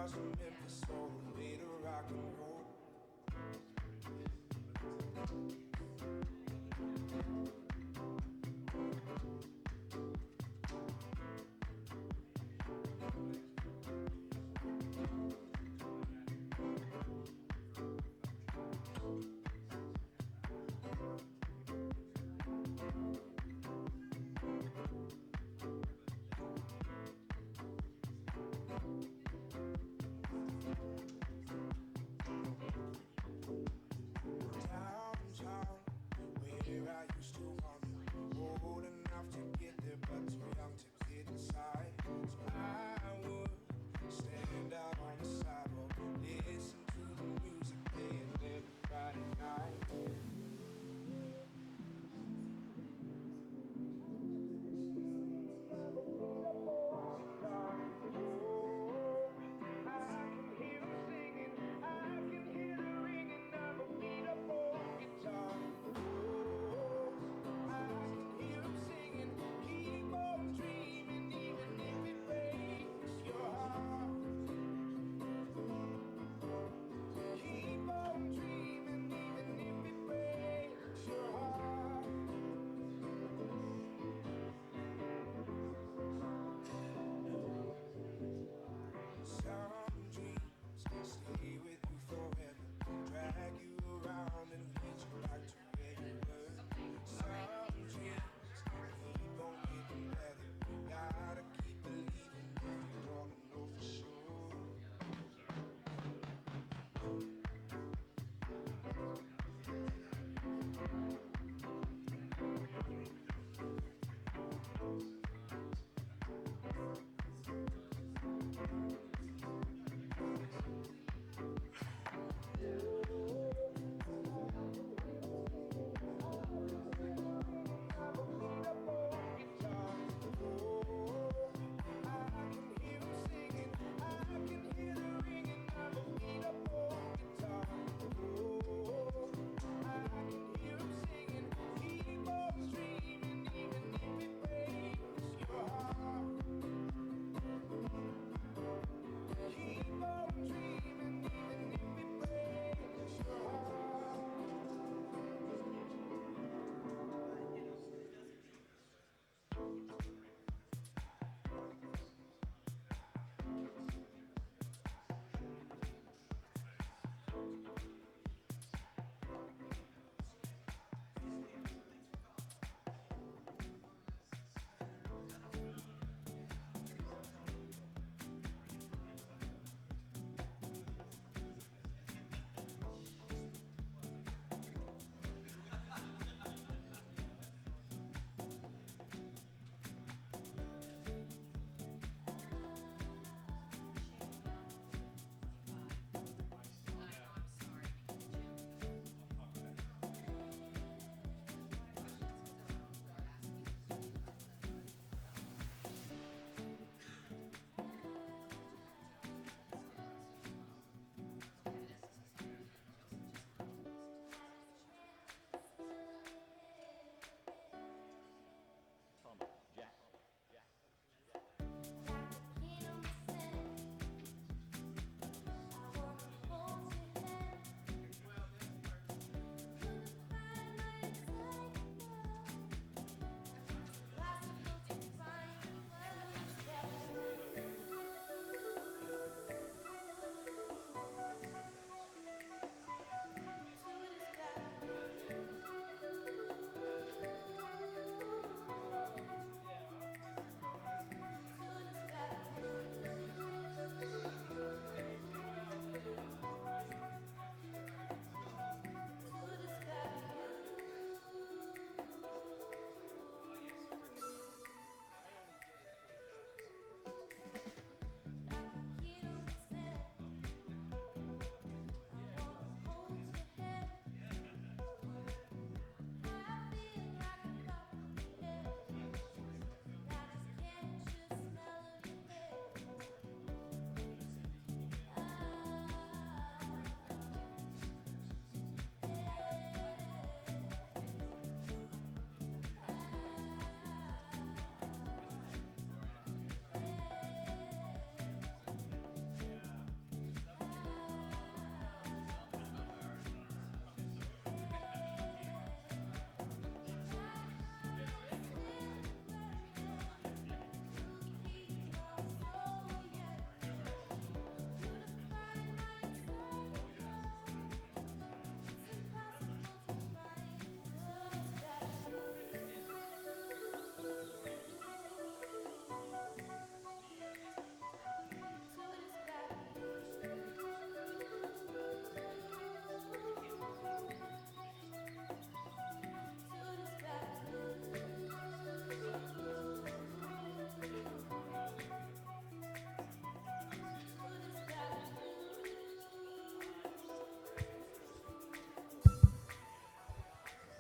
stars from Memphis all the way to rock and roll. Down,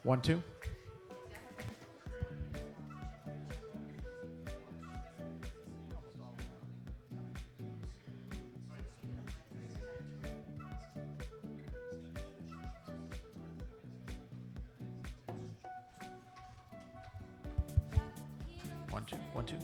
1, 2. One, two, 1, 2.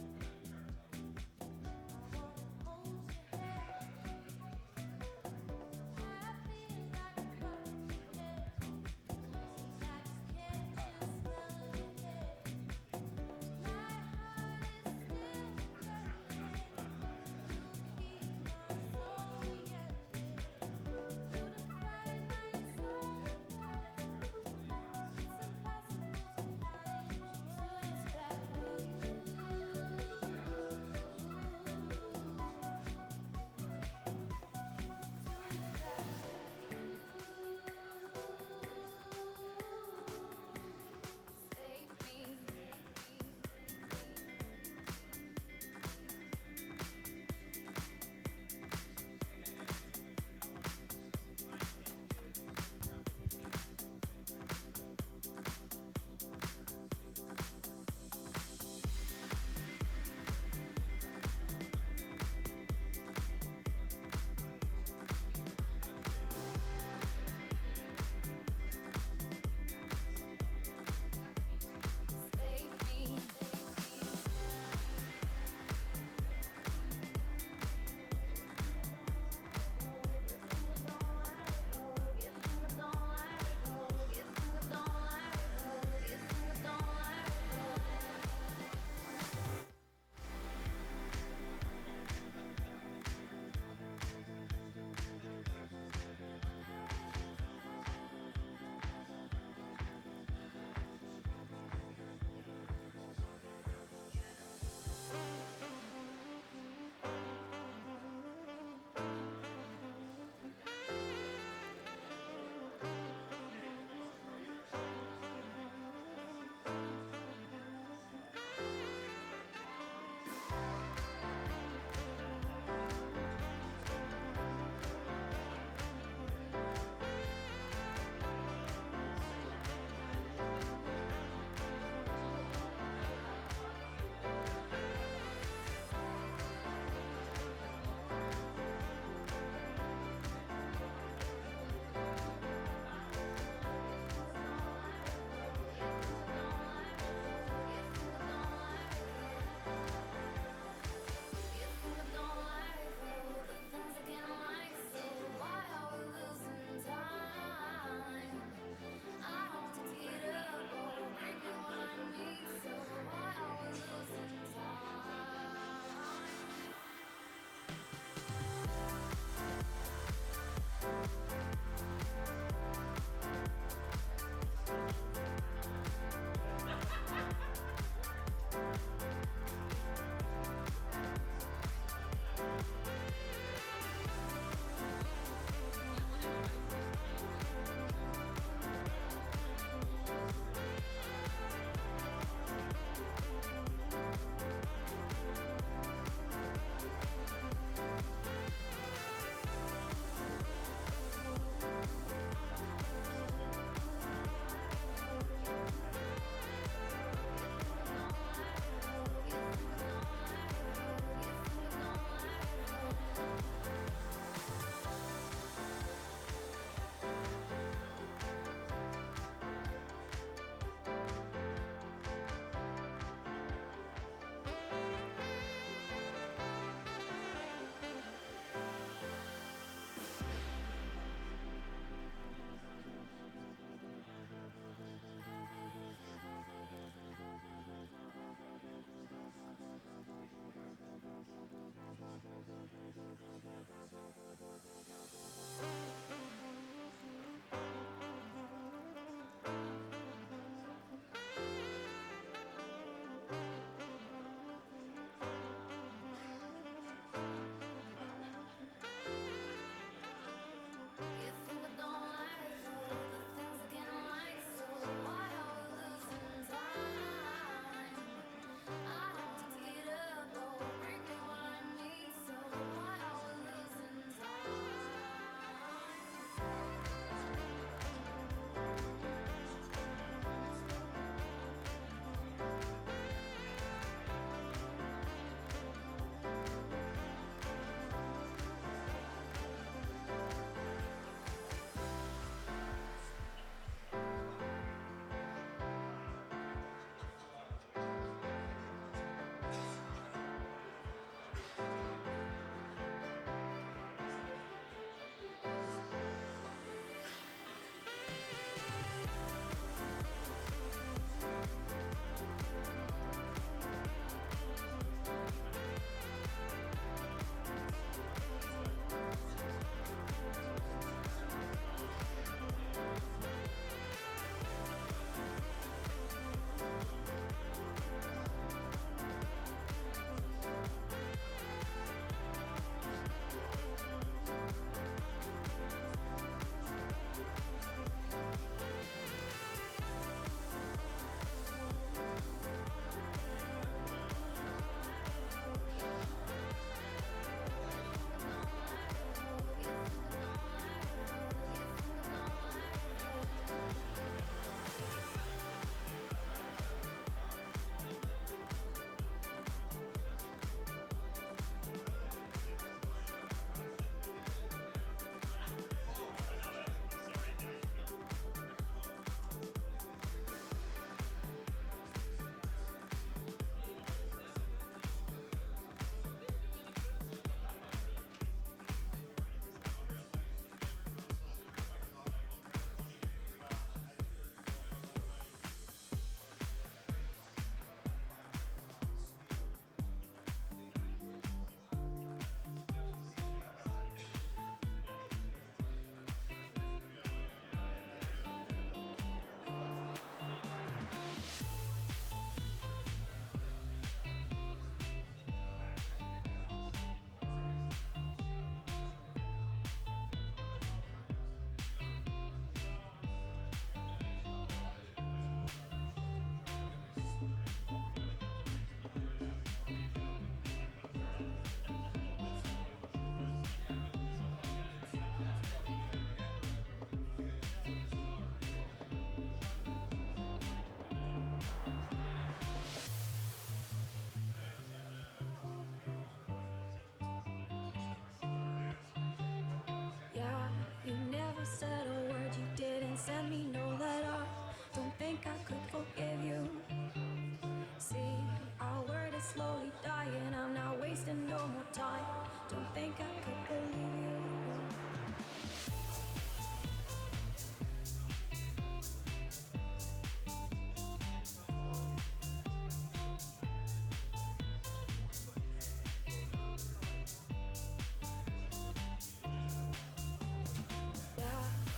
think I could believe you.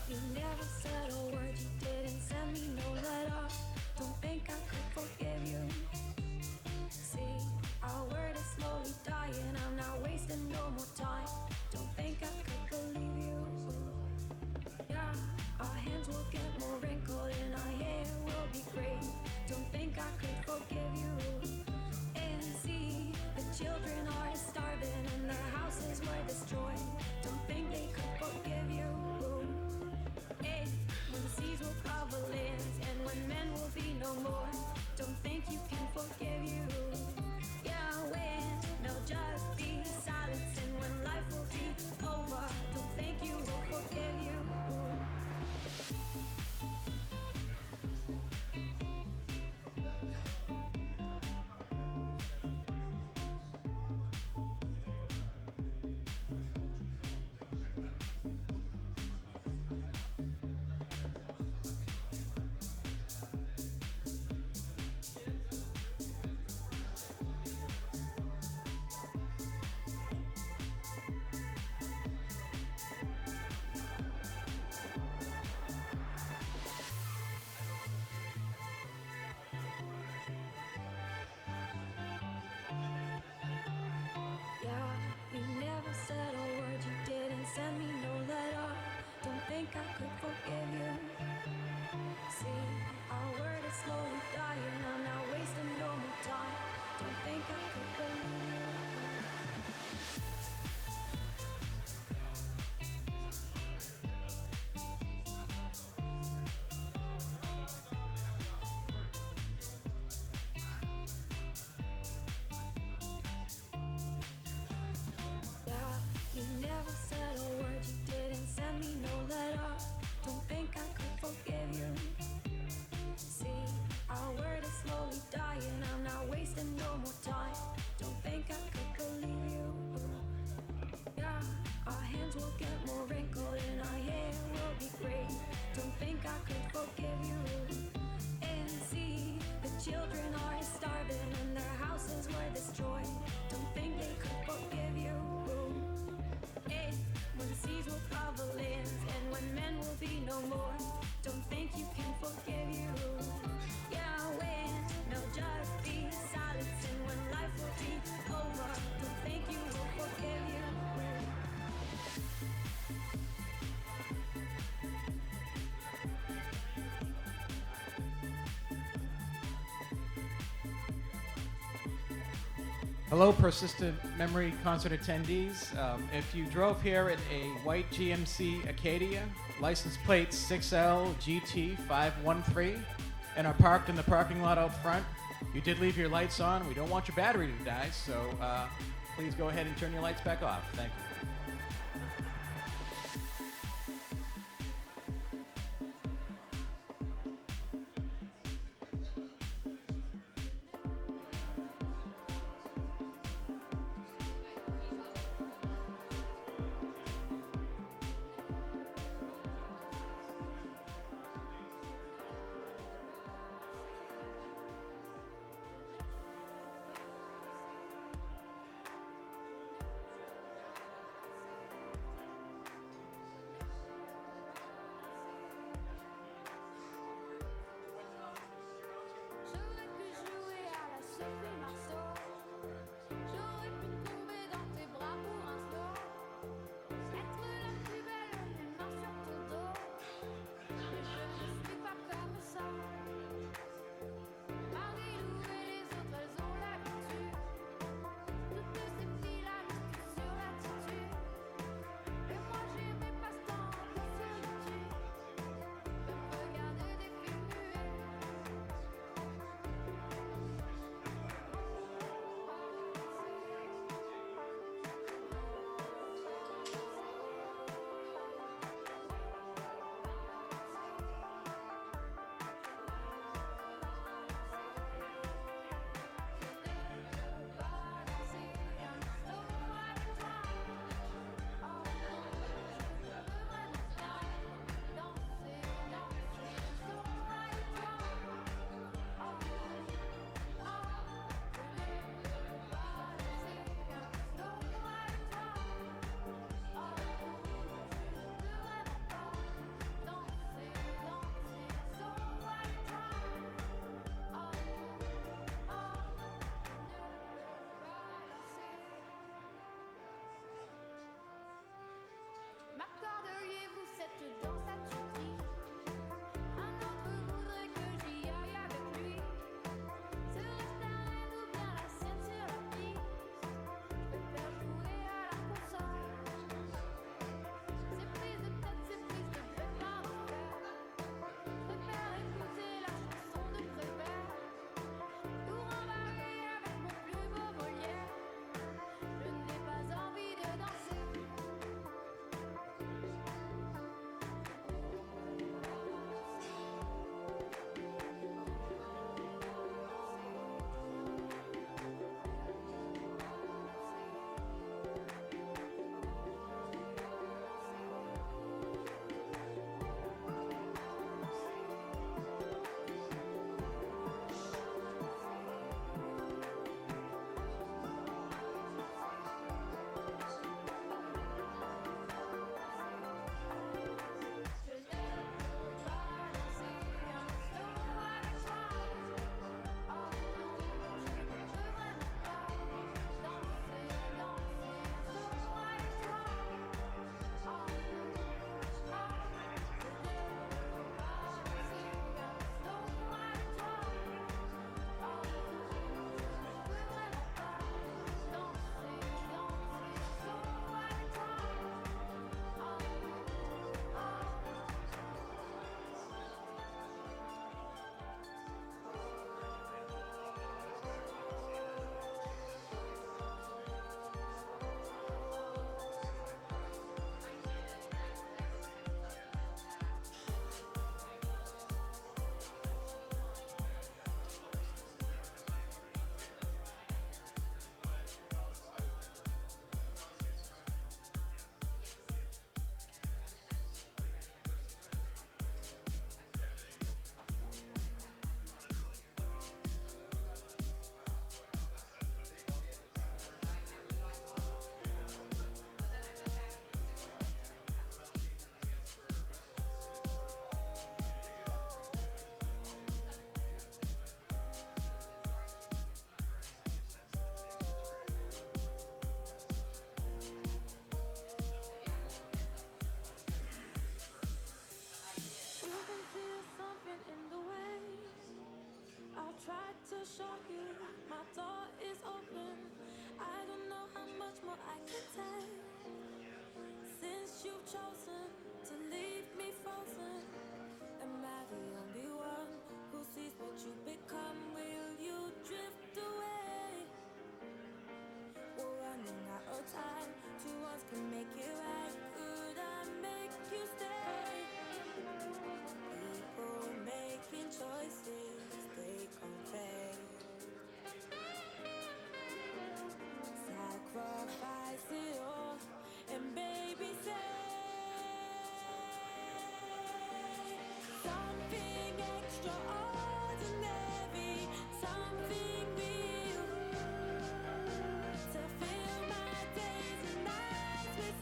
You never said a word, you didn't send me no letter. Don't think I could forgive you. See, our word is slowly dying, I'm not wasting no more time. Don't think I could believe you. Yeah, our hands will get more wrinkled and our hair will be gray. Don't think I could forgive you. And see, the children are starving and their houses were destroyed. Don't think they could forgive you. When seas will cover lands and when men will be no more. Don't think you can forgive you. Yeah, when they'll just be silence and when life will be over. Don't think you will forgive you. Yeah, you never said a word, you didn't send me no letter. Don't think I could forgive you. See, our word is slowly dying, I'm not wasting no more time. Don't think I could believe you. Yeah, you never said a word, you didn't send me no letter. Don't think I could forgive you. See, our word is slowly dying, I'm not wasting no more time. Don't think I could believe you. Yeah, our hands will get more wrinkled and our hair will be gray. Don't think I could forgive you. And see, the children are starving and their houses were destroyed. Don't think they could forgive you. And when seas will cover lands and when men will be no more. Don't think you can forgive you. Yeah, when they'll just be silence and when life will be over. Don't think you will forgive you. Hello, Persistent Memory concert attendees. If you drove here in a white GMC Acadia, license plate 6LGT513, and are parked in the parking lot out front, you did leave your lights on. We don't want your battery to die, so please go ahead and turn your lights back off. Thank you.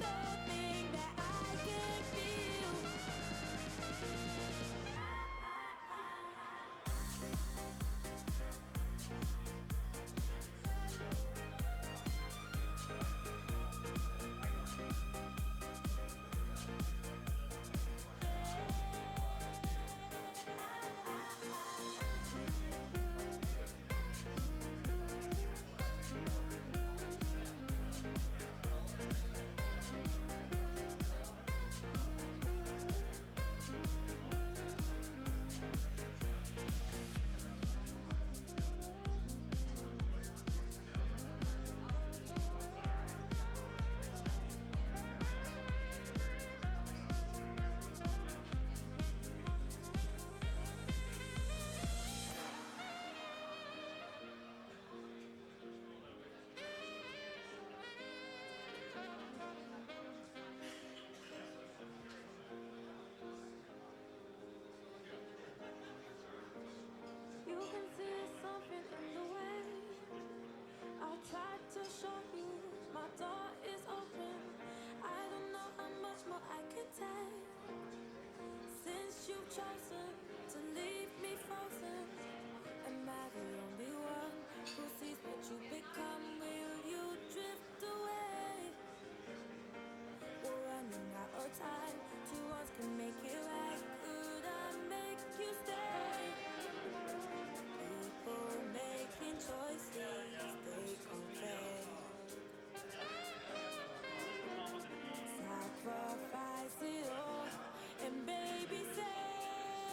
something that I can feel. You can see something in the way I tried to show you. My door is open. I don't know how much more I can take. Since you've chosen to leave me frozen, am I the only one who sees what you become? Will you drift away? We're running out of time. Two ones can make it right. Could I make you stay? People making choices they compare. Sacrifice it all and baby say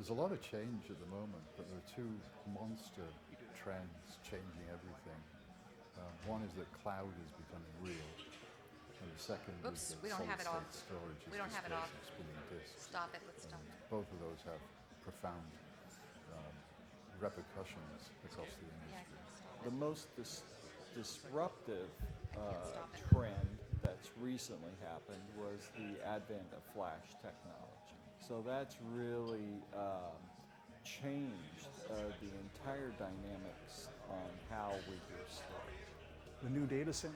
There's a lot of change at the moment, but there are two monster trends changing everything. One is that cloud is becoming real, and the second is that We don't have it all. solid-state storage is We don't have it all. displacing spinning disks. Stop it. Let's stop. Both of those have profound repercussions across the industry. The most disruptive trend that's recently happened was the advent of flash technology. So that's really changed the entire dynamics on how we do storage. The new data center.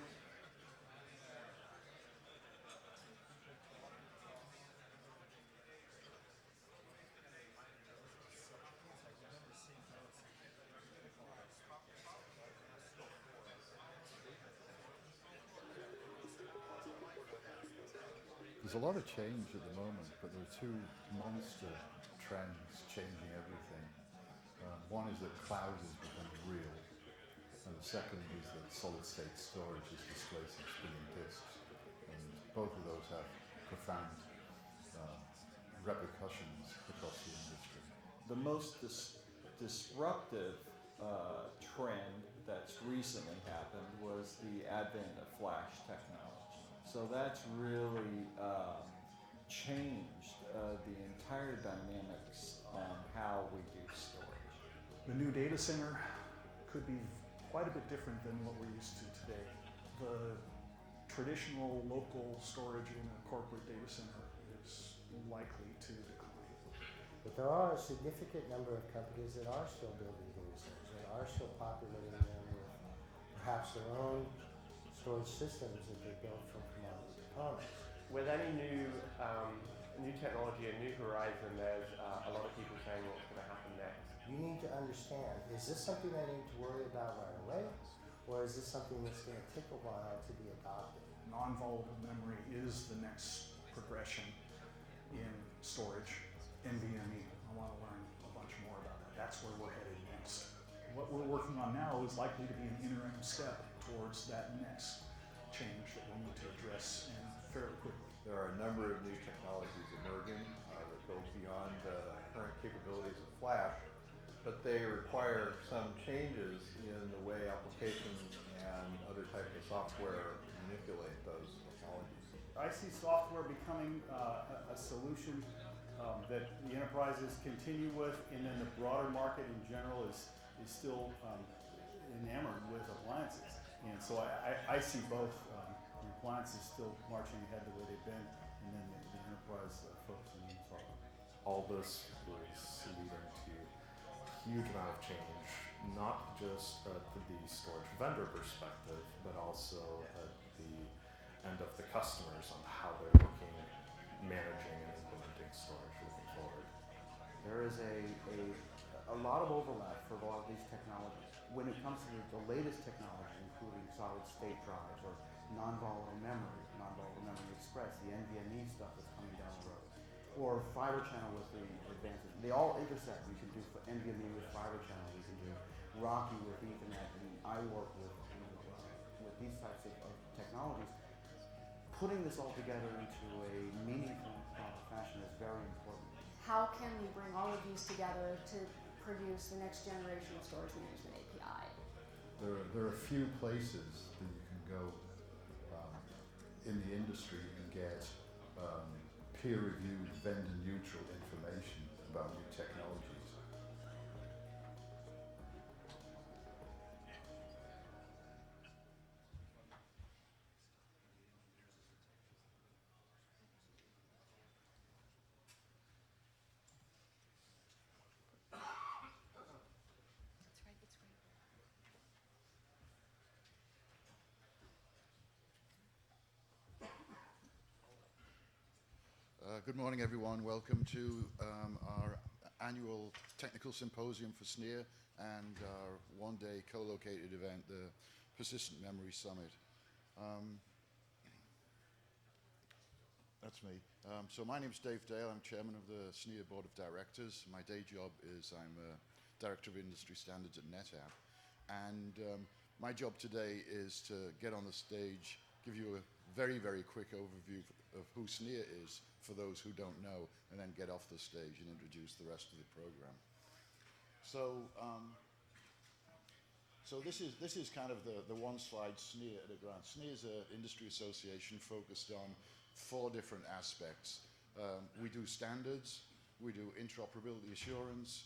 There's a lot of change at the moment, but there are two monster trends changing everything. One is that cloud is becoming real, and the second is that solid-state storage is displacing spinning disks. And both of those have profound repercussions across the industry. The most disruptive trend that's recently happened was the advent of flash technology. So that's really changed the entire dynamics on how we do storage. The new data center could be quite a bit different than what we're used to today. The traditional local storage in a corporate data center is likely to decline. But there are a significant number of companies that are still building data centers and are still populating them with perhaps their own storage systems that they built from commodity components. With any new technology, a new horizon, there's a lot of people saying what's going to happen next. You need to understand, is this something I need to worry about right away, or is this something that's going to take a while to be adopted? Non-volatile memory is the next progression in storage. NVMe, I want to learn a bunch more about that. That's where we're headed next. What we're working on now is likely to be an interim step towards that next change that we need to address and fairly quickly. There are a number of new technologies emerging that go beyond the current capabilities of flash, but they require some changes in the way applications and other types of software manipulate those technologies. I see software becoming a solution that the enterprises continue with, and then the broader market in general is still enamored with appliances. And so I see both the appliances still marching ahead the way they've been, and then the enterprise focusing on software. All this is leading to a huge amount of change, not just at the storage vendor perspective, but also at the end of the customers on how they're looking, managing and implementing storage moving forward. There is a lot of overlap for a lot of these technologies. When it comes to the latest technology, including solid-state drives or non-volatile memory express, the NVMe stuff that's coming down the road, or fiber channel with the advances, they all intersect. We can do NVMe with fiber channel, we can do Rocky with Ethernet, and I work with these types of technologies. Putting this all together into a meaningful fashion is very important. How can we bring all of these together to produce the next generation of storage management API? There are a few places that you can go in the industry and get peer-reviewed, vendor-neutral information about new technologies. Good morning, everyone. Welcome to our annual technical symposium for SNIA and our one-day co-located event, the Persistent Memory Summit. That's me. So my name's Dave Dale. I'm chairman of the SNIA Board of Directors. My day job is I'm a director of industry standards at NetApp. And my job today is to get on the stage, give you a very, very quick overview of who SNIA is for those who don't know, and then get off the stage and introduce the rest of the program. So, so this is kind of the one slide SNIA at a glance. SNIA is an industry association focused on 4 different aspects. We do standards, we do interoperability assurance,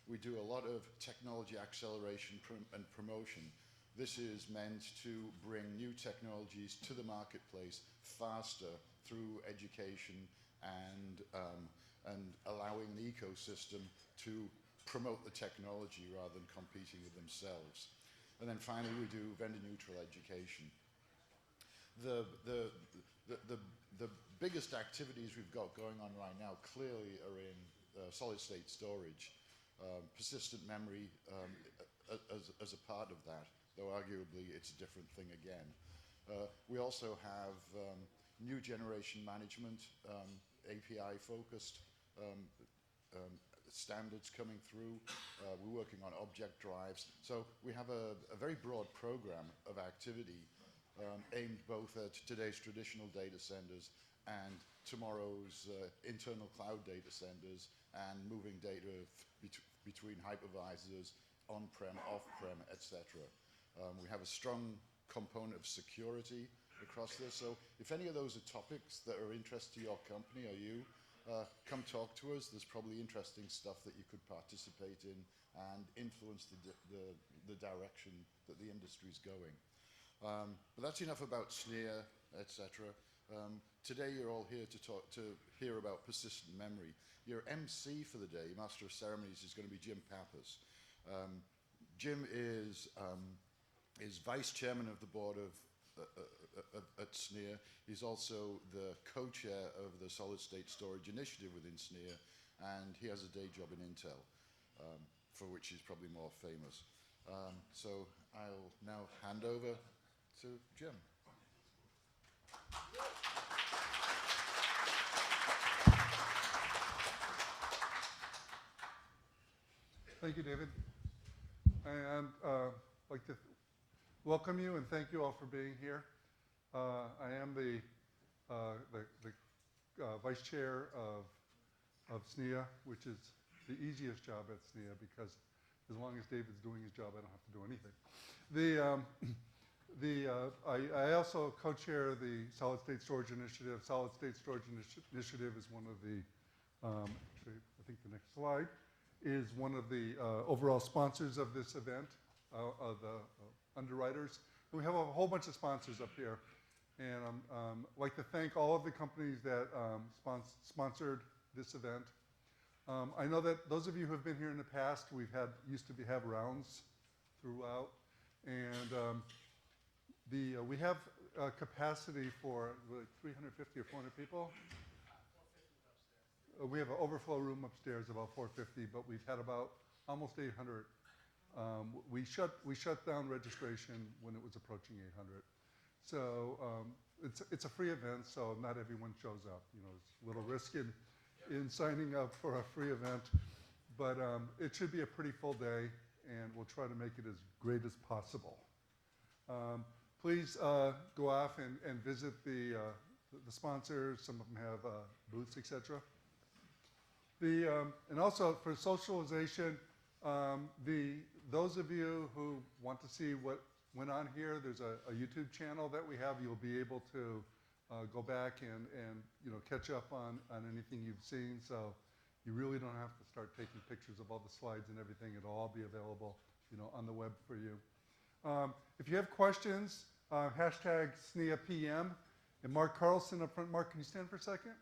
we do a lot of technology acceleration and promotion. This is meant to bring new technologies to the marketplace faster through education and allowing the ecosystem to promote the technology rather than competing with themselves. And then finally, we do vendor-neutral education. The biggest activities we've got going on right now clearly are in solid-state storage. Persistent memory as a part of that, though arguably it's a different thing again. We also have new generation management, API-focused standards coming through. We're working on object drives. So we have a very broad program of activity aimed both at today's traditional data centers and tomorrow's internal cloud data centers, and moving data between hypervisors, on-prem, off-prem, etc. We have a strong component of security across this. So if any of those are topics that are interest to your company or you, come talk to us. There's probably interesting stuff that you could participate in and influence the direction that the industry's going. But that's enough about SNIA, etc. Today you're all here to hear about persistent memory. Your MC for the day, Master of Ceremonies, is going to be Jim Pappas. Jim is Vice Chairman of the Board at SNIA. He's also the co-chair of the Solid State Storage Initiative within SNIA, and he has a day job in Intel, for which he's probably more famous. So I'll now hand over to Jim. Thank you, David. And I'd like to welcome you and thank you all for being here. I am the vice chair of SNIA, which is the easiest job at SNIA because as long as David's doing his job, I don't have to do anything. I also co-chair the Solid State Storage Initiative. Solid State Storage Initiative is one of the, actually, I think the next slide, is one of the overall sponsors of this event, of the underwriters. And we have a whole bunch of sponsors up here. And I'd like to thank all of the companies that sponsored this event. I know that those of you who have been here in the past, used to have rounds throughout. And we have capacity for like 350 or 400 people. We have an overflow room upstairs, about 450, but we've had about almost 800. We shut down registration when it was approaching 800. So it's a free event, so not everyone shows up. You know, there's a little risk in signing up for a free event, but it should be a pretty full day, and we'll try to make it as great as possible. Please go off and visit the sponsors. Some of them have booths, etc. And also for socialization, those of you who want to see what went on here, there's a YouTube channel that we have. You'll be able to go back and catch up on anything you've seen. So you really don't have to start taking pictures of all the slides and everything. It'll all be available on the web for you. If you have questions, hashtag SNIAPM. And Mark Carlson up front. Mark, can you stand for a second?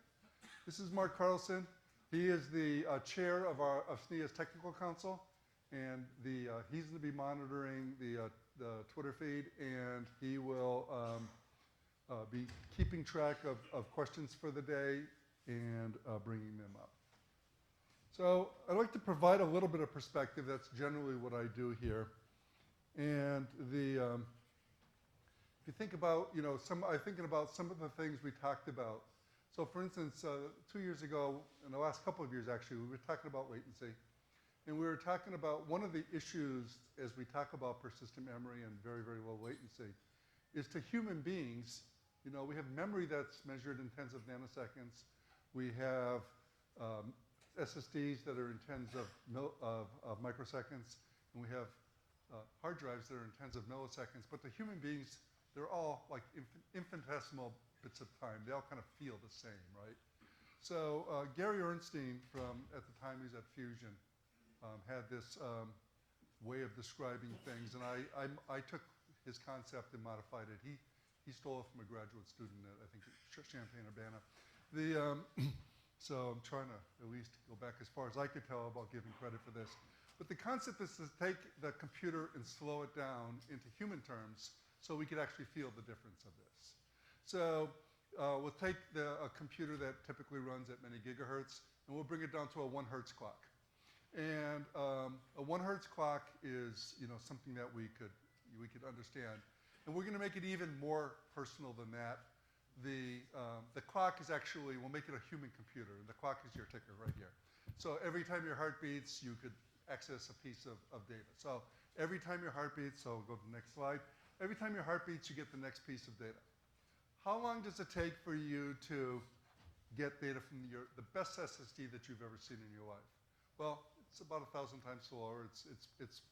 This is Mark Carlson. He is the chair of SNIA's Technical Council, and he's going to be monitoring the Twitter feed, and he will be keeping track of questions for the day and bringing them up. So I'd like to provide a little bit of perspective. That's generally what I do here. And if you think about, I'm thinking about some of the things we talked about. So for instance, 2 years ago, in the last couple of years actually, we were talking about latency. And we were talking about one of the issues as we talk about persistent memory and very, very low latency is to human beings, You know, we have memory that's measured in tens of nanoseconds. We have SSDs that are in tens of microseconds, and we have hard drives that are in tens of milliseconds. But the human beings, they're all like infinitesimal bits of time. They all kind of feel the same, right? So Gary Ernstein, at the time he was at Fusion, had this way of describing things, and I took his concept and modified it. He stole it from a graduate student at, I think, Champaign-Urbana. So I'm trying to at least go back as far as I could tell about giving credit for this. But the concept is to take the computer and slow it down into human terms so we could actually feel the difference of this. So we'll take a computer that typically runs at many gigahertz, and we'll bring it down to a 1 hertz clock. And a 1 hertz clock is, you know, something that we could understand. And we're going to make it even more personal than that. The clock is actually, we'll make it a human computer, and the clock is your ticker right here. So every time your heart beats, you could access a piece of data. So every time your heart beats, so we'll go to the next slide. Every time your heart beats, you get the next piece of data. How long does it take for you to get data from the best SSD that you've ever seen in your life? Well, it's about 1,000 times slower. It's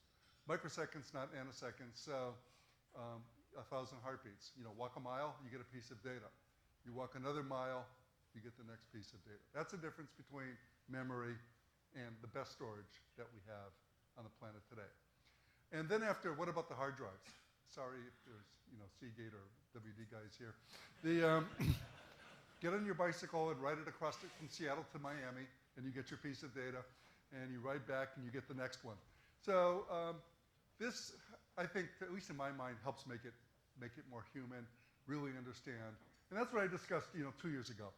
microseconds, not nanoseconds. So 1,000 heartbeats. You know, walk a mile, you get a piece of data. You walk another mile, you get the next piece of data. That's the difference between memory and the best storage that we have on the planet today. And then after, what about the hard drives? Sorry if there's, you know, Seagate or WD guys here. Get on your bicycle and ride it across from Seattle to Miami, and you get your piece of data, and you ride back and you get the next one. So this, I think, at least in my mind, helps make it more human, really understand. And that's what I discussed, you know, 2 years ago.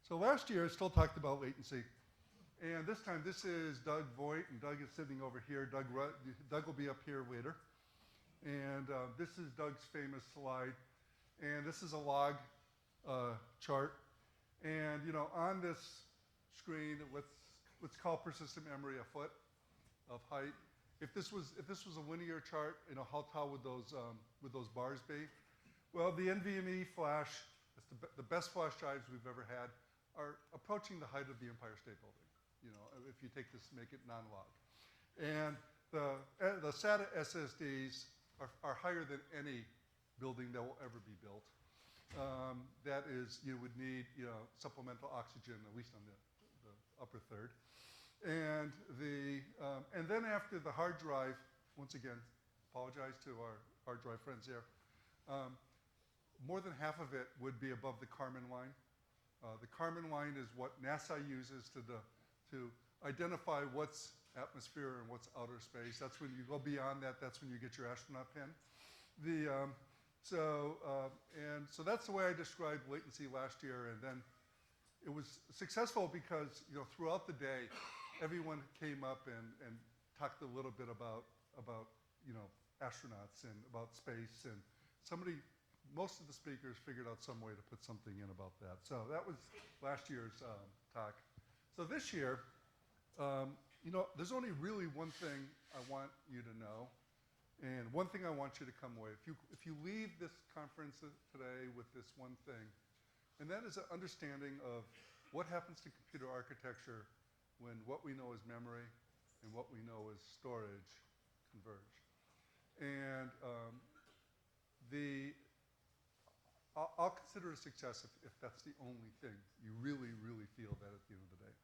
So last year, I still talked about latency. And this time, this is Doug Voigt, and Doug is sitting over here. Doug will be up here later. And this is Doug's famous slide. And this is a log chart. And, you know, on this screen, let's call persistent memory a foot of height. If this was a linear chart, you know, how tall would those bars be? Well, the NVMe flash, it's the best flash drives we've ever had, are approaching the height of the Empire State Building. You know, if you take this, make it non-log. And the SATA SSDs are higher than any building that will ever be built. That is, you would need, you know, supplemental oxygen, at least on the upper third. And then after the hard drive, once again, apologize to our hard drive friends here, more than half of it would be above the Kármán line. The Kármán line is what NASA uses to identify what's atmosphere and what's outer space. That's when you go beyond that, that's when you get your astronaut pin. So that's the way I described latency last year, and then it was successful because, you know, throughout the day, everyone came up and talked a little bit about you know, astronauts and about space, and most of the speakers figured out some way to put something in about that. So that was last year's talk. So this year, you know, there's only really one thing I want you to know, and one thing I want you to come away. If you leave this conference today with this one thing, and that is an understanding of what happens to computer architecture when what we know is memory and what we know is storage converge. And I'll consider it a success if that's the only thing. You really, really feel that at the end of the day.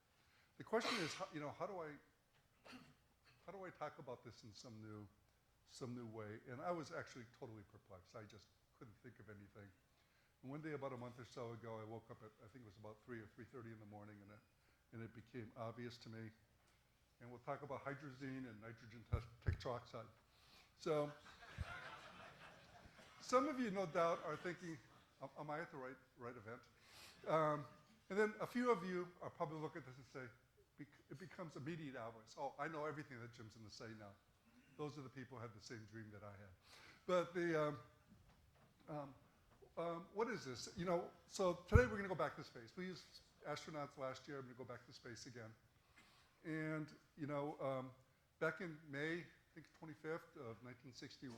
The question is, you know, how do I talk about this in some new way? And I was actually totally perplexed. I just couldn't think of anything. And one day, about a month or so ago, I woke up at, I think it was about 3 or 3:30 in the morning, and it became obvious to me. And we'll talk about hydrazine and nitrogen tetroxide. So some of you, no doubt, are thinking, am I at the right event? And then a few of you are probably looking at this and say, it becomes immediate obvious. Oh, I know everything that Jim's going to say now. Those are the people who had the same dream that I had. But what is this? You know, so today we're going to go back to space. We used astronauts last year. I'm going to go back to space again. And, you know, back in May, I think 25th of 1961,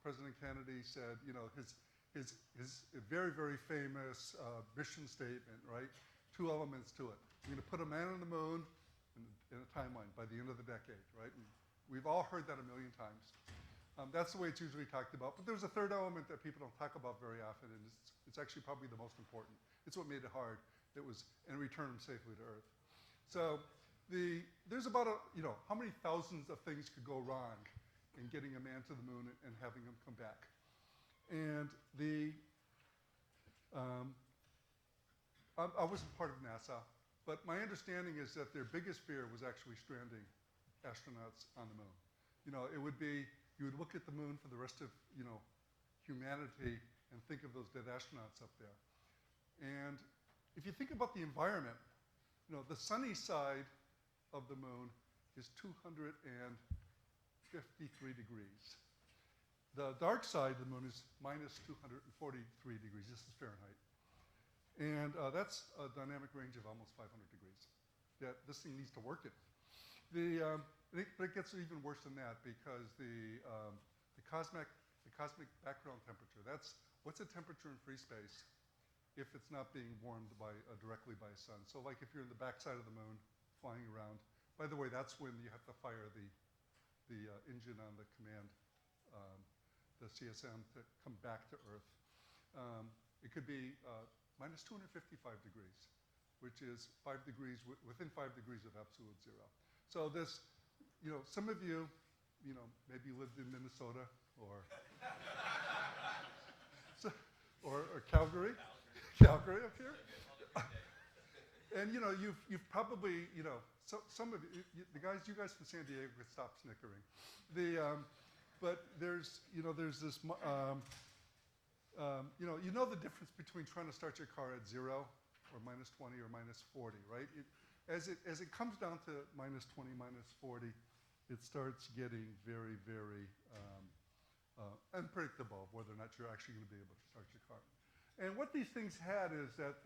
President Kennedy said, you know, his his very, very famous mission statement, right? 2 elements to it. We're going to put a man on the moon in a timeline by the end of the decade, right? And we've all heard that a million times. That's the way it's usually talked about. But there's a third element that people don't talk about very often, and it's actually probably the most important. It's what made it hard. It was, and return him safely to Earth. So there's about how many thousands of things could go wrong in getting a man to the moon and having him come back. And I wasn't part of NASA, but my understanding is that their biggest fear was actually stranding astronauts on the moon. It would be, you would look at the moon for the rest of, humanity and think of those dead astronauts up there. And if you think about the environment, the sunny side of the moon is 253 degrees. The dark side of the moon is minus 243 degrees. This is Fahrenheit. And that's a dynamic range of almost 500 degrees that this thing needs to work in. But it gets even worse than that because the cosmic background temperature, what's the temperature in free space if it's not being warmed directly by a sun? So like if you're in the backside of the moon flying around, by the way, that's when you have to fire the engine on the command, the CSM, to come back to Earth. It could be minus 255 degrees, which is 5 degrees, within 5 degrees of absolute zero. So this, some of you, maybe lived in Minnesota or or Calgary up here. And you've probably, some of you guys from San Diego could stop snickering. But there's this, the difference between trying to start your car at 0 or minus 20 or minus 40, right? As it comes down to minus 20, minus 40, it starts getting very, very unpredictable whether or not you're actually going to be able to start your car. And what these things had is that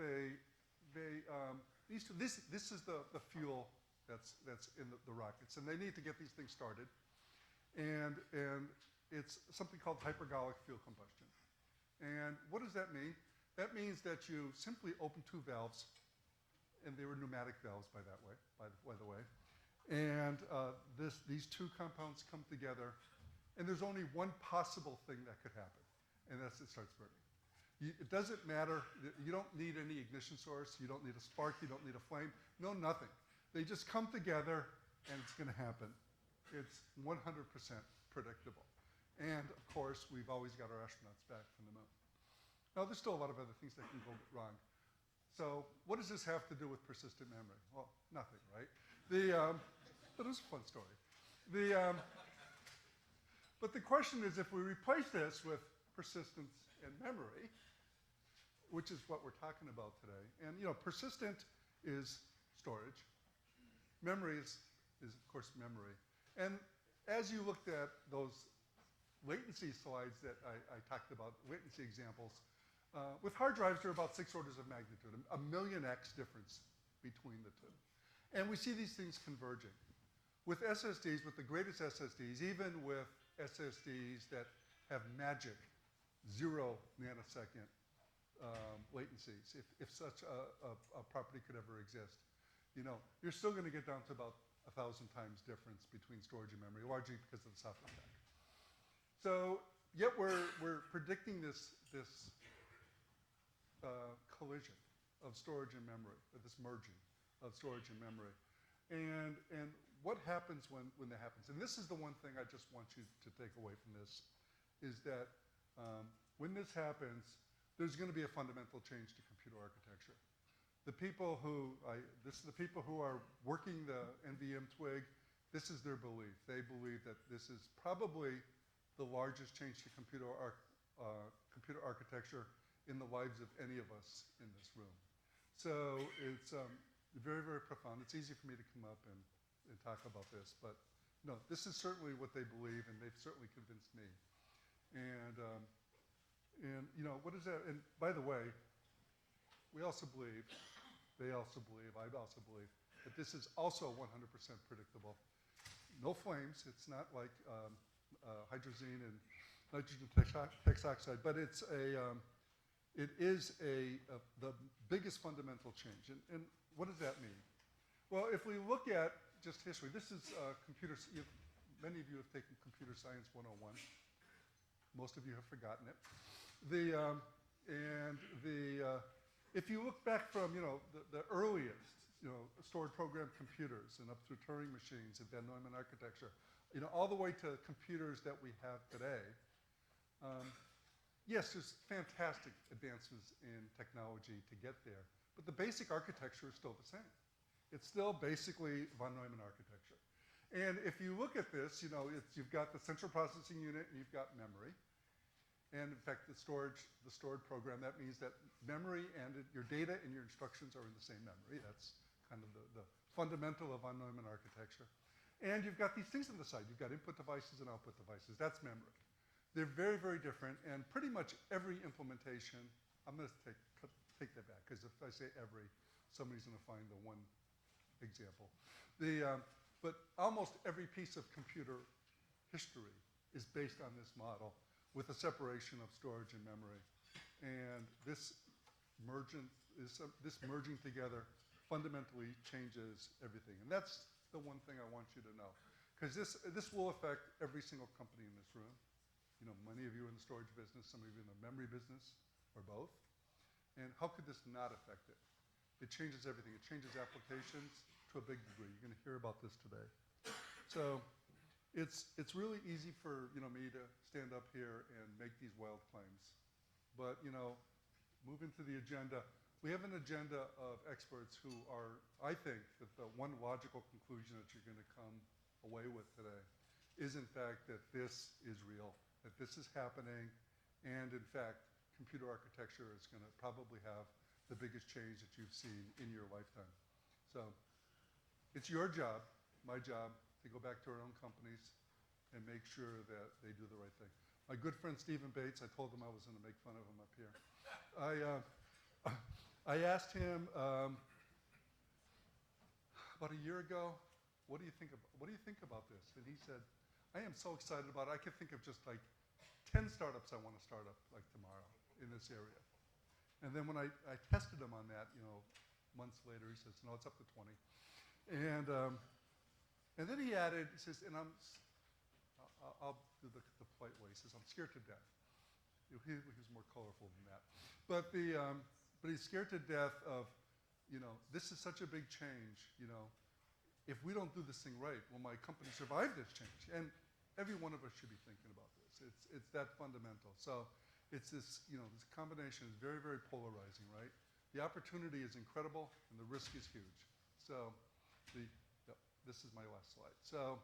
this is the fuel that's in the rockets, and they need to get these things started. And it's something called hypergolic fuel combustion. And what does that mean? That means that you simply open 2 valves, and they were pneumatic valves by the way. And these 2 compounds come together, and there's only one possible thing that could happen, and that's it starts burning. It doesn't matter. You don't need any ignition source. You don't need a spark. You don't need a flame. No, nothing. They just come together, and it's going to happen. It's 100% predictable. And, of course, we've always got our astronauts back from the moon. Now, there's still a lot of other things that can go wrong. So what does this have to do with persistent memory? Well, nothing, right? But it's a fun story. But the question is, if we replace this with persistence and memory, which is what we're talking about today, and persistent is storage. Memory is of course, memory. And as you looked at those latency slides that I talked about, latency examples, with hard drives, there are about 6 orders of magnitude, a million X difference between the 2. And we see these things converging. With SSDs, with the greatest SSDs, even with SSDs that have magic 0 nanosecond latencies, if such a property could ever exist, you're still going to get down to about 1,000 times difference between storage and memory, largely because of the software stack. So, yet we're predicting this collision of storage and memory, or this merging of storage and memory. And what happens when that happens? And this is the one thing I just want you to take away from this, is that when this happens, there's going to be a fundamental change to computer architecture. The people who are working the NVM twig, this is their belief. They believe that this is probably the largest change to computer architecture in the lives of any of us in this room. So it's very, very profound. It's easy for me to come up and talk about this, but no, this is certainly what they believe, and they've certainly convinced me. And what is that? And by the way, we also believe, I also believe that this is also 100% predictable. No flames. It's not like hydrazine nitrogen hexoxide, but it is the biggest fundamental change. And what does that mean? Well, if we look at just history, this is many of you have taken Computer Science 101. Most of you have forgotten it. If you look back from the earliest stored programmed computers and up through Turing machines and Van Neumann architecture, all the way to computers that we have today, yes, there's fantastic advancements in technology to get there, but the basic architecture is still the same. It's still basically Von Neumann architecture. And if you look at this, you've got the central processing unit and you've got memory. And in fact, the stored program, that means that memory and your data and your instructions are in the same memory. That's kind of the fundamental of Von Neumann architecture. And you've got these things on the side. You've got input devices and output devices. That's memory. They're very, very different, and pretty much every implementation, I'm going to take that back, because if I say every, somebody's going to find the one example. But almost every piece of computer history is based on this model, with a separation of storage and memory. And this merging together fundamentally changes everything. And that's the one thing I want you to know. Because this will affect every single company in this room. Many of you in the storage business, some of you in the memory business, or both. And how could this not affect it? It changes everything. It changes applications to a big degree. You're going to hear about this today. So it's really easy for me to stand up here and make these wild claims. But moving to the agenda, we have an agenda of experts who are, I think, that the one logical conclusion that you're going to come away with today is, in fact, that this is real, that this is happening, and in fact, computer architecture is going to probably have the biggest change that you've seen in your lifetime. So it's your job, my job, to go back to our own companies and make sure that they do the right thing. My good friend Stephen Bates, I told him I was going to make fun of him up here. I asked him about a year ago, what do you think about this? And he said, I am so excited about it. I could think of just like 10 startups I want to start up like tomorrow in this area. And then when I tested him on that, months later, he says, no, it's up to 20. And then he added, he says, and I'll do the polite way. He says, I'm scared to death. He was more colorful than that. But he's scared to death of, this is such a big change, if we don't do this thing right, will my company survive this change? And every one of us should be thinking about this. It's that fundamental. So it's this, this combination is very, very polarizing, right? The opportunity is incredible and the risk is huge. So this is my last slide. So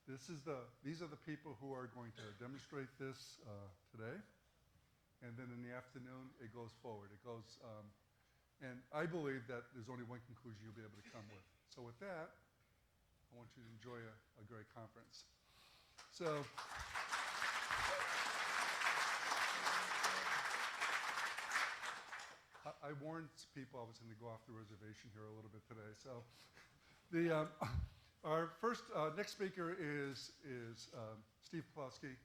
these are the people who are going to demonstrate this today. And then in the afternoon, it goes forward. It goes, and I believe that there's only one conclusion you'll be able to come with. So with that, I want you to enjoy a great conference. So I warned people I was going to go off the reservation here a little bit today. So our first next speaker is Steve Plowski.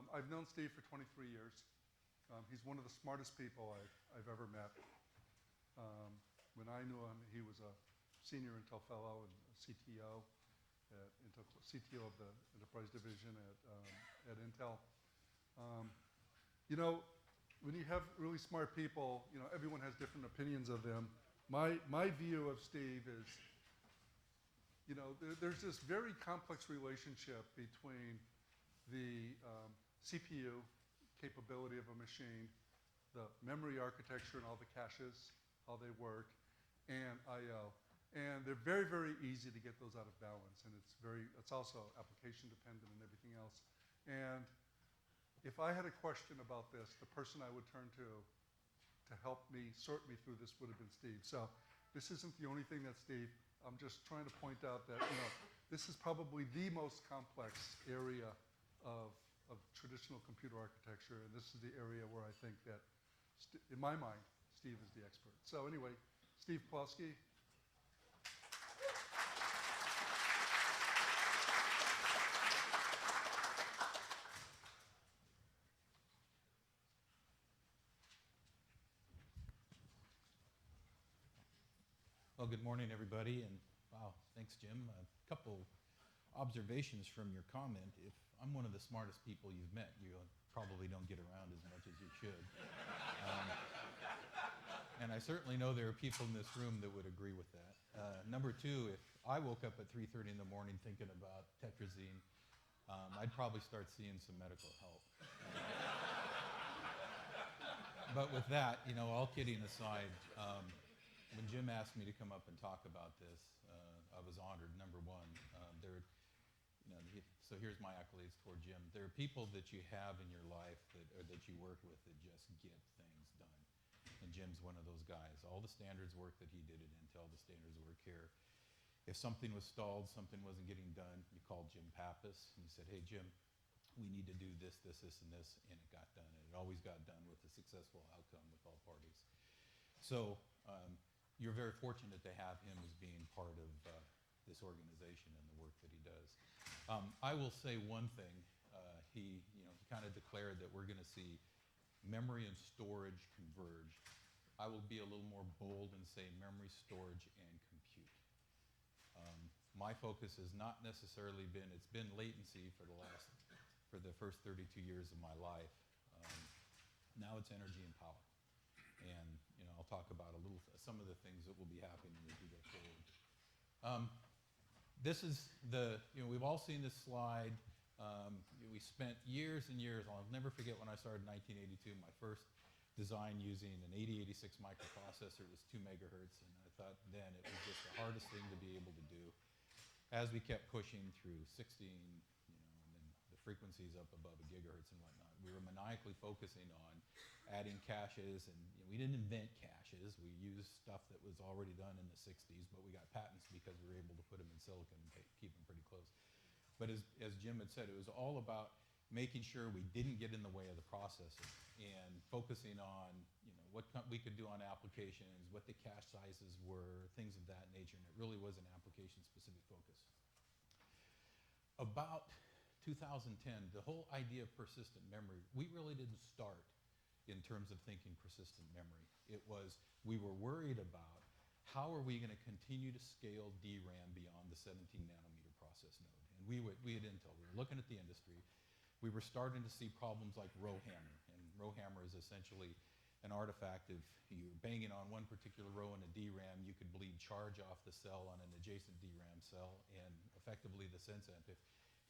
I've known Steve for 23 years. He's one of the smartest people I've ever met. When I knew him, he was a senior Intel fellow and a CTO at Intel, CTO of the enterprise division at Intel. When you have really smart people, everyone has different opinions of them. My view of Steve is, there's this very complex relationship between the CPU capability of a machine, the memory architecture and all the caches, how they work, and I/O. And they're very, very easy to get those out of balance. And it's also application dependent and everything else. And if I had a question about this, the person I would turn to help me sort me through this would have been Steve. So this isn't the only thing that Steve, I'm just trying to point out that this is probably the most complex area of traditional computer architecture, and this is the area where I think that, in my mind, Steve is the expert. So anyway, Steve Plowski. Well, good morning, everybody, and wow, thanks, Jim. A couple observations from your comment. If I'm one of the smartest people you've met, you probably don't get around as much as you should. And I certainly know there are people in this room that would agree with that. Number two, if I woke up at 3:30 in the morning thinking about tetrazine, I'd probably start seeing some medical help. But with that, all kidding aside, when Jim asked me to come up and talk about this, I was honored. Number one, so here's my accolades toward Jim. There are people that you have in your life that you work with that just get things done, and Jim's one of those guys. All the standards work that he did at Intel, the standards work here. If something was stalled, something wasn't getting done, you called Jim Pappas and you said, "Hey, Jim, we need to do this, this, this, and this," and it got done. And it always got done with a successful outcome with all parties. So you're very fortunate to have him as being part of this organization and the work that he does. I will say one thing. He kind of declared that we're going to see memory and storage converge. I will be a little more bold and say memory, storage, and compute. My focus has not necessarily been, it's been latency for the first 32 years of my life. Now it's energy and power. And I'll talk about some of the things that will be happening as we go forward. This is we've all seen this slide. We spent years and years, I'll never forget when I started in 1982, my first design using an 8086 microprocessor was 2 megahertz, and I thought then it was just the hardest thing to be able to do. As we kept pushing through 16, and then the frequencies up above a gigahertz and whatnot, we were maniacally focusing on adding caches, and we didn't invent caches. We used stuff that was already done in the 60s, but we got patents because we were able to put them in silicon and keep them pretty close. But as Jim had said, it was all about making sure we didn't get in the way of the processor and focusing on what we could do on applications, what the cache sizes were, things of that nature, and it really was an application-specific focus. About 2010, the whole idea of persistent memory, we really didn't start in terms of thinking persistent memory. It was, we were worried about how are we going to continue to scale DRAM beyond the 17 nanometer process node. And we at Intel, we were looking at the industry. We were starting to see problems like row hammer. And row hammer is essentially an artifact of you banging on one particular row in a DRAM, you could bleed charge off the cell on an adjacent DRAM cell, and effectively the sense amp. If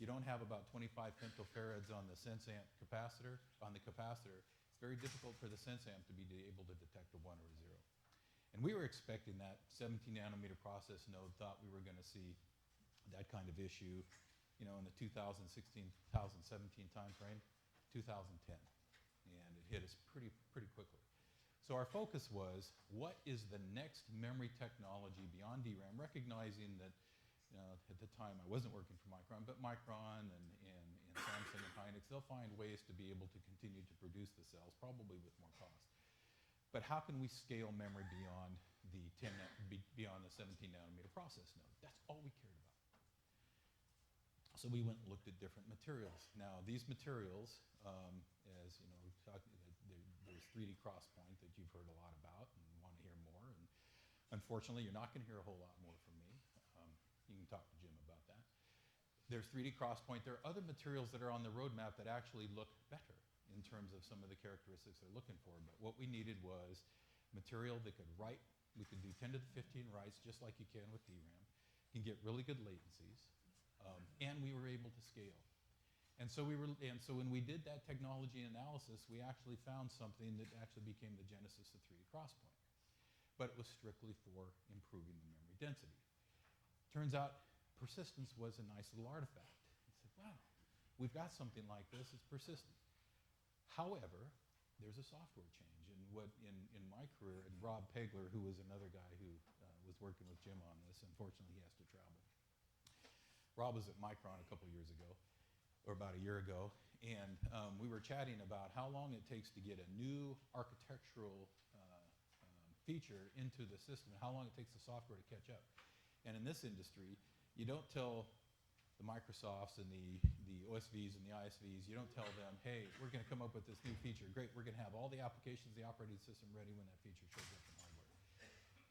you don't have about 25 femtofarads on the sense amp capacitor, it's very difficult for the sense amp to be able to detect a 1 or a 0. And we were expecting that 17 nanometer process node, thought we were going to see that kind of issue, in the 2016, 2017 timeframe, 2010. And it hit us pretty quickly. So our focus was, what is the next memory technology beyond DRAM, recognizing that at the time I wasn't working for Micron, but Micron and Samsung and Hynix, they'll find ways to be able to continue to produce the cells, probably with more cost. But how can we scale memory beyond beyond the 17 nanometer process node? That's all we cared about. So we went and looked at different materials. Now these materials, as you know, there's 3D Crosspoint that you've heard a lot about and want to hear more. And unfortunately, you're not going to hear a whole lot more from me. You can talk to Jim about that. There's 3D Crosspoint. There are other materials that are on the roadmap that actually look better in terms of some of the characteristics they're looking for. But what we needed was material that could write. We could do 10 to the 15 writes just like you can with DRAM. Can get really good latencies, and we were able to scale. And so when we did that technology analysis, we actually found something that actually became the genesis of 3D Crosspoint. But it was strictly for improving the memory density. Turns out persistence was a nice little artifact. I said, wow, we've got something like this, it's persistent. However, there's a software change. And what in my career, and Rob Pegler, who was another guy who was working with Jim on this, unfortunately he has to travel. Rob was at Micron a couple years ago, or about a year ago, and we were chatting about how long it takes to get a new architectural feature into the system, and how long it takes the software to catch up. And in this industry, you don't tell the Microsofts and the OSVs and the ISVs, you don't tell them, hey, we're going to come up with this new feature. Great, we're going to have all the applications, the operating system ready when that feature shows up in hardware.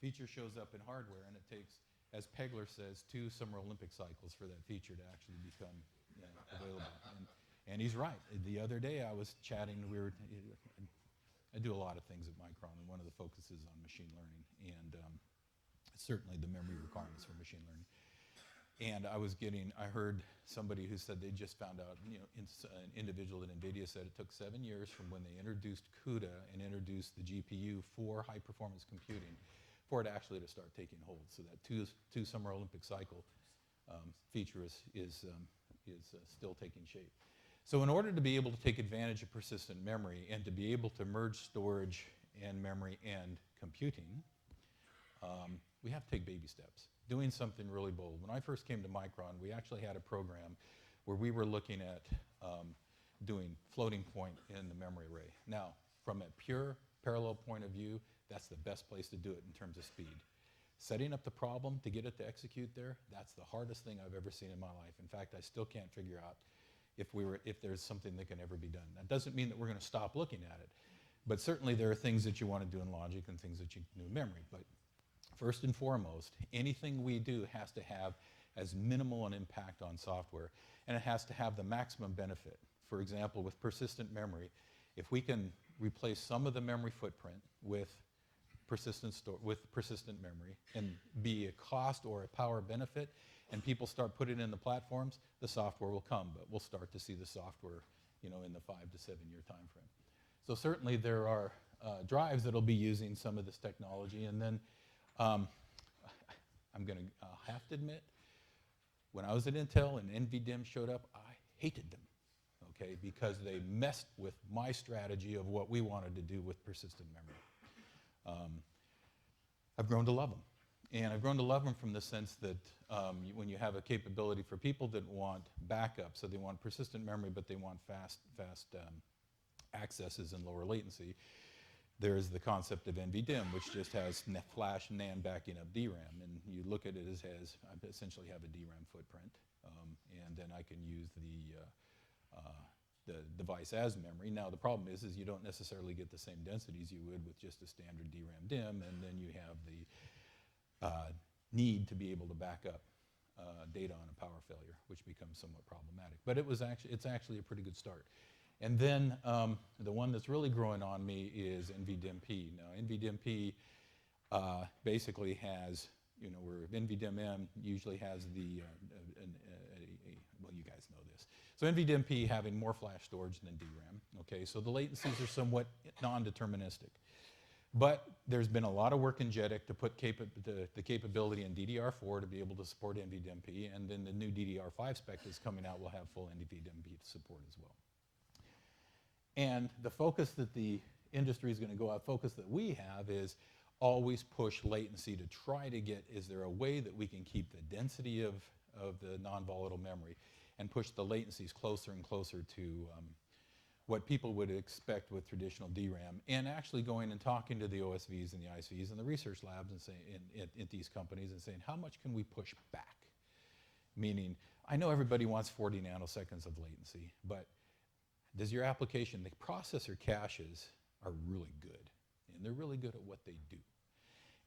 feature shows up in hardware, and it takes, as Pegler says, 2 Summer Olympic cycles for that feature to actually become available. And he's right. The other day I was chatting, I do a lot of things at Micron, and one of the focuses on machine learning, and certainly the memory requirements for machine learning. And I heard somebody who said they just found out, an individual at NVIDIA said it took 7 years from when they introduced CUDA and introduced the GPU for high-performance computing for it actually to start taking hold. So that two Summer Olympic cycle feature is still taking shape. So in order to be able to take advantage of persistent memory and to be able to merge storage and memory and computing, we have to take baby steps, doing something really bold. When I first came to Micron, we actually had a program where we were looking at doing floating point in the memory array. Now, from a pure parallel point of view, that's the best place to do it in terms of speed. Setting up the problem to get it to execute there, that's the hardest thing I've ever seen in my life. In fact, I still can't figure out if there's something that can ever be done. That doesn't mean that we're going to stop looking at it, but certainly there are things that you want to do in logic and things that you can do in memory. But first and foremost, anything we do has to have as minimal an impact on software, and it has to have the maximum benefit. For example, with persistent memory, if we can replace some of the memory footprint with persistent memory and be a cost or a power benefit, and people start putting it in the platforms, the software will come, but we'll start to see the software, in the 5 to 7 year time frame. So certainly there are drives that'll be using some of this technology, and then I'll have to admit, when I was at Intel and NVDIMM showed up, I hated them, okay, because they messed with my strategy of what we wanted to do with persistent memory. I've grown to love them. And I've grown to love them from the sense that when you have a capability for people that want backup, so they want persistent memory, but they want fast accesses and lower latency, there's the concept of NVDIMM, which just has flash and NAND backing up DRAM. And you look at it as I essentially have a DRAM footprint, and then I can use the device as memory. Now the problem is you don't necessarily get the same densities you would with just a standard DRAM DIMM, and then you have the need to be able to back up data on a power failure, which becomes somewhat problematic. But it's actually a pretty good start. And then the one that's really growing on me is NVDIMM-P. Now NVDIMM-P basically has, where NVDIMM usually has well, you guys know this. So NVDIMM-P having more flash storage than DRAM, okay? So the latencies are somewhat non-deterministic. But there's been a lot of work in JEDEC to put the capability in DDR4 to be able to support NVDIMM-P, and then the new DDR5 spec that's coming out will have full NVDIMM-P support as well. And the focus that the industry is going to go out, focus that we have is always push latency to try to get, is there a way that we can keep the density of the non-volatile memory and push the latencies closer and closer to what people would expect with traditional DRAM, and actually going and talking to the OSVs and the ISVs and the research labs and saying, at these companies and saying, how much can we push back? Meaning, I know everybody wants 40 nanoseconds of latency, but does your application, the processor caches are really good, and they're really good at what they do.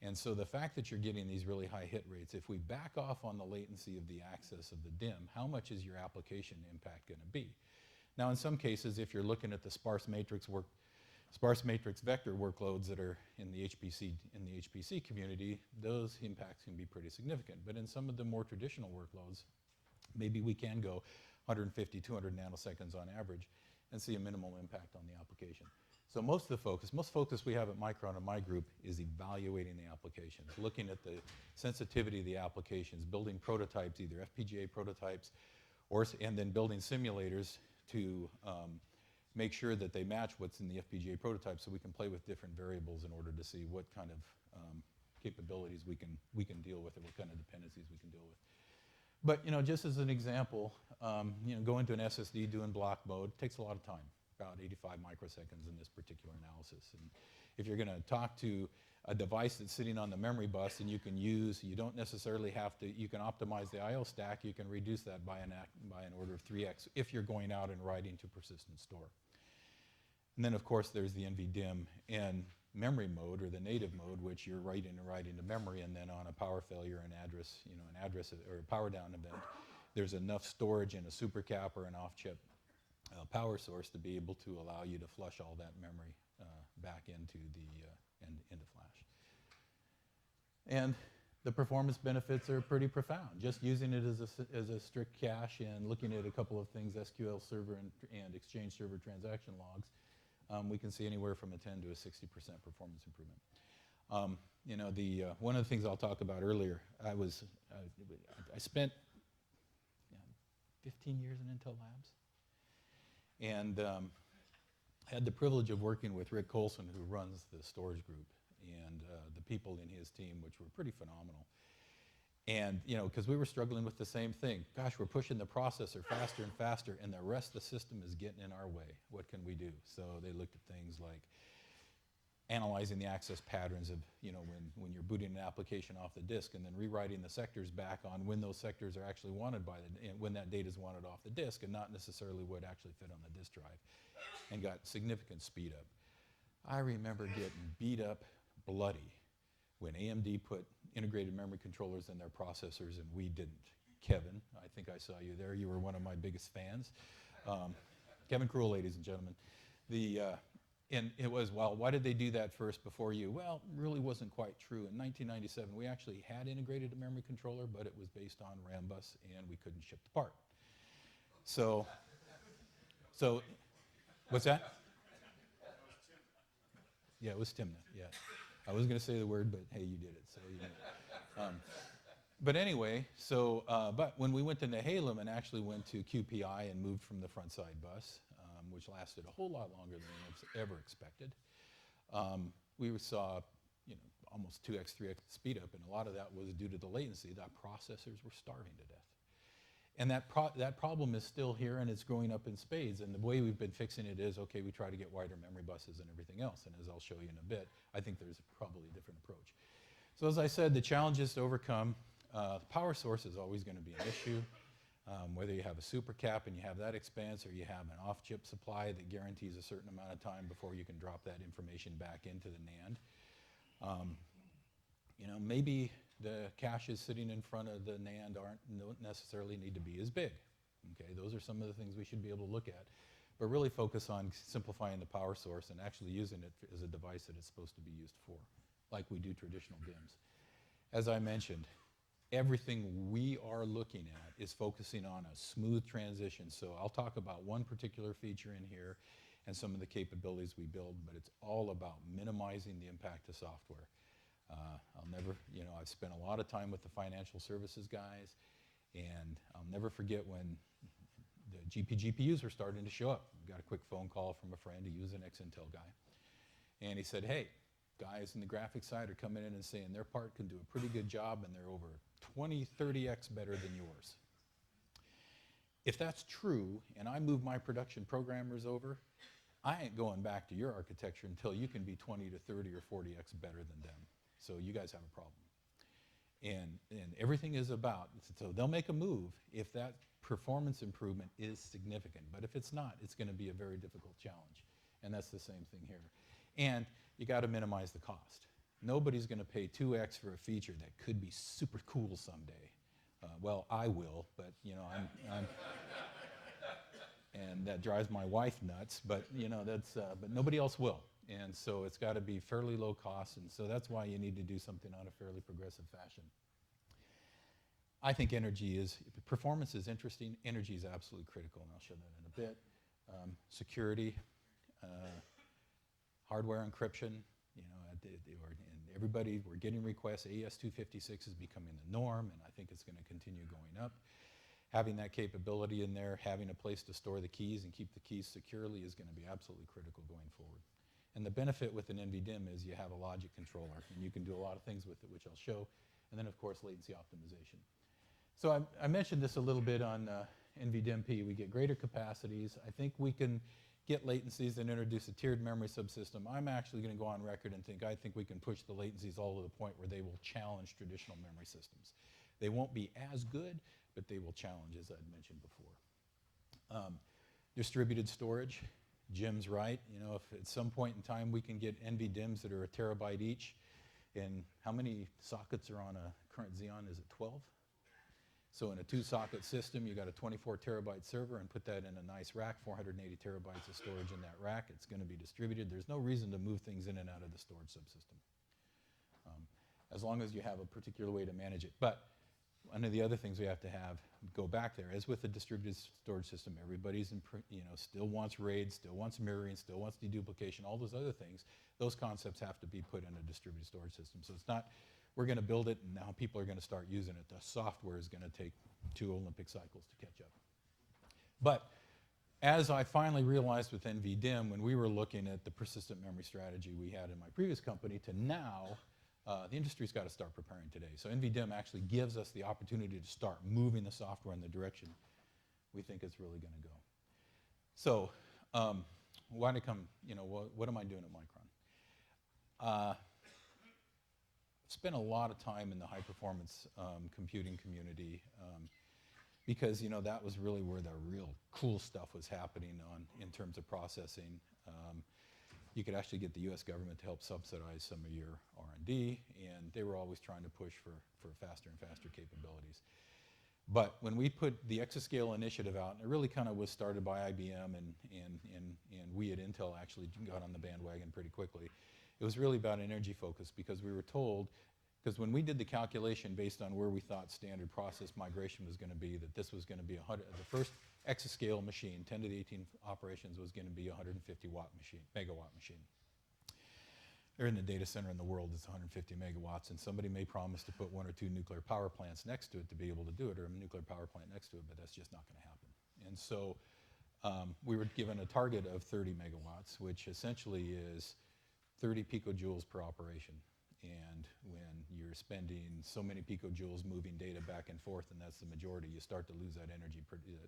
And so the fact that you're getting these really high hit rates, if we back off on the latency of the access of the DIMM, how much is your application impact going to be? Now, in some cases, if you're looking at the sparse matrix vector workloads that are in the HPC community, those impacts can be pretty significant. But in some of the more traditional workloads, maybe we can go 150, 200 nanoseconds on average and see a minimal impact on the application. So most focus we have at Micron in my group is evaluating the applications, looking at the sensitivity of the applications, building prototypes, either FPGA prototypes, and then building simulators to make sure that they match what's in the FPGA prototype, so we can play with different variables in order to see what kind of capabilities we can deal with, or what kind of dependencies we can deal with. But just as an example, going to an SSD doing block mode takes a lot of time, about 85 microseconds in this particular analysis. And if you're going to talk to a device that's sitting on the memory bus, and you don't necessarily have to, you can optimize the I/O stack, you can reduce that by an order of 3x if you're going out and writing to persistent store. And then of course there's the NVDIMM, and memory mode or the native mode, which you're writing and writing to memory, and then on a power failure, an address or a power down event, there's enough storage in a super cap or an off-chip power source to be able to allow you to flush all that memory back into into flash. And the performance benefits are pretty profound. Just using it as a strict cache and looking at a couple of things, SQL Server and Exchange Server transaction logs, we can see anywhere from a 10 to a 60% performance improvement. One of the things I'll talk about earlier, I spent 15 years in Intel Labs, and had the privilege of working with Rick Colson, who runs the storage group, and the people in his team, which were pretty phenomenal. And, because we were struggling with the same thing. Gosh, we're pushing the processor faster and faster, and the rest of the system is getting in our way. What can we do? So they looked at things like analyzing the access patterns of, when you're booting an application off the disk, and then rewriting the sectors back on when those sectors are actually wanted when that data is wanted off the disk, and not necessarily what actually fit on the disk drive, and got significant speed up. I remember getting beat up bloody when AMD put integrated memory controllers in their processors and we didn't. Kevin, I think I saw you there. You were one of my biggest fans. Kevin Cruel, ladies and gentlemen. And it was, well, why did they do that first before you? Well, really wasn't quite true. In 1997, we actually had integrated a memory controller, but it was based on RAM bus, and we couldn't ship the part. So what's that? Yeah, it was Timna, yeah. I was going to say the word, but hey, you did it, so you did it. But anyway, but when we went to Nehalem and actually went to QPI and moved from the front side bus, which lasted a whole lot longer than I was ever expected, we saw almost 2x, 3x speed up, and a lot of that was due to the latency. That processors were starving to death. And that problem is still here, and it's growing up in spades. And the way we've been fixing it is, okay, we try to get wider memory buses and everything else. And as I'll show you in a bit, I think there's probably a different approach. So as I said, the challenges to overcome, the power source is always going to be an issue. Whether you have a super cap and you have that expanse, or you have an off-chip supply that guarantees a certain amount of time before you can drop that information back into the NAND. Maybe the caches sitting in front of the NAND don't necessarily need to be as big. Okay, those are some of the things we should be able to look at, but really focus on simplifying the power source and actually using it as a device that it's supposed to be used for, like we do traditional DIMMs. As I mentioned, everything we are looking at is focusing on a smooth transition. So I'll talk about one particular feature in here and some of the capabilities we build, but it's all about minimizing the impact of software. I've spent a lot of time with the financial services guys, and I'll never forget when the GPUs were starting to show up. I got a quick phone call from a friend who was an ex-Intel guy, and he said, hey, guys in the graphics side are coming in and saying their part can do a pretty good job, and they're over 20, 30x better than yours. If that's true, and I move my production programmers over, I ain't going back to your architecture until you can be 20 to 30 or 40x better than them. So you guys have a problem. And everything is about, so they'll make a move if that performance improvement is significant. But if it's not, it's going to be a very difficult challenge. And that's the same thing here. And you got to minimize the cost. Nobody's going to pay 2x for a feature that could be super cool someday. Well, I will, but I'm and that drives my wife nuts. But but nobody else will. And so it's got to be fairly low cost, and so that's why you need to do something on a fairly progressive fashion. I think performance is interesting. Energy is absolutely critical, and I'll show that in a bit. Security, hardware encryption, and we're getting requests. AES-256 is becoming the norm, and I think it's going to continue going up. Having that capability in there, having a place to store the keys and keep the keys securely is going to be absolutely critical going forward. And the benefit with an NVDIMM is you have a logic controller, and you can do a lot of things with it, which I'll show. And then, of course, latency optimization. So I mentioned this a little bit on NVDIMM-P. We get greater capacities. I think we can get latencies and introduce a tiered memory subsystem. I'm actually going to go on record and I think we can push the latencies all to the point where they will challenge traditional memory systems. They won't be as good, but they will challenge, as I'd mentioned before. Distributed storage. Jim's right. You know, if at some point in time we can get NVDIMMs that are a terabyte each, and how many sockets are on a current Xeon? Is it 12? So in a 2-socket system, you got a 24 terabyte server, and put that in a nice rack, 480 terabytes of storage in that rack. It's going to be distributed. There's no reason to move things in and out of the storage subsystem, as long as you have a particular way to manage it. But one of the other things we have to have go back there, as with the distributed storage system, everybody's still wants RAID, still wants mirroring, still wants deduplication, all those other things. Those concepts have to be put in a distributed storage system. So it's not, we're going to build it and now people are going to start using it. The software is going to take 2 Olympic cycles to catch up. But as I finally realized with NVDIMM, when we were looking at the persistent memory strategy we had in my previous company to now, the industry's got to start preparing today. So NVDIMM actually gives us the opportunity to start moving the software in the direction we think it's really going to go. So why to come, what am I doing at Micron? Spent a lot of time in the high performance computing community because that was really where the real cool stuff was happening in terms of processing. You could actually get the US government to help subsidize some of your R&D, and they were always trying to push for faster and faster capabilities. But when we put the Exascale initiative out, and it really kind of was started by IBM, and we at Intel actually got on the bandwagon pretty quickly, it was really about energy focus, because we were told, because when we did the calculation based on where we thought standard process migration was going to be, that this was going to be the first Exascale machine, 10 to the 18 operations, was going to be a 150 megawatt machine. They're in the data center in the world, it's 150 megawatts, and somebody may promise to put 1 or 2 nuclear power plants next to it to be able to do it, or a nuclear power plant next to it, but that's just not going to happen. And so we were given a target of 30 megawatts, which essentially is 30 picojoules per operation. And when you're spending so many picojoules moving data back and forth, and that's the majority, you start to lose that energy,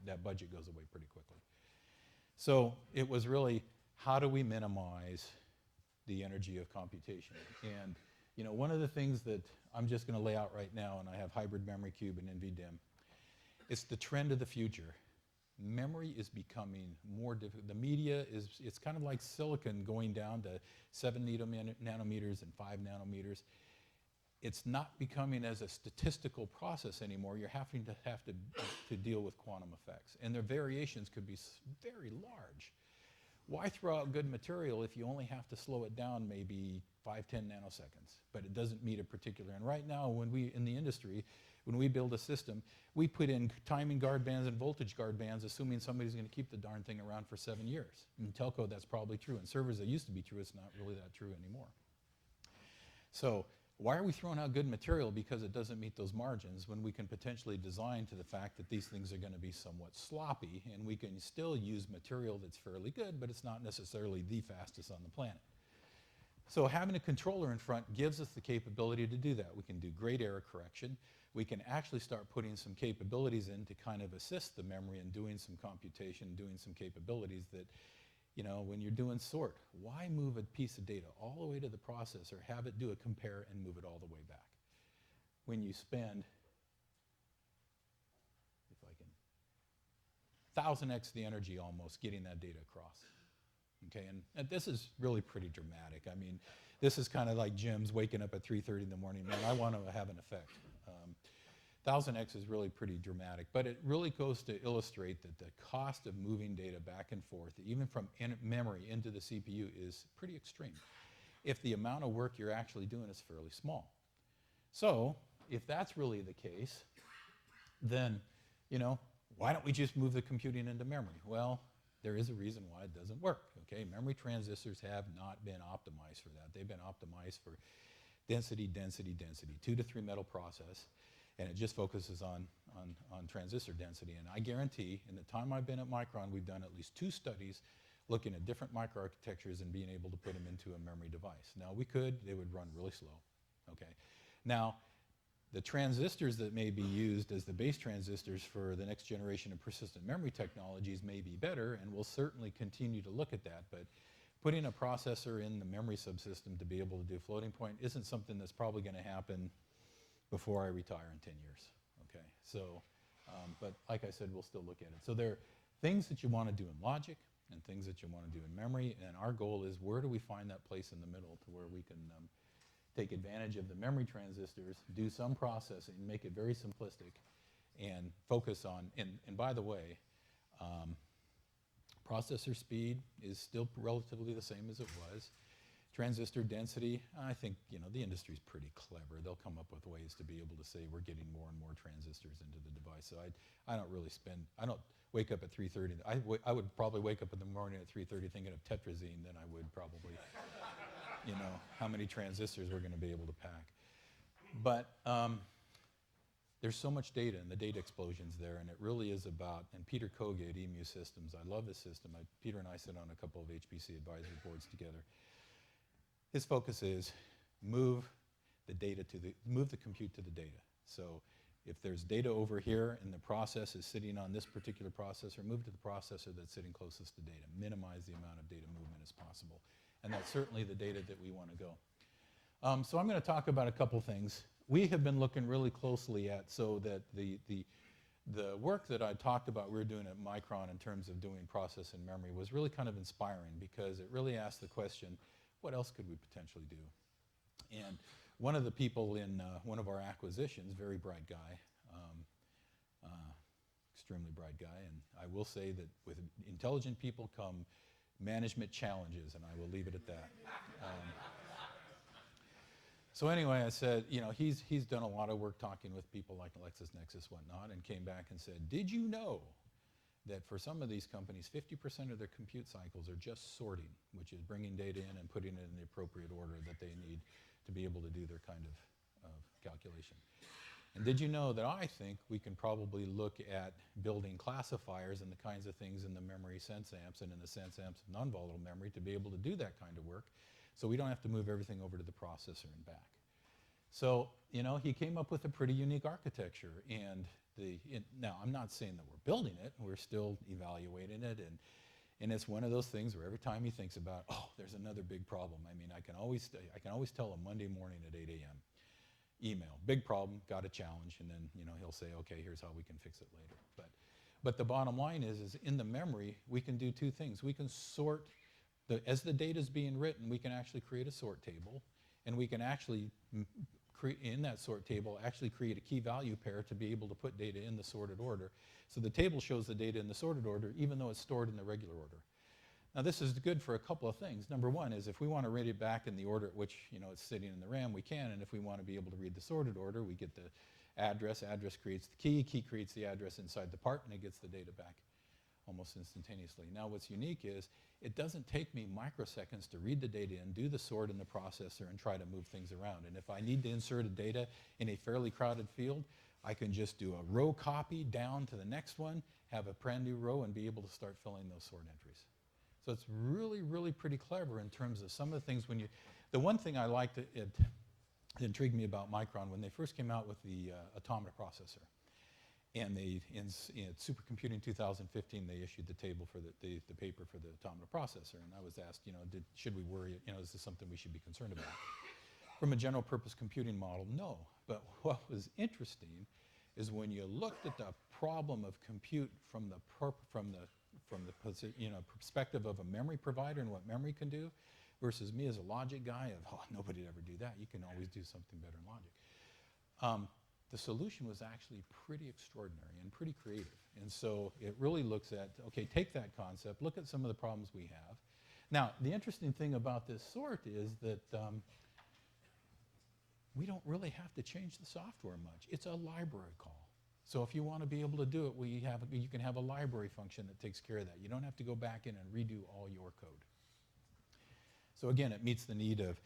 that budget goes away pretty quickly. So it was really, how do we minimize the energy of computation? And one of the things that I'm just going to lay out right now, and I have Hybrid Memory Cube and NVDIMM, it's the trend of the future. Memory is becoming more difficult. The media it's kind of like silicon going down to 7 nanometers and 5 nanometers. It's not becoming as a statistical process anymore. You're having to deal with quantum effects, and their variations could be very large. Why throw out good material if you only have to slow it down maybe 5, 10 nanoseconds, but it doesn't meet a particular? And right now, in the industry, when we build a system, we put in timing guard bands and voltage guard bands, assuming somebody's going to keep the darn thing around for 7 years. In telco, that's probably true. In servers, that used to be true. It's not really that true anymore. So why are we throwing out good material because it doesn't meet those margins, when we can potentially design to the fact that these things are going to be somewhat sloppy, and we can still use material that's fairly good, but it's not necessarily the fastest on the planet? So having a controller in front gives us the capability to do that. We can do great error correction. We can actually start putting some capabilities in to kind of assist the memory in doing some computation, doing some capabilities that, when you're doing sort, why move a piece of data all the way to the processor, have it do a compare, and move it all the way back? When you spend, 1,000x the energy almost getting that data across. Okay, and this is really pretty dramatic. I mean, this is kind of like Jim's waking up at 3:30 in the morning. Man, I want to have an effect. 1,000x is really pretty dramatic, but it really goes to illustrate that the cost of moving data back and forth, even from memory into the CPU, is pretty extreme if the amount of work you're actually doing is fairly small. So if that's really the case, then, why don't we just move the computing into memory? Well, there is a reason why it doesn't work. Okay, memory transistors have not been optimized for that. They've been optimized for density, density, density, 2 to 3 metal process, and it just focuses on transistor density. And I guarantee, in the time I've been at Micron, we've done at least 2 studies looking at different microarchitectures and being able to put them into a memory device. Now we could, they would run really slow. Okay, now the transistors that may be used as the base transistors for the next generation of persistent memory technologies may be better, and we'll certainly continue to look at that, but putting a processor in the memory subsystem to be able to do floating point isn't something that's probably going to happen before I retire in 10 years. Okay, so, but like I said, we'll still look at it. So there are things that you want to do in logic, and things that you want to do in memory. And our goal is, where do we find that place in the middle to where we can take advantage of the memory transistors, do some processing, make it very simplistic, and focus on, and by the way, processor speed is still relatively the same as it was. Transistor density, I think, you know, the industry's pretty clever. They'll come up with ways to be able to say we're getting more and more transistors into the device. So I don't really I don't wake up at 3:30. I would probably wake up in the morning at 3:30 thinking of tetrazine than I would probably, you know, how many transistors we're going to be able to pack. But there's so much data, and the data explosion's there, and it really is about, and Peter Koge at EMU Systems, I love his system. Peter and I sit on a couple of HPC advisory boards together. His focus is move the compute to the data. So if there's data over here and the process is sitting on this particular processor, move to the processor that's sitting closest to data. Minimize the amount of data movement as possible. And that's certainly the data that we want to go. So I'm going to talk about a couple things. We have been looking really closely at, so that the work that I talked about we were doing at Micron in terms of doing process and memory was really kind of inspiring, because it really asked the question, what else could we potentially do? And one of the people in one of our acquisitions, very bright guy, extremely bright guy, and I will say that with intelligent people come management challenges, and I will leave it at that. So anyway, I said, you know, he's done a lot of work talking with people like LexisNexis, whatnot, and came back and said, did you know that for some of these companies, 50% of their compute cycles are just sorting, which is bringing data in and putting it in the appropriate order that they need to be able to do their kind of calculation. And did you know that I think we can probably look at building classifiers and the kinds of things in the memory sense amps and in the sense amps of non-volatile memory to be able to do that kind of work, so we don't have to move everything over to the processor and back. So, you know, he came up with a pretty unique architecture, and now I'm not saying that we're building it, we're still evaluating it, and it's one of those things where every time he thinks about, oh, there's another big problem. I mean, I can always tell him Monday morning at 8 a.m. email, big problem, got a challenge, and then, you know, he'll say, okay, here's how we can fix it later. But the bottom line is in the memory, we can do two things. We can sort, as the data is being written, we can actually create a sort table, and we can actually in that sort table actually create a key value pair to be able to put data in the sorted order. So the table shows the data in the sorted order even though it's stored in the regular order. Now this is good for a couple of things. Number one is if we want to read it back in the order at which, you know, it's sitting in the RAM, we can, and if we want to be able to read the sorted order, we get the address creates the key creates the address inside the part, and it gets the data back almost instantaneously. Now what's unique is it doesn't take me microseconds to read the data in, do the sort in the processor, and try to move things around. And if I need to insert a data in a fairly crowded field, I can just do a row copy down to the next one, have a brand new row, and be able to start filling those sort entries. So it's really, really pretty clever in terms of some of the things the one thing I liked, it intrigued me about Micron when they first came out with the Automata processor. And in Supercomputing 2015, they issued the table for the paper for the Automata processor. And I was asked, you know, should we worry, you know, is this something we should be concerned about? From a general purpose computing model, no. But what was interesting is when you looked at the problem of compute from the perspective of a memory provider and what memory can do, versus me as a logic guy of, oh, nobody'd ever do that. You can always do something better in logic. The solution was actually pretty extraordinary and pretty creative. And so it really looks at, okay, take that concept, look at some of the problems we have. Now, the interesting thing about this sort is that we don't really have to change the software much. It's a library call. So if you want to be able to do it, you can have a library function that takes care of that. You don't have to go back in and redo all your code. So again, it meets the need of,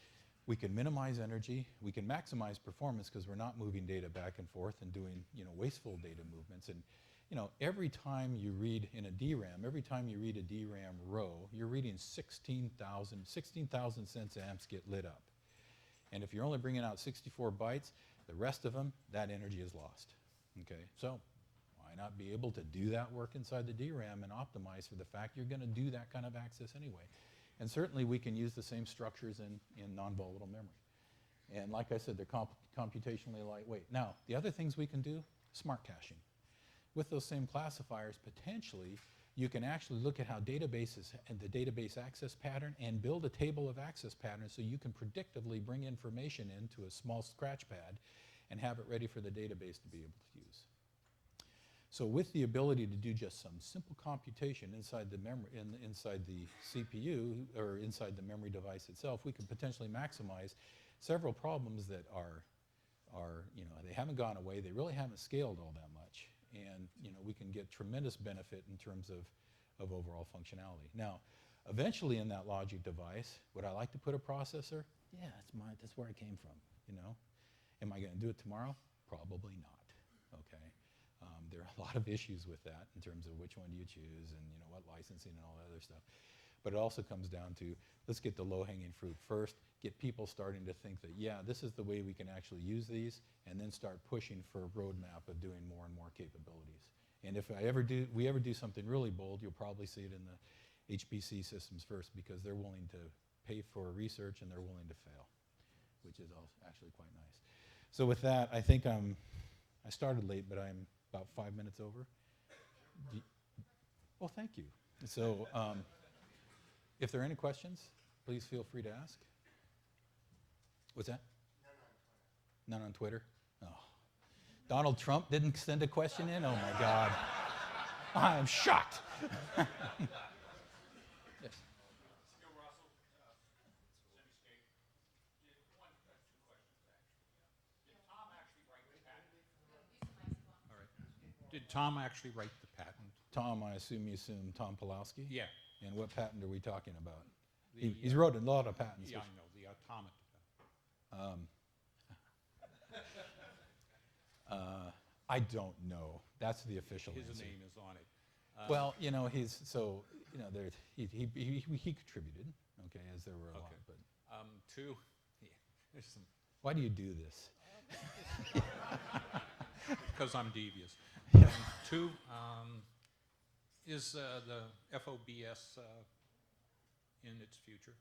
we can minimize energy, we can maximize performance because we're not moving data back and forth and doing, you know, wasteful data movements. And, you know, every time you read in a DRAM, every time you read a DRAM row, you're reading 16,000 sense amps get lit up. And if you're only bringing out 64 bytes, the rest of them, that energy is lost. Okay, so why not be able to do that work inside the DRAM and optimize for the fact you're going to do that kind of access anyway? And certainly we can use the same structures in non-volatile memory. And like I said, they're computationally lightweight. Now, the other things we can do, smart caching. With those same classifiers, potentially, you can actually look at how databases and the database access pattern and build a table of access patterns so you can predictively bring information into a small scratch pad and have it ready for the database to be able to use. So with the ability to do just some simple computation inside the memory, inside the CPU or inside the memory device itself, we can potentially maximize several problems that are, you know, they haven't gone away, they really haven't scaled all that much. And you know, we can get tremendous benefit in terms of overall functionality. Now, eventually in that logic device, would I like to put a processor? Yeah, that's where it came from, you know. Am I going to do it tomorrow? Probably not, okay. There are a lot of issues with that in terms of which one do you choose and you know what licensing and all that other stuff. But it also comes down to, let's get the low-hanging fruit first, get people starting to think that, yeah, this is the way we can actually use these, and then start pushing for a roadmap of doing more and more capabilities. And if we ever do something really bold, you'll probably see it in the HPC systems first, because they're willing to pay for research and they're willing to fail, which is actually quite nice. So with that, I think I started late, but I'm about 5 minutes over. Well, thank you. So if there are any questions, please feel free to ask. What's that? None on Twitter. Oh. Donald Trump didn't send a question in? Oh my God. I am shocked. Yes. Did Tom actually write the patent? Tom, I assume you assume Tom Pulowski? Yeah. And what patent are we talking about? The, He's wrote a lot of patents. Yeah, I know, the automata. I don't know. That's the official His answer. name is on it. Well, you know, he contributed, okay, as there were a lot. But Two, yeah, there's some. Why do you do this? Because I'm devious. Two, is the FOBS in its future?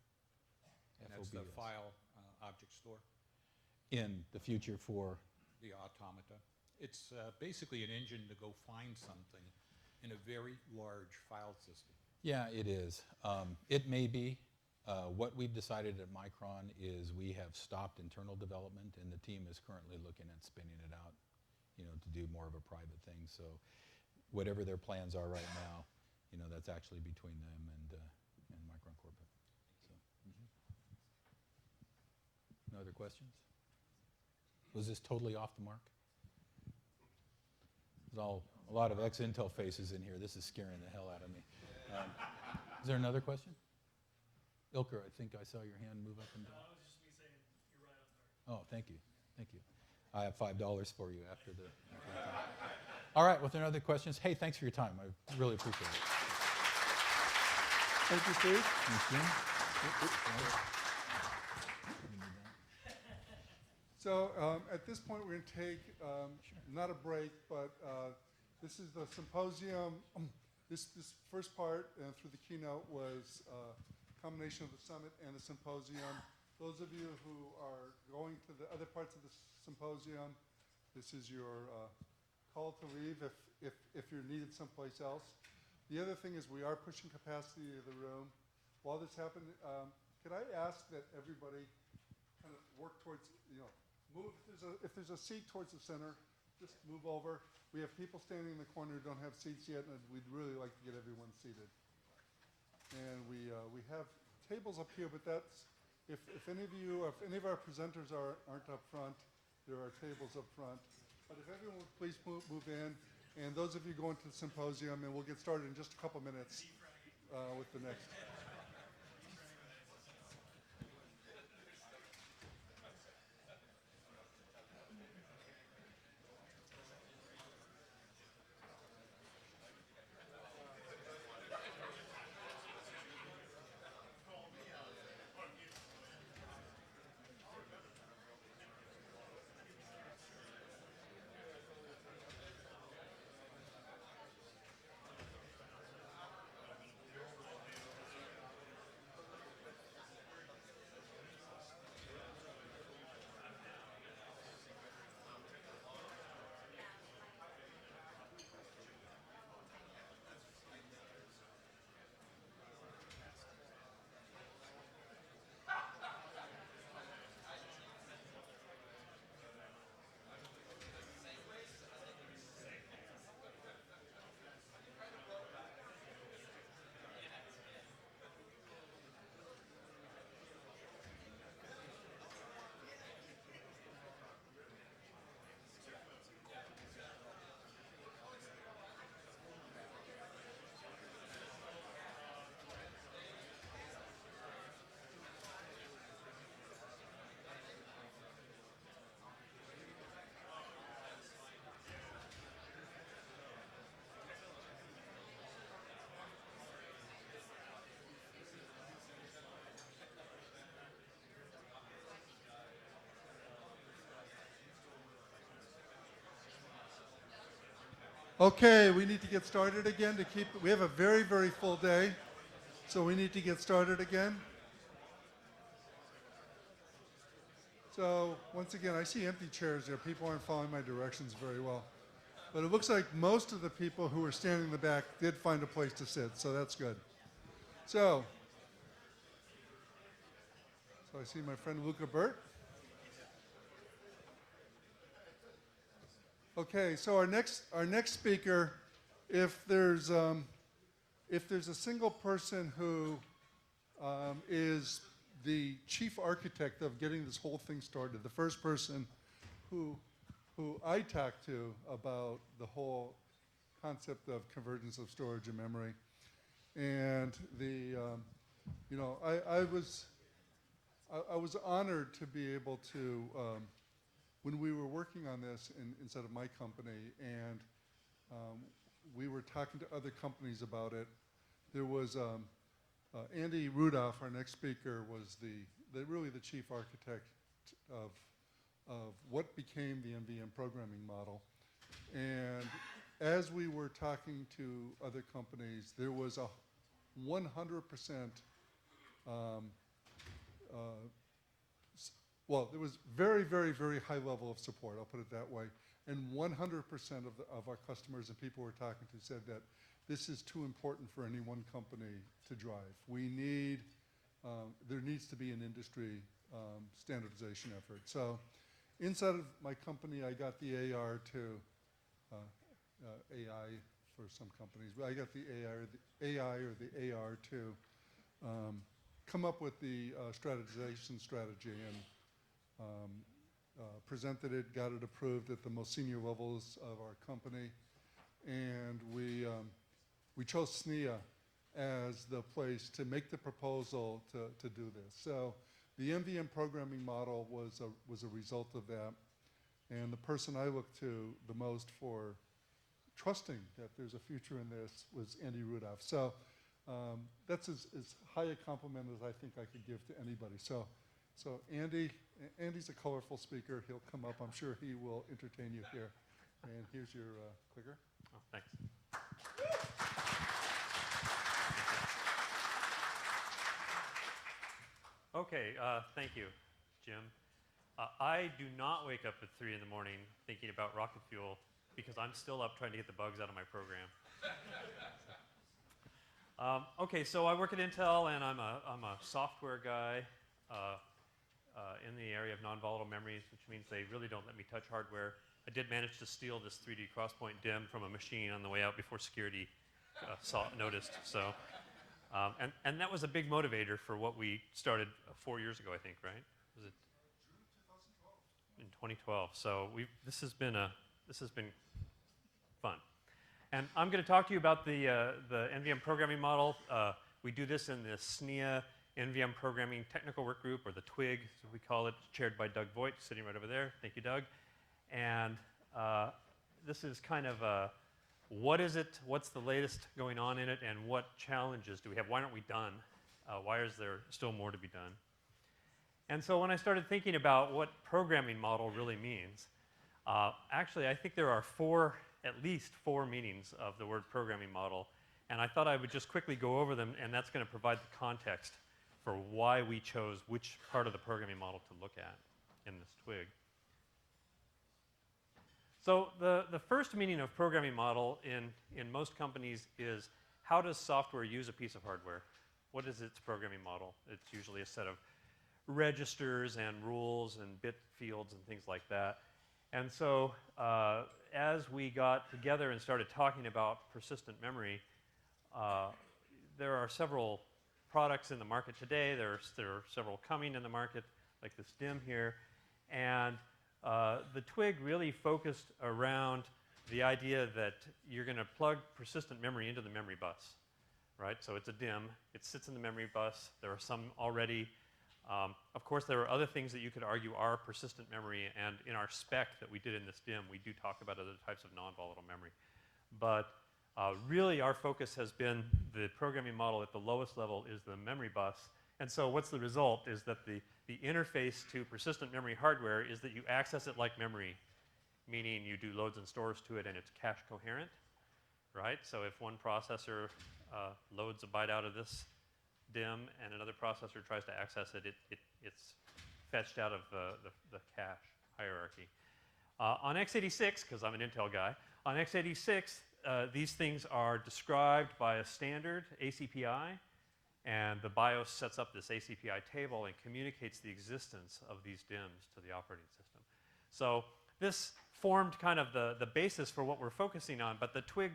And that's the FOBS. file object store. In the future for? The automata. It's basically an engine to go find something in a very large file system. Yeah, it is. It may be. What we've decided at Micron is we have stopped internal development, and the team is currently looking at spinning it out, you know, to do more of a private thing. So whatever their plans are right now, you know, that's actually between them and Micron Corporate. So, No other questions? Was this totally off the mark? There's a lot of ex-Intel faces in here. This is scaring the hell out of me. Is there another question? Ilker, I think I saw your hand move up and down. No, it was just me saying you're right on target. Oh, thank you. Thank you. I have $5 for you after the. All right, with no other questions, hey, thanks for your time. I really appreciate it. Thank you, Steve. Thanks, Jim. So at this point, we're going to take not a break, but this is the symposium. This first part through the keynote was a combination of the summit and the symposium. Those of you who are going to the other parts of the symposium, this is your call to leave if you're needed someplace else. The other thing is we are pushing capacity of the room. While this happened, could I ask that everybody kind of work towards, you know, move, if there's a seat towards the center, just move over. We have people standing in the corner who don't have seats yet, and we'd really like to get everyone seated. And we have tables up here, but that's, if any of you, if any of our presenters aren't up front, there are tables up front. But if everyone would please move in, and those of you going to the symposium, and we'll get started in just a couple minutes with the next. Okay, we need to get started again to keep, we have a very, very full day, so we need to get started again. So once again, I see empty chairs there. People aren't following my directions very well. But it looks like most of the people who were standing in the back did find a place to sit, so that's good. So I see my friend Luca Burt. Okay, so our next speaker, if there's a single person who is the chief architect of getting this whole thing started, the first person who I talked to about the whole concept of convergence of storage and memory, and I was honored to be able to. When we were working on this inside of my company, and we were talking to other companies about it, there was Andy Rudolph, our next speaker, was really the chief architect of what became the NVM programming model. And as we were talking to other companies, there was a 100% well, there was very, very, very high level of support, I'll put it that way. And 100% of our customers and people we're talking to said that this is too important for any one company to drive. We need, there needs to be an industry standardization effort. So inside of my company, I got the AR to, AI for some companies, but I got the AI or the AR to come up with the strategization strategy, and presented it, got it approved at the most senior levels of our company, and we chose SNIA as the place to make the proposal to do this. So the NVM programming model was a result of that, and the person I looked to the most for trusting that there's a future in this was Andy Rudolph. So that's as high a compliment as I think I could give to anybody. So Andy's a colorful speaker. He'll come up. I'm sure he will entertain you here. And here's your clicker. Oh, thanks. Okay, thank you, Jim. I do not wake up at 3 in the morning thinking about rocket fuel because I'm still up trying to get the bugs out of my program. Okay, so I work at Intel, and I'm a software guy. In the area of non-volatile memories, which means they really don't let me touch hardware. I did manage to steal this 3D crosspoint DIMM from a machine on the way out before security noticed. So, and that was a big motivator for what we started 4 years ago, I think, right? Was it June 2012? In 2012. So this has been fun. And I'm going to talk to you about the NVM programming model. We do this in the SNIA NVM Programming Technical Work Group, or the TWIG, as we call it, chaired by Doug Voigt, sitting right over there. Thank you, Doug. And this is kind of what is it, what's the latest going on in it, and what challenges do we have? Why aren't we done? Why is there still more to be done? And so when I started thinking about what programming model really means, actually I think there are at least four meanings of the word programming model, and I thought I would just quickly go over them, and that's going to provide the context for why we chose which part of the programming model to look at in this twig. So the first meaning of programming model in most companies is, how does software use a piece of hardware? What is its programming model? It's usually a set of registers and rules and bit fields and things like that. And so as we got together and started talking about persistent memory, there are several products in the market today. There are several coming in the market, like this DIMM here. And the twig really focused around the idea that you're going to plug persistent memory into the memory bus, right? So it's a DIMM. It sits in the memory bus. There are some already. Of course, there are other things that you could argue are persistent memory, and in our spec that we did in this DIMM, we do talk about other types of non-volatile memory. But really, our focus has been the programming model at the lowest level is the memory bus. And so what's the result is that the interface to persistent memory hardware is that you access it like memory, meaning you do loads and stores to it and it's cache coherent. right? So if one processor loads a byte out of this DIMM and another processor tries to access it, it's fetched out of the cache hierarchy. On x86, because I'm an Intel guy, on x86, these things are described by a standard ACPI, and the BIOS sets up this ACPI table and communicates the existence of these DIMMs to the operating system. So this formed kind of the basis for what we're focusing on, but the Twig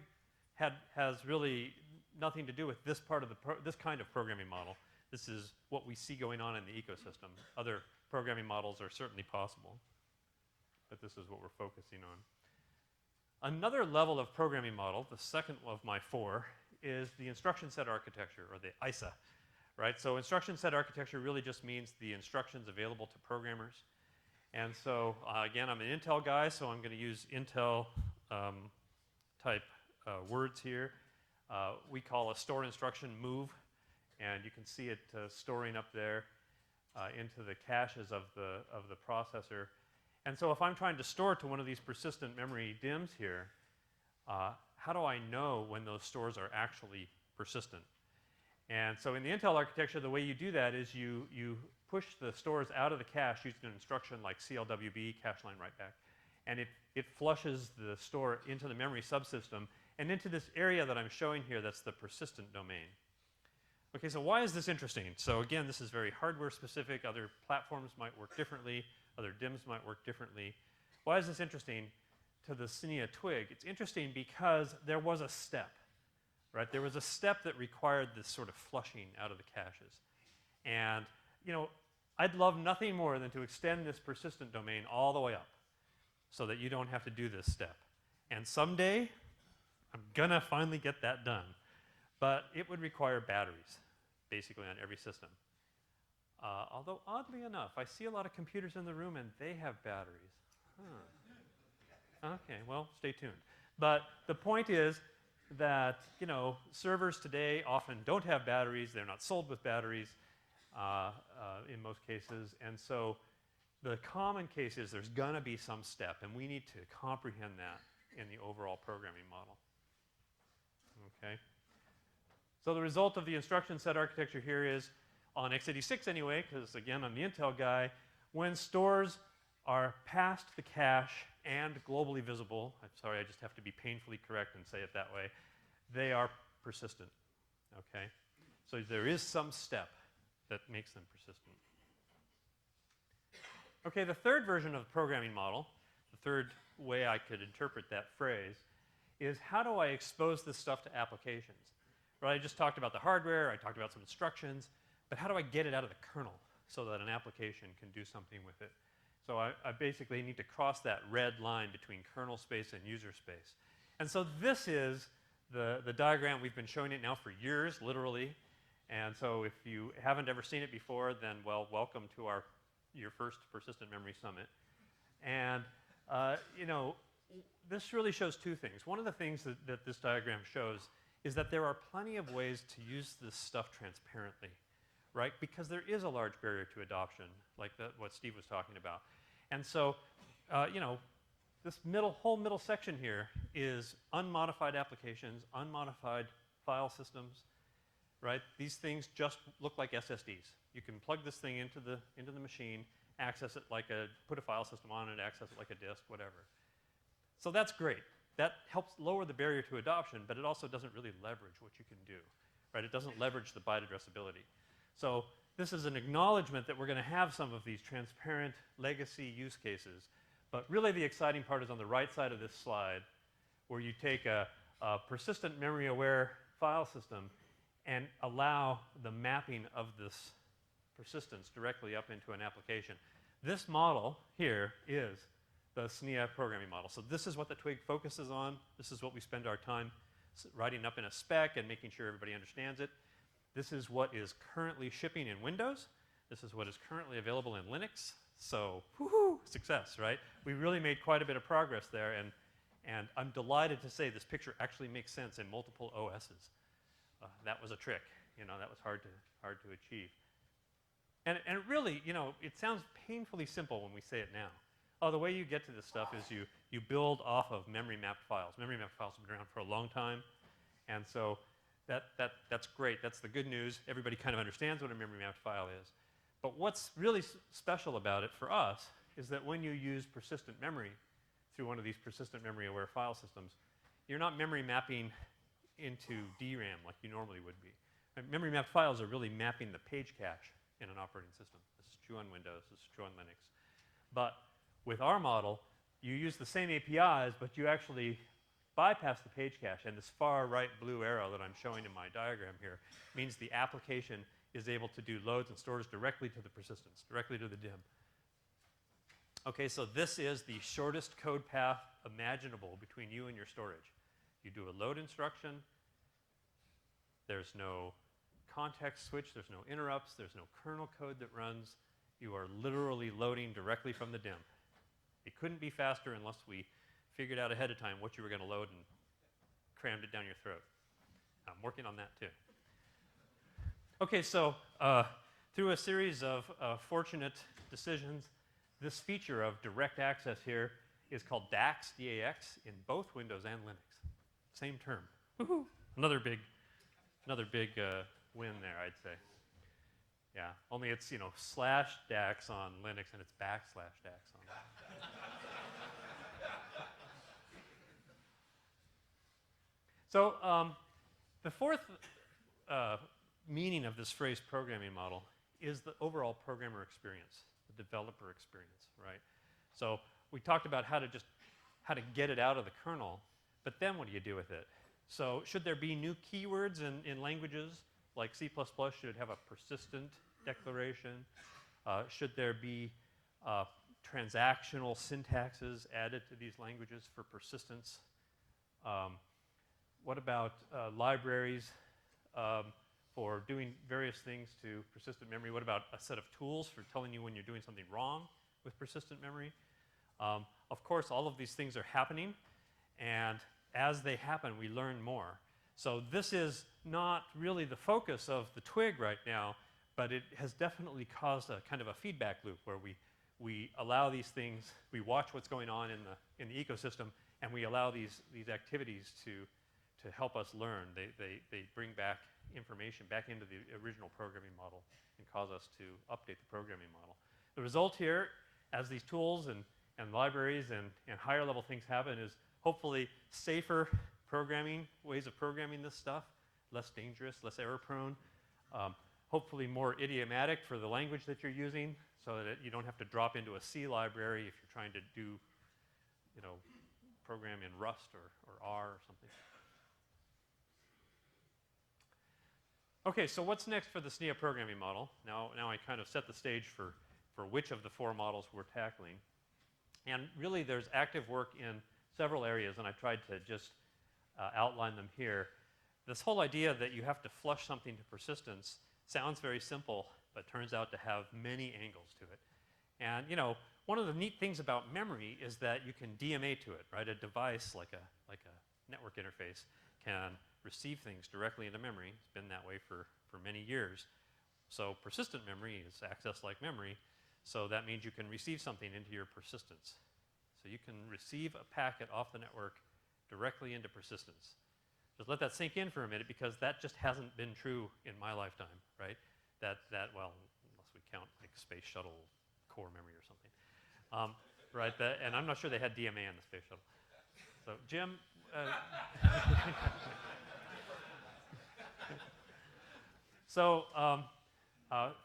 has really nothing to do with this part of this kind of programming model. This is what we see going on in the ecosystem. Other programming models are certainly possible, but this is what we're focusing on. Another level of programming model, the second of my four, is the instruction set architecture, or the ISA, right? So instruction set architecture really just means the instructions available to programmers. And so, again, I'm an Intel guy, so I'm going to use Intel type words here. We call a store instruction move, and you can see it storing up there into the caches of the processor. And so if I'm trying to store to one of these persistent memory DIMMs here, how do I know when those stores are actually persistent? And so in the Intel architecture, the way you do that is you push the stores out of the cache using an instruction like CLWB, cache line write back, and it flushes the store into the memory subsystem and into this area that I'm showing here that's the persistent domain. Okay, so why is this interesting? So again, this is very hardware specific. Other platforms might work differently. Other DIMMs might work differently. Why is this interesting to the SNIA Twig? It's interesting because there was a step, right? There was a step that required this sort of flushing out of the caches. And, you know, I'd love nothing more than to extend this persistent domain all the way up so that you don't have to do this step. And someday, I'm gonna finally get that done. But it would require batteries, basically, on every system. Although, oddly enough, I see a lot of computers in the room and they have batteries. Huh. Okay, well, stay tuned. But the point is that, you know, servers today often don't have batteries. They're not sold with batteries in most cases. And so the common case is there's gonna be some step, and we need to comprehend that in the overall programming model. Okay? So the result of the instruction set architecture here is, on x86 anyway, because again, I'm the Intel guy, when stores are past the cache and globally visible, I'm sorry, I just have to be painfully correct and say it that way, they are persistent, okay? So there is some step that makes them persistent. Okay, the third version of the programming model, the third way I could interpret that phrase, is how do I expose this stuff to applications? Right, I just talked about the hardware, I talked about some instructions, but how do I get it out of the kernel so that an application can do something with it? So I basically need to cross that red line between kernel space and user space. And so this is the diagram. We've been showing it now for years, literally. And so if you haven't ever seen it before, then, well, welcome to your first Persistent Memory Summit. And, you know, this really shows two things. One of the things that this diagram shows is that there are plenty of ways to use this stuff transparently, right? Because there is a large barrier to adoption, like what Steve was talking about. And so, you know, this whole middle section here is unmodified applications, unmodified file systems, right? These things just look like SSDs. You can plug this thing into the machine, access it like put a file system on it, access it like a disk, whatever. So that's great. That helps lower the barrier to adoption, but it also doesn't really leverage what you can do, right? It doesn't leverage the byte addressability. So this is an acknowledgement that we're going to have some of these transparent legacy use cases, but really the exciting part is on the right side of this slide, where you take a persistent memory-aware file system and allow the mapping of this persistence directly up into an application. This model here is the SNIA programming model. So this is what the Twig focuses on. This is what we spend our time writing up in a spec and making sure everybody understands it. This is what is currently shipping in Windows. This is what is currently available in Linux. So, woohoo, success, right? We really made quite a bit of progress there, and I'm delighted to say this picture actually makes sense in multiple OSs. That was a trick, you know, that was hard to achieve. And really, you know, it sounds painfully simple when we say it now. Oh, the way you get to this stuff is you you build off of memory mapped files. Memory mapped files have been around for a long time, and so that's great. That's the good news. Everybody kind of understands what a memory mapped file is. But what's really special about it for us is that when you use persistent memory through one of these persistent memory aware file systems, you're not memory mapping into DRAM like you normally would be. Memory mapped files are really mapping the page cache in an operating system. This is true on Windows, this is true on Linux. But with our model, you use the same APIs, but you actually bypass the page cache, and this far right blue arrow that I'm showing in my diagram here means the application is able to do loads and stores directly to the persistence, directly to the DIMM. Okay, so this is the shortest code path imaginable between you and your storage. You do a load instruction, there's no context switch, there's no interrupts, there's no kernel code that runs. You are literally loading directly from the DIMM. It couldn't be faster unless we figured out ahead of time what you were going to load and crammed it down your throat. I'm working on that too. Okay, so through a series of fortunate decisions, this feature of direct access here is called DAX, D-A-X, in both Windows and Linux. Same term. Woohoo! Another big win there, I'd say. Yeah, only it's, you know, /DAX on Linux and it's / DAX on. So the fourth meaning of this phrase programming model is the overall programmer experience, the developer experience, right? So we talked about how to get it out of the kernel, but then what do you do with it? So should there be new keywords in languages like C++? Should it have a persistent declaration? Should there be transactional syntaxes added to these languages for persistence? What about libraries for doing various things to persistent memory? What about a set of tools for telling you when you're doing something wrong with persistent memory? Of course, all of these things are happening, and as they happen, we learn more. So this is not really the focus of the twig right now, but it has definitely caused a kind of a feedback loop where we allow these things, we watch what's going on in the ecosystem, and we allow these activities to help us learn. They bring back information back into the original programming model and cause us to update the programming model. The result here, as these tools and libraries and higher level things happen, is hopefully safer programming, ways of programming this stuff, less dangerous, less error prone, hopefully more idiomatic for the language that you're using so that you don't have to drop into a C library if you're trying to do, you know, program in Rust or R or something. Okay, so what's next for the SNIA programming model? Now I kind of set the stage for which of the four models we're tackling. And really there's active work in several areas, and I've tried to just outline them here. This whole idea that you have to flush something to persistence sounds very simple, but turns out to have many angles to it. And you know, one of the neat things about memory is that you can DMA to it, right? A device like a network interface can receive things directly into memory. It's been that way for many years. So persistent memory is accessed like memory, so that means you can receive something into your persistence. So you can receive a packet off the network directly into persistence. Just let that sink in for a minute, because that just hasn't been true in my lifetime, right? Well, unless we count like space shuttle core memory or something. Right, and I'm not sure they had DMA on the space shuttle. So Jim, so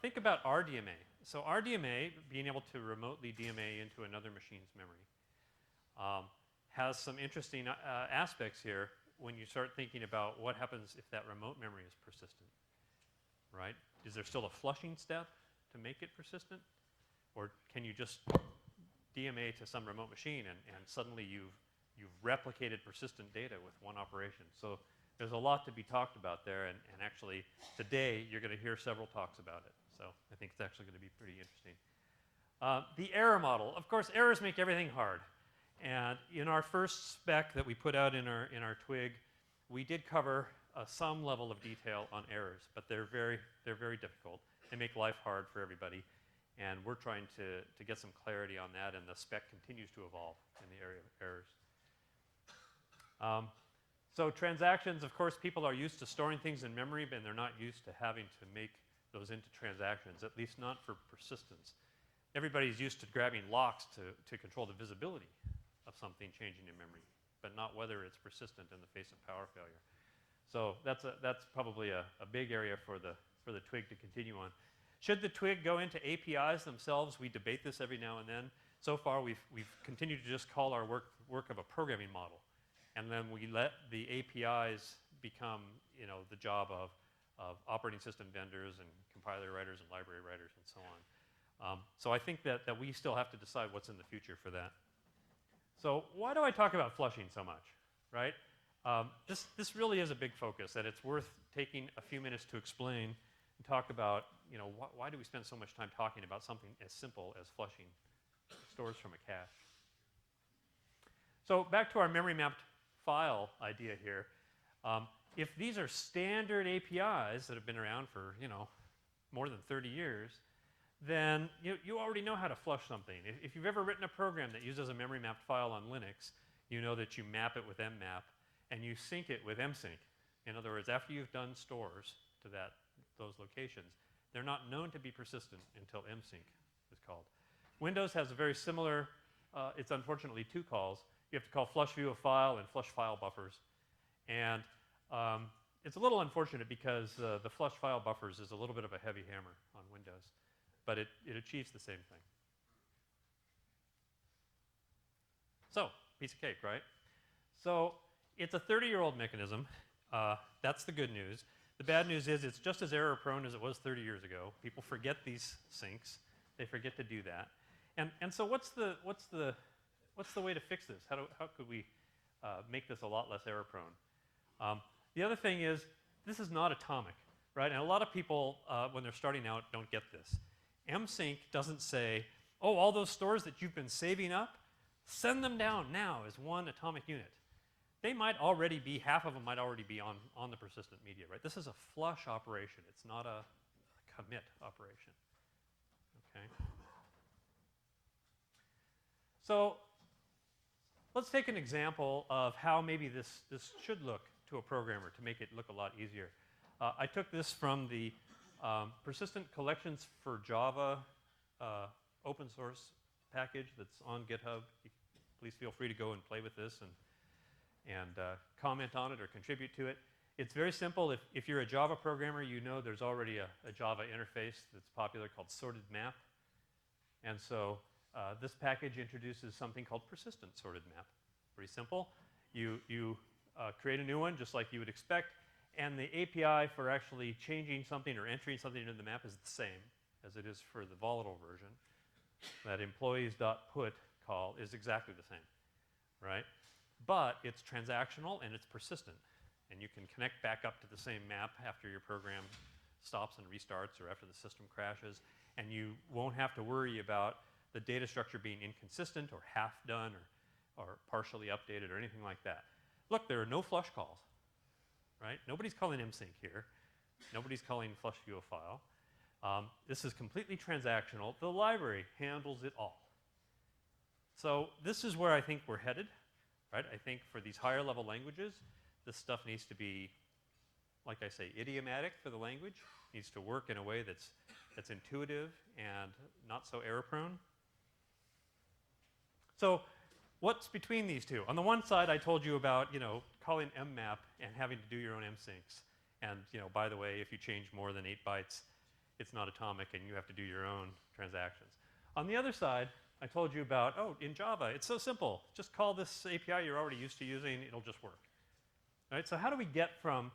think about RDMA. So RDMA, being able to remotely DMA into another machine's memory, has some interesting aspects here when you start thinking about what happens if that remote memory is persistent, right? Is there still a flushing step to make it persistent? Or can you just DMA to some remote machine and suddenly you've replicated persistent data with one operation? So there's a lot to be talked about there, and actually today you're going to hear several talks about it. So I think it's actually going to be pretty interesting. The error model. Of course, errors make everything hard. And in our first spec that we put out in our twig, we did cover some level of detail on errors, but they're very difficult. They make life hard for everybody. And we're trying to get some clarity on that, and the spec continues to evolve in the area of errors. So transactions, of course, people are used to storing things in memory, but they're not used to having to make those into transactions, at least not for persistence. Everybody's used to grabbing locks to control the visibility of something changing in memory, but not whether it's persistent in the face of power failure. So that's probably a big area for the twig to continue on. Should the twig go into APIs themselves? We debate this every now and then. So far, we've continued to just call our work of a programming model, and then we let the APIs become, you know, the job of operating system vendors and compiler writers and library writers and so on. So I think that we still have to decide what's in the future for that. So why do I talk about flushing so much, right? This really is a big focus, and it's worth taking a few minutes to explain and talk about, you know, why do we spend so much time talking about something as simple as flushing stores from a cache? So back to our memory mapped file idea here. If these are standard APIs that have been around for, you know, more than 30 years, then you already know how to flush something. If you've ever written a program that uses a memory mapped file on Linux, you know that you map it with mmap and you sync it with msync. In other words, after you've done stores to those locations, they're not known to be persistent until msync is called. Windows has a very similar, it's unfortunately two calls. You have to call flush view of file and flush file buffers. And it's a little unfortunate because the flush file buffers is a little bit of a heavy hammer on Windows, but it achieves the same thing. So, piece of cake, right? So, it's a 30-year-old mechanism. That's the good news. The bad news is it's just as error-prone as it was 30 years ago. People forget these syncs. They forget to do that. And so what's the way to fix this? How could we make this a lot less error-prone? The other thing is, this is not atomic, right? And a lot of people, when they're starting out, don't get this. msync doesn't say, oh, all those stores that you've been saving up, send them down now as one atomic unit. They might already be, half of them might already be on the persistent media, right? This is a flush operation. It's not a commit operation, okay? So let's take an example of how maybe this should look to a programmer to make it look a lot easier. I took this from the Persistent Collections for Java open source package that's on GitHub. Please feel free to go and play with this and comment on it or contribute to it. It's very simple. If you're a Java programmer, you know there's already a Java interface that's popular called sorted map. And so this package introduces something called persistent sorted map. Pretty simple. You create a new one just like you would expect, and the API for actually changing something or entering something into the map is the same as it is for the volatile version. That employees.put call is exactly the same, right? But it's transactional and it's persistent, and you can connect back up to the same map after your program stops and restarts or after the system crashes, and you won't have to worry about the data structure being inconsistent or half done or partially updated or anything like that. Look, there are no flush calls, right? Nobody's calling msync here. Nobody's calling flush view of file. This is completely transactional. The library handles it all. So this is where I think we're headed, right? I think for these higher level languages, this stuff needs to be, like I say, idiomatic for the language. It needs to work in a way that's intuitive and not so error prone. So what's between these two? On the one side, I told you about, you know, calling mmap and having to do your own msyncs. And, you know, by the way, if you change more than 8 bytes, it's not atomic and you have to do your own transactions. On the other side, I told you about, oh, in Java, it's so simple. Just call this API you're already used to using, it'll just work. All right, so how do we get from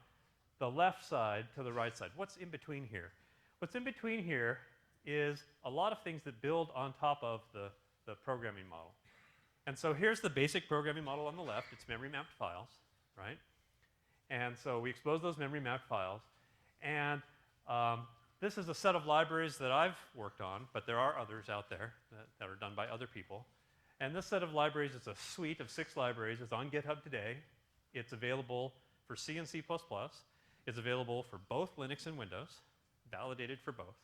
the left side to the right side? What's in between here? What's in between here is a lot of things that build on top of the programming model. And so here's the basic programming model on the left. It's memory mapped files, right? And so we expose those memory mapped files. And this is a set of libraries that I've worked on, but there are others out there that are done by other people. And this set of libraries is a suite of 6 libraries. It's on GitHub today. It's available for C and C++. It's available for both Linux and Windows, validated for both.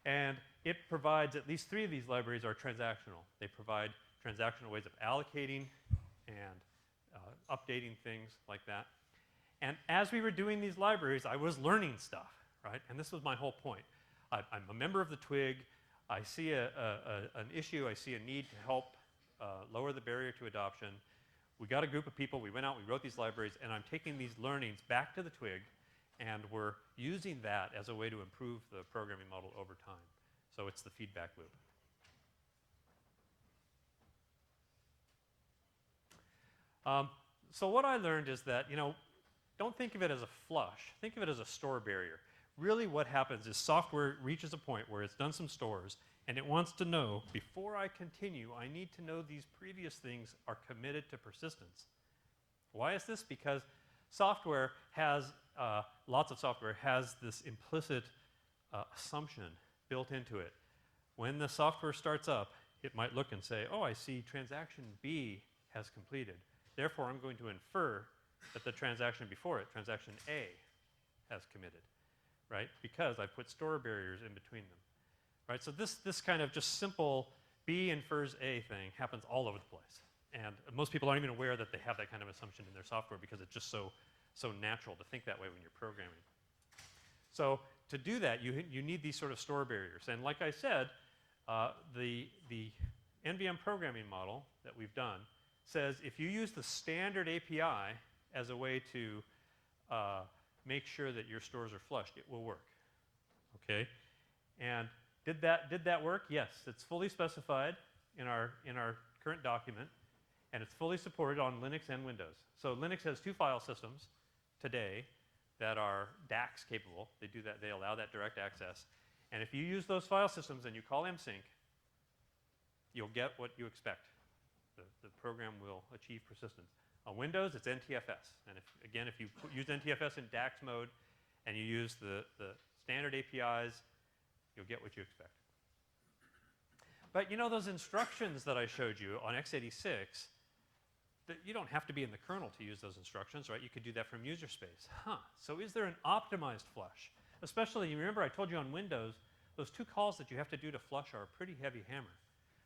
And it provides at least 3 of these libraries are transactional. They provide transactional ways of allocating and updating things like that. And as we were doing these libraries, I was learning stuff, right? And this was my whole point. I'm a member of the twig. I see an issue. I see a need to help lower the barrier to adoption. We got a group of people. We went out. We wrote these libraries. And I'm taking these learnings back to the twig. And we're using that as a way to improve the programming model over time. So it's the feedback loop. So what I learned is that, don't think of it as a flush. Think of it as a store barrier. Really what happens is software reaches a point where it's done some stores, and it wants to know, before I continue, I need to know these previous things are committed to persistence. Why is this? Because software has, lots of software has this implicit assumption built into it. When the software starts up, it might look and say, oh, I see transaction B has completed. Therefore, I'm going to infer that the transaction before it, transaction A, has committed, right? Because I've put store barriers in between them, right? So this kind of just simple B infers A thing happens all over the place. And most people aren't even aware that they have that kind of assumption in their software because it's just so natural to think that way when you're programming. So to do that, you need these sort of store barriers. And like I said, the NVM programming model that we've done says if you use the standard API as a way to make sure that your stores are flushed, it will work. Okay? And did that work? Yes, it's fully specified in our current document, and it's fully supported on Linux and Windows. So Linux has 2 file systems today that are DAX capable. They do that. They allow that direct access. And if you use those file systems and you call msync, you'll get what you expect. The program will achieve persistence. On Windows, it's NTFS. And if you use NTFS in DAX mode and you use the standard APIs, you'll get what you expect. But those instructions that I showed you on x86, you don't have to be in the kernel to use those instructions, right? You could do that from user space. So is there an optimized flush? Especially, you remember I told you on Windows, those 2 calls that you have to do to flush are a pretty heavy hammer.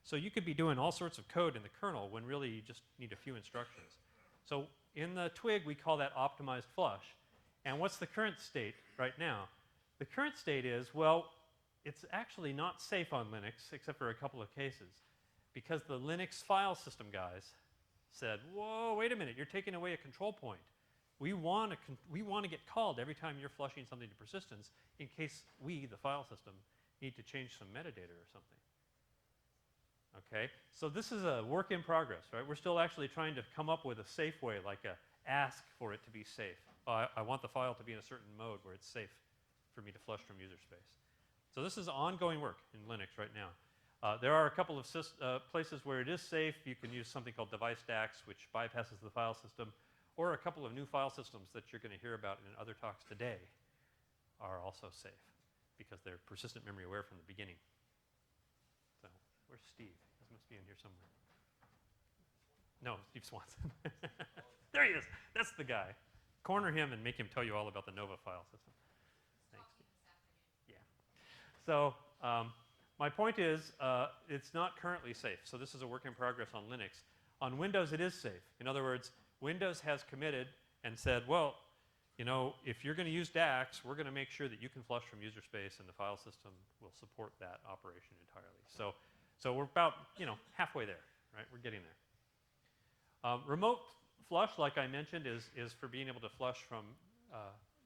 So you could be doing all sorts of code in the kernel when really you just need a few instructions. So in the twig, we call that optimized flush. And what's the current state right now? The current state is, well, it's actually not safe on Linux, except for a couple of cases, because the Linux file system guys said, whoa, wait a minute, you're taking away a control point. We want to get called every time you're flushing something to persistence in case we, the file system, need to change some metadata or something. Okay, so this is a work in progress, right? We're still actually trying to come up with a safe way, like ask for it to be safe. I want the file to be in a certain mode where it's safe for me to flush from user space. So this is ongoing work in Linux right now. There are a couple of places where it is safe. You can use something called device DAX, which bypasses the file system, or a couple of new file systems that you're going to hear about in other talks today are also safe because they're persistent memory aware from the beginning. So where's Steve? He must be in here somewhere. No, Steve Swanson. There he is. That's the guy. Corner him and make him tell you all about the Nova file system. Thanks, Steve. Yeah. So my point is it's not currently safe. So this is a work in progress on Linux. On Windows, it is safe. In other words, Windows has committed and said, well, if you're going to use DAX, we're going to make sure that you can flush from user space, and the file system will support that operation entirely. So we're about, halfway there, right? We're getting there. Remote flush, like I mentioned, is for being able to flush from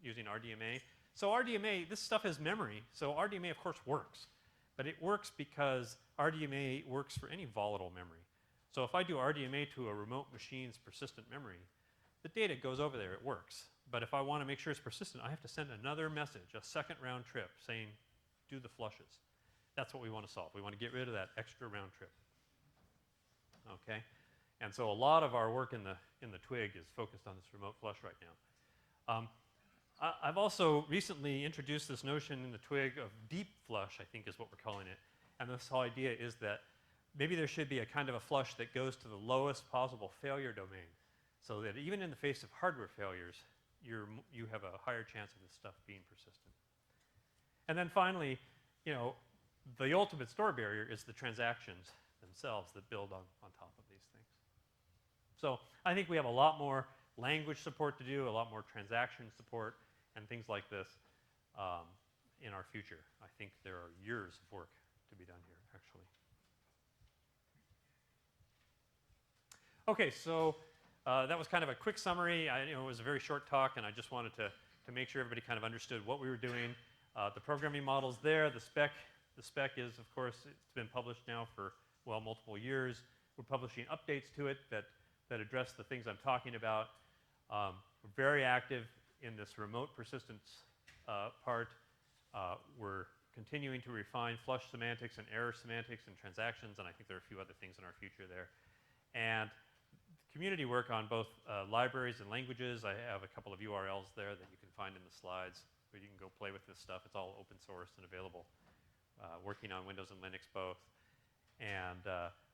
using RDMA. So RDMA, this stuff is memory. So RDMA, of course, works. But it works because RDMA works for any volatile memory. So if I do RDMA to a remote machine's persistent memory, the data goes over there. It works. But if I want to make sure it's persistent, I have to send another message, a second round trip, saying, do the flushes. That's what we want to solve. We want to get rid of that extra round trip. Okay? And so a lot of our work in the twig is focused on this remote flush right now. I've also recently introduced this notion in the twig of deep flush, I think is what we're calling it. And this whole idea is that maybe there should be a kind of a flush that goes to the lowest possible failure domain, so that even in the face of hardware failures, you have a higher chance of this stuff being persistent. And then finally, the ultimate store barrier is the transactions themselves that build on top of these things. So I think we have a lot more language support to do, a lot more transaction support, and things like this in our future. I think there are years of work to be done here, actually. Okay, so that was kind of a quick summary. It was a very short talk, and I just wanted to make sure everybody kind of understood what we were doing. The programming model's there. The spec is, of course, it's been published now for, well, multiple years. We're publishing updates to it that address the things I'm talking about. We're very active in this remote persistence part. We're continuing to refine flush semantics and error semantics and transactions, and I think there are a few other things in our future there. And community work on both libraries and languages. I have a couple of URLs there that you can find in the slides where you can go play with this stuff. It's all open source and available. Working on Windows and Linux both. And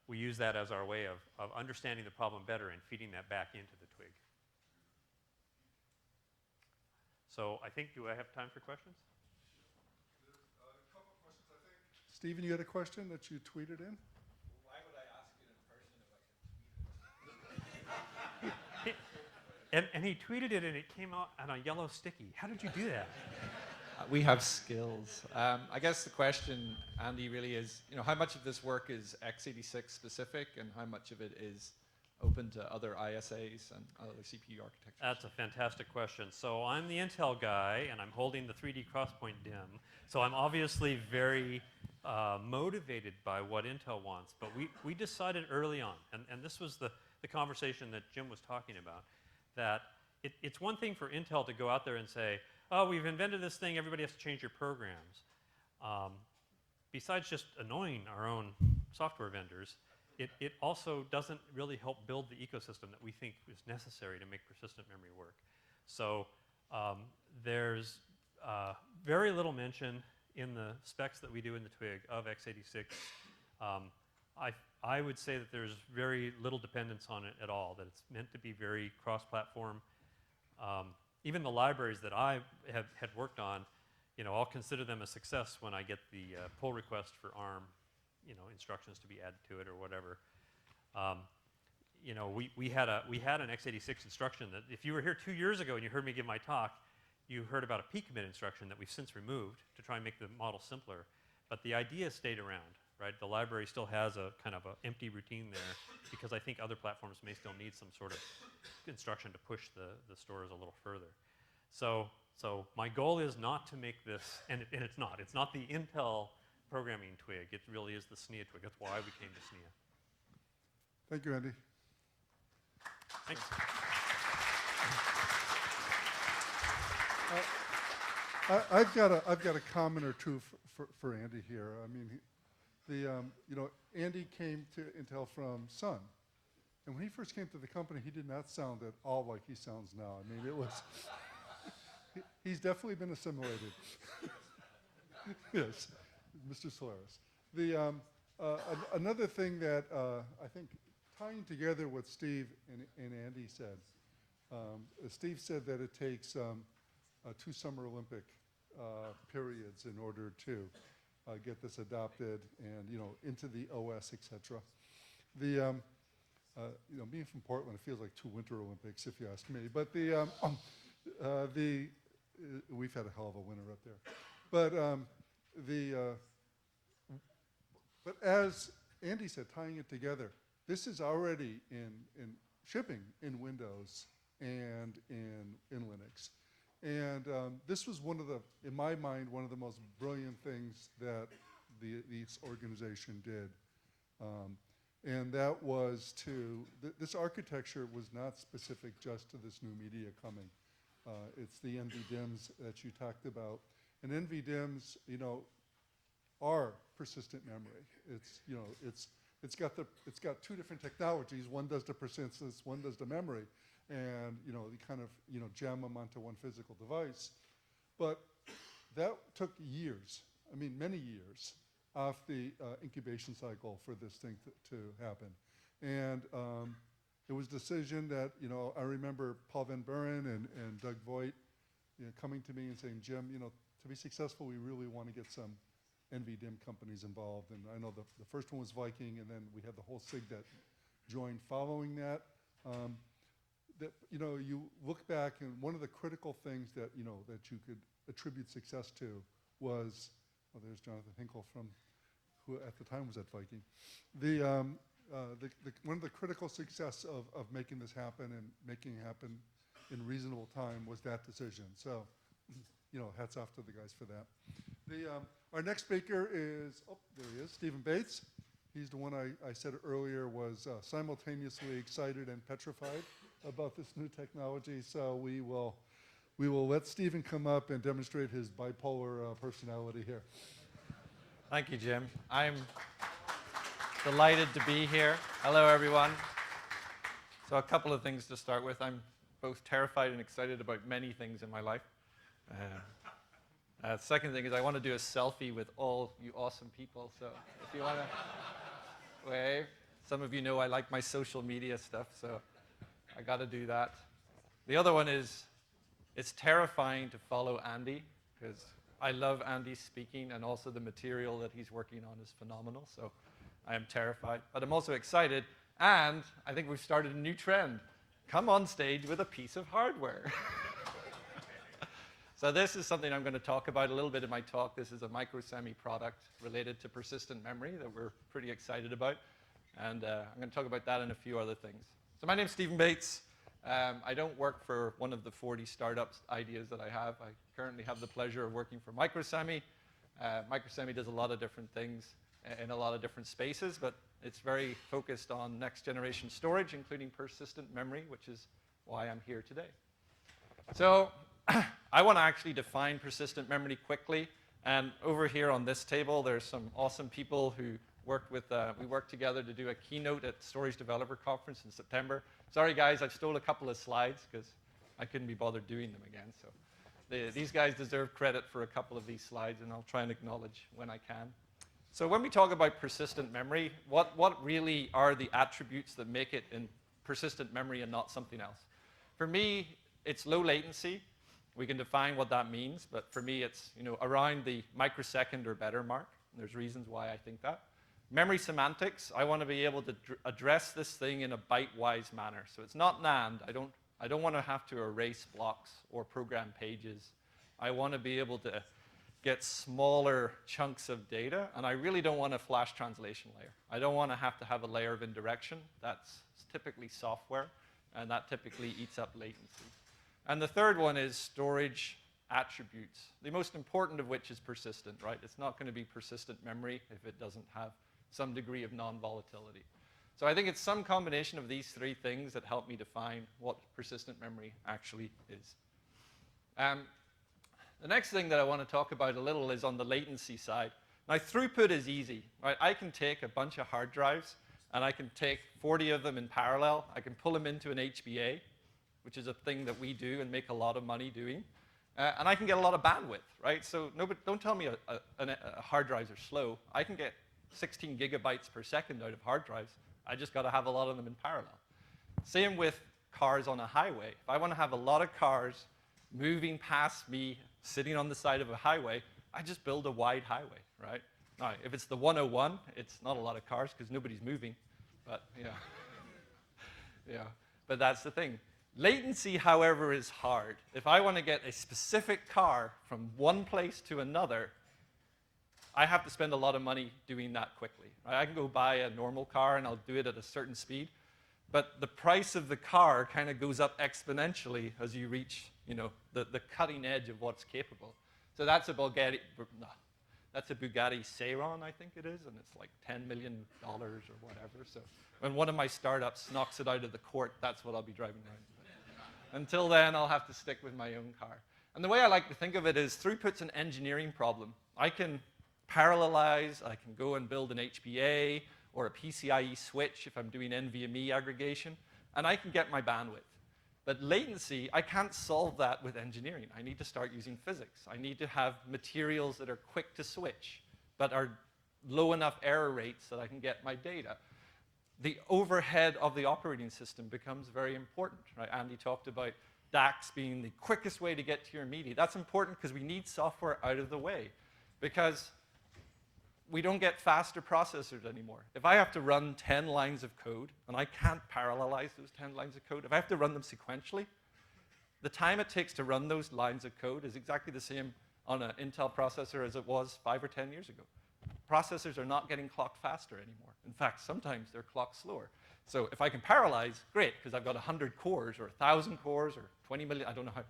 we use that as our way of understanding the problem better and feeding that back into the twig. So I think, do I have time for questions? There's a couple of questions, I think. Stephen, you had a question that you tweeted in? Why would I ask it in person if I could tweet it? And he tweeted it and it came out on a yellow sticky. How did you do that? We have skills. I guess the question, Andy, really is, how much of this work is x86 specific and how much of it is open to other ISAs and other CPU architectures? That's a fantastic question. So I'm the Intel guy, and I'm holding the 3D Crosspoint DIMM. So I'm obviously very motivated by what Intel wants. But we decided early on, and this was the conversation that Jim was talking about, that it's one thing for Intel to go out there and say, oh, we've invented this thing, everybody has to change your programs. Besides just annoying our own software vendors, it also doesn't really help build the ecosystem that we think is necessary to make persistent memory work. So there's very little mention in the specs that we do in the twig of x86. I would say that there's very little dependence on it at all, that it's meant to be very cross-platform. Even the libraries that I had worked on, I'll consider them a success when I get the pull request for ARM, instructions to be added to it or whatever. We had an x86 instruction that if you were here 2 years ago and you heard me give my talk, you heard about a p-commit instruction that we've since removed to try and make the model simpler. But the idea stayed around, right? The library still has a kind of an empty routine there because I think other platforms may still need some sort of instruction to push the stores a little further. So my goal is not to make this, and it's not. It's not the Intel programming twig. It really is the SNIA twig. That's why we came to SNIA. Thank you, Andy. Thanks. I've got a comment or two for Andy here. I mean, Andy came to Intel from Sun, and when he first came to the company, he did not sound at all like he sounds now. I mean, it was. He's definitely been assimilated. Yes, Mr. Solaris. Another thing that I think tying together what Steve and Andy said, Steve said that it takes 2 Summer Olympic periods in order to get this adopted and into the OS, etc. Being from Portland, it feels like 2 Winter Olympics, if you ask me. But we've had a hell of a winter up there. But as Andy said, tying it together, this is already in shipping in Windows and in Linux. And this was in my mind, one of the most brilliant things that this organization did. And that was this architecture was not specific just to this new media coming. It's the NVDIMMs that you talked about. And NVDIMMs, are persistent memory. It's got 2 different technologies. One does the persistence, one does the memory. And you kind of jam them onto one physical device. But that took years, many years, off the incubation cycle for this thing to happen. And it was a decision that, I remember Paul Van Buren and Doug Voigt coming to me and saying, Jim, to be successful, we really want to get some NVDIMM companies involved. And I know the first one was Viking, and then we had the whole SIG that joined following that. You look back, and one of the critical things that you could attribute success to was, there's Jonathan Hinkle from, who at the time was at Viking. One of the critical success of making this happen and making it happen in reasonable time was that decision. So, hats off to the guys for that. Our next speaker is, there he is, Stephen Bates. He's the one I said earlier was simultaneously excited and petrified about this new technology. So we will let Stephen come up and demonstrate his bipolar personality here. Thank you, Jim. I'm delighted to be here. Hello, everyone. So a couple of things to start with. I'm both terrified and excited about many things in my life. Second thing is I want to do a selfie with all you awesome people. So if you want to wave. Some of you know I like my social media stuff, so I got to do that. The other one is it's terrifying to follow Andy because I love Andy's speaking, and also the material that he's working on is phenomenal. So I am terrified, but I'm also excited. And I think we've started a new trend. Come on stage with a piece of hardware. So this is something I'm going to talk about a little bit in my talk. This is a Microsemi product related to persistent memory that we're pretty excited about. And I'm going to talk about that and a few other things. So my name's Stephen Bates. I don't work for one of the 40 startups ideas that I have. I currently have the pleasure of working for Microsemi. Microsemi does a lot of different things in a lot of different spaces, but it's very focused on next generation storage, including persistent memory, which is why I'm here today. So I want to actually define persistent memory quickly. And over here on this table, there's some awesome people who we worked together to do a keynote at Storage Developer Conference in September. Sorry, guys, I stole a couple of slides because I couldn't be bothered doing them again. So these guys deserve credit for a couple of these slides, and I'll try and acknowledge when I can. So when we talk about persistent memory, what really are the attributes that make it in persistent memory and not something else? For me, it's low latency. We can define what that means, but for me, it's around the microsecond or better mark. There's reasons why I think that. Memory semantics, I want to be able to address this thing in a byte-wise manner. So it's not NAND. I don't want to have to erase blocks or program pages. I want to be able to get smaller chunks of data, and I really don't want a flash translation layer. I don't want to have a layer of indirection. That's typically software, and that typically eats up latency. And the third one is storage attributes, the most important of which is persistent, right? It's not going to be persistent memory if it doesn't have some degree of non-volatility. So I think it's some combination of these three things that help me define what persistent memory actually is. The next thing that I want to talk about a little is on the latency side. Now, throughput is easy, right? I can take a bunch of hard drives, and I can take 40 of them in parallel. I can pull them into an HBA, which is a thing that we do and make a lot of money doing. And I can get a lot of bandwidth, right? So don't tell me hard drives are slow. I can get 16 gigabytes per second out of hard drives. I just got to have a lot of them in parallel. Same with cars on a highway. If I want to have a lot of cars moving past me, sitting on the side of a highway, I just build a wide highway, right? Now, if it's the 101, it's not a lot of cars because nobody's moving, but but that's the thing. Latency, however, is hard. If I want to get a specific car from one place to another, I have to spend a lot of money doing that quickly. Right? I can go buy a normal car and I'll do it at a certain speed, but the price of the car kind of goes up exponentially as you reach, the cutting edge of what's capable. So that's a Bugatti Chiron, I think it is, and it's like $10 million or whatever. So when one of my startups knocks it out of the court, that's what I'll be driving around. Until then, I'll have to stick with my own car. And the way I like to think of it is throughput's an engineering problem. I can parallelize, I can go and build an HBA or a PCIe switch if I'm doing NVMe aggregation, and I can get my bandwidth. But latency, I can't solve that with engineering. I need to start using physics. I need to have materials that are quick to switch, but are low enough error rates that I can get my data. The overhead of the operating system becomes very important, right? Andy talked about DAX being the quickest way to get to your media. That's important because we need software out of the way. Because we don't get faster processors anymore. If I have to run 10 lines of code, and I can't parallelize those 10 lines of code, if I have to run them sequentially, the time it takes to run those lines of code is exactly the same on an Intel processor as it was 5 or 10 years ago. Processors are not getting clocked faster anymore. In fact, sometimes they're clocked slower. So if I can parallelize, great, because I've got 100 cores or 1,000 cores or 20 million, I don't know how,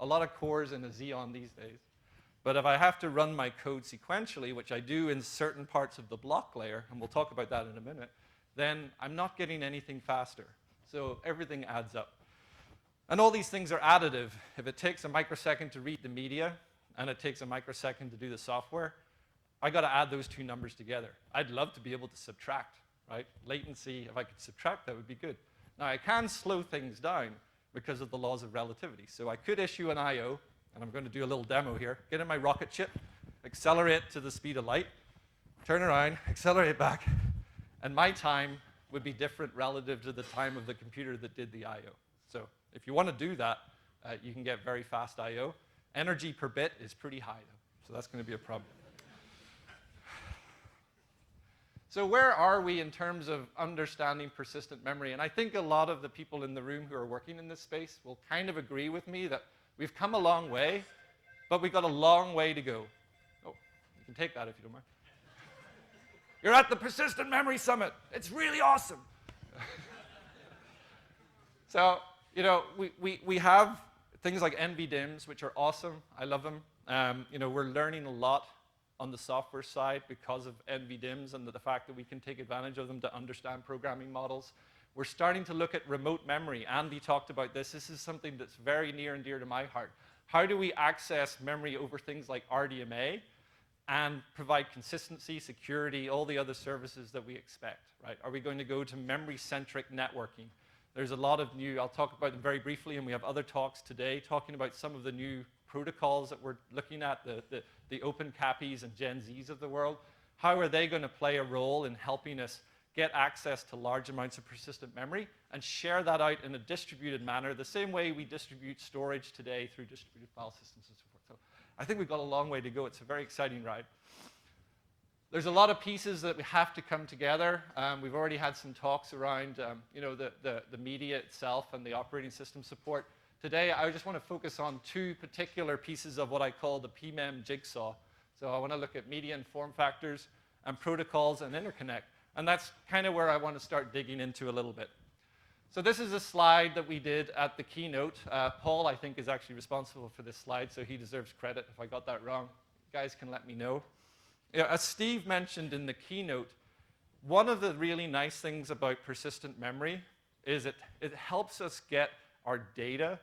a lot of cores in a Xeon these days. But if I have to run my code sequentially, which I do in certain parts of the block layer, and we'll talk about that in a minute, then I'm not getting anything faster. So everything adds up. And all these things are additive. If it takes a microsecond to read the media, and it takes a microsecond to do the software, I got to add those two numbers together. I'd love to be able to subtract, right? Latency, if I could subtract, that would be good. Now, I can slow things down because of the laws of relativity. So I could issue an I/O, and I'm going to do a little demo here. Get in my rocket ship, accelerate to the speed of light, turn around, accelerate back, and my time would be different relative to the time of the computer that did the I/O. So if you want to do that, you can get very fast I/O. Energy per bit is pretty high, though, so that's going to be a problem. So where are we in terms of understanding persistent memory? And I think a lot of the people in the room who are working in this space will kind of agree with me that we've come a long way, but we've got a long way to go. Oh, you can take that if you don't mind. You're at the Persistent Memory Summit. It's really awesome. So, we have things like NVDIMMs, which are awesome. I love them. We're learning a lot on the software side because of NVDIMMs and the fact that we can take advantage of them to understand programming models. We're starting to look at remote memory. Andy talked about this. This is something that's very near and dear to my heart. How do we access memory over things like RDMA and provide consistency, security, all the other services that we expect, right? Are we going to go to memory-centric networking? There's a lot of new, I'll talk about them very briefly, and we have other talks today talking about some of the new protocols that we're looking at, the open CAPIs and Gen Zs of the world. How are they going to play a role in helping us get access to large amounts of persistent memory and share that out in a distributed manner, the same way we distribute storage today through distributed file systems and so forth. So I think we've got a long way to go. It's a very exciting ride. There's a lot of pieces that we have to come together. We've already had some talks around the media itself and the operating system support. Today, I just want to focus on two particular pieces of what I call the PMEM jigsaw. So I want to look at media and form factors and protocols and interconnect. And that's kind of where I want to start digging into a little bit. So this is a slide that we did at the keynote. Paul, I think, is actually responsible for this slide, so he deserves credit. If I got that wrong, you guys can let me know. As Steve mentioned in the keynote, one of the really nice things about persistent memory is it helps us get our data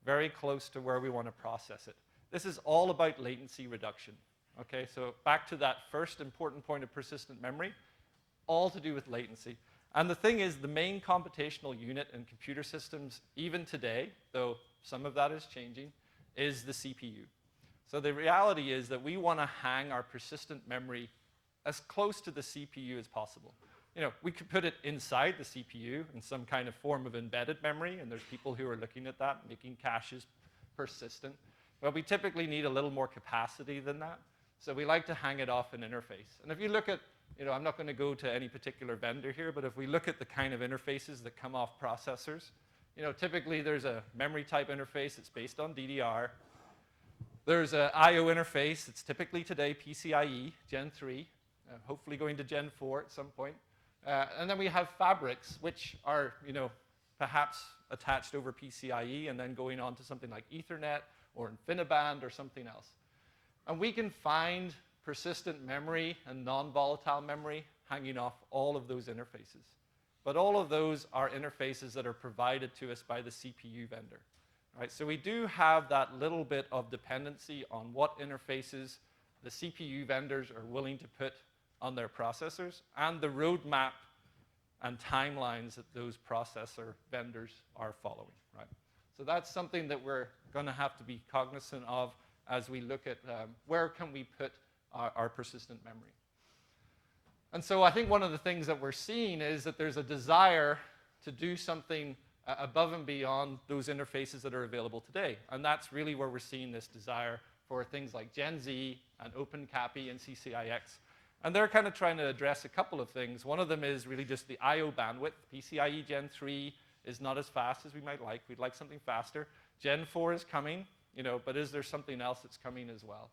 very close to where we want to process it. This is all about latency reduction. Okay, so back to that first important point of persistent memory, all to do with latency. And the thing is, the main computational unit in computer systems, even today, though some of that is changing, is the CPU. So the reality is that we want to hang our persistent memory as close to the CPU as possible. We could put it inside the CPU in some kind of form of embedded memory, and there's people who are looking at that, making caches persistent. But we typically need a little more capacity than that. So we like to hang it off an interface. And if you look at, I'm not going to go to any particular vendor here, but if we look at the kind of interfaces that come off processors, typically there's a memory type interface that's based on DDR. There's an I/O interface. It's typically today PCIe, Gen 3, hopefully going to Gen 4 at some point. And then we have fabrics, which are, perhaps attached over PCIe and then going on to something like Ethernet or InfiniBand or something else. And we can find persistent memory and non-volatile memory hanging off all of those interfaces. But all of those are interfaces that are provided to us by the CPU vendor. Right? So we do have that little bit of dependency on what interfaces the CPU vendors are willing to put on their processors and the roadmap and timelines that those processor vendors are following. Right? So that's something that we're going to have to be cognizant of as we look at where can we put our persistent memory. And so I think one of the things that we're seeing is that there's a desire to do something above and beyond those interfaces that are available today. And that's really where we're seeing this desire for things like Gen Z and OpenCAPI and CCIX. And they're kind of trying to address a couple of things. One of them is really just the I/O bandwidth. PCIe Gen 3 is not as fast as we might like. We'd like something faster. Gen 4 is coming, but is there something else that's coming as well?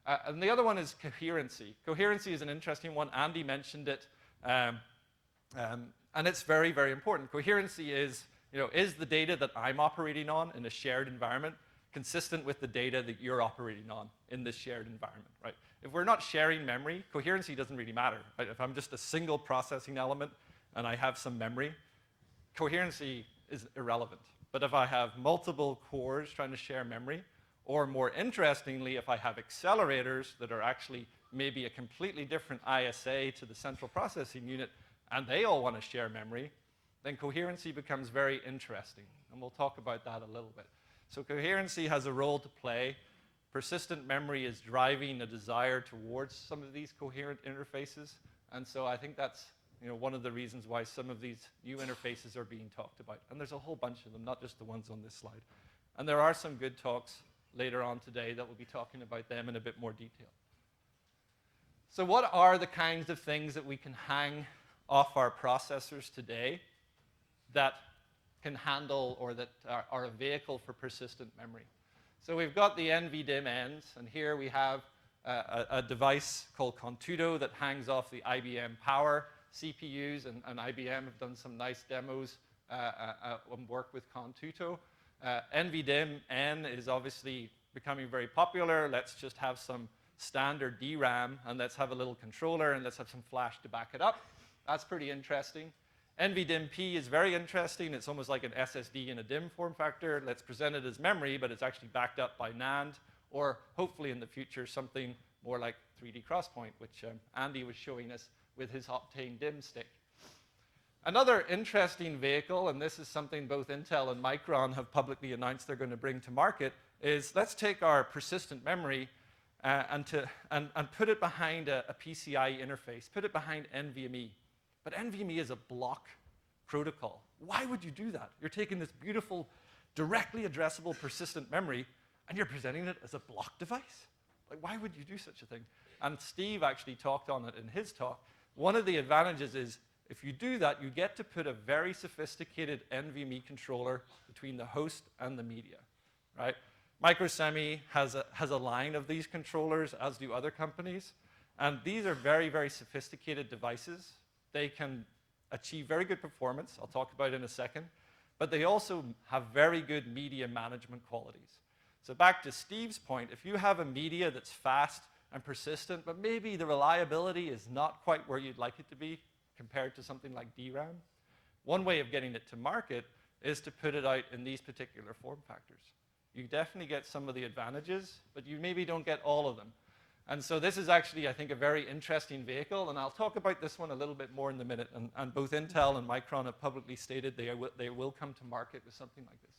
And the other one is coherency. Coherency is an interesting one. Andy mentioned it. And it's very, very important. Coherency is, is the data that I'm operating on in a shared environment consistent with the data that you're operating on in this shared environment, right? If we're not sharing memory, coherency doesn't really matter, right? If I'm just a single processing element and I have some memory, coherency is irrelevant. But if I have multiple cores trying to share memory, or more interestingly, if I have accelerators that are actually maybe a completely different ISA to the central processing unit, and they all want to share memory, then coherency becomes very interesting. And we'll talk about that a little bit. So coherency has a role to play. Persistent memory is driving a desire towards some of these coherent interfaces. And so I think that's one of the reasons why some of these new interfaces are being talked about. And there's a whole bunch of them, not just the ones on this slide. And there are some good talks later on today that will be talking about them in a bit more detail. So what are the kinds of things that we can hang off our processors today that can handle or that are a vehicle for persistent memory? So we've got the NVDIMM ends, and here we have a device called Contudo that hangs off the IBM Power CPUs, and IBM have done some nice demos and work with Contudo. NVDIMM N is obviously becoming very popular. Let's just have some standard DRAM, and let's have a little controller, and let's have some flash to back it up. That's pretty interesting. NVDIMM P is very interesting. It's almost like an SSD in a DIMM form factor. Let's present it as memory, but it's actually backed up by NAND, or hopefully in the future something more like 3D XPoint, which Andy was showing us with his Optane DIMM stick. Another interesting vehicle, and this is something both Intel and Micron have publicly announced they're going to bring to market, is let's take our persistent memory and put it behind a PCIe interface, put it behind NVMe. But NVMe is a block protocol. Why would you do that? You're taking this beautiful, directly addressable persistent memory, and you're presenting it as a block device. Like, why would you do such a thing? And Steve actually talked on it in his talk. One of the advantages is if you do that, you get to put a very sophisticated NVMe controller between the host and the media, right? Microsemi has a line of these controllers, as do other companies. And these are very, very sophisticated devices. They can achieve very good performance. I'll talk about it in a second. But they also have very good media management qualities. So back to Steve's point, if you have a media that's fast and persistent, but maybe the reliability is not quite where you'd like it to be compared to something like DRAM, one way of getting it to market is to put it out in these particular form factors. You definitely get some of the advantages, but you maybe don't get all of them. And so this is actually, I think, a very interesting vehicle, and I'll talk about this one a little bit more in a minute. And both Intel and Micron have publicly stated they will come to market with something like this.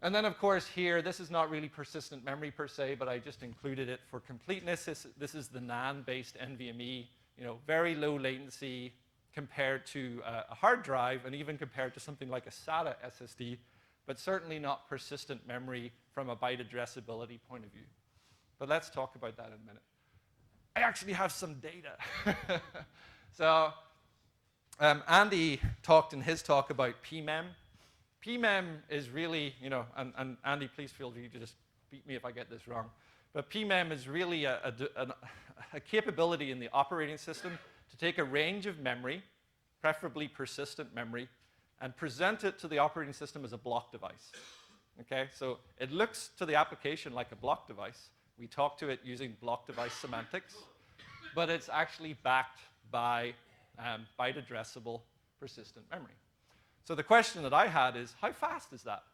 And then, of course, here, this is not really persistent memory per se, but I just included it for completeness. This is the NAND-based NVMe, very low latency compared to a hard drive, and even compared to something like a SATA SSD, but certainly not persistent memory from a byte addressability point of view. But let's talk about that in a minute. I actually have some data. So Andy talked in his talk about PMEM. PMEM is really, and Andy, please feel free to just beat me if I get this wrong. But PMEM is really a capability in the operating system to take a range of memory, preferably persistent memory, and present it to the operating system as a block device. Okay, so it looks to the application like a block device. We talk to it using block device semantics, but it's actually backed by byte addressable persistent memory. So the question that I had is, how fast is that?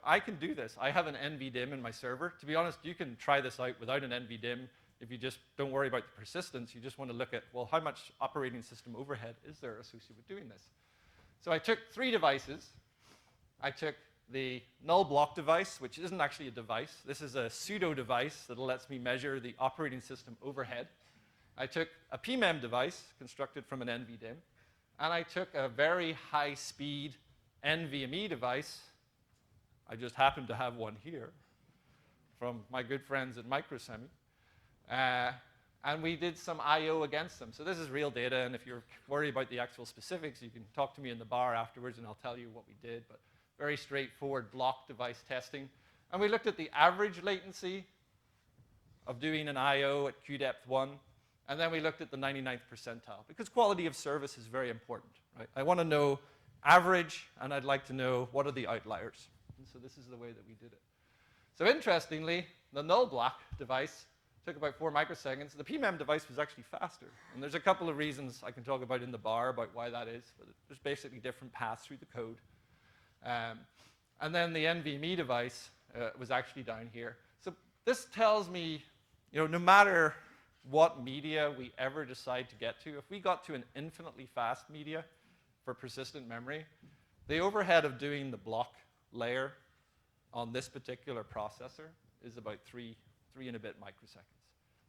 I can do this. I have an NVDIMM in my server. To be honest, you can try this out without an NVDIMM if you just don't worry about the persistence. You just want to look at, well, how much operating system overhead is there associated with doing this? So I took 3 devices. I took the null block device, which isn't actually a device. This is a pseudo device that lets me measure the operating system overhead. I took a PMEM device constructed from an NVDIMM, and I took a very high-speed NVMe device. I just happen to have one here from my good friends at Microsemi. and we did some I/O against them. So this is real data, and if you're worried about the actual specifics, you can talk to me in the bar afterwards, and I'll tell you what we did. But very straightforward block device testing. And we looked at the average latency of doing an I/O at Q-depth 1, and then we looked at the 99th percentile, because quality of service is very important, right? I want to know average, and I'd like to know what are the outliers. And so this is the way that we did it. So interestingly, the null block device took about 4 microseconds. The PMEM device was actually faster. And there's a couple of reasons I can talk about in the bar about why that is. But there's basically different paths through the code. And then the NVMe device was actually down here. So this tells me, no matter what media we ever decide to get to, if we got to an infinitely fast media for persistent memory, the overhead of doing the block layer on this particular processor is about 3 and a bit microseconds.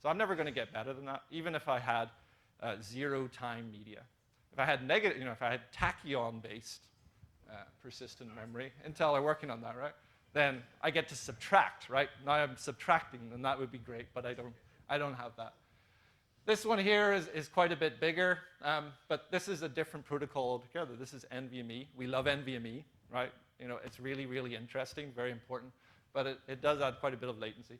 So I'm never going to get better than that, even if I had 0-time media. If I had negative, if I had tachyon-based persistent memory, Intel are working on that, right? Then I get to subtract, right? Now I'm subtracting, and that would be great, but I don't have that. This one here is quite a bit bigger, but this is a different protocol altogether. This is NVMe. We love NVMe, right? It's really, really interesting, very important, but it does add quite a bit of latency.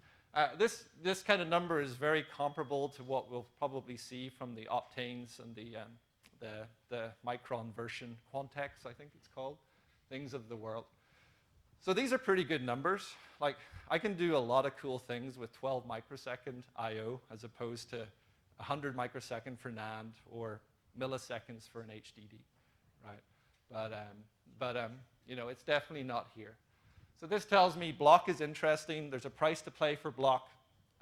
This kind of number is very comparable to what we'll probably see from the Optanes and the Micron version, Quantex, I think it's called, things of the world. So these are pretty good numbers. Like, I can do a lot of cool things with 12 microsecond I/O as opposed to 100 microsecond for NAND or milliseconds for an HDD, right? But it's definitely not here. So this tells me block is interesting. There's a price to pay for block.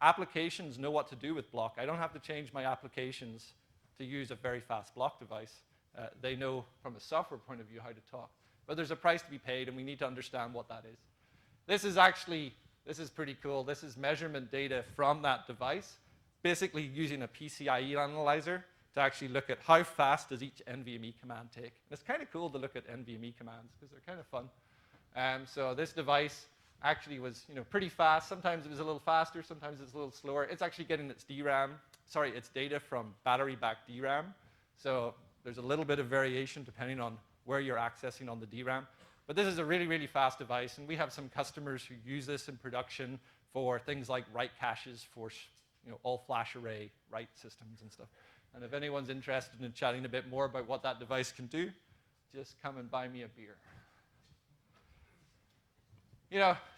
Applications know what to do with block. I don't have to change my applications to use a very fast block device. They know from a software point of view how to talk. But there's a price to be paid, and we need to understand what that is. This is pretty cool. This is measurement data from that device, basically using a PCIe analyzer to actually look at how fast does each NVMe command take. And it's kind of cool to look at NVMe commands because they're kind of fun. So this device actually was pretty fast. Sometimes it was a little faster, sometimes it's a little slower. It's actually getting its data from battery-backed DRAM. So there's a little bit of variation depending on where you're accessing on the DRAM. But this is a really, really fast device, and we have some customers who use this in production for things like write caches for all-flash array write systems and stuff. And if anyone's interested in chatting a bit more about what that device can do, just come and buy me a beer.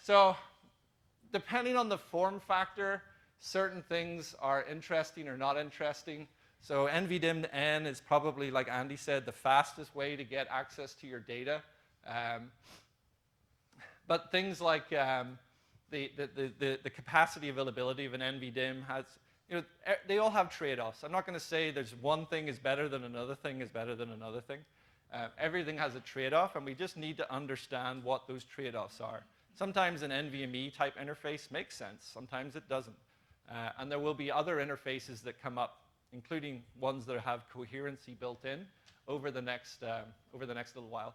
So depending on the form factor, certain things are interesting or not interesting. So NVDIMM-N is probably, like Andy said, the fastest way to get access to your data. But things like the capacity availability of an NVDIMM has, they all have trade-offs. I'm not going to say there's one thing is better than another thing is better than another thing. Everything has a trade-off, and we just need to understand what those trade-offs are. Sometimes an NVMe type interface makes sense. Sometimes it doesn't. And there will be other interfaces that come up, including ones that have coherency built in over the next little while.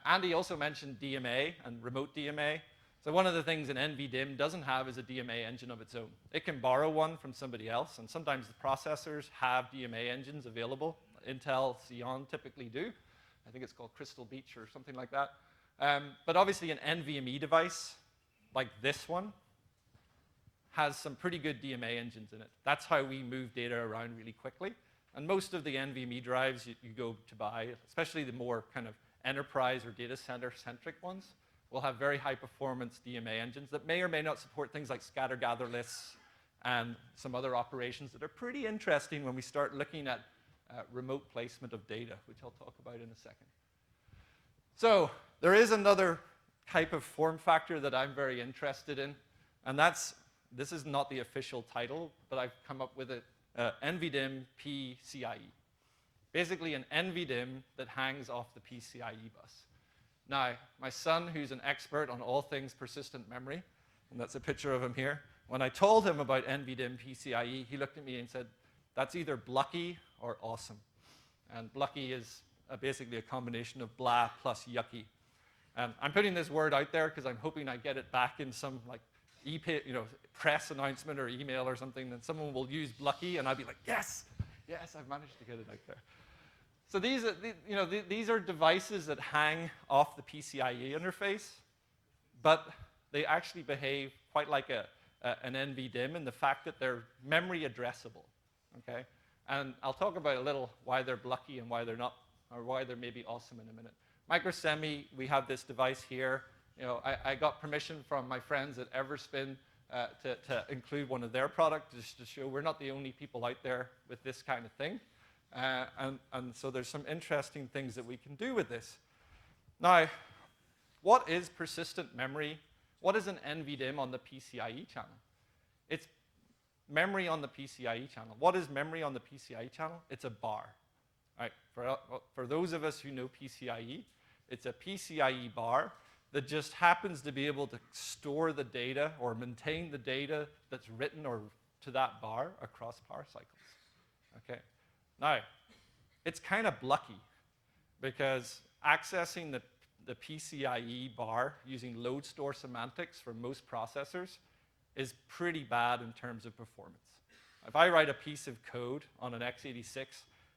Andy also mentioned DMA and remote DMA. So one of the things an NVDIMM doesn't have is a DMA engine of its own. It can borrow one from somebody else, and sometimes the processors have DMA engines available. Intel Xeon typically do. I think it's called Crystal Beach or something like that. But obviously an NVMe device, like this one, has some pretty good DMA engines in it. That's how we move data around really quickly. And most of the NVMe drives you go to buy, especially the more kind of enterprise or data center-centric ones, will have very high-performance DMA engines that may or may not support things like scatter-gather lists and some other operations that are pretty interesting when we start looking at remote placement of data, which I'll talk about in a second. So there is another type of form factor that I'm very interested in, and this is not the official title, but I've come up with it, NVDIMM PCIe. Basically an NVDIMM that hangs off the PCIe bus. Now, my son, who's an expert on all things persistent memory, and that's a picture of him here, when I told him about NVDIMM PCIe, he looked at me and said, that's either blucky or awesome. And blucky is basically a combination of blah plus yucky. I'm putting this word out there because I'm hoping I get it back in some press announcement or email or something, and someone will use Blucky, and I'll be like, yes, yes, I've managed to get it out there. So these are devices that hang off the PCIe interface, but they actually behave quite like an NVDIMM in the fact that they're memory addressable, okay? And I'll talk about a little why they're Blucky and why they're not, or why they're maybe awesome in a minute. Microsemi, we have this device here. I got permission from my friends at Everspin to include one of their products just to show we're not the only people out there with this kind of thing. And so there's some interesting things that we can do with this. Now, what is persistent memory? What is an NVDIMM on the PCIe channel? It's memory on the PCIe channel. What is memory on the PCIe channel? It's a bar. Right? For those of us who know PCIe, it's a PCIe bar that just happens to be able to store the data or maintain the data that's written or to that bar across power cycles. Okay. Now, it's kind of Blucky because accessing the PCIe bar using load store semantics for most processors is pretty bad in terms of performance. If I write a piece of code on an x86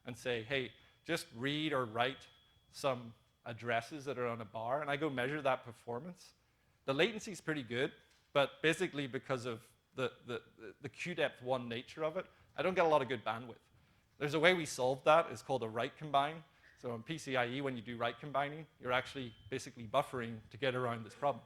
and say, hey, just read or write some addresses that are on a bar, and I go measure that performance, the latency is pretty good, but basically because of the QDEP1 nature of it, I don't get a lot of good bandwidth. There's a way we solve that. It's called a write combine. So on PCIe, when you do write combining, you're actually basically buffering to get around this problem.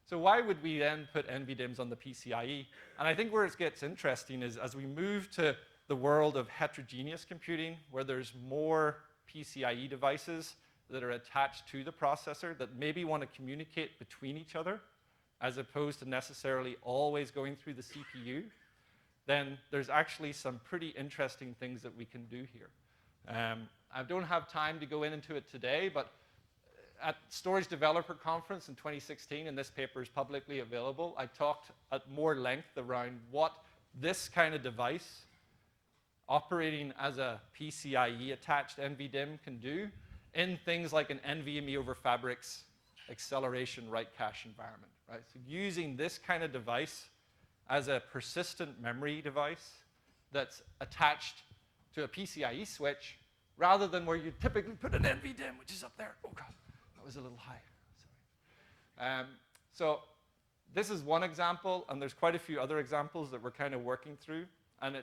So why would we then put NVDIMMs on the PCIe? And I think where it gets interesting is as we move to the world of heterogeneous computing, where there's more PCIe devices that are attached to the processor that maybe want to communicate between each other, as opposed to necessarily always going through the CPU, then there's actually some pretty interesting things that we can do here. I don't have time to go into it today, but at Storage Developer Conference in 2016, and this paper is publicly available, I talked at more length around what this kind of device operating as a PCIe attached NVDIMM can do in things like an NVMe over Fabrics acceleration write cache environment, right? So using this kind of device as a persistent memory device that's attached to a PCIe switch rather than where you typically put an NVDIMM, which is up there. Oh, God, that was a little high. Sorry. So this is one example, and there's quite a few other examples that we're kind of working through. And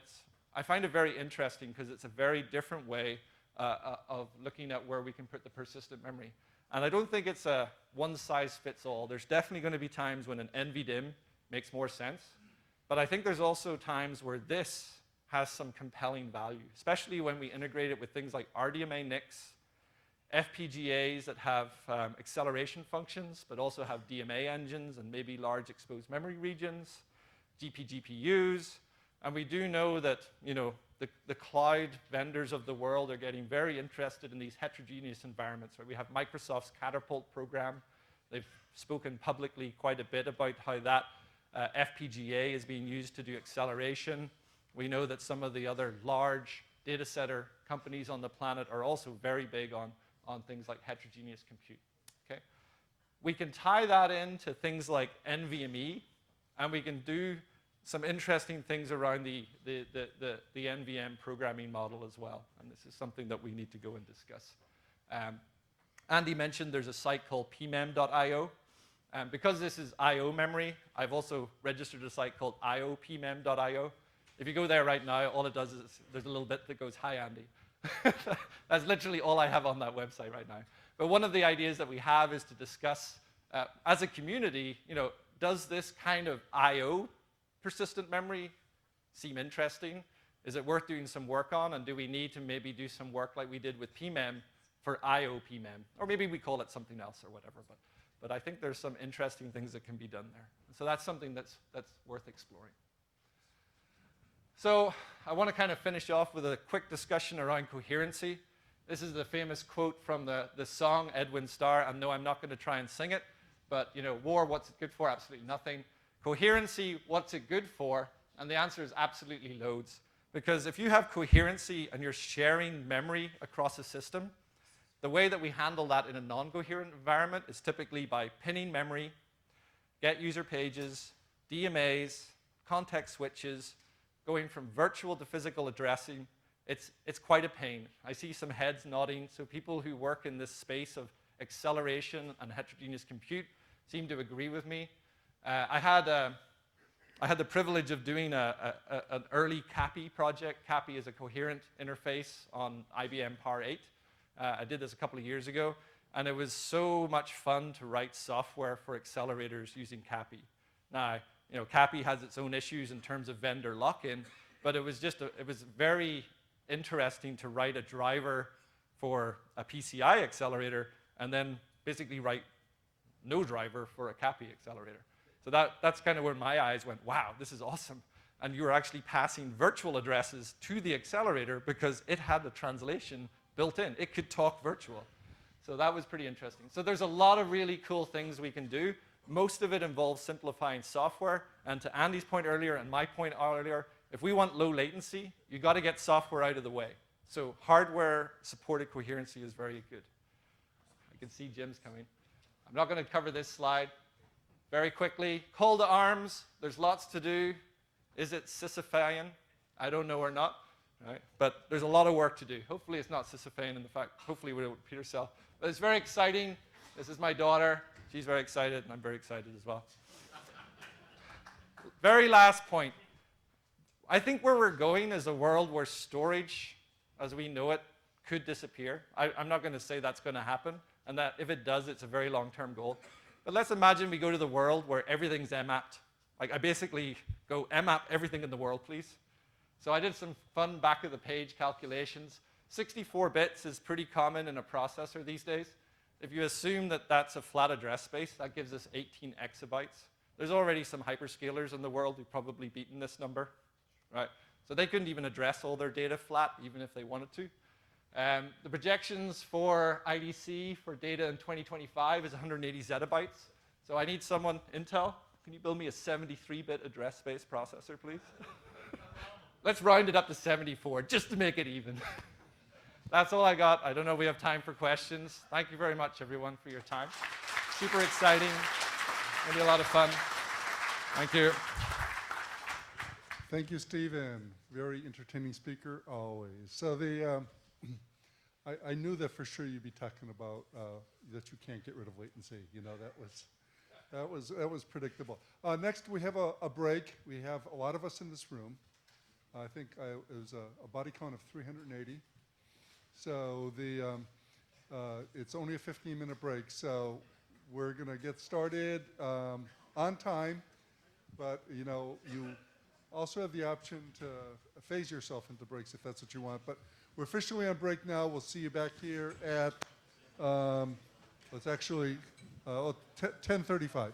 I find it very interesting because it's a very different way of looking at where we can put the persistent memory. And I don't think it's a one-size-fits-all. There's definitely going to be times when an NVDIMM makes more sense. But I think there's also times where this has some compelling value, especially when we integrate it with things like RDMA NICs, FPGAs that have acceleration functions, but also have DMA engines and maybe large exposed memory regions, GPGPUs. And we do know that the cloud vendors of the world are getting very interested in these heterogeneous environments. Right? We have Microsoft's Catapult program. They've spoken publicly quite a bit about how that FPGA is being used to do acceleration. We know that some of the other large data center companies on the planet are also very big on things like heterogeneous compute. Okay? We can tie that into things like NVMe, and we can do some interesting things around the NVM programming model as well. And this is something that we need to go and discuss. Andy mentioned there's a site called pmem.io. Because this is I/O memory, I've also registered a site called iopmem.io. If you go there right now, all it does is there's a little bit that goes, hi, Andy. That's literally all I have on that website right now. But one of the ideas that we have is to discuss, as a community, does this kind of I/O persistent memory seem interesting? Is it worth doing some work on? And do we need to maybe do some work like we did with PMEM for I/O PMEM? Or maybe we call it something else or whatever. But I think there's some interesting things that can be done there. So that's something that's worth exploring. So I want to kind of finish off with a quick discussion around coherency. This is the famous quote from the song Edwin Starr. And no, I'm not going to try and sing it. But, war, what's it good for? Absolutely nothing. Coherency, what's it good for? And the answer is absolutely loads. Because if you have coherency and you're sharing memory across a system, the way that we handle that in a non-coherent environment is typically by pinning memory, get user pages, DMAs, context switches, going from virtual to physical addressing, it's quite a pain. I see some heads nodding, so people who work in this space of acceleration and heterogeneous compute seem to agree with me. I had the privilege of doing an early CAPI project. CAPI is a coherent interface on IBM Power 8. I did this a couple of years ago, and it was so much fun to write software for accelerators using CAPI. Now, CAPI has its own issues in terms of vendor lock-in, but it was very interesting to write a driver for a PCI accelerator and then basically write no driver for a CAPI accelerator. So that's kind of where my eyes went, wow, this is awesome. And you were actually passing virtual addresses to the accelerator because it had the translation built in. It could talk virtual. So that was pretty interesting. So there's a lot of really cool things we can do. Most of it involves simplifying software. And to Andy's point earlier and my point earlier, if we want low latency, you've got to get software out of the way. So hardware-supported coherency is very good. I can see Jim's coming. I'm not going to cover this slide. Very quickly, call to arms. There's lots to do. Is it Sisyphean? I don't know or not. Right? But there's a lot of work to do. Hopefully it's not Sisyphean. In fact, hopefully we'll repeat ourselves. But it's very exciting. This is my daughter. She's very excited, and I'm very excited as well. Very last point. I think where we're going is a world where storage, as we know it, could disappear. I'm not going to say that's going to happen, and that if it does, it's a very long-term goal. But let's imagine we go to the world where everything's MAP'd. Like I basically go MAP everything in the world, please. So I did some fun back-of-the-page calculations. 64 bits is pretty common in a processor these days. If you assume that that's a flat address space, that gives us 18 exabytes. There's already some hyperscalers in the world who've probably beaten this number. Right? So they couldn't even address all their data flat, even if they wanted to. The projections for IDC for data in 2025 is 180 zettabytes. So I need someone, Intel, can you build me a 73-bit address space processor, please? Let's round it up to 74, just to make it even. That's all I got. I don't know if we have time for questions. Thank you very much, everyone, for your time. Super exciting. Going to be a lot of fun. Thank you. Thank you, Stephen. Very entertaining speaker, always. So I knew that for sure you'd be talking about that you can't get rid of latency. That was predictable. Next, we have a break. We have a lot of us in this room. I think it was a body count of 380. So it's only a 15-minute break. So we're going to get started on time, but you also have the option to phase yourself into breaks if that's what you want. But we're officially on break now. We'll see you back here at, let's actually, 10:35.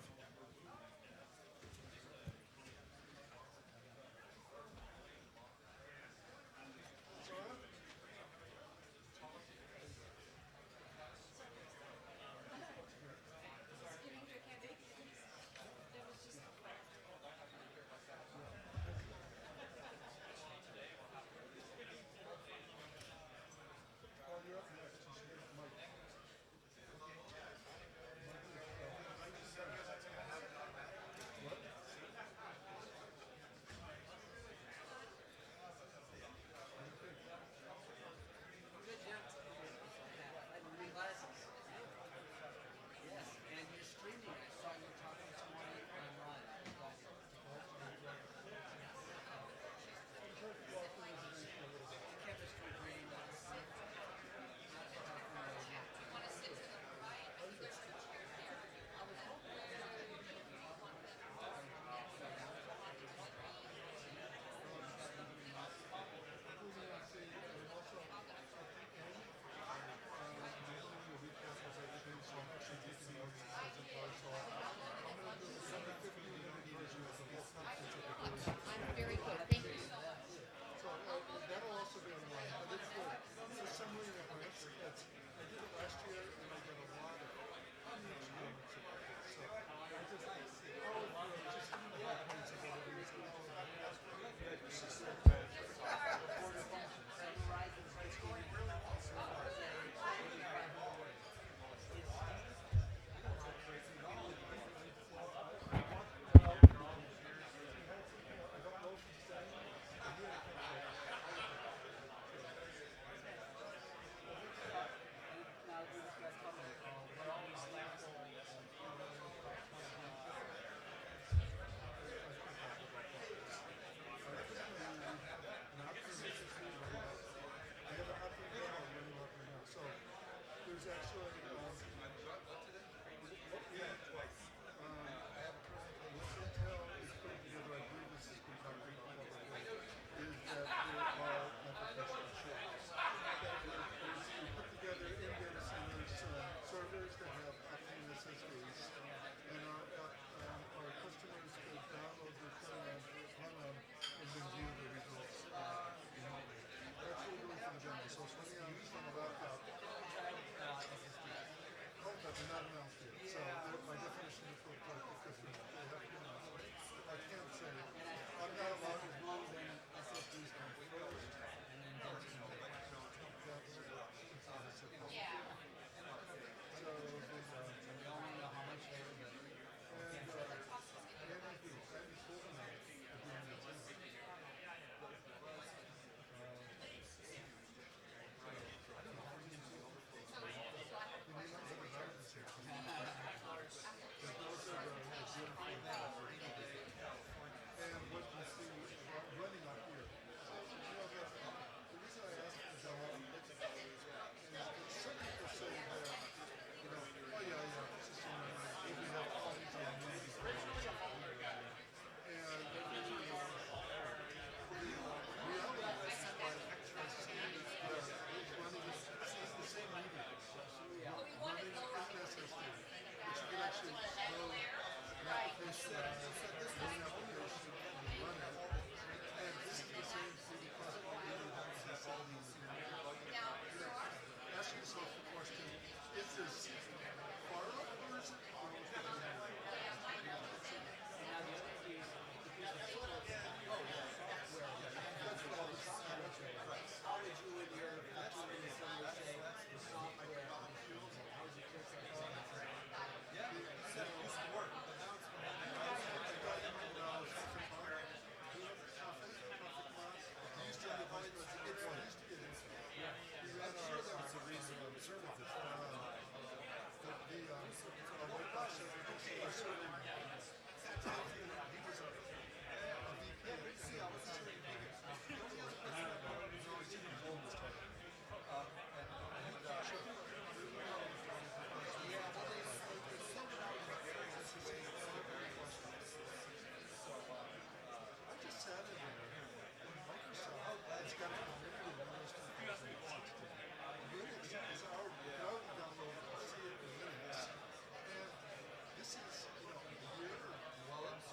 This is, a year of development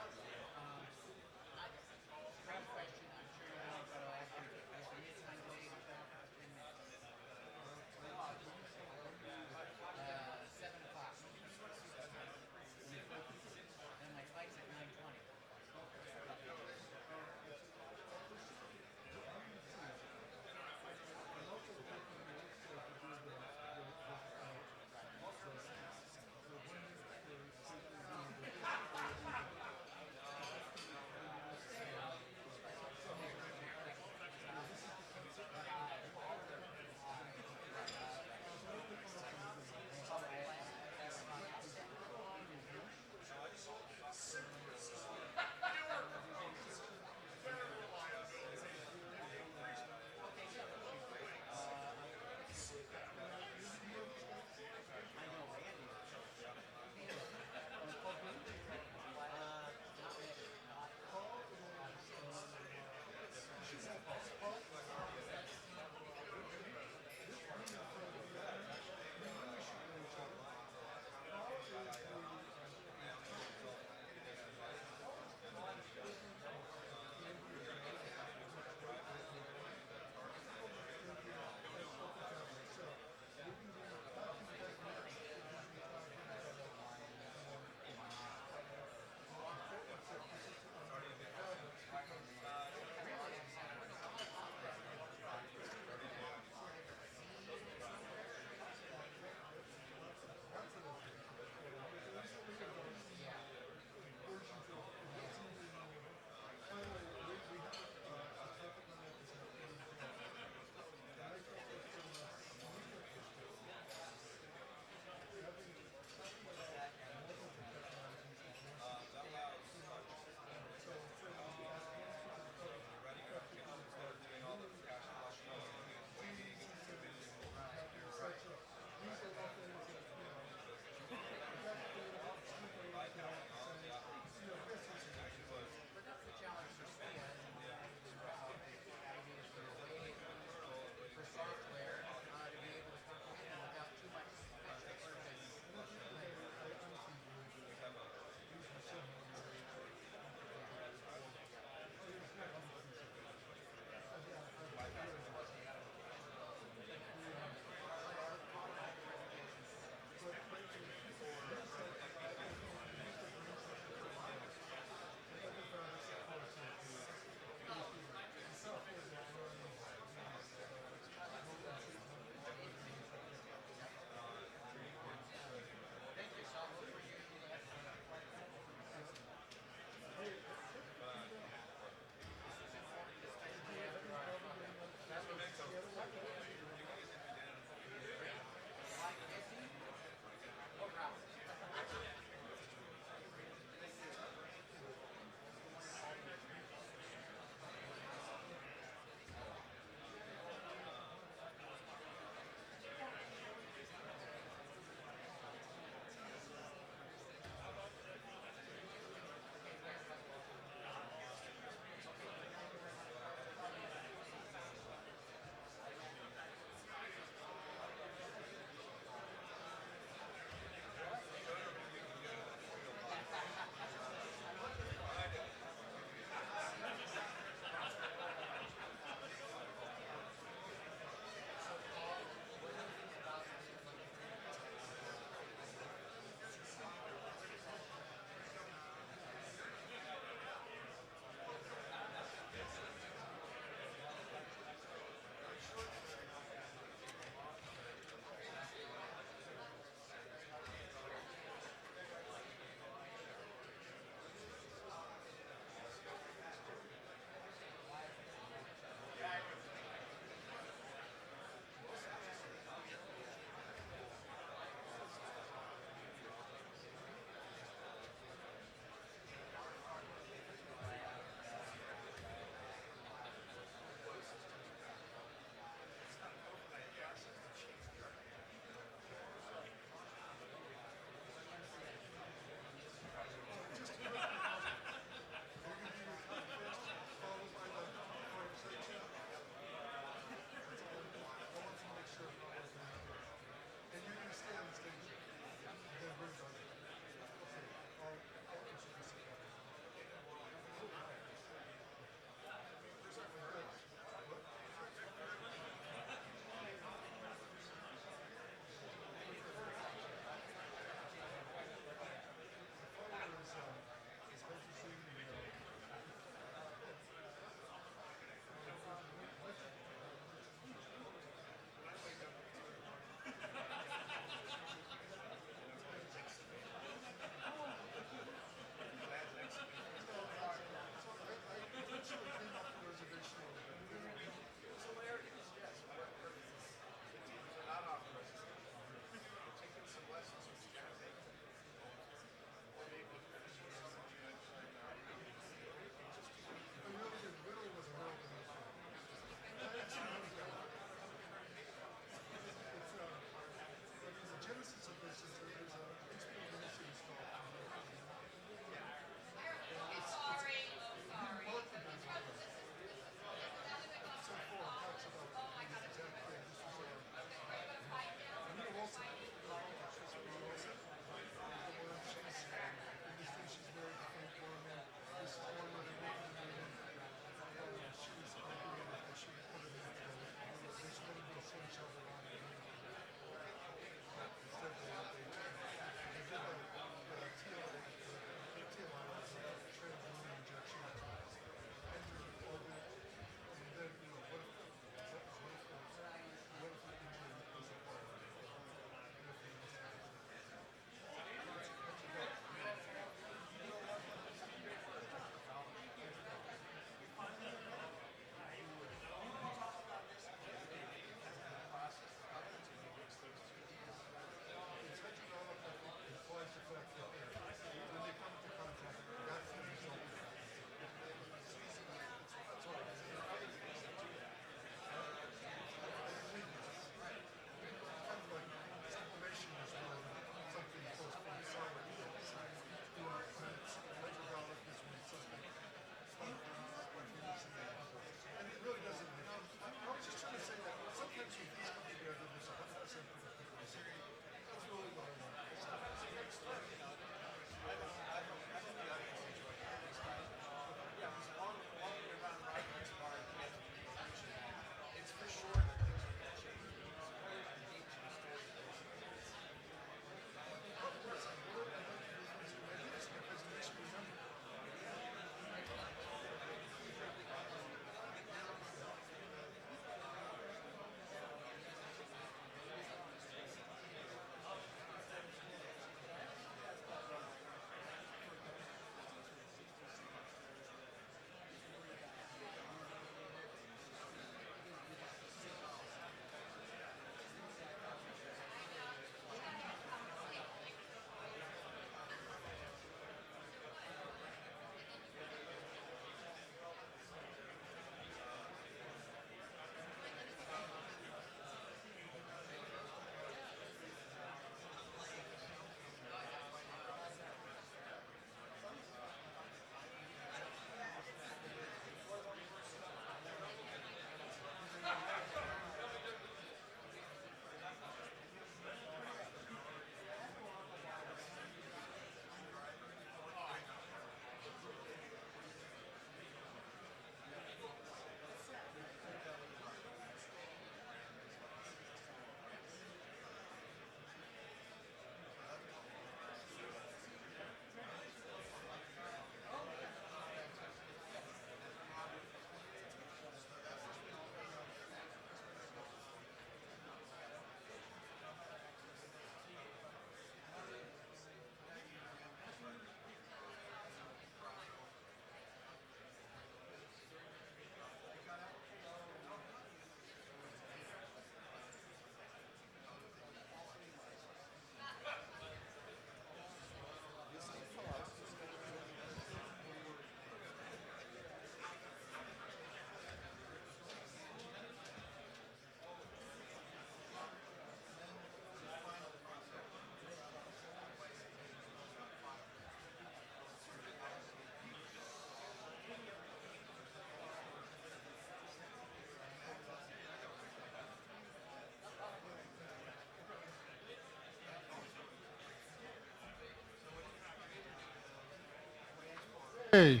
Hey.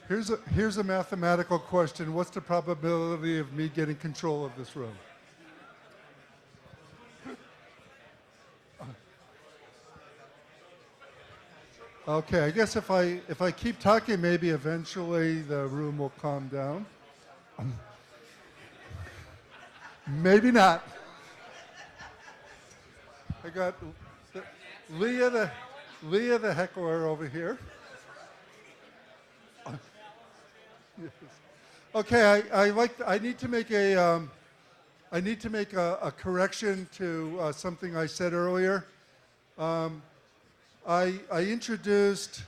Here's a mathematical question. What's the probability of me getting control of this room? Okay, I guess if I keep talking, maybe eventually the room will calm down. Maybe not. I got Leah the heckler over here. Yes. Okay, I need to make a correction to something I said earlier. I introduced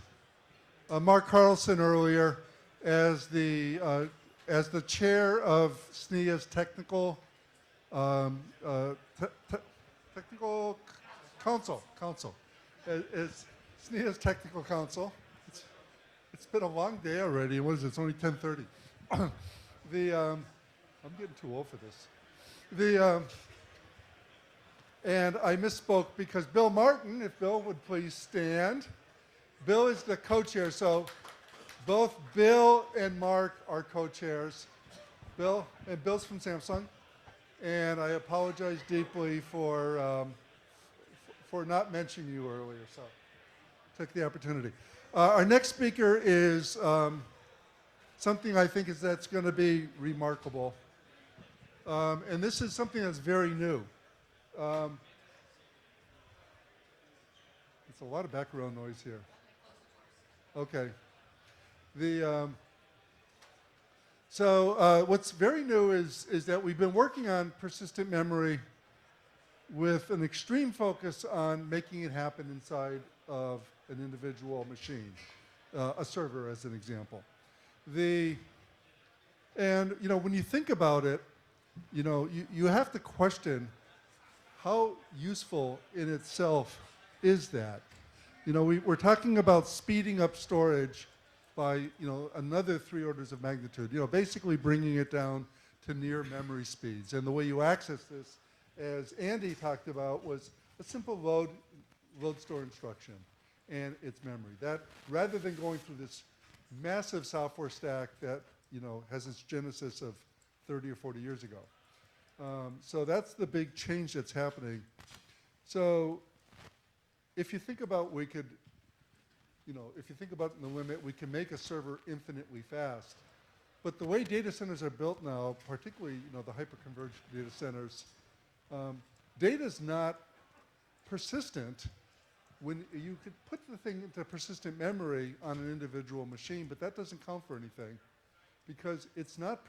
Mark Carlson earlier as the chair of SNIA's technical technical council. As SNIA's technical council. It's been a long day already. What is it? It's only 10:30. I'm getting too old for this. And I misspoke because Bill Martin, if Bill would please stand. Bill is the co-chair, so both Bill and Mark are co-chairs. Bill's from Samsung, and I apologize deeply for not mentioning you earlier, so took the opportunity. Our next speaker is something I think that's going to be remarkable, and this is something that's very new. It's a lot of background noise here. Okay. So what's very new is that we've been working on persistent memory with an extreme focus on making it happen inside of an individual machine, a server as an example. And when you think about it, you have to question how useful in itself is that. We're talking about speeding up storage by another 3 orders of magnitude. Basically bringing it down to near memory speeds. And the way you access this, as Andy talked about, was a simple load store instruction and its memory. That rather than going through this massive software stack that has its genesis of 30 or 40 years ago. So that's the big change that's happening. So if you think about if you think about in the limit, we can make a server infinitely fast. But the way data centers are built now, particularly the hyperconverged data centers, data is not persistent. When you could put the thing into persistent memory on an individual machine, but that doesn't count for anything because it's not.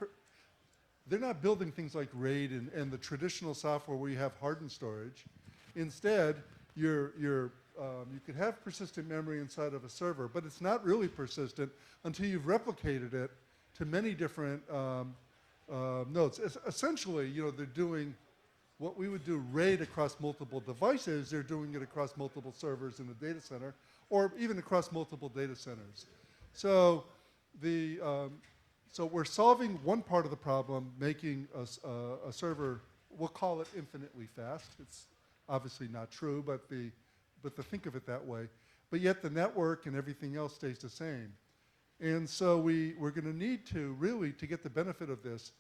They're not building things like RAID and the traditional software where you have hardened storage. Instead, you could have persistent memory inside of a server, but it's not really persistent until you've replicated it to many different nodes. Essentially, they're doing what we would do RAID across multiple devices. They're doing it across multiple servers in the data center, or even across multiple data centers. So so we're solving one part of the problem, making a server, we'll call it infinitely fast. It's obviously not true, but to think of it that way. But yet the network and everything else stays the same. And so we're going to need to really, to get the benefit of this,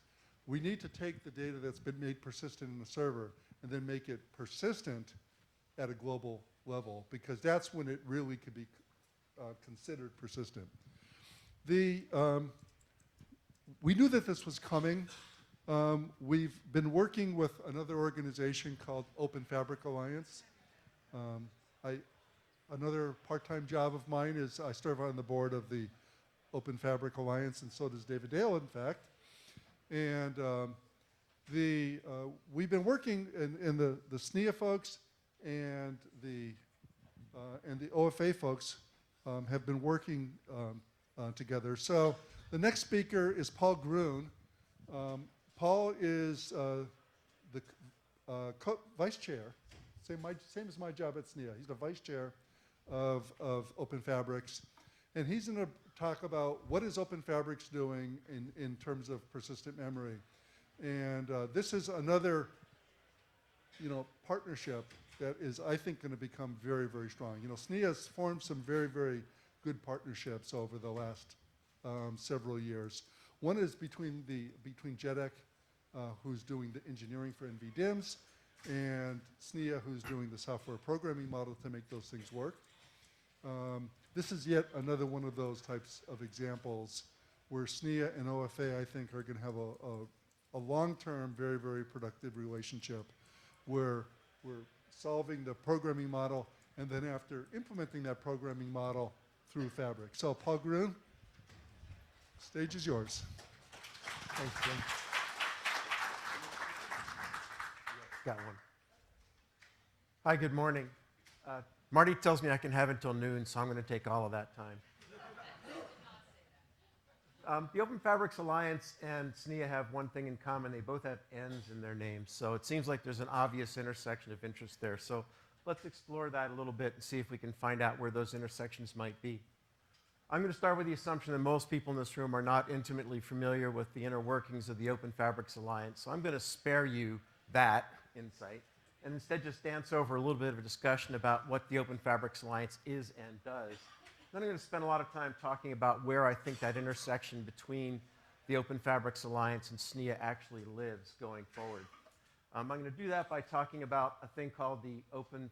we need to take the data that's been made persistent in the server and then make it persistent at a global level, because that's when it really could be considered persistent. We knew that this was coming. We've been working with another organization called Open Fabric Alliance. Another part-time job of mine is I serve on the board of the Open Fabric Alliance, and so does David Dale, in fact. And we've been working, in the SNIA folks and the OFA folks have been working together. So the next speaker is Paul Grun. Paul is the vice chair, same as my job at SNIA. He's the vice chair of Open Fabrics. And he's going to talk about what is Open Fabrics doing in terms of persistent memory. And this is another partnership that is, I think, going to become very, very strong. You know, SNIA has formed some very, very good partnerships over the last several years. One is between JEDEC, who's doing the engineering for NVDIMS, and SNIA, who's doing the software programming model to make those things work. This is yet another one of those types of examples where SNIA and OFA, I think, are going to have a long-term, very, very productive relationship where we're solving the programming model, and then after implementing that programming model through Fabric. So, Paul Grun, stage is yours. Thanks, Jim. Got one. Hi, good morning. Marty tells me I can have until noon, so I'm going to take all of that time. The Open Fabrics Alliance and SNIA have one thing in common. They both have N's in their names, so it seems like there's an obvious intersection of interest there. So let's explore that a little bit and see if we can find out where those intersections might be. I'm going to start with the assumption that most people in this room are not intimately familiar with the inner workings of the Open Fabrics Alliance, so I'm going to spare you that insight and instead just dance over a little bit of a discussion about what the Open Fabrics Alliance is and does. Then I'm going to spend a lot of time talking about where I think that intersection between the Open Fabrics Alliance and SNIA actually lives going forward. I'm going to do that by talking about a thing called the Open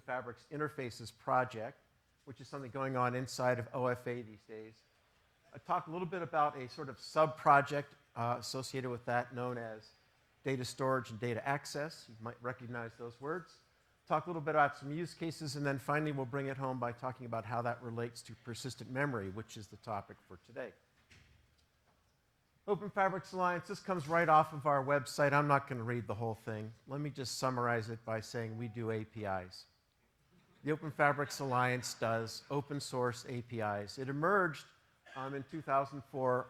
Fabrics Interfaces Project, which is something going on inside of OFA these days. I talk a little bit about a sort of sub-project associated with that known as data storage and data access. You might recognize those words. Talk a little bit about some use cases, and then finally we'll bring it home by talking about how that relates to persistent memory, which is the topic for today. Open Fabrics Alliance, this comes right off of our website. I'm not going to read the whole thing. Let me just summarize it by saying we do APIs. The Open Fabrics Alliance does open source APIs. It emerged in 2004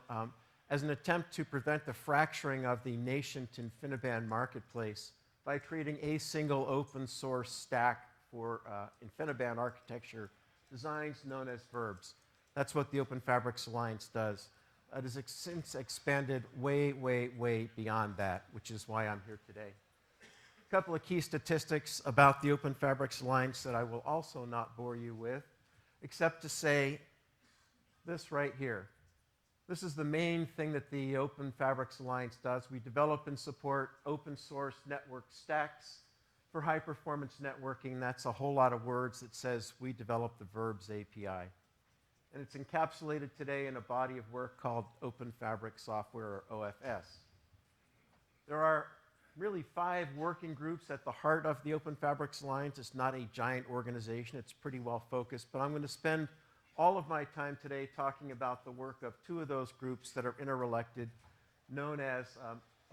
as an attempt to prevent the fracturing of the nascent InfiniBand marketplace by creating a single open source stack for InfiniBand architecture designs known as verbs. That's what the Open Fabrics Alliance does. It has since expanded way, way, way beyond that, which is why I'm here today. A couple of key statistics about the Open Fabrics Alliance that I will also not bore you with, except to say this right here. This is the main thing that the Open Fabrics Alliance does. We develop and support open source network stacks for high performance networking. That's a whole lot of words that says we develop the verbs API. And it's encapsulated today in a body of work called Open Fabric Software, or OFS. There are really 5 working groups at the heart of the Open Fabrics Alliance. It's not a giant organization. It's pretty well focused, but I'm going to spend all of my time today talking about the work of 2 of those groups that are interrelated, known as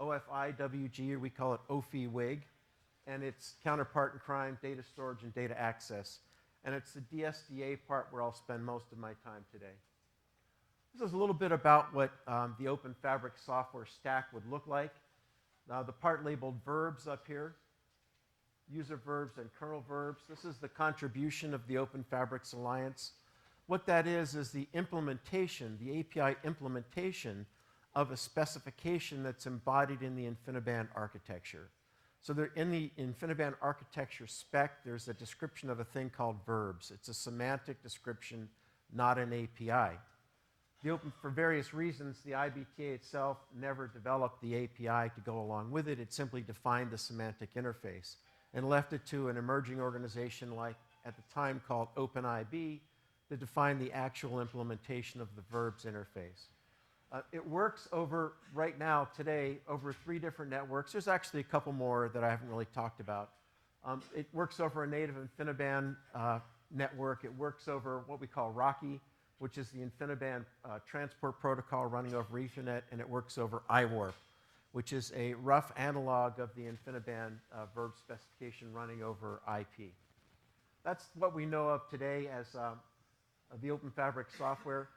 OFIWG, or we call it OFI-WIG, and its counterpart in crime, data storage and data access. And it's the DSDA part where I'll spend most of my time today. This is a little bit about what the Open Fabric software stack would look like. Now, the part labeled verbs up here, user verbs and kernel verbs. This is the contribution of the Open Fabrics Alliance. What that is the implementation, the API implementation of a specification that's embodied in the InfiniBand architecture. So there, in the InfiniBand architecture spec, there's a description of a thing called verbs. It's a semantic description, not an API. For various reasons, the IBTA itself never developed the API to go along with it. It simply defined the semantic interface and left it to an emerging organization like, at the time, called OpenIB, to define the actual implementation of the verbs interface. It works over, right now, today, over 3 different networks. There's actually a couple more that I haven't really talked about. It works over a native InfiniBand network. It works over what we call Rocky, which is the InfiniBand transport protocol running over Ethernet, and it works over IWARP, which is a rough analog of the InfiniBand verb specification running over IP. That's what we know of today as the Open Fabric software.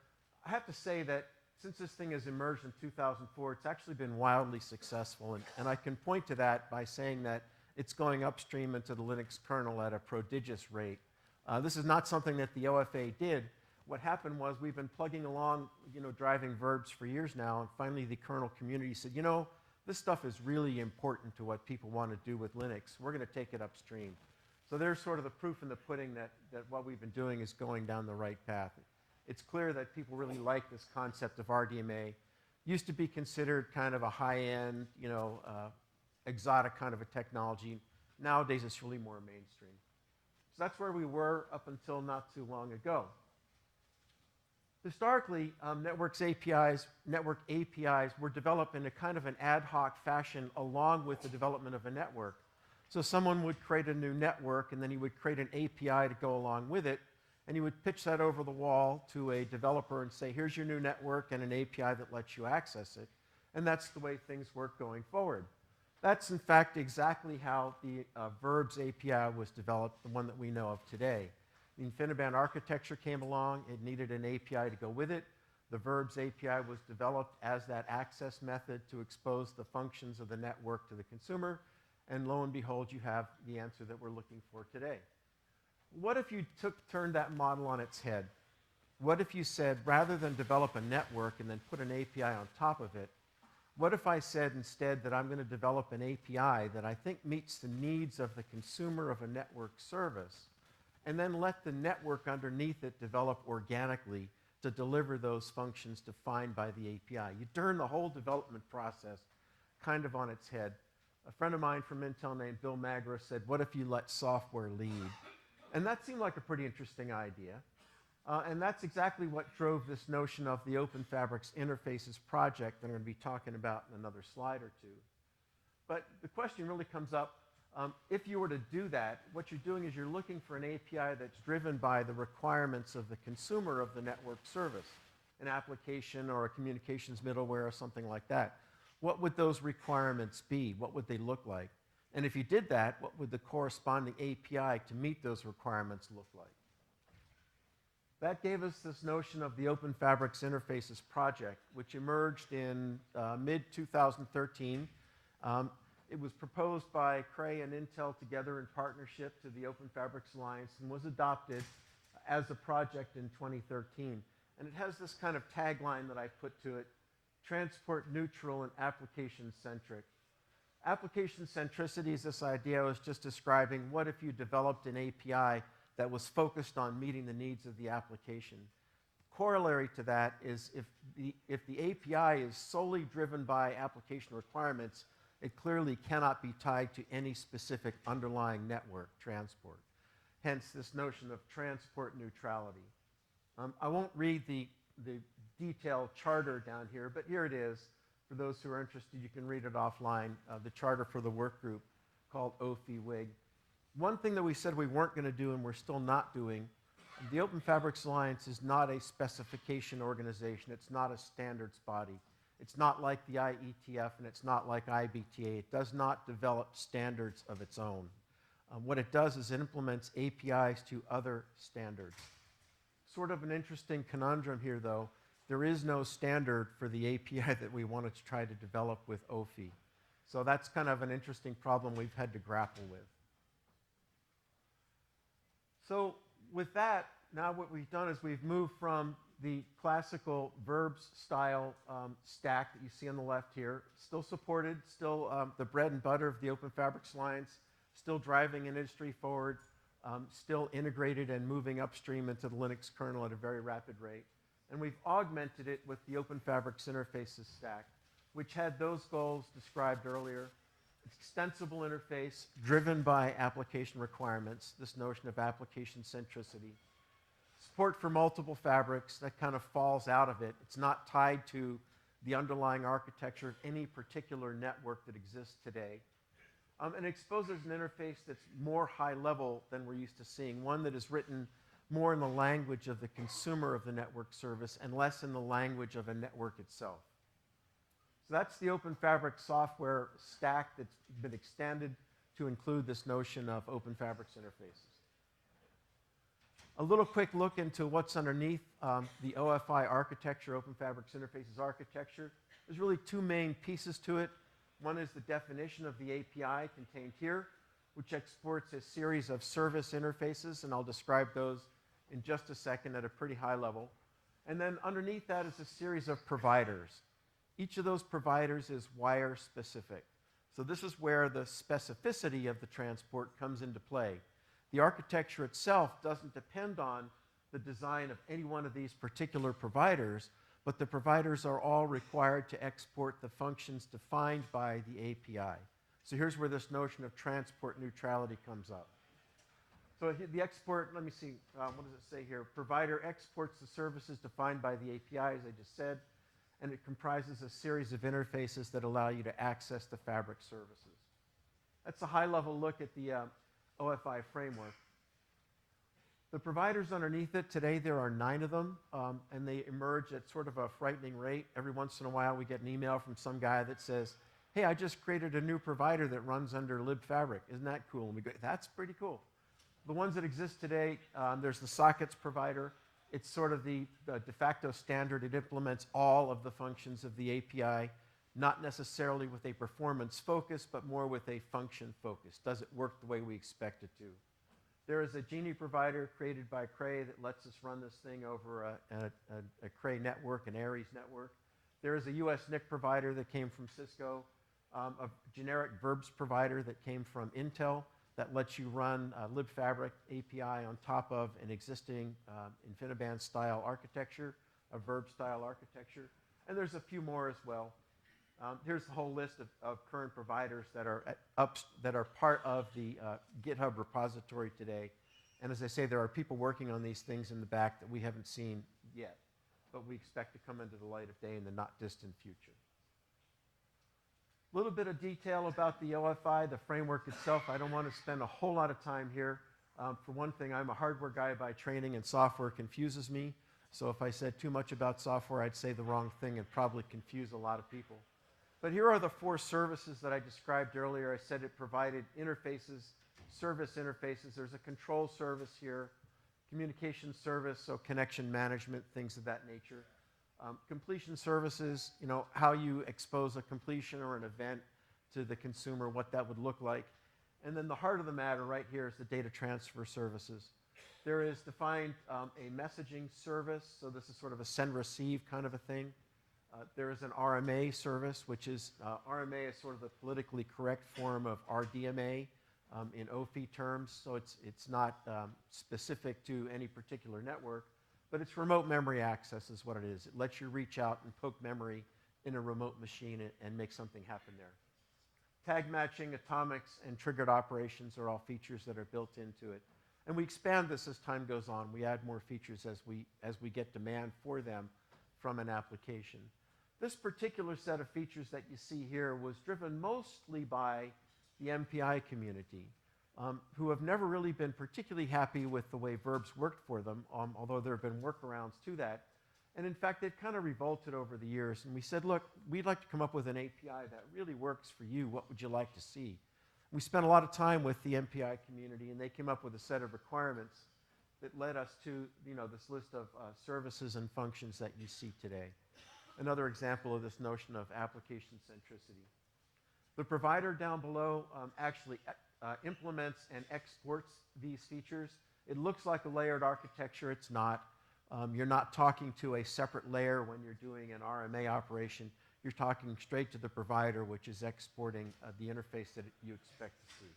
I have to say that since this thing has emerged in 2004, it's actually been wildly successful, and I can point to that by saying that it's going upstream into the Linux kernel at a prodigious rate. This is not something that the OFA did. What happened was we've been plugging along, driving verbs for years now, and finally the kernel community said, This stuff is really important to what people want to do with Linux. We're going to take it upstream. So there's sort of the proof in the pudding that what we've been doing is going down the right path. It's clear that people really like this concept of RDMA. Used to be considered kind of a high-end, exotic kind of a technology. Nowadays, it's really more mainstream. So that's where we were up until not too long ago. Historically, network APIs were developed in a kind of an ad hoc fashion along with the development of a network. So someone would create a new network, and then he would create an API to go along with it, and he would pitch that over the wall to a developer and say, here's your new network and an API that lets you access it. And that's the way things work going forward. That's, in fact, exactly how the Verbs API was developed, the one that we know of today. The InfiniBand architecture came along. It needed an API to go with it. The Verbs API was developed as that access method to expose the functions of the network to the consumer. And lo and behold, you have the answer that we're looking for today. What if you turned that model on its head? What if you said, rather than develop a network and then put an API on top of it, what if I said instead that I'm going to develop an API that I think meets the needs of the consumer of a network service, and then let the network underneath it develop organically to deliver those functions defined by the API? You turn the whole development process kind of on its head. A friend of mine from Intel named Bill Magra said, what if you let software lead? And that seemed like a pretty interesting idea. And that's exactly what drove this notion of the Open Fabrics Interfaces project that I'm going to be talking about in another slide or two. But the question really comes up, if you were to do that, what you're doing is you're looking for an API that's driven by the requirements of the consumer of the network service, an application or a communications middleware or something like that. What would those requirements be? What would they look like? And if you did that, what would the corresponding API to meet those requirements look like? That gave us this notion of the Open Fabrics Interfaces project, which emerged in mid-2013. It was proposed by Cray and Intel together in partnership to the Open Fabrics Alliance and was adopted as a project in 2013. And it has this kind of tagline that I put to it: transport neutral and application centric. Application centricity is this idea I was just describing. What if you developed an API that was focused on meeting the needs of the application? Corollary to that is if the API is solely driven by application requirements, it clearly cannot be tied to any specific underlying network transport. Hence this notion of transport neutrality. I won't read the detailed charter down here, but here it is. For those who are interested, you can read it offline, the charter for the work group called OFI-WIG. One thing that we said we weren't going to do and we're still not doing, the Open Fabrics Alliance is not a specification organization. It's not a standards body. It's not like the IETF and it's not like IBTA. It does not develop standards of its own. What it does is it implements APIs to other standards. Sort of an interesting conundrum here, though. There is no standard for the API that we wanted to try to develop with OFI. So that's kind of an interesting problem we've had to grapple with. So with that, now what we've done is we've moved from the classical verbs style stack that you see on the left here, still supported, still the bread and butter of the Open Fabrics Alliance, still driving an industry forward, still integrated and moving upstream into the Linux kernel at a very rapid rate. And we've augmented it with the Open Fabrics Interfaces stack, which had those goals described earlier. Extensible interface driven by application requirements, this notion of application centricity. Support for multiple fabrics, that kind of falls out of it. It's not tied to the underlying architecture of any particular network that exists today. And exposes an interface that's more high level than we're used to seeing, one that is written more in the language of the consumer of the network service and less in the language of a network itself. So that's the Open Fabric software stack that's been extended to include this notion of Open Fabrics interfaces. A little quick look into what's underneath the OFI architecture, Open Fabrics Interfaces architecture. There's really two main pieces to it. One is the definition of the API contained here, which exports a series of service interfaces, and I'll describe those in just a second at a pretty high level. And then underneath that is a series of providers. Each of those providers is wire specific. So this is where the specificity of the transport comes into play. The architecture itself doesn't depend on the design of any one of these particular providers, but the providers are all required to export the functions defined by the API. So here's where this notion of transport neutrality comes up. So the export, let me see, what does it say here? Provider exports the services defined by the API, as I just said, and it comprises a series of interfaces that allow you to access the Fabric services. That's a high-level look at the OFI framework. The providers underneath it, today there are 9 of them, and they emerge at sort of a frightening rate. Every once in a while we get an email from some guy that says, hey, I just created a new provider that runs under libfabric. Isn't that cool? And we go, that's pretty cool. The ones that exist today, there's the sockets provider. It's sort of the de facto standard. It implements all of the functions of the API, not necessarily with a performance focus, but more with a function focus. Does it work the way we expect it to? There is a Genie provider created by Cray that lets us run this thing over a Cray network, an Aries network. There is a US NIC provider that came from Cisco, a generic verbs provider that came from Intel that lets you run libfabric API on top of an existing InfiniBand style architecture, a verb style architecture. And there's a few more as well. Here's the whole list of current providers that are part of the GitHub repository today. And as I say, there are people working on these things in the back that we haven't seen yet, but we expect to come into the light of day in the not distant future. A little bit of detail about the OFI, the framework itself. I don't want to spend a whole lot of time here. For one thing, I'm a hardware guy by training, and software confuses me. So if I said too much about software, I'd say the wrong thing and probably confuse a lot of people. But here are the 4 services that I described earlier. I said it provided interfaces, service interfaces. There's a control service here, communication service, so connection management, things of that nature. Completion services, you know, how you expose a completion or an event to the consumer, what that would look like. And then the heart of the matter right here is the data transfer services. There is defined a messaging service, so this is sort of a send-receive kind of a thing. There is an RMA service, which is, RMA is sort of the politically correct form of RDMA in OFI terms, so it's not specific to any particular network, but it's remote memory access is what it is. It lets you reach out and poke memory in a remote machine and make something happen there. Tag matching, atomics, and triggered operations are all features that are built into it. And we expand this as time goes on. We add more features as we get demand for them from an application. This particular set of features that you see here was driven mostly by the MPI community, who have never really been particularly happy with the way verbs worked for them, although there have been workarounds to that. And in fact, they've kind of revolted over the years. And we said, look, we'd like to come up with an API that really works for you. What would you like to see? We spent a lot of time with the MPI community, and they came up with a set of requirements that led us to, you know, this list of services and functions that you see today. Another example of this notion of application centricity. The provider down below actually implements and exports these features. It looks like a layered architecture. It's not. You're not talking to a separate layer when you're doing an RMA operation. You're talking straight to the provider, which is exporting the interface that you expect to see.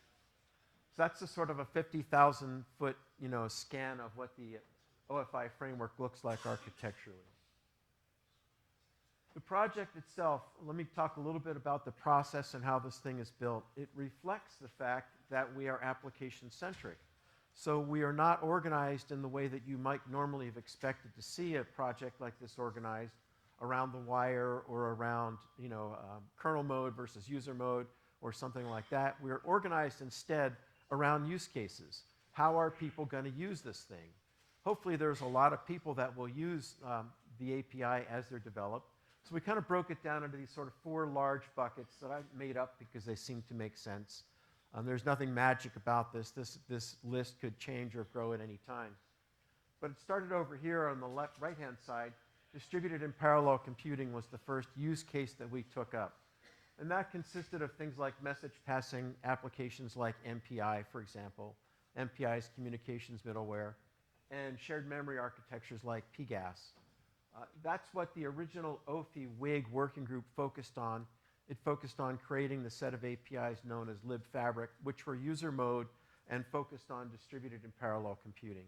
So that's a sort of a 50,000-foot, you know, scan of what the OFI framework looks like architecturally. The project itself, let me talk a little bit about the process and how this thing is built. It reflects the fact that we are application-centric. So we are not organized in the way that you might normally have expected to see a project like this organized around the wire or around, you know, kernel mode versus user mode or something like that. We're organized instead around use cases. How are people going to use this thing? Hopefully there's a lot of people that will use the API as they're developed. So we kind of broke it down into these sort of 4 large buckets that I made up because they seem to make sense. There's nothing magic about this. This list could change or grow at any time. But it started over here on the right-hand side. Distributed and parallel computing was the first use case that we took up. And that consisted of things like message passing applications like MPI, for example, MPI's communications middleware, and shared memory architectures like PGAS. That's what the original OFI-WIG working group focused on. It focused on creating the set of APIs known as libfabric, which were user mode and focused on distributed and parallel computing.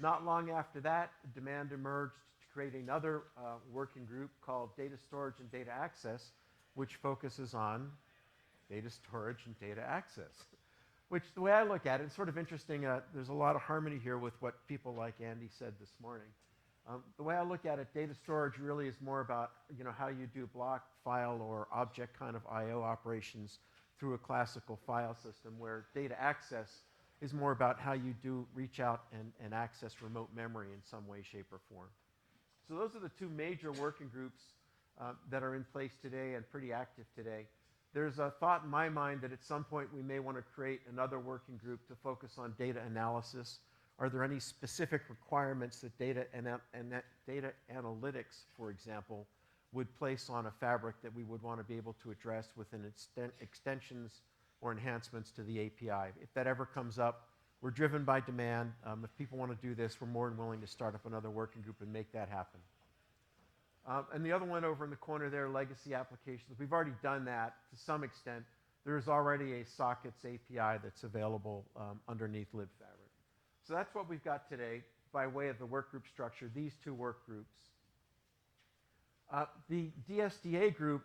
Not long after that, demand emerged to create another working group called Data Storage and Data Access, which focuses on data storage and data access. Which, the way I look at it, it's sort of interesting. There's a lot of harmony here with what people like Andy said this morning. The way I look at it, data storage really is more about how you do block, file, or object kind of I/O operations through a classical file system, where data access is more about how you do reach out and access remote memory in some way, shape, or form. So those are the two major working groups that are in place today and pretty active today. There's a thought in my mind that at some point we may want to create another working group to focus on data analysis. Are there any specific requirements that data analytics, for example, would place on a fabric that we would want to be able to address with extensions or enhancements to the API? If that ever comes up, we're driven by demand. If people want to do this, we're more than willing to start up another working group and make that happen. And the other one over in the corner there, legacy applications. We've already done that to some extent. There's already a sockets API that's available underneath libfabric. So that's what we've got today by way of the work group structure, these two work groups. The DSDA group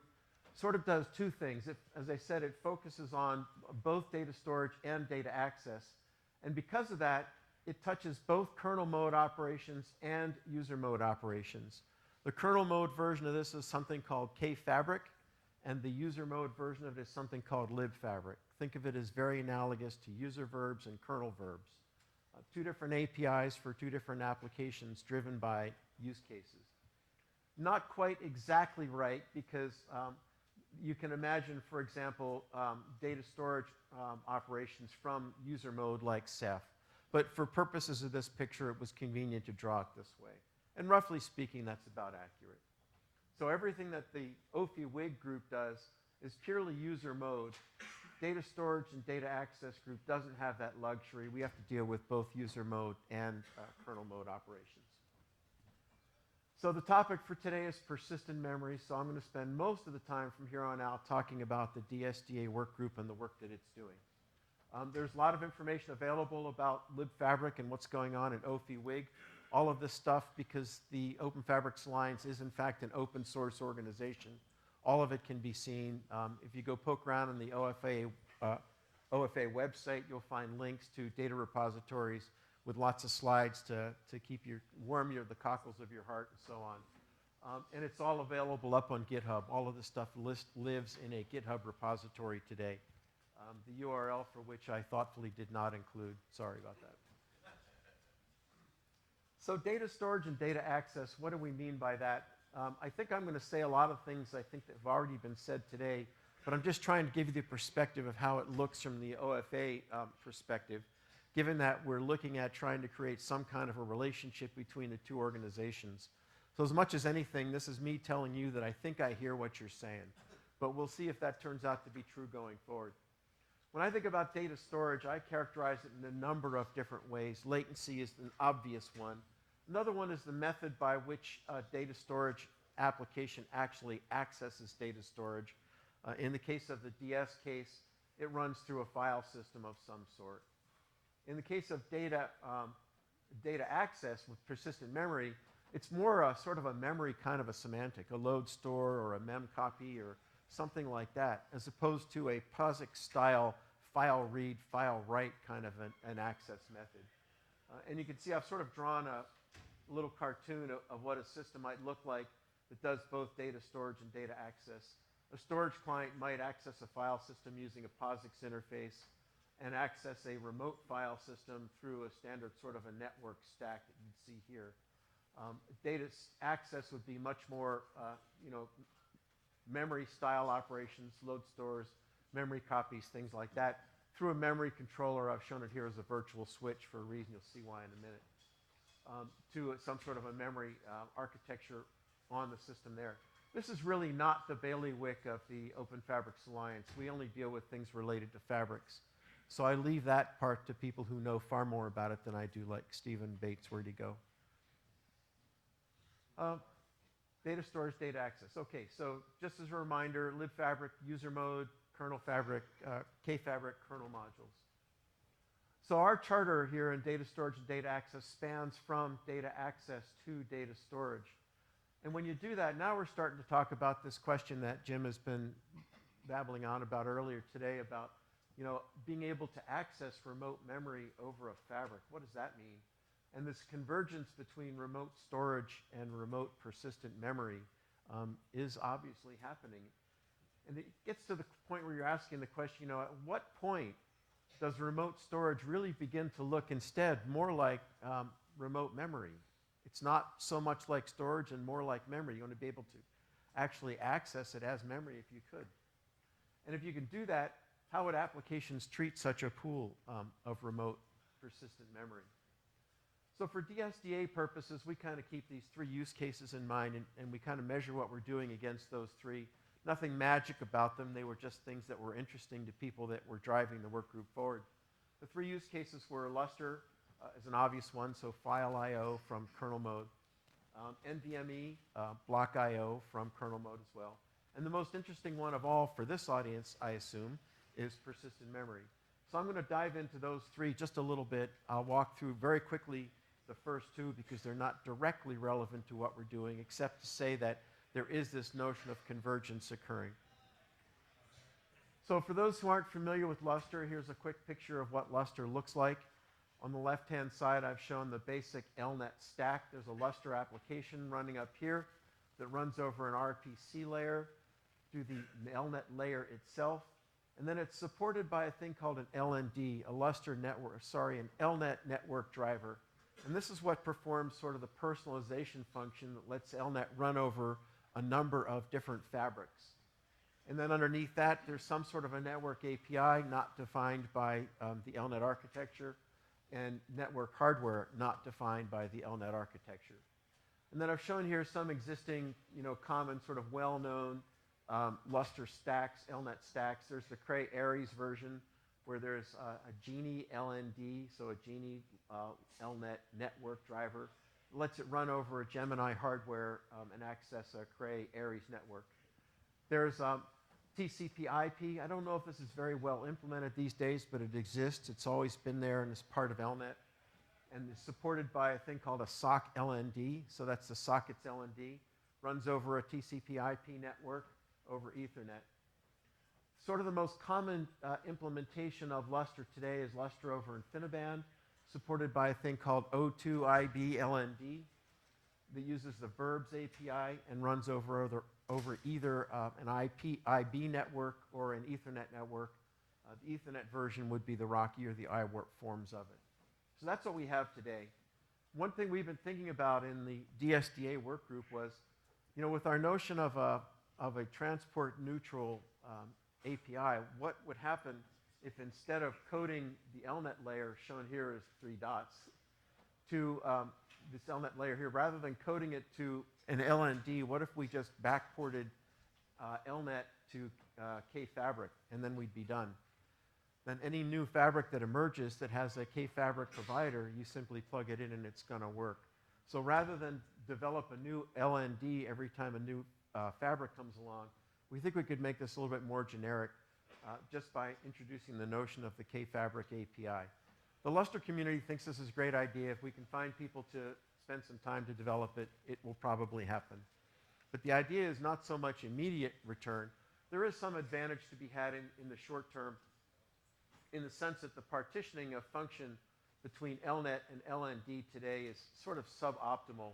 sort of does two things. As I said, it focuses on both data storage and data access. And because of that, it touches both kernel mode operations and user mode operations. The kernel mode version of this is something called kfabric, and the user mode version of it is something called libfabric. Think of it as very analogous to user verbs and kernel verbs. Two different APIs for two different applications driven by use cases. Not quite exactly right, because you can imagine, for example, data storage operations from user mode like Ceph. But for purposes of this picture, it was convenient to draw it this way. And roughly speaking, that's about accurate. So everything that the OFI-WIG group does is purely user mode. Data storage and data access group doesn't have that luxury. We have to deal with both user mode and kernel mode operations. So the topic for today is persistent memory. So I'm going to spend most of the time from here on out talking about the DSDA work group and the work that it's doing. There's a lot of information available about libfabric and what's going on in OFI-WIG. All of this stuff, because the Open Fabrics Alliance is in fact an open source organization. All of it can be seen. If you go poke around on the OFA website, you'll find links to data repositories with lots of slides to keep warm the cockles of your heart and so on. And it's all available up on GitHub. All of this stuff lives in a GitHub repository today. The URL for which I thoughtfully did not include. Sorry about that. So data storage and data access, what do we mean by that? I think I'm going to say a lot of things I think that have already been said today, but I'm just trying to give you the perspective of how it looks from the OFA perspective, given that we're looking at trying to create some kind of a relationship between the two organizations. So as much as anything, this is me telling you that I think I hear what you're saying, but we'll see if that turns out to be true going forward. When I think about data storage, I characterize it in a number of different ways. Latency is an obvious one. Another one is the method by which a data storage application actually accesses data storage. In the case of the DS case, it runs through a file system of some sort. In the case of data access with persistent memory, it's more a sort of a memory kind of a semantic, a load store or a mem copy or something like that, as opposed to a POSIX style file read, file write kind of an access method. And you can see I've sort of drawn a little cartoon of what a system might look like that does both data storage and data access. A storage client might access a file system using a POSIX interface and access a remote file system through a standard sort of a network stack that you'd see here. Data access would be much more, memory style operations, load stores, memory copies, things like that, through a memory controller. I've shown it here as a virtual switch for a reason. You'll see why in a minute. To some sort of a memory architecture on the system there. This is really not the bailiwick of the Open Fabrics Alliance. We only deal with things related to fabrics. So I leave that part to people who know far more about it than I do, like Stephen Bates. Where'd he go? Data storage, data access. Okay, so just as a reminder, libfabric, user mode, kernel fabric, kfabric, kernel modules. So our charter here in data storage and data access spans from data access to data storage. And when you do that, now we're starting to talk about this question that Jim has been babbling on about earlier today about, you know, being able to access remote memory over a fabric. What does that mean? And this convergence between remote storage and remote persistent memory is obviously happening. And it gets to the point where you're asking the question, you know, at what point does remote storage really begin to look instead more like remote memory? It's not so much like storage and more like memory. You want to be able to actually access it as memory if you could. And if you can do that, how would applications treat such a pool of remote persistent memory? So for DSDA purposes, we kind of keep these three use cases in mind, and we kind of measure what we're doing against those three. Nothing magic about them. They were just things that were interesting to people that were driving the work group forward. The three use cases were Lustre as an obvious one, so file I/O from kernel mode. NVMe, block I/O from kernel mode as well. And the most interesting one of all for this audience, I assume, is persistent memory. So I'm going to dive into those three just a little bit. I'll walk through very quickly the first two because they're not directly relevant to what we're doing, except to say that there is this notion of convergence occurring. So for those who aren't familiar with Lustre, here's a quick picture of what Lustre looks like. On the left-hand side, I've shown the basic LNet stack. There's a Lustre application running up here that runs over an RPC layer through the LNet layer itself. And then it's supported by a thing called an LND, an LNet network driver. And this is what performs sort of the personalization function that lets LNet run over a number of different fabrics. And then underneath that, there's some sort of a network API not defined by the LNet architecture, and network hardware not defined by the LNet architecture. And then I've shown here some existing, you know, common sort of well-known Lustre stacks, LNet stacks. There's the Cray Aries version, where there's a Genie LND, so a Genie LNet network driver. It lets it run over a Gemini hardware and access a Cray Aries network. There's TCP/IP. I don't know if this is very well implemented these days, but it exists. It's always been there and is part of LNet. And is supported by a thing called a SOC LND. So that's the sockets LND. Runs over a TCP/IP network over Ethernet. Sort of the most common implementation of Lustre today is Lustre over InfiniBand, supported by a thing called O2IB LND that uses the Verbs API and runs over either an IB network or an Ethernet network. The Ethernet version would be the Rocky or the iWarp forms of it. So that's what we have today. One thing we've been thinking about in the DSDA work group was, you know, with our notion of a transport neutral API, what would happen if instead of coding the LNet layer, shown here as 3 dots, to this LNet layer here, rather than coding it to an LND, what if we just backported LNet to kfabric, and then we'd be done? Then any new fabric that emerges that has a kfabric provider, you simply plug it in and it's going to work. So rather than develop a new LND every time a new fabric comes along, we think we could make this a little bit more generic just by introducing the notion of the kfabric API. The Lustre community thinks this is a great idea. If we can find people to spend some time to develop it, it will probably happen. But the idea is not so much immediate return. There is some advantage to be had in the short term, in the sense that the partitioning of function between LNet and LND today is sort of suboptimal.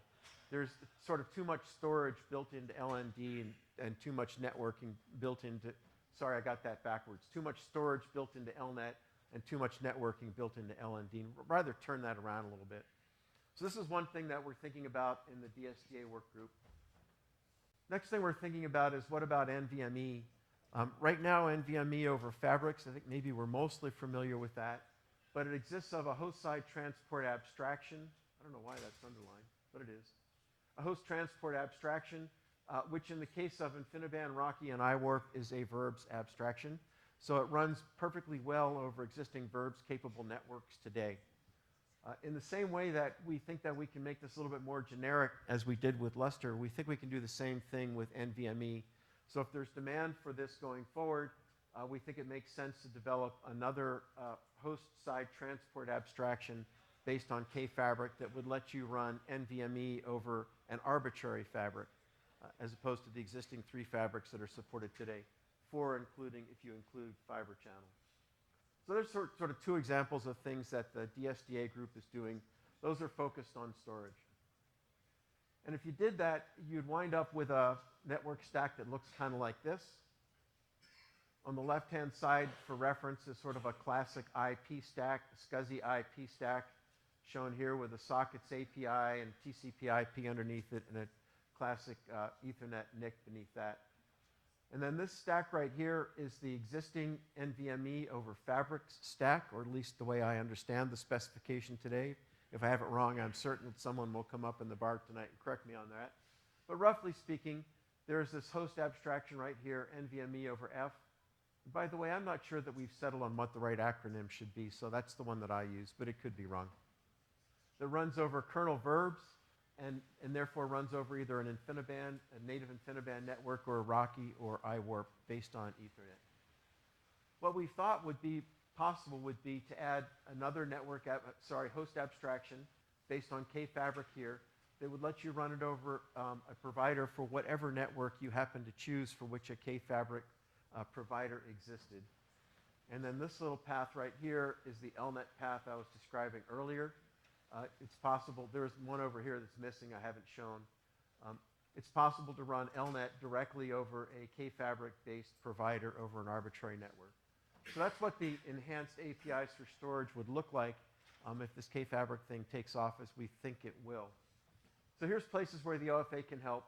There's sort of too much storage built into LND and too much networking built into, sorry, I got that backwards. Too much storage built into LNet and too much networking built into LND. Rather turn that around a little bit. So this is one thing that we're thinking about in the DSDA work group. Next thing we're thinking about is what about NVMe? Right now, NVMe over fabrics, I think maybe we're mostly familiar with that, but it exists of a host-side transport abstraction. I don't know why that's underlined, but it is. A host transport abstraction, which in the case of InfiniBand, Rocky, and iWarp is a verbs abstraction. So it runs perfectly well over existing verbs-capable networks today. In the same way that we think that we can make this a little bit more generic, as we did with Lustre, we think we can do the same thing with NVMe. So if there's demand for this going forward, we think it makes sense to develop another host-side transport abstraction based on kfabric that would let you run NVMe over an arbitrary fabric, as opposed to the existing 3 fabrics that are supported today, 4 including if you include fiber channel. So there's sort of 2 examples of things that the DSDA group is doing. Those are focused on storage. And if you did that, you'd wind up with a network stack that looks kind of like this. On the left-hand side, for reference, is sort of a classic IP stack, a SCSI IP stack, shown here with a sockets API and TCP IP underneath it, and a classic Ethernet NIC beneath that. And then this stack right here is the existing NVMe over fabrics stack, or at least the way I understand the specification today. If I have it wrong, I'm certain that someone will come up in the bar tonight and correct me on that. But roughly speaking, there's this host abstraction right here, NVMe over F. And by the way, I'm not sure that we've settled on what the right acronym should be, so that's the one that I use, but it could be wrong. That runs over kernel verbs, and therefore runs over either an InfiniBand, a native InfiniBand network, or a Rocky or iWarp based on Ethernet. What we thought would be possible would be to add another host abstraction based on kfabric here that would let you run it over a provider for whatever network you happen to choose for which a kfabric provider existed. And then this little path right here is the LNet path I was describing earlier. It's possible, there's one over here that's missing I haven't shown. It's possible to run LNet directly over a kfabric-based provider over an arbitrary network. So that's what the enhanced APIs for storage would look like if this kfabric thing takes off, as we think it will. So here's places where the OFA can help.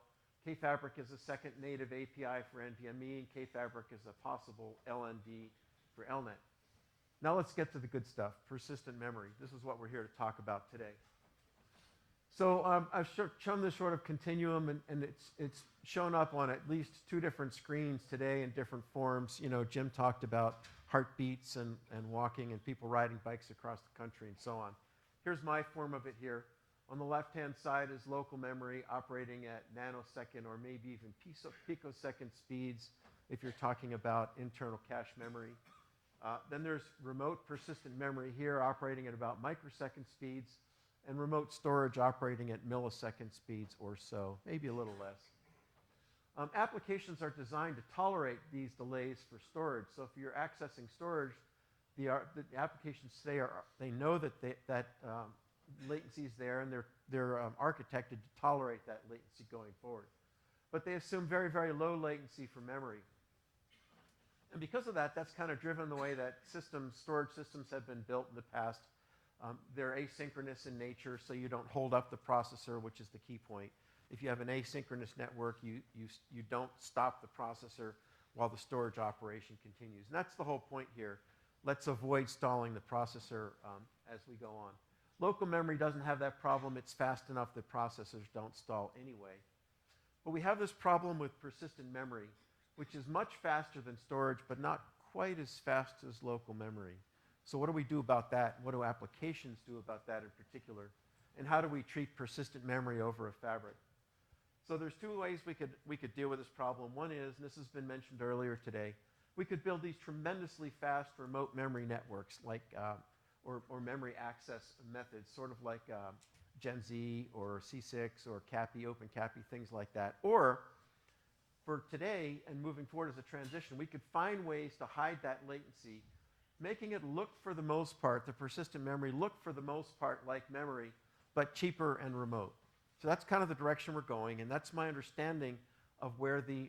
Kfabric is a second native API for NVMe, and kfabric is a possible LND for LNet. Now let's get to the good stuff, persistent memory. This is what we're here to talk about today. So I've shown this sort of continuum, and it's shown up on at least 2 different screens today in different forms. You know, Jim talked about heartbeats and walking and people riding bikes across the country and so on. Here's my form of it here. On the left-hand side is local memory operating at nanosecond or maybe even picosecond speeds if you're talking about internal cache memory. Then there's remote persistent memory here operating at about microsecond speeds, and remote storage operating at millisecond speeds or so, maybe a little less. Applications are designed to tolerate these delays for storage. So if you're accessing storage, the applications today they know that latency is there, and they're architected to tolerate that latency going forward. But they assume very, very low latency for memory. And because of that, that's kind of driven the way that storage systems have been built in the past. They're asynchronous in nature, so you don't hold up the processor, which is the key point. If you have an asynchronous network, you don't stop the processor while the storage operation continues. And that's the whole point here. Let's avoid stalling the processor as we go on. Local memory doesn't have that problem. It's fast enough that processors don't stall anyway. But we have this problem with persistent memory, which is much faster than storage, but not quite as fast as local memory. So what do we do about that? What do applications do about that in particular? And how do we treat persistent memory over a fabric? So there's 2 ways we could deal with this problem. One is, and this has been mentioned earlier today, we could build these tremendously fast remote memory networks, like or memory access methods, sort of like GenZ or C6 or CAPI, OpenCAPI, things like that. Or for today and moving forward as a transition, we could find ways to hide that latency, making it look for the most part, the persistent memory, look for the most part like memory, but cheaper and remote. So that's kind of the direction we're going, and that's my understanding of where the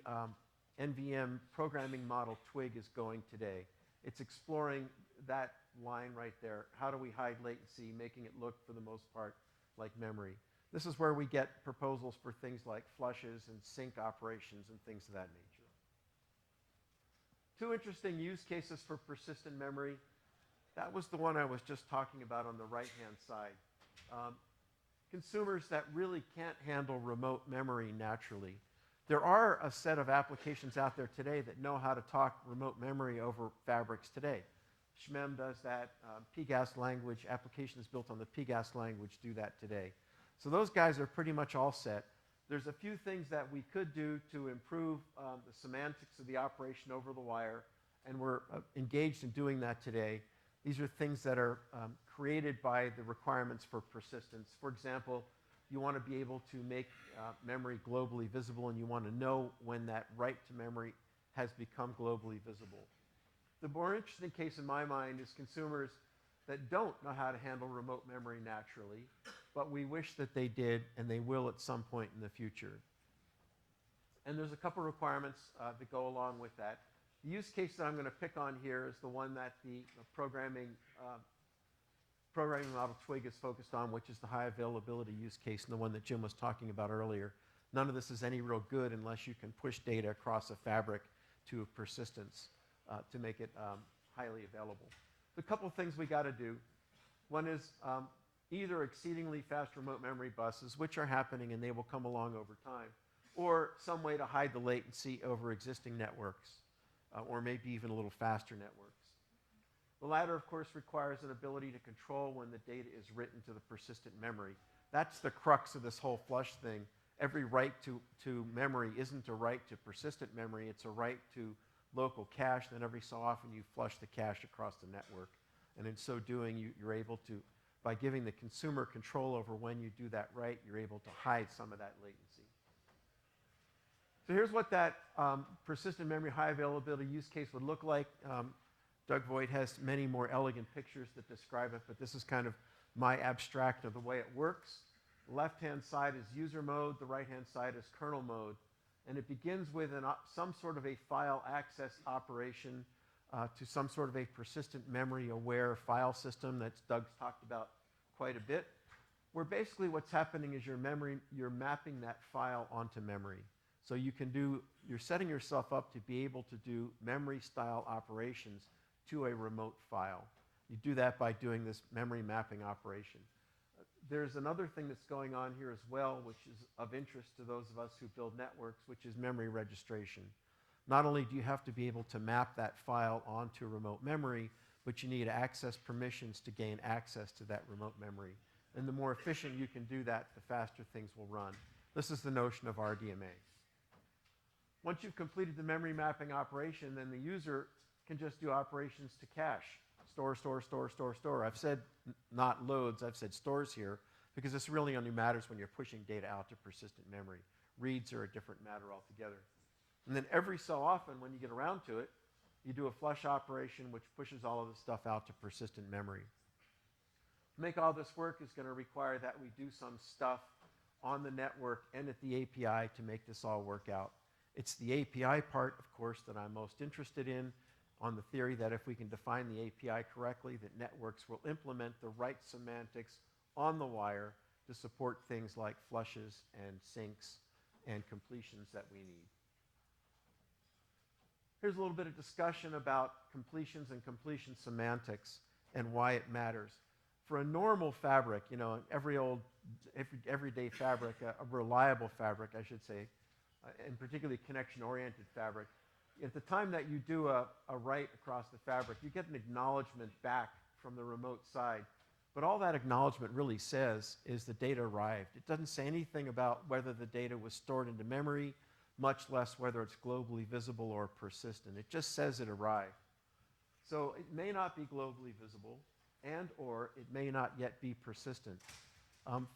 NVM programming model twig is going today. It's exploring that line right there. How do we hide latency, making it look for the most part like memory? This is where we get proposals for things like flushes and sync operations and things of that nature. 2 interesting use cases for persistent memory. That was the one I was just talking about on the right-hand side. Consumers that really can't handle remote memory naturally. There are a set of applications out there today that know how to talk remote memory over fabrics today. SHMEM does that. PGAS language, applications built on the PGAS language do that today. So those guys are pretty much all set. There's a few things that we could do to improve the semantics of the operation over the wire, and we're engaged in doing that today. These are things that are created by the requirements for persistence. For example, you want to be able to make memory globally visible, and you want to know when that write to memory has become globally visible. The more interesting case in my mind is consumers that don't know how to handle remote memory naturally, but we wish that they did, and they will at some point in the future. And there's a couple requirements that go along with that. The use case that I'm going to pick on here is the one that the programming model twig is focused on, which is the high availability use case, and the one that Jim was talking about earlier. None of this is any real good unless you can push data across a fabric to a persistence to make it highly available. The couple of things we got to do. One is either exceedingly fast remote memory buses, which are happening and they will come along over time, or some way to hide the latency over existing networks, or maybe even a little faster networks. The latter, of course, requires an ability to control when the data is written to the persistent memory. That's the crux of this whole flush thing. Every write to memory isn't a write to persistent memory, it's a write to local cache, then every so often you flush the cache across the network. And in so doing, you're able to, by giving the consumer control over when you do that write, you're able to hide some of that latency. So here's what that persistent memory high availability use case would look like. Doug Voigt has many more elegant pictures that describe it, but this is kind of my abstract of the way it works. The left-hand side is user mode, the right-hand side is kernel mode. And it begins with some sort of a file access operation to some sort of a persistent memory-aware file system that Doug's talked about quite a bit, where basically what's happening is you're mapping that file onto memory. So you're setting yourself up to be able to do memory-style operations to a remote file. You do that by doing this memory mapping operation. There's another thing that's going on here as well, which is of interest to those of us who build networks, which is memory registration. Not only do you have to be able to map that file onto remote memory, but you need access permissions to gain access to that remote memory. And the more efficient you can do that, the faster things will run. This is the notion of RDMA. Once you've completed the memory mapping operation, then the user can just do operations to cache. Store, store, store, store, store. I've said not loads, I've said stores here, because this really only matters when you're pushing data out to persistent memory. Reads are a different matter altogether. And then every so often, when you get around to it, you do a flush operation which pushes all of the stuff out to persistent memory. To make all this work is going to require that we do some stuff on the network and at the API to make this all work out. It's the API part, of course, that I'm most interested in, on the theory that if we can define the API correctly, that networks will implement the right semantics on the wire to support things like flushes and syncs and completions that we need. Here's a little bit of discussion about completions and completion semantics and why it matters. For a normal fabric, you know, everyday fabric, a reliable fabric, I should say, and particularly connection-oriented fabric, at the time that you do a write across the fabric, you get an acknowledgement back from the remote side. But all that acknowledgement really says is the data arrived. It doesn't say anything about whether the data was stored into memory, much less whether it's globally visible or persistent. It just says it arrived. So it may not be globally visible, and or it may not yet be persistent.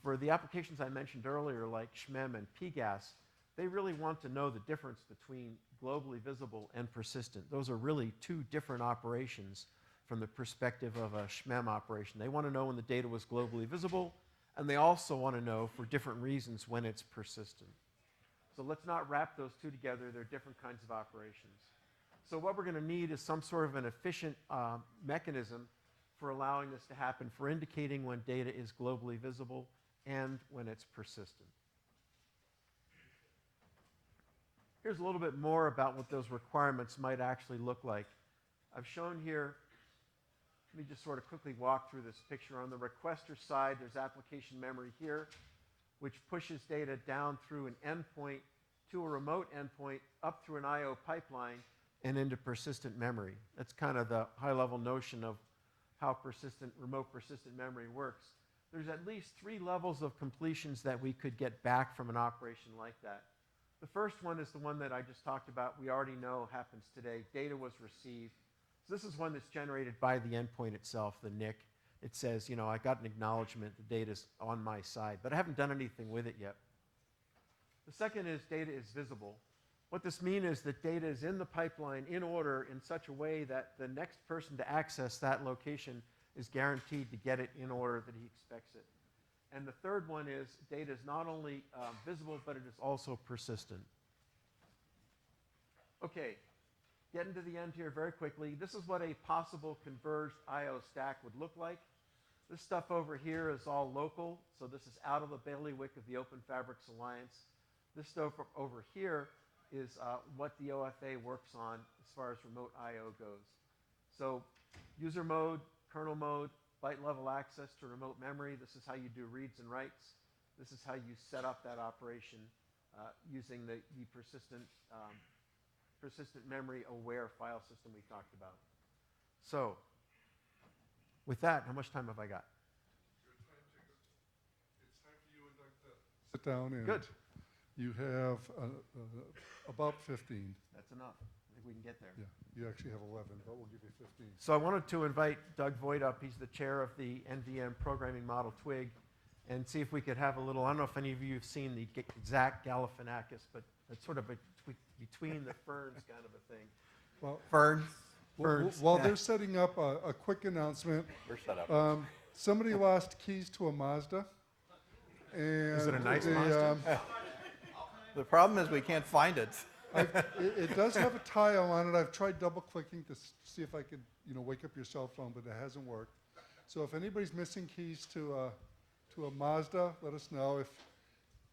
For the applications I mentioned earlier, like SHMEM and PGAS, they really want to know the difference between globally visible and persistent. Those are really two different operations from the perspective of a SHMEM operation. They want to know when the data was globally visible, and they also want to know, for different reasons, when it's persistent. So let's not wrap those two together. They're different kinds of operations. So what we're going to need is some sort of an efficient mechanism for allowing this to happen, for indicating when data is globally visible and when it's persistent. Here's a little bit more about what those requirements might actually look like. I've shown here, let me just sort of quickly walk through this picture. On the requester side, there's application memory here, which pushes data down through an endpoint to a remote endpoint, up through an I/O pipeline, and into persistent memory. That's kind of the high-level notion of how remote persistent memory works. There's at least 3 levels of completions that we could get back from an operation like that. The first one is the one that I just talked about. We already know happens today. Data was received. So this is one that's generated by the endpoint itself, the NIC. It says, you know, I got an acknowledgement, the data's on my side, but I haven't done anything with it yet. The second is data is visible. What this means is that data is in the pipeline in order in such a way that the next person to access that location is guaranteed to get it in order that he expects it. And the third one is data is not only visible, but it is also persistent. Okay, getting to the end here very quickly. This is what a possible converged I/O stack would look like. This stuff over here is all local, so this is out of the bailiwick of the Open Fabrics Alliance. This stuff over here is what the OFA works on as far as remote I/O goes. So user mode, kernel mode, byte-level access to remote memory. This is how you do reads and writes. This is how you set up that operation using the persistent memory aware file system we talked about. So with that, how much time have I got? It's time for you and Doug to sit down. And good. You have about 15. That's enough. I think we can get there. Yeah, you actually have 11, but we'll give you 15. So I wanted to invite Doug Voigt up. He's the chair of the NVM programming model twig, and see if we could have a little, I don't know if any of you have seen the exact Galifianakis, but it's sort of a between the ferns kind of a thing. Well, Ferns. While they're setting up, a quick announcement. We're set up. Somebody lost keys to a Mazda. And is it a nice Mazda? The problem is we can't find it. It does have a tile on it. I've tried double-clicking to see if I could, wake up your cell phone, but it hasn't worked. So if anybody's missing keys to a Mazda, let us know.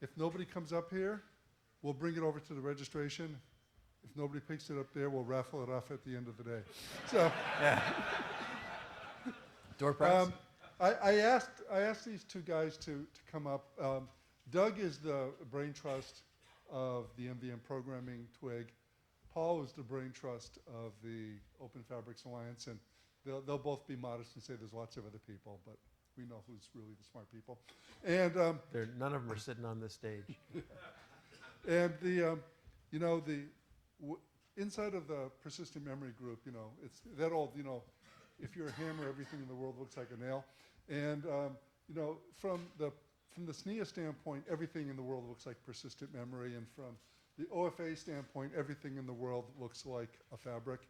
If nobody comes up here, we'll bring it over to the registration. If nobody picks it up there, we'll raffle it off at the end of the day. So, yeah. Door prize. I asked these two guys to come up. Doug is the brain trust of the MVM programming twig. Paul is the brain trust of the Open Fabrics Alliance, and they'll both be modest and say there's lots of other people, but we know who's really the smart people. And none of them are sitting on this stage. And inside of the persistent memory group, it's that old, if you're a hammer, everything in the world looks like a nail. And from the SNIA standpoint, everything in the world looks like persistent memory, and from the OFA standpoint, everything in the world looks like a fabric.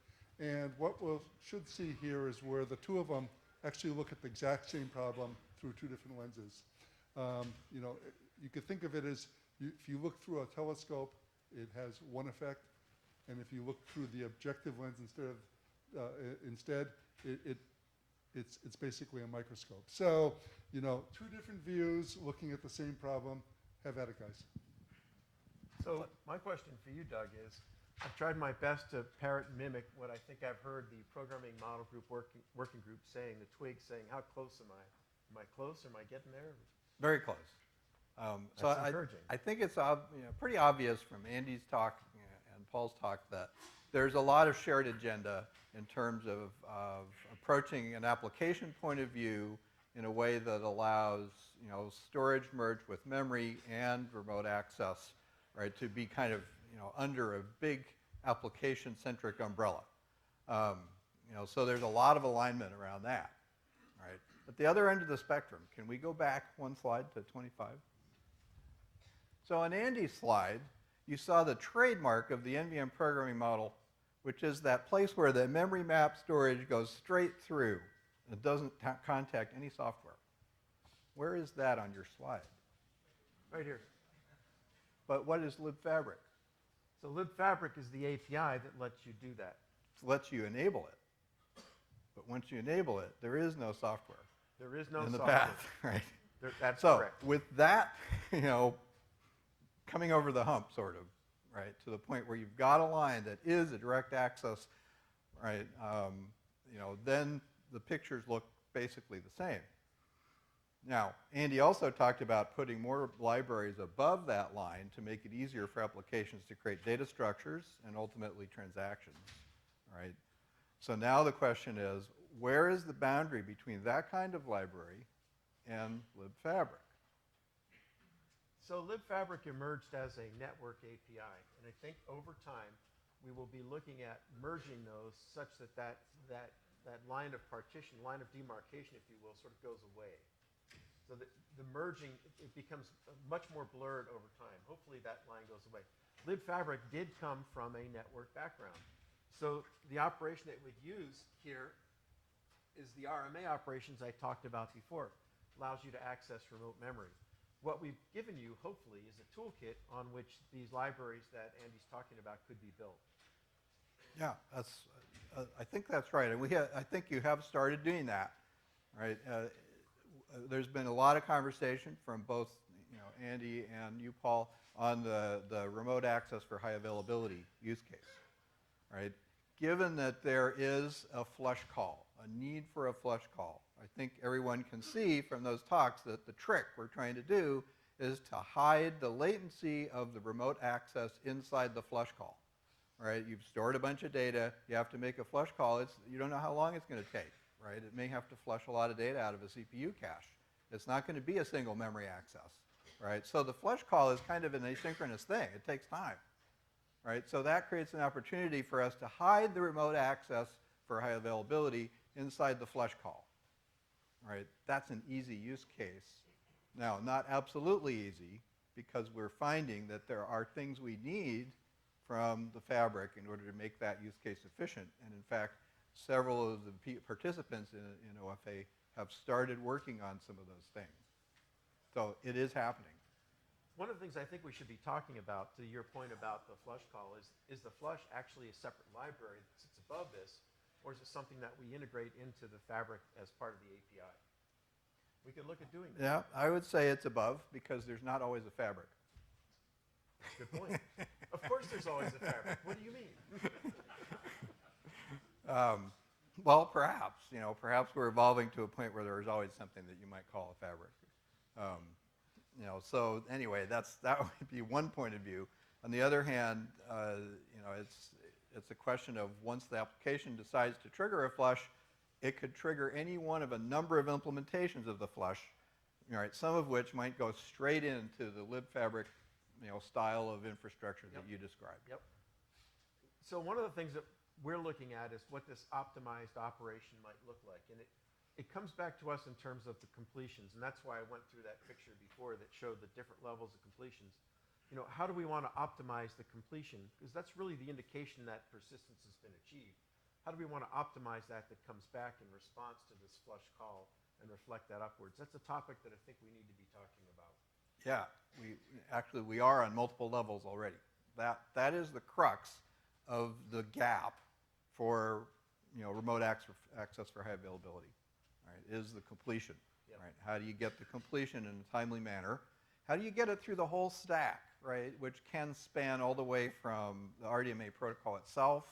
And what we should see here is where the two of them actually look at the exact same problem through two different lenses. You could think of it as if you look through a telescope, it has one effect, and if you look through the objective lens instead, it's basically a microscope. So, two different views looking at the same problem. Have at it, guys. So my question for you, Doug, is I've tried my best to parrot and mimic what I think I've heard the programming model group working group saying, the twig saying, how close am I? Am I close? Am I getting there? Very close. So I think it's pretty obvious from Andy's talk and Paul's talk that there's a lot of shared agenda in terms of approaching an application point of view in a way that allows storage merged with memory and remote access, right, to be kind of under a big application-centric umbrella. So there's a lot of alignment around that, right? At the other end of the spectrum, can we go back one slide to 25? So on Andy's slide, you saw the trademark of the NVM programming model, which is that place where the memory map storage goes straight through and it doesn't contact any software. Where is that on your slide? Right here. But what is libfabric? So libfabric is the API that lets you do that. It lets you enable it. But once you enable it, there is no software. There is no in the software. path, right? That's so correct. With that, coming over the hump, sort of, right, to the point where you've got a line that is a direct access, right, then the pictures look basically the same. Now, Andy also talked about putting more libraries above that line to make it easier for applications to create data structures and ultimately transactions. right? So now the question is, where is the boundary between that kind of library and libfabric? So libfabric emerged as a network API, and I think over time we will be looking at merging those such that that line of partition, line of demarcation, if you will, sort of goes away. So the merging, it becomes much more blurred over time. Hopefully that line goes away. Libfabric did come from a network background. So the operation that we'd use here is the RMA operations I talked about before. Allows you to access remote memory. What we've given you, hopefully, is a toolkit on which these libraries that Andy's talking about could be built. Yeah, I think that's right. And I think you have started doing that, right? There's been a lot of conversation from both Andy and you, Paul, on the remote access for high availability use case, right? Given that there is a flush call, a need for a flush call, I think everyone can see from those talks that the trick we're trying to do is to hide the latency of the remote access inside the flush call, right? You've stored a bunch of data, you have to make a flush call, you don't know how long it's going to take, right? It may have to flush a lot of data out of a CPU cache. It's not going to be a single memory access, right? So the flush call is kind of an asynchronous thing. It takes time, right? So that creates an opportunity for us to hide the remote access for high availability inside the flush call, right? That's an easy use case. Now, not absolutely easy, because we're finding that there are things we need from the fabric in order to make that use case efficient. And in fact, several of the participants in OFA have started working on some of those things. So it is happening. One of the things I think we should be talking about, to your point about the flush call, is the flush actually a separate library that sits above this, or is it something that we integrate into the fabric as part of the API? We could look at doing that. Yeah, I would say it's above, because there's not always a fabric. Good point. Of course there's always a fabric. What do you mean? Well, perhaps. Perhaps we're evolving to a point where there's always something that you might call a fabric. So anyway, that would be one point of view. On the other hand, it's a question of once the application decides to trigger a flush, it could trigger any one of a number of implementations of the flush, right? Some of which might go straight into the libfabric, style of infrastructure that you described. Yep. So one of the things that we're looking at is what this optimized operation might look like. And it comes back to us in terms of the completions. And that's why I went through that picture before that showed the different levels of completions. How do we want to optimize the completion? Because that's really the indication that persistence has been achieved. How do we want to optimize that comes back in response to this flush call and reflect that upwards? That's a topic that I think we need to be talking about. Yeah, we are on multiple levels already. That is the crux of the gap for remote access for high availability, right? Is the completion, right? How do you get the completion in a timely manner? How do you get it through the whole stack, right? Which can span all the way from the RDMA protocol itself,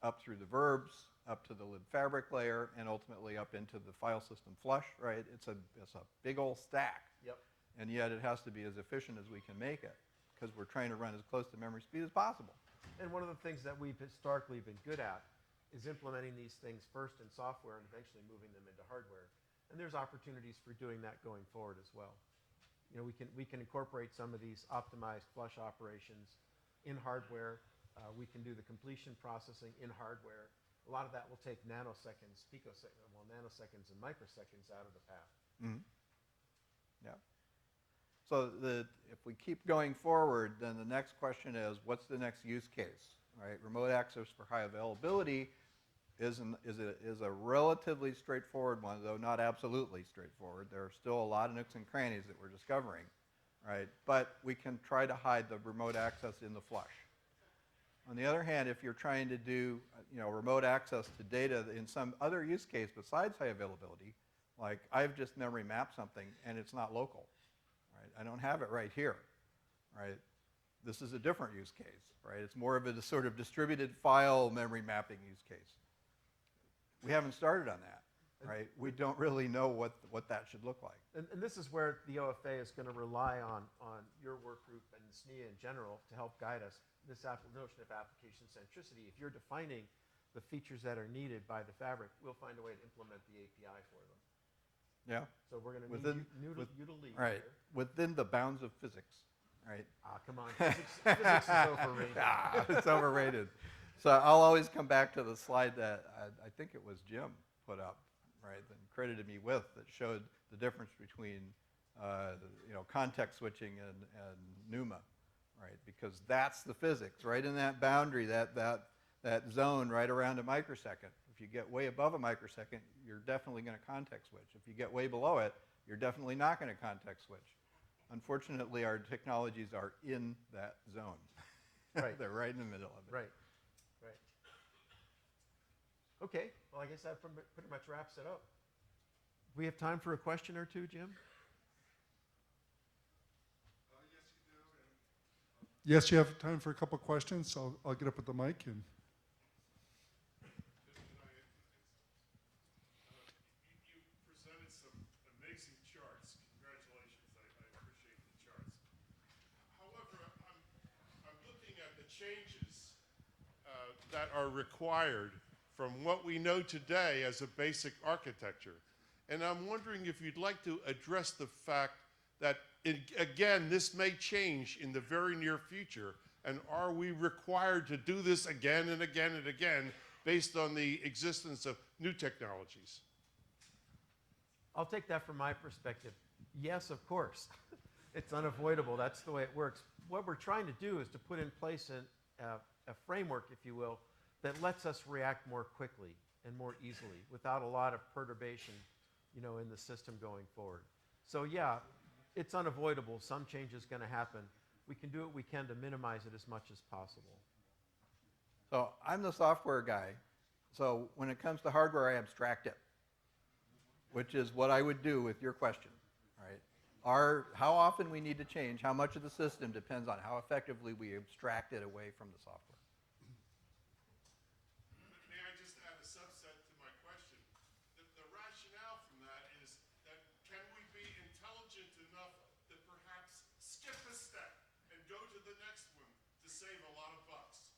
up through the verbs, up to the libfabric layer, and ultimately up into the file system flush, right? It's a big old stack. Yep. And yet it has to be as efficient as we can make it, because we're trying to run as close to memory speed as possible. And one of the things that we've historically been good at is implementing these things first in software and eventually moving them into hardware. And there's opportunities for doing that going forward as well. We can incorporate some of these optimized flush operations in hardware. We can do the completion processing in hardware. A lot of that will take nanoseconds, nanoseconds and microseconds out of the path. Mm-hmm. Yeah. So if we keep going forward, then the next question is, what's the next use case, right? Remote access for high availability is a relatively straightforward one, though not absolutely straightforward. There are still a lot of nooks and crannies that we're discovering, right? But we can try to hide the remote access in the flush. On the other hand, if you're trying to do remote access to data in some other use case besides high availability, like I've just memory mapped something and it's not local, right? I don't have it right here, right? This is a different use case, right? It's more of a sort of distributed file memory mapping use case. We haven't started on that, right? We don't really know what that should look like. And this is where the OFA is going to rely on your work group and SNIA in general to help guide us. This notion of application centricity, if you're defining the features that are needed by the fabric, we'll find a way to implement the API for them. Yeah. So we're going to Within- need with- you to lead Right, here. within the bounds of physics, right? Ah, come on, physics is overrated. Ah, it's overrated. So I'll always come back to the slide that I think it was Jim put up, right, and credited me with, that showed the difference between context switching and NUMA, right? Because that's the physics, right in that boundary, that zone right around a microsecond. If you get way above a microsecond, you're definitely going to context switch. If you get way below it, you're definitely not going to context switch. Unfortunately, our technologies are in that zone. Right. They're right in the middle of it. Right. Right. Okay. Well, I guess that pretty much wraps it up. We have time for a question or two, Jim? Yes, you have time for a couple questions, so I'll get up with the mic. And You presented some amazing charts. Congratulations. I appreciate the charts. However, I'm looking at the changes that are required from what we know today as a basic architecture. And I'm wondering if you'd like to address the fact that, again, this may change in the very near future, and are we required to do this again and again and again based on the existence of new technologies? I'll take that from my perspective. Yes, of course. It's unavoidable. That's the way it works. What we're trying to do is to put in place a framework, if you will, that lets us react more quickly and more easily without a lot of perturbation, in the system going forward. So yeah, it's unavoidable. Some change is going to happen. We can do what we can to minimize it as much as possible. So I'm the software guy. So when it comes to hardware, I abstract it, which is what I would do with your question, right? How often we need to change, how much of the system depends on how effectively we abstract it away from the software. May I just add a subset to my question? The rationale from that is that can we be intelligent enough to perhaps skip a step and go to the next one to save a lot of bucks?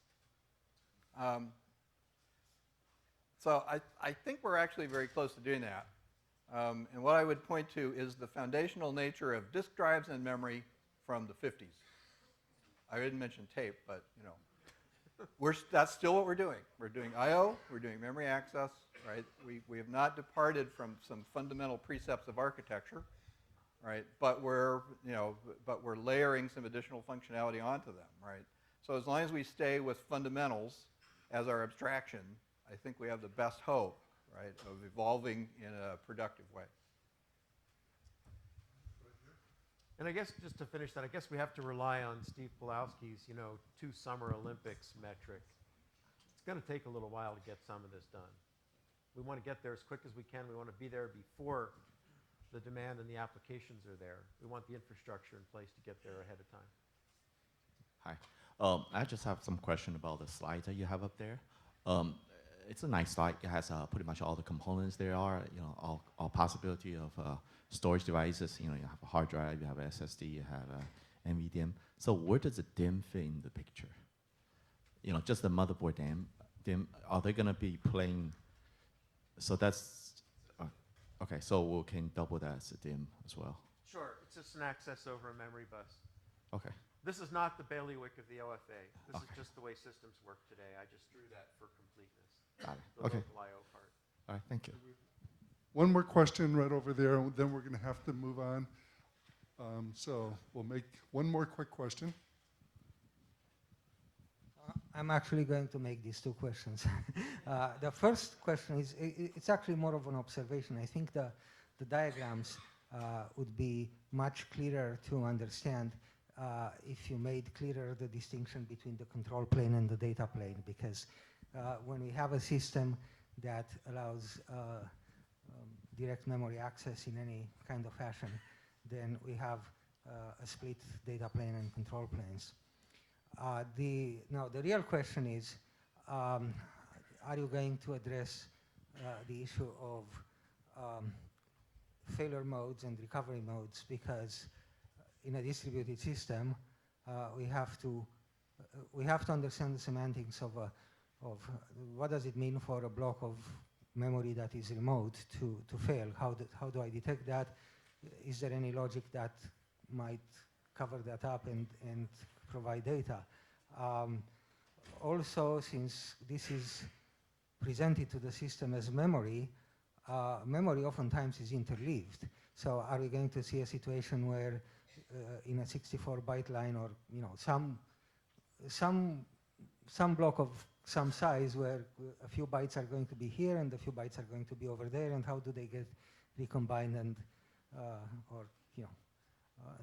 So I think we're actually very close to doing that. And what I would point to is the foundational nature of disk drives and memory from the 50s. I didn't mention tape, but that's still what we're doing. We're doing I/O, we're doing memory access, right? We have not departed from some fundamental precepts of architecture, right? But we're layering some additional functionality onto them, right? So as long as we stay with fundamentals as our abstraction, I think we have the best hope, right, of evolving in a productive way. And I guess just to finish that, I guess we have to rely on Steve Pulowski's, 2 Summer Olympics metric. It's going to take a little while to get some of this done. We want to get there as quick as we can. We want to be there before the demand and the applications are there. We want the infrastructure in place to get there ahead of time. Hi. I just have some question about the slides that you have up there. It's a nice slide. It has pretty much all the components there are, all possibility of storage devices. You have a hard drive, you have a SSD, you have a NVDIMM. So where does the DIMM fit in the picture? Just the motherboard DIMM, are they going to be playing? So that's, okay, so we can double that as a DIMM as well. Sure, it's just an access over a memory bus. Okay. This is not the bailiwick of the OFA. This is just the way systems work today. I just drew that for completeness. Got it. The Okay. local I/O part. All right, thank you. one more question right over there, and then we're going to have to move on. So we'll make one more quick question. I'm actually going to make these 2 questions. The first question is, it's actually more of an observation. I think the diagrams would be much clearer to understand if you made clearer the distinction between the control plane and the data plane, because when we have a system that allows direct memory access in any kind of fashion, then we have a split data plane and control planes. Now the real question is, are you going to address the issue of failure modes and recovery modes? Because in a distributed system, we have to understand the semantics of a what does it mean for a block of memory that is remote to fail? How do I detect that? Is there any logic that might cover that up and provide data? Also, since this is presented to the system as memory, memory oftentimes is interleaved. So are we going to see a situation where in a 64-byte line, or some block of some size where a few bytes are going to be here and a few bytes are going to be over there, and how do they get recombined and or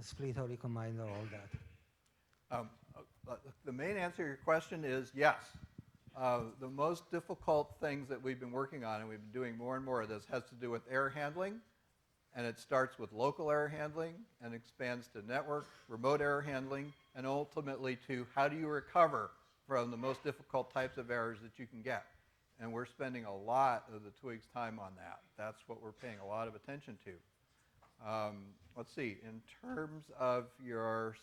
split or recombined or all that? The main answer to your question is yes. The most difficult things that we've been working on, and we've been doing more and more of this, has to do with error handling. And it starts with local error handling and expands to network, remote error handling, and ultimately to how do you recover from the most difficult types of errors that you can get. And we're spending a lot of the TWIG's time on that. That's what we're paying a lot of attention to. Let's see, in terms of your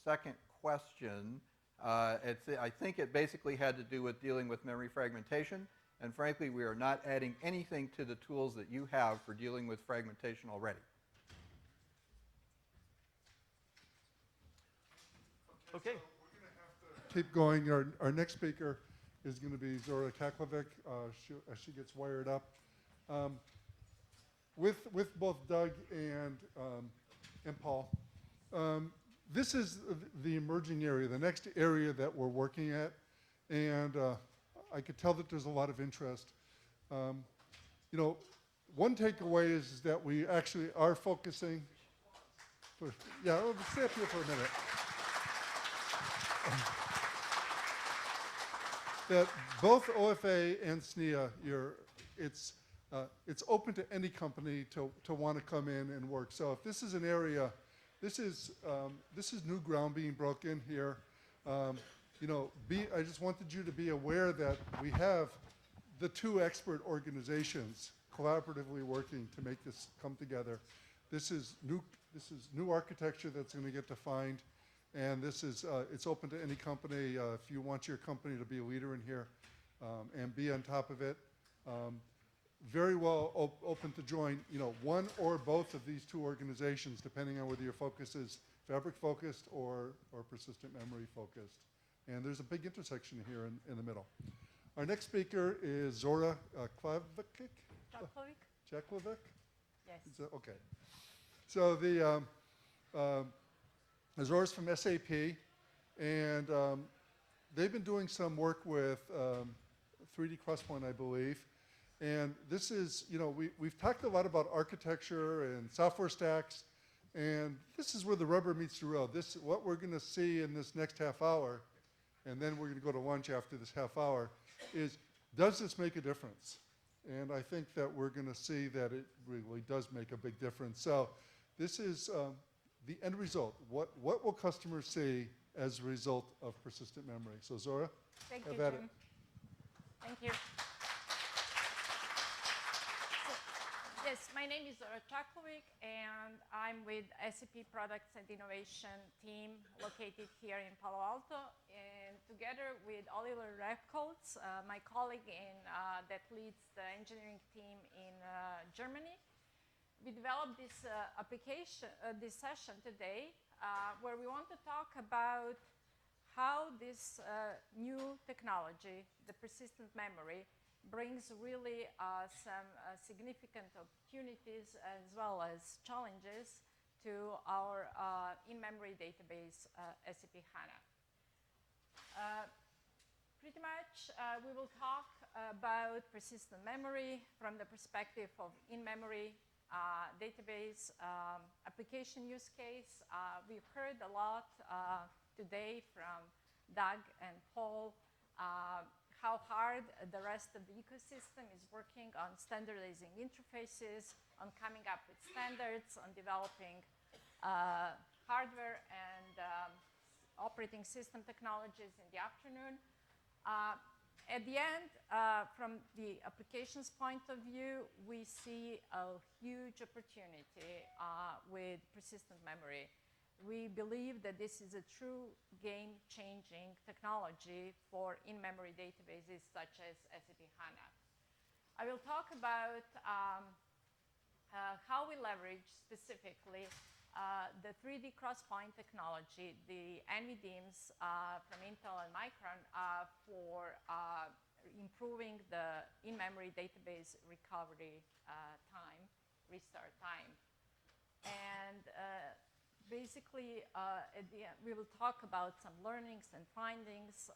second question, I think it basically had to do with dealing with memory fragmentation. And frankly, we are not adding anything to the tools that you have for dealing with fragmentation already. Okay. Keep going. Our next speaker is going to be Zora Kaklovic as she gets wired up. With both Doug and Paul, this is the emerging area, the next area that we're working at, and I could tell that there's a lot of interest. One takeaway is that we actually are focusing. Let's stay up here for a minute. That both OFA and SNIA, it's open to any company to want to come in and work. So if this is an area, this is new ground being broken here. I just wanted you to be aware that we have the two expert organizations collaboratively working to make this come together. This is new architecture that's going to get defined, and it's open to any company if you want your company to be a leader in here and be on top of it. Very well open to join one or both of these two organizations, depending on whether your focus is fabric focused or persistent memory focused. And there's a big intersection here in the middle. Our next speaker is Zora Kaklovic. Kaklovic? Yes. Okay. So Zora's from SAP, and they've been doing some work with 3D Crosspoint, I believe. And this is, we've talked a lot about architecture and software stacks, and this is where the rubber meets the road. What we're going to see in this next half hour, and then we're going to go to lunch after this half hour, is does this make a difference? And I think that we're going to see that it really does make a big difference. So this is the end result. What will customers see as a result of persistent memory? So Zora, Thank you, have at Jim. it. Thank you. Yes, my name is Zora Kaklovic, and I'm with SAP Products and Innovation team located here in Palo Alto. And together with Oliver Reckholz, my colleague that leads the engineering team in Germany, we developed this this session today, where we want to talk about how this new technology, the persistent memory, brings really some significant opportunities as well as challenges to our in-memory database, SAP HANA. Pretty much, we will talk about persistent memory from the perspective of in-memory database application use case. We've heard a lot today from Doug and Paul how hard the rest of the ecosystem is working on standardizing interfaces, on coming up with standards, on developing hardware and operating system technologies in the afternoon. At the end, from the applications point of view, we see a huge opportunity with persistent memory. we believe that this is a true game-changing technology for in-memory databases such as SAP HANA. I will talk about how we leverage specifically the 3D cross-point technology, the NVDIMMs from Intel and Micron for improving the in-memory database recovery time, restart time. And basically, at the end, we will talk about some learnings and findings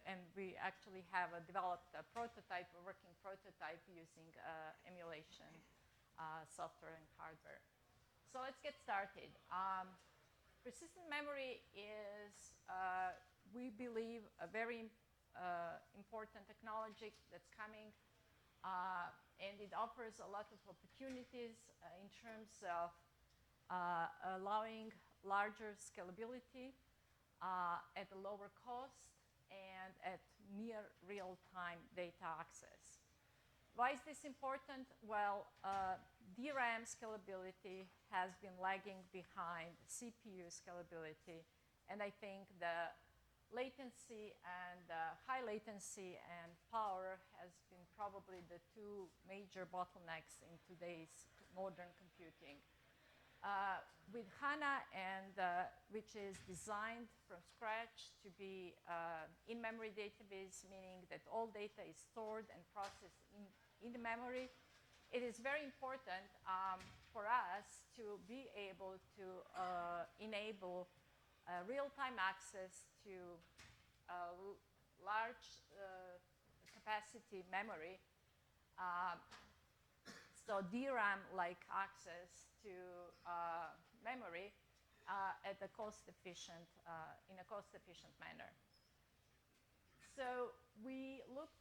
and we actually have developed a prototype, a working prototype using emulation software and hardware. So let's get started. Persistent memory is, we believe, a very important technology that's coming, and it offers a lot of opportunities in terms of allowing larger scalability at a lower cost and at near real-time data access. Why is this important? Well, DRAM scalability has been lagging behind CPU scalability, and I think the latency and high latency and power has been probably the two major bottlenecks in today's modern computing. With HANA, and which is designed from scratch to be in-memory database, meaning that all data is stored and processed in the memory, it is very important for us to be able to enable real-time access to large capacity memory. So DRAM-like access to memory at a cost-efficient, in a cost-efficient manner. So we looked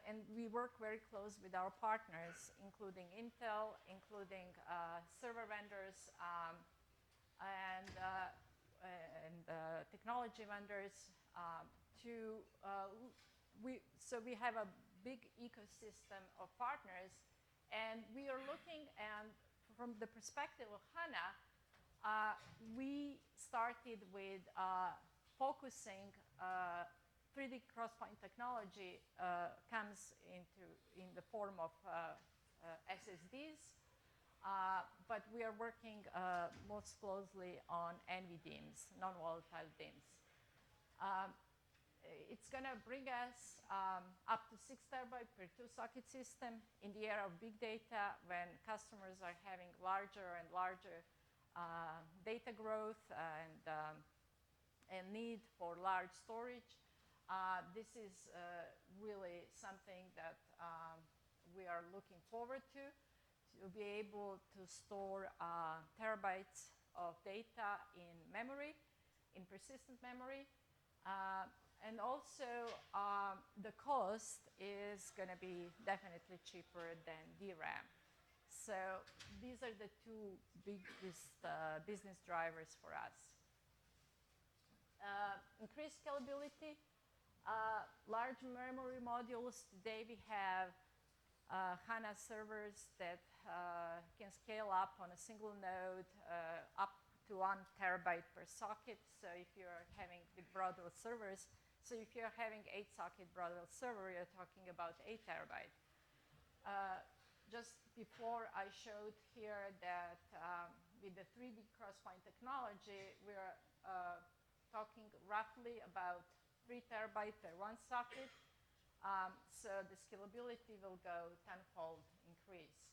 and we work very close with our partners, including Intel, including server vendors, and technology vendors. So we have a big ecosystem of partners, and we are looking, and from the perspective of HANA, we started with focusing 3D cross-point technology comes in the form of SSDs, but we are working most closely on NVDIMMs, non-volatile DIMMs. It's going to bring us up to 6 terabytes per 2-socket system in the era of big data, when customers are having larger and larger data growth and need for large storage. This is really something that we are looking forward to be able to store terabytes of data in memory, in persistent memory. And also, the cost is going to be definitely cheaper than DRAM. So these are the two biggest business drivers for us. Increased scalability. Large memory modules. Today we have HANA servers that can scale up on a single node up to 1 terabyte per socket. So if you're having the Broadwell servers, so if you're having 8-socket Broadwell server, you're talking about 8 terabyte. Just before I showed here that with the 3D cross-point technology, we're talking roughly about 3 terabyte per 1 socket. So the scalability will go tenfold increase.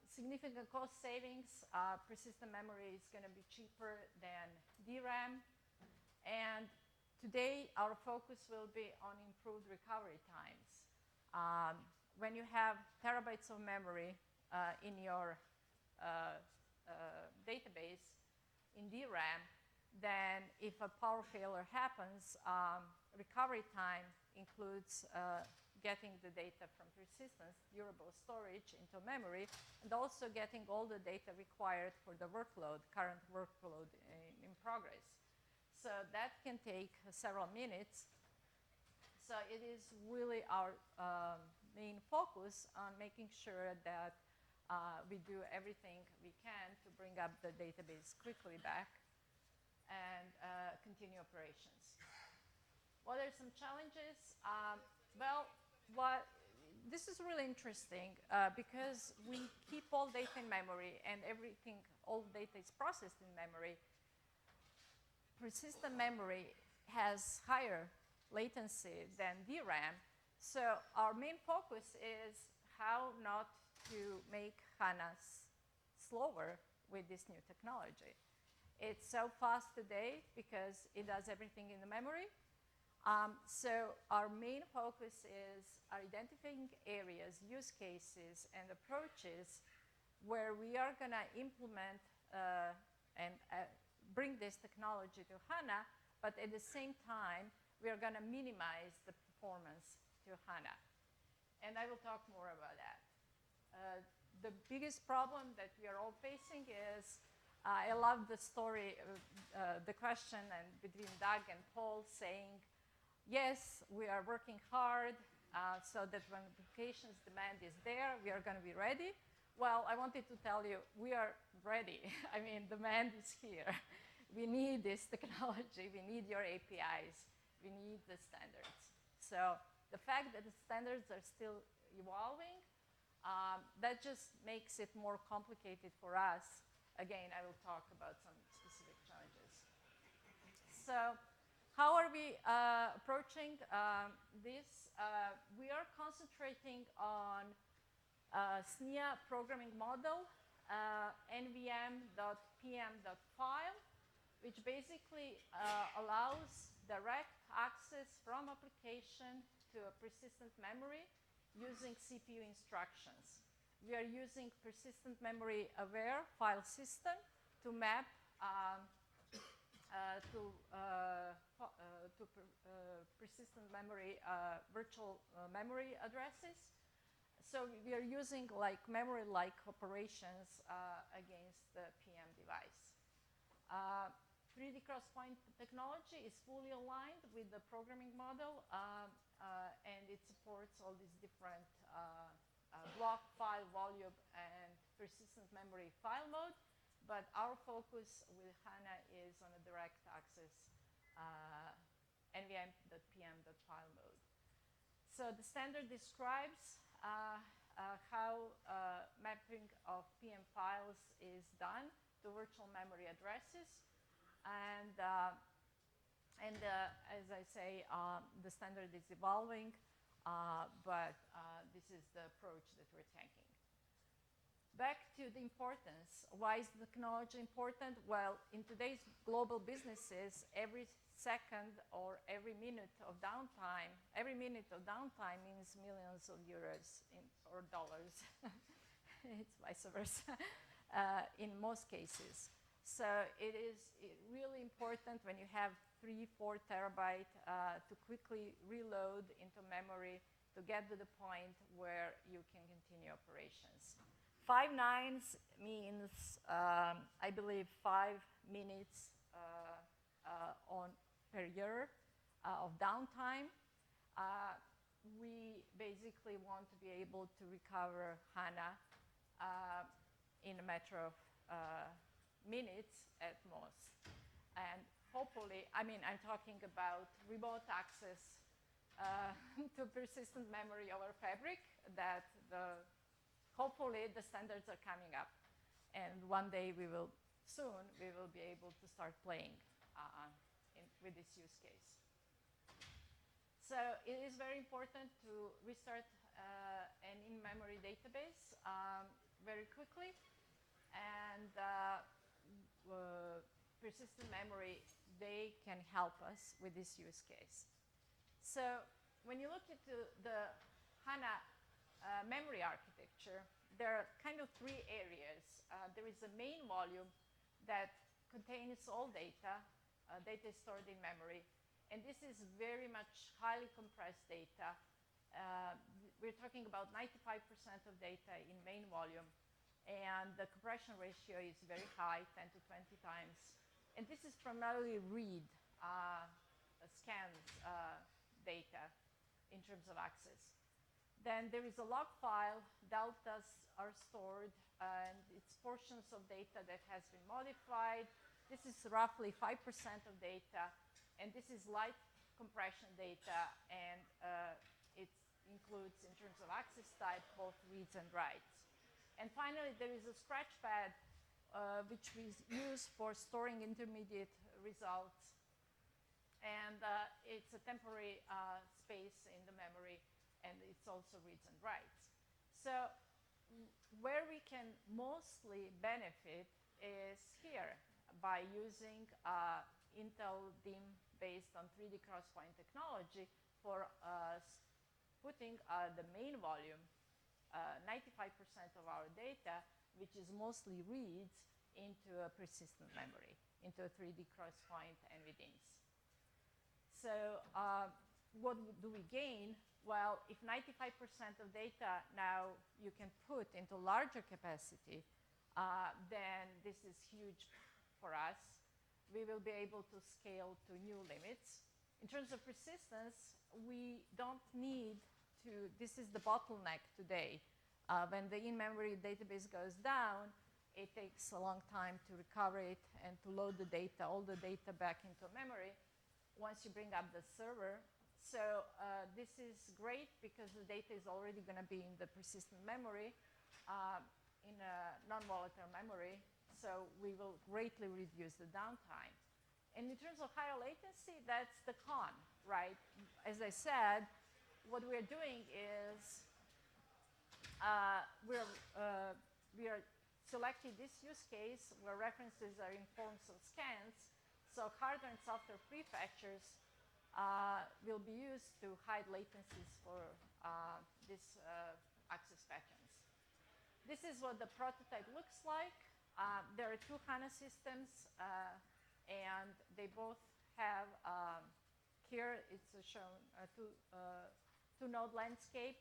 Significant cost savings. Persistent memory is going to be cheaper than DRAM. And today, our focus will be on improved recovery times. When you have terabytes of memory in your database in DRAM, then if a power failure happens, recovery time includes getting the data from persistence, durable storage into memory, and also getting all the data required for the workload, current workload in progress. So that can take several minutes. So it is really our main focus on making sure that we do everything we can to bring up the database quickly back and continue operations. What are some challenges? This is really interesting because we keep all data in memory and everything, all data is processed in memory. Persistent memory has higher latency than DRAM, so our main focus is how not to make HANA slower with this new technology. It's so fast today because it does everything in the memory. So our main focus is identifying areas, use cases, and approaches where we are going to implement and bring this technology to HANA, but at the same time, we are going to minimize the performance to HANA. And I will talk more about that. The biggest problem that we are all facing is, I love the story, the question and between Doug and Paul saying, yes, we are working hard so that when applications demand is there, we are going to be ready. Well, I wanted to tell you, we are ready. I mean, demand is here. We need this technology. We need your APIs. We need the standards. So the fact that the standards are still evolving, that just makes it more complicated for us. Again, I will talk about some specific challenges. So how are we approaching this? We are concentrating on SNIA programming model, nvm.pm.file, which basically allows direct access from application to a persistent memory using CPU instructions. We are using persistent memory aware file system to map persistent memory virtual memory addresses. So we are using like memory-like operations against the PM device. 3D cross-point technology is fully aligned with the programming model, and it supports all these different block, file, volume, and persistent memory file mode. But our focus with HANA is on a direct access nvm.pm.file mode. So the standard describes how mapping of PM files is done to virtual memory addresses. And as I say, the standard is evolving, but this is the approach that we're taking. Back to the importance. Why is the technology important? Well, in today's global businesses, every second or every minute of downtime, means millions of euros or dollars. It's vice versa in most cases. So it is really important when you have 3-4 terabyte to quickly reload into memory to get to the point where you can continue operations. 5 nines means, I believe, 5 minutes per year of downtime. We basically want to be able to recover HANA in a matter of minutes at most. And hopefully, I mean, I'm talking about remote access to persistent memory over Fabric that hopefully the standards are coming up. And one day soon we will be able to start playing with this use case. So it is very important to restart an in-memory database very quickly. And persistent memory, they can help us with this use case. So when you look into the HANA memory architecture, there are kind of 3 areas. There is a main volume that contains all data. Data is stored in memory. And this is very much highly compressed data. We're talking about 95% of data in main volume. And the compression ratio is very high, 10 to 20 times. And this is primarily read scans data in terms of access. Then there is a log file. Deltas are stored, and it's portions of data that has been modified. This is roughly 5% of data, and this is light compression data, and it includes, in terms of access type, both reads and writes. And finally, there is a scratch pad, which we use for storing intermediate results. And it's a temporary space in the memory, and it's also reads and writes. So where we can mostly benefit is here by using Intel DIMM based on 3D crosspoint technology for putting the main volume, 95% of our data, which is mostly reads, into a persistent memory, into a 3D crosspoint NVDIMMs. So what do we gain? Well, if 95% of data now you can put into larger capacity, then this is huge for us. We will be able to scale to new limits. In terms of persistence, we don't need to, this is the bottleneck today. When the in-memory database goes down, it takes a long time to recover it and to load the data, all the data back into memory once you bring up the server. So this is great because the data is already going to be in the persistent memory, in a non-volatile memory. So we will greatly reduce the downtime. And in terms of higher latency, that's the con, right? As I said, what we're doing is we are selecting this use case where references are in forms of scans. So hardware and software prefetchers will be used to hide latencies for these access patterns. This is what the prototype looks like. There are two HANA systems, and they both have, here it's shown a two-node landscape.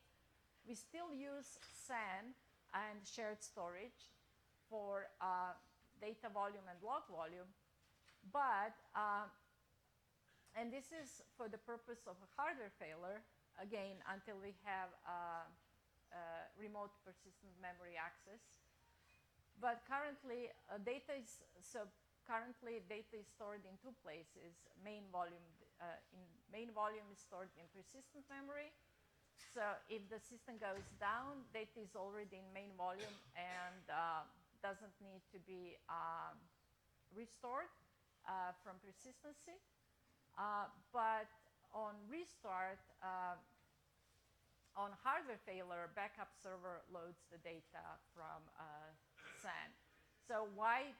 We still use SAN and shared storage for data volume and log volume, but and this is for the purpose of a hardware failure, again, until we have remote persistent memory access. But currently, data is stored in two places. Main volume is stored in persistent memory. So if the system goes down, data is already in main volume and doesn't need to be restored from persistency. But on restart, on hardware failure, backup server loads the data from SAN. So why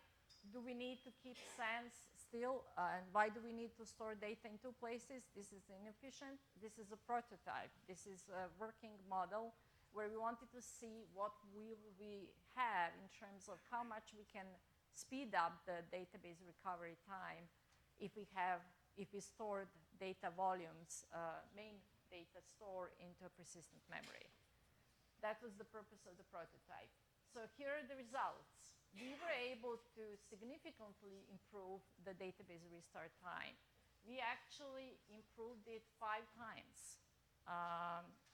do we need to keep SANs still? And why do we need to store data in two places? This is inefficient. This is a prototype. This is a working model where we wanted to see what will we have in terms of how much we can speed up the database recovery time if we stored data volumes, main data store into a persistent memory. That was the purpose of the prototype. So here are the results. We were able to significantly improve the database restart time. We actually improved it 5 times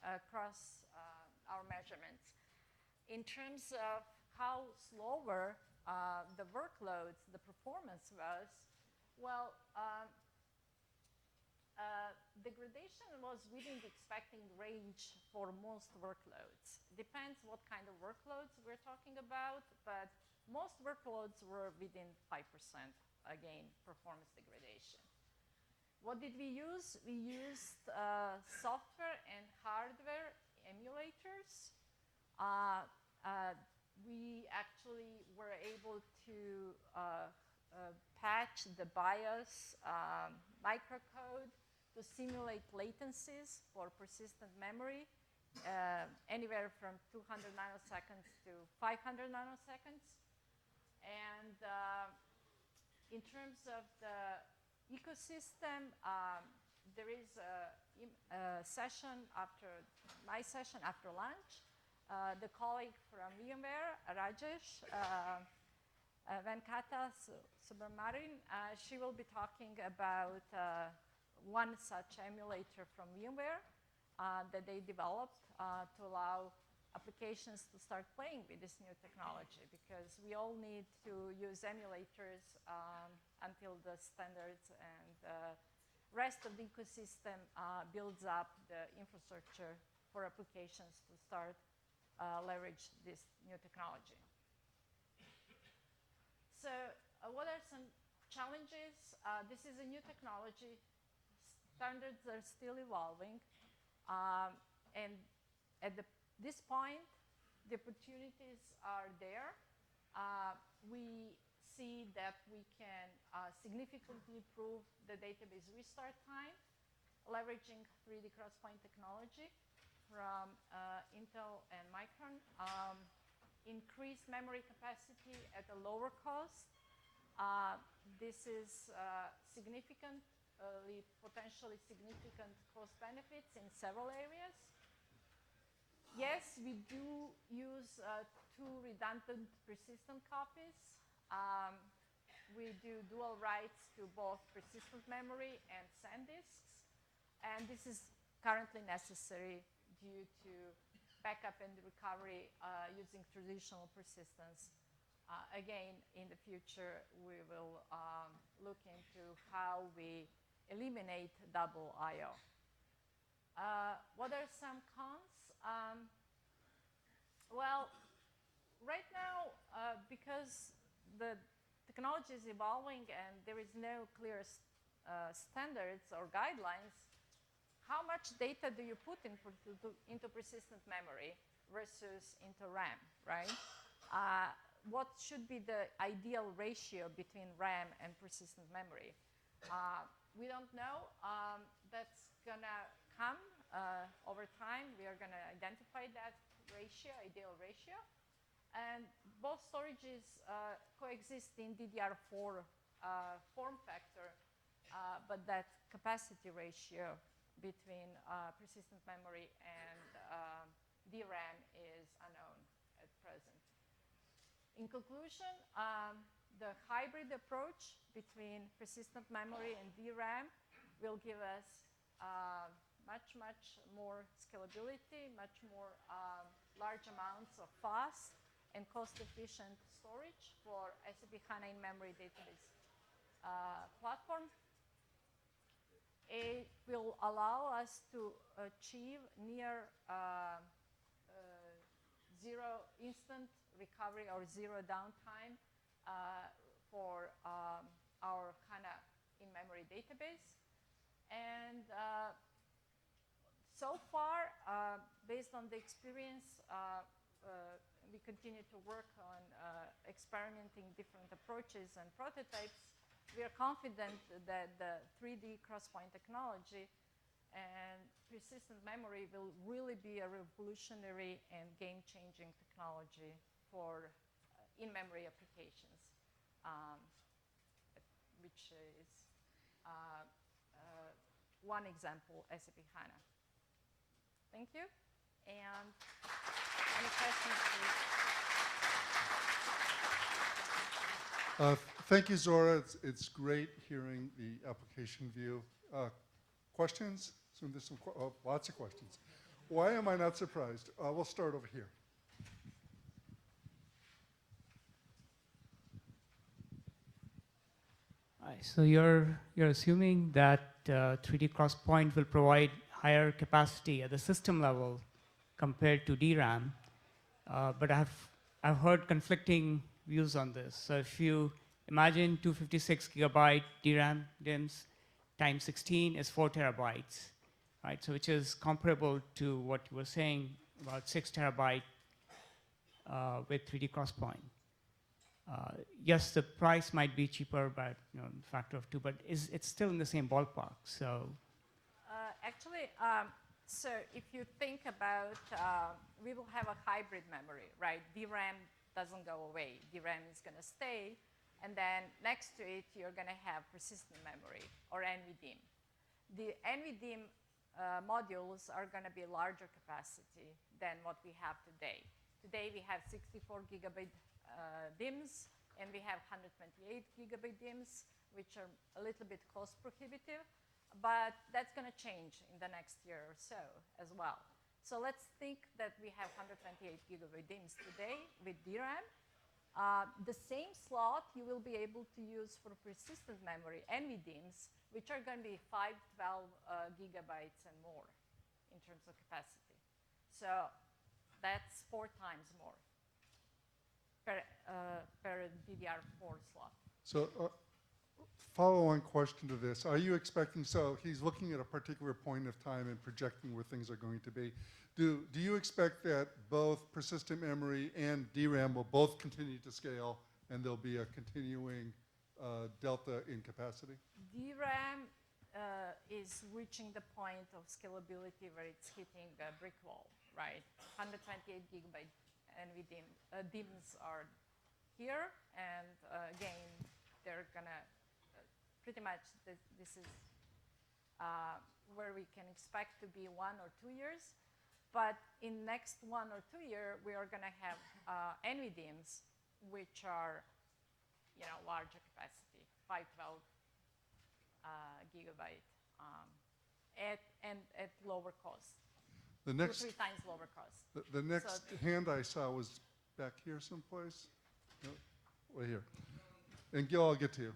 across our measurements. In terms of how slower the workloads, the performance was, well, degradation was within the expected range for most workloads. Depends what kind of workloads we're talking about, but most workloads were within 5%, again, performance degradation. What did we use? We used software and hardware emulators. We actually were able to patch the BIOS microcode to simulate latencies for persistent memory, anywhere from 200 nanoseconds to 500 nanoseconds. And in terms of the ecosystem, there is a session after my session after lunch. The colleague from VMware, Rajesh Venkata Subramanian, she will be talking about one such emulator from VMware. that they developed to allow applications to start playing with this new technology, because we all need to use emulators until the standards and the rest of the ecosystem builds up the infrastructure for applications to start leverage this new technology. So what are some challenges? This is a new technology. Standards are still evolving. And at this point, the opportunities are there. We see that we can significantly improve the database restart time, leveraging 3D cross-point technology from Intel and Micron, increase memory capacity at a lower cost. This is potentially significant cost benefits in several areas. Yes, we do use 2 redundant persistent copies. We do dual writes to both persistent memory and SanDisks. And this is currently necessary due to backup and recovery using traditional persistence. Again, in the future, we will look into how we eliminate double I/O. What are some cons? Well, right now, because the technology is evolving and there is no clear standards or guidelines, how much data do you put into persistent memory versus into RAM, right? What should be the ideal ratio between RAM and persistent memory? We don't know. That's going to come over time. We are going to identify that ratio, ideal ratio. And both storages coexist in DDR4 form factor, but that capacity ratio between persistent memory and DRAM is unknown at present. In conclusion, the hybrid approach between persistent memory and DRAM will give us much more scalability, much more large amounts of fast and cost-efficient storage for SAP HANA in-memory database platform. It will allow us to achieve near zero instant recovery or zero downtime for our HANA in-memory database. And so far, based on the experience, we continue to work on experimenting different approaches and prototypes. We are confident that the 3D cross-point technology and persistent memory will really be a revolutionary and game-changing technology for in-memory applications, which is one example, SAP HANA. Thank you. And any questions, please? Thank you, Zora. It's great hearing the application view. Questions? So there's lots of questions. Why am I not surprised? We'll start over here. So you're assuming that 3D cross-point will provide higher capacity at the system level compared to DRAM, but I've heard conflicting views on this. So if you imagine 256 gigabyte DRAM DIMMs times 16 is 4 terabytes, right? So which is comparable to what you were saying about 6 terabyte with 3D cross-point. Yes, the price might be cheaper by a factor of 2, but it's still in the same ballpark. So actually, so if you think about, we will have a hybrid memory, right? DRAM doesn't go away. DRAM is going to stay. And then next to it, you're going to have persistent memory or NVDIMM. The NVDIMM modules are going to be larger capacity than what we have today. Today, we have 64 gigabyte DIMMs, and we have 128 gigabyte DIMMs, which are a little bit cost prohibitive. but that's going to change in the next year or so as well. So let's think that we have 128 gigabyte DIMMs today with DRAM. The same slot you will be able to use for persistent memory NVDIMMs, which are going to be 512 gigabytes and more in terms of capacity. So that's 4 times more per DDR4 slot. So follow-on question to this. Are you expecting, so he's looking at a particular point of time and projecting where things are going to be. Do you expect that both persistent memory and DRAM will both continue to scale and there'll be a continuing delta in capacity? DRAM is reaching the point of scalability where it's hitting a brick wall, right? 128 gigabyte DIMMs are here, and again, they're gonna pretty much, this is where we can expect to be 1 or 2 years. But in next 1 or 2 years, we are gonna have NVDIMMs, which are, larger capacity, 512 gigabyte, at lower cost. The next 2 or 3 times lower cost. The next hand I saw was back here someplace. No, right here. And Gil, I'll get to you.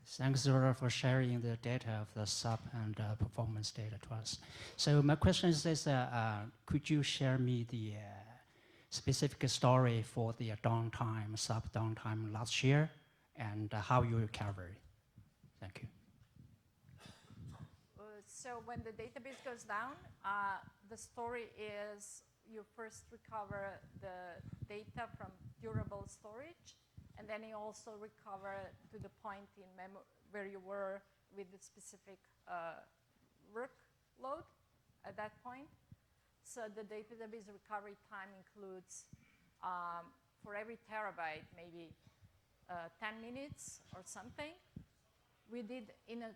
Thanks, Zora, for sharing the data of the SAP and performance data to us. So my question is this, could you share me the specific story for the downtime, SAP downtime last year, and how you recovered? Thank you. So when the database goes down, the story is you first recover the data from durable storage, and then you also recover to the point in memory where you were with the specific workload at that point. So the database recovery time includes, for every terabyte, maybe 10 minutes or something. We did in a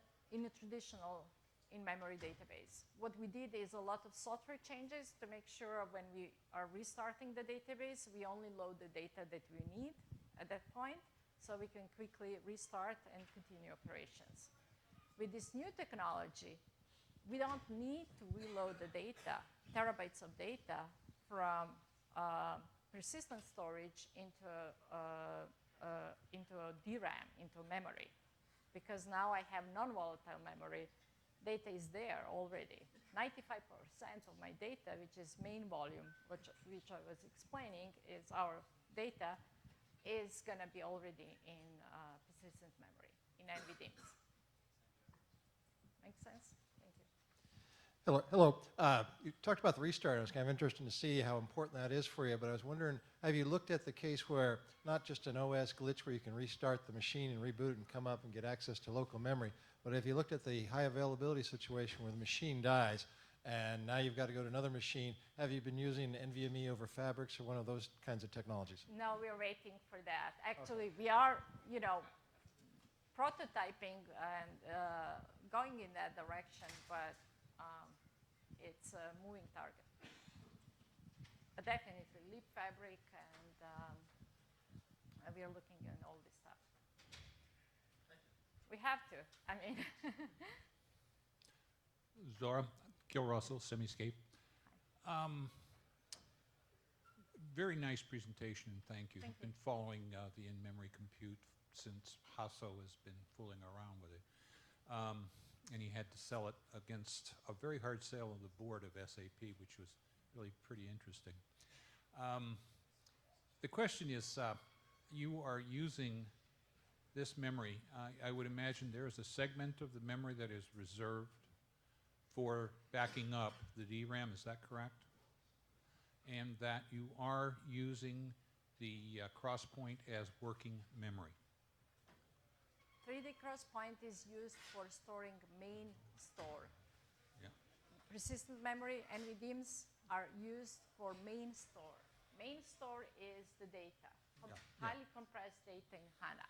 traditional in-memory database. What we did is a lot of software changes to make sure when we are restarting the database, we only load the data that we need at that point, so we can quickly restart and continue operations. With this new technology, we don't need to reload the data, terabytes of data, from persistent storage into a DRAM, into memory, because now I have non-volatile memory. Data is there already. 95% of my data, which is main volume, which I was explaining, is our data, is going to be already in persistent memory, in NVDIMMs. Make sense? Thank you. Hello. You talked about the restart. I was kind of interested to see how important that is for you, but I was wondering, have you looked at the case where not just an OS glitch where you can restart the machine and reboot it and come up and get access to local memory, but if you looked at the high availability situation where the machine dies and now you've got to go to another machine, have you been using NVMe over Fabrics or one of those kinds of technologies? No, we're waiting for that. Actually, we are, prototyping and going in that direction, but it's a moving target. But definitely, Leap Fabric, and we are looking at all this stuff. We have to. I mean. Zora, Gil Russell, Semiscape. Very nice presentation, and thank you. I've been following the in-memory compute since Hasso has been fooling around with it. And he had to sell it against a very hard sale of the board of SAP, which was really pretty interesting. The question is, you are using this memory. I would imagine there is a segment of the memory that is reserved for backing up the DRAM, is that correct? And that you are using the crosspoint as working memory. 3D crosspoint is used for storing main store. Yeah. Persistent memory NVDIMMs are used for main store. Main store is the data, highly compressed data in HANA.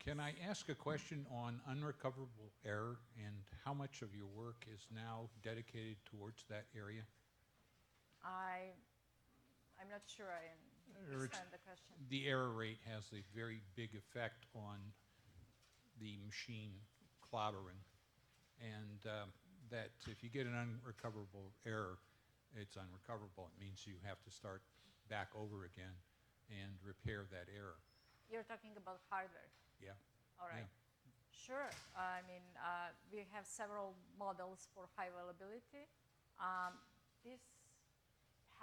Can I ask a question on unrecoverable error and how much of your work is now dedicated towards that area? I'm not sure I understand the question. The error rate has a very big effect on the machine clobbering, and that if you get an unrecoverable error, it's unrecoverable. It means you have to start back over again and repair that error. You're talking about hardware. Yeah. All right. Yeah. Sure. I mean, we have several models for high availability. This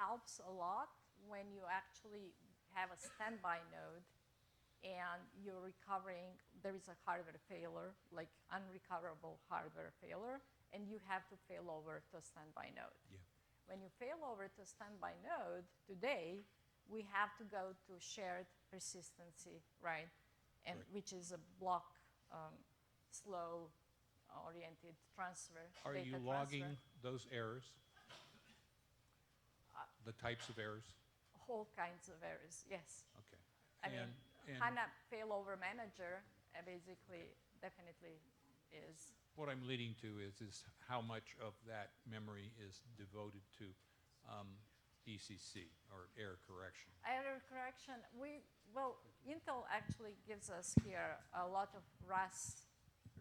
helps a lot when you actually have a standby node and you're recovering, there is a hardware failure, like unrecoverable hardware failure, and you have to fail over to a standby node. Yeah. When you fail over to a standby node, today, we have to go to shared persistency, right? And which is a block slow-oriented transfer. Are you logging those errors? The types of errors? Whole kinds of errors, yes. Okay. I mean, HANA failover manager basically definitely is. What I'm leading to is how much of that memory is devoted to ECC, or error correction. Error correction, well, Intel actually gives us here a lot of RAS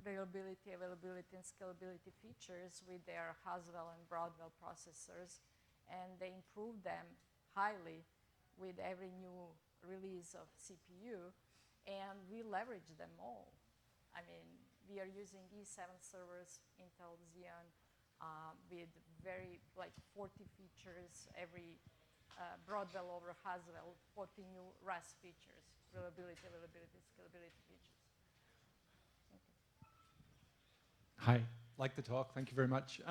reliability, availability, and scalability features with their Haswell and Broadwell processors, and they improve them highly with every new release of CPU, and we leverage them all. I mean, we are using E7 servers, Intel Xeon, with very, like 40 features, every Broadwell over Haswell, 40 new RAS features, reliability, availability, scalability features. Hi, like the talk, thank you very much.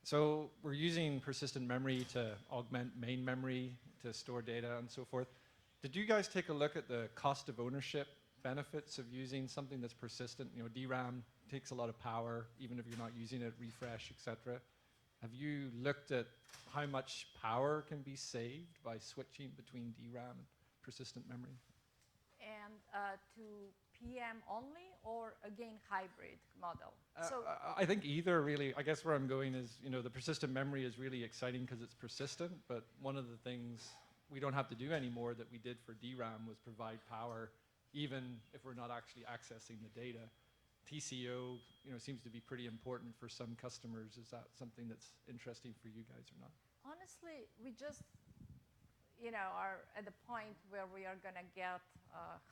So we're using persistent memory to augment main memory, to store data and so forth. Did you guys take a look at the cost of ownership benefits of using something that's persistent? You know, DRAM takes a lot of power, even if you're not using it, refresh, etc. Have you looked at how much power can be saved by switching between DRAM and persistent memory? And to PM only, or again, hybrid model? I think either, really. I guess where I'm going is, you know, the persistent memory is really exciting because it's persistent, but one of the things we don't have to do anymore that we did for DRAM was provide power, even if we're not actually accessing the data. TCO, you know, seems to be pretty important for some customers. Is that something that's interesting for you guys or not? Honestly, we just, you know, are at the point where we are going to get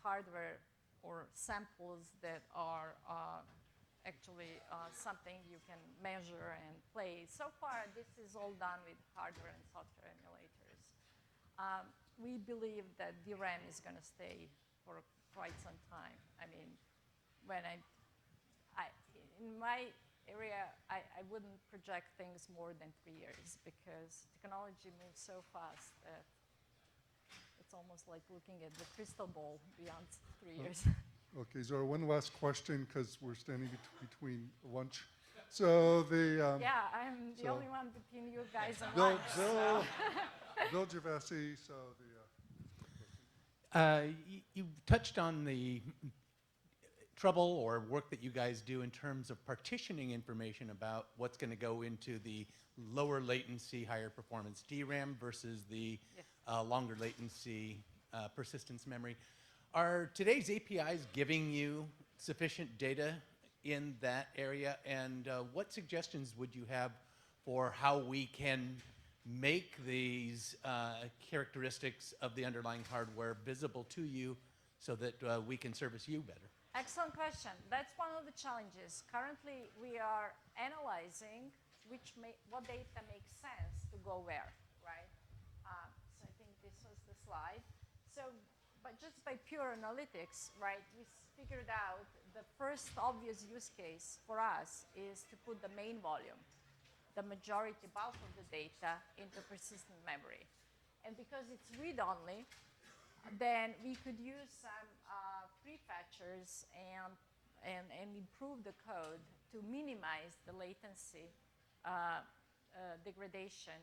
hardware or samples that are actually something you can measure and play. So far, this is all done with hardware and software emulators. We believe that DRAM is going to stay for quite some time. I mean, when in my area, I wouldn't project things more than 3 years because technology moves so fast that it's almost like looking at the crystal ball beyond 3 years. Okay, Zora, one last question because we're standing between lunch. So the yeah, I'm the only one between you guys and Bill, lunch. Bill Gervasi, so you touched on the trouble or work that you guys do in terms of partitioning information about what's going to go into the lower latency, higher performance DRAM versus the longer latency persistence memory. Are today's APIs giving you sufficient data in that area? And what suggestions would you have for how we can make these characteristics of the underlying hardware visible to you so that we can service you better? Excellent question. That's one of the challenges. Currently, we are analyzing what data makes sense to go where, right? So I think this was the slide. So, but just by pure analytics, right, we figured out the first obvious use case for us is to put the main volume, the majority bulk of the data, into persistent memory. And because it's read-only, then we could use some prefetchers and improve the code to minimize the latency degradation,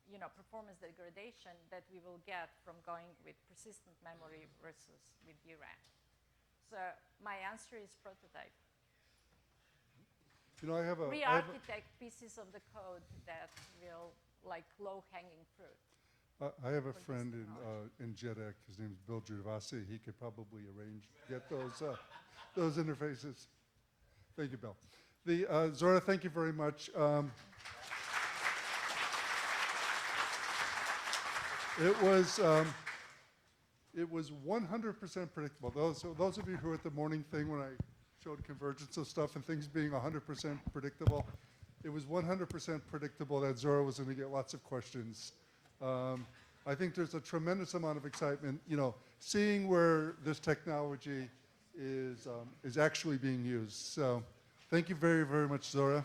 you know, performance degradation that we will get from going with persistent memory versus with DRAM. So my answer is prototype. You know, I have a re-architect pieces of the code that will, like, low-hanging fruit. I have a friend in JEDEC. His name's Bill Gervasi. He could probably get those interfaces. Thank you, Bill. Zora, thank you very much. It was 100% predictable. Those of you who were at the morning thing when I showed convergence of stuff and things being 100% predictable, it was 100% predictable that Zora was going to get lots of questions. I think there's a tremendous amount of excitement, seeing where this technology is actually being used. So thank you very, very much, Zora.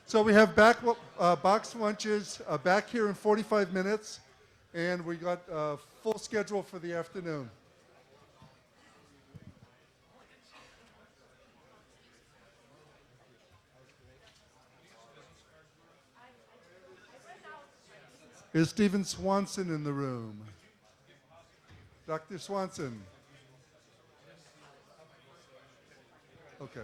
So we have box lunches back here in 45 minutes, and we got a full schedule for the afternoon. Is Stephen Swanson in the room? Dr. Swanson? Okay.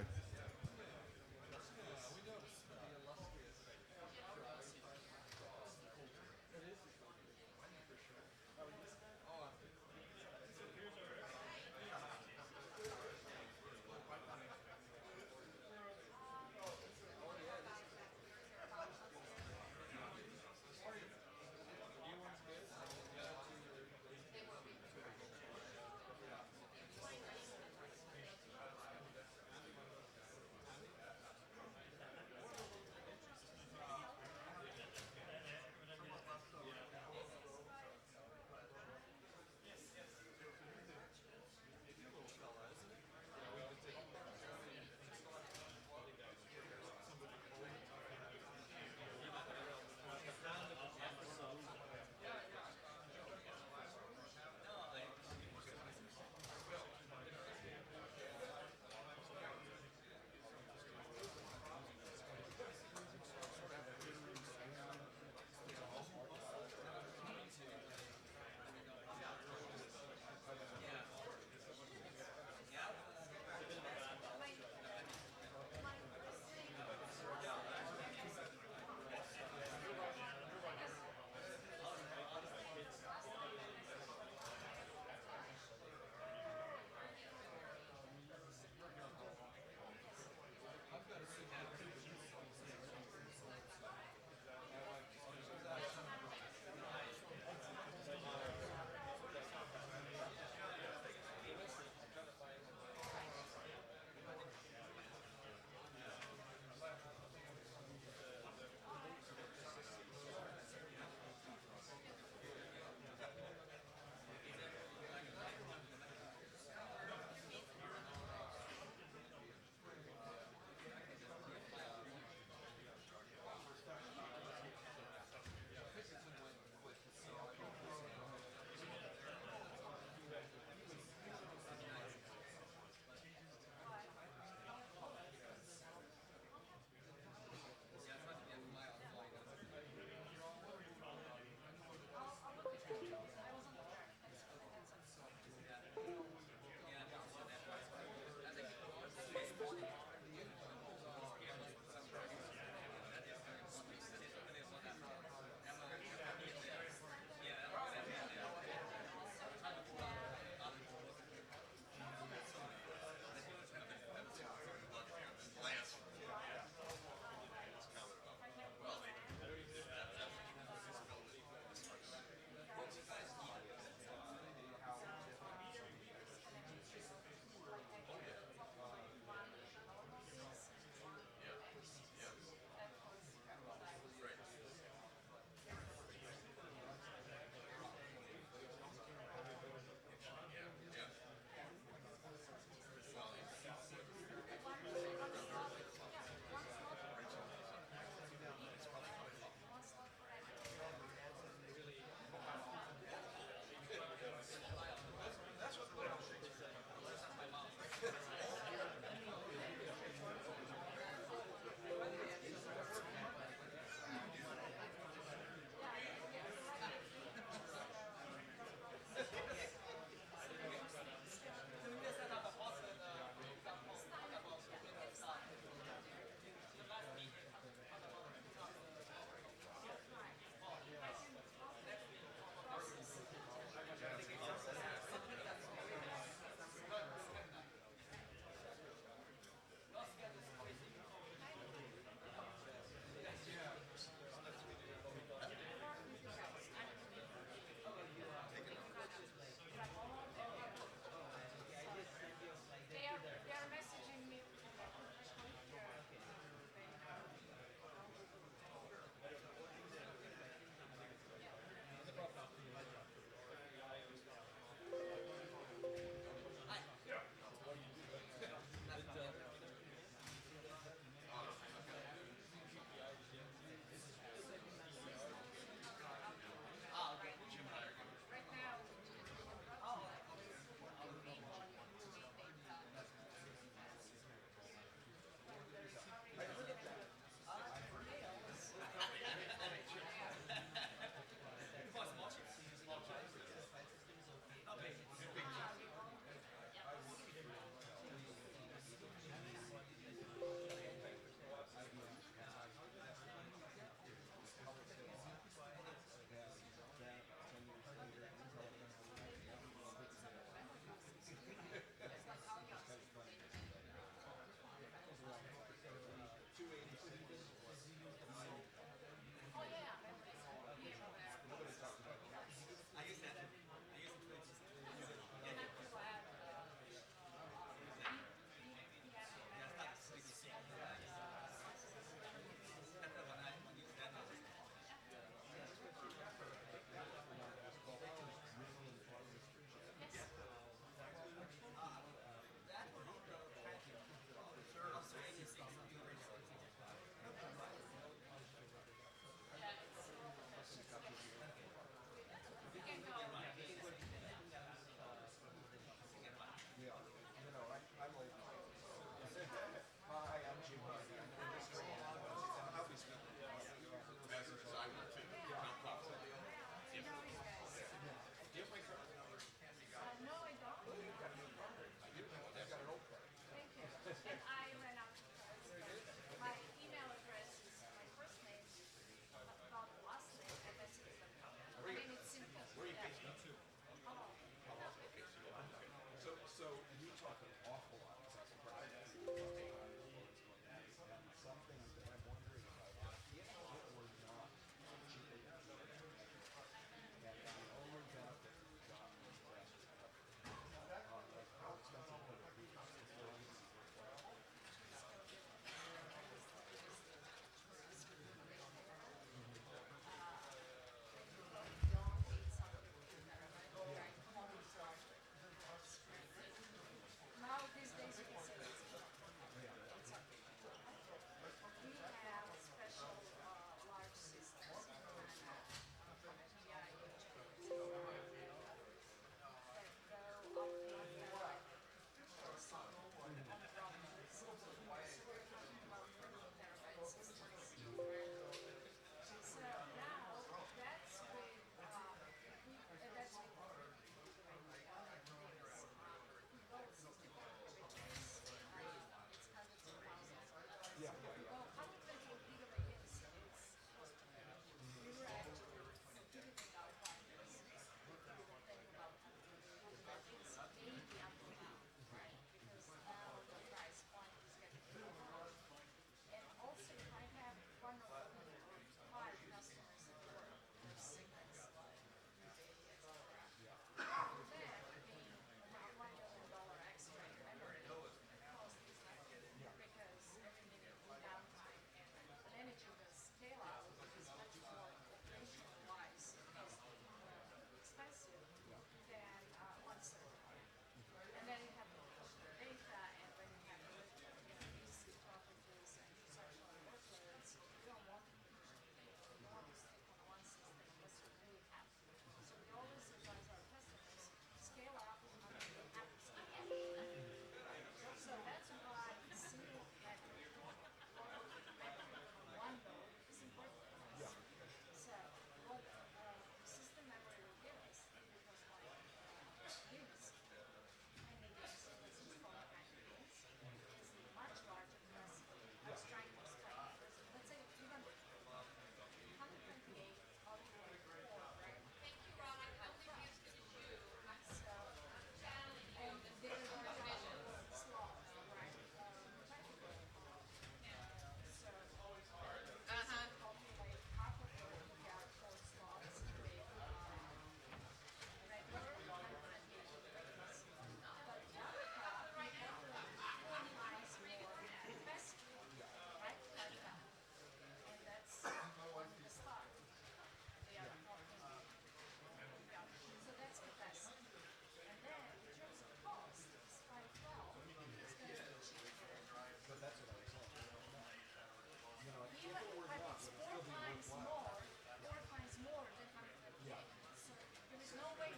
there's no way.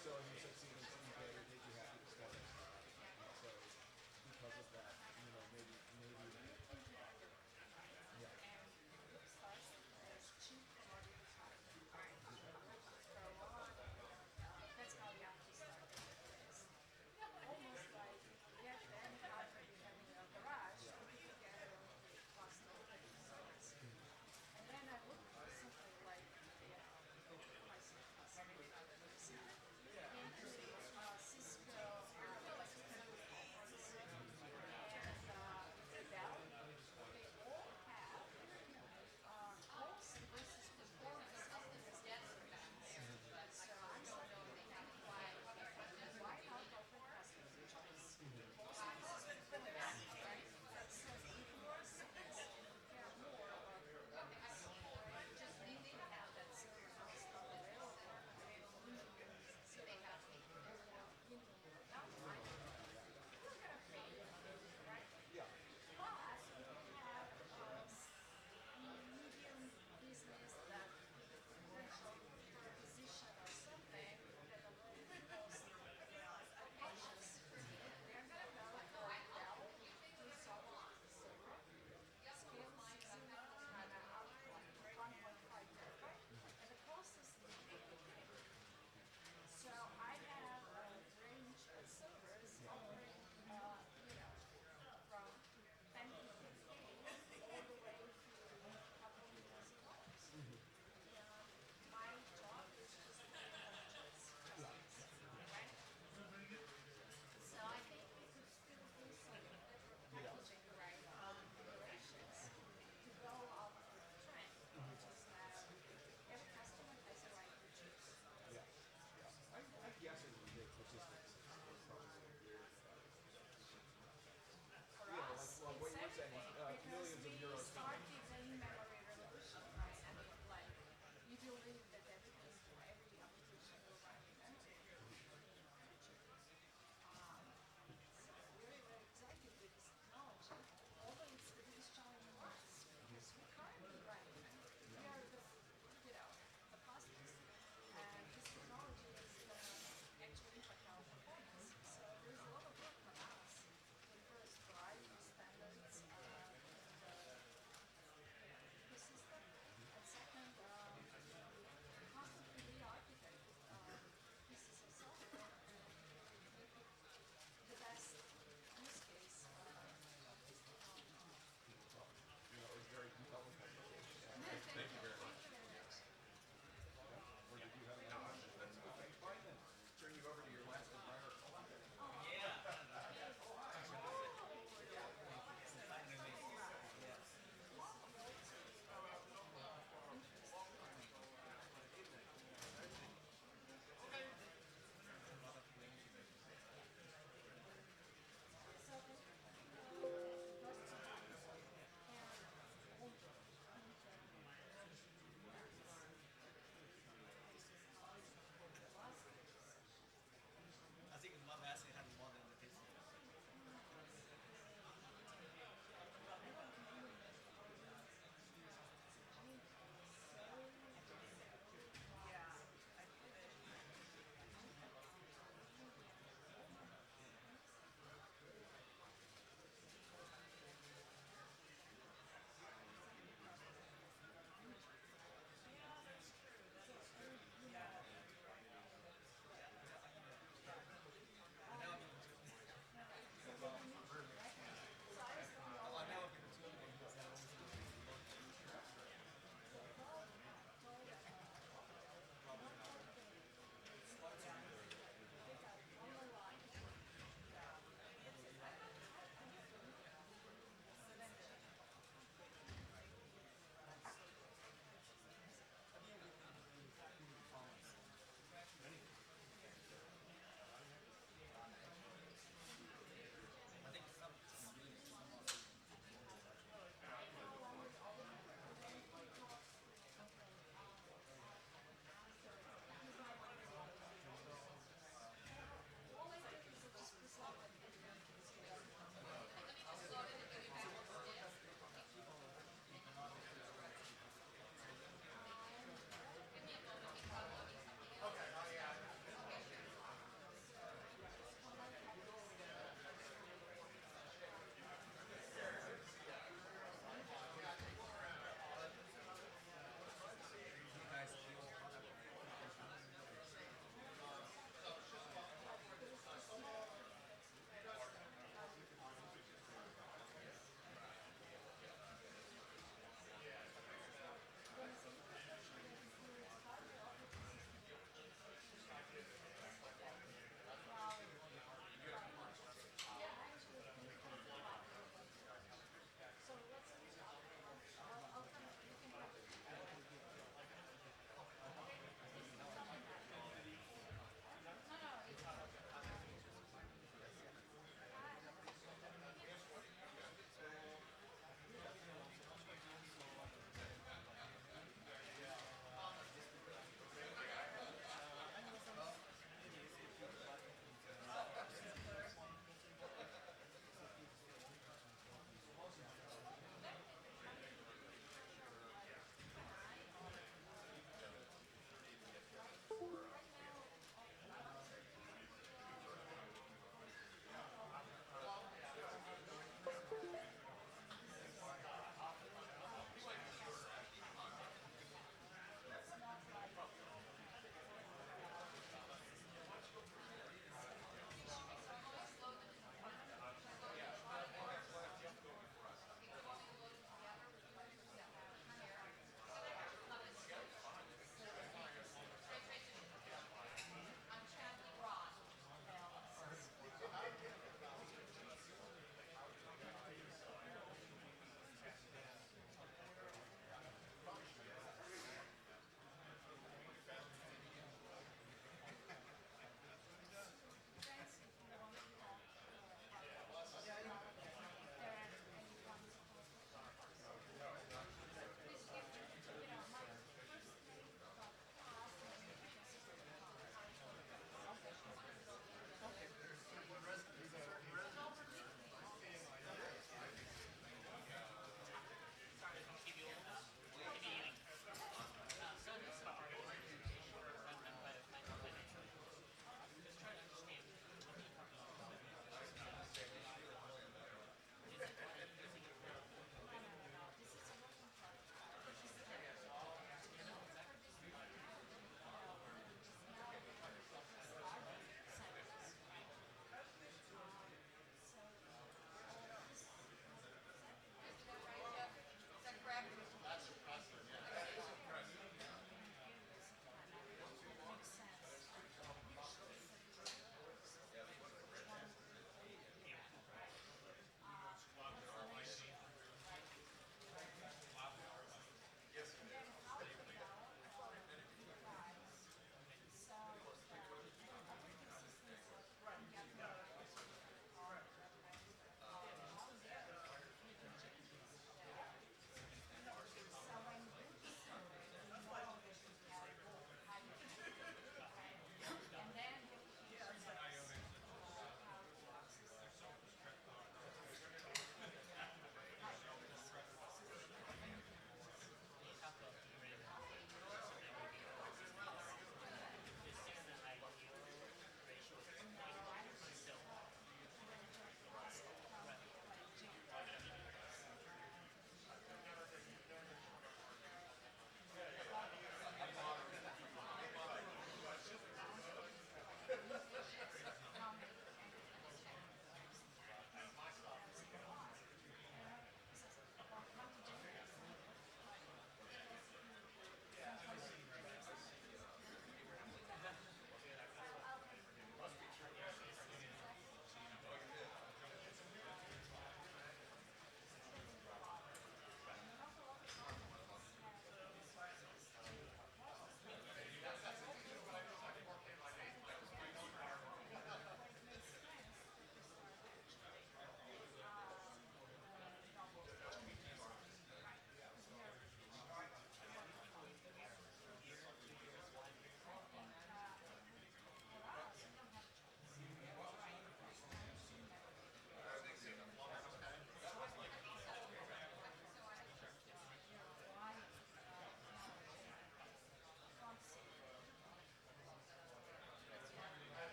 So you succeed in some way that you have to discover. So because of that, you know, maybe yeah. That's how you have to start. Almost like get any hardware you have in your garage, put it together with custom circuits. And then I look for something like my circuits, and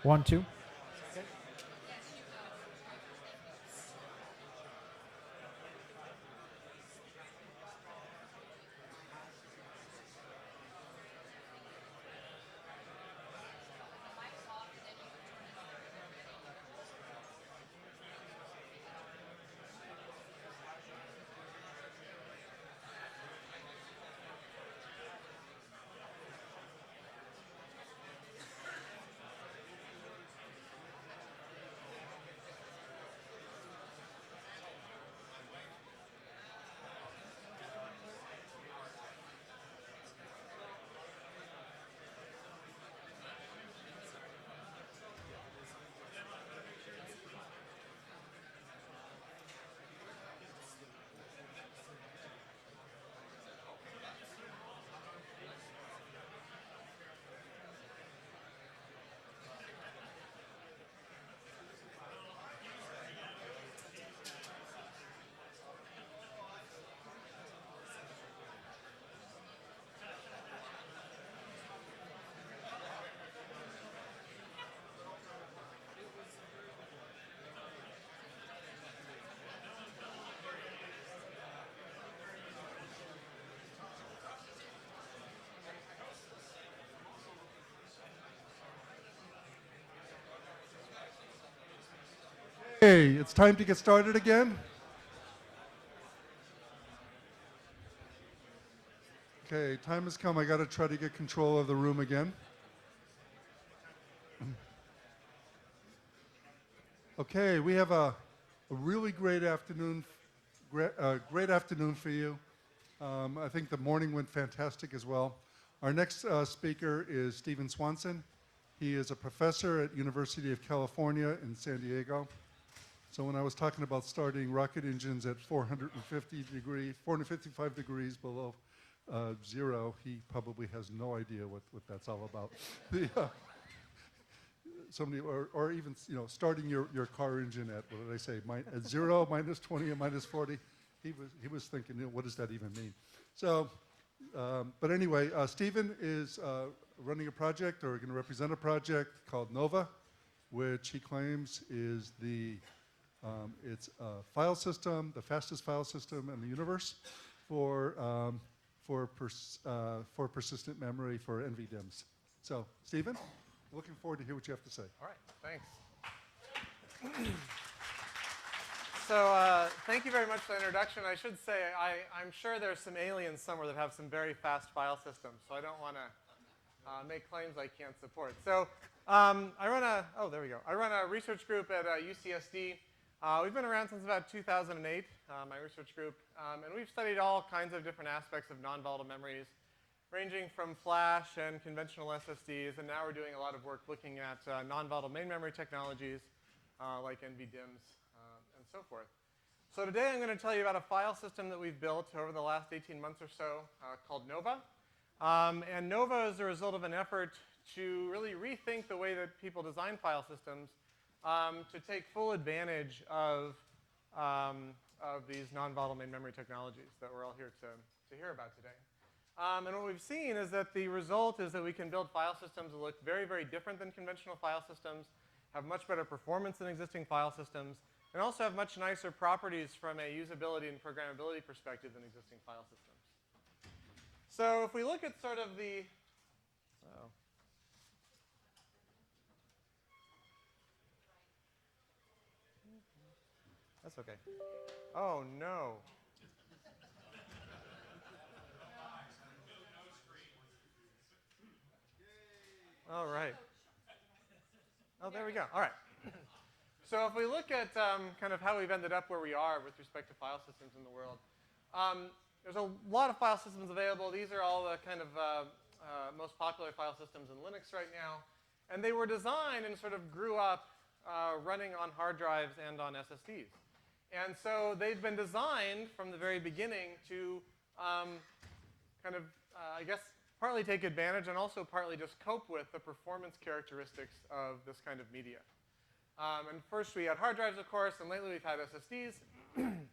1, 2. Hey, it's time to get started again. Okay, time has come. I got to try to get control of the room again. Okay, we have a really great afternoon for you. I think the morning went fantastic as well. Our next speaker is Stephen Swanson. He is a professor at University of California in San Diego. So when I was talking about starting rocket engines at 455 degrees below zero, he probably has no idea what that's all about. Somebody, or even starting your car engine at, what did I say, at 0, minus 20, or minus 40. He was thinking, what does that even mean? So, but anyway, Stephen is running a project, or going to represent a project called NOVA, which he claims is it's a file system, the fastest file system in the universe for persistent memory for NVDIMMs. So, Stephen, looking forward to hear what you have to say. All right, thanks. So thank you very much for the introduction. I should say I'm sure there's some aliens somewhere that have some very fast file systems, so I don't want to make claims I can't support. So I run a research group at UCSD. We've been around since about 2008, my research group, and we've studied all kinds of different aspects of non-volatile memories, ranging from flash and conventional SSDs, and now we're doing a lot of work looking at non-volatile main memory technologies like NVDIMMs and so forth. So today I'm going to tell you about a file system that we've built over the last 18 months or so called NOVA. And NOVA is the result of an effort to really rethink the way that people design file systems to take full advantage of these non-volatile main memory technologies that we're all here to hear about today. And what we've seen is that the result is that we can build file systems that look very, very different than conventional file systems, have much better performance than existing file systems, and also have much nicer properties from a usability and programmability perspective than existing file systems. So if we look at sort of the That's okay. Oh, no. All right. Oh, there we go. All right. So if we look at kind of how we've ended up where we are with respect to file systems in the world, there's a lot of file systems available. These are all the kind of most popular file systems in Linux right now. And they were designed and sort of grew up running on hard drives and on SSDs. And so they've been designed from the very beginning to kind of, I guess, partly take advantage and also partly just cope with the performance characteristics of this kind of media. And first we had hard drives, of course, and lately we've had SSDs. And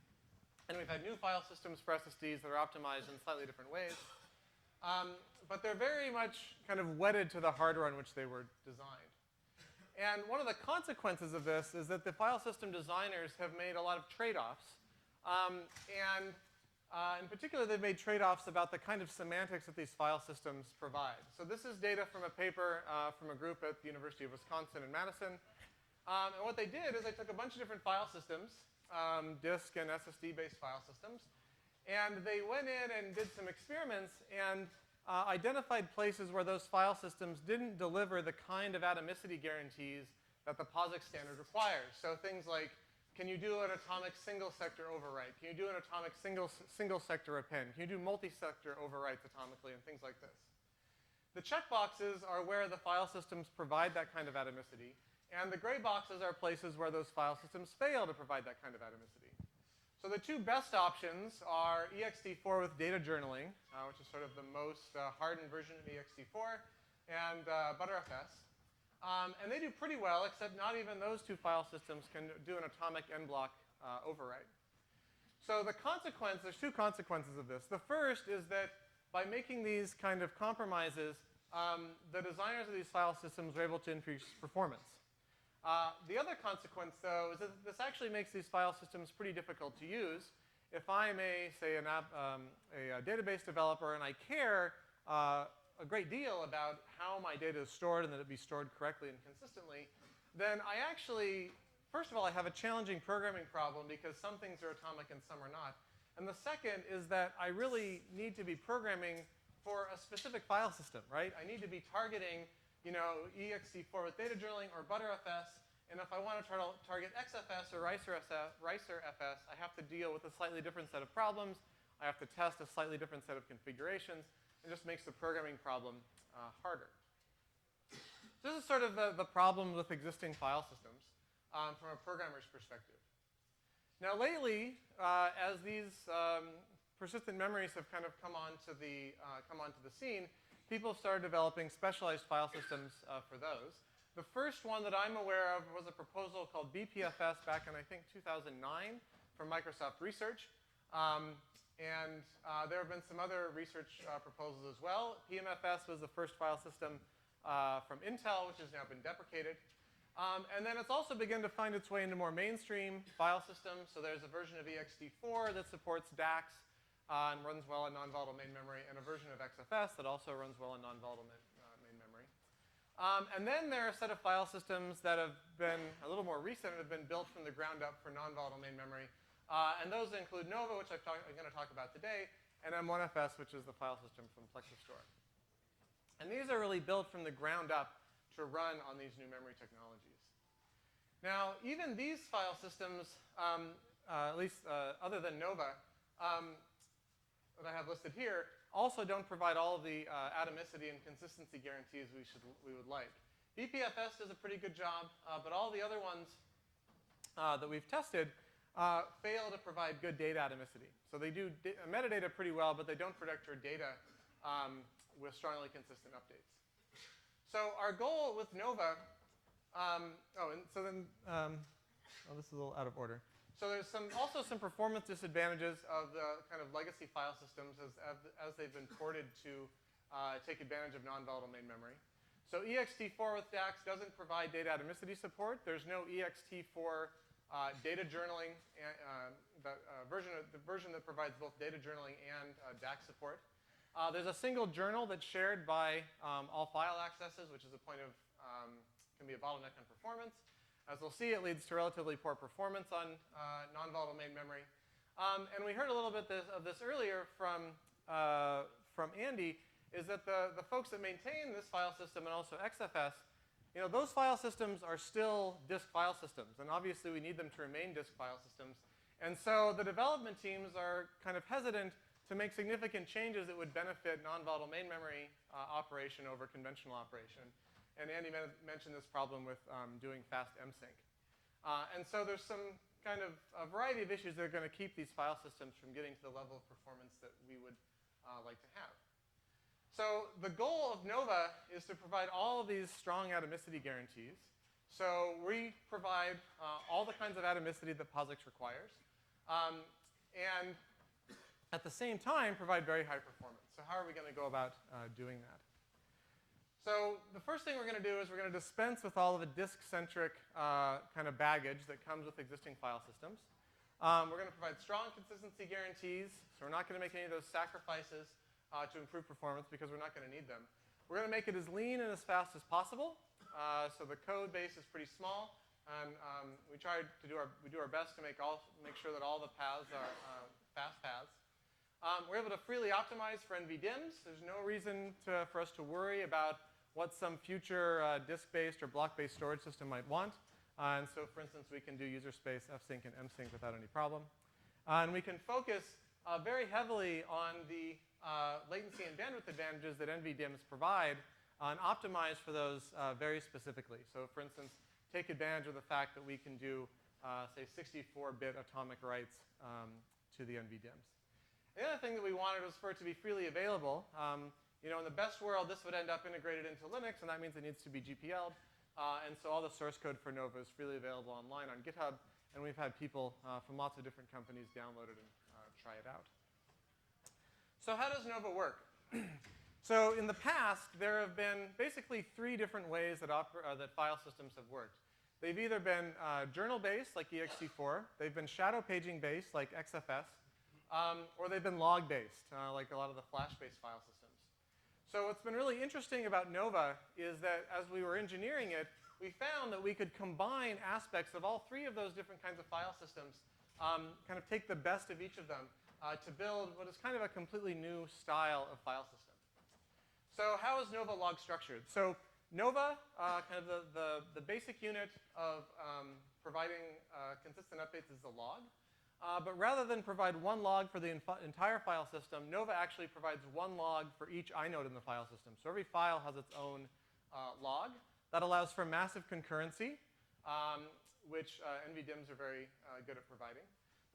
we've had new file systems for SSDs that are optimized in slightly different ways. But they're very much kind of wedded to the hardware on which they were designed. And one of the consequences of this is that the file system designers have made a lot of trade-offs. In particular, they've made trade-offs about the kind of semantics that these file systems provide. So this is data from a paper from a group at the University of Wisconsin in Madison. And what they did is they took a bunch of different file systems, disk and SSD-based file systems, and they went in and did some experiments and identified places where those file systems didn't deliver the kind of atomicity guarantees that the POSIX standard requires. So things like, can you do an atomic single-sector overwrite? Can you do an atomic single-sector append? Can you do multi-sector overwrites atomically and things like this? The checkboxes are where the file systems provide that kind of atomicity, and the gray boxes are places where those file systems fail to provide that kind of atomicity. So the two best options are ext4 with data journaling, which is sort of the most hardened version of ext4, and Btrfs. And they do pretty well, except not even those two file systems can do an atomic n-block overwrite. So the consequence, there's two consequences of this. The first is that by making these kind of compromises, the designers of these file systems are able to increase performance. The other consequence, though, is that this actually makes these file systems pretty difficult to use. If I'm say, a database developer and I care a great deal about how my data is stored and that it be stored correctly and consistently, then I actually, first of all, I have a challenging programming problem because some things are atomic and some are not. And the second is that I really need to be programming for a specific file system, right? I need to be targeting ext4 with data journaling or Btrfs, and if I want to target XFS or RicerFS, I have to deal with a slightly different set of problems. I have to test a slightly different set of configurations. It just makes the programming problem harder. This is sort of the problem with existing file systems from a programmer's perspective. Now lately, as these persistent memories have kind of come onto the scene, people started developing specialized file systems for those. The first one that I'm aware of was a proposal called BPFS back in, I think, 2009 from Microsoft Research. There have been some other research proposals as well. PMFS was the first file system from Intel, which has now been deprecated. And then it's also begun to find its way into more mainstream file systems. So there's a version of ext4 that supports DAX and runs well in non-volatile main memory, and a version of XFS that also runs well in non-volatile main memory. And then there are a set of file systems that have been a little more recent and have been built from the ground up for non-volatile main memory. And those include Nova, which I'm going to talk about today, and M1FS, which is the file system from PlexiStore. And these are really built from the ground up to run on these new memory technologies. Now, even these file systems, at least other than Nova, that I have listed here, also don't provide all of the atomicity and consistency guarantees we would like. BPFS does a pretty good job, but all the other ones that we've tested fail to provide good data atomicity. So they do metadata pretty well, but they don't protect your data with strongly consistent updates. So our goal with Nova, this is a little out of order. So there's also some performance disadvantages of the kind of legacy file systems as they've been ported to take advantage of non-volatile main memory. So ext4 with DAX doesn't provide data atomicity support. There's no ext4 data journaling, the version that provides both data journaling and DAX support. There's a single journal that's shared by all file accesses, which is a point of, can be a bottleneck on performance. As we'll see, it leads to relatively poor performance on non-volatile main memory. And we heard a little bit of this earlier from Andy, is that the folks that maintain this file system and also XFS, those file systems are still disk file systems. And obviously, we need them to remain disk file systems. And so the development teams are kind of hesitant to make significant changes that would benefit non-volatile main memory operation over conventional operation. And Andy mentioned this problem with doing fast msync. And so there's some kind of a variety of issues that are going to keep these file systems from getting to the level of performance that we would like to have. So the goal of Nova is to provide all of these strong atomicity guarantees. So we provide all the kinds of atomicity that POSIX requires. And at the same time, provide very high performance. So how are we going to go about doing that? So the first thing we're going to do is we're going to dispense with all of the disk-centric kind of baggage that comes with existing file systems. We're going to provide strong consistency guarantees, so we're not going to make any of those sacrifices to improve performance because we're not going to need them. We're going to make it as lean and as fast as possible. So the code base is pretty small, and we do our best to make sure that all the paths are fast paths. We're able to freely optimize for NVDIMMs. There's no reason for us to worry about what some future disk-based or block-based storage system might want. And so, for instance, we can do user space, fsync, and msync without any problem. And we can focus very heavily on the latency and bandwidth advantages that NVDIMMs provide and optimize for those very specifically. So, for instance, take advantage of the fact that we can do, say, 64-bit atomic writes to the NVDIMMs. The other thing that we wanted was for it to be freely available. In the best world, this would end up integrated into Linux, and that means it needs to be GPL'd. And so all the source code for Nova is freely available online on GitHub, and we've had people from lots of different companies download it and try it out. So how does Nova work? So in the past, there have been basically 3 different ways that file systems have worked. They've either been journal-based, like ext4. They've been shadow paging-based, like XFS. Or they've been log-based, like a lot of the flash-based file systems. So what's been really interesting about Nova is that as we were engineering it, we found that we could combine aspects of all 3 of those different kinds of file systems, kind of take the best of each of them to build what is kind of a completely new style of file system. So how is Nova log structured? So Nova, kind of the basic unit of providing consistent updates is the log. But rather than provide one log for the entire file system, Nova actually provides one log for each inode in the file system. So every file has its own log. That allows for massive concurrency, which NVDIMMs are very good at providing.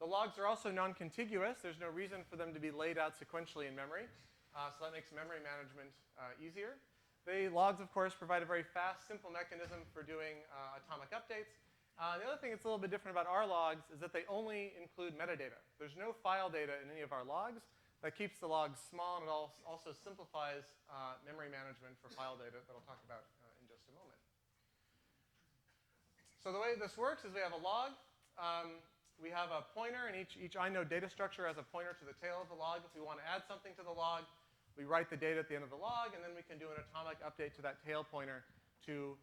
The logs are also non-contiguous. There's no reason for them to be laid out sequentially in memory. So that makes memory management easier. The logs, of course, provide a very fast, simple mechanism for doing atomic updates. The other thing that's a little bit different about our logs is that they only include metadata. There's no file data in any of our logs. That keeps the logs small, and it also simplifies memory management for file data that I'll talk about in just a moment. So the way this works is we have a log. We have a pointer, and each inode data structure has a pointer to the tail of the log. If we want to add something to the log, we write the data at the end of the log, and then we can do an atomic update to that tail pointer to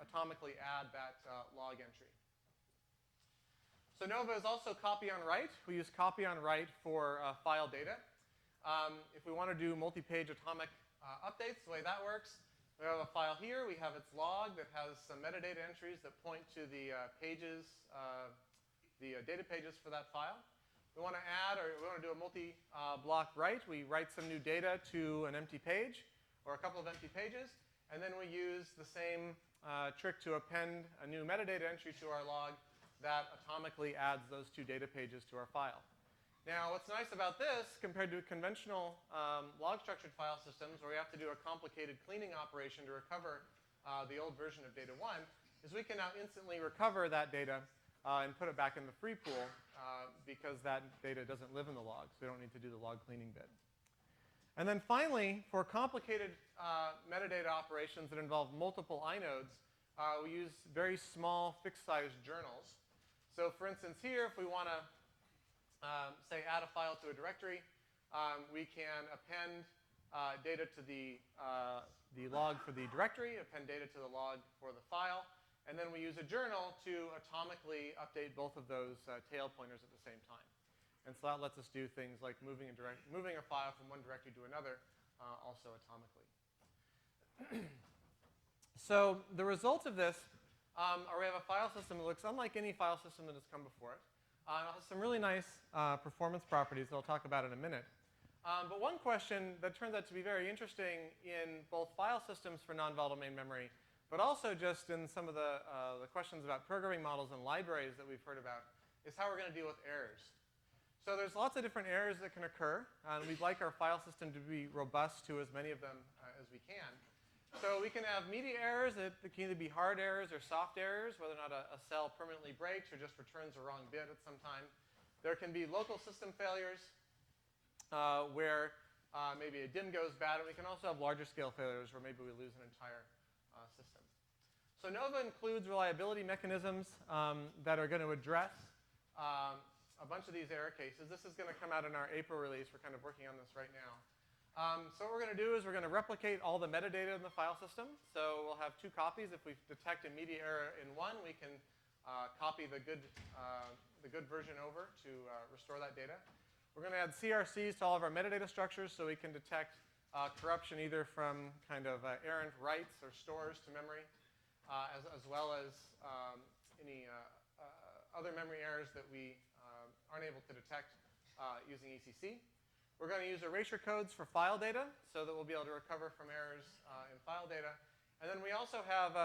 atomically add that log entry. So Nova is also copy on write. We use copy on write for file data. If we want to do multi-page atomic updates, the way that works, we have a file here. We have its log that has some metadata entries that point to the pages, the data pages for that file. We want to add, or we want to do a multi-block write. We write some new data to an empty page, or a couple of empty pages, and then we use the same trick to append a new metadata entry to our log that atomically adds those 2 data pages to our file. Now, what's nice about this, compared to conventional log-structured file systems where we have to do a complicated cleaning operation to recover the old version of data 1, is we can now instantly recover that data and put it back in the free pool because that data doesn't live in the log, so we don't need to do the log cleaning bit. And then finally, for complicated metadata operations that involve multiple inodes, we use very small fixed-size journals. So for instance here, if we want to, say, add a file to a directory, we can append data to the log for the directory, append data to the log for the file, and then we use a journal to atomically update both of those tail pointers at the same time. And so that lets us do things like moving a file from one directory to another, also atomically. So the result of this are we have a file system that looks unlike any file system that has come before it. It has some really nice performance properties that I'll talk about in a minute. But one question that turns out to be very interesting in both file systems for non-volatile main memory, but also just in some of the questions about programming models and libraries that we've heard about, is how we're going to deal with errors. So there's lots of different errors that can occur, and we'd like our file system to be robust to as many of them as we can. So we can have media errors that can either be hard errors or soft errors, whether or not a cell permanently breaks or just returns a wrong bit at some time. There can be local system failures where maybe a DIMM goes bad, and we can also have larger scale failures where maybe we lose an entire system. So Nova includes reliability mechanisms that are going to address a bunch of these error cases. This is going to come out in our April release. We're kind of working on this right now. So what we're going to do is we're going to replicate all the metadata in the file system. So we'll have 2 copies. If we detect a media error in one, we can copy the good version over to restore that data. We're going to add CRCs to all of our metadata structures so we can detect corruption either from kind of errant writes or stores to memory, as well as any other memory errors that we aren't able to detect using ECC. We're going to use erasure codes for file data so that we'll be able to recover from errors in file data. And then we also have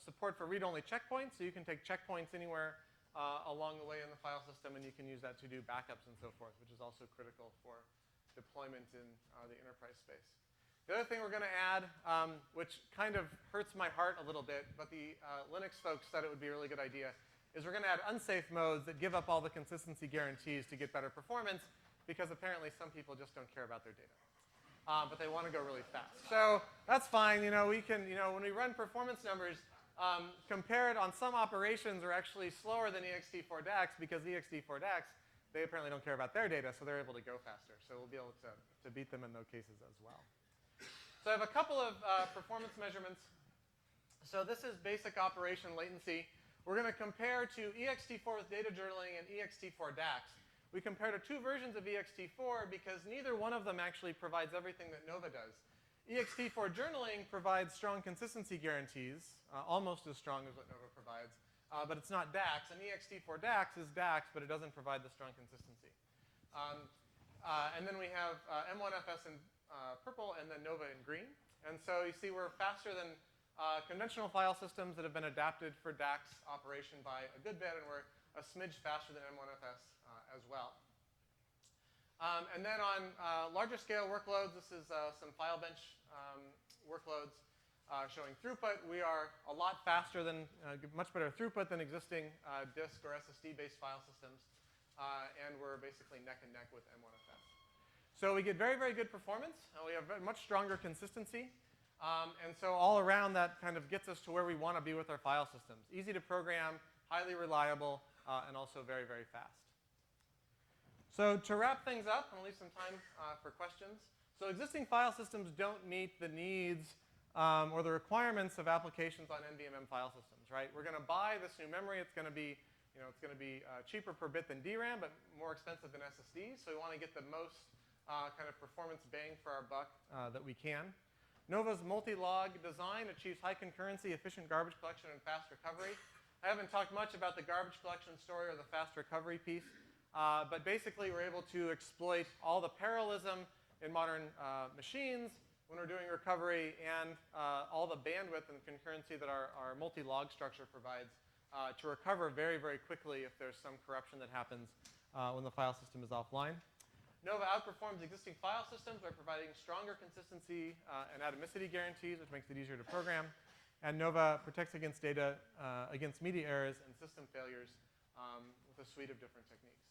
support for read-only checkpoints, so you can take checkpoints anywhere along the way in the file system, and you can use that to do backups and so forth, which is also critical for deployment in the enterprise space. The other thing we're going to add, which kind of hurts my heart a little bit, but the Linux folks said it would be a really good idea, is we're going to add unsafe modes that give up all the consistency guarantees to get better performance, because apparently some people just don't care about their data. But they want to go really fast. So that's fine. We can, when we run performance numbers, compared on some operations are actually slower than ext4 DAX, because ext4 DAX, they apparently don't care about their data, so they're able to go faster. So we'll be able to beat them in those cases as well. So I have a couple of performance measurements. So this is basic operation latency. We're going to compare to ext4 with data journaling and ext4 DAX. We compare to 2 versions of ext4 because neither one of them actually provides everything that Nova does. ext4 journaling provides strong consistency guarantees, almost as strong as what Nova provides, but it's not DAX. And ext4 DAX is DAX, but it doesn't provide the strong consistency. And then we have M1FS in purple and then Nova in green. And so you see we're faster than conventional file systems that have been adapted for DAX operation by a good bit, and we're a smidge faster than M1FS as well. And then on larger scale workloads, this is some file bench workloads showing throughput. We are a lot faster than, much better throughput than existing disk or SSD-based file systems. And we're basically neck and neck with M1FS. So we get very, very good performance. We have much stronger consistency. And so all around that kind of gets us to where we want to be with our file systems. Easy to program, highly reliable, and also very, very fast. So to wrap things up, I'm going to leave some time for questions. So existing file systems don't meet the needs or the requirements of applications on NVMe file systems, right? We're going to buy this new memory. It's going to be, cheaper per bit than DRAM, but more expensive than SSD. So we want to get the most kind of performance bang for our buck that we can. Nova's multi-log design achieves high concurrency, efficient garbage collection, and fast recovery. I haven't talked much about the garbage collection story or the fast recovery piece, but basically we're able to exploit all the parallelism in modern machines when we're doing recovery and all the bandwidth and concurrency that our multi-log structure provides to recover very, very quickly if there's some corruption that happens when the file system is offline. Nova outperforms existing file systems by providing stronger consistency and atomicity guarantees, which makes it easier to program. And Nova protects against data, against media errors and system failures with a suite of different techniques.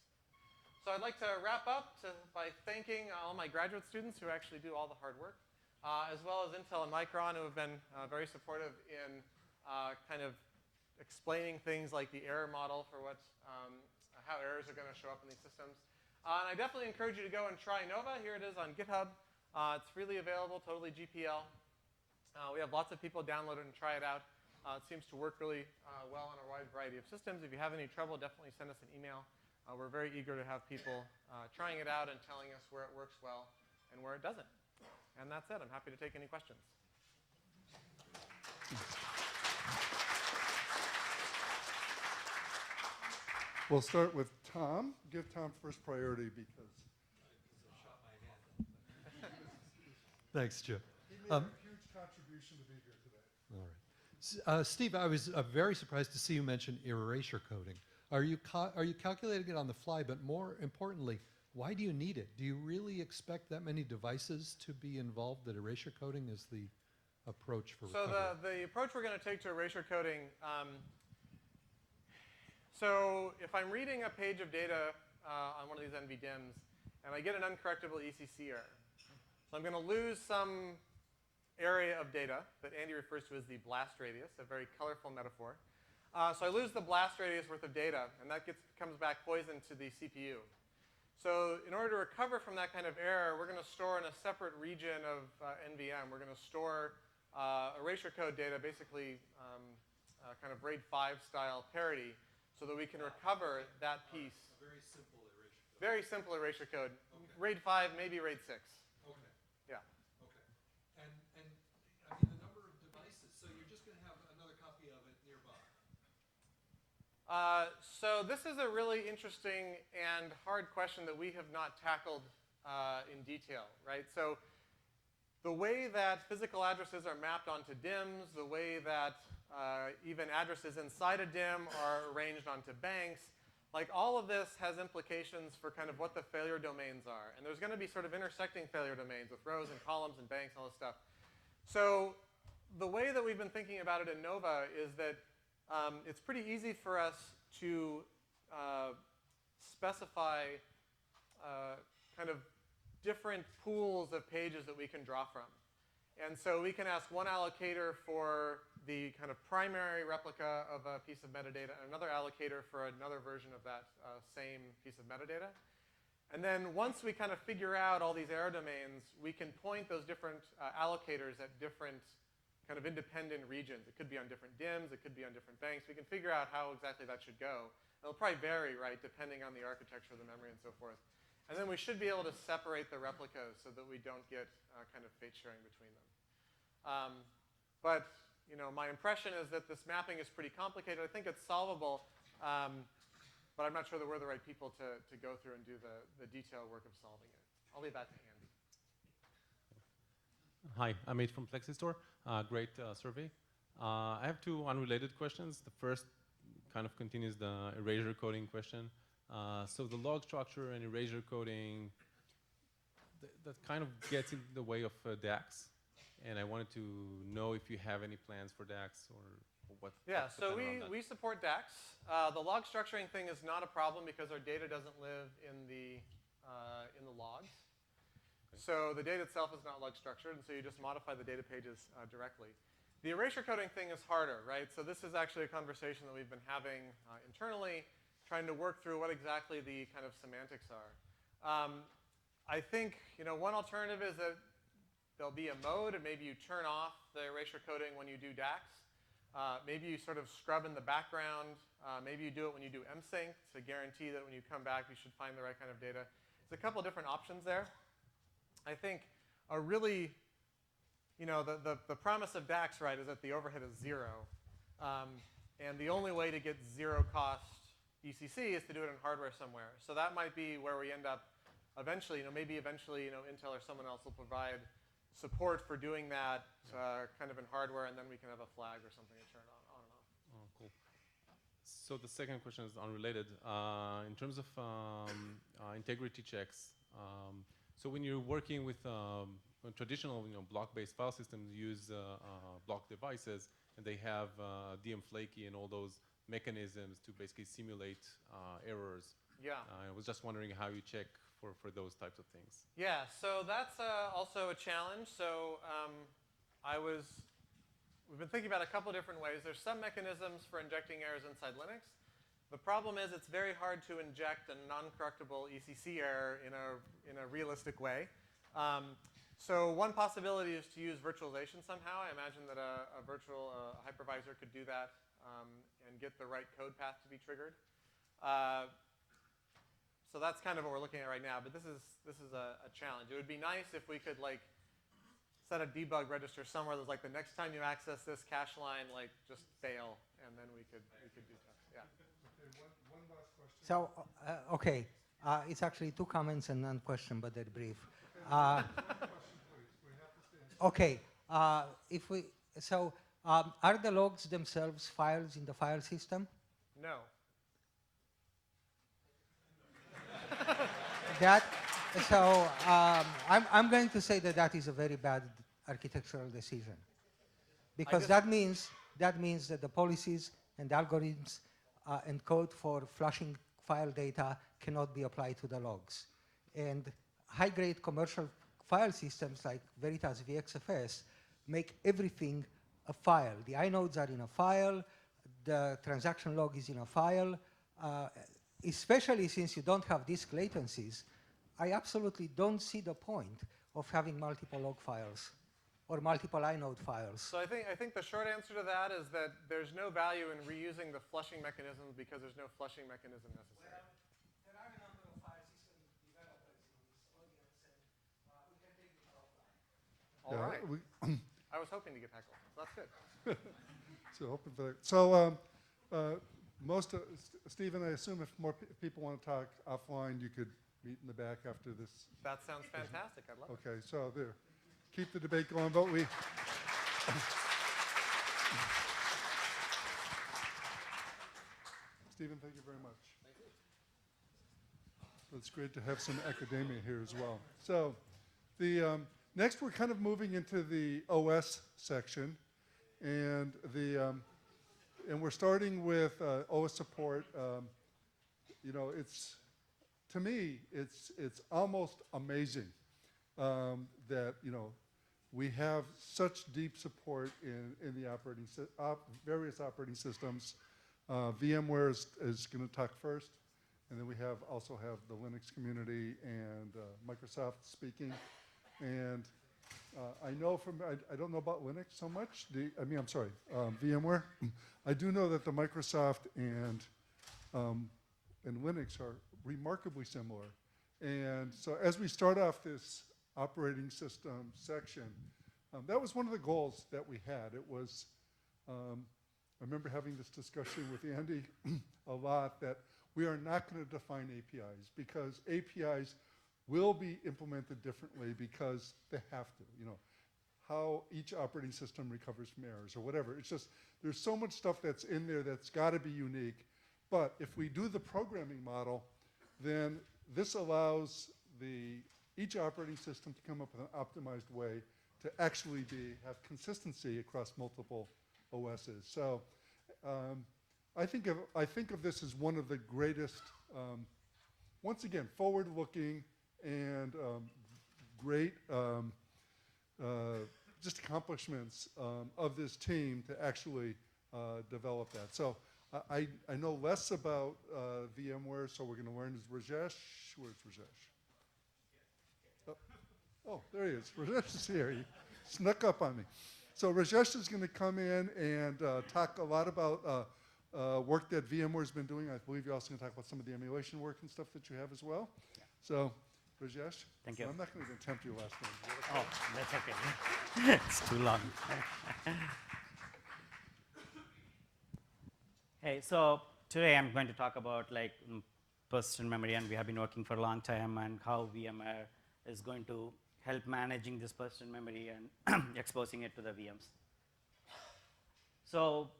So I'd like to wrap up by thanking all my graduate students who actually do all the hard work, as well as Intel and Micron, who have been very supportive in kind of explaining things like the error model for how errors are going to show up in these systems. And I definitely encourage you to go and try Nova. Here it is on GitHub. It's freely available, totally GPL. We have lots of people download it and try it out. It seems to work really well on a wide variety of systems. If you have any trouble, definitely send us an email. We're very eager to have people trying it out and telling us where it works well and where it doesn't. And that's it. I'm happy to take any questions. We'll start with Tom. Give Tom first priority because. Thanks, Chip. He made a huge contribution to be here today. All right. Steve, I was very surprised to see you mention erasure coding. Are you calculating it on the fly? But more importantly, why do you need it? Do you really expect that many devices to be involved that erasure coding is the approach for recovery? So the approach we're going to take to erasure coding, so if I'm reading a page of data on one of these NVDIMMs, and I get an uncorrectable ECC error. So I'm going to lose some area of data that Andy refers to as the blast radius, a very colorful metaphor. So I lose the blast radius worth of data, and that comes back poisoned to the CPU. So in order to recover from that kind of error, we're going to store in a separate region of NVM. We're going to store erasure code data, basically kind of RAID 5 style parity, so that we can recover that piece. A very simple erasure code. Very simple erasure code. Okay. RAID 5, maybe RAID 6. Okay. Yeah. Okay. And I mean the number of devices, so you're just going to have another copy of it nearby. So this is a really interesting and hard question that we have not tackled in detail, right? So the way that physical addresses are mapped onto DIMMs, the way that even addresses inside a DIMM are arranged onto banks, like all of this has implications for kind of what the failure domains are. And there's going to be sort of intersecting failure domains with rows and columns and banks and all this stuff. So the way that we've been thinking about it in Nova is that it's pretty easy for us to specify kind of different pools of pages that we can draw from. And so we can ask one allocator for the kind of primary replica of a piece of metadata and another allocator for another version of that same piece of metadata. And then once we kind of figure out all these error domains, we can point those different allocators at different kind of independent regions. It could be on different DIMMs, it could be on different banks. We can figure out how exactly that should go. It'll probably vary, right, depending on the architecture of the memory and so forth. And then we should be able to separate the replicas so that we don't get kind of fate sharing between them. But you know, my impression is that this mapping is pretty complicated. I think it's solvable, but I'm not sure that we're the right people to go through and do the detailed work of solving it. I'll leave that to Andy. Hi, I'm Amit from FlexiStore. Great survey. I have two unrelated questions. The first kind of continues the erasure coding question. So the log structure and erasure coding, that kind of gets in the way of DAX. And I wanted to know if you have any plans for DAX or what. Yeah, so we support DAX. The log structuring thing is not a problem because our data doesn't live in the logs. Okay. So the data itself is not log structured, and so you just modify the data pages directly. The erasure coding thing is harder, right? So this is actually a conversation that we've been having internally, trying to work through what exactly the kind of semantics are. I think, you know, one alternative is that there'll be a mode, and maybe you turn off the erasure coding when you do DAX. Maybe you sort of scrub in the background. Maybe you do it when you do msync to guarantee that when you come back, you should find the right kind of data. There's a couple different options there. I think a really, you know, the promise of DAX, right, is that the overhead is 0. And the only way to get zero cost ECC is to do it in hardware somewhere. So that might be where we end up eventually. You know, maybe eventually, you know, Intel or someone else will provide support for doing that kind of in hardware, and then we can have a flag or something to turn on and off. Oh, cool. So the second question is unrelated. In terms of integrity checks, so when you're working with traditional, you know, block-based file systems, use block devices, and they have DM flaky and all those mechanisms to basically simulate errors. Yeah. I was just wondering how you check for those types of things. Yeah, so that's also a challenge. So we've been thinking about a couple different ways. There's some mechanisms for injecting errors inside Linux. The problem is it's very hard to inject a non-correctable ECC error in a realistic way. So one possibility is to use virtualization somehow. I imagine that a virtual hypervisor could do that and get the right code path to be triggered. So that's kind of what we're looking at right now, but this is a challenge. It would be nice if we could like set a debug register somewhere that's like the next time you access this cache line, like just fail, and then we could do tests. Yeah. Okay, one last question. So okay, it's actually two comments and one question, but they're brief. One question, please. We have to stay. Okay, are the logs themselves files in the file system? No. I'm going to say that is a very bad architectural decision, because that means that the policies and algorithms and code for flushing file data cannot be applied to the logs. And high-grade commercial file systems like Veritas VXFS make everything a file. The inodes are in a file, the transaction log is in a file, especially since you don't have disk latencies. I absolutely don't see the point of having multiple log files or multiple inode files. So I think the short answer to that is that there's no value in reusing the flushing mechanism because there's no flushing mechanism necessary. Well, there are a number of file system developers in this audience, and we can take it offline. All right. I was hoping to get heckled, so that's good. So hoping for that. So Stephen, I assume if more people want to talk offline, you could meet in the back after this. That sounds fantastic. I'd love it. Okay, so there. Keep the debate going, but we. Stephen, thank you very much. Thank you. It's great to have some academia here as well. So the next we're kind of moving into the OS section, and and we're starting with OS support. You know, to me, it's almost amazing that, you know, we have such deep support in the various operating systems. VMware is going to talk first, and then we also have the Linux community and Microsoft speaking. And I know I don't know about Linux so much. I'm sorry, VMware. I do know that the Microsoft and Linux are remarkably similar. And so as we start off this operating system section, that was one of the goals that we had. It was, I remember having this discussion with Andy a lot, that we are not going to define APIs because APIs will be implemented differently because they have to, you know, how each operating system recovers from errors or whatever. It's just, there's so much stuff that's in there that's got to be unique. But if we do the programming model, then this allows each operating system to come up with an optimized way to actually have consistency across multiple OSs. So I think of this as one of the greatest, once again, forward-looking and great just accomplishments of this team to actually develop that. So I know less about VMware, so we're going to learn. Is Rajesh? Where's Rajesh? Oh, there he is. Rajesh is here. He snuck up on me. So Rajesh is going to come in and talk a lot about work that VMware's been doing. I believe you're also going to talk about some of the emulation work and stuff that you have as well. Yeah. So, Rajesh. Thank you. I'm not going to attempt your last name. Oh, that's okay. It's too long. Hey, so today I'm going to talk about persistent memory, and we have been working for a long time, and how VMware is going to help managing this persistent memory and exposing it to the VMs. So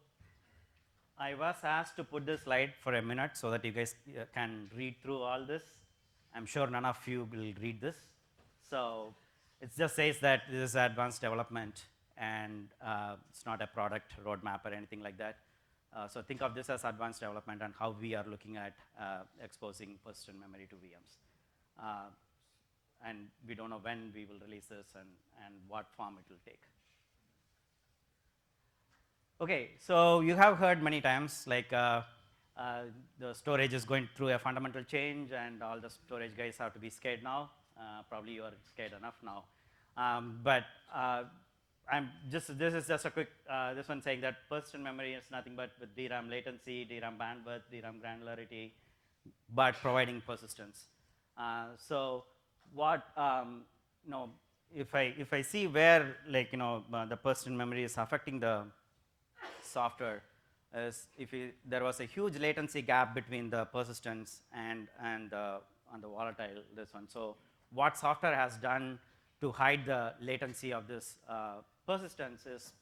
I was asked to put this slide for a minute so that you guys can read through all this. I'm sure none of you will read this. So it just says that this is advanced development, and it's not a product roadmap or anything like that. So think of this as advanced development and how we are looking at exposing persistent memory to VMs. And we don't know when we will release this and what form it will take. Okay, so you have heard many times the storage is going through a fundamental change, and all the storage guys have to be scared now. Probably you are scared enough now. This is just a quick, this one saying that persistent memory is nothing but with DRAM latency, DRAM bandwidth, DRAM granularity, but providing persistence. So what, if I see where the persistent memory is affecting the software, is there was a huge latency gap between the persistence and the volatile, this one. So what software has done to hide the latency of this persistence is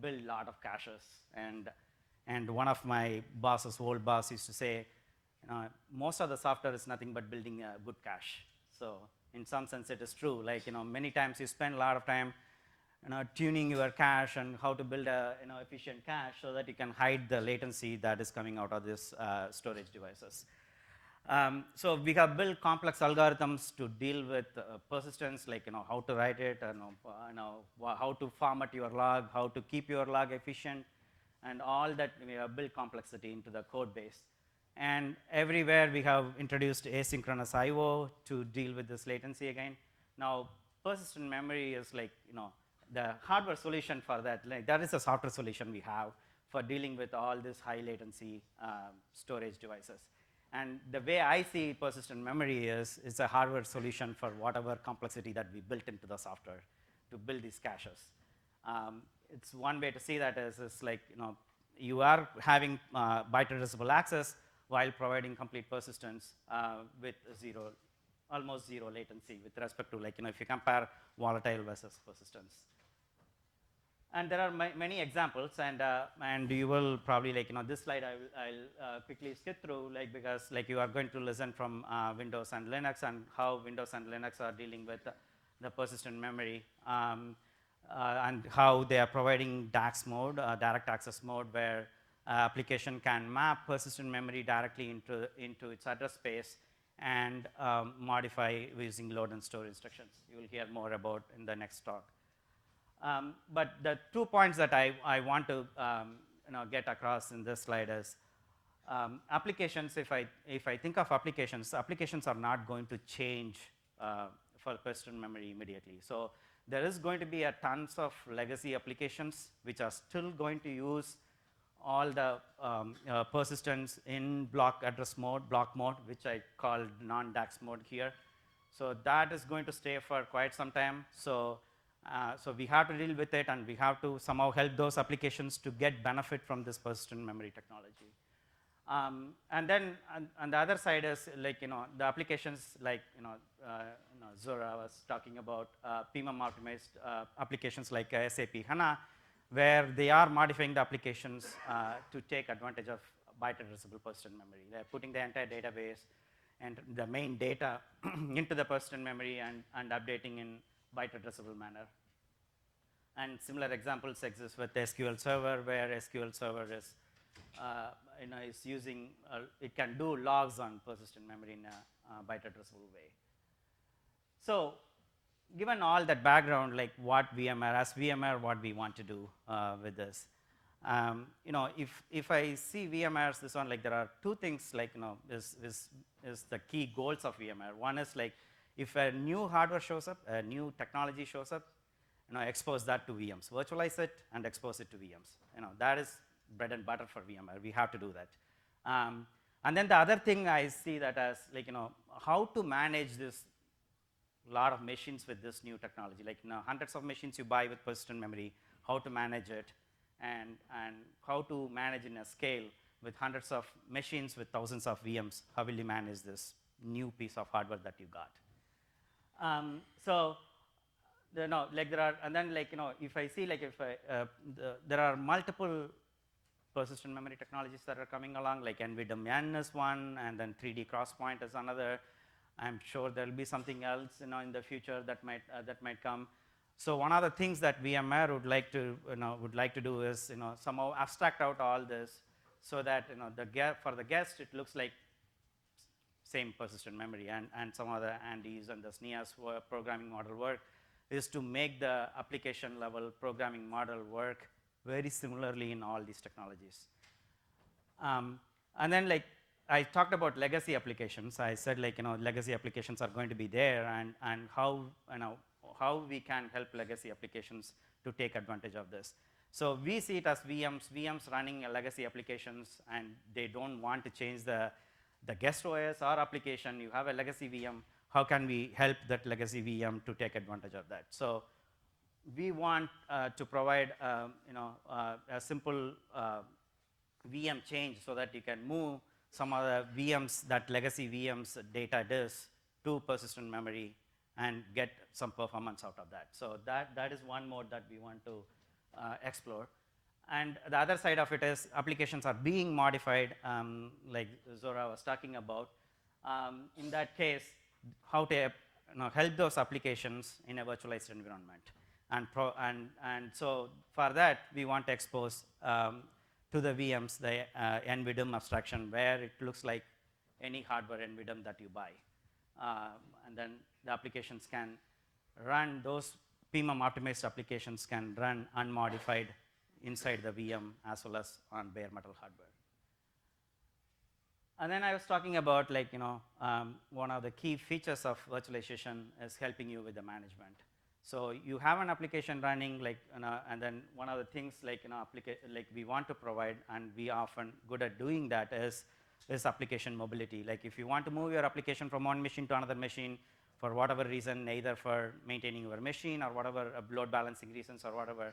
build a lot of caches. And one of my boss's old boss used to say, most of the software is nothing but building a good cache. So in some sense it is true. Many times you spend a lot of time tuning your cache and how to build a efficient cache so that you can hide the latency that is coming out of these storage devices. So we have built complex algorithms to deal with persistence, like how to write it, how to format your log, how to keep your log efficient, and all that. We have built complexity into the code base. And everywhere we have introduced asynchronous I/O to deal with this latency again. Now, persistent memory is like the hardware solution for that. Like that is a software solution we have for dealing with all these high latency storage devices. And the way I see persistent memory is it's a hardware solution for whatever complexity that we built into the software to build these caches. It's one way to see that is like you are having byte addressable access while providing complete persistence with almost zero latency with respect to if you compare volatile versus persistence. And there are many examples, and you will probably this slide I'll quickly skip through because you are going to listen from Windows and Linux and how Windows and Linux are dealing with the persistent memory and how they are providing DAX mode, direct access mode, where application can map persistent memory directly into its address space and modify using load and store instructions. You will hear more about in the next talk. But the 2 points that I want to get across in this slide is applications. If I think of applications, applications are not going to change for persistent memory immediately. So there is going to be a tons of legacy applications which are still going to use all the persistence in block address mode, block mode, which I call non-DAX mode here. So that is going to stay for quite some time. So we have to deal with it, and we have to somehow help those applications to get benefit from this persistent memory technology. And then on the other side is the applications Zora was talking about, PMM optimized applications like SAP HANA, where they are modifying the applications to take advantage of byte addressable persistent memory. They're putting the entire database and the main data into the persistent memory and updating in byte addressable manner. And similar examples exist with SQL Server, where SQL Server is is using it can do logs on persistent memory in a byte addressable way. So given all that background, what VMware, what we want to do with this, if I see VMware's this one, there are two things is the key goals of VMware. One is if a new hardware shows up, a new technology shows up, expose that to VMs, virtualize it and expose it to VMs. That is bread and butter for VMware. We have to do that. And then the other thing I see that as how to manage this lot of machines with this new technology, hundreds of machines you buy with persistent memory, how to manage it, and how to manage in a scale with hundreds of machines with thousands of VMs. How will you manage this new piece of hardware that you got? So there are, and then if I see there are multiple persistent memory technologies that are coming along, like NVDIMM is one, and then 3D Crosspoint is another. I'm sure there will be something else in the future that might come. So one of the things that VMware would like to do is somehow abstract out all this so that for the guest it looks like same persistent memory, and some of the Andy's and the SNIA's programming model work is to make the application level programming model work very similarly in all these technologies. And then I talked about legacy applications. I said legacy applications are going to be there, and how we can help legacy applications to take advantage of this. So we see it as VMs running legacy applications, and they don't want to change the guest OS or application. You have a legacy VM. How can we help that legacy VM to take advantage of that? So we want to provide a simple VM change so that you can move some of the VMs, that legacy VMs data disk to persistent memory and get some performance out of that. So that is one mode that we want to explore. And the other side of it is applications are being modified, like Zora was talking about. In that case, how to help those applications in a virtualized environment. And so for that, we want to expose to the VMs the NVDIMM abstraction, where it looks like any hardware NVDIMM that you buy. And then the applications can run, those PMM optimized applications can run unmodified inside the VM as well as on bare metal hardware. And then I was talking about one of the key features of virtualization is helping you with the management. So you have an application running and then one of the things we want to provide, and we often good at doing that, is application mobility. Like if you want to move your application from one machine to another machine for whatever reason, either for maintaining your machine or whatever load balancing reasons or whatever,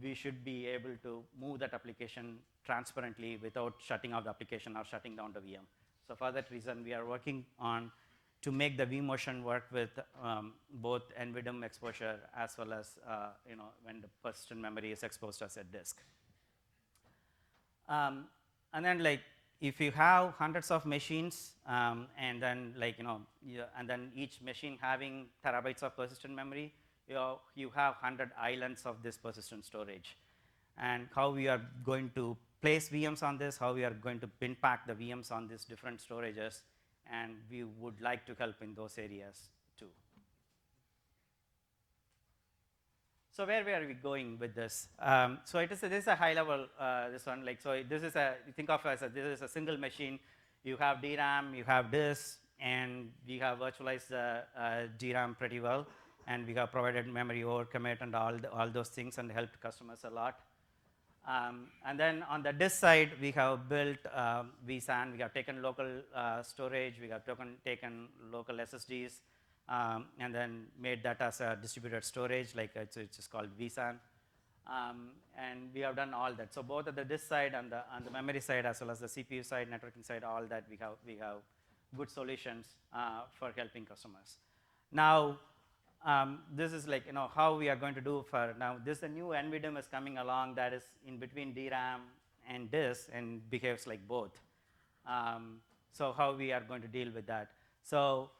we should be able to move that application transparently without shutting off the application or shutting down the VM. So for that reason, we are working on to make the vMotion work with both NVDIMM exposure as well as when the persistent memory is exposed as a disk. And then if you have hundreds of machines and then and then each machine having terabytes of persistent memory, you have 100 islands of this persistent storage. And how we are going to place VMs on this, how we are going to bin pack the VMs on these different storages, and we would like to help in those areas too. So where are we going with this? So this is a high level, this one. So this is you think of as this is a single machine. You have DRAM, you have disk, and we have virtualized the DRAM pretty well. And we have provided memory overcommit and all those things and helped customers a lot. And then on the disk side, we have built vSAN. We have taken local storage. We have taken local SSDs, and then made that as a distributed storage, it's just called vSAN. And we have done all that. So both at the disk side and on the memory side, as well as the CPU side, networking side, all that we have good solutions for helping customers. Now, this is how we are going to do for now. This a new NVDIMM is coming along that is in between DRAM and disk and behaves like both. So how we are going to deal with that? So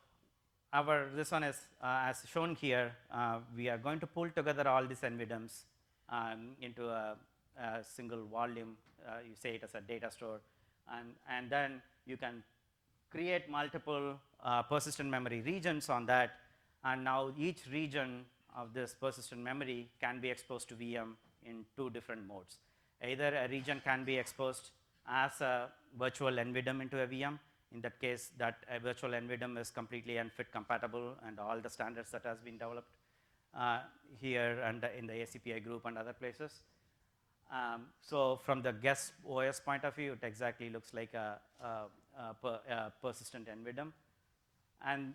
this one is as shown here. We are going to pull together all these NVDIMMs into a single volume. You say it as a data store, and then you can create multiple persistent memory regions on that. And now each region of this persistent memory can be exposed to VM in two different modes. Either a region can be exposed as a virtual NVDIMM into a VM. In that case, that a virtual NVDIMM is completely NFIT compatible and all the standards that has been developed here and in the ACPI group and other places. So from the guest OS point of view, it exactly looks like a persistent NVDIMM. And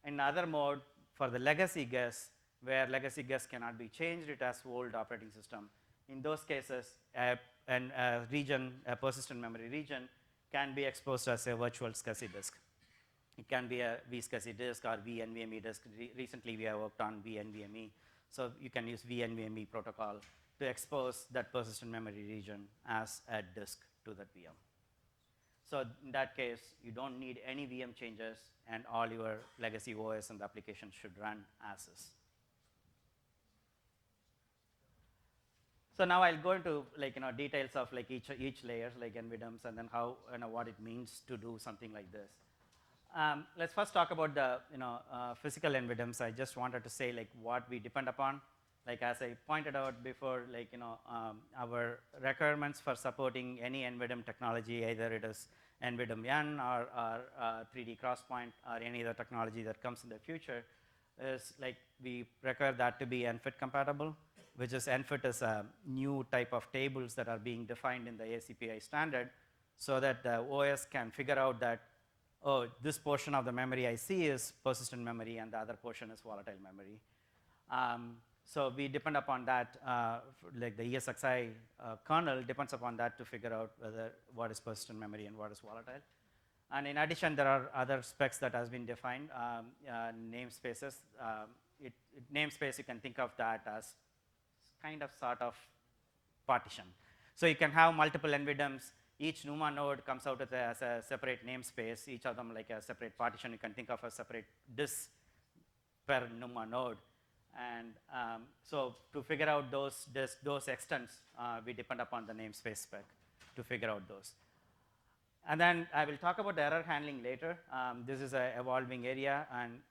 in other mode, for the legacy guest, where legacy guest cannot be changed, it has old operating system. In those cases, a persistent memory region can be exposed as a virtual SCSI disk. It can be a vSCSI disk or vNVMe disk. Recently, we have worked on vNVMe. So you can use vNVMe protocol to expose that persistent memory region as a disk to that VM. So in that case, you don't need any VM changes, and all your legacy OS and the application should run as is. So now I'll go into details of each layers, like NVDIMMs, and then how what it means to do something like this. Let's first talk about the physical NVDIMMs. I just wanted to say what we depend upon. As I pointed out before, our requirements for supporting any NVDIMM technology, either it is NVDIMM-N or 3D Crosspoint or any other technology that comes in the future, is we require that to be NFIT compatible, which is NFIT is a new type of tables that are being defined in the ACPI standard, so that the OS can figure out that, oh, this portion of the memory I see is persistent memory and the other portion is volatile memory. So we depend upon that, the ESXi kernel depends upon that to figure out what is persistent memory and what is volatile. And in addition, there are other specs that has been defined, namespaces. Namespace, you can think of that as kind of sort of partition. So you can have multiple NVDIMMs. Each NUMA node comes out as a separate namespace, each of them like a separate partition. You can think of a separate disk per NUMA node. And so to figure out those extents, we depend upon the namespace spec to figure out those. And then I will talk about the error handling later. This is an evolving area, and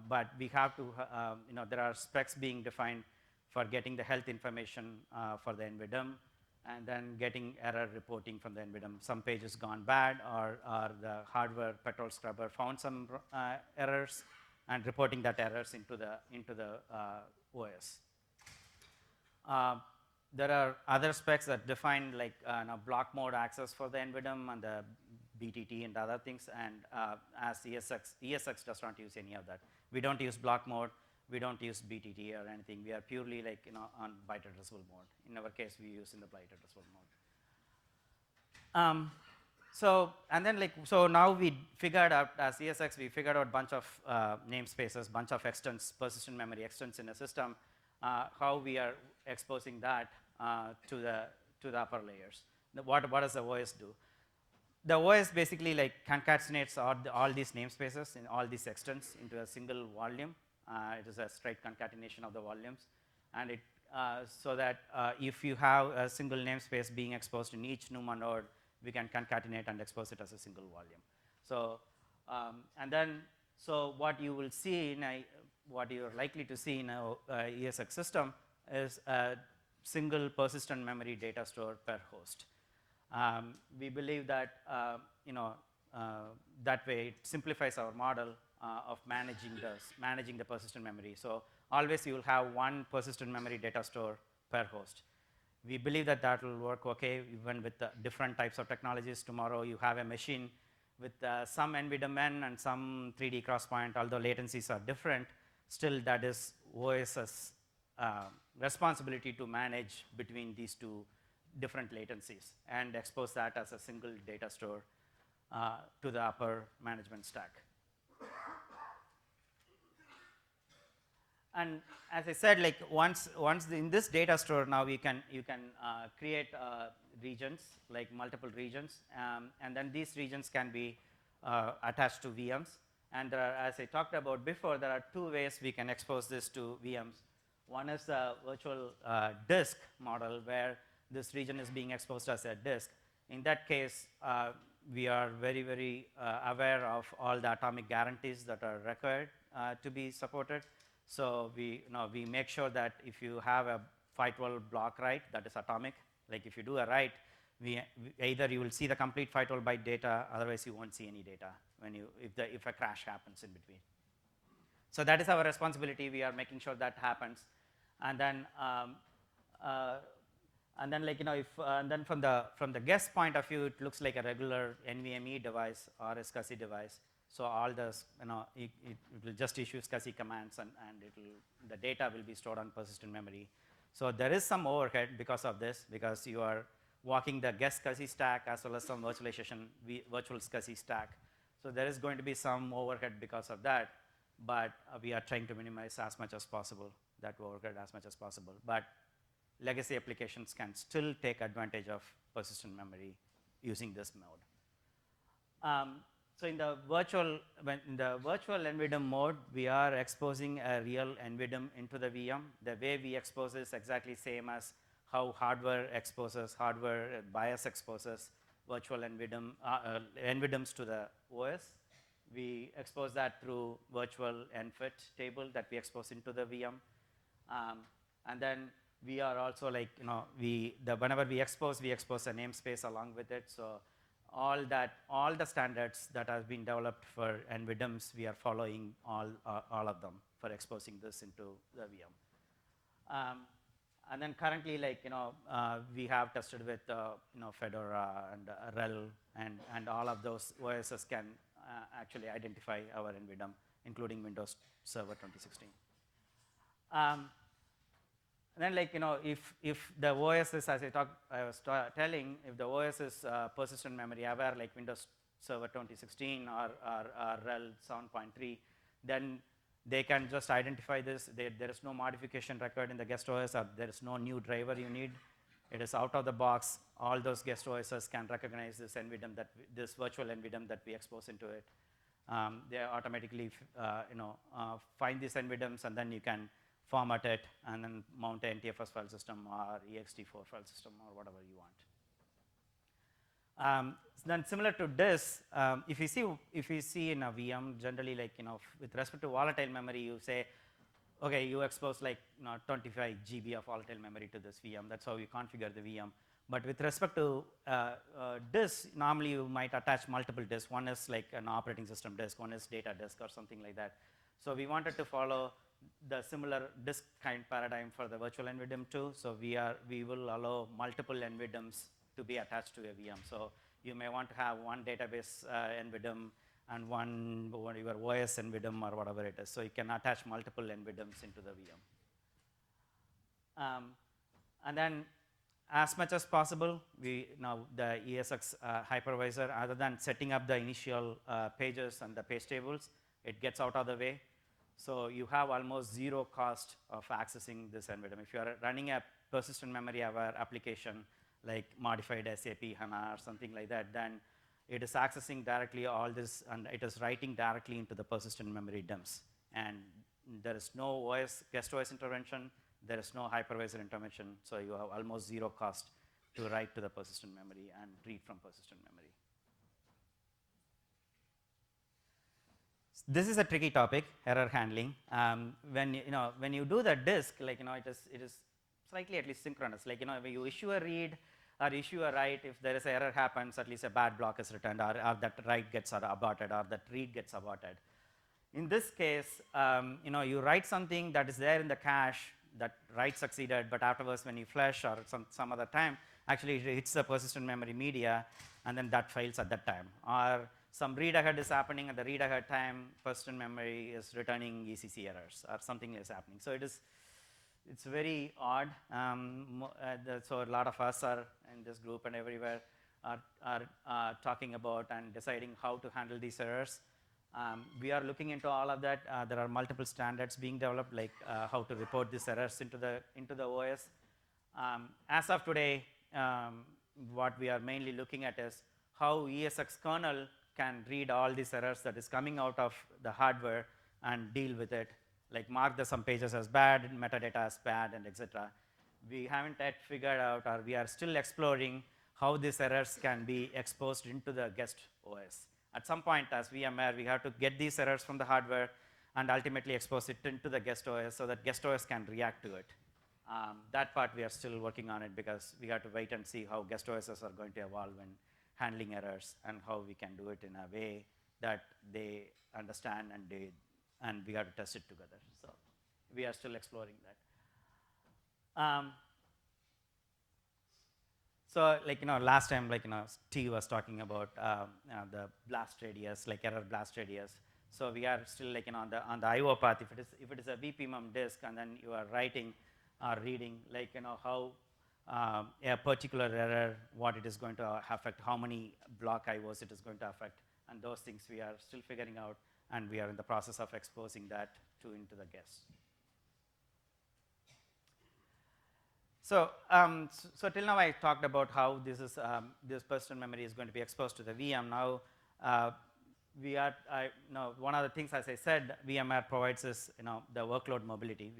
but we have to, there are specs being defined for getting the health information for the NVDIM, and then getting error reporting from the NVDIM. Some pages gone bad, or the hardware petrol scrubber found some errors, and reporting that errors into the OS. There are other specs that define like block mode access for the NVDIM and the BTT and other things, and as ESX does not use any of that. We don't use block mode, we don't use BTT or anything. We are purely like on byte addressable mode. In our case, we use in the byte addressable mode. So now we figured out, as ESX, we figured out a bunch of namespaces, bunch of extents, persistent memory extents in a system, how we are exposing that to the upper layers. What does the OS do? The OS basically like concatenates all these namespaces in all these extents into a single volume. It is a straight concatenation of the volumes, and it so that if you have a single namespace being exposed in each NUMA node, we can concatenate and expose it as a single volume. So so what you will see what you are likely to see in a ESX system is a single persistent memory data store per host. We believe that that way it simplifies our model of managing the persistent memory. So always you will have one persistent memory data store per host. We believe that that will work okay even with the different types of technologies. Tomorrow you have a machine with some NVDIMN and some 3D crosspoint, although latencies are different, still that is OS's responsibility to manage between these two different latencies and expose that as a single data store to the upper management stack. And as I said, like once in this data store, now you can create regions, like multiple regions, and then these regions can be attached to VMs. And as I talked about before, there are two ways we can expose this to VMs. One is the virtual disk model, where this region is being exposed as a disk. In that case, we are very, very aware of all the atomic guarantees that are required to be supported. So we make sure that if you have a 512 block write that is atomic, like if you do a write, either you will see the complete 512 byte data, otherwise you won't see any data if a crash happens in between. So that is our responsibility. We are making sure that happens, and then from the guest point of view, it looks like a regular NVMe device or a SCSI device. So all this, it will just issue SCSI commands, and the data will be stored on persistent memory. So there is some overhead because of this, because you are walking the guest SCSI stack as well as some virtualization virtual SCSI stack. So there is going to be some overhead because of that, but we are trying to minimize as much as possible that overhead as much as possible. But legacy applications can still take advantage of persistent memory using this mode. So in the virtual NVDIM mode, we are exposing a real NVDIM into the VM. The way we expose is exactly same as how hardware BIOS exposes virtual NVDIMs to the OS. We expose that through virtual NFIT table that we expose into the VM. And then we are also like, whenever we expose a namespace along with it. So all the standards that have been developed for NVDIMs, we are following all of them for exposing this into the VM. And then currently, we have tested with Fedora and RHEL, and all of those OSs can actually identify our NVDIM, including Windows Server 2016. And then if the OS is, as I was telling, if the OS is persistent memory aware, like Windows Server 2016 or RHEL 7.3, then they can just identify this. There is no modification required in the guest OS, or there is no new driver you need. It is out of the box. All those guest OSs can recognize this NVDIM, this virtual NVDIM that we expose into it. They automatically find these NVDIMs, and then you can format it and then mount an NTFS file system or ext4 file system or whatever you Then similar to this, if you see in a VM, generally like, with respect to volatile memory, you say, okay, you expose like 25 GB of volatile memory to this VM. That's how you configure the VM. But with respect to disk, normally you might attach multiple disks. One is like an operating system disk, one is data disk or something like that. So we wanted to follow the similar disk kind paradigm for the virtual NVDIM too. So we will allow multiple NVDIMs to be attached to a VM. So you may want to have one database NVDIM and one your OS NVDIM or whatever it is. So you can attach multiple NVDIMs into the VM. And then as much as possible, the ESX hypervisor, other than setting up the initial pages and the page tables, it gets out of the way. So you have almost zero cost of accessing this NVDIM. If you are running a persistent memory aware application like modified SAP HANA or something like that, then it is accessing directly all this, and it is writing directly into the persistent memory DIMMs. And there is no guest OS intervention, there is no hypervisor intervention, so you have almost zero cost to write to the persistent memory and read from persistent memory. This is a tricky topic, error handling. When you do the disk, like it is slightly at least synchronous. Like when you issue a read or issue a write, if there is an error happens, at least a bad block is returned, or that write gets aborted, or that read gets aborted. In this case, you write something that is there in the cache, that write succeeded, but afterwards when you flush or some other time, actually it hits the persistent memory media, and then that fails at that time. Or some read ahead is happening at the read ahead time, persistent memory is returning ECC errors, or something is happening. So it's very odd. So a lot of us are in this group and everywhere are talking about and deciding how to handle these errors. We are looking into all of that. There are multiple standards being developed, like how to report these errors into the OS. As of today, what we are mainly looking at is how ESX kernel can read all these errors that is coming out of the hardware and deal with it, like mark some pages as bad, metadata as bad, and etc. We haven't yet figured out, or we are still exploring how these errors can be exposed into the guest OS. At some point, as VMware, we have to get these errors from the hardware and ultimately expose it into the guest OS so that guest OS can react to it. That part we are still working on it, because we have to wait and see how guest OSs are going to evolve in handling errors and how we can do it in a way that they understand, and we have to test it together. So we are still exploring that. So last time, T was talking about the blast radius, error blast radius. So we are still on the IO path. If it is a VPMM disk, and then you are writing or reading, how a particular error, what it is going to affect, how many block IOs it is going to affect, and those things we are still figuring out, and we are in the process of exposing that into the guests. So, so till now I talked about how this persistent memory is going to be exposed to the VM. Now, one of the things, as I said, VMware provides us, the workload mobility.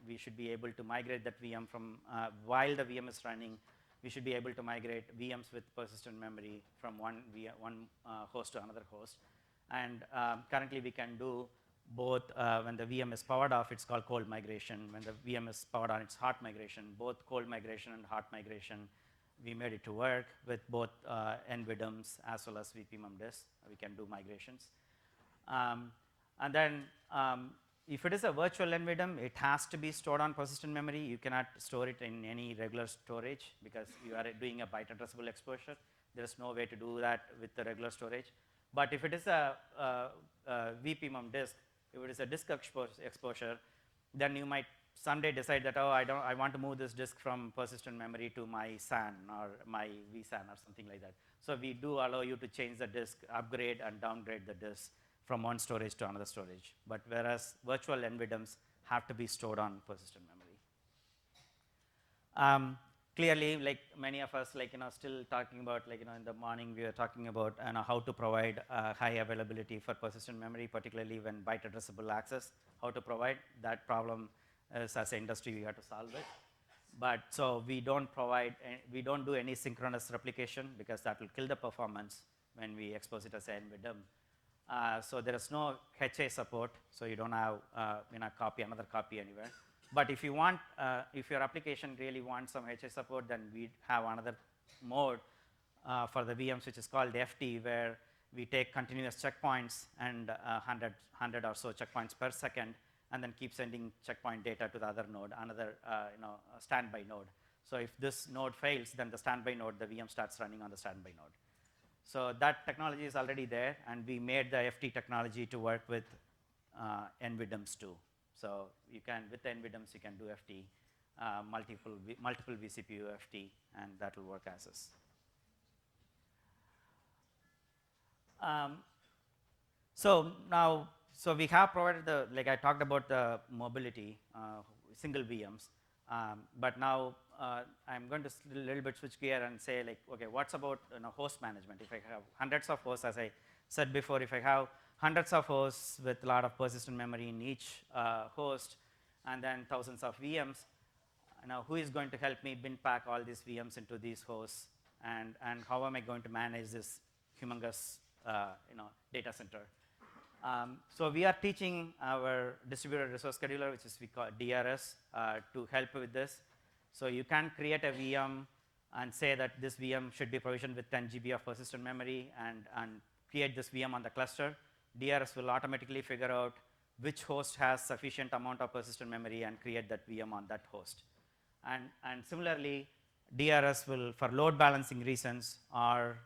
We should be able to migrate that VM from while the VM is running. We should be able to migrate VMs with persistent memory from one host to another host. And currently, we can do both. When the VM is powered off, it's called cold migration. When the VM is powered on, it's hot migration. Both cold migration and hot migration, we made it to work with both NVDIMs as well as VPMM disks. We can do migrations. And then if it is a virtual NVDIM, it has to be stored on persistent memory. You cannot store it in any regular storage, because you are doing a byte addressable exposure. There is no way to do that with the regular storage. But if it is a VPMM disk, if it is a disk exposure, then you might someday decide that, oh, I want to move this disk from persistent memory to my SAN or my vSAN or something like that. So we do allow you to change the disk, upgrade and downgrade the disk from one storage to another storage. But whereas virtual NVDIMs have to be stored on persistent memory. Clearly, like many of us, still talking about, in the morning we were talking about how to provide high availability for persistent memory, particularly when byte addressable access. How to provide that problem is, as an industry, we have to solve it. But so we don't do any synchronous replication because that will kill the performance when we expose it as an NVDIM. So there is no HA support, so you don't have another copy anywhere. But if you want, if your application really wants some HA support, then we have another mode for the VMs, which is called FT, where we take continuous checkpoints and 100 or so checkpoints per second, and then keep sending checkpoint data to the other node, another standby node. So if this node fails, then the standby node, the VM starts running on the standby node. So that technology is already there, and we made the FT technology to work with NVDIMs too. So you can, with the NVDIMs, you can do FT, multiple vCPU FT, and that will work as is. So now, so we have provided the, like I talked about the mobility, single VMs, but now I'm going to a little bit switch gear and say, like, okay, what's about host management? If I have hundreds of hosts, as I said before, if I have hundreds of hosts with a lot of persistent memory in each host, and then thousands of VMs, now who is going to help me bin pack all these VMs into these hosts, and how am I going to manage this humongous data center? So we are teaching our distributed resource scheduler, which is we call DRS, to help with this. So you can create a VM and say that this VM should be provisioned with 10 GB of persistent memory, and create this VM on the cluster. DRS will automatically figure out which host has sufficient amount of persistent memory and create that VM on that host. And similarly, DRS will, for load balancing reasons, or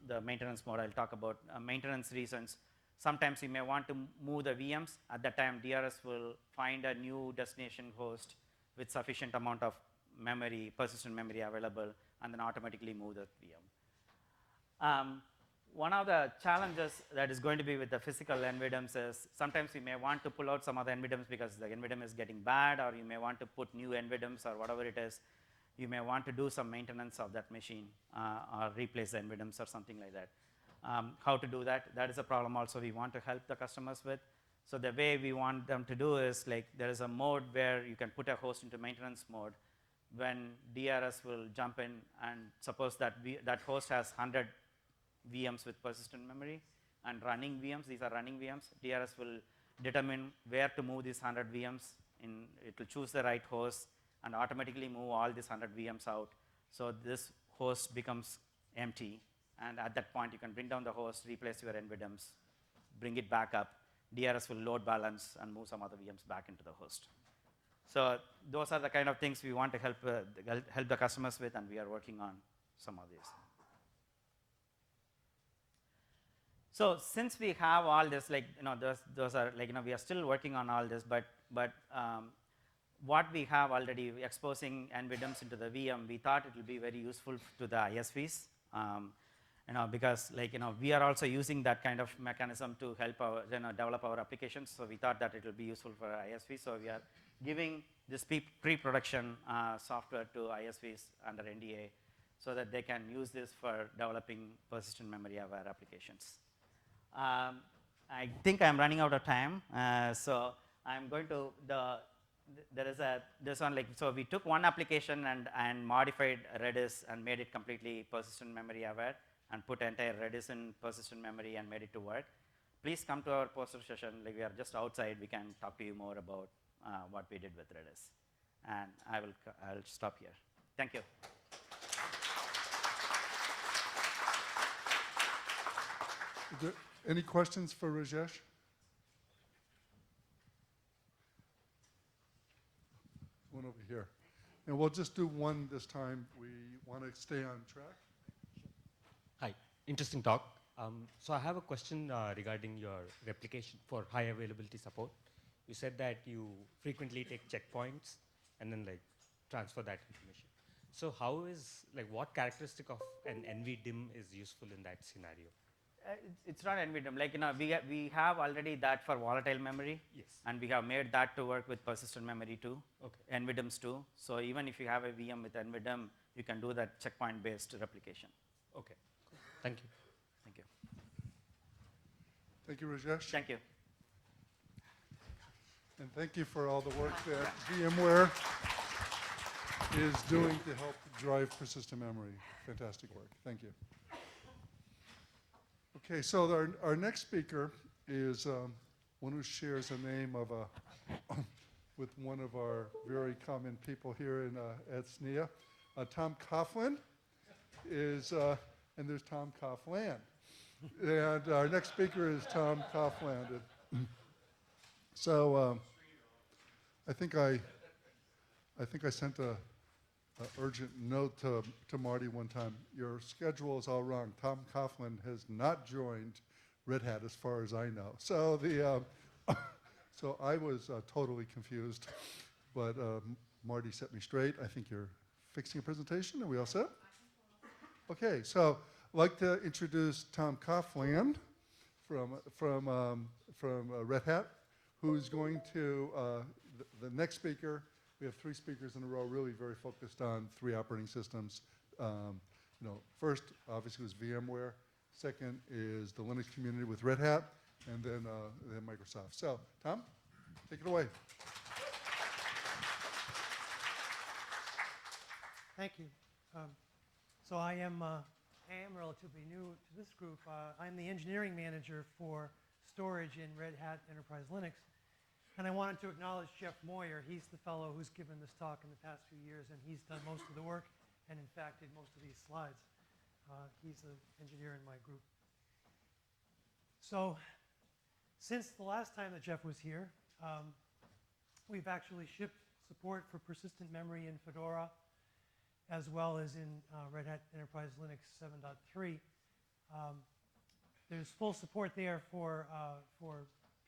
the maintenance mode I'll talk about, maintenance reasons, sometimes you may want to move the VMs. At that time, DRS will find a new destination host with sufficient amount of memory, persistent memory available, and then automatically move the VM. One of the challenges that is going to be with the physical NVDIMs is sometimes you may want to pull out some of the NVDIMs because the NVDIM is getting bad, or you may want to put new NVDIMs or whatever it is. You may want to do some maintenance of that machine or replace the NVDIMs or something like that. How to do that? That is a problem also we want to help the customers with. So the way we want them to do is, like, there is a mode where you can put a host into maintenance mode. When DRS will jump in, and suppose that that host has 100 VMs with persistent memory and running VMs, these are running VMs, DRS will determine where to move these 100 VMs. It will choose the right host and automatically move all these 100 VMs out. So this host becomes empty, and at that point you can bring down the host, replace your NVDIMs, bring it back up. DRS will load balance and move some other VMs back into the host. So those are the kind of things we want to help the customers with, and we are working on some of these. So since we have all this, like, those are, like, we are still working on all this, but what we have already, exposing NVDIMs into the VM, we thought it will be very useful to the ISVs, because, like, we are also using that kind of mechanism to help our, develop our applications. So we thought that it will be useful for ISVs. So we are giving this pre-production software to ISVs under NDA, so that they can use this for developing persistent memory aware applications. I think I'm running out of time, so I'm going to this one, like, so we took one application and modified Redis and made it completely persistent memory aware, and put entire Redis in persistent memory and made it to work. Please come to our poster session. Like, we are just outside. We can talk to you more about what we did with Redis. And I'll stop here. Thank you. Is there any questions for Rajesh? One over here. And we'll just do one this time. We want to stay on track. Hi, interesting talk. So I have a question regarding your replication for high availability support. You said that you frequently take checkpoints and then, like, transfer that information. So how is, like, what characteristic of an NVDIM is useful in that scenario? It's not NVDIM. Like, we have already that for volatile memory. Yes. And we have made that to work with persistent memory too. Okay. NVDIMs too. So even if you have a VM with NVDIM, you can do that checkpoint-based replication. Okay. Cool. Thank you. Thank you. Thank you, Rajesh. Thank you. And thank you for all the work that VMware is doing to help drive persistent memory. Fantastic work. Thank you. Okay, so our next speaker is one who shares a name of with one of our very common people here at SNIA. Tom Coughlin is, and there's Tom Coughlin. And our next speaker is Tom Coughlin. So I think I sent a urgent note to Marty one time. Your schedule is all wrong. Tom Coughlin has not joined Red Hat as far as I know. So so I was totally confused, but Marty set me straight. I think you're fixing a presentation. Are we all set? Okay, so I'd like to introduce Tom Coughlin from Red Hat, who's going to, the next speaker. We have 3 speakers in a row, really very focused on 3 operating systems. First, obviously, was VMware. Second is the Linux community with Red Hat, and then Microsoft. So, Tom, take it away. Thank you. So I am relatively new to this group. I'm the engineering manager for storage in Red Hat Enterprise Linux. And I wanted to acknowledge Jeff Moyer. He's the fellow who's given this talk in the past few years, and he's done most of the work, and in fact did most of these slides. He's the engineer in my group. So since the last time that Jeff was here, we've actually shipped support for persistent memory in Fedora, as well as in Red Hat Enterprise Linux 7.3. There's full support there for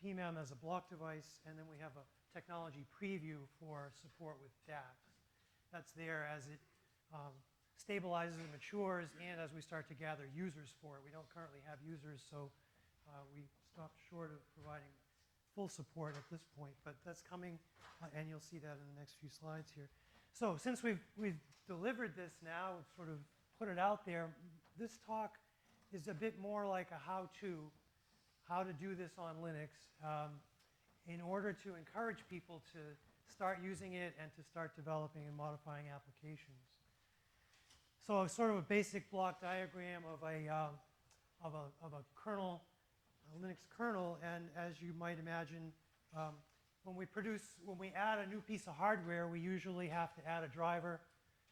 PMEM as a block device, and then we have a technology preview for support with DAX. That's there as it stabilizes and matures, and as we start to gather users for it. We don't currently have users, so we stopped short of providing full support at this point, but that's coming, and you'll see that in the next few slides here. So since we've delivered this now, sort of put it out there, this talk is a bit more like a how-to, how to do this on Linux in order to encourage people to start using it and to start developing and modifying applications. So sort of a basic block diagram of a kernel, a Linux kernel, and as you might imagine, when we add a new piece of hardware, we usually have to add a driver,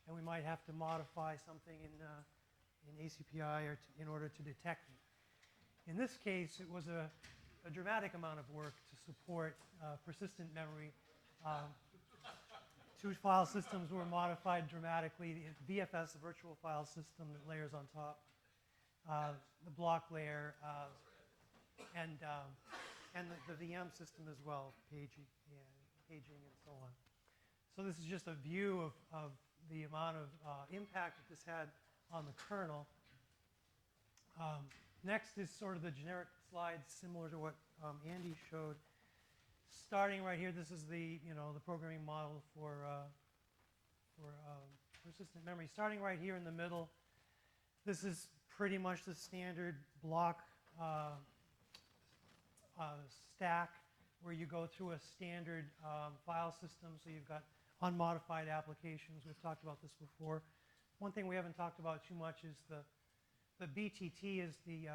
and we might have to modify something in ACPI or in order to detect it. In this case, it was a dramatic amount of work to support persistent memory. 2 file systems were modified dramatically. The VFS, the virtual file system that layers on top, the block layer, and the VM system as well, paging and so on. So this is just a view of the amount of impact that this had on the kernel. Next is sort of the generic slides similar to what Andy showed. Starting right here, this is the programming model for persistent memory. Starting right here in the middle, this is pretty much the standard block stack where you go through a standard file system. So you've got unmodified applications. We've talked about this before. One thing we haven't talked about too much is the BTT is the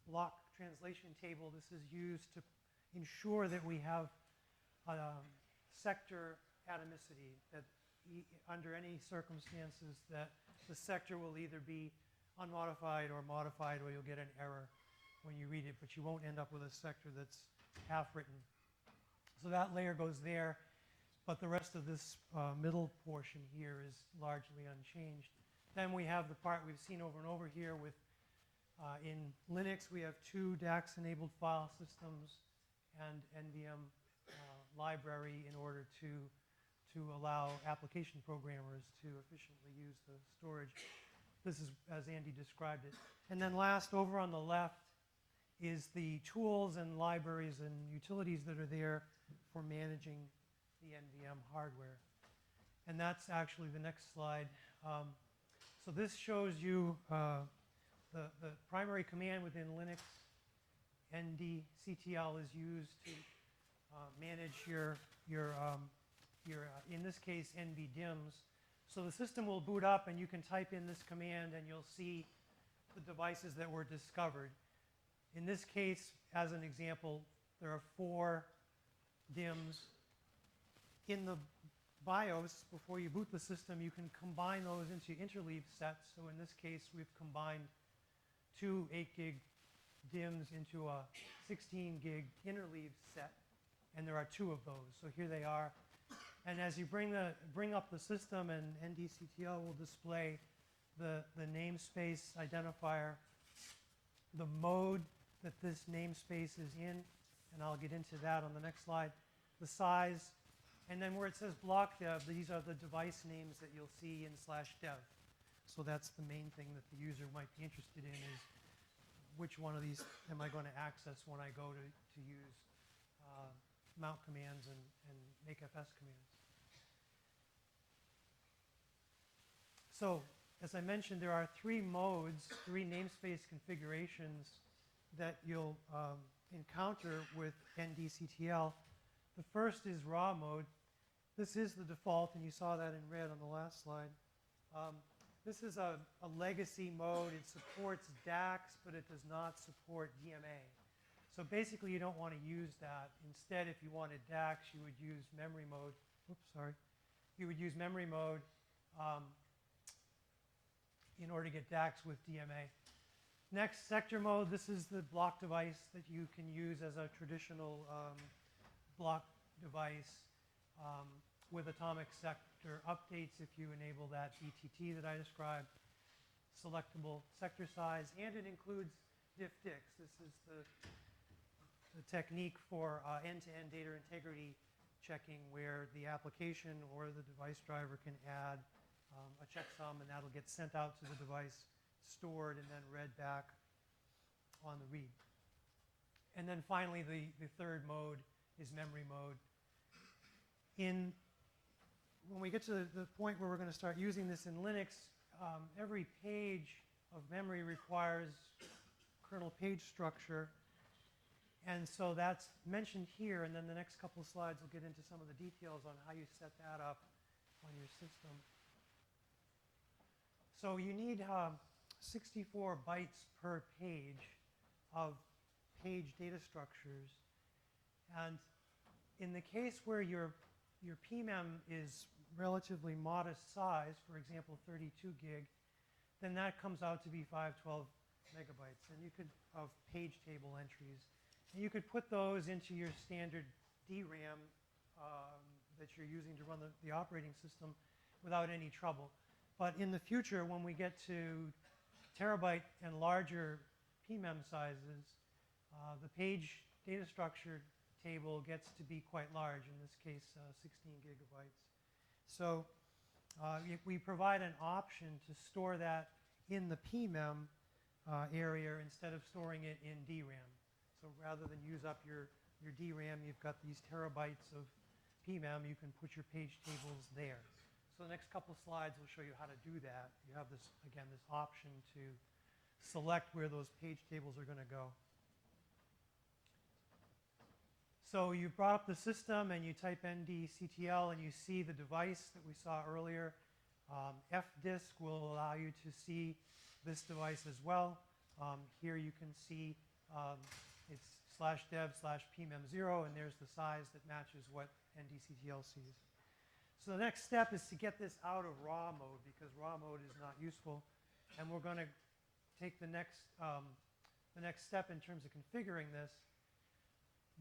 block translation table. This is used to ensure that we have sector atomicity, that under any circumstances that the sector will either be unmodified or modified, or you'll get an error when you read it, but you won't end up with a sector that's half written. So that layer goes there, but the rest of this middle portion here is largely unchanged. Then we have the part we've seen over and over here with, in Linux, we have 2 DAX-enabled file systems and NVM library in order to allow application programmers to efficiently use the storage. This is as Andy described it. And then last, over on the left, is the tools and libraries and utilities that are there for managing the NVM hardware. And that's actually the next slide. So this shows you the primary command within Linux. NDCTL is used to manage your in this case, NVDIMMs. So the system will boot up, and you can type in this command, and you'll see the devices that were discovered. In this case, as an example, there are 4 DIMMs. In the BIOS, before you boot the system, you can combine those into interleave sets. So in this case, we've combined 2 8-gig DIMMs into a 16-gig interleave set, and there are 2 of those. So here they are. And as you bring up the system, and NDCTL will display the namespace identifier, the mode that this namespace is in, and I'll get into that on the next slide, the size, and then where it says block dev, these are the device names that you'll see in /dev. So that's the main thing that the user might be interested in, is which one of these am I going to access when I go to use mount commands and makefs commands. So, as I mentioned, there are 3 modes, 3 namespace configurations that you'll encounter with NDCTL. The first is raw mode. This is the default, and you saw that in red on the last slide. This is a legacy mode. It supports DAX, but it does not support DMA. So basically, you don't want to use that. Instead, if you wanted DAX, you would use memory mode. Oops, sorry. You would use memory mode in order to get DAX with DMA. Next, sector mode. This is the block device that you can use as a traditional block device with atomic sector updates if you enable that BTT that I described. Selectable sector size, and it includes diff-dix. This is the technique for end-to-end data integrity checking, where the application or the device driver can add a checksum, and that'll get sent out to the device, stored, and then read back on the read. And then finally, the third mode is memory mode. When we get to the point where we're going to start using this in Linux, every page of memory requires kernel page structure. And so that's mentioned here, and then the next couple of slides will get into some of the details on how you set that up on your system. So you need 64 bytes per page of page data structures. And in the case where your PMEM is relatively modest size, for example, 32 gig, then that comes out to be 512 megabytes, and you could, of page table entries. And you could put those into your standard DRAM that you're using to run the operating system without any trouble. But in the future, when we get to terabyte and larger PMEM sizes, the page data structure table gets to be quite large, in this case 16 gigabytes. So we provide an option to store that in the PMEM area instead of storing it in DRAM. So rather than use up your DRAM, you've got these terabytes of PMEM, you can put your page tables there. So the next couple of slides will show you how to do that. You have this, again, this option to select where those page tables are going to go. So you brought up the system and you type NDCTL and you see the device that we saw earlier. FDisk will allow you to see this device as well. Here you can see it's /dev/pmem0, and there's the size that matches what NDCTL sees. So the next step is to get this out of raw mode, because raw mode is not useful. And we're going to take the next step in terms of configuring this.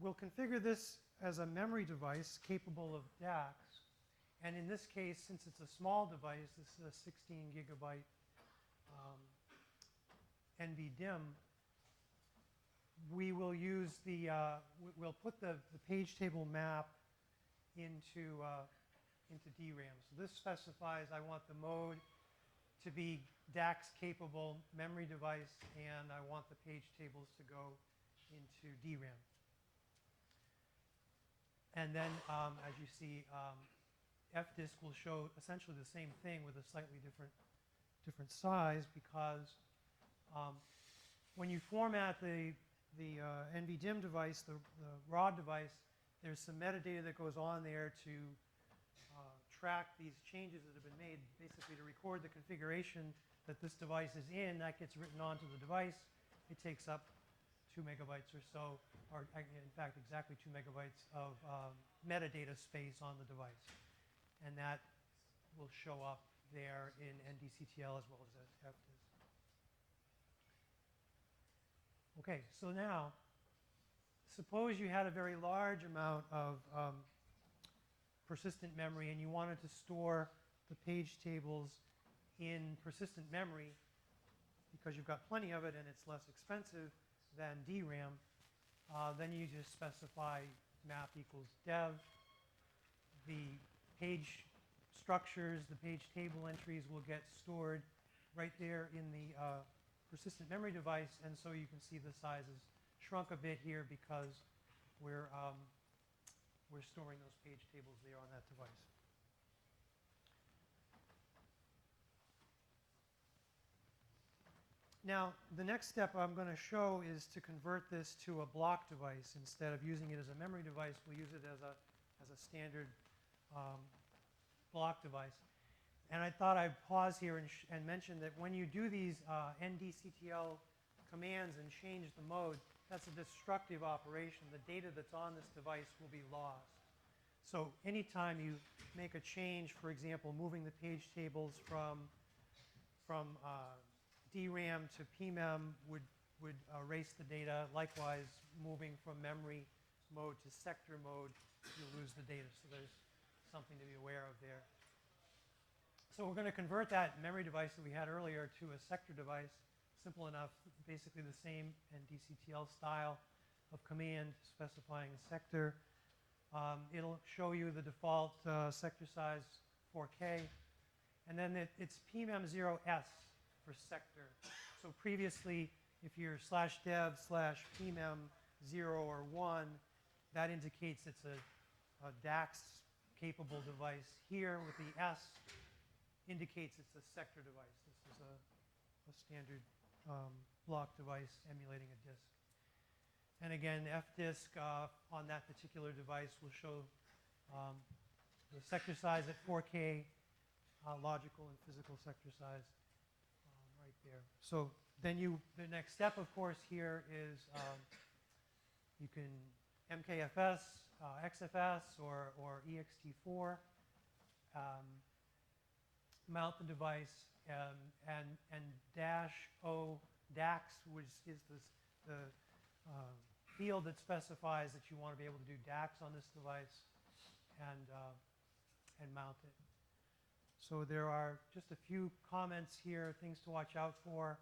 We'll configure this as a memory device capable of DAX. And in this case, since it's a small device, this is a 16 gigabyte NVDIMM, we will use we'll put the page table map into DRAM. So this specifies I want the mode to be DAX capable memory device, and I want the page tables to go into DRAM. And then, as you see, FDisk will show essentially the same thing with a slightly different size, because when you format the NVDIMM device, the raw device, there's some metadata that goes on there to track these changes that have been made, basically to record the configuration that this device is in. That gets written onto the device. It takes up 2 megabytes or so, or in fact exactly 2 megabytes of metadata space on the device. And that will show up there in NDCTL as well as FDIS. Okay, so now, suppose you had a very large amount of persistent memory and you wanted to store the page tables in persistent memory because you've got plenty of it and it's less expensive than DRAM. Then you just specify map equals dev. The page structures, the page table entries will get stored right there in the persistent memory device, and so you can see the size has shrunk a bit here because we're storing those page tables there on that device. Now, the next step I'm going to show is to convert this to a block device. Instead of using it as a memory device, we'll use it as a standard block device. And I thought I'd pause here and mention that when you do these NDCTL commands and change the mode, that's a destructive operation. The data that's on this device will be lost. So anytime you make a change, for example, moving the page tables from DRAM to PMEM would erase the data. Likewise, moving from memory mode to sector mode, you'll lose the data. So there's something to be aware of there. So we're going to convert that memory device that we had earlier to a sector device. Simple enough, basically the same NDCTL style of command specifying a sector. It'll show you the default sector size 4K. And then it's PMEM0S for sector. So previously, if you're /dev/PMEM0 or 1, that indicates it's a DAX-capable device. Here, with the S, indicates it's a sector device. This is a standard block device emulating a disk. And again, FDisk on that particular device will show the sector size at 4K, logical and physical sector size right there. So then the next step, of course, here is you can MKFS, XFS, or EXT4, mount the device, and -O DAX, which is the field that specifies that you want to be able to do DAX on this device and mount it. So there are just a few comments here, things to watch out for.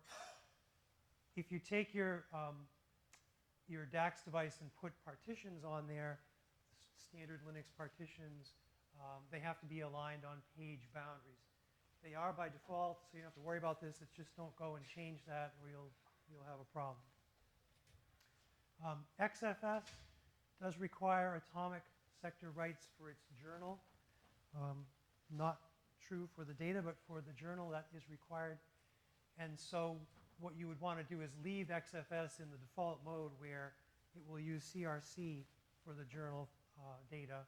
If you take your DAX device and put partitions on there, standard Linux partitions, they have to be aligned on page boundaries. They are by default, so you don't have to worry about this. It's just don't go and change that or you'll have a problem. XFS does require atomic sector rights for its journal. Not true for the data, but for the journal that is required. And so what you would want to do is leave XFS in the default mode where it will use CRC for the journal data,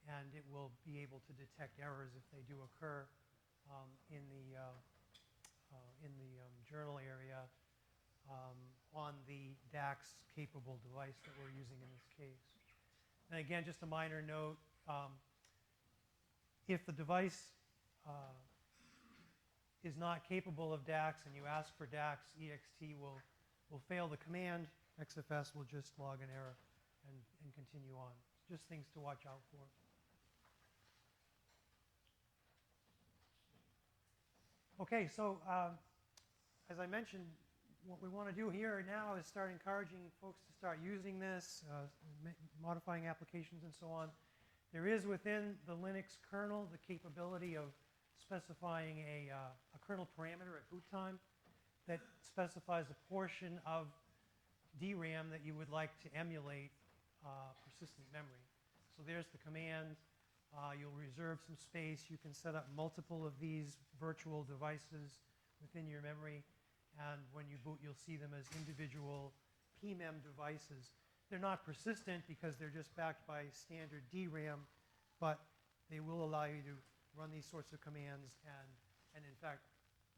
and it will be able to detect errors if they do occur in the journal area on the DAX-capable device that we're using in this case. And again, just a minor note, if the device is not capable of DAX and you ask for DAX, EXT will fail the command. XFS will just log an error and continue on. Just things to watch out for. Okay, so as I mentioned, what we want to do here now is start encouraging folks to start using this, modifying applications and so on. There is within the Linux kernel the capability of specifying a kernel parameter at boot time that specifies a portion of DRAM that you would like to emulate persistent memory. So there's the command. You'll reserve some space. You can set up multiple of these virtual devices within your memory. And when you boot, you'll see them as individual PMEM devices. They're not persistent because they're just backed by standard DRAM, but they will allow you to run these sorts of commands, and in fact,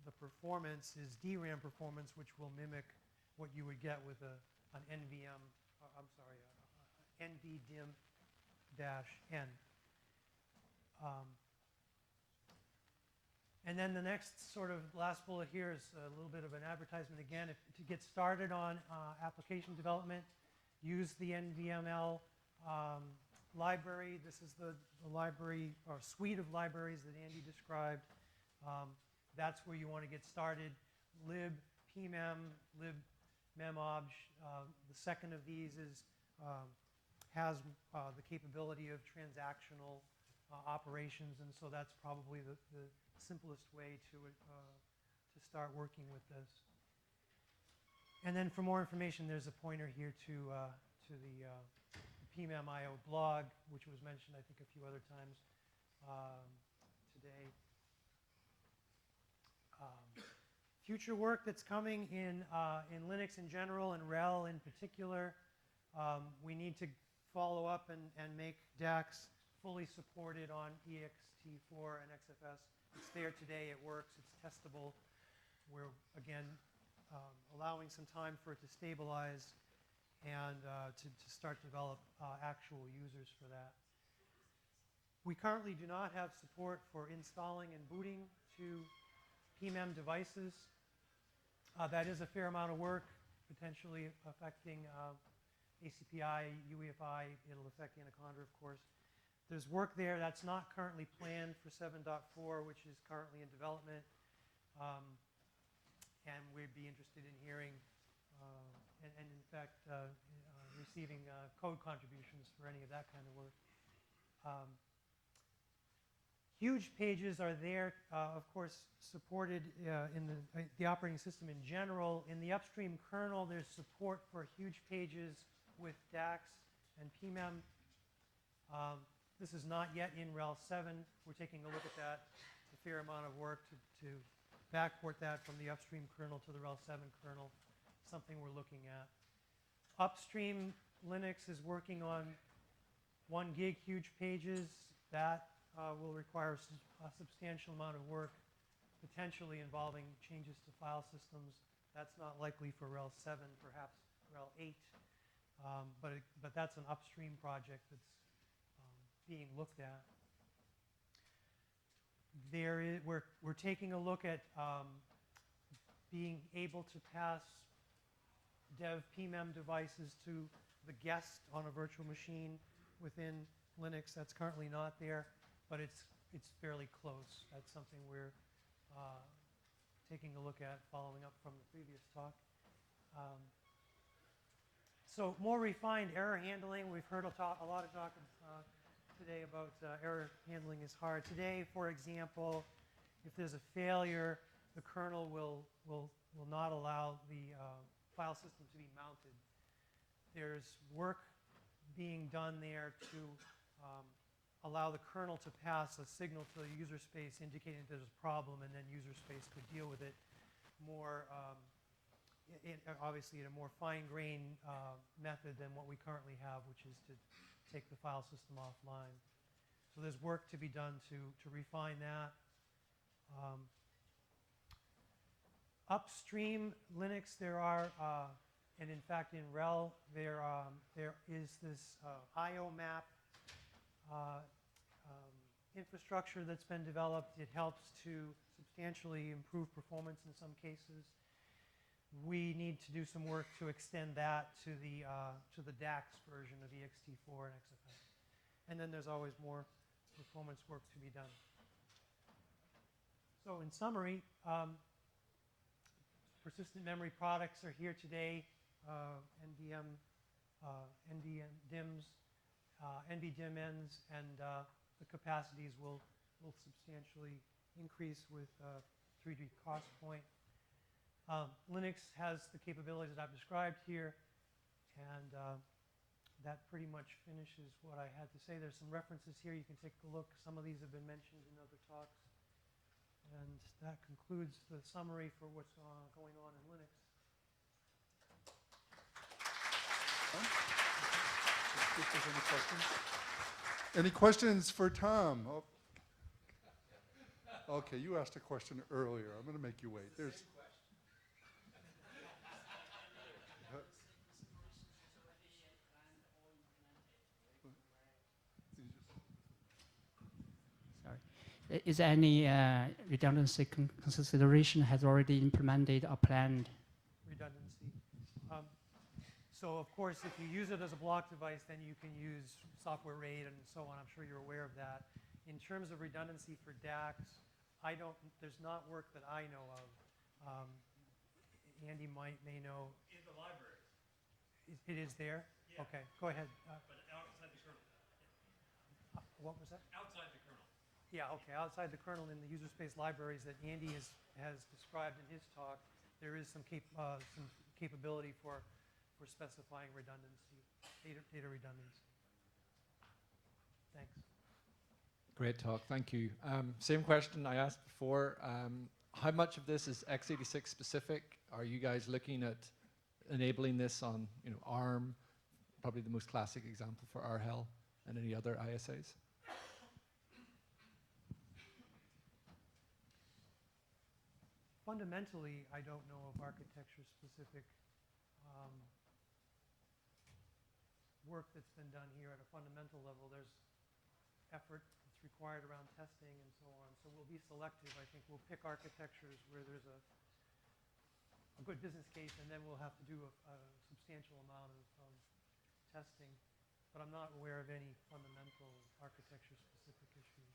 the performance is DRAM performance, which will mimic what you would get with an NVM, I'm sorry, NVDIMM-N. And then the next sort of last bullet here is a little bit of an advertisement again. To get started on application development, use the NVML library. This is the library or suite of libraries that Andy described. That's where you want to get started. lib, pmem, lib, memobj. The second of these has the capability of transactional operations, and so that's probably the simplest way to start working with this. And then for more information, there's a pointer here to the PMEM.io blog, which was mentioned, I think, a few other times today. Future work that's coming in Linux in general and RHEL in particular. We need to follow up and make DAX fully supported on ext4 and XFS. It's there today, it works, it's testable. We're, again, allowing some time for it to stabilize and to start to develop actual users for that. We currently do not have support for installing and booting to PMEM devices. That is a fair amount of work, potentially affecting ACPI, UEFI. It'll affect Anaconda, of course. There's work there that's not currently planned for 7.4, which is currently in development. And we'd be interested in hearing and in fact, receiving code contributions for any of that kind of work. Huge pages are there, of course, supported in the operating system in general. In the upstream kernel, there's support for huge pages with DAX and PMEM. This is not yet in RHEL 7. We're taking a look at that. It's a fair amount of work to backport that from the upstream kernel to the RHEL 7 kernel, something we're looking at. Upstream Linux is working on 1 gig huge pages. That will require a substantial amount of work, potentially involving changes to file systems. That's not likely for RHEL 7, perhaps RHEL 8. But that's an upstream project that's being looked at. We're taking a look at being able to pass dev PMEM devices to the guest on a virtual machine within Linux. That's currently not there, but it's fairly close. That's something we're taking a look at, following up from the previous talk. So more refined error handling. We've heard a lot of talk today about error handling is hard. Today, for example, if there's a failure, the kernel will not allow the file system to be mounted. There's work being done there to allow the kernel to pass a signal to the user space indicating that there's a problem, and then user space could deal with it more, obviously in a more fine-grained method than what we currently have, which is to take the file system offline. So there's work to be done to refine that. Upstream Linux, there are, and in fact in RHEL, there is this IO map infrastructure that's been developed. It helps to substantially improve performance in some cases. We need to do some work to extend that to the DAX version of ext4 and XFS. And then there's always more performance work to be done. So in summary, persistent memory products are here today. NVDIMMs, NVDIMMs, and the capacities will substantially increase with 3D cost point. Linux has the capabilities that I've described here, and that pretty much finishes what I had to say. There's some references here. You can take a look. Some of these have been mentioned in other talks. And that concludes the summary for what's going on in Linux. If there's any questions. Any questions for Tom? Oh. Okay, you asked a question earlier. I'm going to make you wait. There's. Sorry. Is any redundancy consideration has already implemented or planned? Redundancy. So of course, if you use it as a block device, then you can use software RAID and so on. I'm sure you're aware of that. In terms of redundancy for DACs, there's not work that I know of. Andy may know. In the library. It is there? Yeah. Okay, go ahead. But outside the kernel. What was that? Outside the kernel. Yeah, okay, outside the kernel in the user space libraries that Andy has described in his talk, there is some capability for specifying redundancy, data redundancy. Thanks. Great talk, thank you. Same question I asked before. How much of this is x86 specific? Are you guys looking at enabling this on ARM, probably the most classic example for RHEL, and any other ISAs? Fundamentally, I don't know of architecture-specific work that's been done here at a fundamental level. There's effort that's required around testing and so on. So we'll be selective. I think we'll pick architectures where there's a good business case, and then we'll have to do a substantial amount of testing. But I'm not aware of any fundamental architecture-specific issues.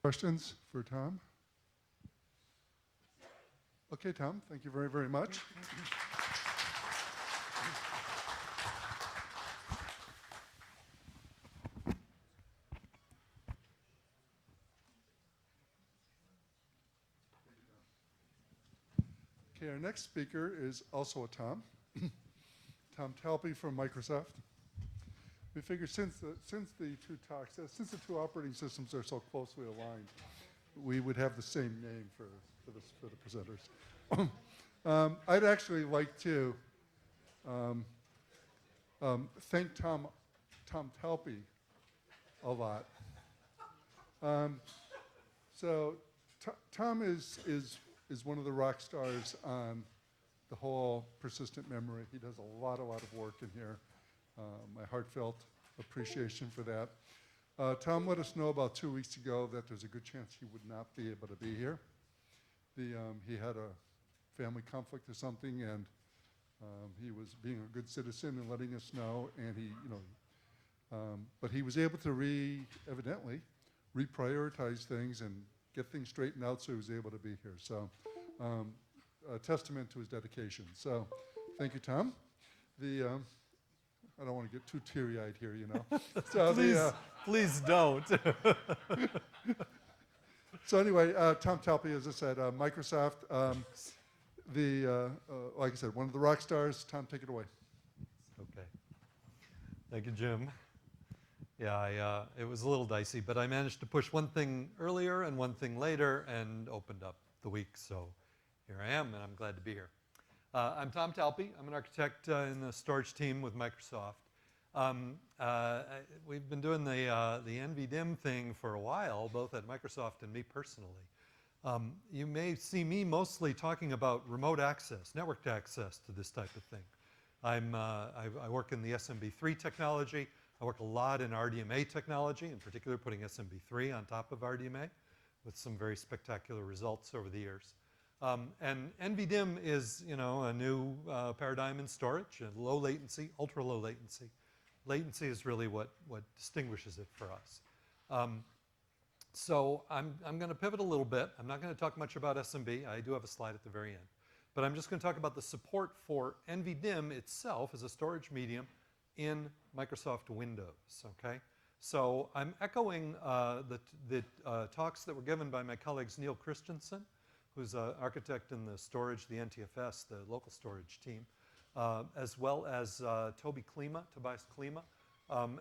Questions for Tom? Okay, Tom, thank you very, very much. Okay, our next speaker is also a Tom. Tom Talpe from Microsoft. We figured since the two operating systems are so closely aligned, we would have the same name for the presenters. I'd actually like to thank Tom Talpe a lot. So Tom is one of the rock stars on the whole persistent memory. He does a lot of work in here. My heartfelt appreciation for that. Tom let us know about 2 weeks ago that there's a good chance he would not be able to be here. He had a family conflict or something, and he was being a good citizen and letting us know. And but he was able to evidently reprioritize things and get things straightened out, so he was able to be here. So, a testament to his dedication. So, thank you, Tom. I don't want to get too teary-eyed here, So please don't. So anyway, Tom Talpe, as I said, Microsoft, like I said, one of the rock stars. Tom, take it away. Okay. Thank you, Jim. Yeah, it was a little dicey, but I managed to push one thing earlier and one thing later and opened up the week. So here I am, and I'm glad to be here. I'm Tom Talpe. I'm an architect in the storage team with Microsoft. We've been doing the NVDIM thing for a while, both at Microsoft and me personally. You may see me mostly talking about remote access, networked access to this type of thing. I work in the SMB3 technology. I work a lot in RDMA technology, in particular putting SMB3 on top of RDMA with some very spectacular results over the years. And NVDIM is, a new paradigm in storage, low latency, ultra low latency. Latency is really what distinguishes it for us. So I'm going to pivot a little bit. I'm not going to talk much about SMB. I do have a slide at the very end. But I'm just going to talk about the support for NVDIM itself as a storage medium in Microsoft Windows, okay? So I'm echoing the talks that were given by my colleagues Neil Christensen, who's an architect in the storage, the NTFS, the local storage team, as well as Tobias Klima,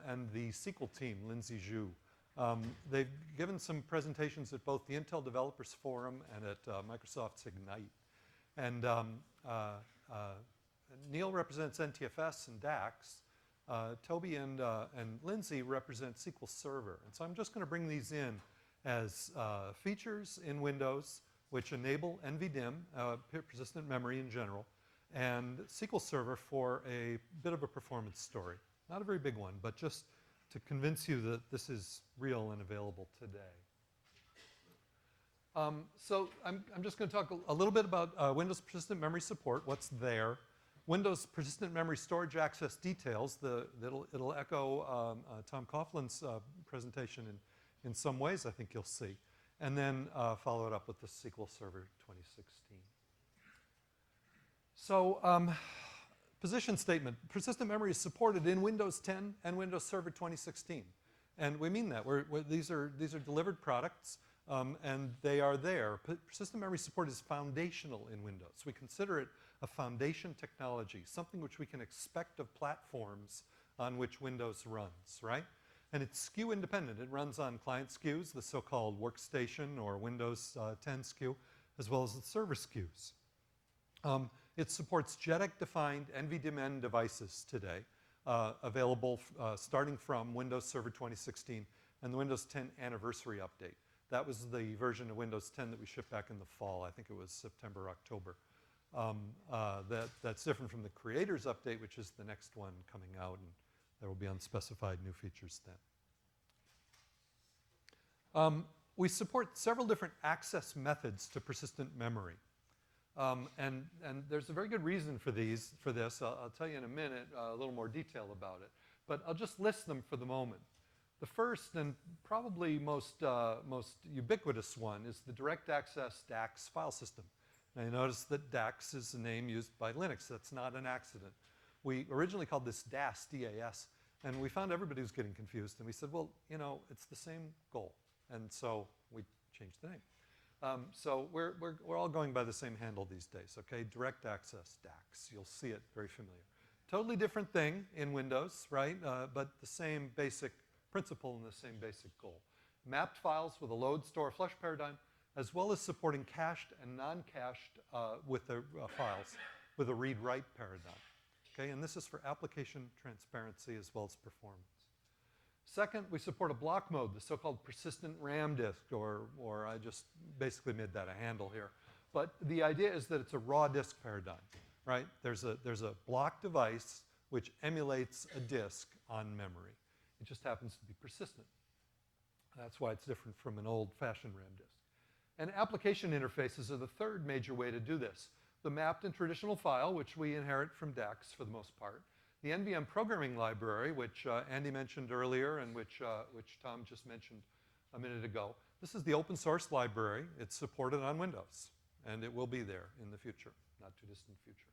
and the SQL team, Lindsay Zhu. They've given some presentations at both the Intel Developers Forum and at Microsoft's Ignite. And Neil represents NTFS and DAX. Toby and Lindsay represent SQL Server. And so I'm just going to bring these in as features in Windows which enable NVDIM, persistent memory in general, and SQL Server for a bit of a performance story. Not a very big one, but just to convince you that this is real and available today. So I'm just going to talk a little bit about Windows persistent memory support, what's there. Windows persistent memory storage access details. It'll echo Tom Coughlin's presentation in some ways, I think you'll see. And then follow it up with the SQL Server 2016. So position statement. Persistent memory is supported in Windows 10 and Windows Server 2016. And we mean that. These are delivered products. And they are there. Persistent memory support is foundational in Windows. We consider it a foundation technology, something which we can expect of platforms on which Windows runs, right? And it's SKU independent. It runs on client SKUs, the so-called workstation or Windows 10 SKU, as well as the server SKUs. It supports JEDEC-defined NVDIMN devices today, available starting from Windows Server 2016 and the Windows 10 anniversary update. That was the version of Windows 10 that we shipped back in the fall. I think it was September, October. That's different from the Creators Update, which is the next one coming out, and there will be unspecified new features then. We support several different access methods to persistent memory. And there's a very good reason for this. I'll tell you in a minute a little more detail about it. But I'll just list them for the moment. The first and probably most ubiquitous one is the Direct Access DAX file system. Now you notice that DAX is the name used by Linux. That's not an accident. We originally called this DAS, D-A-S, and we found everybody was getting confused. And we said, well, you know, it's the same goal. And so we changed the name. So we're all going by the same handle these days, okay? Direct Access DAX. You'll see it very familiar. Totally different thing in Windows, right? But the same basic principle and the same basic goal. Mapped files with a load, store, flush paradigm, as well as supporting cached and non-cached with the files with a read-write paradigm. Okay, and this is for application transparency as well as performance. Second, we support a block mode, the so-called persistent RAM disk, or I just basically made that a handle here. But the idea is that it's a raw disk paradigm, right? There's a block device which emulates a disk on memory. It just happens to be persistent. That's why it's different from an old-fashioned RAM disk. And application interfaces are the third major way to do this. The mapped and traditional file, which we inherit from DAX for the most part. The NVM programming library, which Andy mentioned earlier and which Tom just mentioned a minute ago. This is the open source library. It's supported on Windows, and it will be there in the future, not too distant future.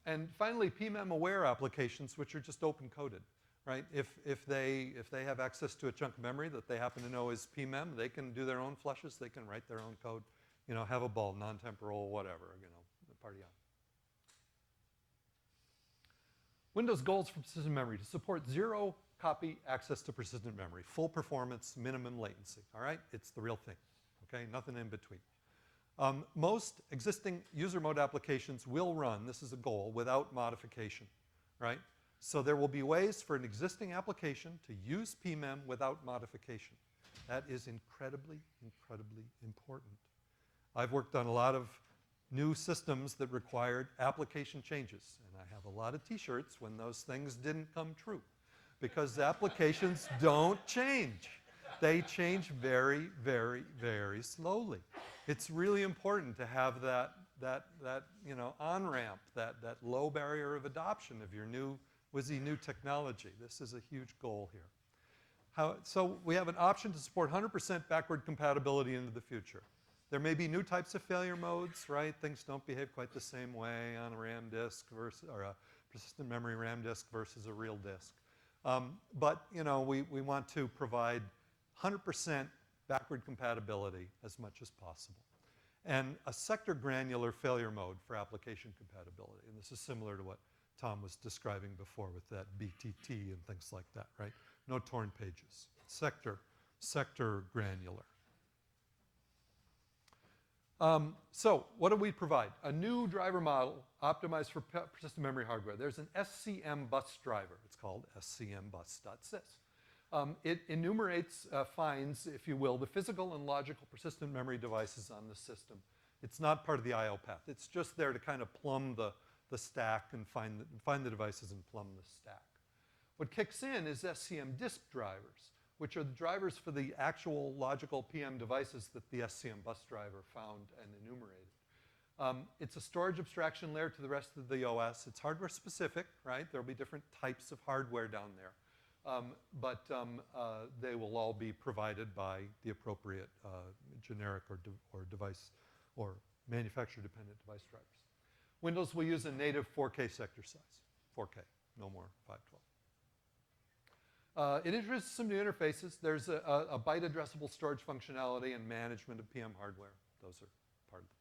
And finally, PMEM-aware applications, which are just open-coded. Right? If they have access to a chunk of memory that they happen to know is PMEM, they can do their own flushes, they can write their own code, you know, have a ball, non-temporal, whatever, you know, party on. Windows goals for persistent memory: to support zero copy access to persistent memory, full performance, minimum latency, all right? It's the real thing, okay? Nothing in between. Most existing user mode applications will run, this is a goal, without modification, right? So there will be ways for an existing application to use PMEM without modification. That is incredibly, incredibly important. I've worked on a lot of new systems that required application changes, and I have a lot of t-shirts when those things didn't come true, because applications don't change. They change very, very, very slowly. It's really important to have that you know, on-ramp, that low barrier of adoption of your new WYSI new technology. This is a huge goal here. So we have an option to support 100% backward compatibility into the future. There may be new types of failure modes, right? Things don't behave quite the same way on a RAM disk versus, or a persistent memory RAM disk versus a real disk. But you know, we want to provide 100% backward compatibility as much as possible. And a sector granular failure mode for application compatibility. And this is similar to what Tom was describing before with that BTT and things like that, right? No torn pages. Sector granular. So what do we provide? A new driver model optimized for persistent memory hardware. There's an SCM bus driver. It's called scmbus.sys. It enumerates, finds, if you will, the physical and logical persistent memory devices on the system. It's not part of the I/O path. It's just there to kind of plumb the stack and find the devices and plumb the stack. What kicks in is SCM disk drivers, which are the drivers for the actual logical PM devices that the SCM bus driver found and enumerated. It's a storage abstraction layer to the rest of the OS. It's hardware specific, right? There'll be different types of hardware down there. But they will all be provided by the appropriate generic or device or manufacturer-dependent device drivers. Windows will use a native 4K sector size, 4K, no more 512. It introduces some new interfaces. There's a byte addressable storage functionality and management of PM hardware. Those are part of the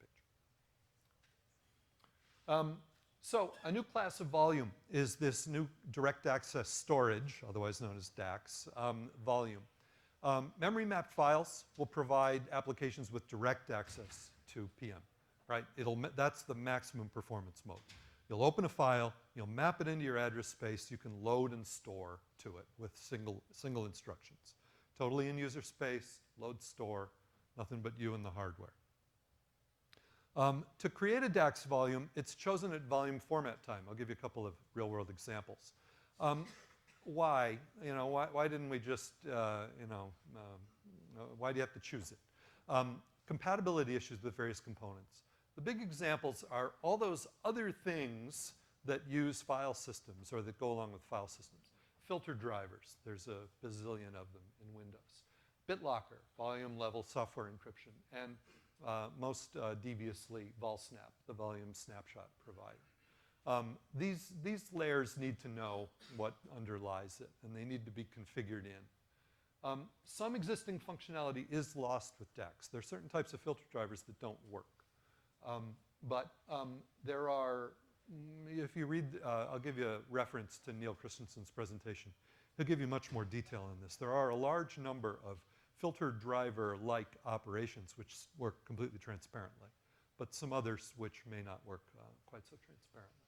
picture. So a new class of volume is this new direct access storage, otherwise known as DAX, volume. Memory mapped files will provide applications with direct access to PM, right? That's the maximum performance mode. You'll open a file, you'll map it into your address space, you can load and store to it with single instructions. Totally in user space, load, store, nothing but you and the hardware. To create a DAX volume, it's chosen at volume format time. I'll give you a couple of real-world examples. Why? You know, why didn't we just, why do you have to choose it? Compatibility issues with various components. The big examples are all those other things that use file systems or that go along with file systems. Filter drivers, there's a bazillion of them in Windows. BitLocker, volume level software encryption, and most deviously VolSnap, the volume snapshot provider. These layers need to know what underlies it, and they need to be configured in. Some existing functionality is lost with DAX. There are certain types of filter drivers that don't work. But there are, if you read, I'll give you a reference to Neil Christensen's presentation. He'll give you much more detail on this. There are a large number of filter driver-like operations which work completely transparently, but some others which may not work quite so transparently.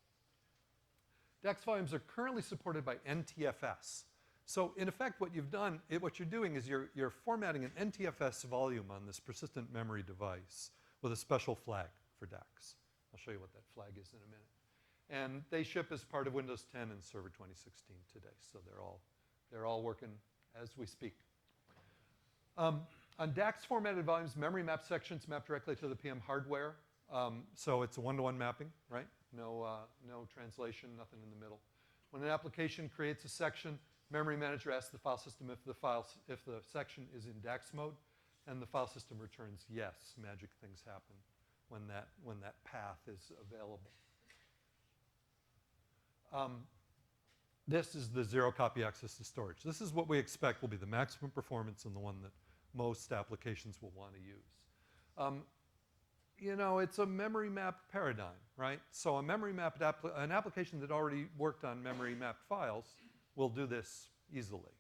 DAX volumes are currently supported by NTFS. So in effect, what you've done, what you're doing is you're formatting an NTFS volume on this persistent memory device with a special flag for DAX. I'll show you what that flag is in a minute. And they ship as part of Windows 10 and Server 2016 today, so they're all working as we speak. On DAX formatted volumes, memory map sections map directly to the PM hardware. So it's a one-to-one mapping, right? No translation, nothing in the middle. When an application creates a section, memory manager asks the file system if the section is in DAX mode, and the file system returns yes. Magic things happen when that path is available. This is the zero copy access to storage. This is what we expect will be the maximum performance and the one that most applications will want to use. You know, it's a memory mapped paradigm, right? So a memory mapped an application that already worked on memory mapped files will do this easily.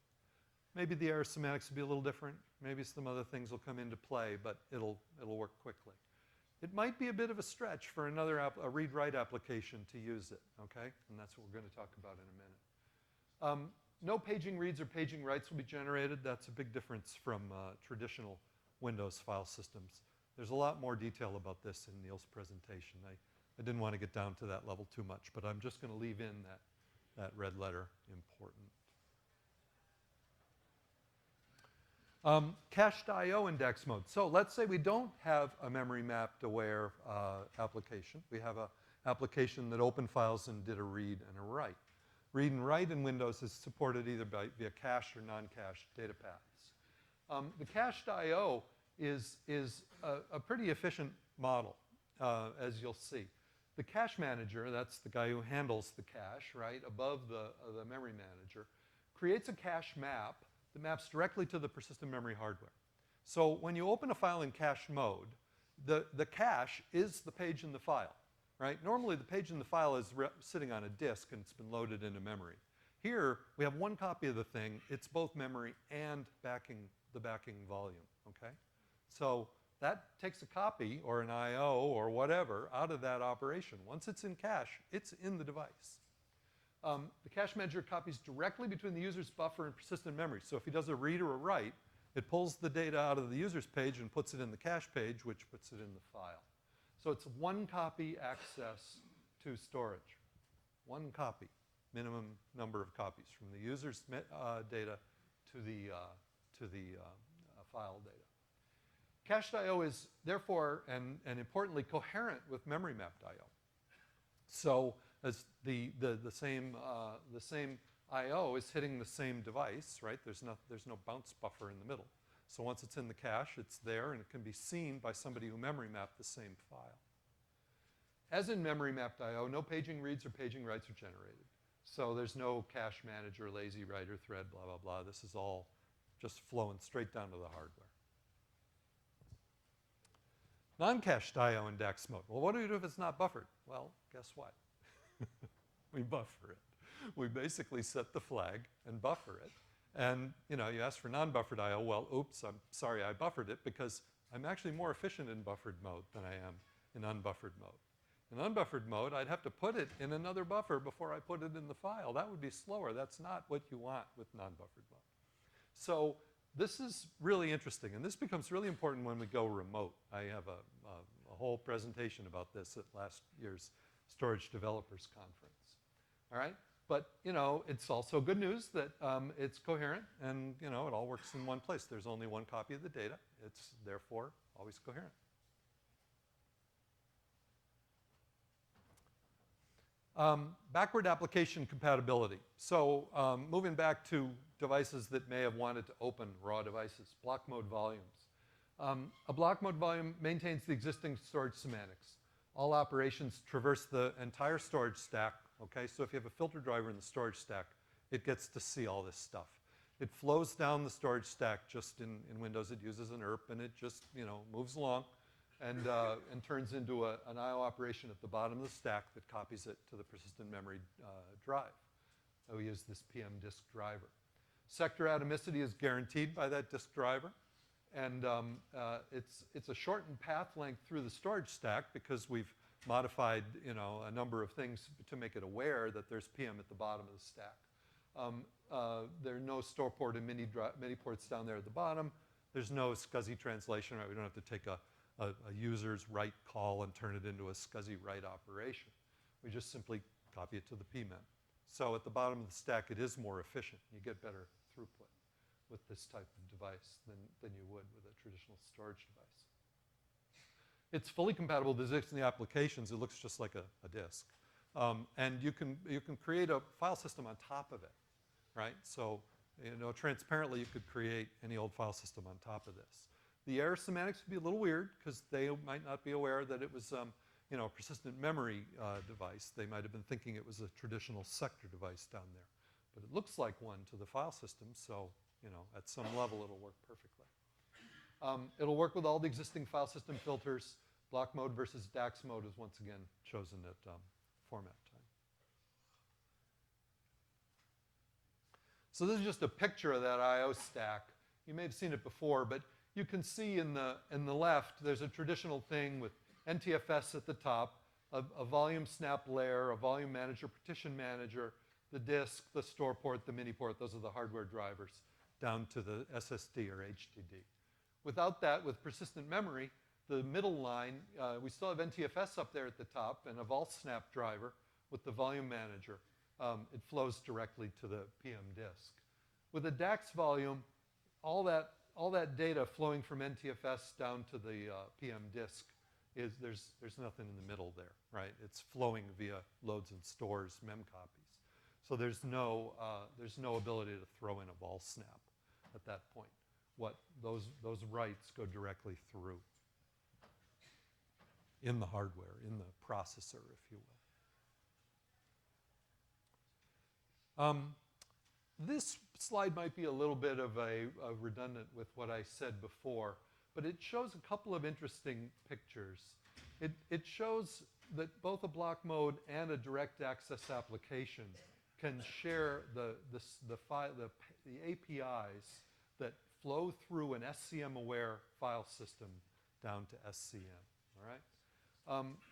Maybe the error semantics will be a little different. Maybe some other things will come into play, but it'll work quickly. It might be a bit of a stretch for a read-write application to use it, okay? And that's what we're going to talk about in a minute. No paging reads or paging writes will be generated. That's a big difference from traditional Windows file systems. There's a lot more detail about this in Neil's presentation. I didn't want to get down to that level too much, but I'm just going to leave in that red letter, important. Cached I/O in DAX mode. So let's say we don't have a memory mapped aware application. We have an application that opened files and did a read and a write. Read and write in Windows is supported either via cached or non-cached data paths. The cached I/O is a pretty efficient model, as you'll see. The cache manager, that's the guy who handles the cache, right, above the memory manager, creates a cache map that maps directly to the persistent memory hardware. So when you open a file in cache mode, the cache is the page in the file, right? Normally the page in the file is sitting on a disk and it's been loaded into memory. Here we have one copy of the thing. It's both memory and the backing volume, okay? So that takes a copy or an I/O or whatever out of that operation. Once it's in cache, it's in the device. The cache manager copies directly between the user's buffer and persistent memory. So if he does a read or a write, it pulls the data out of the user's page and puts it in the cache page, which puts it in the file. So it's one copy access to storage. One copy, minimum number of copies from the user's data to the file data. Cached I/O is therefore, and importantly, coherent with memory mapped I/O. So as the same I/O is hitting the same device, right? There's no bounce buffer in the middle. So once it's in the cache, it's there, and it can be seen by somebody who memory mapped the same file. As in memory mapped I/O, no paging reads or paging writes are generated. So there's no cache manager, lazy writer thread, blah, blah, blah. This is all just flowing straight down to the hardware. Non-cached I/O in DAX mode. Well, what do we do if it's not buffered? Well, guess what? We buffer it. We basically set the flag and buffer it. And you ask for non-buffered I/O. Well, oops, I'm sorry I buffered it because I'm actually more efficient in buffered mode than I am in unbuffered mode. In unbuffered mode, I'd have to put it in another buffer before I put it in the file. That would be slower. That's not what you want with non-buffered mode. So this is really interesting, and this becomes really important when we go remote. I have a whole presentation about this at last year's Storage Developers Conference. All right? But, it's also good news that it's coherent and, it all works in one place. There's only one copy of the data. It's, therefore, always coherent. Backward application compatibility. So moving back to devices that may have wanted to open raw devices, block mode volumes. A block mode volume maintains the existing storage semantics. All operations traverse the entire storage stack, okay? So if you have a filter driver in the storage stack, it gets to see all this stuff. It flows down the storage stack. Just in Windows, it uses an ERP, and it just, moves along and turns into an I/O operation at the bottom of the stack that copies it to the persistent memory drive. We use this PM disk driver. Sector atomicity is guaranteed by that disk driver. And it's a shortened path length through the storage stack because we've modified, a number of things to make it aware that there's PM at the bottom of the stack. There are no store port and mini ports down there at the bottom. There's no SCSI translation, right? We don't have to take a user's write call and turn it into a SCSI write operation. We just simply copy it to the PMEM. So at the bottom of the stack, it is more efficient. You get better throughput with this type of device than you would with a traditional storage device. It's fully compatible with existing applications. It looks just like a disk. And you can create a file system on top of it, right? So, transparently, you could create any old file system on top of this. The error semantics would be a little weird because they might not be aware that it was, a persistent memory device. They might have been thinking it was a traditional sector device down there. But it looks like one to the file system, so, at some level, it'll work perfectly. It'll work with all the existing file system filters. Block mode versus DAX mode is once again chosen at format time. So this is just a picture of that I/O stack. You may have seen it before, but you can see in the left, there's a traditional thing with NTFS at the top, a volume snap layer, a volume manager, partition manager, the disk, the store port, the mini port. Those are the hardware drivers down to the SSD or HDD. Without that, with persistent memory, the middle line, we still have NTFS up there at the top and a Vault Snap driver with the volume manager. It flows directly to the PM disk. With a DAX volume, all that data flowing from NTFS down to the PM disk there's nothing in the middle there, right? It's flowing via loads and stores, mem copies. So there's no ability to throw in a Vault Snap at that point. Those writes go directly through in the hardware, in the processor, if you will. This slide might be a little bit of a redundant with what I said before, but it shows a couple of interesting pictures. It shows that both a block mode and a direct access application can share the APIs that flow through an SCM-aware file system down to SCM, all right?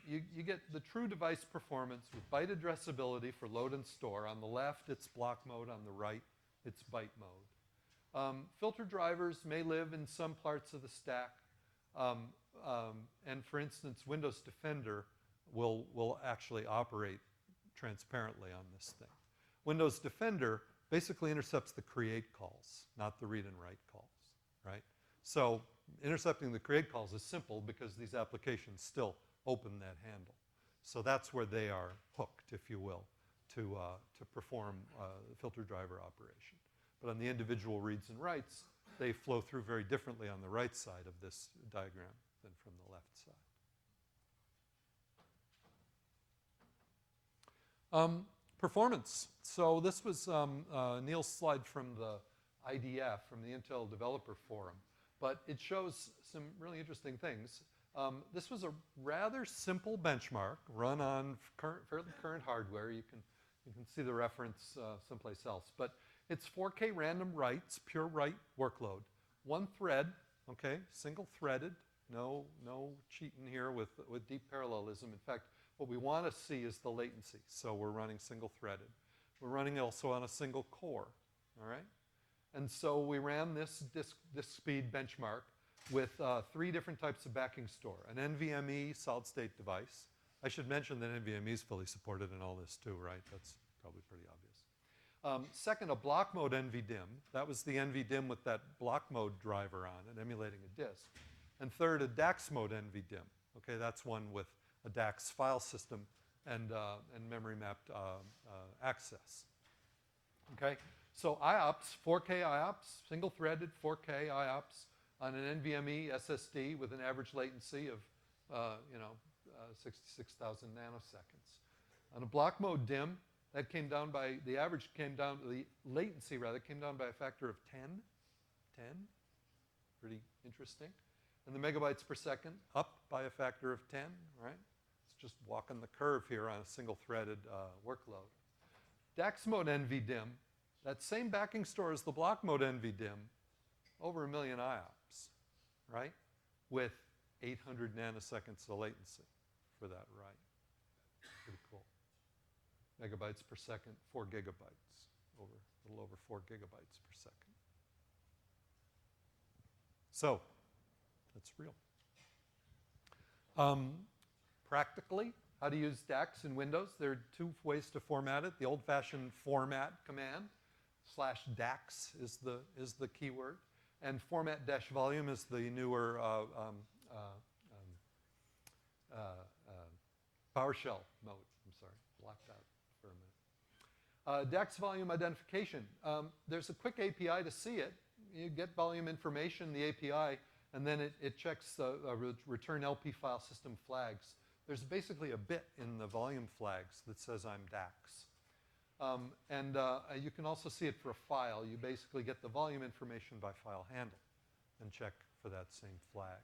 You get the true device performance with byte addressability for load and store. On the left, it's block mode. On the right, it's byte mode. Filter drivers may live in some parts of the stack. And for instance, Windows Defender will actually operate transparently on this thing. Windows Defender basically intercepts the create calls, not the read and write calls, right? So intercepting the create calls is simple because these applications still open that handle. So that's where they are hooked, if you will, to perform the filter driver operation. But on the individual reads and writes, they flow through very differently on the right side of this diagram than from the left side. Performance. So this was Neil's slide from the IDF, from the Intel Developer Forum. But it shows some really interesting things. This was a rather simple benchmark run on fairly current hardware. You can see the reference someplace else. But it's 4K random writes, pure write workload. One thread, okay, single threaded. No cheating here with deep parallelism. In fact, what we want to see is the latency. So we're running single threaded. We're running also on a single core, all right? And so we ran this disk speed benchmark with 3 different types of backing store. An NVMe solid state device. I should mention that NVMe is fully supported in all this too, right? That's probably pretty obvious. Second, a block mode NVDIMM. That was the NVDIMM with that block mode driver on it, emulating a disk. And third, a DAX mode NVDIMM. Okay, that's one with a DAX file system and memory mapped access. Okay, so IOPS, 4K IOPS, single threaded 4K IOPS on an NVMe SSD with an average latency of 66,000 nanoseconds. On a block mode DIMM, that came down by, the latency rather, came down by a factor of 10. Pretty interesting. And the megabytes per second up by a factor of 10, right? It's just walking the curve here on a single threaded workload. DAX mode NVDIMM, that same backing store as the block mode NVDIMM, over 1 million IOPS, right? With 800 nanoseconds of latency for that write. Pretty cool. Megabytes per second, 4 gigabytes, a little over 4 gigabytes per second. So, that's real. Practically, how to use DAX in Windows. There are 2 ways to format it. The old-fashioned format command, /DAX is the keyword. And format-volume is the newer PowerShell mode. I'm sorry, blocked out for a minute. DAX volume identification. There's a quick API to see it. You get volume information, the API, and then it checks the return LP file system flags. There's basically a bit in the volume flags that says I'm DAX. You can also see it for a file. You basically get the volume information by file handle and check for that same flag.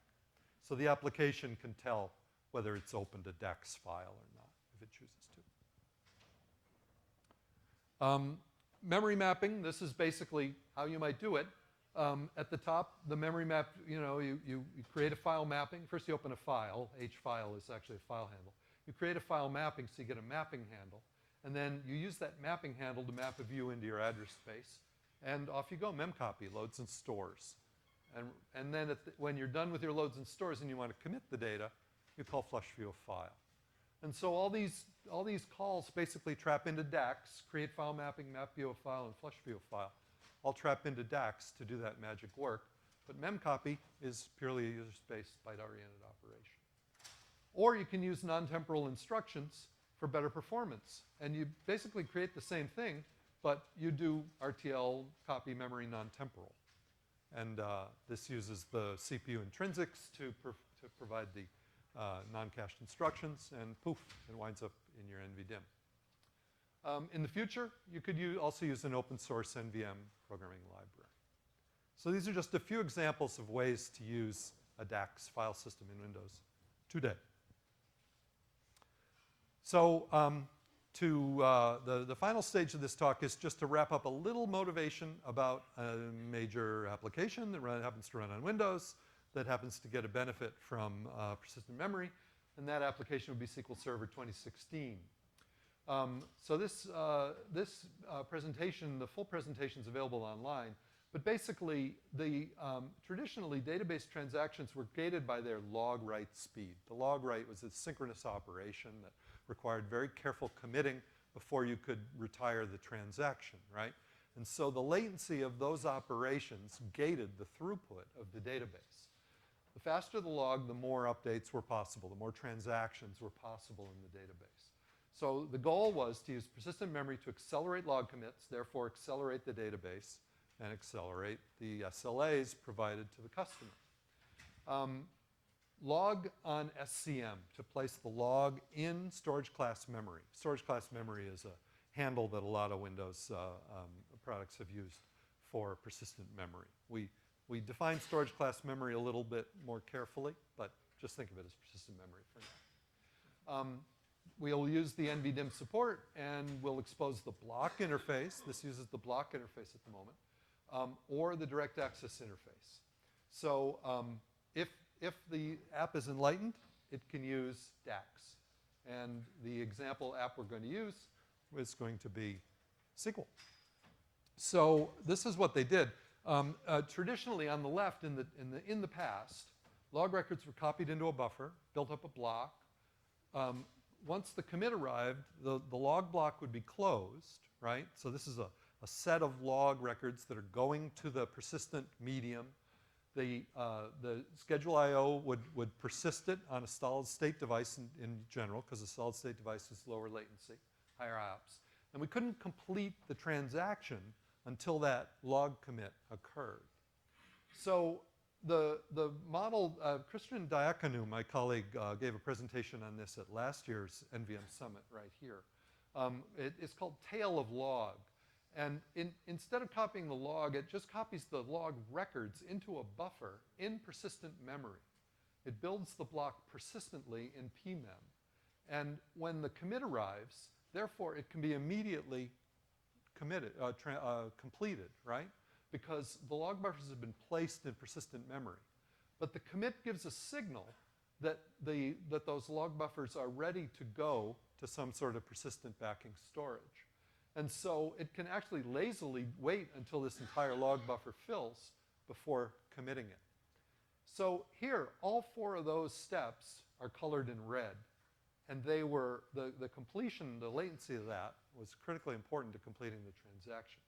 So the application can tell whether it's opened a DAX file or not, if it chooses to. Memory mapping, this is basically how you might do it. At the top, the memory map, you create a file mapping. First you open a file. H-file is actually a file handle. You create a file mapping so you get a mapping handle. And then you use that mapping handle to map a view into your address space. And off you go, memcopy, loads and stores. And then when you're done with your loads and stores and you want to commit the data, you call flush view of file. And so all these calls basically trap into DAX, create file mapping, map view of file, and flush view of file. All trap into DAX to do that magic work. But memcopy is purely a user-space byte-oriented operation. Or you can use non-temporal instructions for better performance. And you basically create the same thing, but you do RTL copy memory non-temporal. And this uses the CPU intrinsics to provide the non-cached instructions, and poof, it winds up in your NVDIMM. In the future, you could also use an open source NVM programming library. So these are just a few examples of ways to use a DAX file system in Windows today. So the final stage of this talk is just to wrap up a little motivation about a major application that happens to run on Windows that happens to get a benefit from persistent memory, and that application would be SQL Server 2016. So this presentation, the full presentation is available online, but basically traditionally database transactions were gated by their log write speed. The log write was a synchronous operation that required very careful committing before you could retire the transaction, right? And so the latency of those operations gated the throughput of the database. The faster the log, the more updates were possible, the more transactions were possible in the database. So the goal was to use persistent memory to accelerate log commits, therefore accelerate the database and accelerate the SLAs provided to the customer. Log on SCM, to place the log in storage class memory. Storage class memory is a handle that a lot of Windows products have used for persistent memory. We define storage class memory a little bit more carefully, but just think of it as persistent memory for now. We'll use the NVDIM support, and we'll expose the block interface. This uses the block interface at the moment, or the direct access interface. So if the app is enlightened, it can use DAX. And the example app we're going to use is going to be SQL. So this is what they did. Traditionally, on the left, in the past, log records were copied into a buffer, built up a block. Once the commit arrived, the log block would be closed, right? So this is a set of log records that are going to the persistent medium. The schedule I/O would persist it on a solid-state device in general, because a solid-state device is lower latency, higher IOPS. And we couldn't complete the transaction until that log commit occurred. So the model, Christian Diaconou, my colleague, gave a presentation on this at last year's NVM Summit right here. It's called tail of log. And instead of copying the log, it just copies the log records into a buffer in persistent memory. It builds the block persistently in PMEM. And when the commit arrives, therefore, it can be immediately completed, right? Because the log buffers have been placed in persistent memory. But the commit gives a signal that those log buffers are ready to go to some sort of persistent backing storage. And so it can actually lazily wait until this entire log buffer fills before committing it. So here, all 4 of those steps are colored in red. And they were, the completion, the latency of that was critically important to completing the transaction.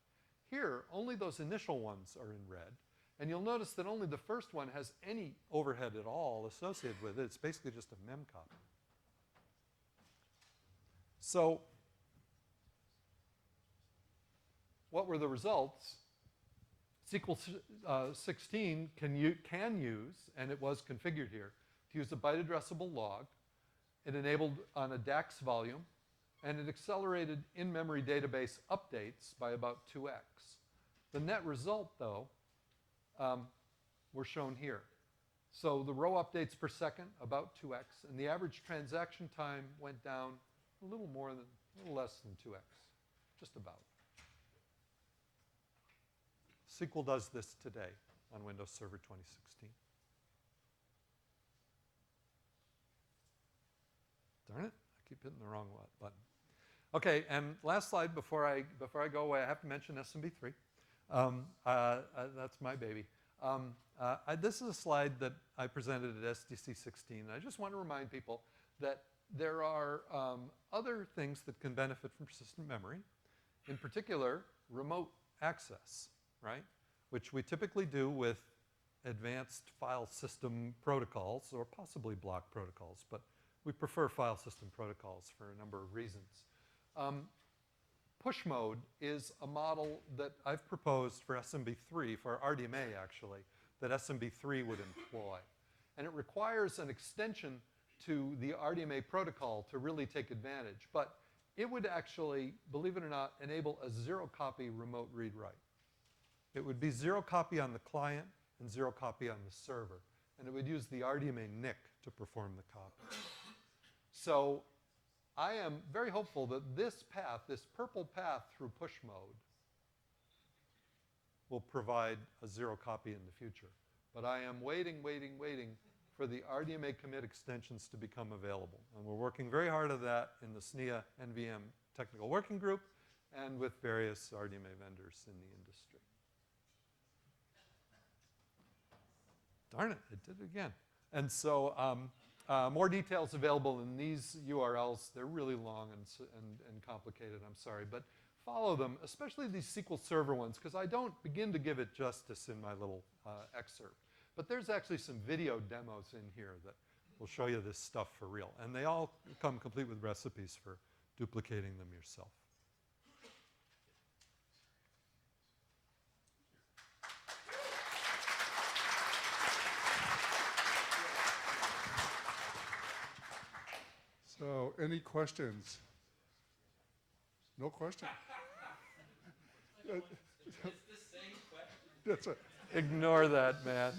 Here, only those initial ones are in red. And you'll notice that only the first one has any overhead at all associated with it. It's basically just a mem copy. So what were the results? SQL 16 can use, and it was configured here, to use a byte addressable log. It enabled on a DAX volume, and it accelerated in-memory database updates by about 2x. The net result, though, were shown here. So the row updates per second, about 2x, and the average transaction time went down a little less than 2x, just about. SQL does this today on Windows Server 2016. Darn it, I keep hitting the wrong button. Okay, and last slide before I go away, I have to mention SMB3. That's my baby. This is a slide that I presented at SDC 16. I just want to remind people that there are other things that can benefit from persistent memory, in particular, remote access, right? Which we typically do with advanced file system protocols, or possibly block protocols, but we prefer file system protocols for a number of reasons. Push mode is a model that I've proposed for SMB3, for RDMA actually, that SMB3 would employ. And it requires an extension to the RDMA protocol to really take advantage. But it would actually, believe it or not, enable a zero-copy remote read-write. It would be zero copy on the client and zero copy on the server. And it would use the RDMA NIC to perform the copy. So I am very hopeful that this path, this purple path through push mode, will provide a zero copy in the future. But I am waiting for the RDMA commit extensions to become available. And we're working very hard on that in the SNIA NVM Technical Working Group and with various RDMA vendors in the industry. Darn it, it did it again. And so more details available in these URLs. They're really long and complicated, I'm sorry. But follow them, especially these SQL Server ones, because I don't begin to give it justice in my little excerpt. But there's actually some video demos in here that will show you this stuff for real. And they all come complete with recipes for duplicating them yourself. So, any questions? No question. It's the same question. That's it. Ignore that, man.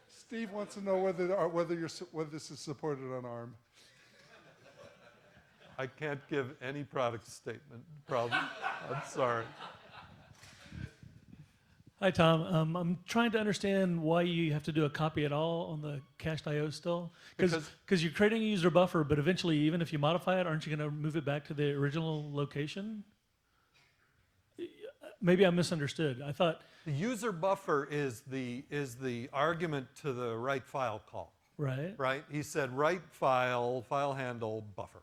Steve wants to know whether this is supported on ARM. I can't give any product statement, probably. I'm sorry. Hi, Tom. I'm trying to understand why you have to do a copy at all on the cached I/O still. Because you're creating a user buffer, but eventually, even if you modify it, aren't you going to move it back to the original location? Maybe I misunderstood. I thought the user buffer is the argument to the write file call. Right. Right. He said write file handle buffer.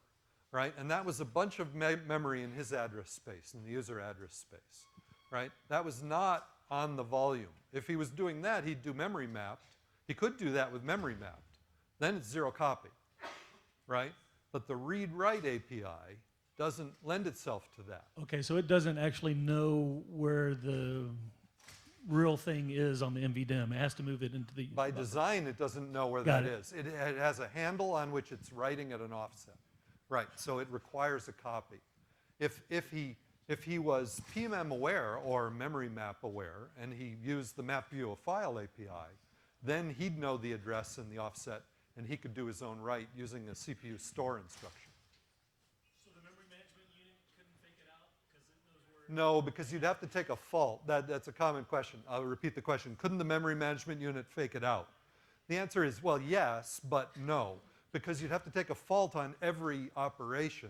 Right. And that was a bunch of memory in his address space, in the user address space. Right. That was not on the volume. If he was doing that, he'd do memory mapped. He could do that with memory mapped. Then it's zero copy. Right. But the read-write API doesn't lend itself to that. Okay, so it doesn't actually know where the real thing is on the MVDIM. It has to move it into the... By design, it doesn't know where that is. It has a handle on which it's writing at an offset. Right, so it requires a copy. If he was PMM aware or memory map aware, and he used the map view of file API, then he'd know the address and the offset, and he could do his own write using a CPU store instruction. No, because you'd have to take a fault. That's a common question. I'll repeat the question. Couldn't the memory management unit fake it out? The answer is, well, yes, but no, because you'd have to take a fault on every operation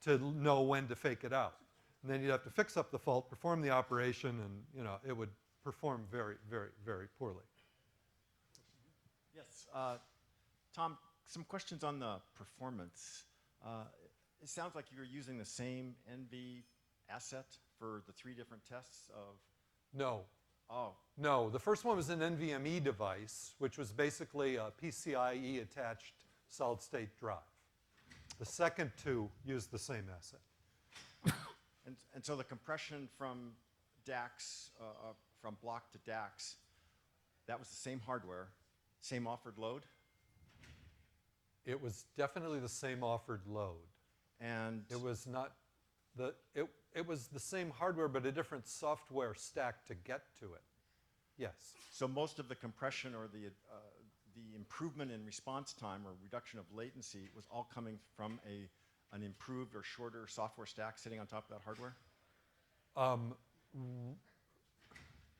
to know when to fake it out. And then you'd have to fix up the fault, perform the operation, and it would perform very, very, very poorly. Yes, Tom, some questions on the performance. It sounds like you're using the same NV asset for the 3 different tests of... No. Oh. No, the first one was an NVMe device, which was basically a PCIe attached solid-state drive. The second 2 used the same asset. And so the compression from DAX, from block to DAX, that was the same hardware, same offered load? It was definitely the same offered load. And it was not it was the same hardware but a different software stack to get to it. Yes. So most of the compression or the improvement in response time or reduction of latency was all coming from an improved or shorter software stack sitting on top of that hardware?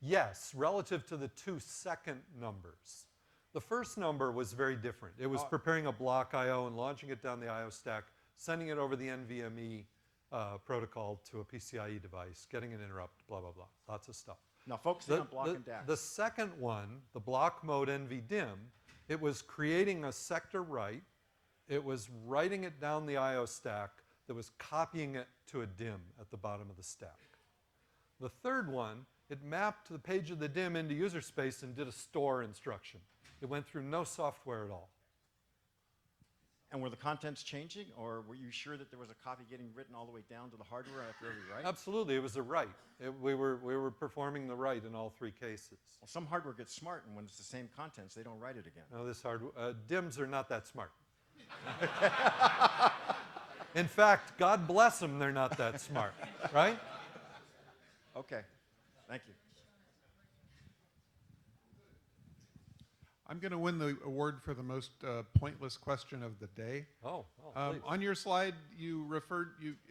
Yes, relative to the 2 second numbers. The first number was very different. It was preparing a block I/O and launching it down the I/O stack, sending it over the NVMe protocol to a PCIe device, getting an interrupt, blah, blah, blah. Lots of stuff. Now focusing on block and DAX. The second one, the block mode NVDIM, it was creating a sector write. It was writing it down the I/O stack that was copying it to a DIM at the bottom of the stack. The third one, it mapped the page of the DIM into user space and did a store instruction. It went through no software at all. And were the contents changing, or were you sure that there was a copy getting written all the way down to the hardware after every write? Absolutely, it was a write. We were performing the write in all 3 cases. Well, some hardware gets smart, and when it's the same contents, they don't write it again. No, this hardware, DIMMs are not that smart. In fact, God bless them, they're not that smart, right? Okay, thank you. I'm going to win the award for the most pointless question of the day. Please. On your slide,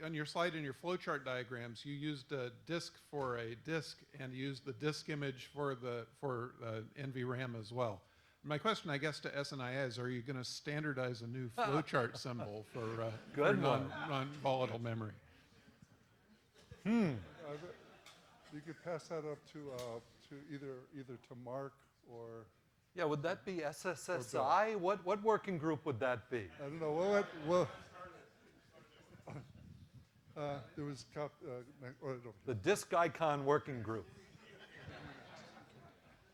on your slide in your flowchart diagrams, you used a disk for a disk and used the disk image for NVRAM as well. My question, I guess, to SNIA is: are you going to standardize a new flowchart symbol for non-volatile memory? You could pass that up to either to Mark or. Yeah, would that be SSSI? What working group would that be? I don't know. Well, there was the disk icon working group.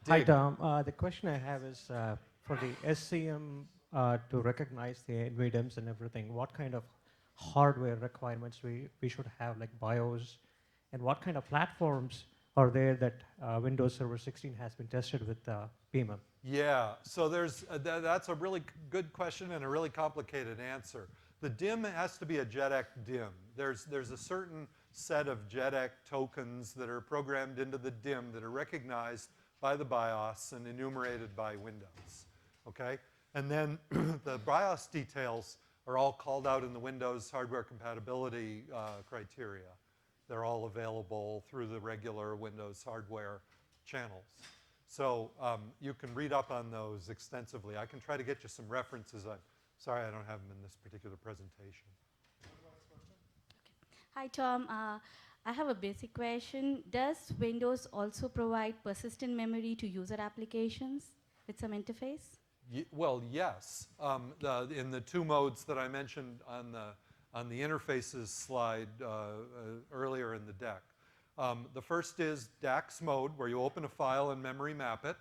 Hi, Tom. The question I have is for the SCM to recognize the NVDIMMs and everything, what kind of hardware requirements we should have, like BIOS, and what kind of platforms are there that Windows Server 16 has been tested with PMM? Yeah, so that's a really good question and a really complicated answer. The DIMM has to be a JEDEC DIMM. There's a certain set of JEDEC tokens that are programmed into the DIMM that are recognized by the BIOS and enumerated by Windows, okay? And then the BIOS details are all called out in the Windows hardware compatibility criteria. They're all available through the regular Windows hardware channels. So you can read up on those extensively. I can try to get you some references. I'm sorry I don't have them in this particular presentation. Hi, Tom. I have a basic question. Does Windows also provide persistent memory to user applications with some interface? Well, yes. In the two modes that I mentioned on the interfaces slide earlier in the deck. The first is DAX mode, where you open a file and memory map it,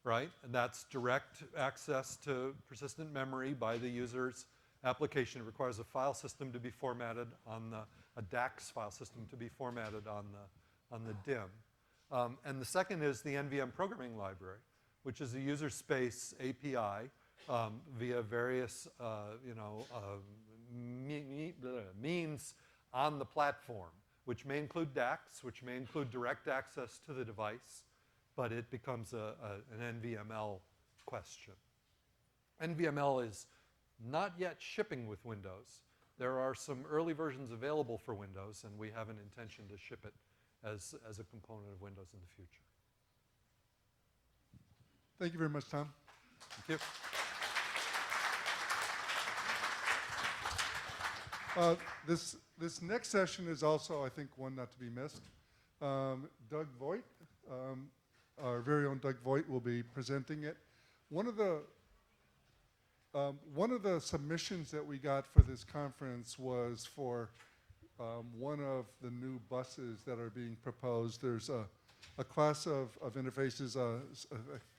right? And that's direct access to persistent memory by the user's application. It requires a file system to be formatted on a DAX file system to be formatted on the DIMM. And the second is the NVM programming library, which is a user space API via various means on the platform, which may include DAX, which may include direct access to the device, but it becomes an NVML question. NVML is not yet shipping with Windows. There are some early versions available for Windows, and we have an intention to ship it as a component of Windows in the future. Thank you very much, Tom. Thank you. This next session is also, I think, one not to be missed. Doug Voigt, our very own Doug Voigt, will be presenting it. One of the submissions that we got for this conference was for one of the new buses that are being proposed. There's a class of interfaces.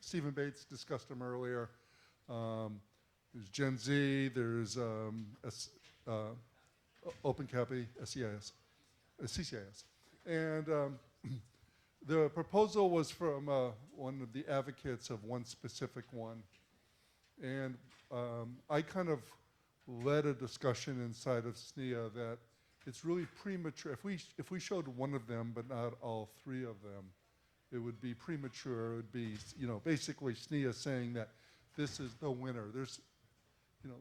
Stephen Bates discussed them earlier. There's Gen Z. There's OpenCAPI, CCIS. And the proposal was from one of the advocates of one specific one. And I kind of led a discussion inside of SNIA that it's really premature. If we showed one of them but not all three of them, it would be premature. It would be, basically SNIA saying that this is the winner. There's,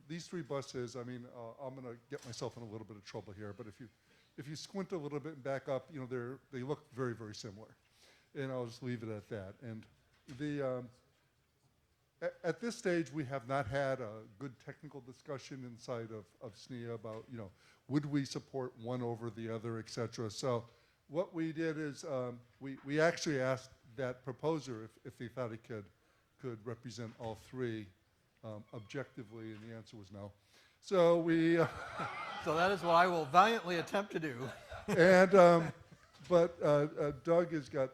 these three buses. I mean, I'm going to get myself in a little bit of trouble here, but if you squint a little bit and back up, they look very, very similar, and I'll just leave it at that. And at this stage, we have not had a good technical discussion inside of SNIA about, would we support one over the other, et cetera. So what we did is we actually asked that proposer if they thought it could represent all three objectively, and the answer was no. So we... So that is what I will valiantly attempt to do. And, but Doug has got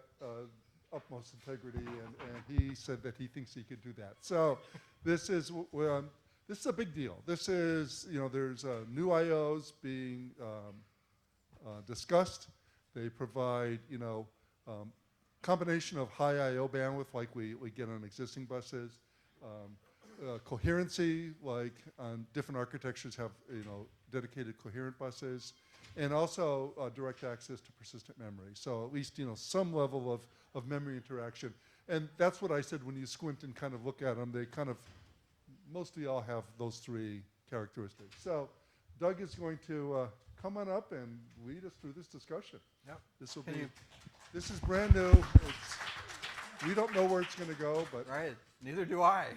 utmost integrity, and he said that he thinks he could do that. So this is a big deal. This is, there's new IOs being discussed. They provide, combination of high IO bandwidth like we get on existing buses, coherency like on different architectures have, dedicated coherent buses, and also direct access to persistent memory. So at least, you know, some level of memory interaction. And that's what I said when you squint and kind of look at them. They kind of mostly all have those three characteristics. So Doug is going to come on up and lead us through this discussion. Yep. This will Can be, you- this is brand new. We don't know where it's going to go, but. Right, neither do I.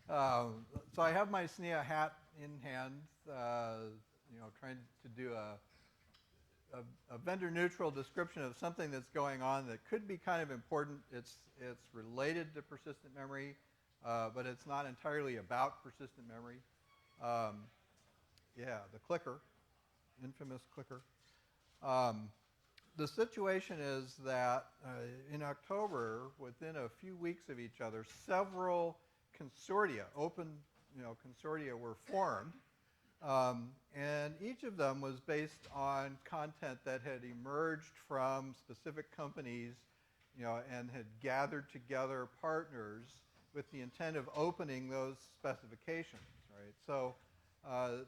So I have my SNIA hat in hand, you know, trying to do a vendor-neutral description of something that's going on that could be kind of important. It's related to persistent memory, but it's not entirely about persistent memory. Yeah, the clicker, infamous clicker. The situation is that in October, within a few weeks of each other, several consortia, open, you know, consortia were formed. And each of them was based on content that had emerged from specific companies, you know, and had gathered together partners with the intent of opening those specifications, right? So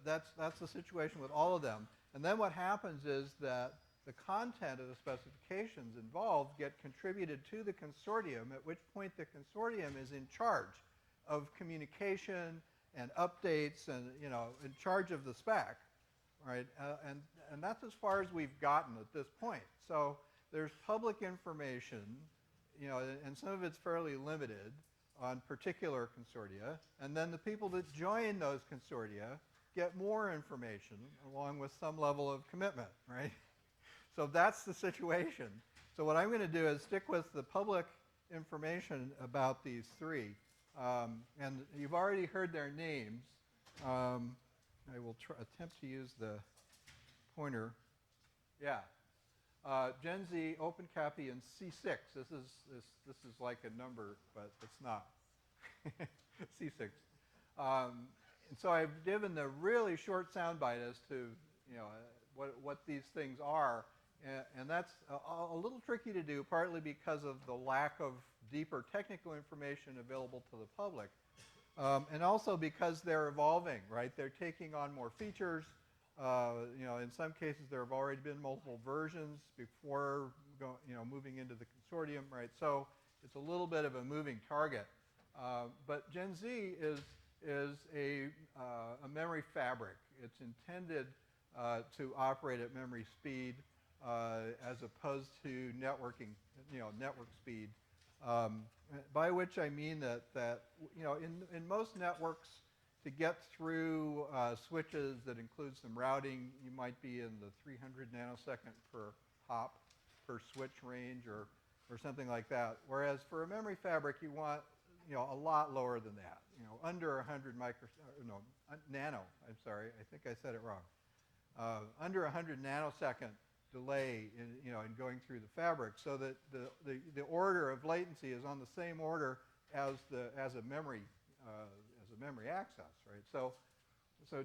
that's the situation with all of them. And then what happens is that the content of the specifications involved get contributed to the consortium, at which point the consortium is in charge of communication and updates and, you know, in charge of the spec, right? And that's as far as we've gotten at this point. So there's public information, you know, and some of it's fairly limited on particular consortia, and then the people that join those consortia get more information along with some level of commitment, right? So that's the situation. So what I'm going to do is stick with the public information about these three. And you've already heard their names. I will attempt to use the pointer. Yeah. Gen Z, OpenCAPI, and C6. This is like a number, but it's not. C6. And so I've given the really short soundbite as to, you know, what these things are. And that's a little tricky to do, partly because of the lack of deeper technical information available to the public. And also because they're evolving, right? They're taking on more features. You know, in some cases there have already been multiple versions before moving into the consortium, right? So it's a little bit of a moving target. But Gen Z is a memory fabric. It's intended to operate at memory speed as opposed to networking, you know, network speed. By which I mean that you know, in most networks, to get through switches that include some routing, you might be in the 300 nanosecond per hop per switch range or something like that. Whereas for a memory fabric, you want, you know, a lot lower than that. You know, under 100 nano. I'm sorry, I think I said it wrong. Under 100 nanosecond delay in going through the fabric, so that the order of latency is on the same order as a memory access, right? So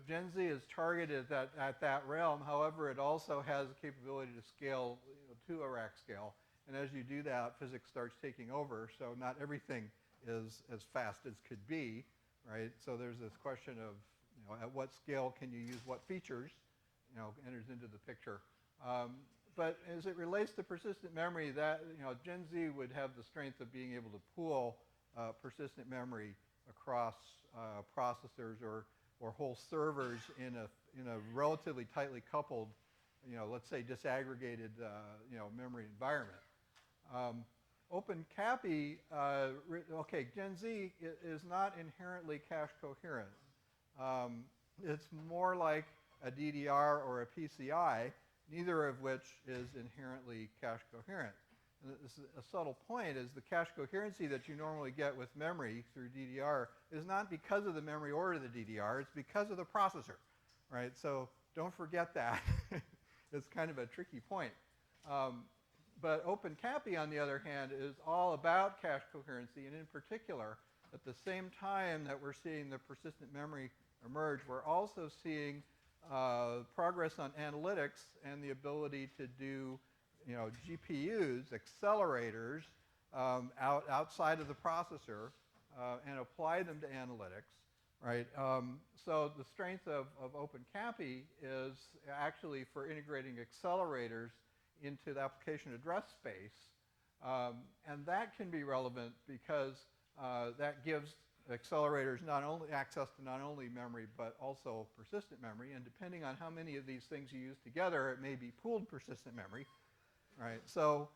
Gen Z is targeted at that realm. However, it also has the capability to scale, you know, to a rack scale. And as you do that, physics starts taking over. So not everything is as fast as could be, right? So there's this question of, you know, at what scale can you use what features, you know, enters into the picture. But as it relates to persistent memory, that, you know, Gen Z would have the strength of being able to pool persistent memory across processors or whole servers in a relatively tightly coupled, you know, let's say disaggregated, you know, memory environment. OpenCAPI, okay, Gen Z is not inherently cache coherent. It's more like a DDR or a PCI, neither of which is inherently cache coherent. And this is a subtle point, is the cache coherency that you normally get with memory through DDR is not because of the memory order of the DDR, it's because of the processor, right? So don't forget that. It's kind of a tricky point. But OpenCAPI, on the other hand, is all about cache coherency, and in particular, at the same time that we're seeing the persistent memory emerge, we're also seeing progress on analytics and the ability to do, you know, GPUs, accelerators, outside of the processor and apply them to analytics, right? So the strength of OpenCAPI is actually for integrating accelerators into the application address space. And that can be relevant because that gives accelerators not only access to not only memory but also persistent memory. And depending on how many of these things you use together, it may be pooled persistent memory, right? So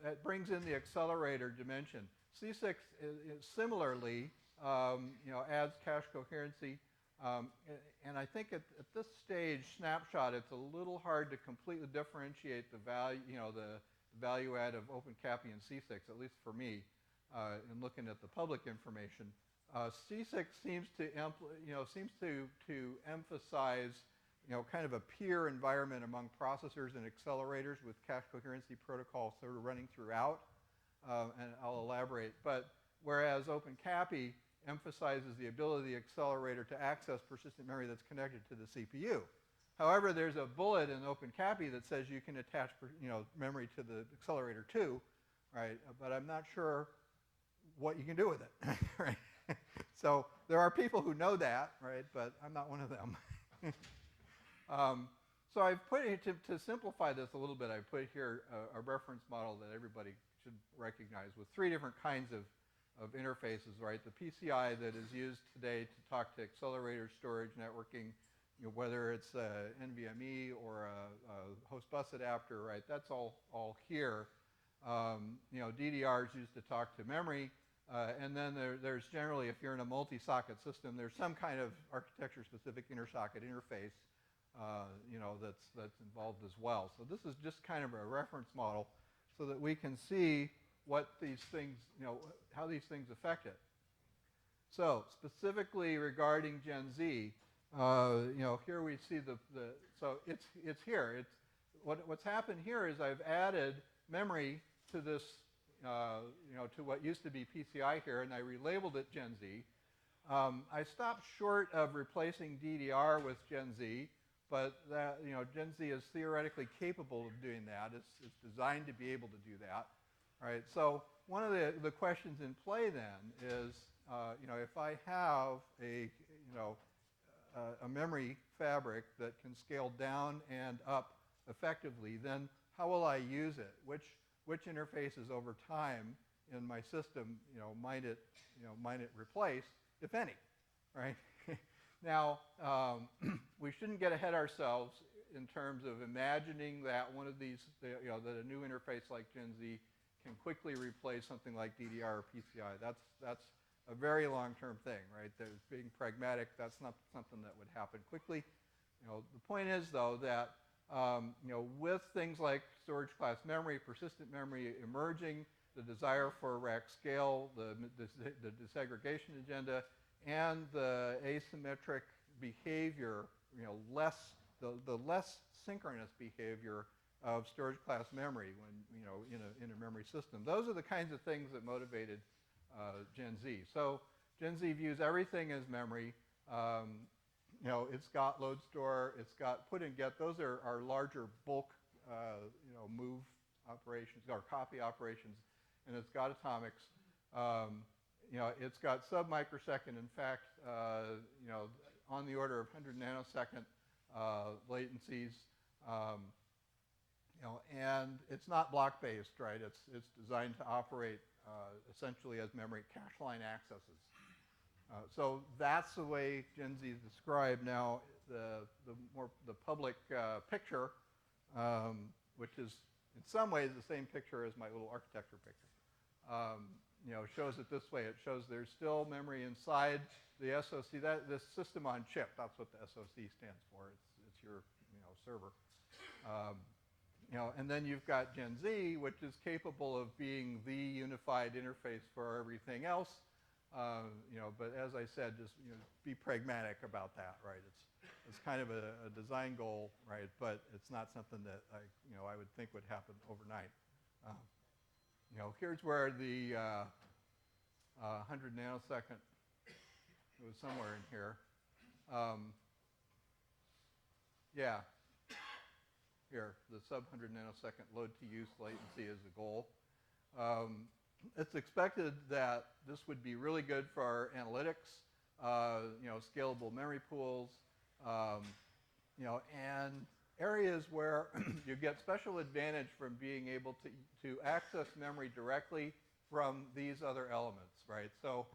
it brings in the accelerator dimension. C6 is similarly adds cache coherency. And I think at this stage, snapshot, it's a little hard to completely differentiate the value, the value add of OpenCAPI and C6, at least for me, in looking at the public information. C6 seems to emphasize kind of a peer environment among processors and accelerators with cache coherency protocol sort of running throughout, and I'll elaborate. But whereas OpenCAPI emphasizes the ability of the accelerator to access persistent memory that's connected to the CPU. However, there's a bullet in OpenCAPI that says you can attach memory to the accelerator too, right? But I'm not sure what you can do with it, right? So there are people who know that, right? But I'm not one of them. So I've put it, to simplify this a little bit, I put here a reference model that everybody should recognize with 3 different kinds of interfaces, right? The PCI that is used today to talk to accelerator, storage, networking, whether it's NVMe or a host bus adapter, right? That's all here. DDR is used to talk to memory. And then there's generally, if you're in a multi-socket system, there's some kind of architecture-specific inter-socket interface, that's involved as well. So this is just kind of a reference model so that we can see what these things, how these things affect it. So specifically regarding Gen Z, here we see so it's here. What's happened here is I've added memory to this, to what used to be PCI here, and I relabeled it Gen Z. I stopped short of replacing DDR with Gen Z, but that, Gen Z is theoretically capable of doing that. It's designed to be able to do that. All right, so one of the questions in play then is, if I have a memory fabric that can scale down and up effectively, then how will I use it? Which interfaces over time in my system, might it replace, if any, right? Now, we shouldn't get ahead ourselves in terms of imagining that one of these, that a new interface like Gen Z can quickly replace something like DDR or PCI. That's a very long-term thing, right? There's being pragmatic, that's not something that would happen quickly. The point is, though, that with things like storage class memory, persistent memory emerging, the desire for rack scale, the disaggregation agenda, and the asymmetric behavior, the less synchronous behavior of storage class memory when, in a memory system. Those are the kinds of things that motivated Gen Z. So Gen Z views everything as memory. It's got load store, it's got put and get. Those are larger bulk, move operations or copy operations, and it's got atomics. It's got sub-microsecond. In fact, on the order of 100 nanosecond latencies. And it's not block-based, right? It's designed to operate essentially as memory cache line accesses. So that's the way Gen Z is described. Now, the public picture, which is in some ways the same picture as my little architecture picture, shows it this way. It shows there's still memory inside the SoC. This system on chip, that's what the SoC stands for. It's your server. And then you've got Gen Z, which is capable of being the unified interface for everything else. But as I said, just be pragmatic about that, right? It's kind of a design goal, right? But it's not something that I would think would happen overnight. Here's where the 100 nanosecond, it was somewhere in here. Yeah. Here, the sub-100 nanosecond load-to-use latency is the goal. It's expected that this would be really good for our analytics. scalable memory pools, and areas where you get special advantage from being able to access memory directly from these other elements, right? So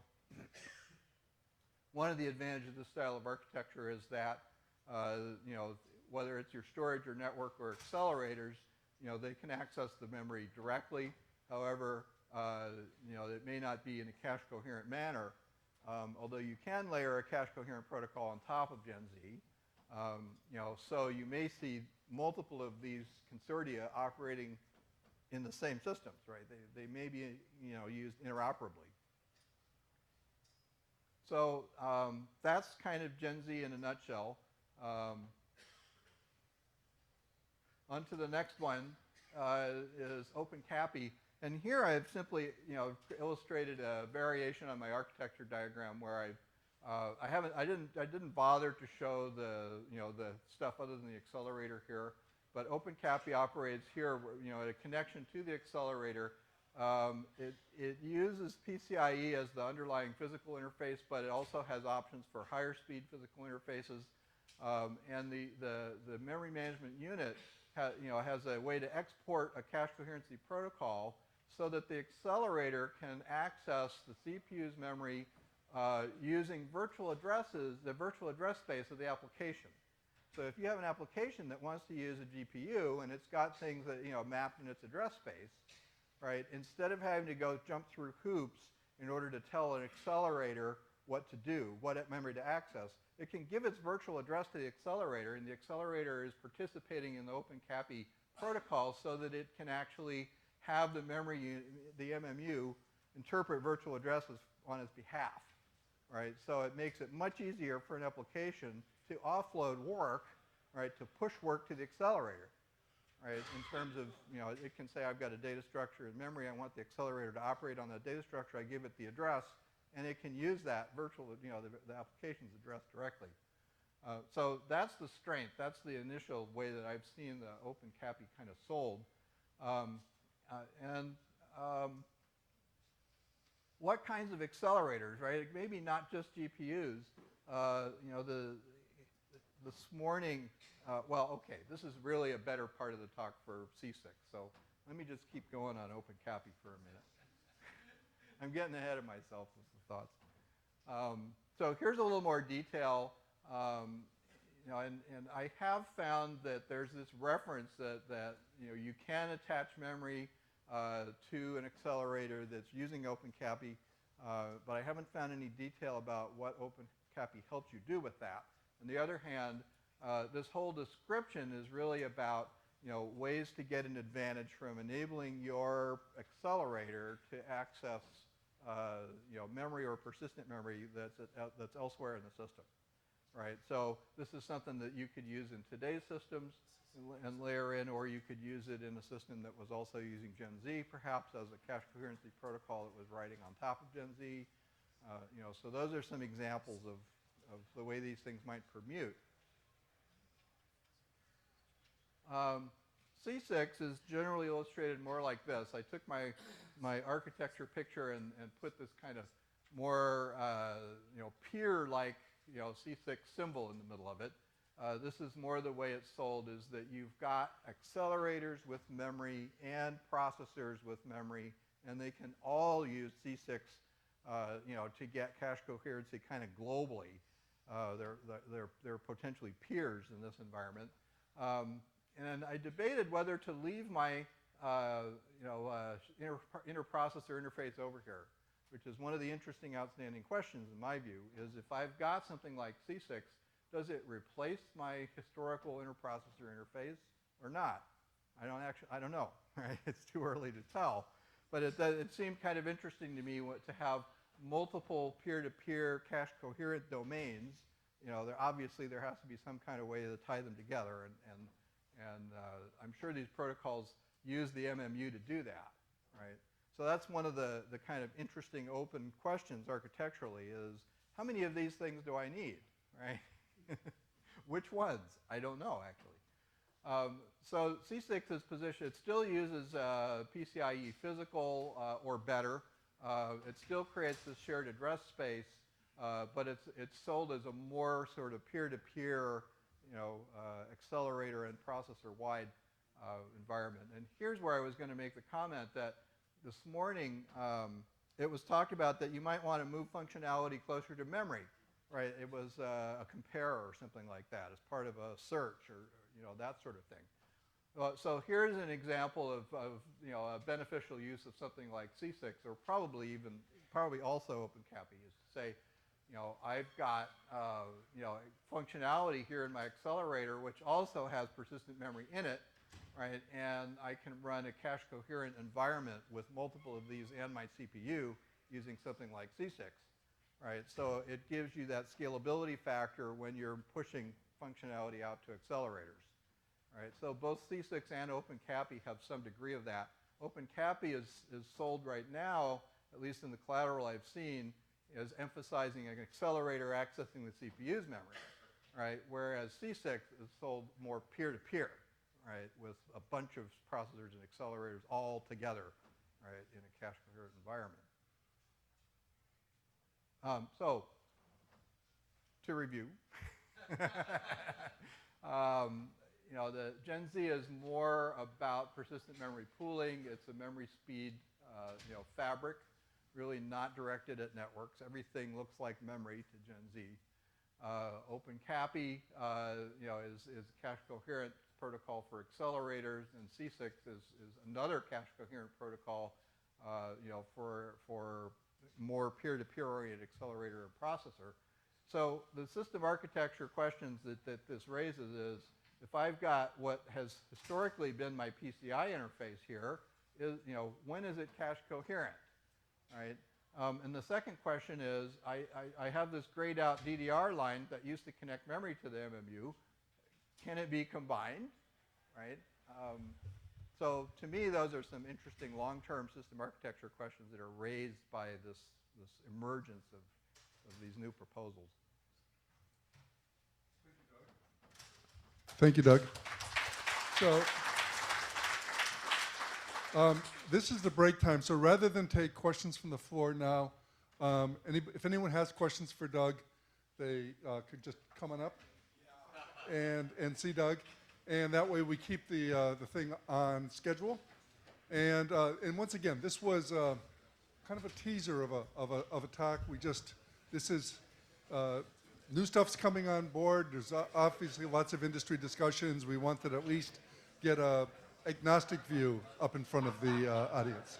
one of the advantages of this style of architecture is that, whether it's your storage or network or accelerators, they can access the memory directly. However, it may not be in a cache coherent manner, although you can layer a cache coherent protocol on top of Gen Z. So you may see multiple of these consortia operating in the same systems, right? They may be, used interoperably. So that's kind of Gen Z in a nutshell. On to the next one is OpenCAPI. And here I've simply, illustrated a variation on my architecture diagram where I didn't bother to show the stuff other than the accelerator here, but OpenCAPI operates here, at a connection to the accelerator. It uses PCIe as the underlying physical interface, but it also has options for higher speed physical interfaces. And the memory management unit has a way to export a cache coherency protocol so that the accelerator can access the CPU's memory using virtual addresses, the virtual address space of the application. So if you have an application that wants to use a GPU and it's got things that mapped in its address space, right? Instead of having to go jump through hoops in order to tell an accelerator what to do, what memory to access, it can give its virtual address to the accelerator, and the accelerator is participating in the OpenCAPI protocol so that it can actually have the the MMU, interpret virtual addresses on its behalf, right? So it makes it much easier for an application to offload work, right, to push work to the accelerator, right? In terms of, it can say, I've got a data structure in memory, I want the accelerator to operate on that data structure, I give it the address, and it can use that virtual, the application's address directly. So that's the strength. That's the initial way that I've seen the OpenCAPI kind of sold. What kinds of accelerators, right? Maybe not just GPUs. This morning, this is really a better part of the talk for C6. So let me just keep going on OpenCAPI for a minute. I'm getting ahead of myself with the thoughts. So here's a little more detail. And I have found that there's this reference that you can attach memory to an accelerator that's using OpenCAPI, but I haven't found any detail about what OpenCAPI helps you do with that. On the other hand, this whole description is really about ways to get an advantage from enabling your accelerator to access memory or persistent memory that's elsewhere in the system, right? So this is something that you could use in today's systems and layer in, or you could use it in a system that was also using Gen Z, perhaps as a cache coherency protocol that was riding on top of Gen Z. So those are some examples of the way these things might permute. C6 is generally illustrated more like this. I took my architecture picture and put this kind of more peer-like C6 symbol in the middle of it. This is more the way it's sold, is that you've got accelerators with memory and processors with memory, and they can all use C6 to get cache coherency kind of globally. They're potentially peers in this environment. And I debated whether to leave my interprocessor interface over here, which is one of the interesting outstanding questions in my view, is if I've got something like C6, does it replace my historical interprocessor interface or not? I don't know, right? It's too early to tell. But it seemed kind of interesting to me to have multiple peer-to-peer cache coherent domains. Obviously there has to be some kind of way to tie them together, and I'm sure these protocols use the MMU to do that, right? So that's one of the kind of interesting open questions architecturally is, how many of these things do I need, right? Which ones? I don't know, actually. So C6 is positioned, it still uses PCIe physical or better. It still creates this shared address space, but it's sold as a more sort of peer-to-peer, accelerator and processor-wide environment. And here's where I was going to make the comment that this morning it was talked about that you might want to move functionality closer to memory, right? It was a compare or something like that as part of a search or that sort of thing. So here's an example of a beneficial use of something like C6, or probably also OpenCAPI, is to say, I've got functionality here in my accelerator which also has persistent memory in it, right? And I can run a cache coherent environment with multiple of these and my CPU using something like C6, right? So it gives you that scalability factor when you're pushing functionality out to accelerators. Right, so both C6 and OpenCAPI have some degree of that. OpenCAPI is sold right now, at least in the collateral I've seen, as emphasizing an accelerator accessing the CPU's memory, right? Whereas C6 is sold more peer-to-peer, right, with a bunch of processors and accelerators all together, right, in a cache coherent environment. So, to review. The Gen Z is more about persistent memory pooling. It's a memory speed, fabric, really not directed at networks. Everything looks like memory to Gen Z. OpenCAPI, is a cache coherent protocol for accelerators, and C6 is another cache coherent protocol, for more peer-to-peer oriented accelerator and processor. So the system architecture questions that this raises is, if I've got what has historically been my PCI interface here, when is it cache coherent, right? And the second question is, I have this grayed out DDR line that used to connect memory to the MMU. Can it be combined, right? So to me, those are some interesting long-term system architecture questions that are raised by this emergence of these new proposals. Thank you, Doug. So this is the break time. So rather than take questions from the floor now, if anyone has questions for Doug, they could just come on up and see Doug. And that way we keep the thing on schedule. And once again, this was kind of a teaser of a talk. This is new stuff's coming on board. There's obviously lots of industry discussions. We wanted to at least get an agnostic view up in front of the audience.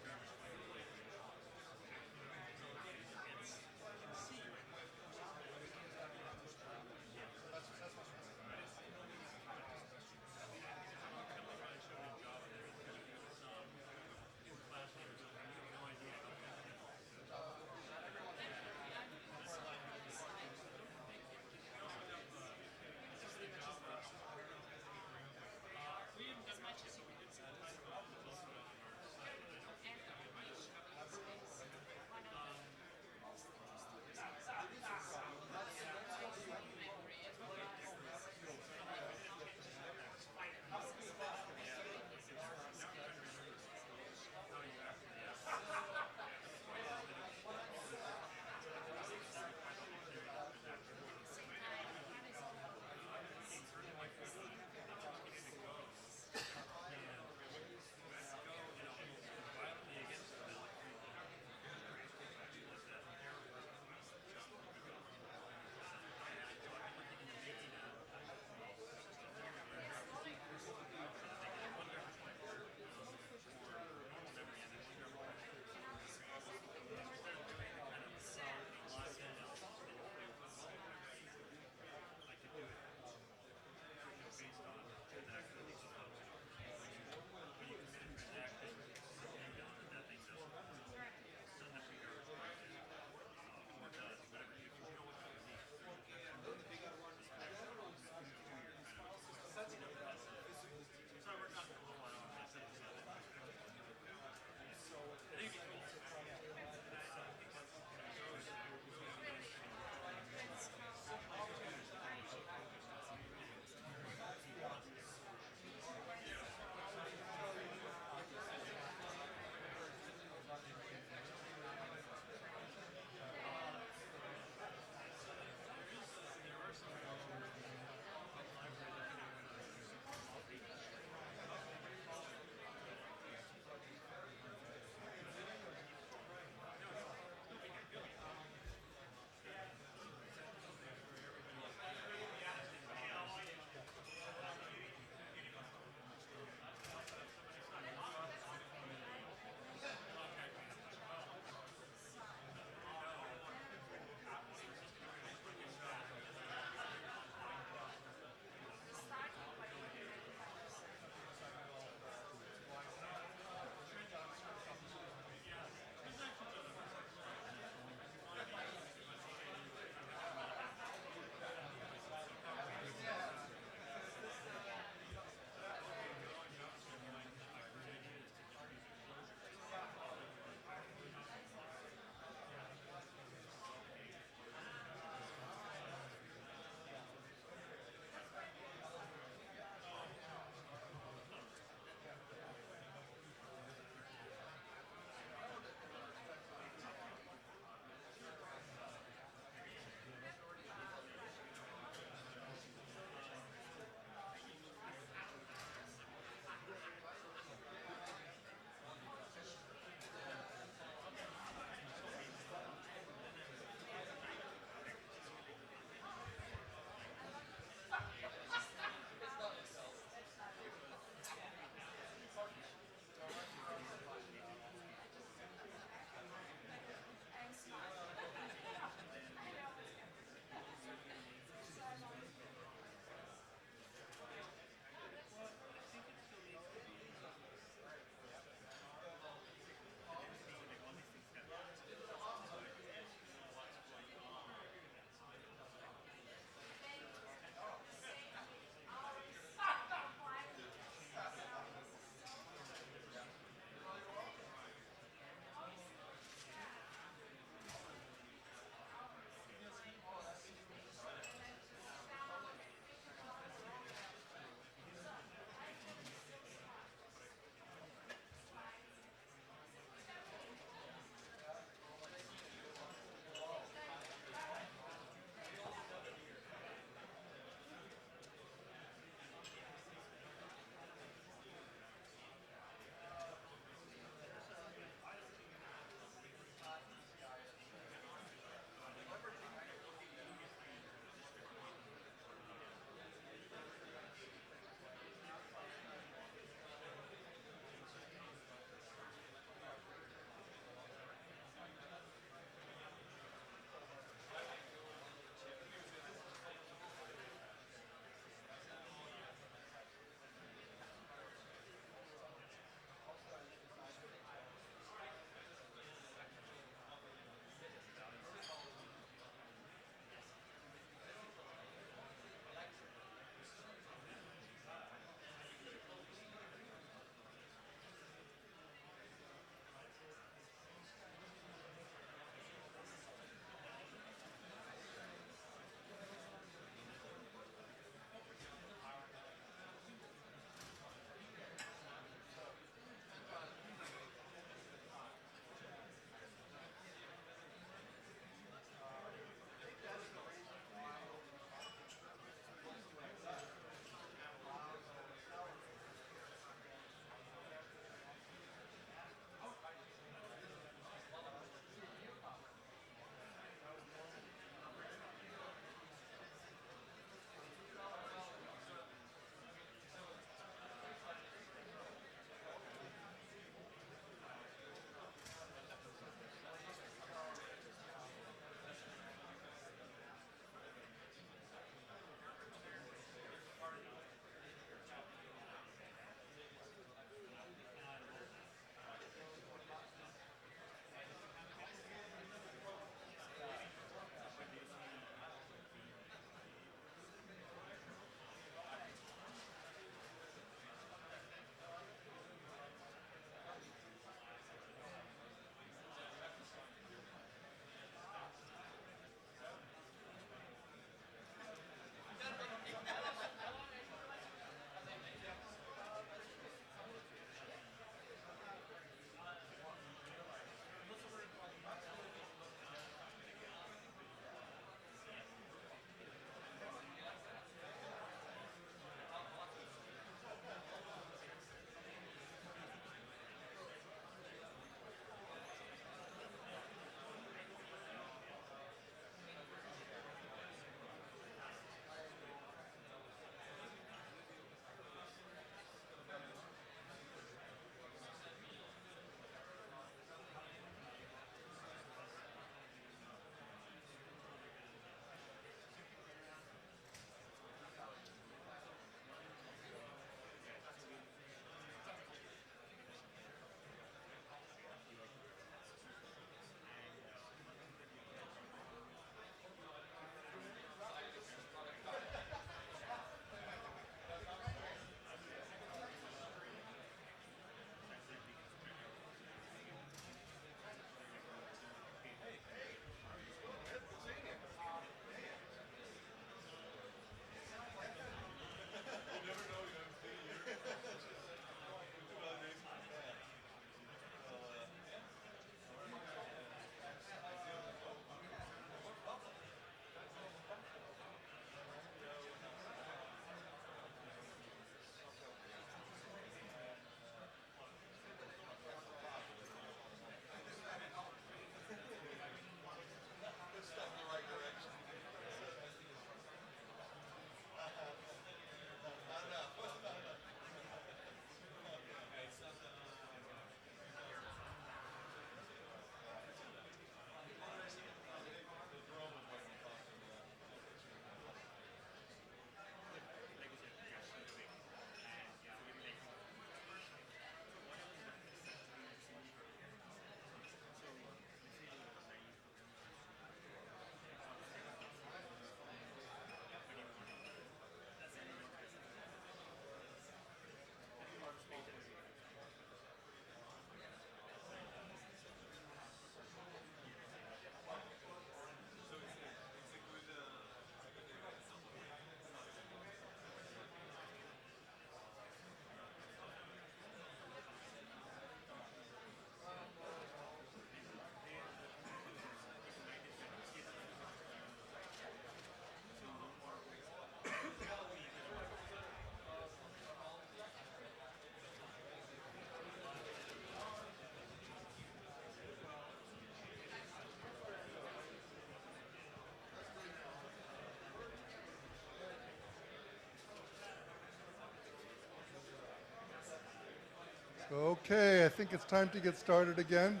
Okay, I think it's time to get started again.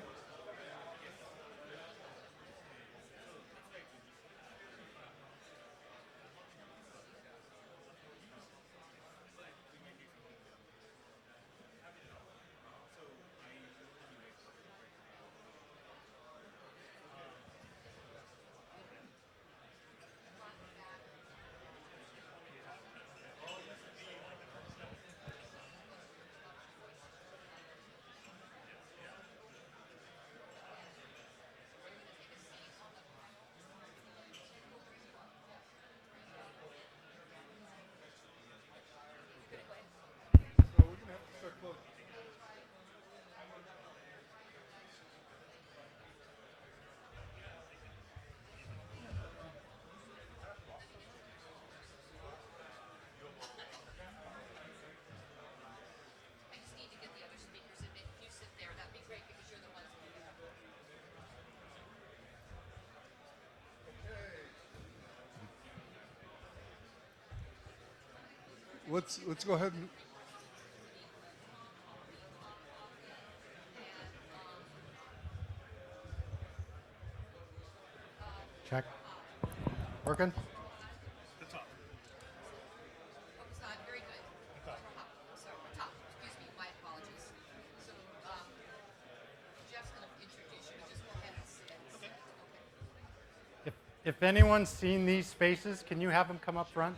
Let's go ahead and check. Working? The top. Very good. Sorry, top. Excuse me, my apologies. So, Jeff's going to introduce you. Just go ahead and sit. Okay. If anyone's seen these spaces, can you have them come up front?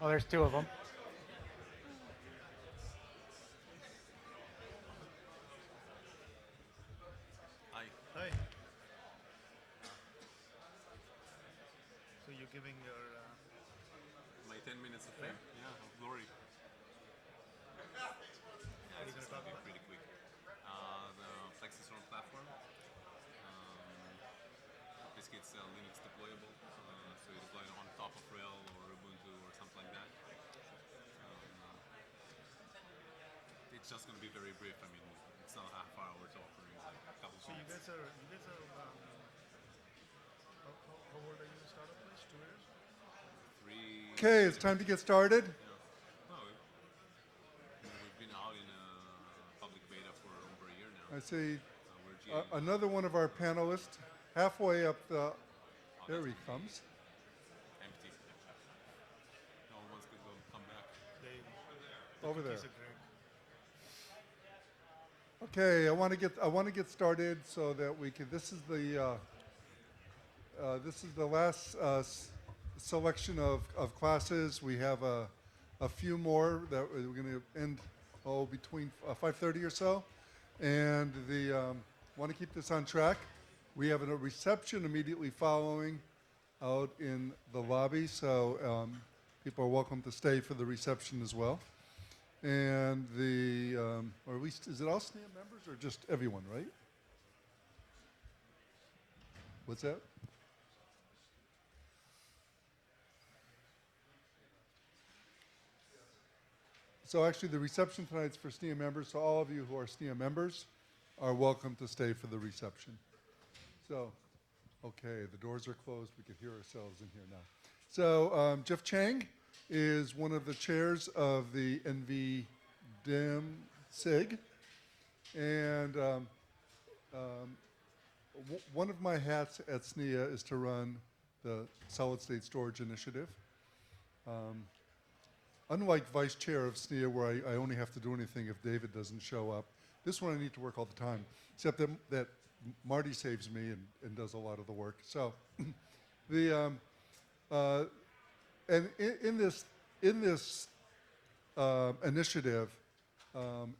Oh, there's two of them. Hi. Hi. So you're giving your... My 10 minutes of fame. Yeah, of glory. What are you going to talk about? Pretty quick. The FlexiStorm platform. Basically, it's Linux deployable, so you deploy it on top of RHEL or Ubuntu or something like that. It's just going to be very brief. I mean, it's not a half hour talk. It's like a couple of So you minutes. guys are how old are you in startup place? 2 years? 3. Okay, it's time to get started. No, we've been out in public beta for over a year now. I see We're GA. another one of our panelists halfway up the, there he comes. Empty. No one wants to come back. Over there. Cookies are great. Okay, I want to get started so that we can. This is the last selection of classes. We have a few more that we're going to end between 5:30 or so, and want to keep this on track. We have a reception immediately following out in the lobby, so people are welcome to stay for the reception as well. And or at least, is it all SNIA members or just everyone, right? What's that? So actually the reception tonight's for SNIA members, so all of you who are SNIA members are welcome to stay for the reception. So, okay, the doors are closed, we could hear ourselves in here now. So Jeff Chang is one of the chairs of the NVDIM SIG. And one of my hats at SNIA is to run the solid state storage initiative. Unlike vice chair of SNIA, where I only have to do anything if David doesn't show up, this one I need to work all the time, except that Marty saves me and does a lot of the work. So and in this initiative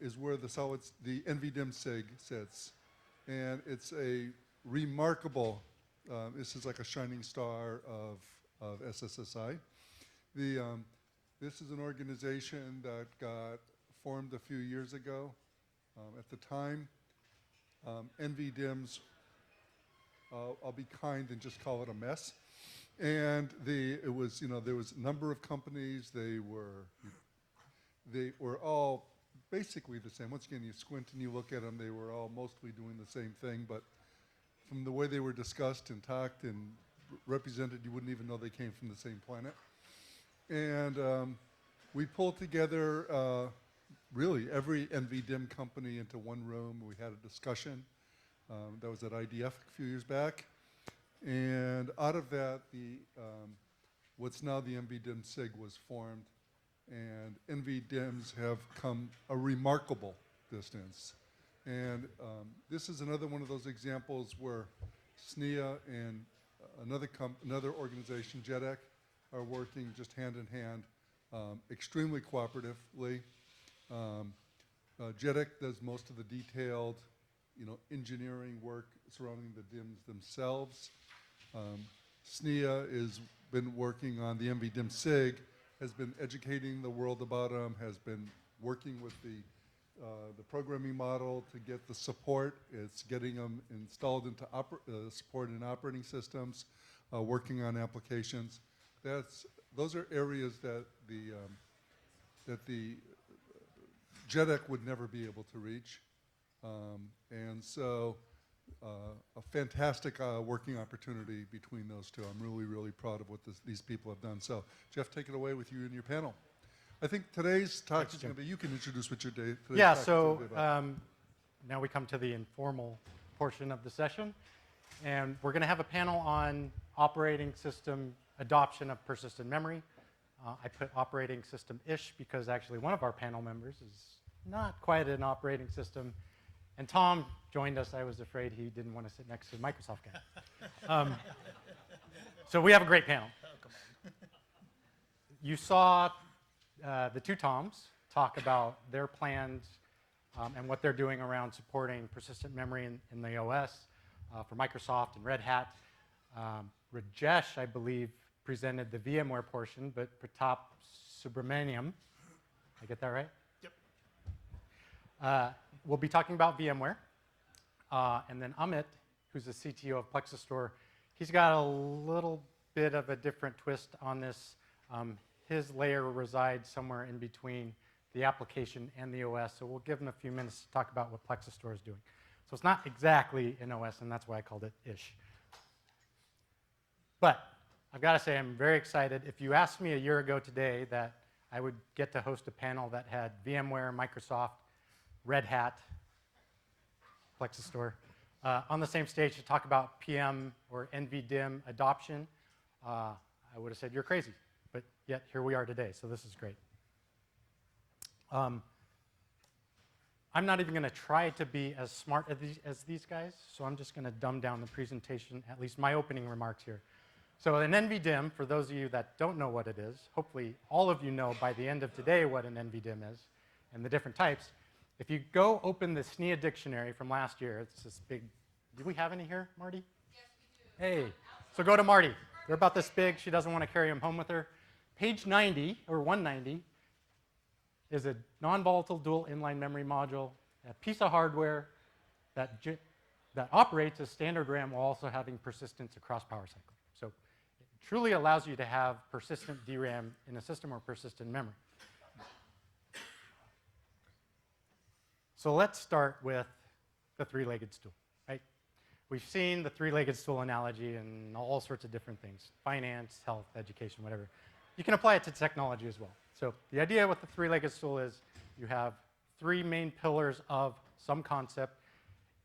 is where the NVDIM SIG sits, and it's a remarkable. This is like a shining star of SSSI. This is an organization that got formed a few years ago. At the time, NVDIMS, I'll be kind and just call it a mess. And it was, there was a number of companies. They were all basically the same. Once again, you squint and you look at them, they were all mostly doing the same thing, but from the way they were discussed and talked and represented, you wouldn't even know they came from the same planet. And we pulled together really every NVDIM company into one room. We had a discussion. That was at IDF a few years back. And out of that, what's now the NVDIM SIG was formed. And NVDIMs have come a remarkable distance. And this is another one of those examples where SNIA and another organization, JEDEC, are working just hand in hand, extremely cooperatively. JEDEC does most of the detailed, engineering work surrounding the DIMs themselves. SNIA has been working on the NVDIM SIG, has been educating the world about them, has been working with the programming model to get the support. It's getting them installed into support in operating systems, working on applications. Those are areas that the JEDEC would never be able to reach. And so a fantastic working opportunity between those two. I'm really, really proud of what these people have done. So Jeff, take it away with you and your panel. I think today's talk is going to be, you can introduce what your day. Yeah, so now we come to the informal portion of the session. And we're going to have a panel on operating system adoption of persistent memory. I put operating system-ish because actually one of our panel members is not quite an operating system. And Tom joined us. I was afraid he didn't want to sit next to the Microsoft guy. So we have a great panel. You saw the two Toms talk about their plans and what they're doing around supporting persistent memory in the OS for Microsoft and Red Hat. Rajesh, I believe, presented the VMware portion, but Pratap Subramaniam, I get that right? Yep. We'll be talking about VMware. And then Amit, who's the CTO of Plexistore, he's got a little bit of a different twist on this. His layer resides somewhere in between the application and the OS, so we'll give him a few minutes to talk about what Plexistore is doing. So it's not exactly an OS, and that's why I called it ish. But I've got to say, I'm very excited. If you asked me a year ago today that I would get to host a panel that had VMware, Microsoft, Red Hat, Plexistore on the same stage to talk about PM or NVDIM adoption, I would have said, you're crazy. But yet, here we are today, so this is great. I'm not even going to try to be as smart as these guys, so I'm just going to dumb down the presentation, at least my opening remarks here. So an NVDIM, for those of you that don't know what it is, hopefully all of you know by the end of today what an NVDIM is and the different types. If you go open the SNIA dictionary from last year, it's this big, do we have any here, Marty? Yes, we do. Hey, so go to Marty. They're about this big. She doesn't want to carry them home with her. Page 90, or 190, is a non-volatile dual inline memory module, a piece of hardware that operates as standard RAM while also having persistence across power cycle. So it truly allows you to have persistent DRAM in a system or persistent memory. So let's start with the three-legged stool, right? We've seen the three-legged stool analogy in all sorts of different things, finance, health, education, whatever. You can apply it to technology as well. So the idea with the three-legged stool is you have three main pillars of some concept,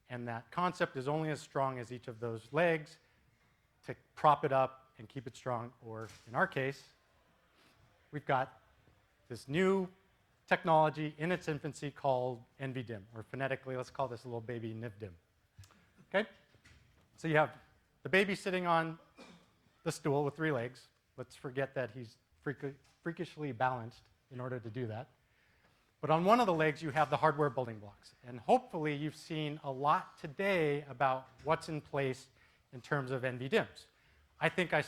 and that concept is only as strong as each of those legs to prop it up and keep it strong, or in our case, we've got this new technology in its infancy called NVDIM, or phonetically, let's call this a little baby NVDIM. Okay? So you have the baby sitting on the stool with three legs. Let's forget that he's freakishly balanced in order to do that. But on one of the legs, you have the hardware building blocks. And hopefully, you've seen a lot today about what's in place in terms of NVDIMs. I think I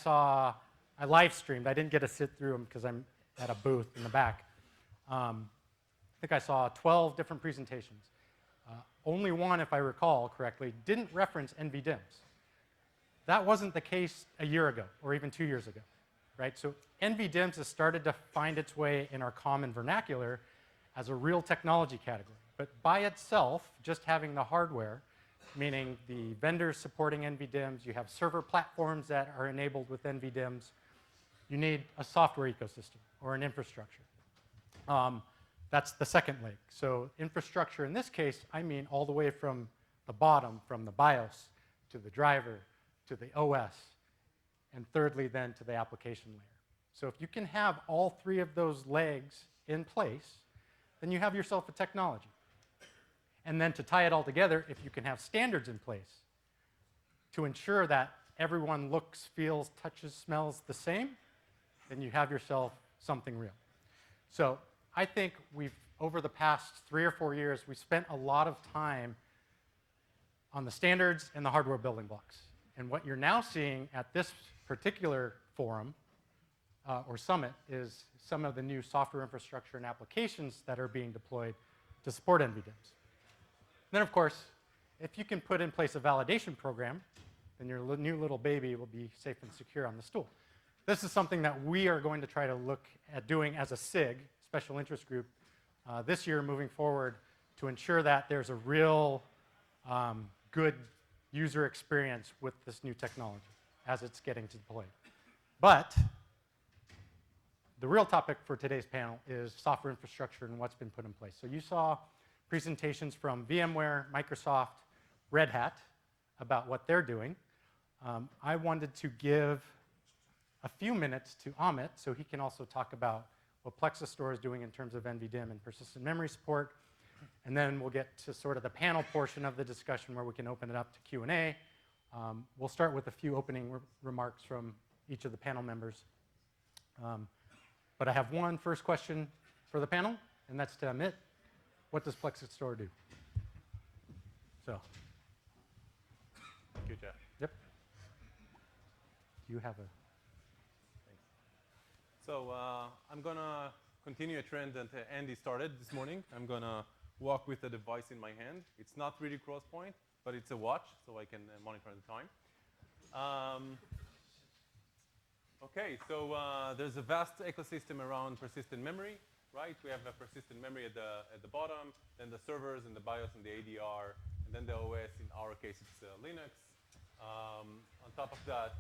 live streamed. I didn't get to sit through them because I'm at a booth in the back. I think I saw 12 different presentations. Only one, if I recall correctly, didn't reference NVDIMs. That wasn't the case a year ago or even 2 years ago, right? So NVDIMs has started to find its way in our common vernacular as a real technology category. But by itself, just having the hardware, meaning the vendors supporting NVDIMs, you have server platforms that are enabled with NVDIMs, you need a software ecosystem or an infrastructure. That's the second leg. So infrastructure in this case, I mean all the way from the bottom, from the BIOS to the driver to the OS, and thirdly then to the application layer. So if you can have all three of those legs in place, then you have yourself a technology. And then to tie it all together, if you can have standards in place to ensure that everyone looks, feels, touches, smells the same, then you have yourself something real. So I think over the past 3 or 4 years, we spent a lot of time on the standards and the hardware building blocks. And what you're now seeing at this particular forum or summit is some of the new software infrastructure and applications that are being deployed to support NVDIMs. Then, of course, if you can put in place a validation program, then your new little baby will be safe and secure on the stool. This is something that we are going to try to look at doing as a SIG, special interest group, this year moving forward to ensure that there's a real good user experience with this new technology as it's getting deployed. But the real topic for today's panel is software infrastructure and what's been put in place. So you saw presentations from VMware, Microsoft, Red Hat about what they're doing. I wanted to give a few minutes to Amit so he can also talk about what PlexaStore is doing in terms of NVDIM and persistent memory support. And then we'll get to sort of the panel portion of the discussion where we can open it up to Q&A. We'll start with a few opening remarks from each of the panel members. But I have one first question for the panel, and that's to Amit. What does PlexaStore do? So. Thank you, Jeff. Yep. Do you have a... So I'm going to continue a trend that Andy started this morning. I'm going to walk with a device in my hand. It's not really cross-point, but it's a watch, so I can monitor the time. OK, so there's a vast ecosystem around persistent memory, right? We have a persistent memory at the bottom, then the servers and the BIOS and the ADR, and then the OS. In our case, it's Linux. On top of that,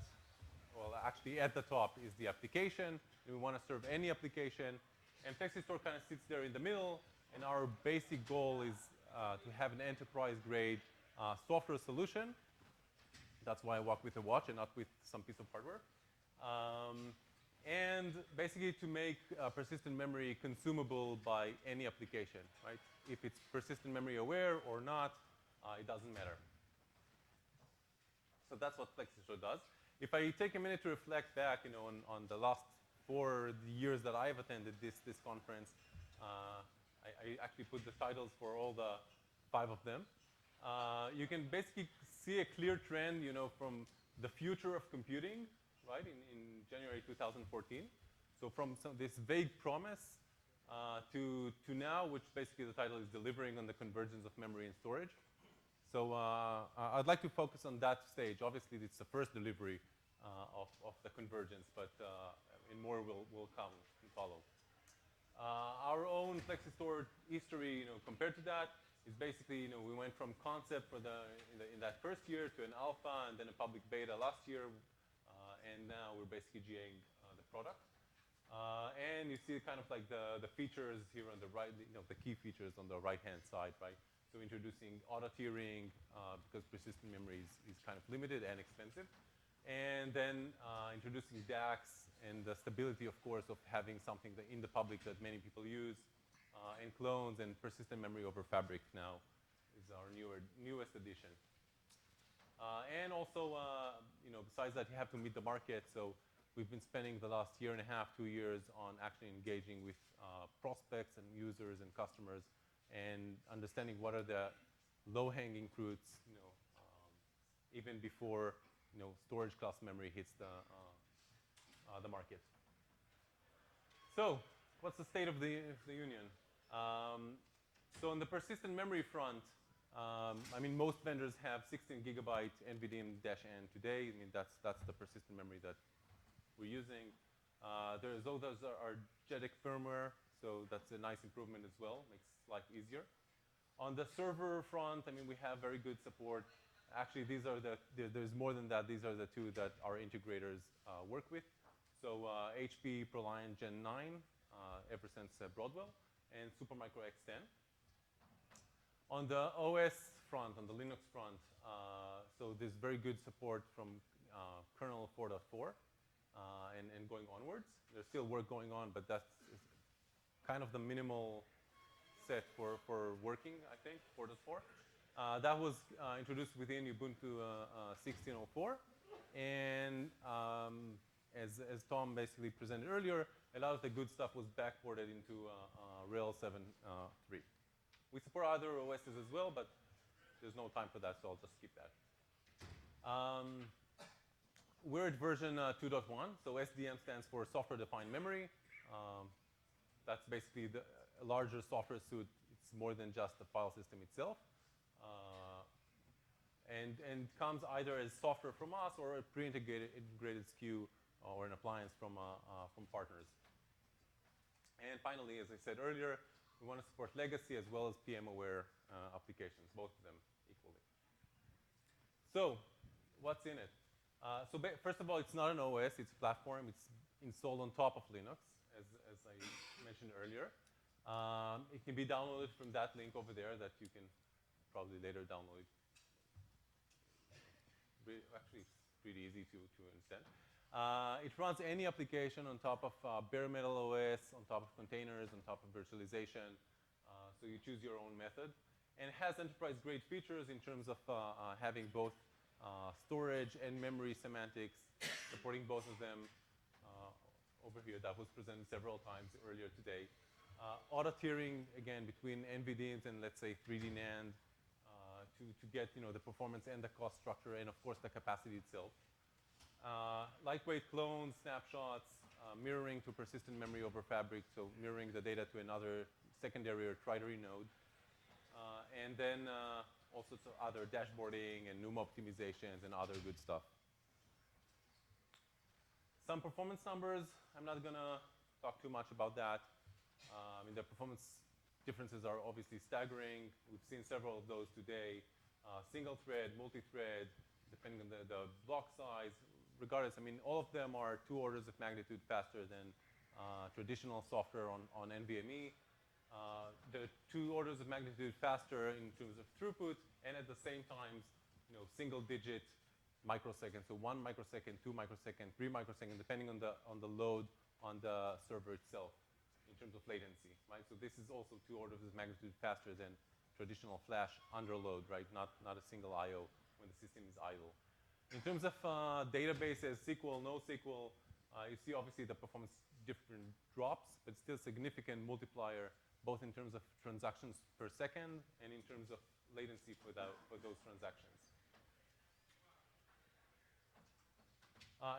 well, actually at the top is the application. We want to serve any application. And PlexaStore kind of sits there in the middle. And our basic goal is to have an enterprise-grade software solution. That's why I walk with a watch and not with some piece of hardware. And basically to make persistent memory consumable by any application, right? If it's persistent memory aware or not, it doesn't matter. So that's what PlexaStore does. If I take a minute to reflect back, on the last 4 years that I've attended this conference, I actually put the titles for all the 5 of them. You can basically see a clear trend, from the future of computing, right, in January 2014. So from this vague promise to now, which basically the title is delivering on the convergence of memory and storage. So I'd like to focus on that stage. Obviously, it's the first delivery of the convergence, but and more will come and follow. Our own PlexaStore history, compared to that, is basically, we went from concept in that first year to an alpha and then a public beta last year, and now we're basically GAing the product. And you see kind of like the features here on the right, the key features on the right-hand side, right? So introducing auto tiering because persistent memory is kind of limited and expensive. And then introducing DAX and the stability, of course, of having something in the public that many people use, and clones and persistent memory over fabric now is our newest addition. And also, besides that, you have to meet the market. So we've been spending the last 1.5 to 2 years on actually engaging with prospects and users and customers and understanding what are the low-hanging fruits, even before storage class memory hits the market. So what's the state of the union? So on the persistent memory front, I mean, most vendors have 16 gigabyte NVDIMM-N today. I mean, that's the persistent memory that we're using. Those are JEDEC firmware, so that's a nice improvement as well. Makes life easier. On the server front, I mean, we have very good support. Actually, there's more than that. These are the 2 that our integrators work with. So HP ProLiant Gen 9, ever since Broadwell, and Supermicro X10. On the OS front, on the Linux front, so there's very good support from kernel 4.4 and going onwards. There's still work going on, but that's kind of the minimal set for working, I think, 4.4. That was introduced within Ubuntu 16.04. And as Tom basically presented earlier, a lot of the good stuff was backported into Rails 7.3. We support other OSs as well, but there's no time for that, so I'll just skip that. We're at version 2.1, so SDM stands for Software-Defined Memory. That's basically a larger software suite. It's more than just the file system itself. And comes either as software from us or a pre-integrated SKU or an appliance from partners. And finally, as I said earlier, we want to support legacy as well as PM-aware applications, both of them equally. So what's in it? So first of all, it's not an OS, it's a platform. It's installed on top of Linux, as I mentioned earlier. It can be downloaded from that link over there that you can probably later download. Actually, it's pretty easy to understand. It runs any application on top of bare metal OS, on top of containers, on top of virtualization. So you choose your own method. And it has enterprise-grade features in terms of having both storage and memory semantics, supporting both of them over here. That was presented several times earlier today. Auto-tiering, again, between NVDIMMs and, let's say, 3D NAND to get the performance and the cost structure and, of course, the capacity itself. Lightweight clones, snapshots, mirroring to persistent memory over fabric, so mirroring the data to another secondary or trinary node. And then all sorts of other dashboarding and NUMA optimizations and other good stuff. Some performance numbers. I'm not going to talk too much about that. I mean, the performance differences are obviously staggering. We've seen several of those today. Single thread, multi-thread, depending on the block size. Regardless, I mean, all of them are 2 orders of magnitude faster than traditional software on NVMe. The 2 orders of magnitude faster in terms of throughput, and at the same time, single-digit microseconds. So 1 microsecond, 2 microseconds, 3 microseconds, depending on the load on the server itself in terms of latency, right? So this is also 2 orders of magnitude faster than traditional flash under load, right? Not a single I/O when the system is idle. In terms of databases, SQL, NoSQL, you see obviously the performance different drops, but still significant multiplier, both in terms of transactions per second and in terms of latency for those transactions.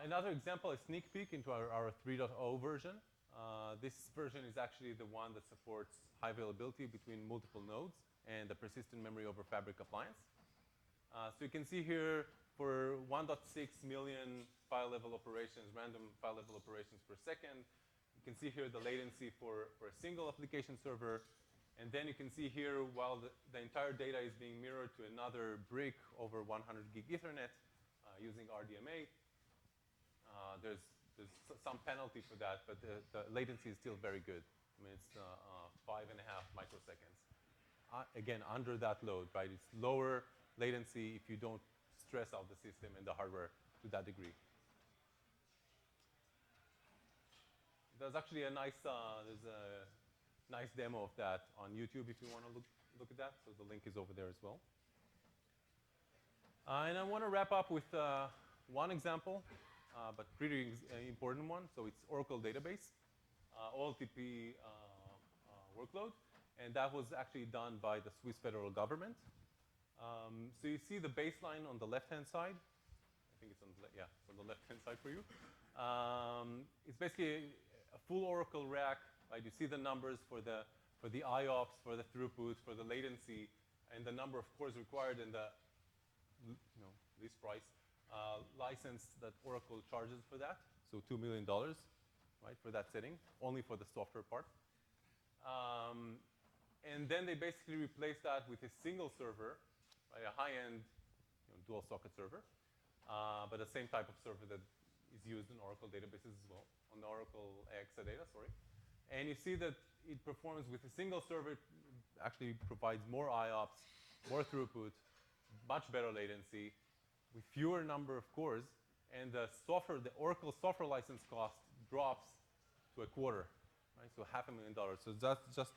Another example, a sneak peek into our 3.0 version. This version is actually the one that supports high availability between multiple nodes and the persistent memory over fabric appliance. So you can see here for 1.6 million file level operations, random file level operations per second. You can see here the latency for a single application server. And then you can see here while the entire data is being mirrored to another brick over 100 gig Ethernet using RDMA. There's some penalty for that, but the latency is still very good. I mean, it's 5.5 microseconds. Again, under that load, right? It's lower latency if you don't stress out the system and the hardware to that degree. There's actually a nice, nice demo of that on YouTube if you want to look at that. So the link is over there as well. And I want to wrap up with one example, but pretty important one. So it's Oracle database, OLTP workload. And that was actually done by the Swiss federal government. So you see the baseline on the left-hand side. I think it's on the left-hand side for you. It's basically a full Oracle rack. Right? You see the numbers for the IOPS, for the throughput, for the latency, and the number of cores required and the least price license that Oracle charges for that. So $2 million, right, for that setting, only for the software part. And then they basically replaced that with a single server, right, a high-end dual socket server, but the same type of server that is used in Oracle databases as well, on the Oracle AgigA data, sorry. And you see that it performs with a single server, actually provides more IOPS, more throughput, much better latency, with fewer number of cores, and the Oracle software license cost drops to a quarter, right? So $500,000. So that's just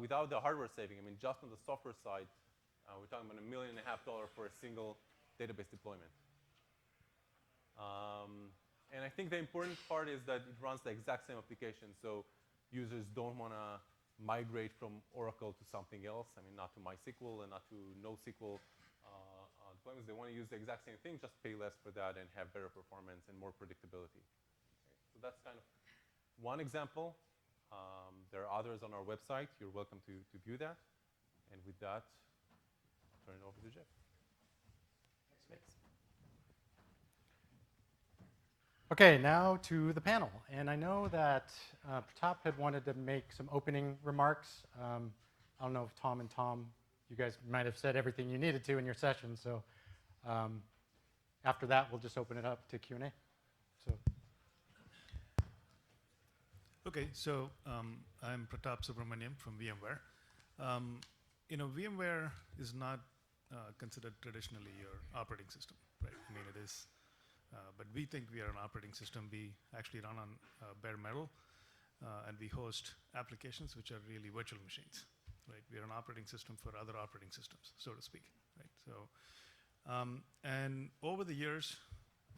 without the hardware saving. I mean, just on the software side, we're talking about $1.5 million for a single database deployment. And I think the important part is that it runs the exact same application. So users don't want to migrate from Oracle to something else. I mean, not to MySQL and not to NoSQL deployments. They want to use the exact same thing, just pay less for that and have better performance and more predictability. Okay. So that's kind of one example. There are others on our website. You're welcome to view that. And with that, I'll turn it over to Jeff. Thanks. Okay, now to the panel. And I know that Pratap had wanted to make some opening remarks. I don't know if Tom and Tom, you guys might have said everything you needed to in your session. So after that, we'll just open it up to Q&A. So. Okay, so I'm Pratap Subramaniam from VMware. VMware is not considered traditionally your operating system, right? I mean, it is, but we think we are an operating system. We actually run on bare metal, and we host applications which are really virtual machines, right? We are an operating system for other operating systems, so to speak, right? So, and over the years,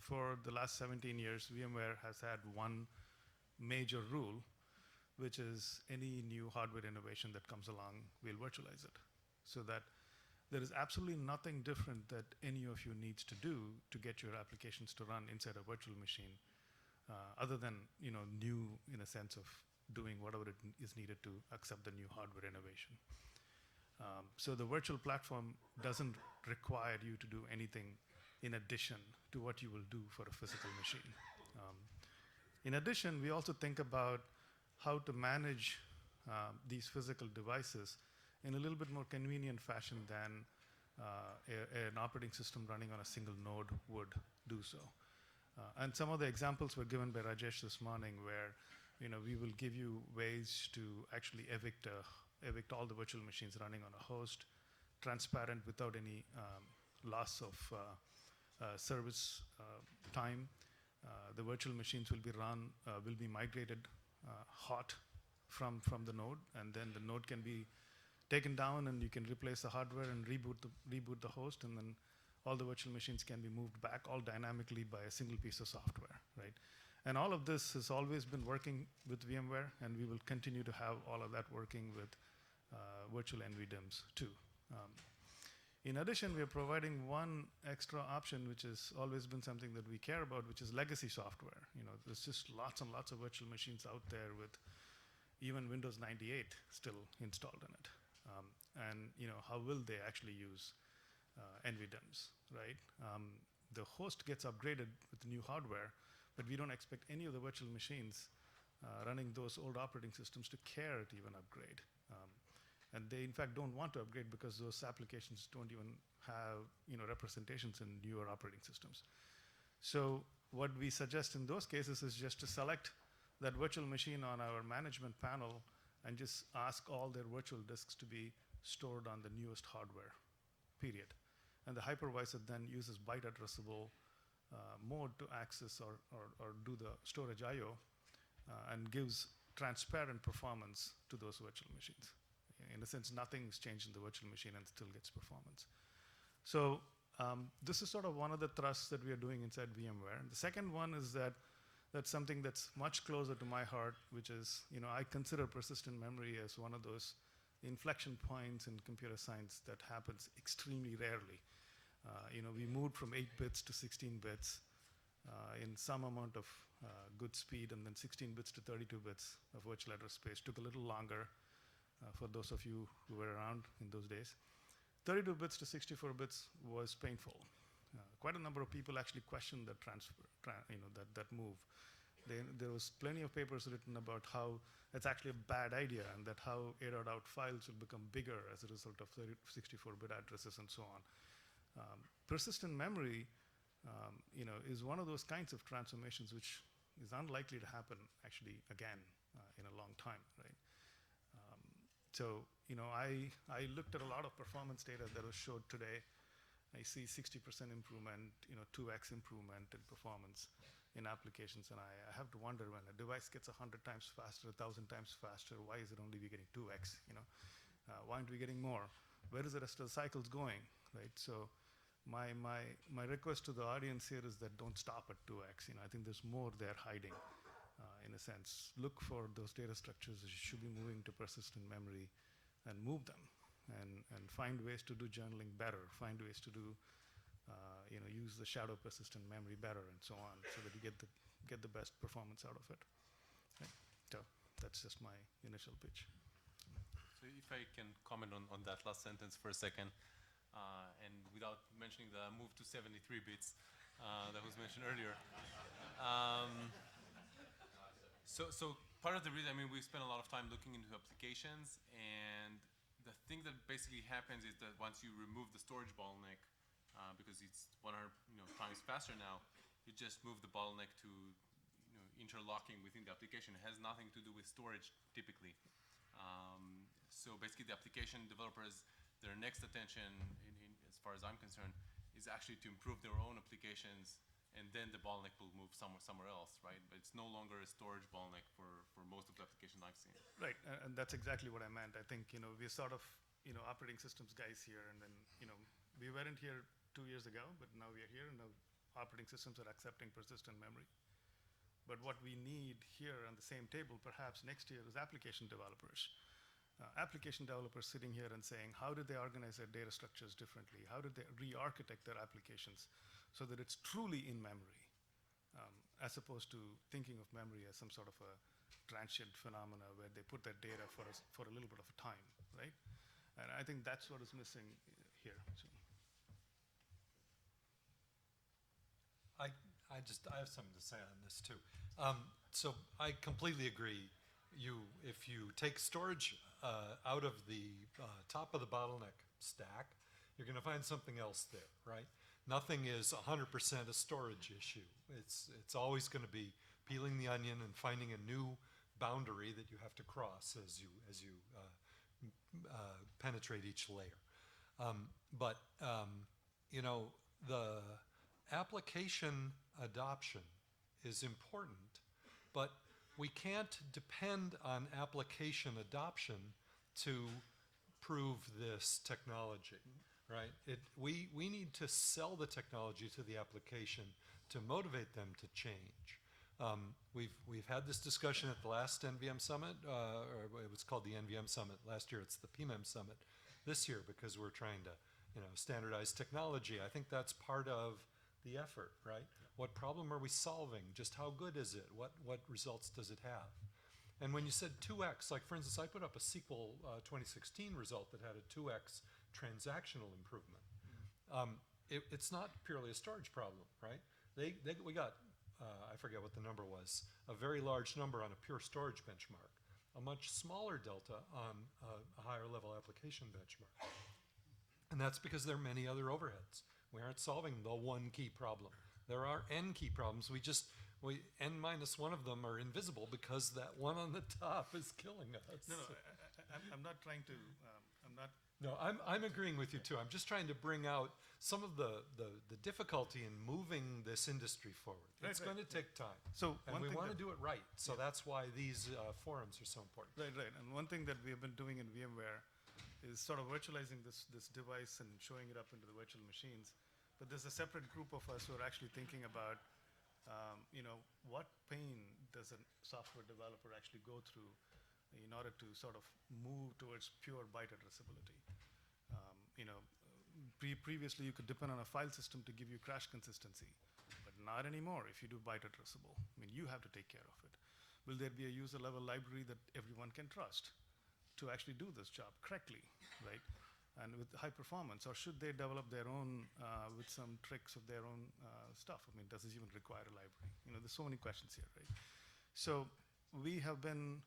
for the last 17 years, VMware has had one major rule, which is any new hardware innovation that comes along, we'll virtualize it. So that there is absolutely nothing different that any of you needs to do to get your applications to run inside a virtual machine, other than new in a sense of doing whatever it is needed to accept the new hardware innovation. So the virtual platform doesn't require you to do anything in addition to what you will do for a physical machine. In addition, we also think about how to manage these physical devices in a little bit more convenient fashion than an operating system running on a single node would do so. And some of the examples were given by Rajesh this morning where we will give you ways to actually evict all the virtual machines running on a host, transparent without any loss of service time. The virtual machines will be migrated hot from the node, and then the node can be taken down, and you can replace the hardware and reboot the host, and then all the virtual machines can be moved back all dynamically by a single piece of software, right? And all of this has always been working with VMware, and we will continue to have all of that working with virtual NVDIMMs too. In addition, we are providing one extra option, which has always been something that we care about, which is legacy software. There's just lots and lots of virtual machines out there with even Windows 98 still installed in it. And how will they actually use NVDIMMs, right? The host gets upgraded with new hardware, but we don't expect any of the virtual machines running those old operating systems to care to even upgrade. And they, in fact, don't want to upgrade because those applications don't even have representations in newer operating systems. So what we suggest in those cases is just to select that virtual machine on our management panel and just ask all their virtual disks to be stored on the newest hardware, period. And the hypervisor then uses byte addressable mode to access or do the storage I/O and gives transparent performance to those virtual machines. In a sense, nothing's changed in the virtual machine and still gets performance. So this is sort of one of the thrusts that we are doing inside VMware. And the second one is that's something that's much closer to my heart, which is, I consider persistent memory as one of those inflection points in computer science that happens extremely rarely. We moved from 8 bits to 16 bits in some amount of good speed, and then 16 bits to 32 bits of virtual address space took a little longer for those of you who were around in those days. 32 bits to 64 bits was painful. Quite a number of people actually questioned that transfer, that move. There was plenty of papers written about how it's actually a bad idea and that how out files will become bigger as a result of 64-bit addresses and so on. Persistent memory, is one of those kinds of transformations which is unlikely to happen actually again in a long time, right? So, I looked at a lot of performance data that was showed today. I see 60% improvement, 2x improvement in performance in applications, and I have to wonder, when a device gets 100 times faster, 1,000 times faster, why is it only we getting 2x? Why aren't we getting more? Where is the rest of the cycles going, right? So, my request to the audience here is that don't stop at 2x. I think there's more there hiding, in a sense. Look for those data structures that you should be moving to persistent memory and move them, and find ways to do journaling better, find ways to do, use the shadow persistent memory better, and so on, so that you get the best performance out of it. Right? So that's just my initial pitch. So if I can comment on that last sentence for a second, and without mentioning the move to 73 bits that was mentioned earlier. So part of the reason, we spend a lot of time looking into applications, and the thing that basically happens is that once you remove the storage bottleneck, because it's 100 times faster now, you just move the bottleneck to interlocking within the application. It has nothing to do with storage typically. So basically the application developers, their next attention, as far as I'm concerned, is actually to improve their own applications, and then the bottleneck will move somewhere else, right? But it's no longer a storage bottleneck for most of the applications I've seen. Right, and that's exactly what I meant. I think, we're sort of, operating systems guys here, and then, we weren't here 2 years ago, but now we are here, and now operating systems are accepting persistent memory. But what we need here on the same table, perhaps next year, is application developers. Application developers sitting here and saying, how did they organize their data structures differently? How did they re-architect their applications so that it's truly in memory, as opposed to thinking of memory as some sort of a transient phenomena where they put their data for a little bit of a time, right? And I think that's what is missing here. So. I have something to say on this too. So I completely agree. If you take storage out of the top of the bottleneck stack, you're going to find something else there, right? Nothing is 100% a storage issue. It's always going to be peeling the onion and finding a new boundary that you have to cross as you penetrate each layer. But the application adoption is important, but we can't depend on application adoption to prove this technology, right? We need to sell the technology to the application to motivate them to change. We've had this discussion at the last NVM Summit, or it was called the NVM Summit. Last year it's the PMEM Summit. This year, because we're trying to standardize technology, I think that's part of the effort, right? What problem are we solving? Just how good is it? What results does it have? And when you said 2x, like for instance, I put up a SQL 2016 result that had a 2x transactional improvement. It's not purely a storage problem, right? We got, I forget what the number was, a very large number on a pure storage benchmark, a much smaller delta on a higher level application benchmark. And that's because there are many other overheads. We aren't solving the one key problem. There are n key problems. N minus one of them are invisible because that one on the top is killing us. No, I'm not trying to, No, I'm agreeing with you too. I'm just trying to bring out some of the difficulty in moving this industry forward. It's going to take time. And we want to do it right. So that's why these forums are so important. Right. And one thing that we have been doing in VMware is sort of virtualizing this device and showing it up into the virtual machines. But there's a separate group of us who are actually thinking about, what pain does a software developer actually go through in order to sort of move towards pure byte addressability. Previously you could depend on a file system to give you crash consistency, but not anymore if you do byte addressable. You have to take care of it. Will there be a user level library that everyone can trust to actually do this job correctly, right? And with high performance, or should they develop their own with some tricks of their own stuff? Does this even require a library? There's so many questions here, right? So we have been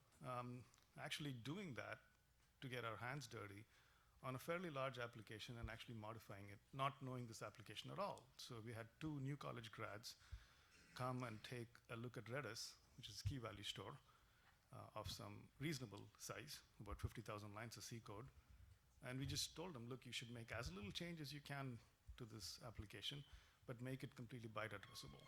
actually doing that to get our hands dirty on a fairly large application and actually modifying it, not knowing this application at all. So we had 2 new college grads come and take a look at Redis, which is key value store, of some reasonable size, about 50,000 lines of C code. And we just told them, look, you should make as little change as you can to this application, but make it completely byte addressable.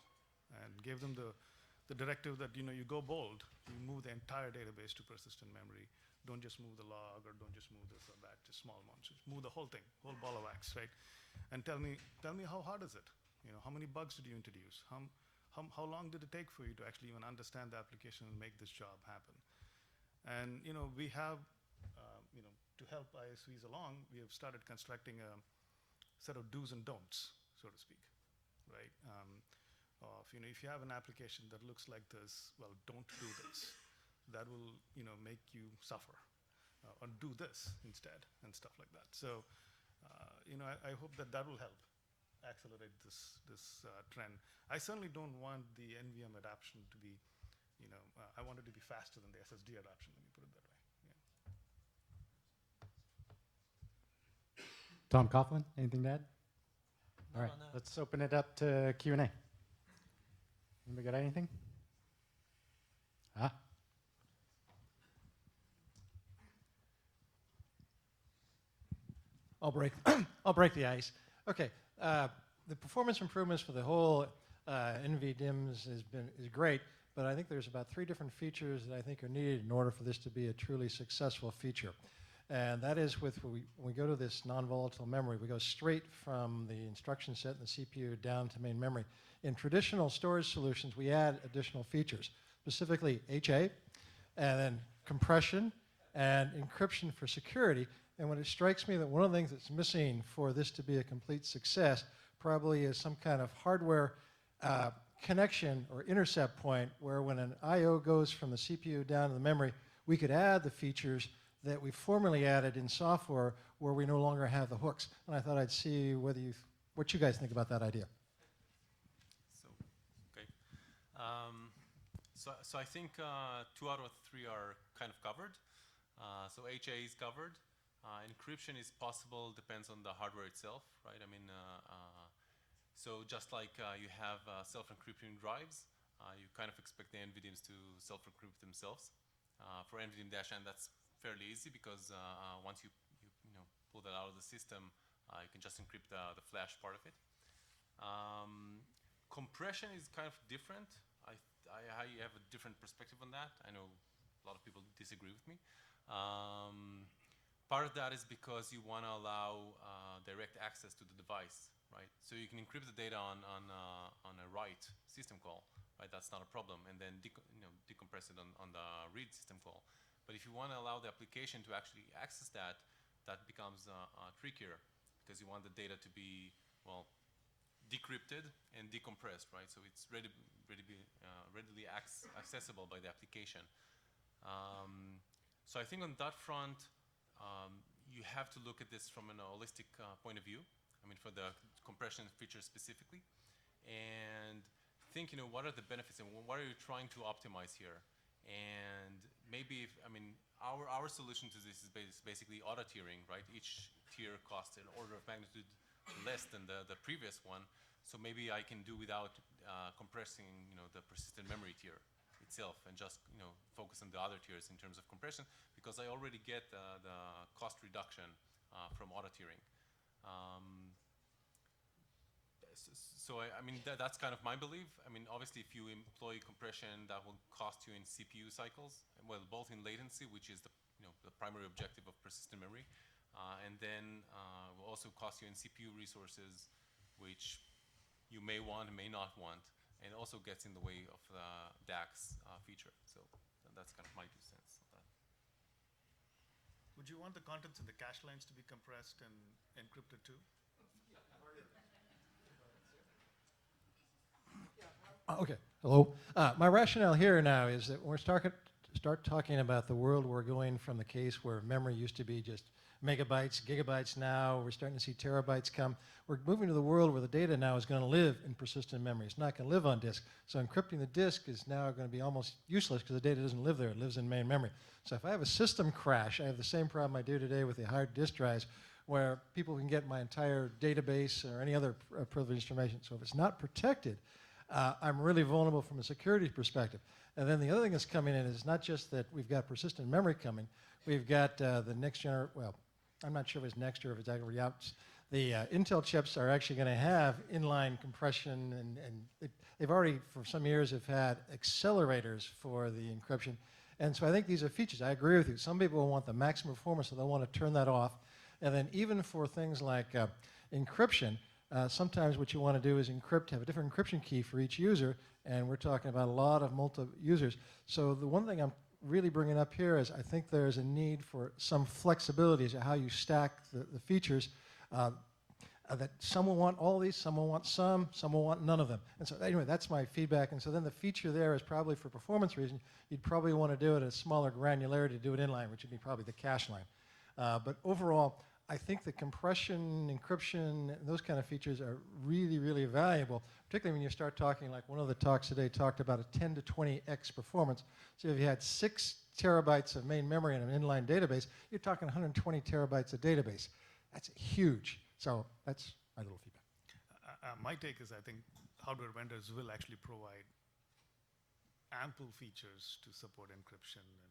And gave them the directive that, you go bold, you move the entire database to persistent memory. Don't just move the log, or don't just move this or that, just small amounts. Just move the whole thing, whole ball of wax, right? And tell me how hard is it? How many bugs did you introduce? How long did it take for you to actually even understand the application and make this job happen? And we have, to help ISVs along, we have started constructing a set of do's and don'ts, so to speak, right? If you have an application that looks like this, well, don't do this. That will, make you suffer. Or do this instead, and stuff like that. So, I hope that will help accelerate this trend. I certainly don't want the NVM adoption to be, I want it to be faster than the SSD adoption, let me put it that way. Tom Coughlin, anything to add? All right, let's open it up to Q&A. Anybody got anything? I'll break the ice. Okay, the performance improvements for the whole NVDIMS is great, but I think there's about 3 different features that I think are needed in order for this to be a truly successful feature. And that is when we go to this non-volatile memory, we go straight from the instruction set in the CPU down to main memory. In traditional storage solutions, we add additional features, specifically HA, and then compression, and encryption for security. And when it strikes me that one of the things that's missing for this to be a complete success probably is some kind of hardware connection or intercept point where when an I/O goes from the CPU down to the memory, we could add the features that we formerly added in software where we no longer have the hooks. And I thought I'd see what you guys think about that idea. So I think 2 out of 3 are kind of covered. So HA is covered. Encryption is possible, depends on the hardware itself, right? I mean, so just like you have self-encrypting drives, you kind of expect the NVDIMs to self-encrypt themselves. For NVDIMM-N, that's fairly easy because once you pull that out of the system, you can just encrypt the flash part of it. Compression is kind of different. I have a different perspective on that. I know a lot of people disagree with me. Part of that is because you want to allow direct access to the device, right? So you can encrypt the data on a write system call, right? That's not a problem, and then decompress it on the read system call. But if you want to allow the application to actually access that, that becomes trickier because you want the data to be, well, decrypted and decompressed, right? So it's readily accessible by the application. So I think on that front, you have to look at this from an holistic point of view. I mean, for the compression feature specifically, and think, what are the benefits and what are you trying to optimize here? And maybe, our solution to this is basically auto tiering, right? Each tier costs an order of magnitude less than the previous one. So maybe I can do without compressing, the persistent memory tier itself, and just focus on the other tiers in terms of compression, because I already get the cost reduction from auto tiering. So that's kind of my belief. Obviously, if you employ compression, that will cost you in CPU cycles, well, both in latency, which is the primary objective of persistent memory, and then will also cost you in CPU resources, which you may want and may not want, and also gets in the way of the DAX feature. So that's kind of my 2 cents on that. Would you want the contents in the cache lines to be compressed and encrypted too? Okay, hello. My rationale here now is that when we start talking about the world we're going from the case where memory used to be just megabytes, gigabytes now, we're starting to see terabytes come. We're moving to the world where the data now is going to live in persistent memory. It's not going to live on disk. So encrypting the disk is now going to be almost useless because the data doesn't live there. It lives in main memory. So if I have a system crash, I have the same problem I do today with the hard disk drives, where people can get my entire database or any other privileged information. So if it's not protected, I'm really vulnerable from a security perspective. And then the other thing that's coming in is not just that we've got persistent memory coming, we've got the next generation, well, I'm not sure if it's next year, if it's already out. The Intel chips are actually going to have inline compression, and they've already, for some years, have had accelerators for the encryption. And so I think these are features. I agree with you. Some people want the maximum performance, so they'll want to turn that off. And then even for things like encryption, sometimes what you want to do is encrypt, have a different encryption key for each user, and we're talking about a lot of multi-users. So the one thing I'm really bringing up here is I think there's a need for some flexibility as to how you stack the features. That some will want all these, some will want some will want none of them. And so anyway, that's my feedback. And so then the feature there is probably for performance reasons, you'd probably want to do it at a smaller granularity to do it inline, which would be probably the cache line. But overall, I think the compression, encryption, those kind of features are really, really valuable, particularly when you start talking, like one of the talks today talked about a 10 to 20x performance. So if you had 6 terabytes of main memory in an inline database, you're talking 120 terabytes of database. That's huge. So that's my little feedback. My take is I think hardware vendors will actually provide ample features to support encryption, and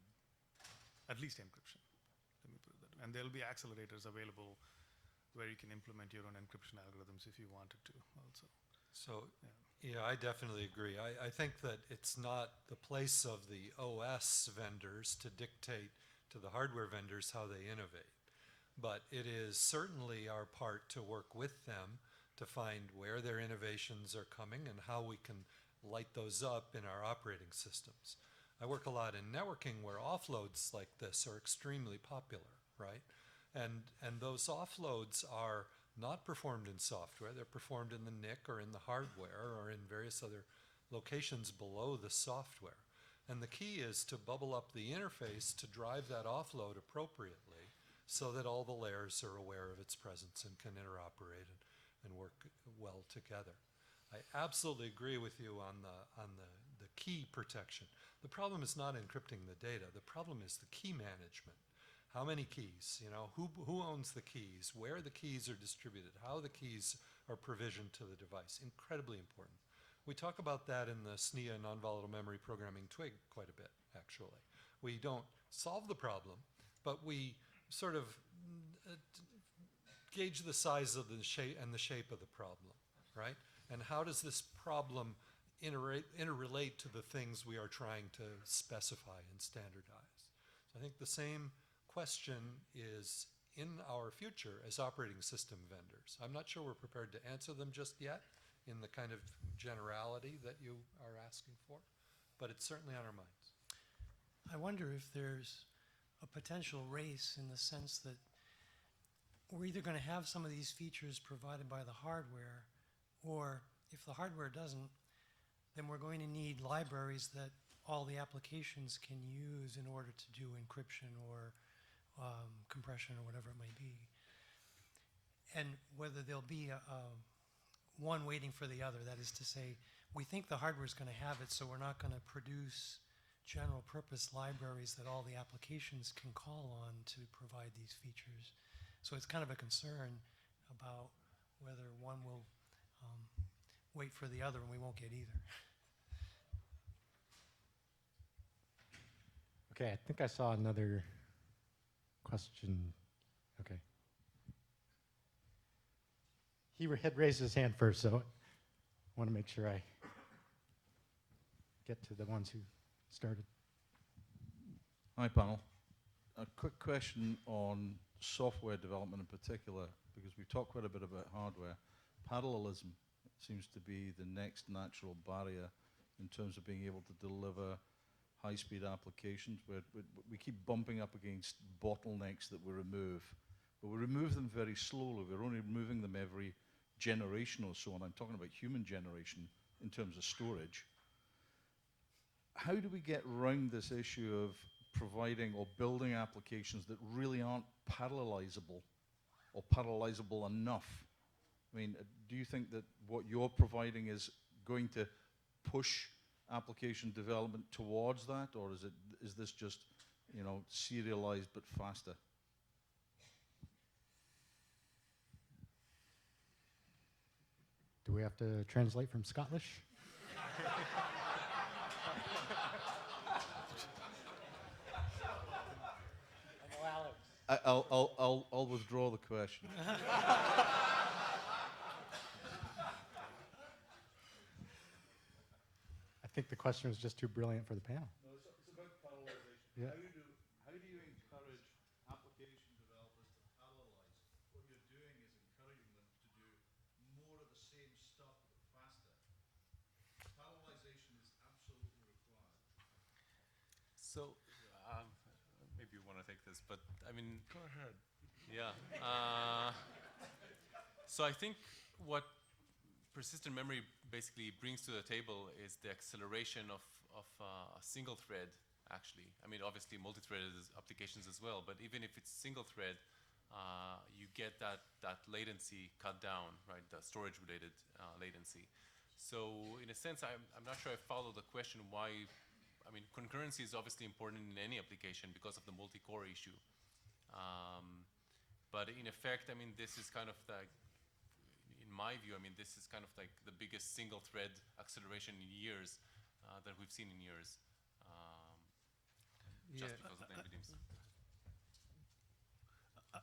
at least encryption. Let me put it that way. And there'll be accelerators available where you can implement your own encryption algorithms if you wanted to also. So, yeah, I definitely agree. I think that it's not the place of the OS vendors to dictate to the hardware vendors how they innovate. But it is certainly our part to work with them to find where their innovations are coming and how we can light those up in our operating systems. I work a lot in networking where offloads like this are extremely popular, right? And those offloads are not performed in software. They're performed in the NIC or in the hardware or in various other locations below the software. And the key is to bubble up the interface to drive that offload appropriately, so that all the layers are aware of its presence and can interoperate and work well together. I absolutely agree with you on the key protection. The problem is not encrypting the data. The problem is the key management. How many keys? You know, who owns the keys? Where the keys are distributed? How the keys are provisioned to the device? Incredibly important. We talk about that in the SNIA Non-Volatile Memory Programming twig quite a bit, actually. We don't solve the problem, but we sort of gauge the size of the shape and the shape of the problem, right? And how does this problem interrelate to the things we are trying to specify and standardize? So I think the same question is in our future as operating system vendors. I'm not sure we're prepared to answer them just yet in the kind of generality that you are asking for, but it's certainly on our minds. I wonder if there's a potential race in the sense that we're either going to have some of these features provided by the hardware, or if the hardware doesn't, then we're going to need libraries that all the applications can use in order to do encryption or compression or whatever it may be. And whether there'll be one waiting for the other, that is to say, we think the hardware is going to have it, so we're not going to produce general purpose libraries that all the applications can call on to provide these features. So it's kind of a concern about whether one will wait for the other and we won't get either. Okay, I think I saw another question. Okay. He had raised his hand first, so I want to make sure I get to the ones who started. Hi, panel. A quick question on software development in particular, because we've talked quite a bit about hardware. Parallelism seems to be the next natural barrier in terms of being able to deliver high-speed applications, where we keep bumping up against bottlenecks that we remove. But we remove them very slowly. We're only removing them every generation or so, and I'm talking about human generation in terms of storage. How do we get around this issue of providing or building applications that really aren't parallelizable or parallelizable enough? I mean, do you think that what you're providing is going to push application development towards that, or is this just, you know, serialized but faster? Do we have to translate from Scottish? I'll withdraw the question. I think the question was just too brilliant for the panel. No, it's about parallelization. Yeah. How do you encourage application developers to parallelize? What you're doing is encouraging them to do more of the same stuff but faster. Parallelization is absolutely required. So, maybe you want to take this, but I mean, Go ahead. yeah. So I think what persistent memory basically brings to the table is the acceleration of a single thread, actually. I mean, obviously multi-threaded applications as well, but even if it's single thread, you get that latency cut down, right? The storage-related latency. So in a sense, I'm not sure I follow the question why. I mean, concurrency is obviously important in any application because of the multi-core issue. But in effect, I mean, this is kind of like, in my view, I mean, this is kind of like the biggest single thread acceleration in years that we've seen in years, just because of the NVDIMMs.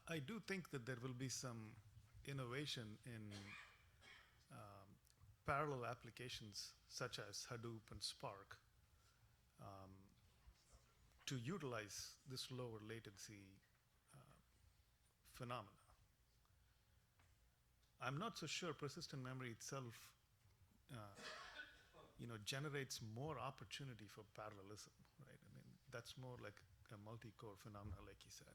I do think that there will be some innovation in parallel applications such as Hadoop and Spark to utilize this lower latency phenomena. I'm not so sure persistent memory itself generates more opportunity for parallelism, right? I mean, that's more like a multi-core phenomena, like you said.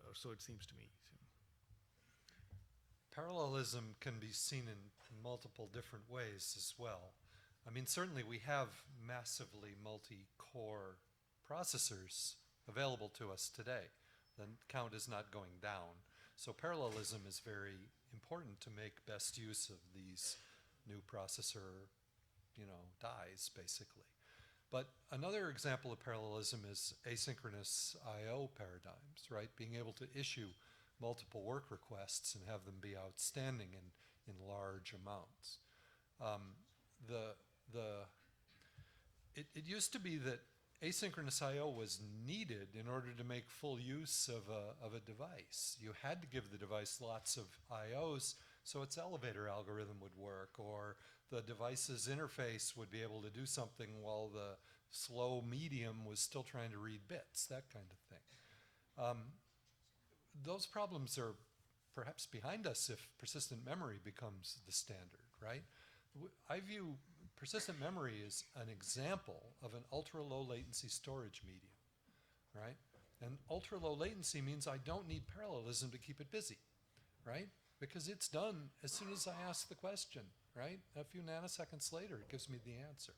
Or so it seems to me. Parallelism can be seen in multiple different ways as well. I mean, certainly we have massively multi-core processors available to us today. The count is not going down. So parallelism is very important to make best use of these new processor, dies, basically. But another example of parallelism is asynchronous I/O paradigms, right? Being able to issue multiple work requests and have them be outstanding in large amounts. It used to be that asynchronous I/O was needed in order to make full use of a device. You had to give the device lots of I/Os so its elevator algorithm would work, or the device's interface would be able to do something while the slow medium was still trying to read bits, that kind of thing. Those problems are perhaps behind us if persistent memory becomes the standard, right? I view persistent memory as an example of an ultra-low latency storage medium, right? And ultra-low latency means I don't need parallelism to keep it busy, right? Because it's done as soon as I ask the question, right? A few nanoseconds later, it gives me the answer.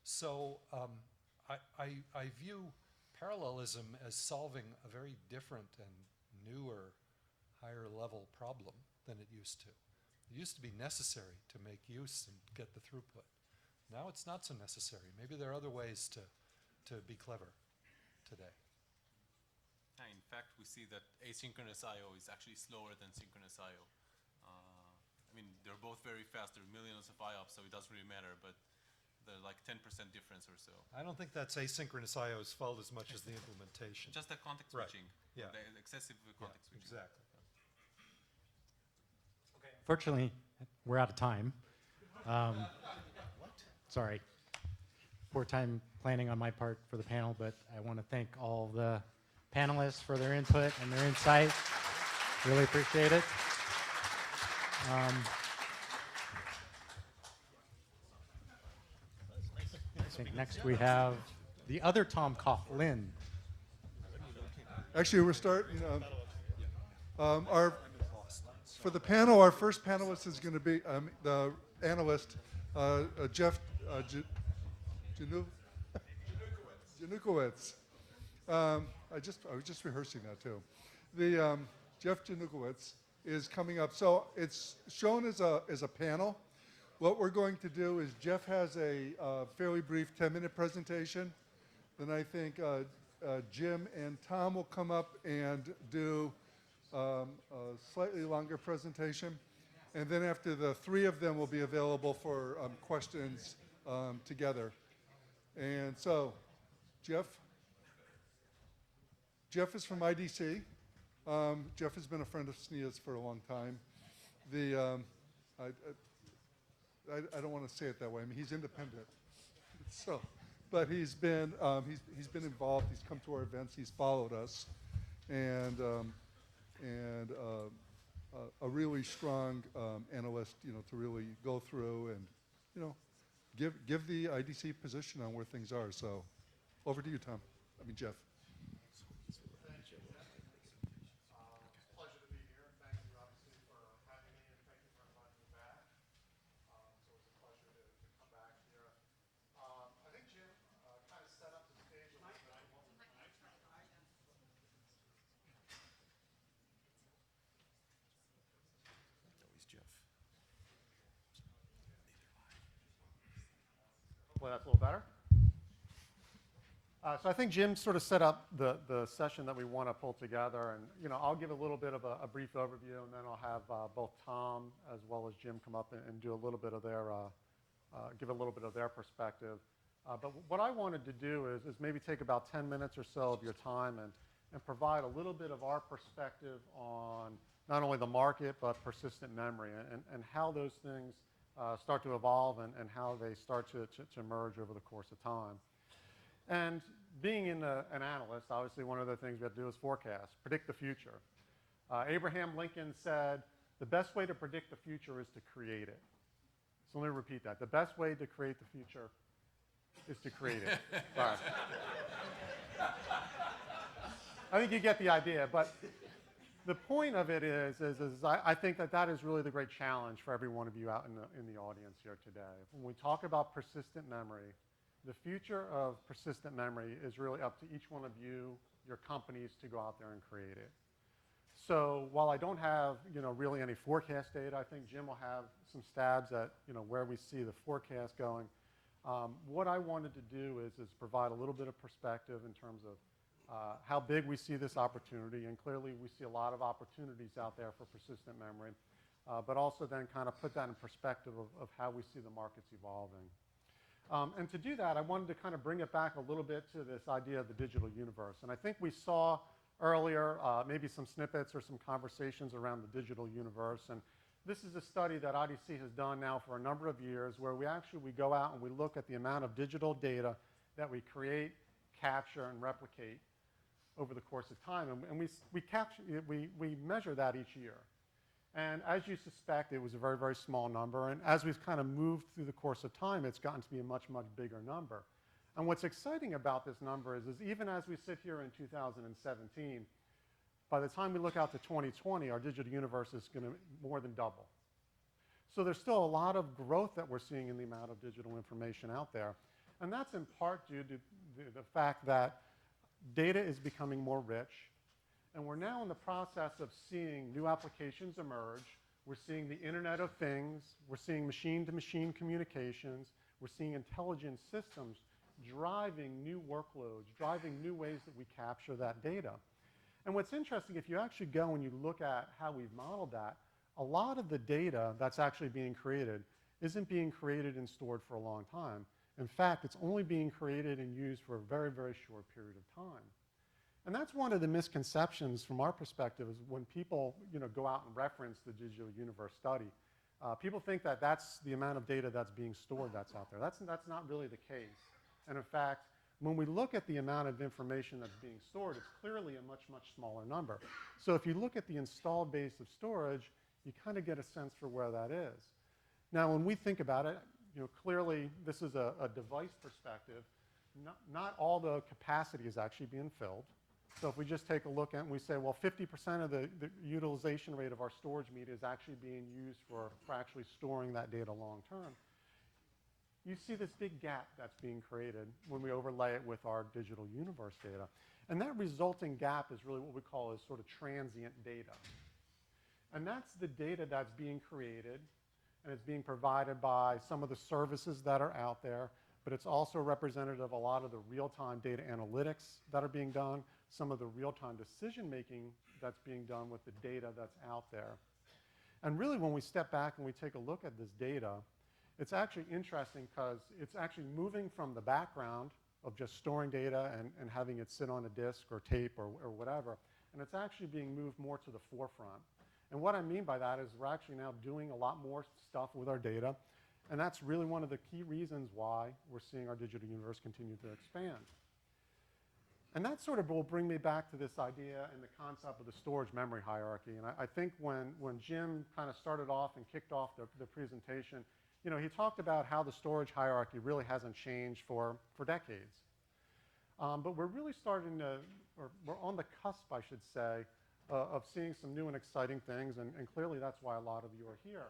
So I view parallelism as solving a very different and newer, higher level problem than it used to. It used to be necessary to make use and get the throughput. Now it's not so necessary. Maybe there are other ways to be clever today. In fact, we see that asynchronous I/O is actually slower than synchronous I/O. I mean, they're both very fast. There are millions of IOPS, so it doesn't really matter, but they're like 10% difference or so. I don't think that's asynchronous I/O's fault as much as the implementation. Just the context Right. switching. Yeah. The excessive context switching. Exactly. Fortunately, we're out of time. Sorry. Poor time planning on my part for the panel, but I want to thank all the panelists for their input and their insight. Really appreciate it. I think next we have the other Tom Coughlin. Actually, we're starting. For the panel, our first panelist is going to be the analyst, Jeff Janukowicz. I was just rehearsing that too. The Jeff Janukowicz is coming up. So it's shown as a panel. What we're going to do is Jeff has a fairly brief 10-minute presentation. Then I think Jim and Tom will come up and do a slightly longer presentation. And then after the three of them will be available for questions together. And so, Jeff Jeff is from IDC. Jeff has been a friend of SNIA's for a long time. I don't want to say it that way. I mean, he's independent. So, but he's been involved. He's come to our events. He's followed us, and a really strong analyst, to really go through and, give the IDC position on where things are. So, over to you, Tom. I mean, Jeff. Thank you. It's a pleasure to be here. Thank you, obviously, for having me, and thank you for inviting me back. So it's a pleasure to come back here. I think Jim kind of set up the stage a little bit. Hopefully that's a little better. So I think Jim sort of set up the session that we want to pull together, and I'll give a little bit of a brief overview, and then I'll have both Tom as well as Jim come up and do a little bit of their give a little bit of their perspective. But what I wanted to do is maybe take about 10 minutes or so of your time and provide a little bit of our perspective on not only the market but persistent memory and how those things start to evolve and how they start to emerge over the course of time. And being an analyst, obviously one of the things we have to do is forecast, predict the future. Abraham Lincoln said, the best way to predict the future is to create it. So let me repeat that. The best way to create the future is to create it. Sorry. I think you get the idea, but the point of it is I think that is really the great challenge for every one of you out in the audience here today. When we talk about persistent memory, the future of persistent memory is really up to each one of you, your companies, to go out there and create it. So while I don't have really any forecast data, I think Jim will have some stabs at where we see the forecast going. What I wanted to do is provide a little bit of perspective in terms of how big we see this opportunity, and clearly we see a lot of opportunities out there for persistent memory, but also then kind of put that in perspective of how we see the markets evolving. And to do that, I wanted to kind of bring it back a little bit to this idea of the digital universe. And I think we saw earlier maybe some snippets or some conversations around the digital universe. And this is a study that IDC has done now for a number of years where we go out and we look at the amount of digital data that we create, capture, and replicate over the course of time. And we measure that each year. And as you suspect, it was a very, very small number. And as we've kind of moved through the course of time, it's gotten to be a much, much bigger number. And what's exciting about this number is even as we sit here in 2017, by the time we look out to 2020, our digital universe is going to more than double. So there's still a lot of growth that we're seeing in the amount of digital information out there. And that's in part due to the fact that data is becoming more rich. And we're now in the process of seeing new applications emerge. We're seeing the Internet of Things. We're seeing machine-to-machine communications. We're seeing intelligent systems driving new workloads, driving new ways that we capture that data. And what's interesting, if you actually go and you look at how we've modeled that, a lot of the data that's actually being created isn't being created and stored for a long time. In fact, it's only being created and used for a very, very short period of time. And that's one of the misconceptions from our perspective is when people go out and reference the digital universe study. People think that that's the amount of data that's being stored that's out there. That's not really the case. And in fact, when we look at the amount of information that's being stored, it's clearly a much, much smaller number. So if you look at the installed base of storage, you kind of get a sense for where that is. Now, when we think about it, clearly this is a device perspective. Not all the capacity is actually being filled. So if we just take a look at it and we say, well, 50% of the utilization rate of our storage media is actually being used for actually storing that data long term, you see this big gap that's being created when we overlay it with our digital universe data. And that resulting gap is really what we call as sort of transient data. And that's the data that's being created, and it's being provided by some of the services that are out there, but it's also representative of a lot of the real-time data analytics that are being done, some of the real-time decision-making that's being done with the data that's out there. And really, when we step back and we take a look at this data, it's actually interesting because it's actually moving from the background of just storing data and having it sit on a disk or tape or whatever. And it's actually being moved more to the forefront. And what I mean by that is we're actually now doing a lot more stuff with our data. And that's really one of the key reasons why we're seeing our digital universe continue to expand. And that sort of will bring me back to this idea and the concept of the storage memory hierarchy. And I think when Jim kind of started off and kicked off the presentation, you know, he talked about how the storage hierarchy really hasn't changed for decades. But we're really starting to, or we're on the cusp, I should say, of seeing some new and exciting things, and clearly that's why a lot of you are here.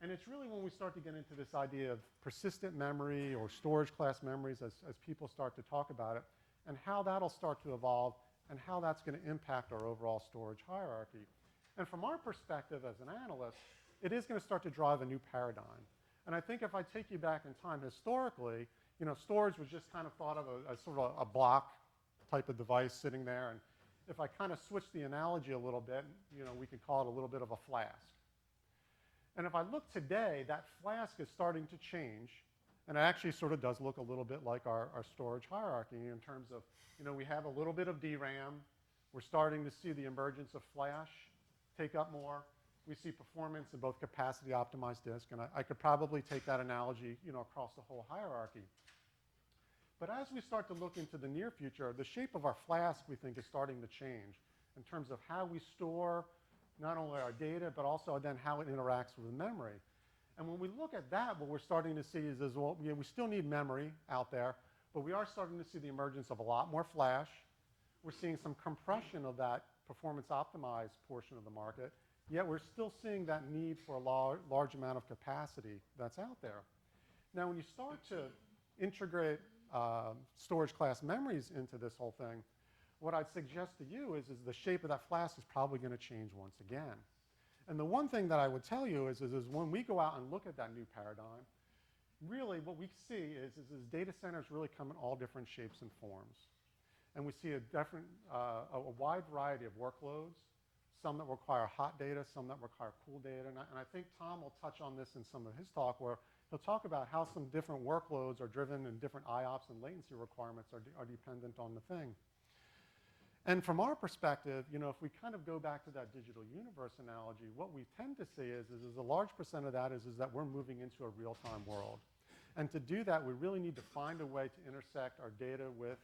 And it's really when we start to get into this idea of persistent memory or storage class memories as people start to talk about it, and how that'll start to evolve, and how that's going to impact our overall storage hierarchy. And from our perspective as an analyst, it is going to start to drive a new paradigm. And I think if I take you back in time historically, you know, storage was just kind of thought of as sort of a block type of device sitting there. And if I kind of switch the analogy a little bit, you know, we could call it a little bit of a flask. And if I look today, that flask is starting to change. And it actually sort of does look a little bit like our storage hierarchy in terms of, you know, we have a little bit of DRAM. We're starting to see the emergence of flash take up more. We see performance in both capacity optimized disk. And I could probably take that analogy, you know, across the whole hierarchy. But as we start to look into the near future, the shape of our flask, we think, is starting to change in terms of how we store not only our data, but also then how it interacts with memory. And when we look at that, what we're starting to see is well, you know, we still need memory out there, but we are starting to see the emergence of a lot more flash. We're seeing some compression of that performance optimized portion of the market, yet we're still seeing that need for a large amount of capacity that's out there. Now, when you start to integrate storage class memories into this whole thing, what I'd suggest to you is the shape of that flask is probably going to change once again. And the one thing that I would tell you is when we go out and look at that new paradigm, really what we see is data centers really come in all different shapes and forms. And we see a wide variety of workloads, some that require hot data, some that require cool data. And I think Tom will touch on this in some of his talk, where he'll talk about how some different workloads are driven and different IOPS and latency requirements are dependent on the thing. And from our perspective, you know, if we kind of go back to that digital universe analogy, what we tend to see is a large percent of that is that we're moving into a real-time world. And to do that, we really need to find a way to intersect our data with,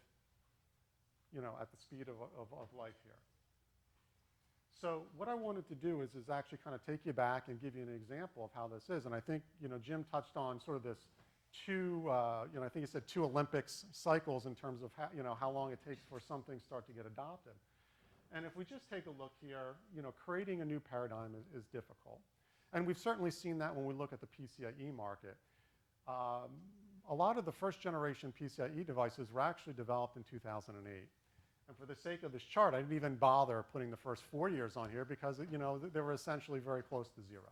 you know, at the speed of light here. So what I wanted to do is actually kind of take you back and give you an example of how this is. And I think, you know, Jim touched on sort of this you know, I think he said 2 Olympics cycles in terms of how, you know, how long it takes for something start to get adopted. And if we just take a look here, you know, creating a new paradigm is difficult. And we've certainly seen that when we look at the PCIe market. A lot of the first generation PCIe devices were actually developed in 2008. And for the sake of this chart, I didn't even bother putting the first 4 years on here because, you know, they were essentially very close to 0.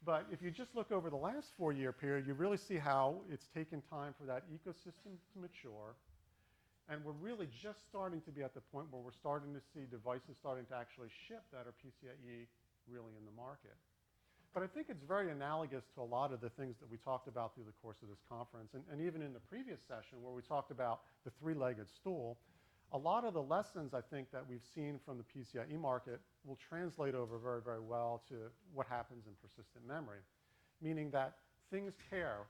But if you just look over the last 4-year period, you really see how it's taken time for that ecosystem to mature. And we're really just starting to be at the point where we're starting to see devices starting to actually ship that are PCIe really in the market. But I think it's very analogous to a lot of the things that we talked about through the course of this conference. And even in the previous session where we talked about the 3-legged stool, a lot of the lessons I think that we've seen from the PCIe market will translate over very, very well to what happens in persistent memory, meaning that things care.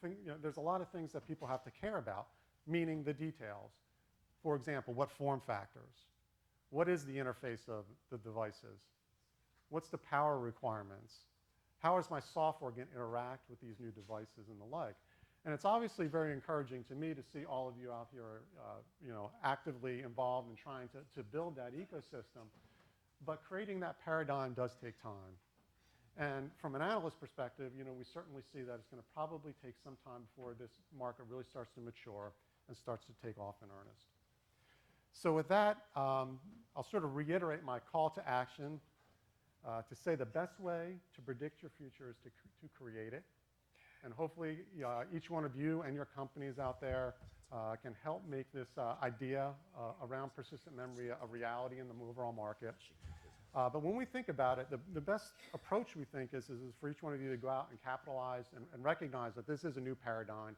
You know, there's a lot of things that people have to care about, meaning the details. For example, what form factors? What is the interface of the devices? What's the power requirements? How is my software going to interact with these new devices and the like? And it's obviously very encouraging to me to see all of you out here, you know, actively involved in trying to build that ecosystem. But creating that paradigm does take time. And from an analyst perspective, you know, we certainly see that it's going to probably take some time before this market really starts to mature and starts to take off in earnest. So with that, I'll sort of reiterate my call to action to say the best way to predict your future is to create it. And hopefully each one of you and your companies out there can help make this idea around persistent memory a reality in the overall market. But when we think about it, the best approach we think is for each one of you to go out and capitalize and recognize that this is a new paradigm.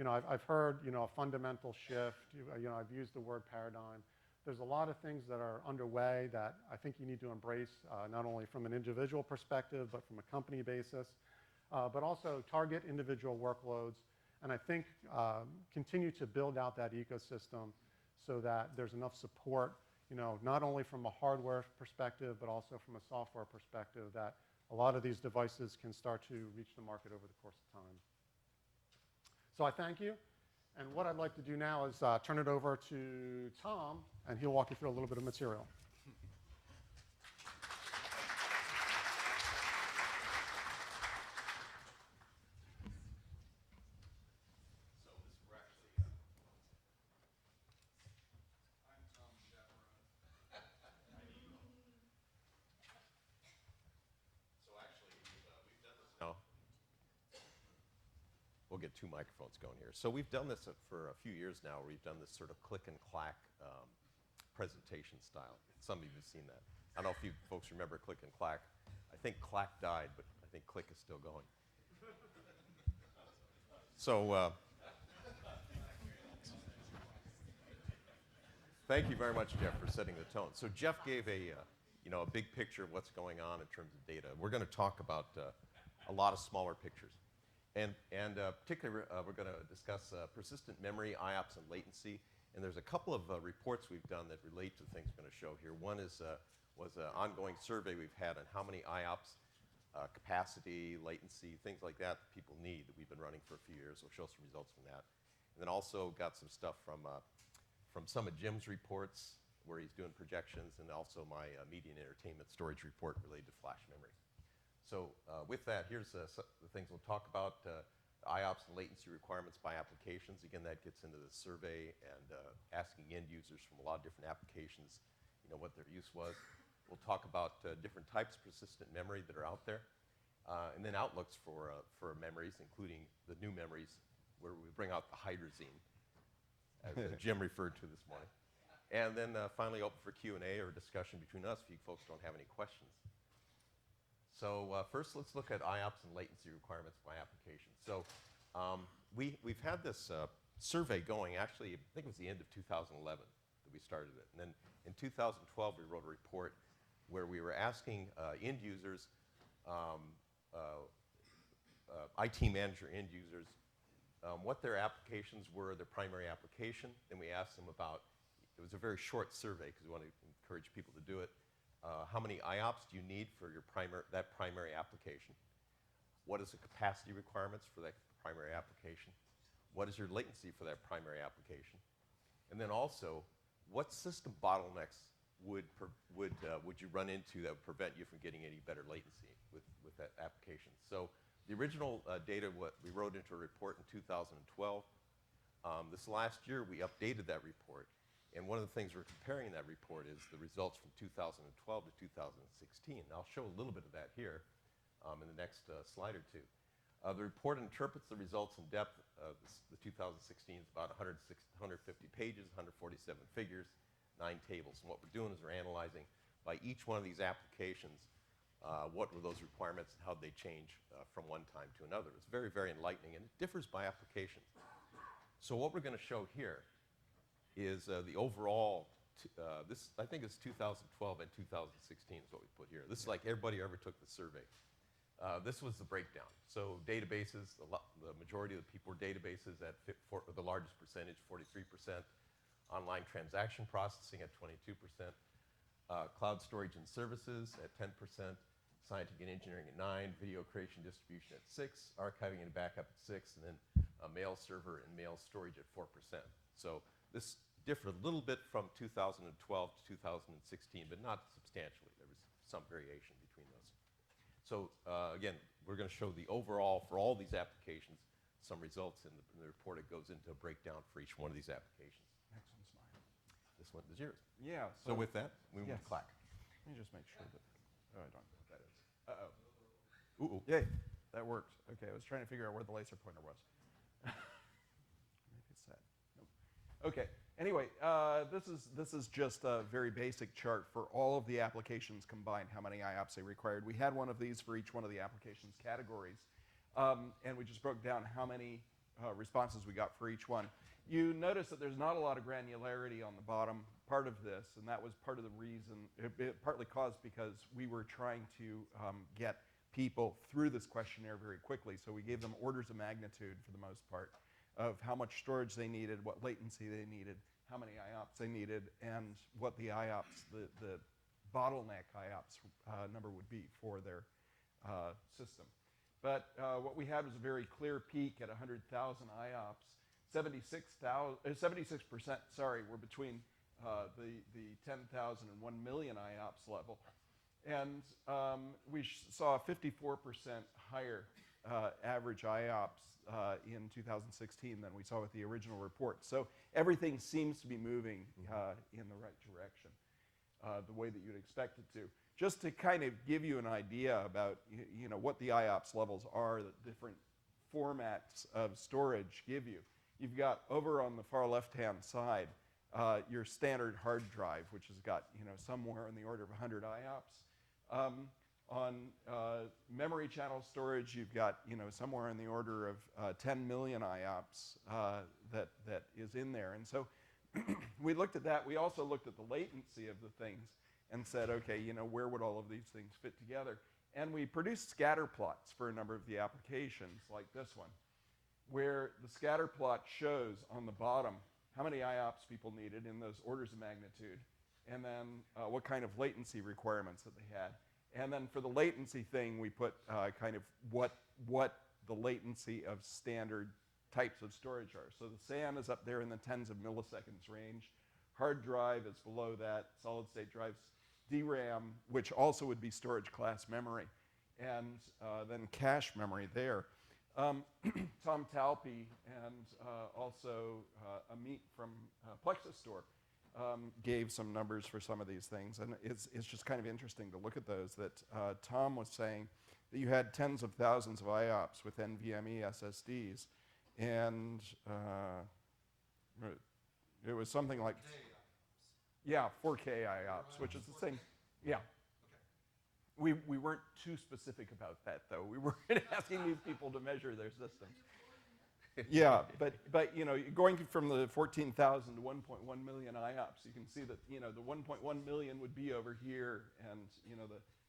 I've heard, a fundamental shift. I've used the word paradigm. There's a lot of things that are underway that I think you need to embrace, not only from an individual perspective, but from a company basis, but also target individual workloads. And I think continue to build out that ecosystem so that there's enough support, not only from a hardware perspective, but also from a software perspective, that a lot of these devices can start to reach the market over the course of time. So I thank you. And what I'd like to do now is turn it over to Tom, and he'll walk you through a little bit of material. We'll get two microphones going here. So we've done this for a few years now. We've done this sort of click and clack presentation style. Some of you have seen that. I don't know if you folks remember click and clack. I think clack died, but I think click is still going. So thank you very much, Jeff, for setting the tone. So Jeff gave a big picture of what's going on in terms of data. We're going to talk about a lot of smaller pictures. And particularly, we're going to discuss persistent memory, IOPS, and latency. And there's a couple of reports we've done that relate to things I'm going to show here. One was an ongoing survey we've had on how many IOPS, capacity, latency, things like that people need that we've been running for a few years. We'll show some results from that. And then also got some stuff from some of Jim's reports where he's doing projections, and also my media and entertainment storage report related to flash memory. So with that, here's the things we'll talk about, IOPS and latency requirements by applications. Again, that gets into the survey and asking end users from a lot of different applications, what their use was. We'll talk about different types of persistent memory that are out there, and then outlooks for memories, including the new memories where we bring out the hydrazine, as Jim referred to this morning. And then finally open for Q&A or discussion between us if you folks don't have any questions. So first, let's look at IOPS and latency requirements by application. So we've had this survey going, actually, I think it was the end of 2011 that we started it. And then in 2012, we wrote a report where we were asking end users, IT manager end users, what their applications were, their primary application. Then we asked them about, it was a very short survey because we wanted to encourage people to do it. How many IOPS do you need for your that primary application? What is the capacity requirements for that primary application? What is your latency for that primary application? And then also, what system bottlenecks would you run into that would prevent you from getting any better latency with that application? So the original data, what we wrote into a report in 2012. This last year, we updated that report. And one of the things we're comparing in that report is the results from 2012 to 2016. And I'll show a little bit of that here in the next slide or two. The report interprets the results in depth. The 2016 is about 150 pages, 147 figures, 9 tables. And what we're doing is we're analyzing by each one of these applications what were those requirements and how they change from one time to another. It's very, very enlightening, and it differs by application. So what we're going to show here is the overall, this I think it's 2012 and 2016 is what we put here. This is like everybody who ever took the survey. This was the breakdown. So databases, the majority of the people were databases at the largest percentage, 43%. Online transaction processing at 22%. Cloud storage and services at 10%. Scientific and engineering at 9%. Video creation distribution at 6%. Archiving and backup at 6%. And then mail server and mail storage at 4%. So this differed a little bit from 2012 to 2016, but not substantially. There was some variation between those. So again, we're going to show the overall, for all these applications, some results in the report. It goes into a breakdown for each one of these applications. Next one's mine. This one is yours. Yeah. So with that, we move to clack. Let me just make sure that, oh, I don't know what that is. Uh-oh. Ooh. Yay, that worked. Okay, I was trying to figure out where the laser pointer was. Maybe it's that. Nope. Okay. Anyway, this is just a very basic chart for all of the applications combined, how many IOPS they required. We had one of these for each one of the applications categories, and we just broke down how many responses we got for each one. You notice that there's not a lot of granularity on the bottom part of this, and that was part of the reason, it partly caused because we were trying to get people through this questionnaire very quickly, so we gave them orders of magnitude for the most part of how much storage they needed, what latency they needed, how many IOPS they needed, and what the IOPS, the bottleneck IOPS number would be for their system. But what we had was a very clear peak at 100,000 IOPS. 76%, sorry, were between the 10,000 and 1 million IOPS level. And we saw a 54% higher average IOPS in 2016 than we saw with the original report. So everything seems to be moving in the right direction, the way that you'd expect it to. Just to kind of give you an idea about what the IOPS levels are that different formats of storage give you. You've got over on the far left-hand side your standard hard drive, which has got somewhere in the order of 100 IOPS. On memory channel storage, you've got somewhere in the order of 10 million IOPS that is in there. And so we looked at that. We also looked at the latency of the things and said, okay, where would all of these things fit together? And we produced scatter plots for a number of the applications, like this one, where the scatter plot shows on the bottom how many IOPS people needed in those orders of magnitude, and then what kind of latency requirements that they had. And then for the latency thing, we put kind of what the latency of standard types of storage are. So the SAN is up there in the tens of milliseconds range. Hard drive is below that. Solid state drives, DRAM, which also would be storage class memory, and then cache memory there. Tom Talpe and also Amit from Plexustore gave some numbers for some of these things, and it's just kind of interesting to look at those. That Tom was saying that you had tens of thousands of IOPS with NVMe SSDs, and it was something like 4K IOPS, which is the same. Yeah. We weren't too specific about that, though. We weren't asking these people to measure their systems. Yeah, but going from the 14,000 to 1.1 million IOPS, you can see that the 1.1 million would be over here, and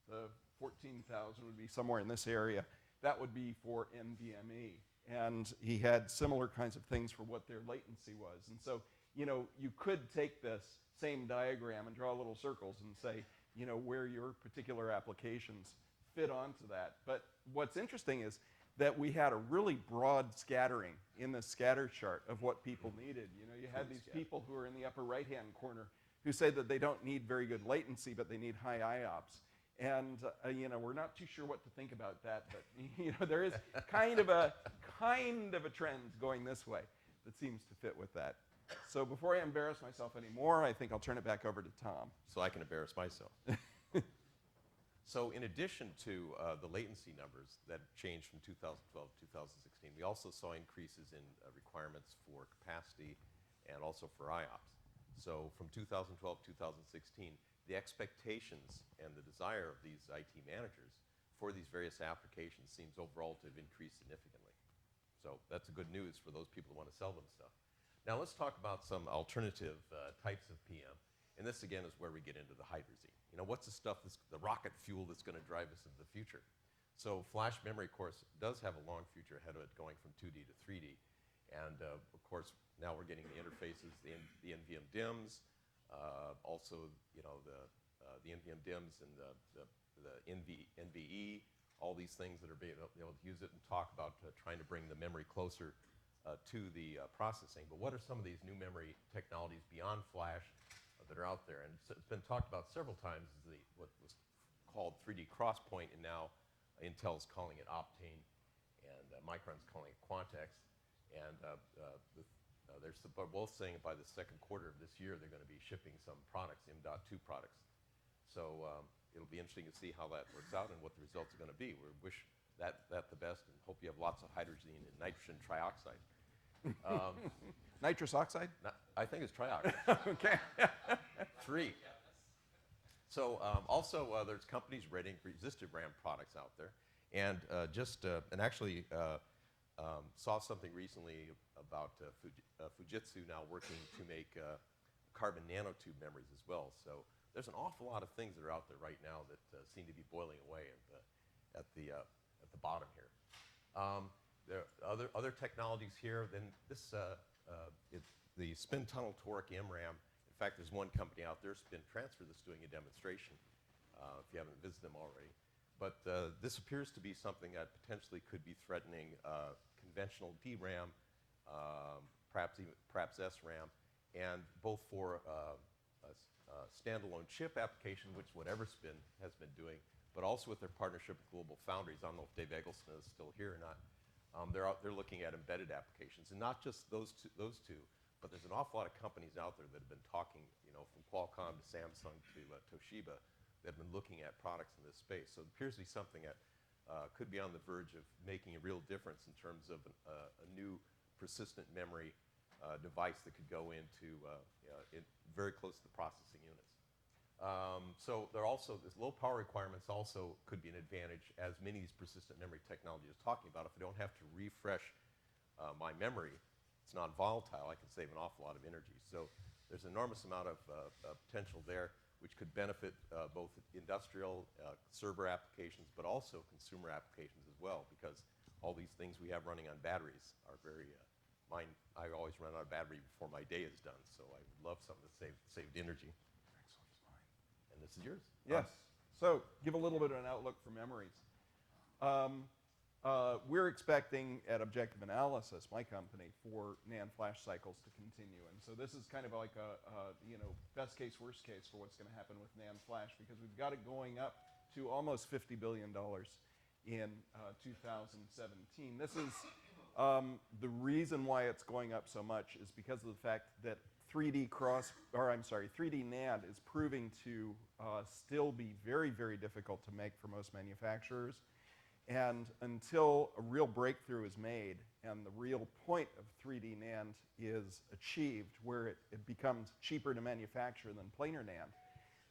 the 14,000 would be somewhere in this area. That would be for NVMe, and he had similar kinds of things for what their latency was. And so you could take this same diagram and draw little circles and say where your particular applications fit onto that. But what's interesting is that we had a really broad scattering in the scatter chart of what people needed. You had these people who are in the upper right-hand corner who say that they don't need very good latency, but they need high IOPS. And we're not too sure what to think about that, but there is kind of a trend going this way that seems to fit with that. So before I embarrass myself anymore, I think I'll turn it back over to Tom. So I can embarrass myself. So in addition to the latency numbers that changed from 2012 to 2016, we also saw increases in requirements for capacity and also for IOPS. So from 2012 to 2016, the expectations and the desire of these IT managers for these various applications seems overall to have increased significantly. So that's good news for those people who want to sell them stuff. Now let's talk about some alternative types of PM. And this again is where we get into the hydrazine. What's the stuff, the rocket fuel that's going to drive us into the future? So flash memory, of course, does have a long future ahead of it, going from 2D to 3D. And of course, now we're getting the interfaces, the NVM DIMMs, also the NVM DIMMs and the NVE, all these things that are being able to use it and talk about trying to bring the memory closer to the processing. But what are some of these new memory technologies beyond flash that are out there? And it's been talked about several times as what was called 3D Crosspoint, and now Intel's calling it Optane, and Micron's calling it Quantex. And they're both saying by the second quarter of this year they're going to be shipping some products, M.2 products. So it'll be interesting to see how that works out and what the results are going to be. We wish that the best and hope you have lots of hydrazine and nitrogen trioxide. Nitrous oxide? I think it's trioxide. Okay. 3. So also there's companies readying resistive RAM products out there, and actually saw something recently about Fujitsu now working to make carbon nanotube memories as well. So there's an awful lot of things that are out there right now that seem to be boiling away at the bottom here. There are other technologies here. Then this the spin tunnel torque MRAM. In fact, there's one company out there, Spin Transfer, that's doing a demonstration. If you haven't visited them already. But this appears to be something that potentially could be threatening conventional DRAM, perhaps SRAM, and both for a standalone chip application, which whatever Spin has been doing, but also with their partnership with Global Foundries. I don't know if Dave Eggleston is still here or not. They're looking at embedded applications, and not just those two, but there's an awful lot of companies out there that have been talking, from Qualcomm to Samsung to Toshiba, that have been looking at products in this space. So it appears to be something that could be on the verge of making a real difference in terms of a new persistent memory device that could go into very close to the processing units. So there are also, this low power requirements also could be an advantage, as many of these persistent memory technologies are talking about. If I don't have to refresh my memory, it's non-volatile, I can save an awful lot of energy. So there's an enormous amount of potential there, which could benefit both industrial server applications, but also consumer applications as well, because all these things we have running on batteries are very, I always run out of battery before my day is done, so I would love something that saved energy. And this is yours. Yes. So give a little bit of an outlook for memories. We're expecting at Objective Analysis, my company, for NAND flash cycles to continue. And so this is kind of like a best case, worst case for what's going to happen with NAND flash, because we've got it going up to almost $50 billion in 2017. This is the reason why it's going up so much is because of the fact that 3D NAND is proving to still be very, very difficult to make for most manufacturers. And until a real breakthrough is made and the real point of 3D NAND is achieved, where it becomes cheaper to manufacture than planar NAND,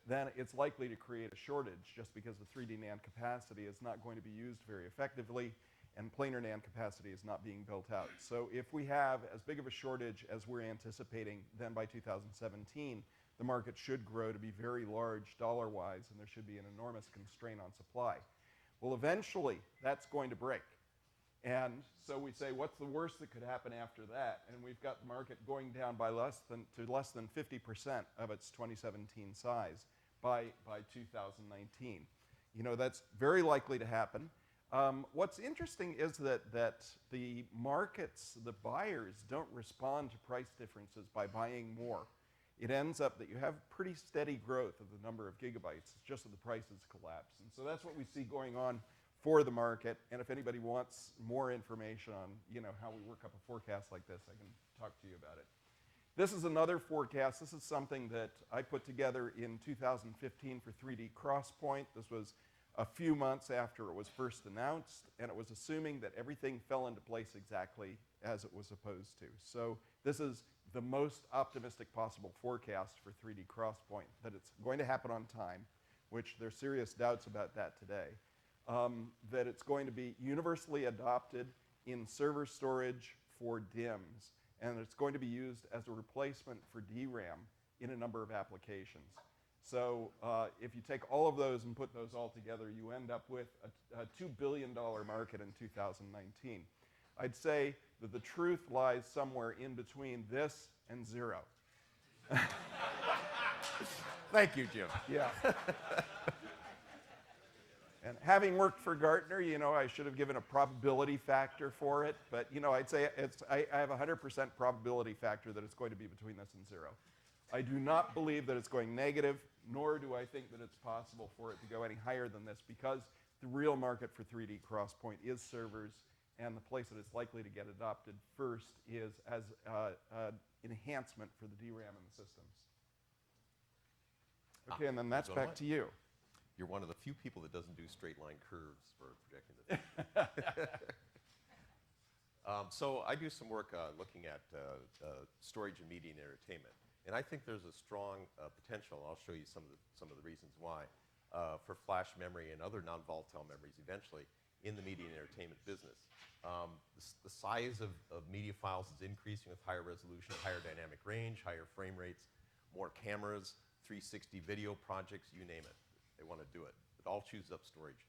then it's likely to create a shortage, just because the 3D NAND capacity is not going to be used very effectively and planar NAND capacity is not being built out. So if we have as big of a shortage as we're anticipating, then by 2017, the market should grow to be very large dollar-wise, and there should be an enormous constraint on supply. Well, eventually, that's going to break. And so we say, what's the worst that could happen after that? And we've got the market going down by less than 50% of its 2017 size by 2019. That's very likely to happen. What's interesting is that the markets, the buyers, don't respond to price differences by buying more. It ends up that you have pretty steady growth of the number of gigabytes. It's just that the prices collapse. And so that's what we see going on for the market. And if anybody wants more information on how we work up a forecast like this, I can talk to you about it. This is another forecast. This is something that I put together in 2015 for 3D XPoint. This was a few months after it was first announced, and it was assuming that everything fell into place exactly as it was supposed to. So this is the most optimistic possible forecast for 3D XPoint, that it's going to happen on time, which there's serious doubts about that today, that it's going to be universally adopted in server storage for DIMMs, and it's going to be used as a replacement for DRAM in a number of applications. So if you take all of those and put those all together, you end up with a $2 billion market in 2019. I'd say that the truth lies somewhere in between this and zero. Thank you, Jim. Yeah. And having worked for Gartner, I should have given a probability factor for it, but I'd say I have a 100% probability factor that it's going to be between this and zero. I do not believe that it's going negative, nor do I think that it's possible for it to go any higher than this, because the real market for 3D XPoint is servers, and the place that it's likely to get adopted first is as enhancement for the DRAM in the systems. Okay, and then that's back to you. You're one of the few people that doesn't do straight line curves for projecting the future. So I do some work looking at storage and media and entertainment. And I think there's a strong potential, I'll show you some of the reasons why, for flash memory and other non-volatile memories eventually in the media and entertainment business. The size of media files is increasing with higher resolution, higher dynamic range, higher frame rates, more cameras, 360 video projects, you name it. They want to do it. It all chews up storage.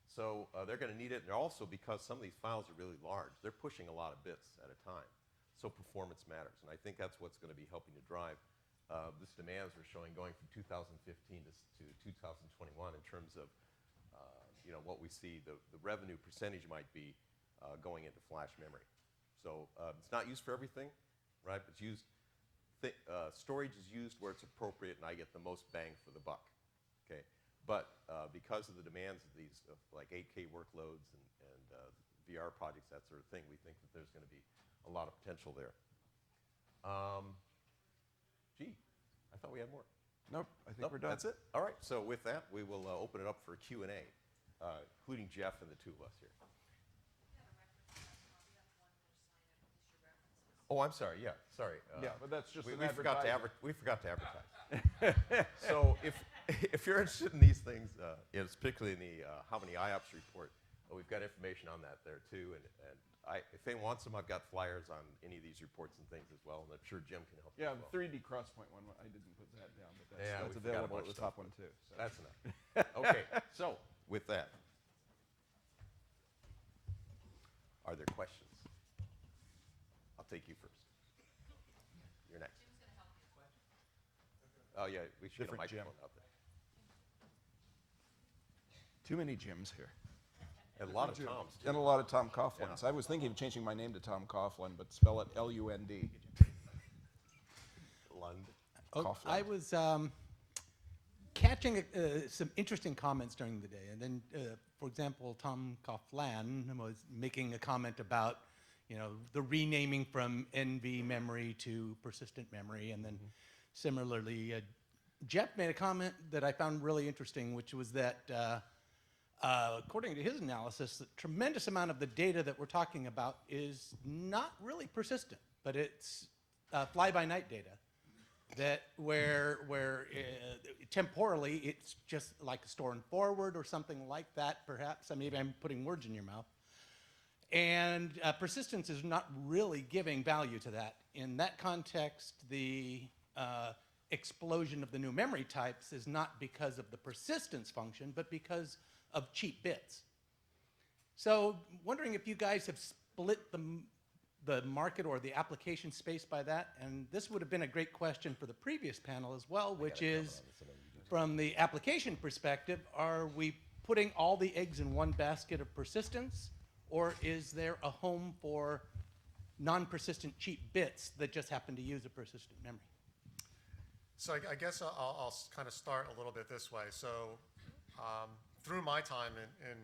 So they're going to need it. And also, because some of these files are really large, they're pushing a lot of bits at a time. So performance matters. And I think that's what's going to be helping to drive this demands we're showing going from 2015 to 2021 in terms of what we see the revenue percentage might be going into flash memory. So it's not used for everything, right? But it's used. Storage is used where it's appropriate, and I get the most bang for the buck. Okay, but because of the demands of these like 8K workloads and VR projects, that sort of thing, we think that there's going to be a lot of potential there. Gee, I thought we had more. Nope, I think we're done. That's it. All right. So with that, we will open it up for Q&A, including Jeff and the two of us here. Oh, I'm sorry. Yeah, sorry. Yeah, but that's just we an forgot to advertisement. we forgot to advertise. So if you're interested in these things, it's particularly in the how many IOPS report, we've got information on that there too. And if anyone wants them, I've got flyers on any of these reports and things as well. And I'm sure Jim can help. Yeah, as the well. 3D Crosspoint one, I didn't put that down, but that's, Yeah, that's we forgot a available bunch at the of top stuff, one too. So. That's enough. Okay, so with that, are there questions? I'll take you first. You're next. Oh yeah, we should get a Different Jim. microphone out there. Too many Jims here. And a lot of Toms, too. And a lot of Tom Coughlins. Yeah. I was thinking of changing my name to Tom Coughlin, but spell it L-U-N-D. Lund. Oh, I was catching some interesting comments during the day. And then, for example, Tom Coughlin was making a comment about, the renaming from NV memory to persistent memory. And then similarly, Jeff made a comment that I found really interesting, which was that according to his analysis, the tremendous amount of the data that we're talking about is not really persistent, but it's fly-by-night data. That where temporally it's just like a store and forward or something like that, perhaps. Maybe I'm putting words in your mouth. And persistence is not really giving value to that. In that context, the explosion of the new memory types is not because of the persistence function, but because of cheap bits. So wondering if you guys have split the market or the application space by that. And this would have been a great question for the previous panel as well, which is, from the application perspective, are we putting all the eggs in one basket of persistence, or is there a home for non-persistent cheap bits that just happen to use a persistent memory? So I guess I'll kind of start a little bit this way. So through my time in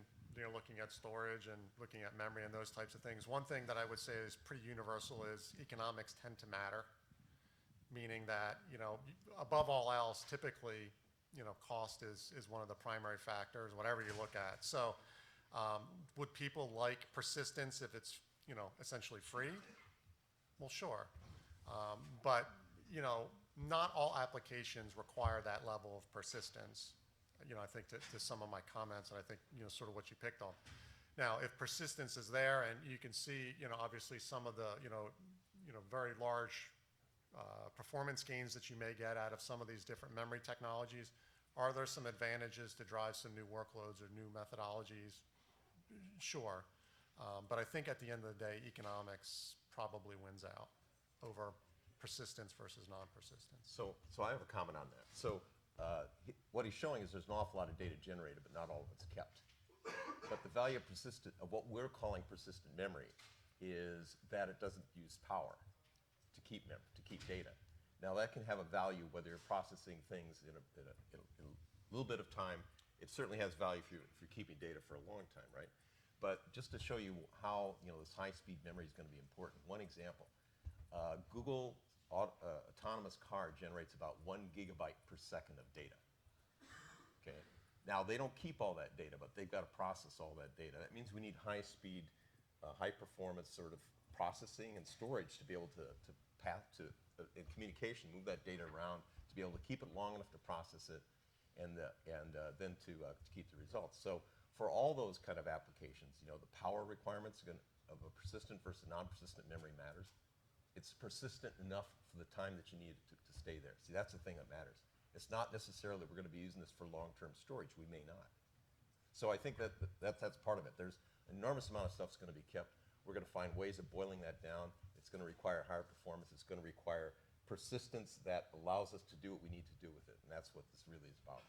looking at storage and looking at memory and those types of things, one thing that I would say is pretty universal is economics tend to matter, meaning that above all else, typically cost is one of the primary factors, whatever you look at. So would people like persistence if it's essentially free? Well, sure, but not all applications require that level of persistence. I think to some of my comments, and I think sort of what you picked on. Now, if persistence is there, and you can see obviously some of the very large performance gains that you may get out of some of these different memory technologies, are there some advantages to drive some new workloads or new methodologies? Sure, but I think at the end of the day, economics probably wins out over persistence versus non-persistence. So I have a comment on that. So what he's showing is there's an awful lot of data generated, but not all of it's kept. But the value of what we're calling persistent memory is that it doesn't use power to keep data. Now that can have a value whether you're processing things in a little bit of time. It certainly has value if you're keeping data for a long time, right? But just to show you how this high-speed memory is going to be important. One example: Google autonomous car generates about 1 gigabyte per second of data. Okay. Now they don't keep all that data, but they've got to process all that data. That means we need high-speed, high-performance sort of processing and storage to be able to in communication, move that data around to be able to keep it long enough to process it, and then to keep the results. So For all those kind of applications, you know, the power requirements of a persistent versus non-persistent memory matters. It's persistent enough for the time that you need it to stay there. See, that's the thing that matters. It's not necessarily that we're going to be using this for long-term storage. We may not. So I think that's part of it. There's an enormous amount of stuff that's going to be kept. We're going to find ways of boiling that down. It's going to require higher performance. It's going to require persistence that allows us to do what we need to do with it. And that's what this really is about.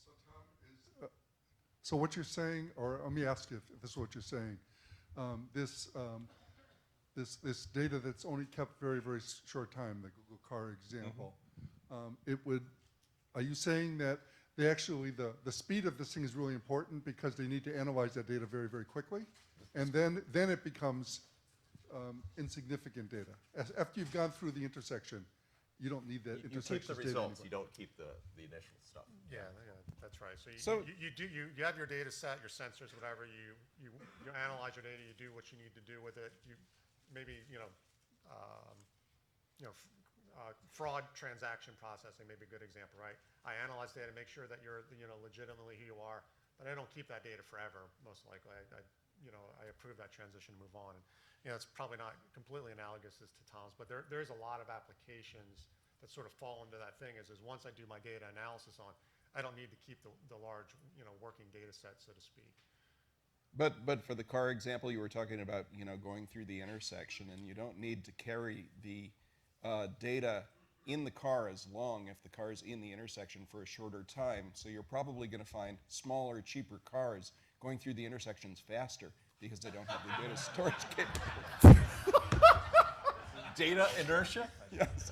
So Tom, so what you're saying, or let me ask you if this is what you're saying, this data that's only kept very, very short time, the Google car example, are you saying that they actually, the speed of this thing is really important because they need to analyze that data very, very quickly? And then it becomes insignificant data. After you've gone through the intersection, you don't need that intersection data. You keep the results, you don't keep the initial stuff. Yeah, that's right. So you have your data set, your sensors, whatever. You analyze your data. You do what you need to do with it. You maybe fraud transaction processing may be a good example, right? I analyze data, make sure that you're legitimately who you are, but I don't keep that data forever. Most likely, I approve that transition and move on. And, it's probably not completely analogous as to Tom's, but there is a lot of applications that sort of fall into that thing. Is once I do my data analysis on, I don't need to keep the large working data set, so to speak. But for the car example, you were talking about going through the intersection, and you don't need to carry the data in the car as long if the car is in the intersection for a shorter time. So you're probably going to find smaller, cheaper cars going through the intersections faster because they don't have the data storage capability. Data inertia? Yes.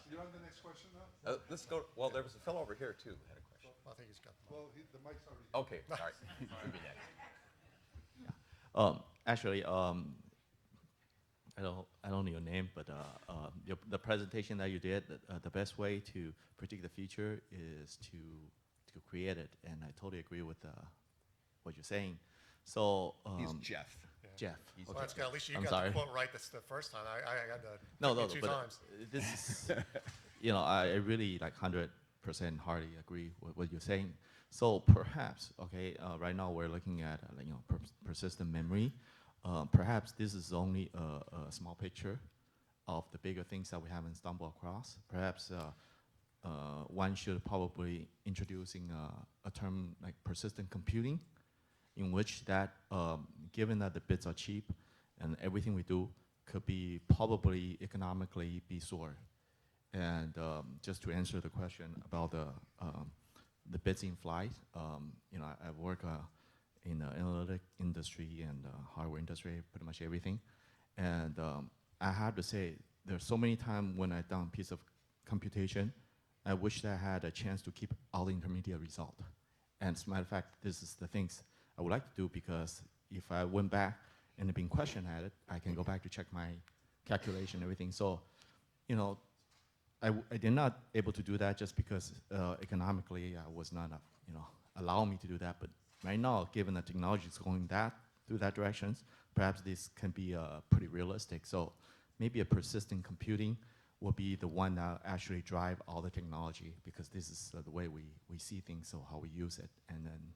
You on the next question now? Let's go. Well, there was a fellow over here too who had a question. Well, I think he's got the Well, the mic's already. Okay, all right. You'll be next. Actually, I don't know your name, but the presentation that you did, the best way to predict the future is to create it, and I totally agree with what you're saying. So he's Jeff. Jeff. Well, that's good. At least you I'm got sorry. the quote right the first time. I had to No, two but times. this is, I really 100% heartily agree with what you're saying. So perhaps, okay, right now we're looking at persistent memory. Perhaps this is only a small picture of the bigger things that we haven't stumbled across. Perhaps one should probably introducing a term like persistent computing, in which that, given that the bits are cheap and everything we do could be probably economically be stored. And just to answer the question about the bits in flight, I work in the analytic industry and hardware industry, pretty much everything. And I have to say, there's so many times when I've done a piece of computation, I wish that I had a chance to keep all the intermediate result. And as a matter of fact, this is the things I would like to do, because if I went back and been questioned at it, I can go back to check my calculation and everything. So, I did not able to do that just because economically I was not, allowing me to do that. But right now, given the technology is going through that directions, perhaps this can be pretty realistic. So maybe a persistent computing will be the one that actually drive all the technology, because this is the way we see things, so how we use it. And then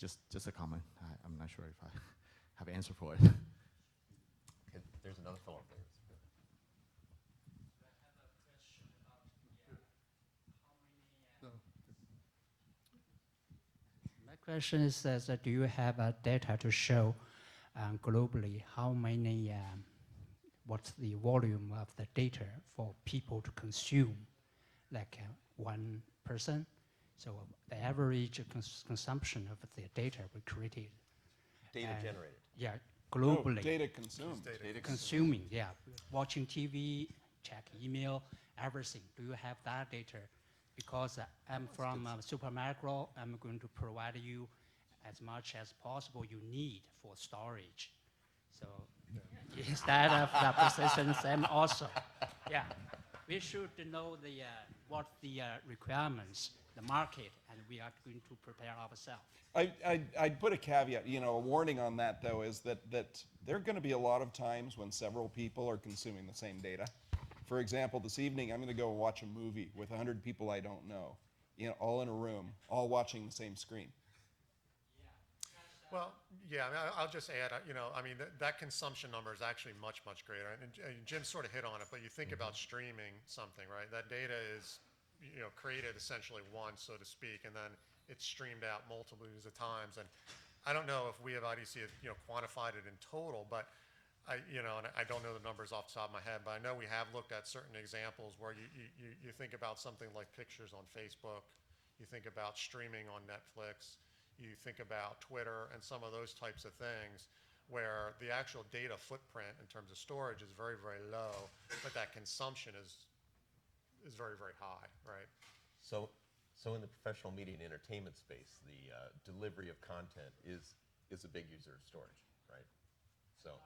just a comment. I'm not sure if I have an answer for it. Okay, there's another fellow there. My question is, do you have data to show globally how many, what's the volume of the data for people to consume, like one person? So the average consumption of the data we created. Data generated. Yeah, globally. Oh, data consumed. Data consuming, yeah. Watching TV, check email, everything. Do you have that data? Because I'm from Supermicro, I'm going to provide you as much as possible you need for storage. So instead of the persistence, and also, yeah, we should know what the requirements, the market, and we are going to prepare ourselves. I'd put a caveat, a warning on that, though, is that there are going to be a lot of times when several people are consuming the same data. For example, this evening, I'm going to go watch a movie with 100 people I don't know. all in a room, all watching the same screen. Well, yeah, I mean, I'll just add, I mean, that consumption number is actually much, much greater. And Jim sort of hit on it, but you think about streaming something, right? That data is, created essentially once, so to speak, and then it's streamed out multitudes of times. And I don't know if we have IDC, quantified it in total, but and I don't know the numbers off the top of my head, but I know we have looked at certain examples where you think about something like pictures on Facebook, you think about streaming on Netflix, you think about Twitter and some of those types of things where the actual data footprint in terms of storage is very, very low, but that consumption is very, very high, right? So in the professional media and entertainment space, the delivery of content is a big user of storage, right? So.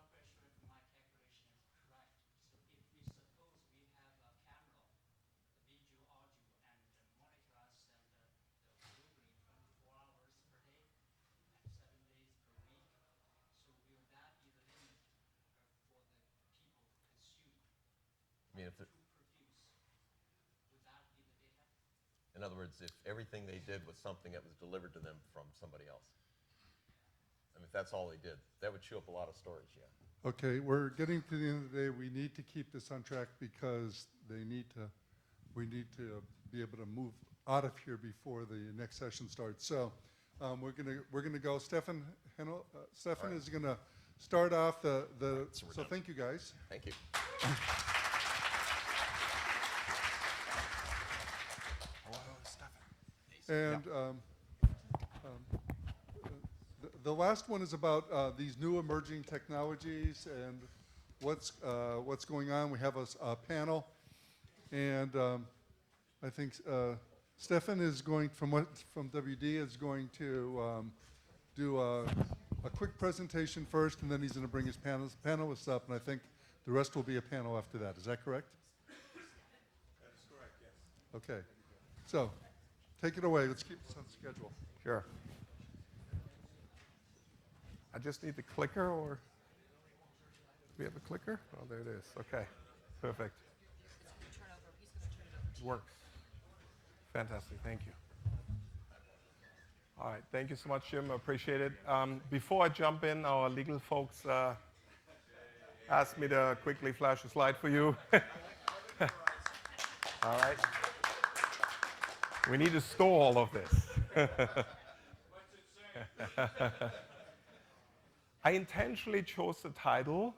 I mean, in other words, if everything they did was something that was delivered to them from somebody else, I mean, if that's all they did, that would chew up a lot of storage, yeah. Okay, we're getting to the end of the day. We need to keep this on track because we need to be able to move out of here before the next session starts. So we're gonna go. Stefan is gonna start off the. So thank you guys. Thank you. And the last one is about these new emerging technologies and what's going on. We have a panel, and I think Stefan is going from WD is going to do a quick presentation first, and then he's going to bring his panelists up, and I think the rest will be a panel after that. Is that correct? That is correct, yes. Okay. So. Take it away. Let's keep this on schedule. Sure. I just need the clicker, or do we have a clicker? Oh, there it is. Okay. Perfect. It works. Fantastic. Thank you. All right. Thank you so much, Jim. I appreciate it. Before I jump in, our legal folks asked me to quickly flash a slide for you. All right. We need to store all of this. I intentionally chose the title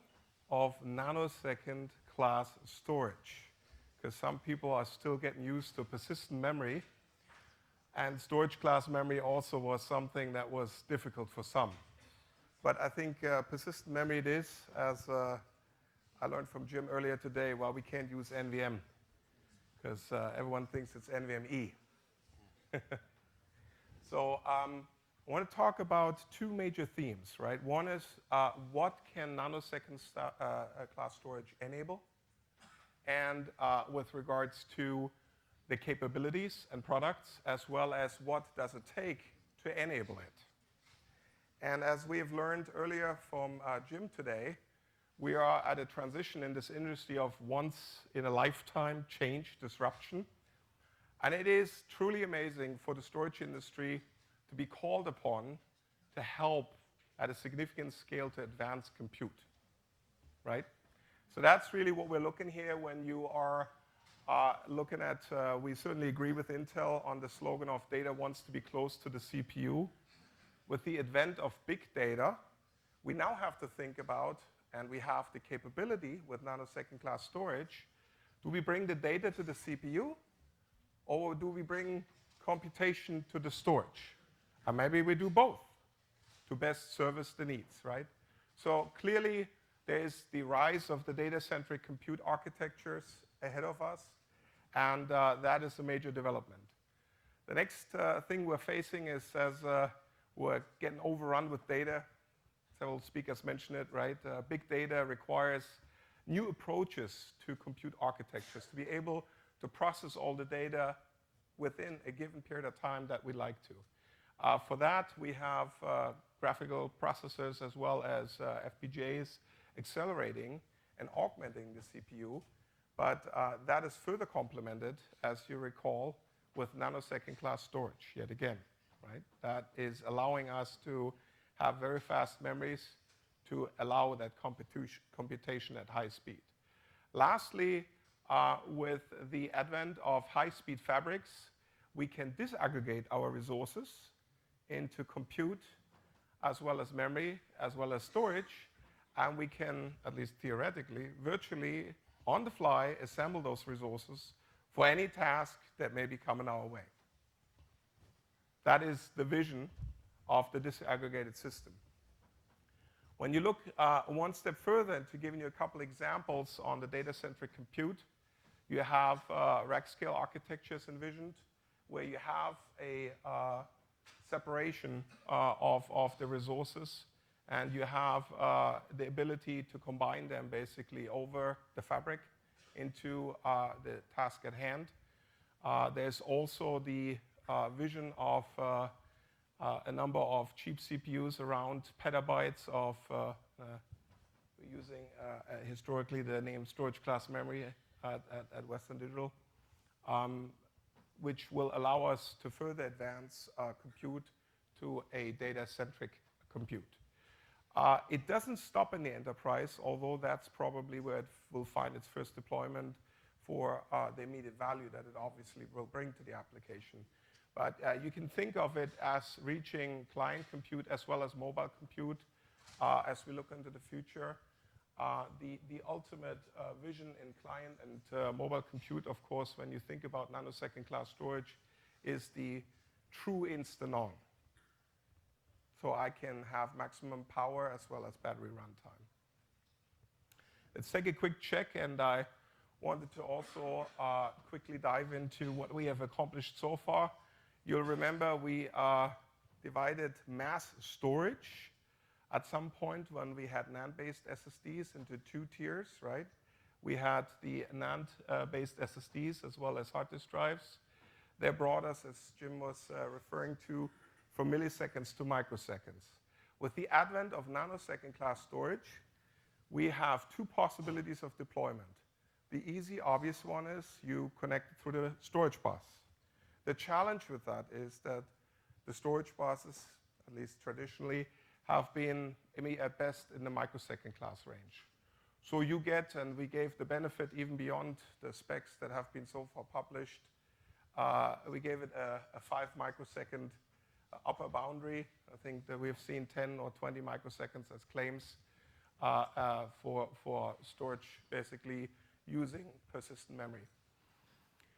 of nanosecond class storage because some people are still getting used to persistent memory, and storage class memory also was something that was difficult for some. But I think persistent memory it is, as I learned from Jim earlier today, well, we can't use NVM because everyone thinks it's NVMe. So I want to talk about two major themes, right? One is what can nanosecond class storage enable? And with regards to the capabilities and products, as well as what does it take to enable it. And as we have learned earlier from Jim today, we are at a transition in this industry of once in a lifetime change, disruption. And it is truly amazing for the storage industry to be called upon to help at a significant scale to advance compute, right? So that's really what we're looking here when you are looking at, we certainly agree with Intel on the slogan of data wants to be close to the CPU. With the advent of big data, we now have to think about, and we have the capability with nanosecond class storage, do we bring the data to the CPU? Or do we bring computation to the storage? And maybe we do both to best service the needs, right? So clearly, there is the rise of the data-centric compute architectures ahead of us, and that is a major development. The next thing we're facing is as we're getting overrun with data. Several speakers mentioned it, right? Big data requires new approaches to compute architectures to be able to process all the data within a given period of time that we like to. For that, we have graphical processors as well as FPGAs accelerating and augmenting the CPU. But that is further complemented, as you recall, with nanosecond class storage, yet again, right? That is allowing us to have very fast memories to allow that computation at high speed. Lastly, with the advent of high-speed fabrics, we can disaggregate our resources into compute as well as memory, as well as storage, and we can, at least theoretically, virtually, on the fly, assemble those resources for any task that may be coming our way. That is the vision of the disaggregated system. When you look one step further into giving you a couple examples on the data-centric compute, you have rack-scale architectures envisioned, where you have a separation of the resources, and you have the ability to combine them basically over the fabric into the task at hand. There's also the vision of a number of cheap CPUs, around petabytes of using historically the name storage class memory at Western Digital, which will allow us to further advance compute to a data-centric compute. It doesn't stop in the enterprise, although that's probably where it will find its first deployment for the immediate value that it obviously will bring to the application. But you can think of it as reaching client compute as well as mobile compute as we look into the future. The ultimate vision in client and mobile compute, of course, when you think about nanosecond class storage, is the true instant-on. So I can have maximum power as well as battery runtime. Let's take a quick check, and I wanted to also quickly dive into what we have accomplished so far. You'll remember we divided mass storage at some point when we had NAND-based SSDs into two tiers, right? We had the NAND-based SSDs as well as hard disk drives. They brought us, as Jim was referring to, from milliseconds to microseconds. With the advent of nanosecond class storage, we have two possibilities of deployment. The easy, obvious one is you connect it through the storage bus. The challenge with that is that the storage buses, at least traditionally, have been, at best, in the microsecond class range. So you get, and we gave the benefit even beyond the specs that have been so far published, we gave it a 5 microsecond upper boundary. I think that we've seen 10 or 20 microseconds as claims for storage, basically using persistent memory.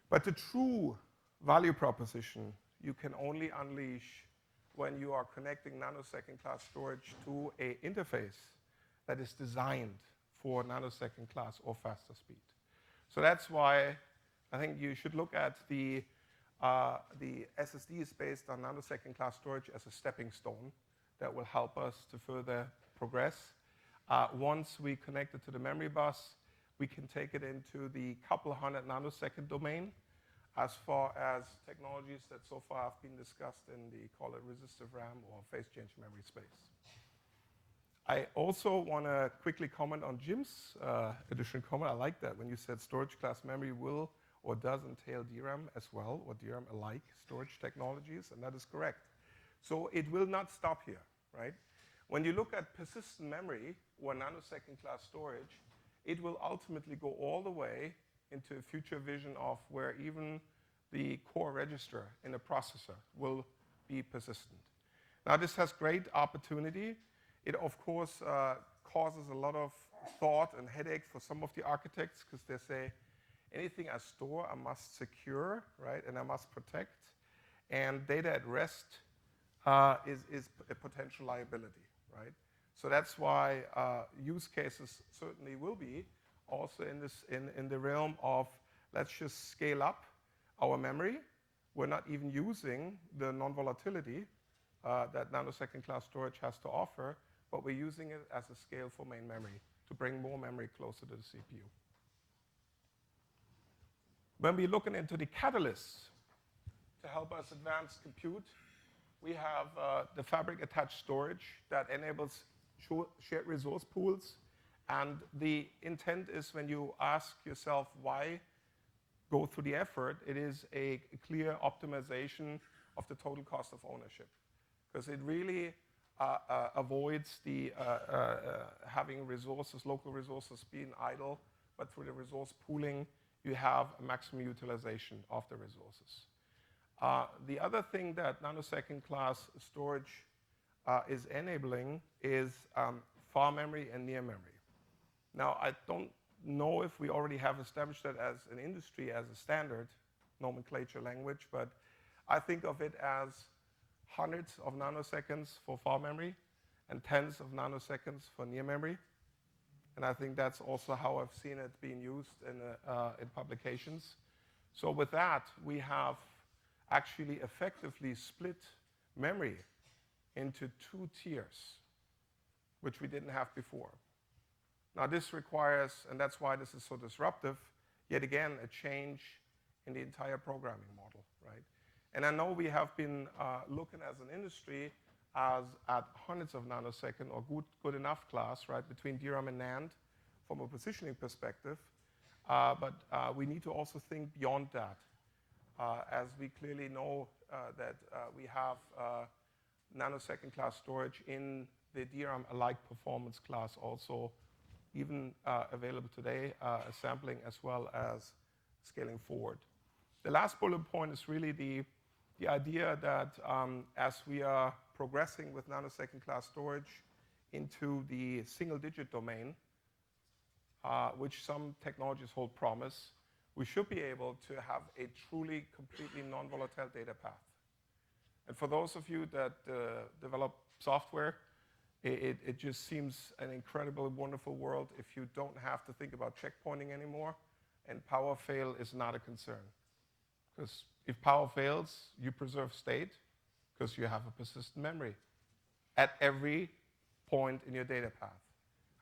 But the true value proposition you can only unleash when you are connecting nanosecond class storage to an interface that is designed for nanosecond class or faster speed. So that's why I think you should look at the SSDs based on nanosecond class storage as a stepping stone that will help us to further progress. Once we connect it to the memory bus, we can take it into the couple hundred nanosecond domain, as far as technologies that so far have been discussed in the, call it, resistive RAM or phase change memory space. I also want to quickly comment on Jim's additional comment. I like that when you said storage class memory will or does entail DRAM as well, or DRAM-alike storage technologies, and that is correct. So it will not stop here, right? When you look at persistent memory or nanosecond class storage, it will ultimately go all the way into a future vision of where even the core register in a processor will be persistent. Now, this has great opportunity. It, of course, causes a lot of thought and headache for some of the architects, because they say, anything I store, I must secure, right, and I must protect. And data at rest is a potential liability, right? So that's why use cases certainly will be also in the realm of, let's just scale up our memory. We're not even using the non-volatility that nanosecond class storage has to offer, but we're using it as a scale for main memory to bring more memory closer to the CPU. When we're looking into the catalysts to help us advance compute, we have the fabric-attached storage that enables shared resource pools. And the intent is, when you ask yourself why go through the effort, it is a clear optimization of the total cost of ownership, because it really avoids the having resources, local resources being idle, but through the resource pooling, you have a maximum utilization of the resources. The other thing that nanosecond class storage is enabling is far memory and near memory. Now, I don't know if we already have established that as an industry, as a standard nomenclature language, but I think of it as hundreds of nanoseconds for far memory and tens of nanoseconds for near memory. And I think that's also how I've seen it being used in publications. So with that, we have actually effectively split memory into 2 tiers, which we didn't have before. Now this requires, and that's why this is so disruptive, yet again, a change in the entire programming model, right? And I know we have been looking as an industry at hundreds of nanosecond or good enough class, right, between DRAM and NAND from a positioning perspective, but we need to also think beyond that, as we clearly know that we have nanosecond class storage in the DRAM-alike performance class also even available today, sampling as well as scaling forward. The last bullet point is really the idea that as we are progressing with nanosecond class storage into the single-digit domain, which some technologies hold promise, we should be able to have a truly, completely non-volatile data path. And for those of you that develop software, it just seems an incredibly wonderful world if you don't have to think about checkpointing anymore, and power fail is not a concern. Because if power fails, you preserve state because you have a persistent memory at every point in your data path.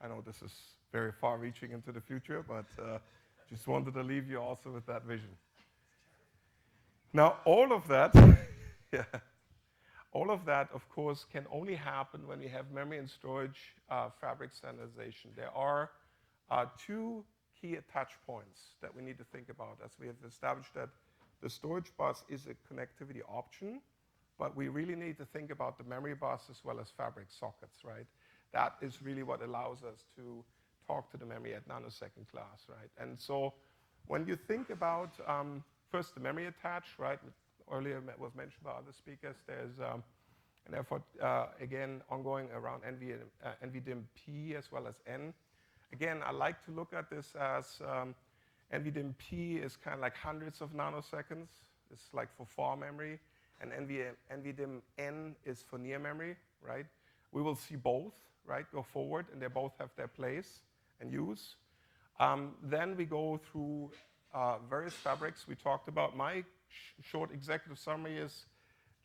I know this is very far-reaching into the future, but just wanted to leave you also with that vision. Now, all of that, yeah, all of that, of course, can only happen when we have memory and storage fabric standardization. There are 2 key attach points that we need to think about, as we have established that the storage bus is a connectivity option, but we really need to think about the memory bus as well as fabric sockets, right? That is really what allows us to talk to the memory at nanosecond class, right? And so when you think about first the memory attach, right? Earlier was mentioned by other speakers. There's an effort, again, ongoing around NVDIMP as well as N. Again, I like to look at this as NVDIMP is kind of like hundreds of nanoseconds. It's like for far memory. And NVDIMN is for near memory, right? We will see both, right, go forward, and they both have their place and use. Then we go through various fabrics. We talked about my short executive summary is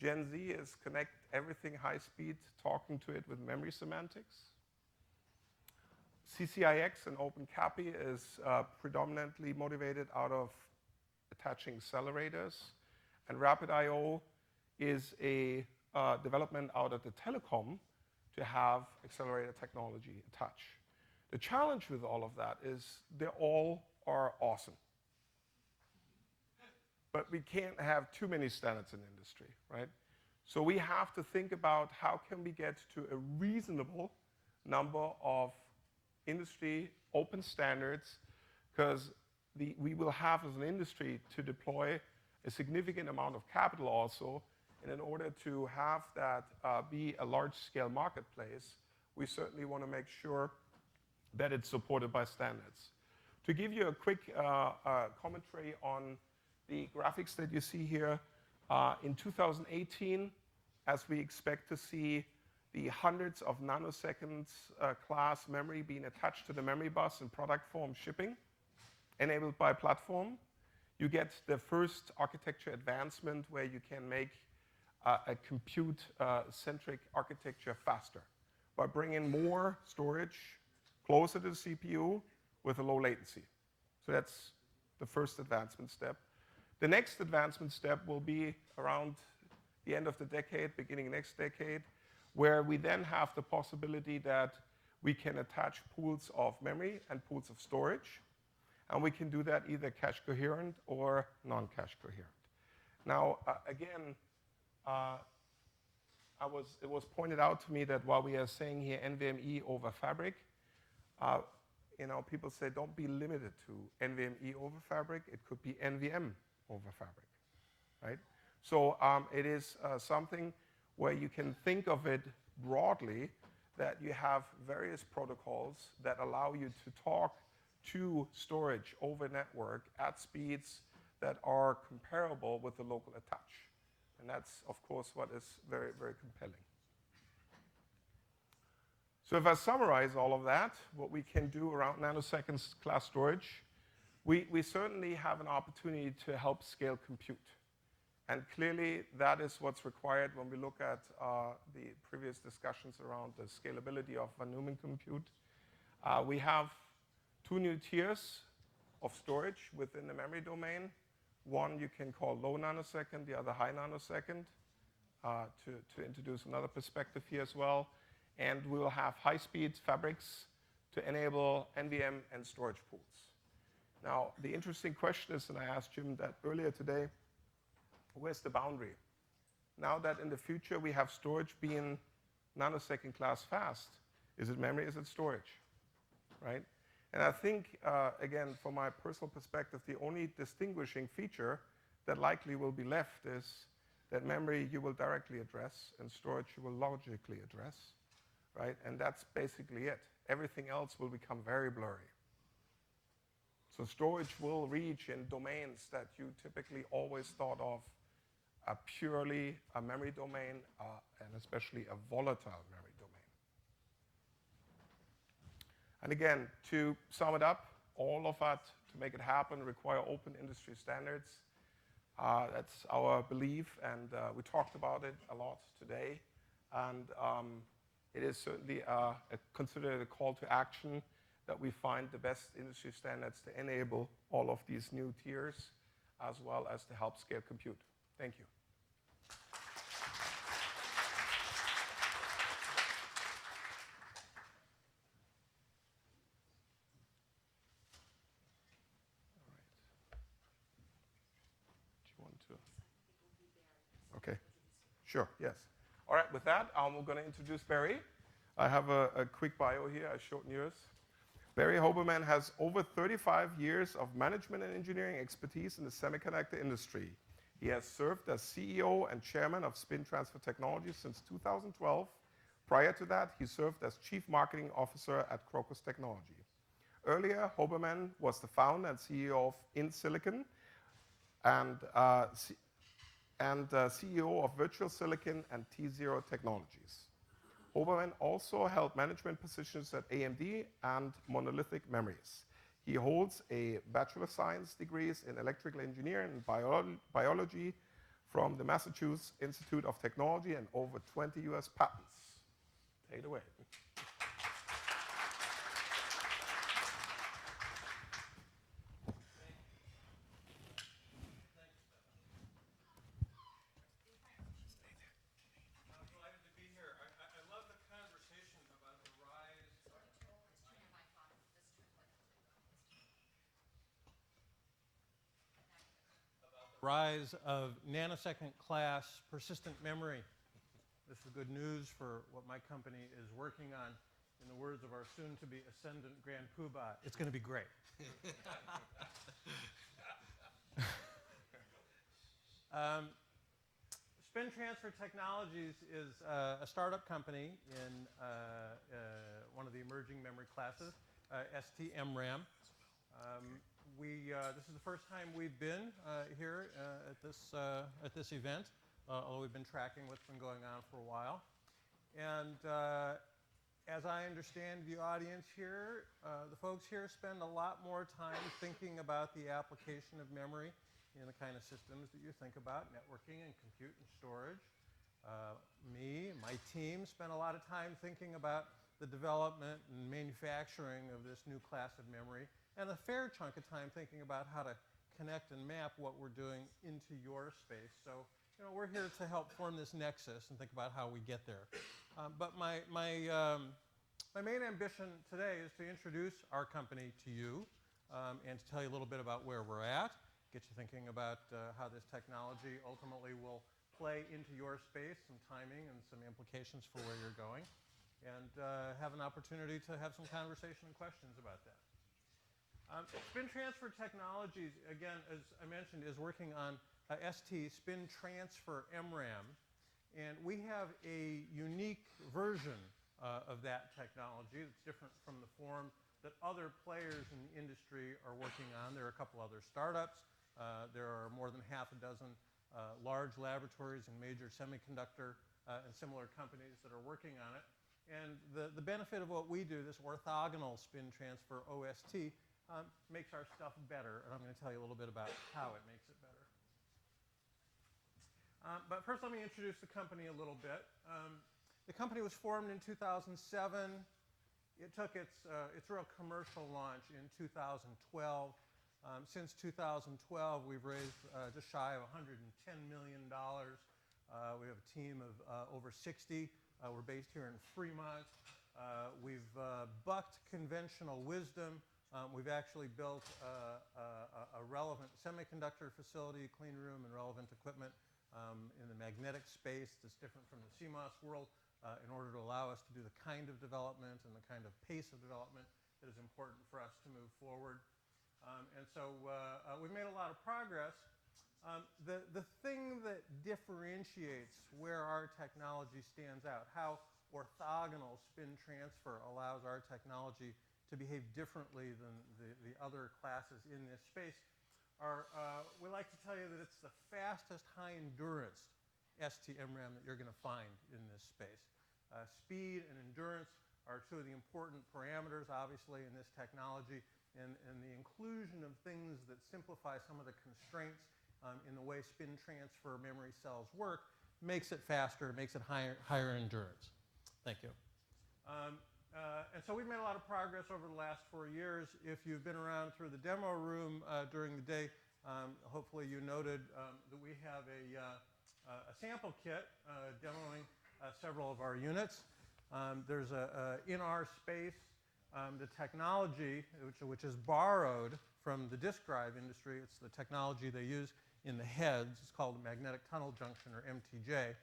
Gen Z is connect everything high speed, talking to it with memory semantics. CCIX and OpenCAPI is predominantly motivated out of attaching accelerators. And Rapid I/O is a development out of the telecom to have accelerator technology attached. The challenge with all of that is they all are awesome. But we can't have too many standards in industry, right? So we have to think about how can we get to a reasonable number of industry open standards, because we will have as an industry to deploy a significant amount of capital also, and in order to have that be a large-scale marketplace, we certainly want to make sure that it's supported by standards. To give you a quick commentary on the graphics that you see here, in 2018, as we expect to see the hundreds of nanoseconds class memory being attached to the memory bus in product form shipping, enabled by platform, you get the first architecture advancement where you can make a compute-centric architecture faster by bringing more storage closer to the CPU with a low latency. So that's the first advancement step. The next advancement step will be around the end of the decade, beginning next decade, where we then have the possibility that we can attach pools of memory and pools of storage. And we can do that either cache coherent or non-cache coherent. Now, again, it was pointed out to me that while we are saying here NVMe over Fabric, people say don't be limited to NVMe over Fabric. It could be NVM over Fabric, right? So it is something where you can think of it broadly, that you have various protocols that allow you to talk to storage over network at speeds that are comparable with the local attach. And that's, of course, what is very, very compelling. So if I summarize all of that, what we can do around nanoseconds class storage, we certainly have an opportunity to help scale compute. And clearly, that is what's required when we look at the previous discussions around the scalability of von Neumann compute. We have two new tiers of storage within the memory domain. One you can call low nanosecond, the other high nanosecond, to introduce another perspective here as well. And we will have high-speed fabrics to enable NVM and storage pools. Now, the interesting question is, and I asked Jim that earlier today, where's the boundary? Now that in the future we have storage being nanosecond class fast, is it memory, is it storage, right? And I think, again, from my personal perspective, the only distinguishing feature that likely will be left is that memory you will directly address and storage you will logically address, right? And that's basically it. Everything else will become very blurry. So storage will reach in domains that you typically always thought of purely a memory domain, and especially a volatile memory domain. And again, to sum it up, all of that, to make it happen, require open industry standards. That's our belief, and we talked about it a lot today. And it is certainly considered a call to action that we find the best industry standards to enable all of these new tiers, as well as to help scale compute. Thank you. Okay, sure, yes. All right, with that, we're going to introduce Barry. I have a quick bio here. I shorten yours. Barry Hoberman has over 35 years of management and engineering expertise in the semiconductor industry. He has served as CEO and chairman of Spin Transfer Technologies since 2012. Prior to that, he served as chief marketing officer at Crocus Technology. Earlier, Hoberman was the founder and CEO of InSilicon and CEO of Virtual Silicon and T0 Technologies. Hoberman also held management positions at AMD and Monolithic Memories. He holds a Bachelor of Science degrees in Electrical Engineering and Biology from the Massachusetts Institute of Technology and over 20 US patents. Take it away. Rise of nanosecond class persistent memory. This is good news for what my company is working on. In the words of our soon-to-be ascendant Grand Poobah, it's going to be great. Spin Transfer Technologies is a startup company in one of the emerging memory classes, STMRAM. This is the first time we've been here at this event, although we've been tracking what's been going on for a while. And as I understand the audience here, the folks here spend a lot more time thinking about the application of memory in the kind of systems that you think about, networking and compute and storage. Me and my team spend a lot of time thinking about the development and manufacturing of this new class of memory, and a fair chunk of time thinking about how to connect and map what we're doing into your space. So, we're here to help form this nexus and think about how we get there. But my main ambition today is to introduce our company to you, and to tell you a little bit about where we're at, get you thinking about how this technology ultimately will play into your space, some timing and some implications for where you're going, and have an opportunity to have some conversation and questions about that. Spin Transfer Technologies, again, as I mentioned, is working on ST Spin Transfer MRAM, and we have a unique version of that technology that's different from the form that other players in the industry are working on. There are a couple other startups. There are more than half a dozen large laboratories and major semiconductor and similar companies that are working on it. And the benefit of what we do, this orthogonal spin transfer OST, makes our stuff better. And I'm going to tell you a little bit about how it makes it better. But first, let me introduce the company a little bit. The company was formed in 2007. It took its real commercial launch in 2012. Since 2012, we've raised just shy of $110 million. We have a team of over 60. We're based here in Fremont. We've bucked conventional wisdom. We've actually built a relevant semiconductor facility, clean room, and relevant equipment in the magnetic space that's different from the CMOS world in order to allow us to do the kind of development and the kind of pace of development that is important for us to move forward. And so we've made a lot of progress. The thing that differentiates where our technology stands out, how orthogonal spin transfer allows our technology to behave differently than the other classes in this space, we like to tell you that it's the fastest high endurance ST-MRAM that you're going to find in this space. Speed and endurance are two of the important parameters, obviously, in this technology, and the inclusion of things that simplify some of the constraints in the way spin transfer memory cells work makes it faster, makes it higher endurance. Thank you. And so we've made a lot of progress over the last 4 years. If you've been around through the demo room during the day, hopefully you noted that we have a sample kit demoing several of our units. There's in our space, the technology, which is borrowed from the disk drive industry. It's the technology they use in the heads. It's called a magnetic tunnel junction, or MTJ.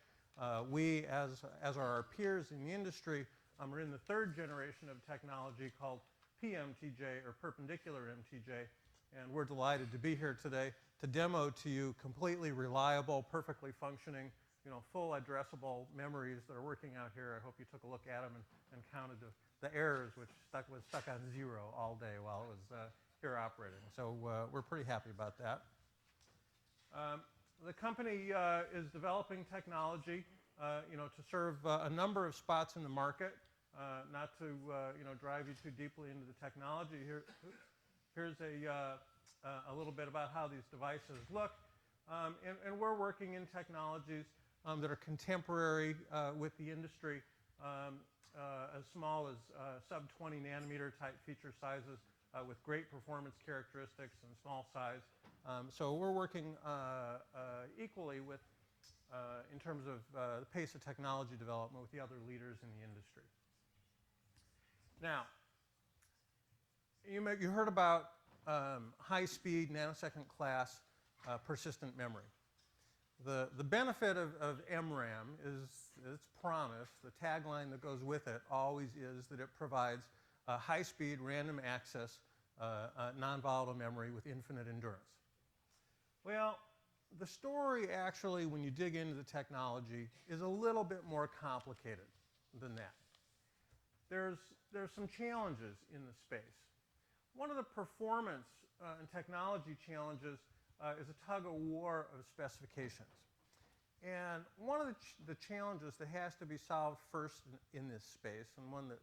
We, as are our peers in the industry, are in the third generation of technology called PMTJ, or perpendicular MTJ. And we're delighted to be here today to demo to you completely reliable, perfectly functioning, full addressable memories that are working out here. I hope you took a look at them and counted the errors, which was stuck on 0 all day while it was here operating. So we're pretty happy about that. The company is developing technology to serve a number of spots in the market. Not to drive you too deeply into the technology, here's a little bit about how these devices look. And we're working in technologies that are contemporary with the industry, as small as sub-20 nanometer type feature sizes with great performance characteristics and small size. So we're working equally with, in terms of the pace of technology development, with the other leaders in the industry. Now, you heard about high-speed, nanosecond class persistent memory. The benefit of MRAM is its promise. The tagline that goes with it always is that it provides high-speed, random access, non-volatile memory with infinite endurance. Well, the story actually, when you dig into the technology, is a little bit more complicated than that. There's some challenges in the space. One of the performance and technology challenges is a tug-of-war of specifications. And one of the challenges that has to be solved first in this space, and one that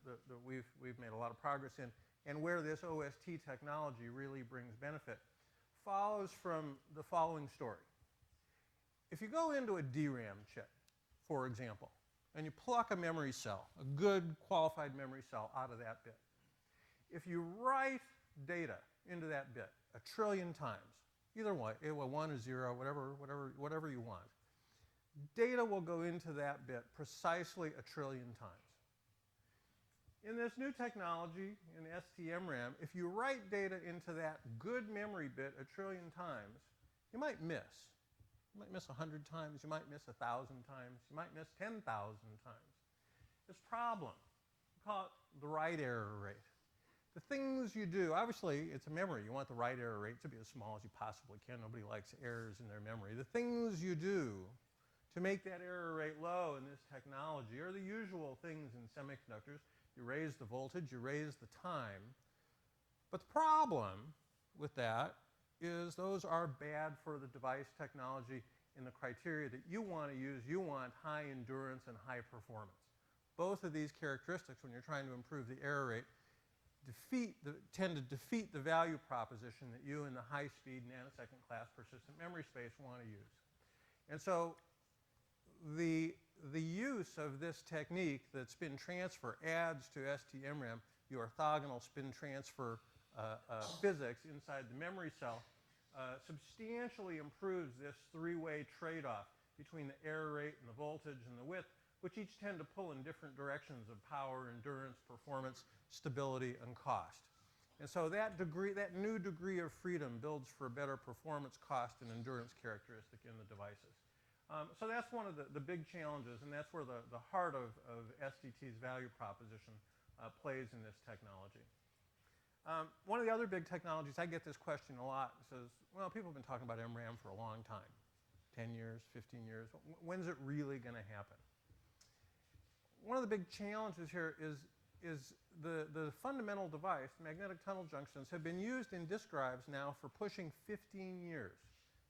we've made a lot of progress in, and where this OST technology really brings benefit, follows from the following story. If you go into a DRAM chip, for example, and you pluck a memory cell, a good qualified memory cell out of that bit, if you write data into that bit 1 trillion times, either way, 1 or 0, whatever you want, data will go into that bit precisely 1 trillion times. In this new technology, in STMRAM, if you write data into that good memory bit 1 trillion times, you might miss. You might miss 100 times, you might miss 1,000 times, you might miss 10,000 times. This problem, we call it the write error rate. The things you do, obviously it's a memory. You want the write error rate to be as small as you possibly can. Nobody likes errors in their memory. The things you do to make that error rate low in this technology are the usual things in semiconductors. You raise the voltage, you raise the time. But the problem with that is those are bad for the device technology in the criteria that you want to use. You want high endurance and high performance. Both of these characteristics, when you're trying to improve the error rate, tend to defeat the value proposition that you in the high-speed nanosecond class persistent memory space want to use. And so the use of this technique that spin transfer adds to STMRAM, the orthogonal spin transfer physics inside the memory cell, substantially improves this three-way trade-off between the error rate and the voltage and the width, which each tend to pull in different directions of power, endurance, performance, stability, and cost. And so that new degree of freedom builds for a better performance, cost, and endurance characteristic in the devices. So that's one of the big challenges, and that's where the heart of STT's value proposition plays in this technology. One of the other big technologies, I get this question a lot, says, well, people have been talking about MRAM for a long time, 10 years, 15 years. When's it really going to happen? One of the big challenges here is the fundamental device, magnetic tunnel junctions, have been used in disk drives now for pushing 15 years.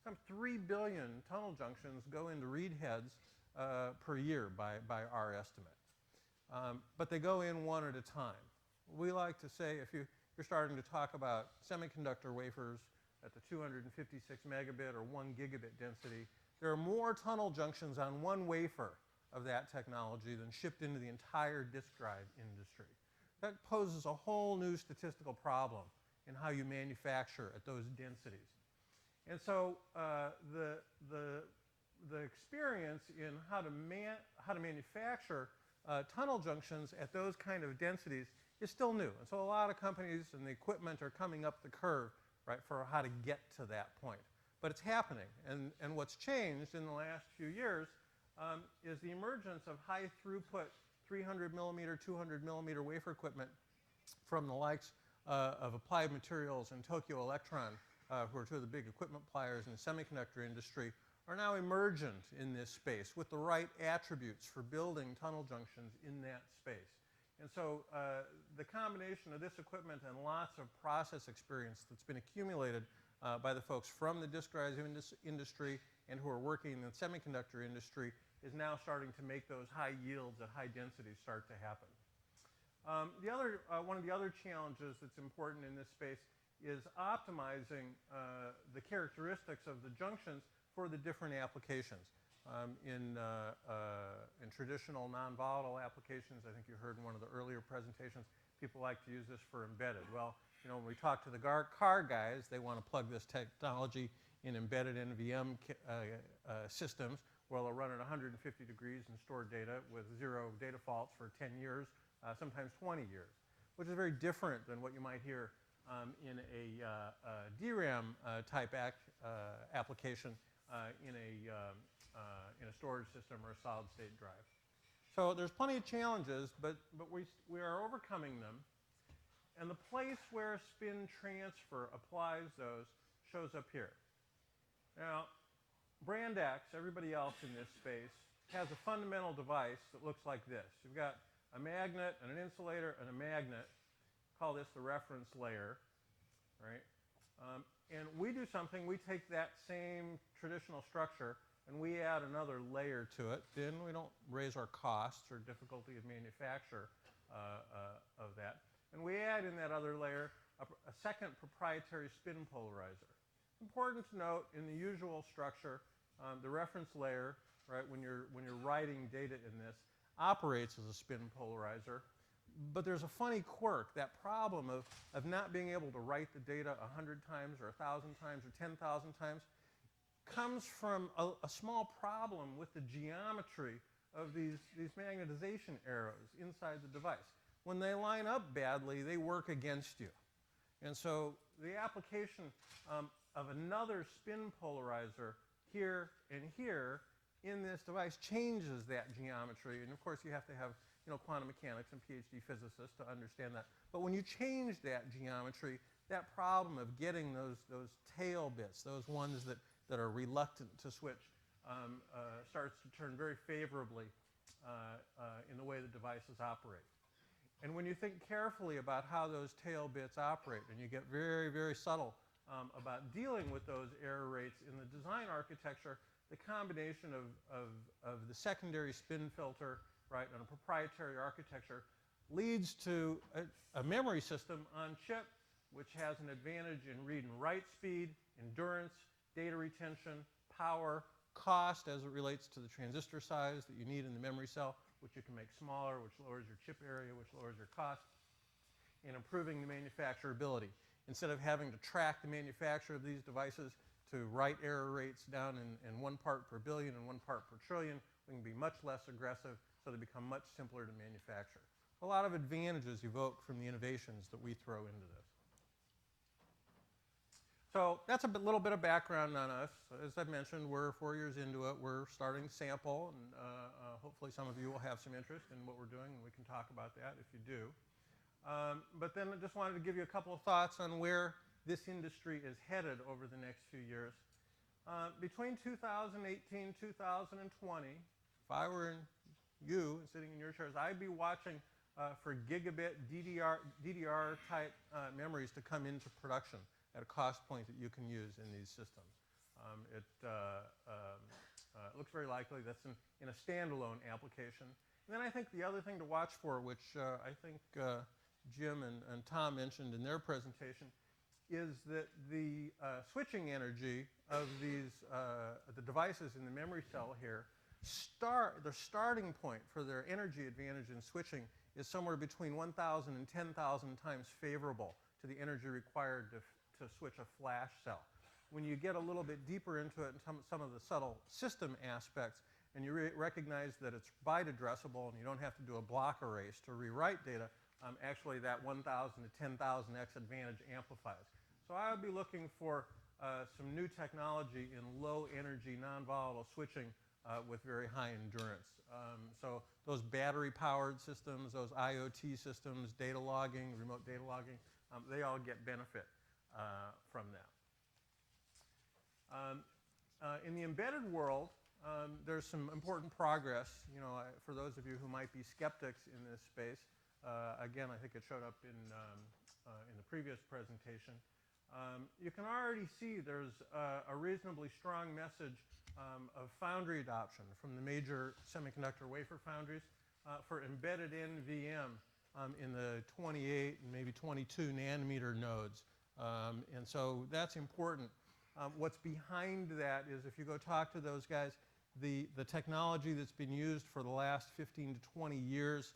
Some 3 billion tunnel junctions go into read heads per year by our estimate. But they go in one at a time. We like to say if you're starting to talk about semiconductor wafers at the 256 megabit or 1 gigabit density, there are more tunnel junctions on one wafer of that technology than shipped into the entire disk drive industry. That poses a whole new statistical problem in how you manufacture at those densities. And so the experience in how to manufacture tunnel junctions at those kind of densities is still new. And so a lot of companies and the equipment are coming up the curve, right, for how to get to that point. But it's happening. And what's changed in the last few years is the emergence of high throughput 300 millimeter, 200 millimeter wafer equipment from the likes of Applied Materials and Tokyo Electron, who are two of the big equipment players in the semiconductor industry, are now emergent in this space with the right attributes for building tunnel junctions in that space. And so the combination of this equipment and lots of process experience that's been accumulated by the folks from the disk drive industry and who are working in the semiconductor industry is now starting to make those high yields at high densities start to happen. One of the other challenges that's important in this space is optimizing the characteristics of the junctions for the different applications. In traditional non-volatile applications, I think you heard in one of the earlier presentations, people like to use this for embedded. Well, you know, when we talk to the car guys, they want to plug this technology in embedded NVM systems where they'll run at 150 degrees and store data with 0 data faults for 10 years, sometimes 20 years, which is very different than what you might hear in a DRAM type application in a storage system or a solid state drive. So there's plenty of challenges, but we are overcoming them. And the place where spin transfer applies those shows up here. Now, Brand X, everybody else in this space, has a fundamental device that looks like this. You've got a magnet and an insulator and a magnet. Call this the reference layer, right? And we do something, we take that same traditional structure and we add another layer to it. Then we don't raise our costs or difficulty of manufacture of that. And we add in that other layer a second proprietary spin polarizer. Important to note, in the usual structure, the reference layer, right, when you're writing data in this, operates as a spin polarizer. But there's a funny quirk. That problem of not being able to write the data 100 times or 1,000 times or 10,000 times comes from a small problem with the geometry of these magnetization arrows inside the device. when they line up badly, they work against you. And so the application of another spin polarizer here and here in this device changes that geometry. And of course, you have to have quantum mechanics and PhD physicists to understand that. But when you change that geometry, that problem of getting those tail bits, those ones that are reluctant to switch, starts to turn very favorably in the way the devices operate. And when you think carefully about how those tail bits operate, and you get very, very subtle about dealing with those error rates in the design architecture, the combination of the secondary spin filter, right, and a proprietary architecture leads to a memory system on chip which has an advantage in read and write speed, endurance, data retention, power, cost as it relates to the transistor size that you need in the memory cell, which you can make smaller, which lowers your chip area, which lowers your cost, and improving the manufacturability. Instead of having to track the manufacture of these devices to write error rates down in 1 part per billion and 1 part per trillion, we can be much less aggressive, so they become much simpler to manufacture. A lot of advantages evoked from the innovations that we throw into this. So that's a little bit of background on us. As I mentioned, we're 4 years into it. We're starting to sample, and hopefully some of you will have some interest in what we're doing, and we can talk about that if you do. But then I just wanted to give you a couple of thoughts on where this industry is headed over the next few years. Between 2018 and 2020, if I were you and sitting in your chairs, I'd be watching for gigabit DDR type memories to come into production at a cost point that you can use in these systems. It looks very likely that's in a standalone application. And then I think the other thing to watch for, which I think Jim and Tom mentioned in their presentation, is that the switching energy of these the devices in the memory cell here, the starting point for their energy advantage in switching is somewhere between 1,000 and 10,000 times favorable to the energy required to switch a flash cell. When you get a little bit deeper into it and some of the subtle system aspects, and you recognize that it's byte addressable and you don't have to do a block erase to rewrite data, actually that 1,000 to 10,000x advantage amplifies. So I would be looking for some new technology in low energy, non-volatile switching with very high endurance. So those battery powered systems, those IoT systems, data logging, remote data logging, they all get benefit from that. In the embedded world, there's some important progress. For those of you who might be skeptics in this space, again, I think it showed up in the previous presentation. You can already see there's a reasonably strong message of foundry adoption from the major semiconductor wafer foundries for embedded NVM in the 28 and maybe 22 nanometer nodes. And so that's important. What's behind that is if you go talk to those guys, the technology that's been used for the last 15 to 20 years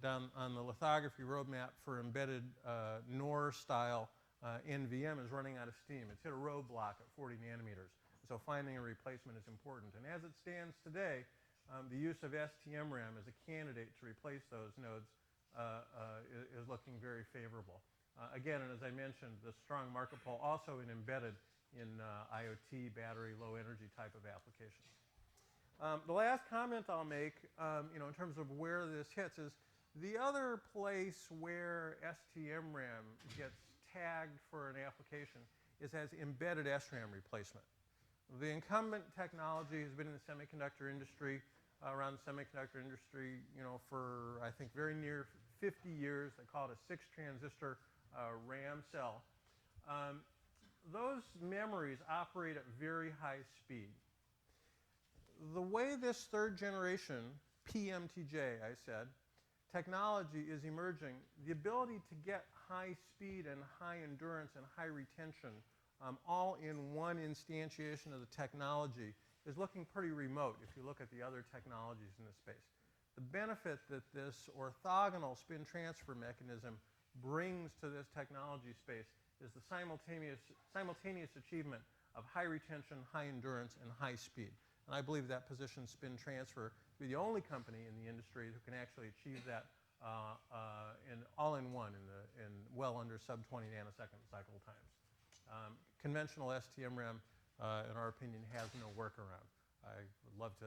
down on the lithography roadmap for embedded NOR style NVM is running out of steam. It's hit a roadblock at 40 nanometers. So finding a replacement is important. And as it stands today, the use of STMRAM as a candidate to replace those nodes is looking very favorable. Again, and as I mentioned, the strong market pull also in embedded in IoT, battery, low energy type of applications. The last comment I'll make, in terms of where this hits is the other place where STMRAM gets tagged for an application is as embedded SRAM replacement. The incumbent technology has been in the semiconductor industry, around the semiconductor industry, for I think very near 50 years. They call it a 6 transistor RAM cell. Those memories operate at very high speed. The way this third generation PMTJ, I said, technology is emerging, the ability to get high speed and high endurance and high retention all in one instantiation of the technology is looking pretty remote if you look at the other technologies in this space. The benefit that this orthogonal spin transfer mechanism brings to this technology space is the simultaneous achievement of high retention, high endurance, and high speed. And I believe that positions spin transfer to be the only company in the industry who can actually achieve that all in one in well under sub-20 nanosecond cycle times. Conventional STM-RAM, in our opinion, has no workaround. I would love to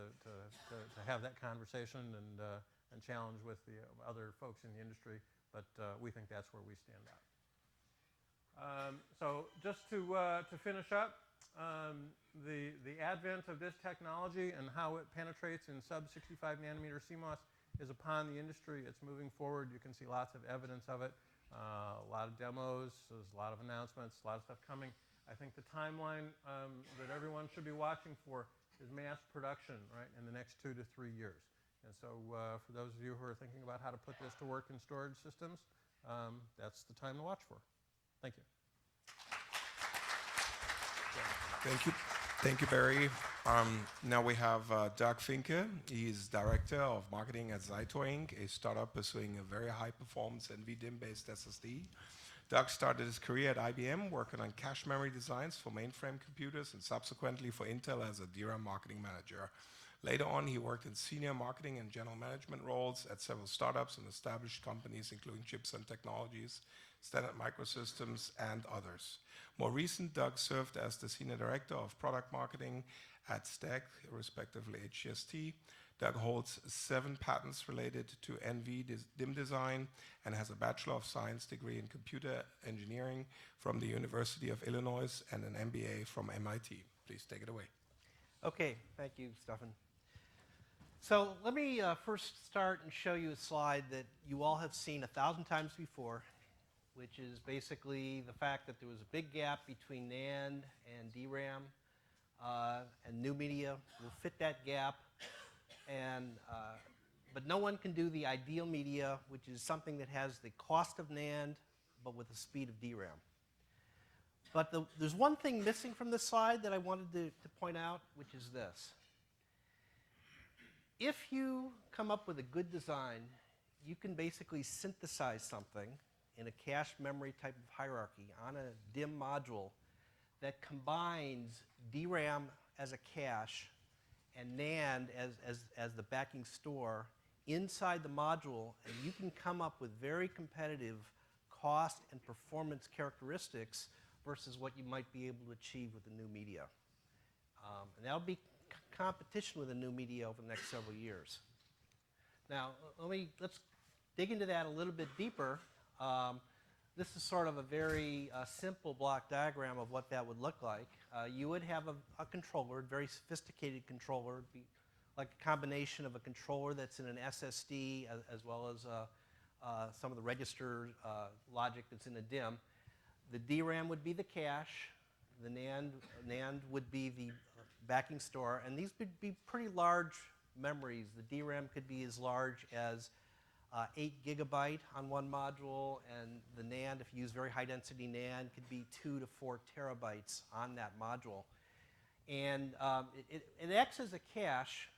have that conversation and challenge with the other folks in the industry, but we think that's where we stand at. So just to finish up, the advent of this technology and how it penetrates in sub-65 nanometer CMOS is upon the industry. It's moving forward. You can see lots of evidence of it, a lot of demos, there's a lot of announcements, a lot of stuff coming. I think the timeline that everyone should be watching for is mass production, right, in the next 2 to 3 years. And so for those of you who are thinking about how to put this to work in storage systems, that's the time to watch for. Thank you. Thank you, Barry. Now we have Doug Finke. He's Director of Marketing at Zyto Inc., a startup pursuing a very high-performance NVDIMM-based SSD. Doug started his career at IBM, working on cache memory designs for mainframe computers and subsequently for Intel as a DRAM marketing manager. Later on, he worked in senior marketing and general management roles at several startups and established companies, including Chipson Technologies, Standard Microsystems, and others. More recent, Doug served as the Senior Director of Product Marketing at STEC, respectively HGST. Doug holds 7 patents related to NVDIMM design and has a Bachelor of Science degree in Computer Engineering from the University of Illinois and an MBA from MIT. Please take it away. Okay, thank you, Stefan. So let me first start and show you a slide that you all have seen 1,000 times before, which is basically the fact that there was a big gap between NAND and DRAM, and new media will fit that gap. But no one can do the ideal media, which is something that has the cost of NAND, but with the speed of DRAM. But there's one thing missing from this slide that I wanted to point out, which is this. If you come up with a good design, you can basically synthesize something in a cache memory type of hierarchy on a DIMM module that combines DRAM as a cache and NAND as the backing store inside the module, and you can come up with very competitive cost and performance characteristics versus what you might be able to achieve with the new media. And that'll be competition with the new media over the next several years. Now, let's dig into that a little bit deeper. This is sort of a very simple block diagram of what that would look like. You would have a controller, a very sophisticated controller. It'd be like a combination of a controller that's in an SSD as well as some of the register logic that's in a DIMM. The DRAM would be the cache. The NAND would be the backing store. And these would be pretty large memories. The DRAM could be as large as 8 gigabyte on one module, and the NAND, if you use very high-density NAND, could be 2 to 4 terabytes on that module. And it acts as a cache.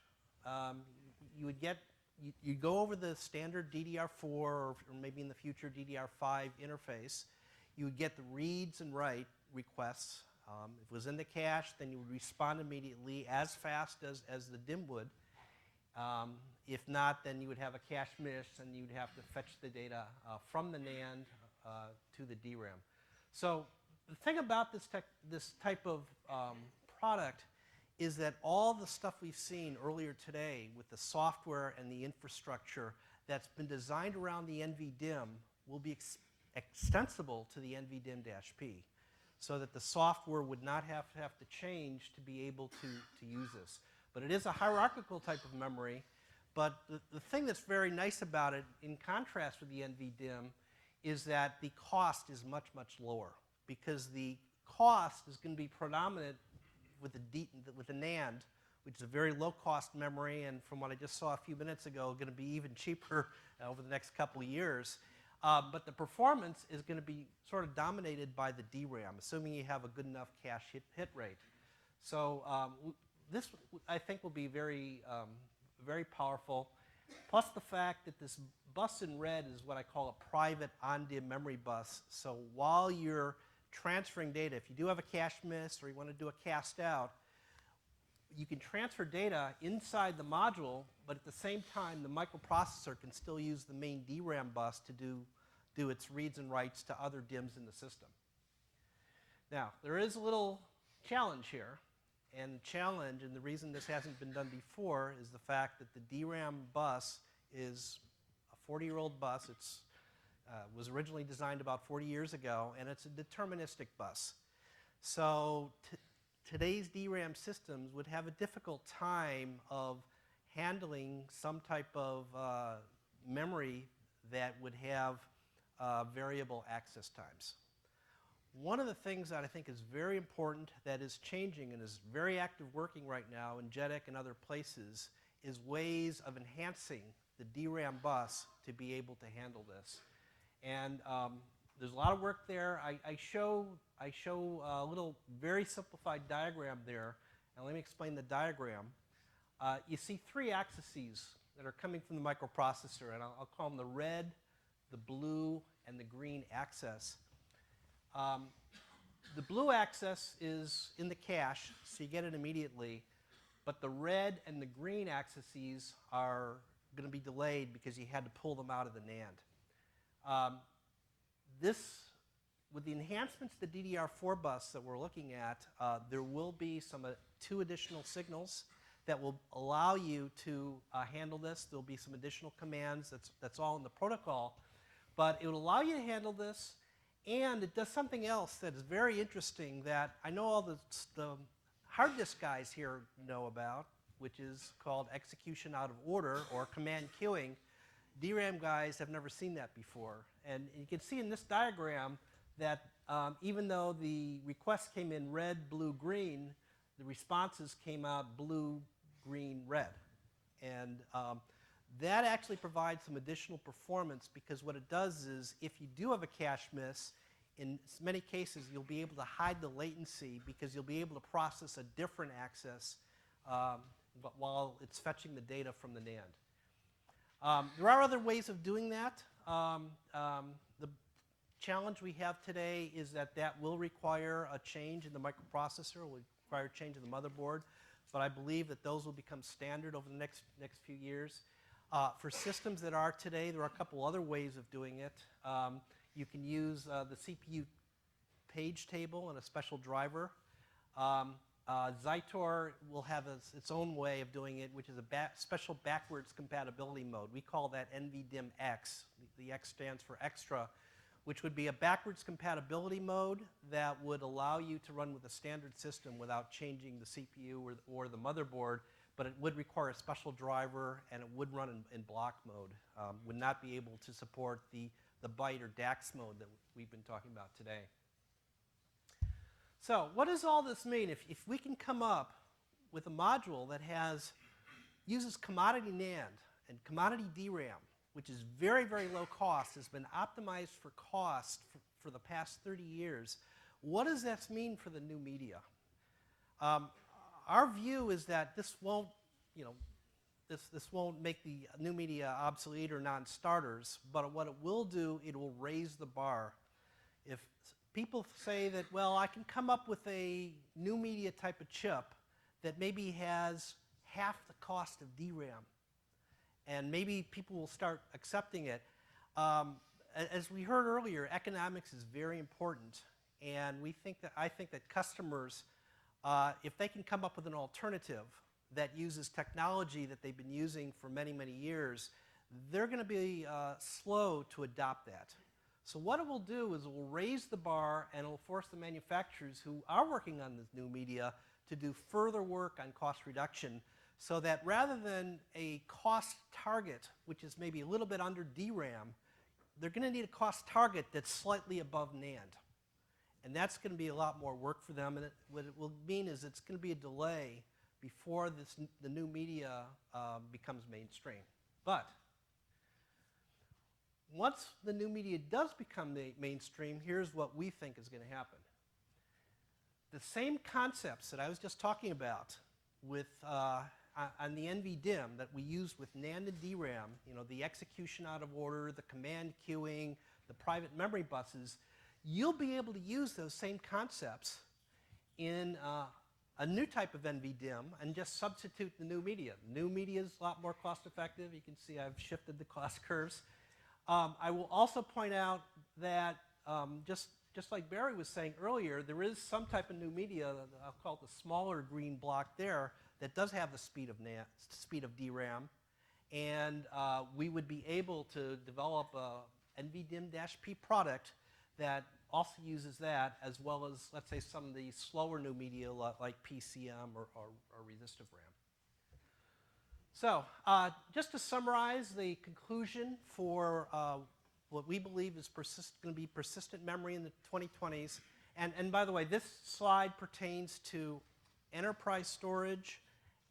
You'd go over the standard DDR4 or maybe in the future DDR5 interface. You would get the reads and write requests. If it was in the cache, then you would respond immediately as fast as the DIMM would. If not, then you would have a cache miss, and you'd have to fetch the data from the NAND to the DRAM. So the thing about this type of product is that all the stuff we've seen earlier today with the software and the infrastructure that's been designed around the NVDIMM will be extensible to the NVDIMM-P, so that the software would not have to change to be able to use this. But it is a hierarchical type of memory. But the thing that's very nice about it, in contrast with the NVDIMM, is that the cost is much, much lower, because the cost is going to be predominant with the NAND, which is a very low-cost memory, and from what I just saw a few minutes ago, going to be even cheaper over the next couple of years. But the performance is going to be sort of dominated by the DRAM, assuming you have a good enough cache hit rate. So this, I think, will be very powerful. Plus the fact that this bus in red is what I call a private on-DIMM memory bus. So while you're transferring data, if you do have a cache miss or you want to do a cast out, you can transfer data inside the module, but at the same time, the microprocessor can still use the main DRAM bus to do its reads and writes to other DIMMs in the system. Now, there is a little challenge here, and the challenge, and the reason this hasn't been done before, is the fact that the DRAM bus is a 40-year-old bus. It was originally designed about 40 years ago, and it's a deterministic bus. So today's DRAM systems would have a difficult time of handling some type of memory that would have variable access times. One of the things that I think is very important that is changing and is very active working right now in JEDEC and other places is ways of enhancing the DRAM bus to be able to handle this. And there's a lot of work there. I show a little very simplified diagram there. And let me explain the diagram. You see three axes that are coming from the microprocessor, and I'll call them the red, the blue, and the green axis. The blue axis is in the cache, so you get it immediately. But the red and the green axes are going to be delayed because you had to pull them out of the NAND. With the enhancements to the DDR4 bus that we're looking at, there will be two additional signals that will allow you to handle this. There'll be some additional commands. That's all in the protocol. But it will allow you to handle this, and it does something else that is very interesting that I know all the hard disk guys here know about, which is called execution out of order or command queuing. DRAM guys have never seen that before. And you can see in this diagram that even though the requests came in red, blue, green, the responses came out blue, green, red. And that actually provides some additional performance because what it does is if you do have a cache miss, in many cases you'll be able to hide the latency because you'll be able to process a different access while it's fetching the data from the NAND. There are other ways of doing that. The challenge we have today is that will require a change in the microprocessor, will require a change in the motherboard, but I believe that those will become standard over the next few years. For systems that are today, there are a couple other ways of doing it. You can use the CPU page table and a special driver. Zytor will have its own way of doing it, which is a special backwards compatibility mode. We call that NVDIMM X. The X stands for extra, which would be a backwards compatibility mode that would allow you to run with a standard system without changing the CPU or the motherboard, but it would require a special driver and it would run in block mode. Would not be able to support the byte or DAX mode that we've been talking about today. So what does all this mean? If we can come up with a module that uses commodity NAND and commodity DRAM, which is very, very low cost, has been optimized for cost for the past 30 years, what does this mean for the new media? Our view is that this won't make the new media obsolete or non-starters, but what it will do, it will raise the bar. If people say that, well, I can come up with a new media type of chip that maybe has half the cost of DRAM, and maybe people will start accepting it. As we heard earlier, economics is very important, and I think that customers, if they can come up with an alternative that uses technology that they've been using for many, many years, they're going to be slow to adopt that. So what it will do is it will raise the bar and it will force the manufacturers who are working on this new media to do further work on cost reduction so that rather than a cost target, which is maybe a little bit under DRAM, they're going to need a cost target that's slightly above NAND. And that's going to be a lot more work for them. And what it will mean is it's going to be a delay before the new media becomes mainstream. But once the new media does become mainstream, here's what we think is going to happen. The same concepts that I was just talking about with on the NVDIMM that we used with NAND and DRAM, the execution out of order, the command queuing, the private memory buses, you'll be able to use those same concepts in a new type of NVDIMM and just substitute the new media. New media is a lot more cost effective. You can see I've shifted the cost curves. I will also point out that just like Barry was saying earlier, there is some type of new media, I'll call it the smaller green block there, that does have the speed of DRAM. And we would be able to develop a NVDIMM-P product that also uses that, as well as, let's say, some of the slower new media like PCM or resistive RAM. So just to summarize the conclusion for what we believe is going to be persistent memory in the 2020s. And by the way, this slide pertains to enterprise storage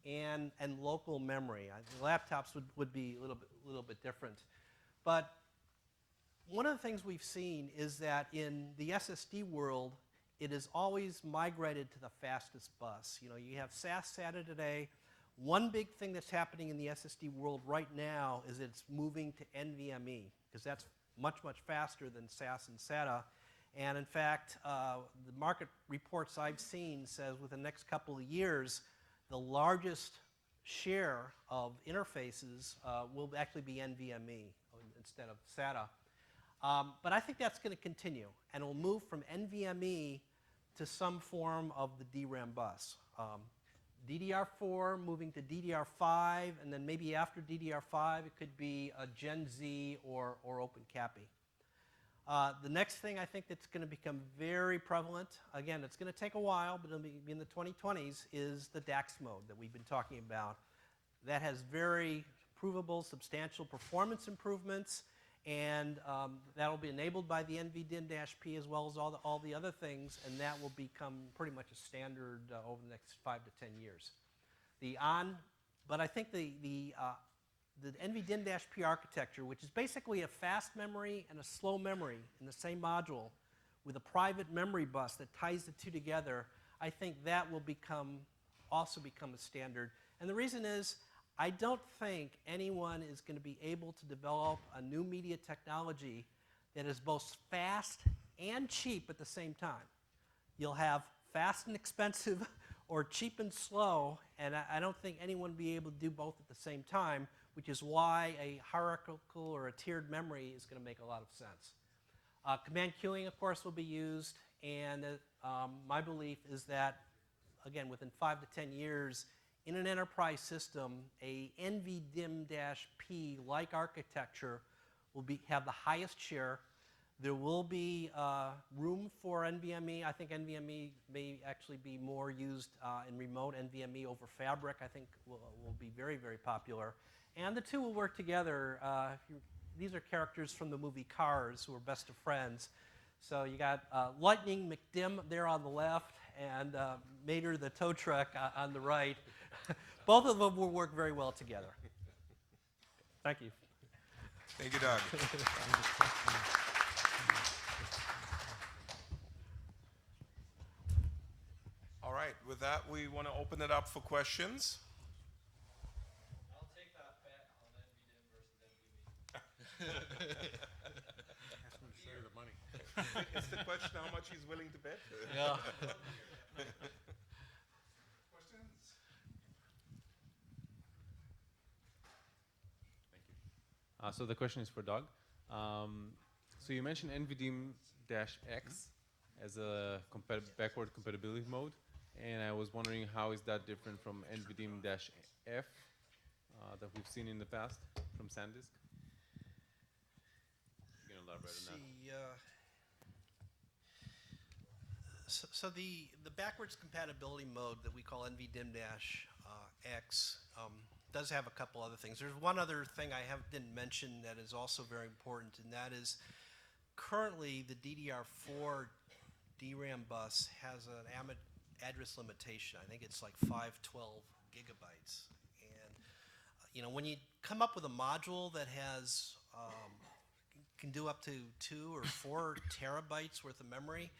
and local memory. The laptops would be a little bit different. But one of the things we've seen is that in the SSD world, it is always migrated to the fastest bus. You know, you have SAS SATA today. One big thing that's happening in the SSD world right now is it's moving to NVMe, because that's much, much faster than SAS and SATA. And in fact, the market reports I've seen says within the next couple of years, the largest share of interfaces will actually be NVMe instead of SATA. But I think that's going to continue, and it will move from NVMe to some form of the DRAM bus. DDR4 moving to DDR5, and then maybe after DDR5 it could be a Gen Z or OpenCAPI. The next thing I think that's going to become very prevalent, again, it's going to take a while, but it'll be in the 2020s, is the DAX mode that we've been talking about. That has very provable, substantial performance improvements, and that'll be enabled by the NVDIMM-P as well as all the other things, and that will become pretty much a standard over the next 5 to 10 years. But I think the NVDIMM-P architecture, which is basically a fast memory and a slow memory in the same module with a private memory bus that ties the two together, I think that will also become a standard. And the reason is, I don't think anyone is going to be able to develop a new media technology that is both fast and cheap at the same time. You'll have fast and expensive or cheap and slow, and I don't think anyone will be able to do both at the same time, which is why a hierarchical or a tiered memory is going to make a lot of sense. Command queuing, of course, will be used, and my belief is that, again, within 5 to 10 years, in an enterprise system, a NVDIMM-P-like architecture will have the highest share. There will be room for NVMe. I think NVMe may actually be more used in remote. NVMe over Fabric, I think, will be very, very popular. And the two will work together. These are characters from the movie Cars who are best of friends. So you got Lightning McDim there on the left and Mater the tow truck on the right. Both of them will work very well together. Thank you. Thank you, Doug. All right, with that, we want to open it up for questions. I'll take that bet on NVDIMM versus NVMe. Ask him to share the money. It's the question how much he's willing to bet. Yeah. So the question is for Doug. So you mentioned NVDIMM-X as a backward compatibility mode, and I was wondering how is that different from NVDIMM-F that we've seen in the past from SanDisk? You can elaborate on that. So the backwards compatibility mode that we call NVDIMM-X does have a couple other things. There's one other thing I didn't mention that is also very important, and that is currently the DDR4 DRAM bus has an address limitation. I think it's like 512 gigabytes. And when you come up with a module that has can do up to 2 or 4 terabytes worth of memory,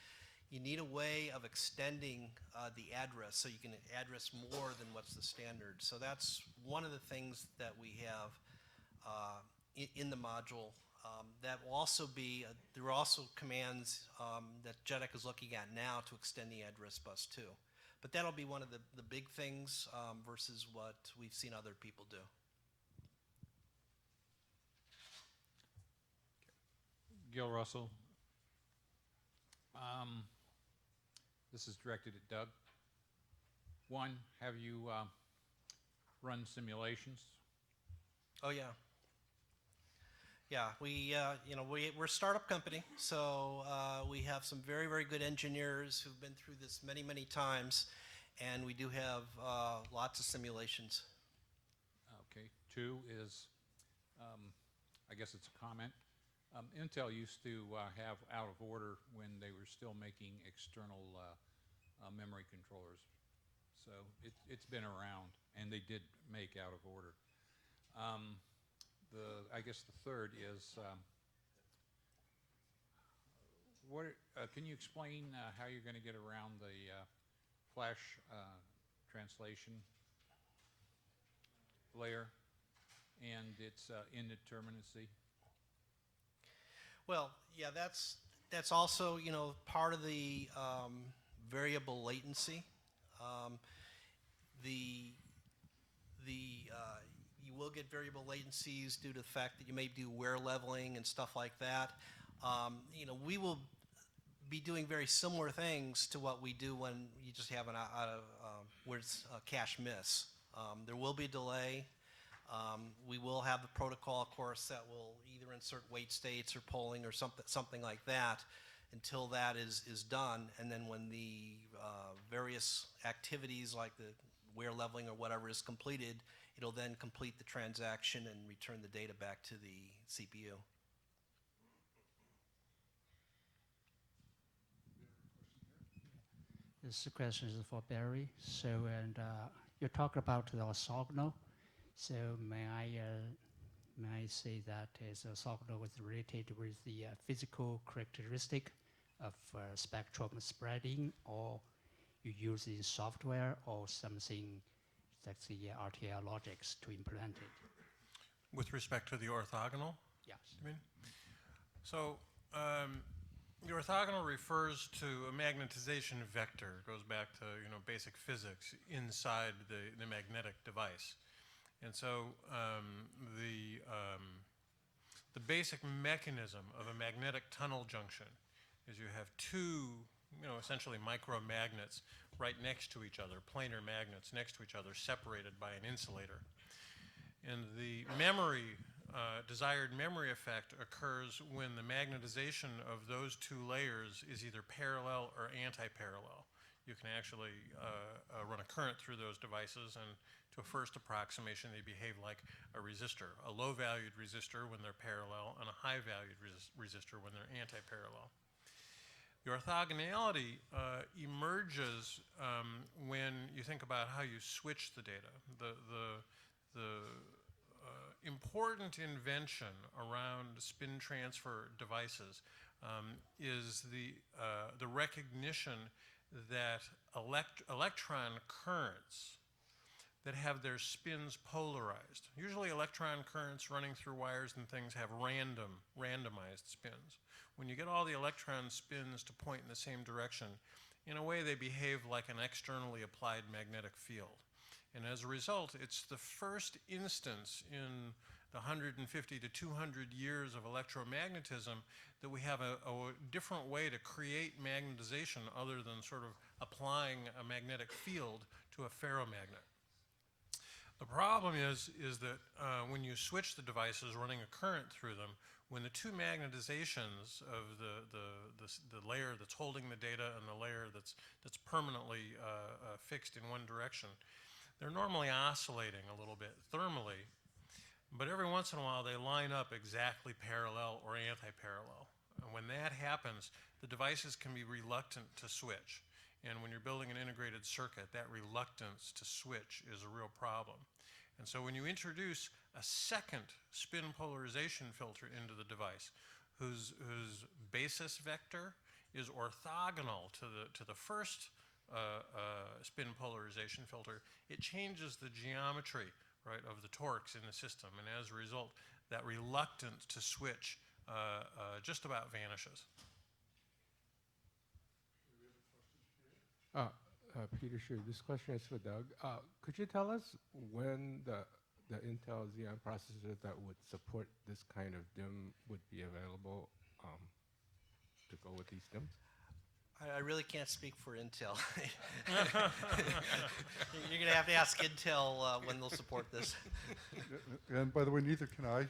you need a way of extending the address so you can address more than what's the standard. So that's one of the things that we have in the module. That will also be, there are also commands that JEDEC is looking at now to extend the address bus too. But that'll be one of the big things versus what we've seen other people do. Gil Russell. This is directed at Doug. One, have you run simulations? Oh yeah. Yeah, we're a startup company, so we have some very, very good engineers who've been through this many, many times, and we do have lots of simulations. Okay. Two is, I guess it's a comment. Intel used to have out of order when they were still making external memory controllers. So it's been around, and they did make out of order. I guess the third is, can you explain how you're going to get around the flash translation layer and its indeterminacy? Well, yeah, that's also part of the variable latency. You will get variable latencies due to the fact that you may do wear leveling and stuff like that. We will be doing very similar things to what we do when you just have where it's a cache miss. There will be a delay. We will have the protocol, of course, that will either insert wait states or polling or something like that until that is done. And then when the various activities like the wear leveling or whatever is completed, it'll then complete the transaction and return the data back to the CPU. This question is for Barry. So, you talk about the orthogonal. So, may I say that is orthogonal was related with the physical characteristic of spectrum spreading, or you use in software or something that's the RTL logics to implement it? With respect to the orthogonal? Yes. You mean? So the orthogonal refers to a magnetization vector. It goes back to basic physics inside the magnetic device. And so the basic mechanism of a magnetic tunnel junction is you have two essentially micromagnets right next to each other, planar magnets next to each other, separated by an insulator. And the desired memory effect occurs when the magnetization of those two layers is either parallel or anti-parallel. You can actually run a current through those devices, and to a first approximation, they behave like a resistor, a low-valued resistor when they're parallel, and a high-valued resistor when they're anti-parallel. The orthogonality emerges when you think about how you switch the data. The important invention around spin transfer devices is the recognition that electron currents that have their spins polarized. Usually electron currents running through wires and things have randomized spins. When you get all the electron spins to point in the same direction, in a way they behave like an externally applied magnetic field. And as a result, it's the first instance in the 150 to 200 years of electromagnetism that we have a different way to create magnetization other than sort of applying a magnetic field to a ferromagnet. The problem is that when you switch the devices running a current through them, when the two magnetizations of the layer that's holding the data and the layer that's permanently fixed in one direction, they're normally oscillating a little bit thermally, but every once in a while they line up exactly parallel or anti-parallel. And when that happens, the devices can be reluctant to switch. And when you're building an integrated circuit, that reluctance to switch is a real problem. And so when you introduce a second spin polarization filter into the device, whose basis vector is orthogonal to the first spin polarization filter, it changes the geometry, right, of the torques in the system. And as a result, that reluctance to switch just about vanishes. Peter Shu. This question is for Doug. Could you tell us when the Intel Xeon processor that would support this kind of DIMM would be available to go with these DIMMs? I really can't speak for Intel. You're going to have to ask Intel when they'll support this. And by the way, neither can I.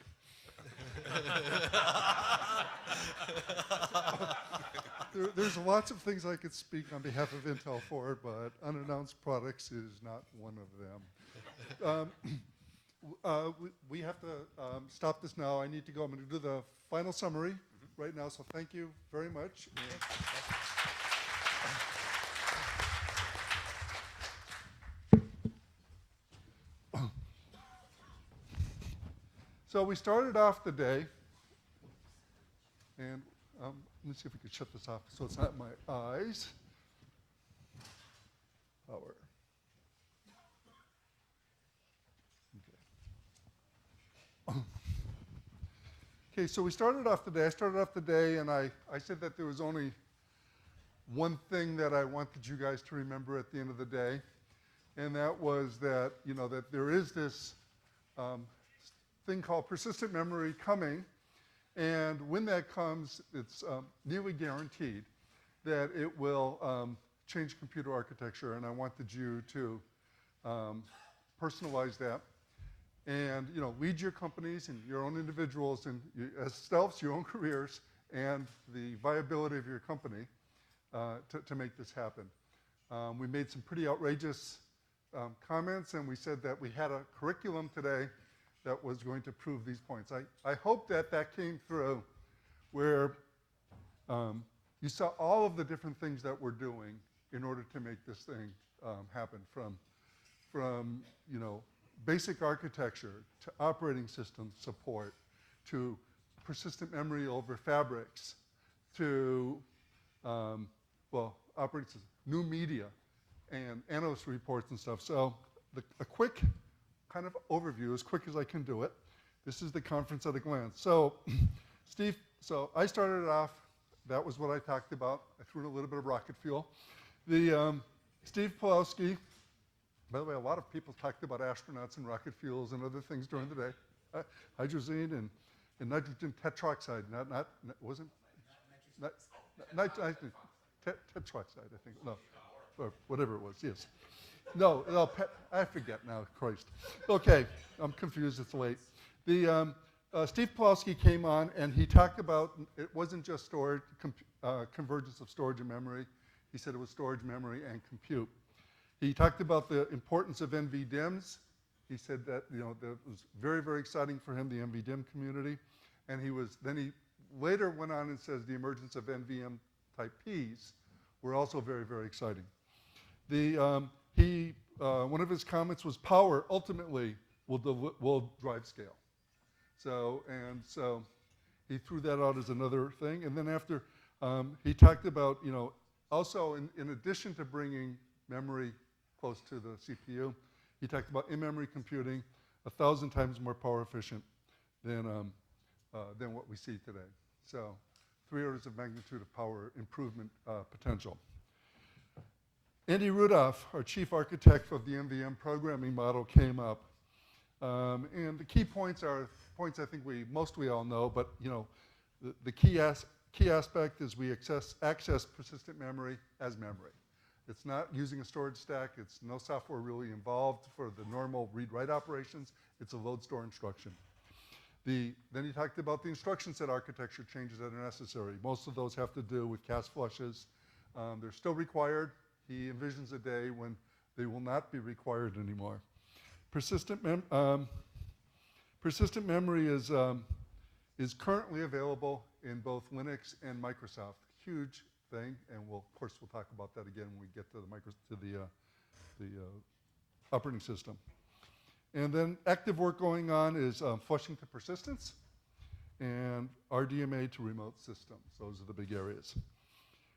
There's lots of things I could speak on behalf of Intel for, but unannounced products is not one of them. We have to stop this now. I need to go. I'm going to do the final summary right now, so thank you very much. So we started off the day, and let me see if we can shut this off so it's not in my eyes. Power. Okay. Okay, so we started off the day. I started off the day, and I said that there was only one thing that I wanted you guys to remember at the end of the day, and that was that, you know, that there is this thing called persistent memory coming, and when that comes, it's nearly guaranteed that it will change computer architecture, and I wanted you to personalize that and, you know, lead your companies and your own individuals and as selves, your own careers, and the viability of your company to make this happen. We made some pretty outrageous comments, and we said that we had a curriculum today that was going to prove these points. I hope that that came through where you saw all of the different things that we're doing in order to make this thing happen, from you know, basic architecture to operating system support to persistent memory over fabrics to well, operating system, new media and analyst reports and stuff. So a quick kind of overview, as quick as I can do it. This is the conference at a glance. So Steve, so I started it off, that was what I talked about. I threw in a little bit of rocket fuel. Steve Pawlowski, by the way, a lot of people talked about astronauts and rocket fuels and other things during the day. Hydrazine and nitrogen tetroxide, wasn't tetroxide, I think, no, or whatever it was, yes. No, I forget now, Christ. Okay, I'm confused, it's late. Steve Pawlowski came on and he talked about, it wasn't just storage, convergence of storage and memory. He said it was storage, memory, and compute. He talked about the importance of NVDIMMs. He said that, you know, that was very, very exciting for him, the NVDIMM community. And then he later went on and says the emergence of NVM type Ps were also very, very exciting. One of his comments was power ultimately will drive scale. So he threw that out as another thing. And then after he talked about, you know, also in addition to bringing memory close to the CPU, he talked about in-memory computing 1,000 times more power efficient than what we see today. So 3 orders of magnitude of power improvement potential. Andy Rudolph, our chief architect of the MVM programming model, came up. And the key points are points I think we all know, but you know, the key aspect is we access persistent memory as memory. It's not using a storage stack. It's no software really involved for the normal read-write operations. It's a load store instruction. Then he talked about the instruction set architecture changes that are necessary. Most of those have to do with cache flushes. They're still required. He envisions a day when they will not be required anymore. Persistent memory is currently available in both Linux and Microsoft. Huge thing, and of course we'll talk about that again when we get to the operating system. And then active work going on is flushing to persistence and RDMA to remote systems. Those are the big areas.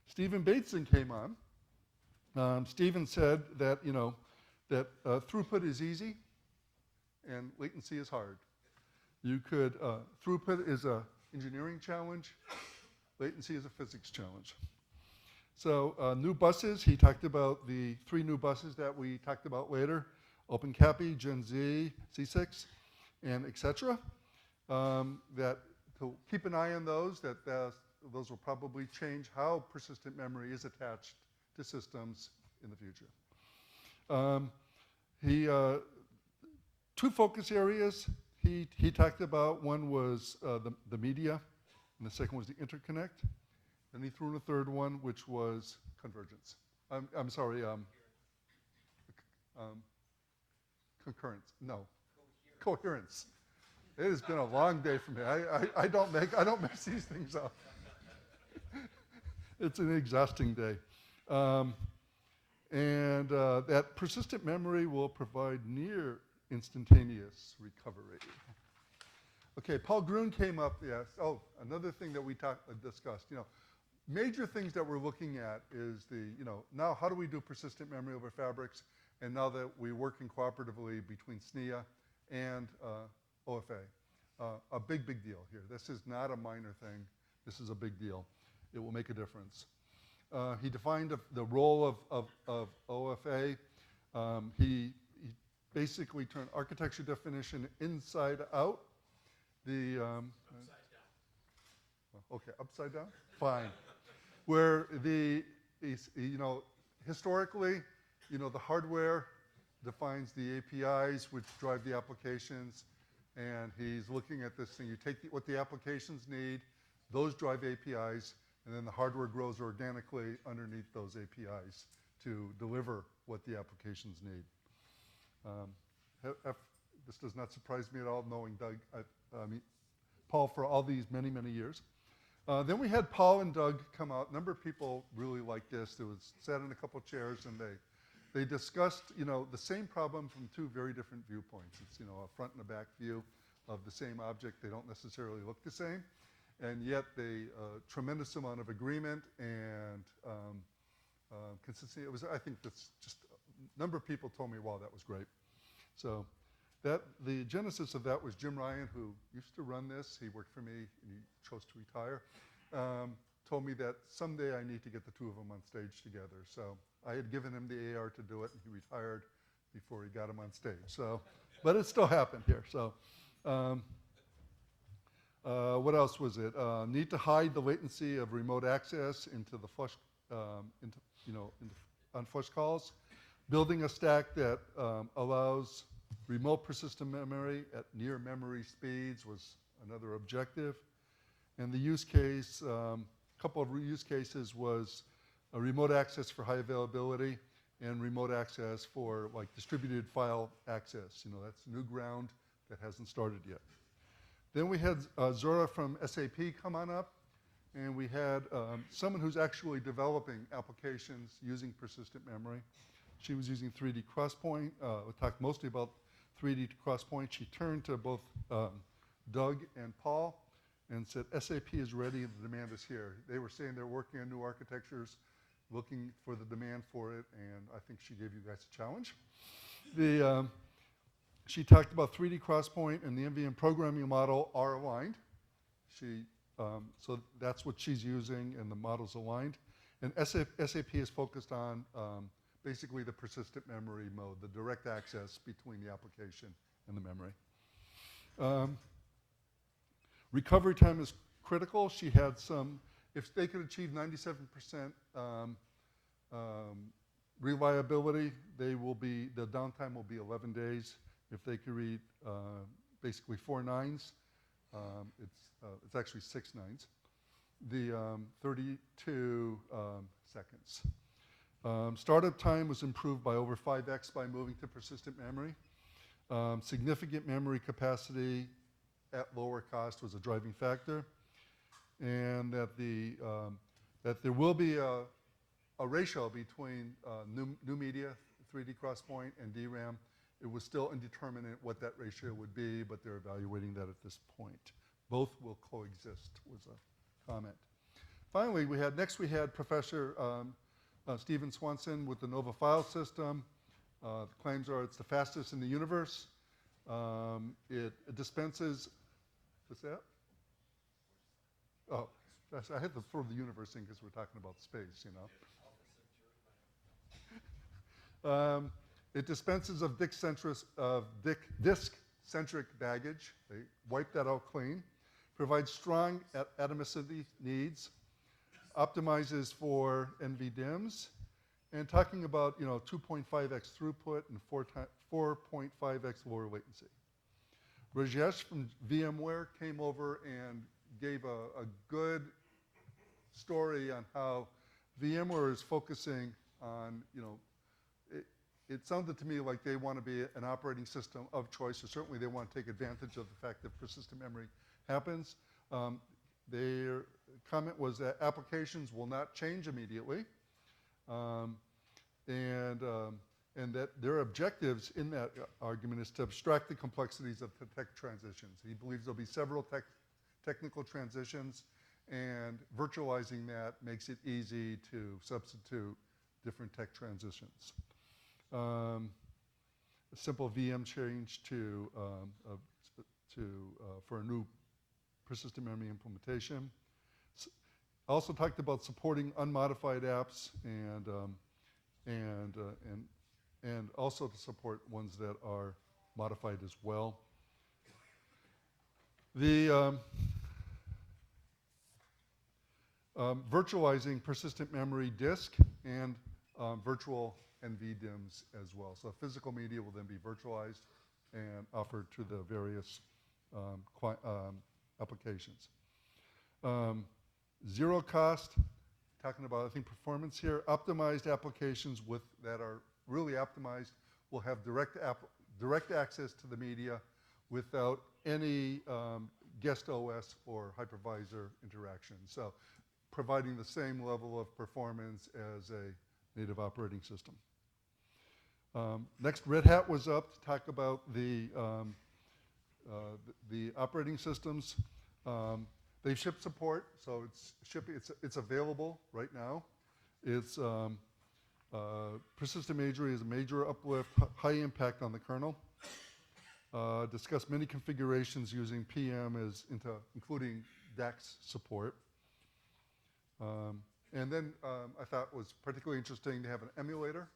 Stephen Bateson came on. Stephen said that, you know, that throughput is easy and latency is hard. Throughput is an engineering challenge. Latency is a physics challenge. So new buses, he talked about the 3 new buses that we talked about later, OpenCAPI, Gen Z, C6, and et cetera. That to keep an eye on those, those will probably change how persistent memory is attached to systems in the future. 2 focus areas he talked about. One was the media, and the second was the interconnect. Then he threw in a third one, which was convergence. I'm sorry, concurrence. No, coherence. It has been a long day for me. I don't mess these things up. It's an exhausting day. That persistent memory will provide near instantaneous recovery. Okay, Paul Gruen came up, yes. Oh, another thing that we discussed, major things that we're looking at is now how do we do persistent memory over fabrics, and now that we're working cooperatively between SNIA and OFA. A big deal here. This is not a minor thing. This is a big deal. It will make a difference. He defined the role of OFA. He basically turned architecture definition inside out. Upside down. Okay, upside down? Fine. Where historically, the hardware defines the APIs which drive the applications, and he's looking at this thing. You take what the applications need, those drive APIs, and then the hardware grows organically underneath those APIs to deliver what the applications need. This does not surprise me at all, knowing Doug, Paul for all these many years. Then we had Paul and Doug come out. A number of people really liked this. They sat in a couple chairs and they discussed the same problem from 2 very different viewpoints. It's a front and a back view of the same object. They don't necessarily look the same, and yet they tremendous amount of agreement and consistency. I think that's just a number of people told me, wow, that was great. So the genesis of that was Jim Ryan, who used to run this. He worked for me, and he chose to retire. Told me that someday I need to get the 2 of them on stage together. So I had given him the AR to do it, and he retired before he got him on stage. So, but it still happened here. So, what else was it? Need to hide the latency of remote access into the flush, on flush calls. Building a stack that allows remote persistent memory at near memory speeds was another objective. And the use case, couple of use cases was a remote access for high availability and remote access for distributed file access. That's new ground that hasn't started yet. Then we had Zora from SAP come on up, and we had someone who's actually developing applications using persistent memory. She was using 3D Crosspoint. We talked mostly about 3D Crosspoint. She turned to both Doug and Paul and said, SAP is ready, the demand is here. They were saying they're working on new architectures, looking for the demand for it, and I think she gave you guys a challenge. She talked about 3D Crosspoint and the MVM programming model are aligned. So that's what she's using, and the model's aligned. And SAP is focused on basically the persistent memory mode, the direct access between the application and the memory. Recovery time is critical. She had if they could achieve 97% reliability, the downtime will be 11 days. If they could read basically 4 nines, it's actually 6 nines. 32 seconds. Startup time was improved by over 5x by moving to persistent memory. Significant memory capacity at lower cost was a driving factor, and that there will be a ratio between new media, 3D Crosspoint, and DRAM. It was still indeterminate what that ratio would be, but they're evaluating that at this point. Both will coexist, was a comment. Finally, we had Professor Stephen Swanson with the Nova file system. The claims are it's the fastest in the universe. It dispenses, what's that? Oh, I had to throw the universe in because we're talking about space, you know. It dispenses of disk-centric baggage. They wipe that out clean. Provides strong atomicity needs. Optimizes for NVDIMMs. And talking about 2.5x throughput and 4.5x lower latency. Rajesh from VMware came over and gave a good story on how VMware is focusing on, it sounded to me like they want to be an operating system of choice, or certainly they want to take advantage of the fact that persistent memory happens. Their comment was that applications will not change immediately, and that their objectives in that argument is to abstract the complexities of the tech transitions. He believes there'll be several technical transitions, and virtualizing that makes it easy to substitute different tech transitions. A simple VM change for a new persistent memory implementation. Also talked about supporting unmodified apps and also to support ones that are modified as well. The virtualizing persistent memory disk and virtual NVDIMMs as well. So physical media will then be virtualized and offered to the various applications. Zero cost, talking about, I think, performance here. Optimized applications that are really optimized will have direct access to the media without any guest OS or hypervisor interaction. So providing the same level of performance as a native operating system. Next, Red Hat was up to talk about the operating systems. They ship support, so it's available right now. It's persistent memory is a major uplift, high impact on the kernel. Discuss many configurations using PM including DAX support. And then I thought it was particularly interesting to have an emulator.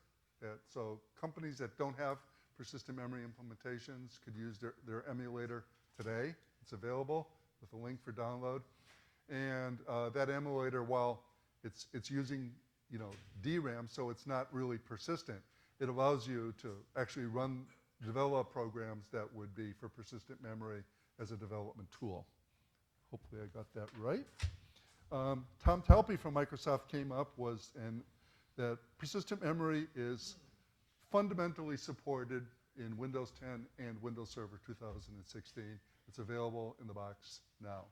So companies that don't have persistent memory implementations could use their emulator today. It's available with a link for download. And that emulator, while it's using DRAM, so it's not really persistent, it allows you to actually develop programs that would be for persistent memory as a development tool. Hopefully I got that right. Tom Talpe from Microsoft came up that persistent memory is fundamentally supported in Windows 10 and Windows Server 2016. It's available in the box now.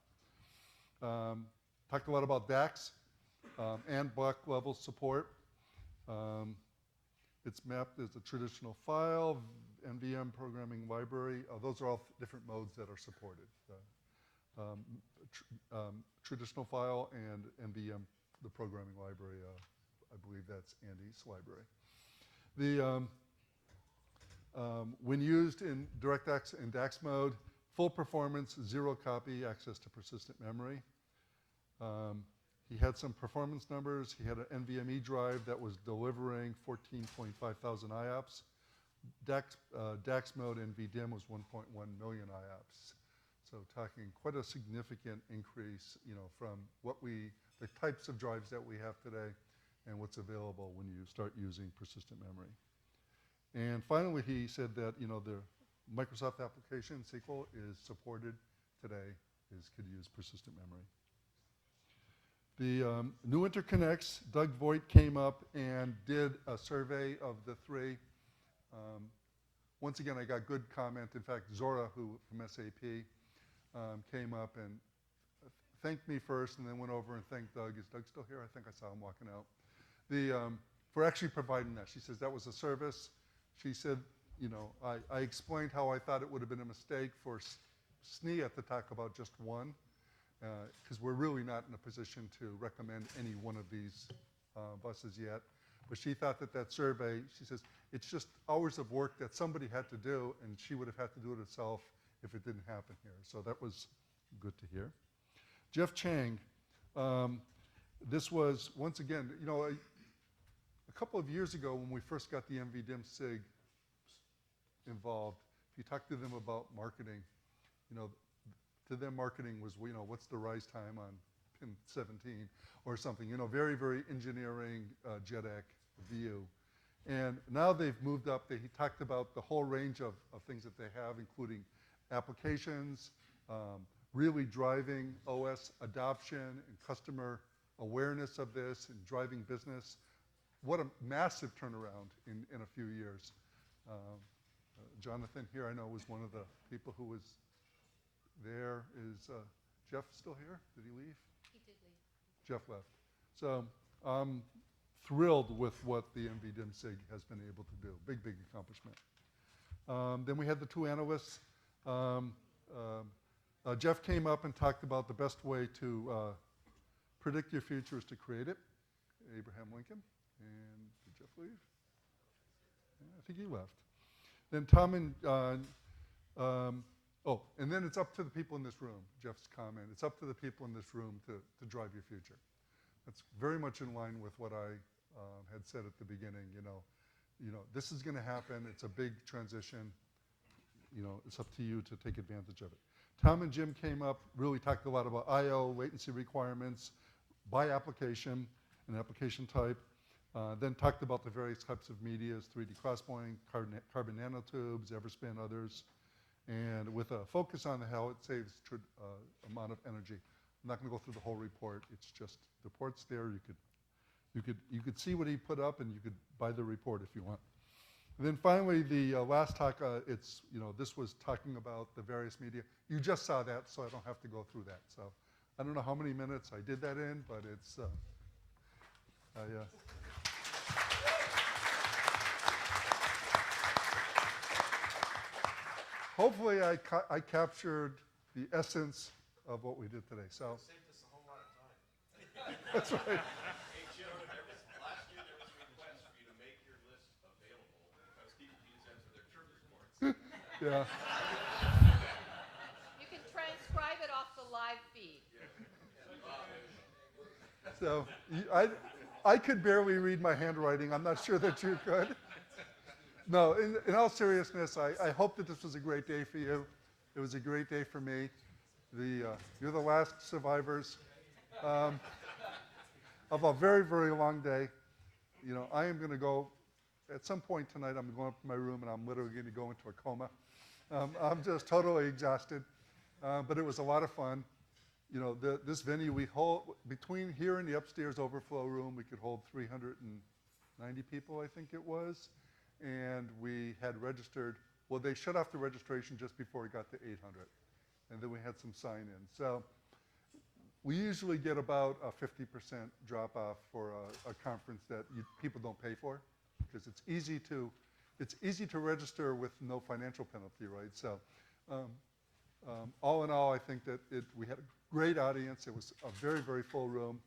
Talked a lot about DAX and block level support. It's mapped as a traditional file, NVM programming library. Those are all different modes that are supported. Traditional file and NVM, the programming library. I believe that's Andy's library. When used in DirectX and DAX mode, full performance, zero copy, access to persistent memory. He had some performance numbers. He had an NVMe drive that was delivering 14.5 thousand IOPS. DAX mode NVDIMM was 1.1 million IOPS. So talking quite a significant increase, from the types of drives that we have today and what's available when you start using persistent memory. And finally, he said that, the Microsoft application, SQL, is supported today, could use persistent memory. The new interconnects, Doug Voigt came up and did a survey of the three. Once again, I got good comment. In fact, Zora, who from SAP, came up and thanked me first and then went over and thanked Doug. Is Doug still here? I think I saw him walking out. For actually providing that. She says that was a service. She said, I explained how I thought it would have been a mistake for SNIA to talk about just one, because we're really not in a position to recommend any one of these buses yet. But she thought that survey, she says, it's just hours of work that somebody had to do, and she would have had to do it herself if it didn't happen here. So that was good to hear. Jeff Chang, This was, once again, you know, a couple of years ago when we first got the NVDIM SIG involved, if you talk to them about marketing, you know, to them marketing was, you know, what's the rise time on pin 17 or something, you know, very, very engineering, JEDEC view. And now they've moved up. He talked about the whole range of things that they have, including applications, really driving OS adoption and customer awareness of this and driving business. What a massive turnaround in a few years. Jonathan here, I know, was one of the people who was there. Is Jeff still here? Did he leave? He did leave. Jeff left. So I'm thrilled with what the NVDIM SIG has been able to do. Big, big accomplishment. Then we had the two analysts. Jeff came up and talked about the best way to predict your future is to create it. Abraham Lincoln. And did Jeff leave? Yeah, I think he left. Then Tom and, and then it's up to the people in this room, Jeff's comment. It's up to the people in this room to drive your future. That's very much in line with what I had said at the beginning. You know, this is going to happen. It's a big transition. You know, it's up to you to take advantage of it. Tom and Jim came up, really talked a lot about I/O, latency requirements, by application and application type. Then talked about the various types of medias, 3D crosspoint, carbon nanotubes, Everspin, others, and with a focus on how it saves amount of energy. I'm not going to go through the whole report. It's just the report's there. You could see what he put up, and you could buy the report if you want. And then finally, the last talk, this was talking about the various media. You just saw that, so I don't have to go through that. So I don't know how many minutes I did that in, but it's, hopefully I captured the essence of what we did today. So saved us a whole lot of time. That's right. Hey, Jim, last year there was a request for you to make your list available because people can use that for their church reports. Yeah. You can transcribe it off the live feed. So I could barely read my handwriting. I'm not sure that you could. No, in all seriousness, I hope that this was a great day for you. It was a great day for me. You're the last survivors of a very, very long day. You know, I am going to go, at some point tonight, I'm going up to my room and I'm literally going to go into a coma. I'm just totally exhausted. But it was a lot of fun. You know, this venue, we hold, between here and the upstairs overflow room, we could hold 390 people, I think it was. And we had registered, well, they shut off the registration just before it got to 800. And then we had some sign-in. So we usually get about a 50% drop-off for a conference that people don't pay for, because it's easy to register with no financial penalty, right? So all in all, I think that we had a great audience. It was a very, very full room.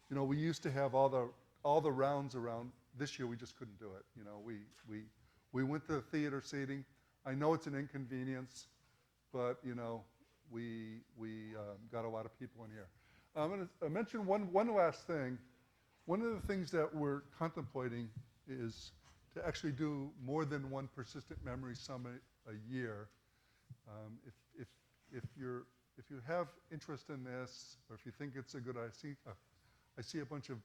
You know, we used to have all the rounds around. This year we just couldn't do it. You know, we went to the theater seating. I know it's an inconvenience, but you know, we got a lot of people in here. I'm going to mention one last thing. One of the things that we're contemplating is to actually do more than one Persistent Memory Summit a year. If you have interest in this, or if you think it's a good idea, I see a bunch of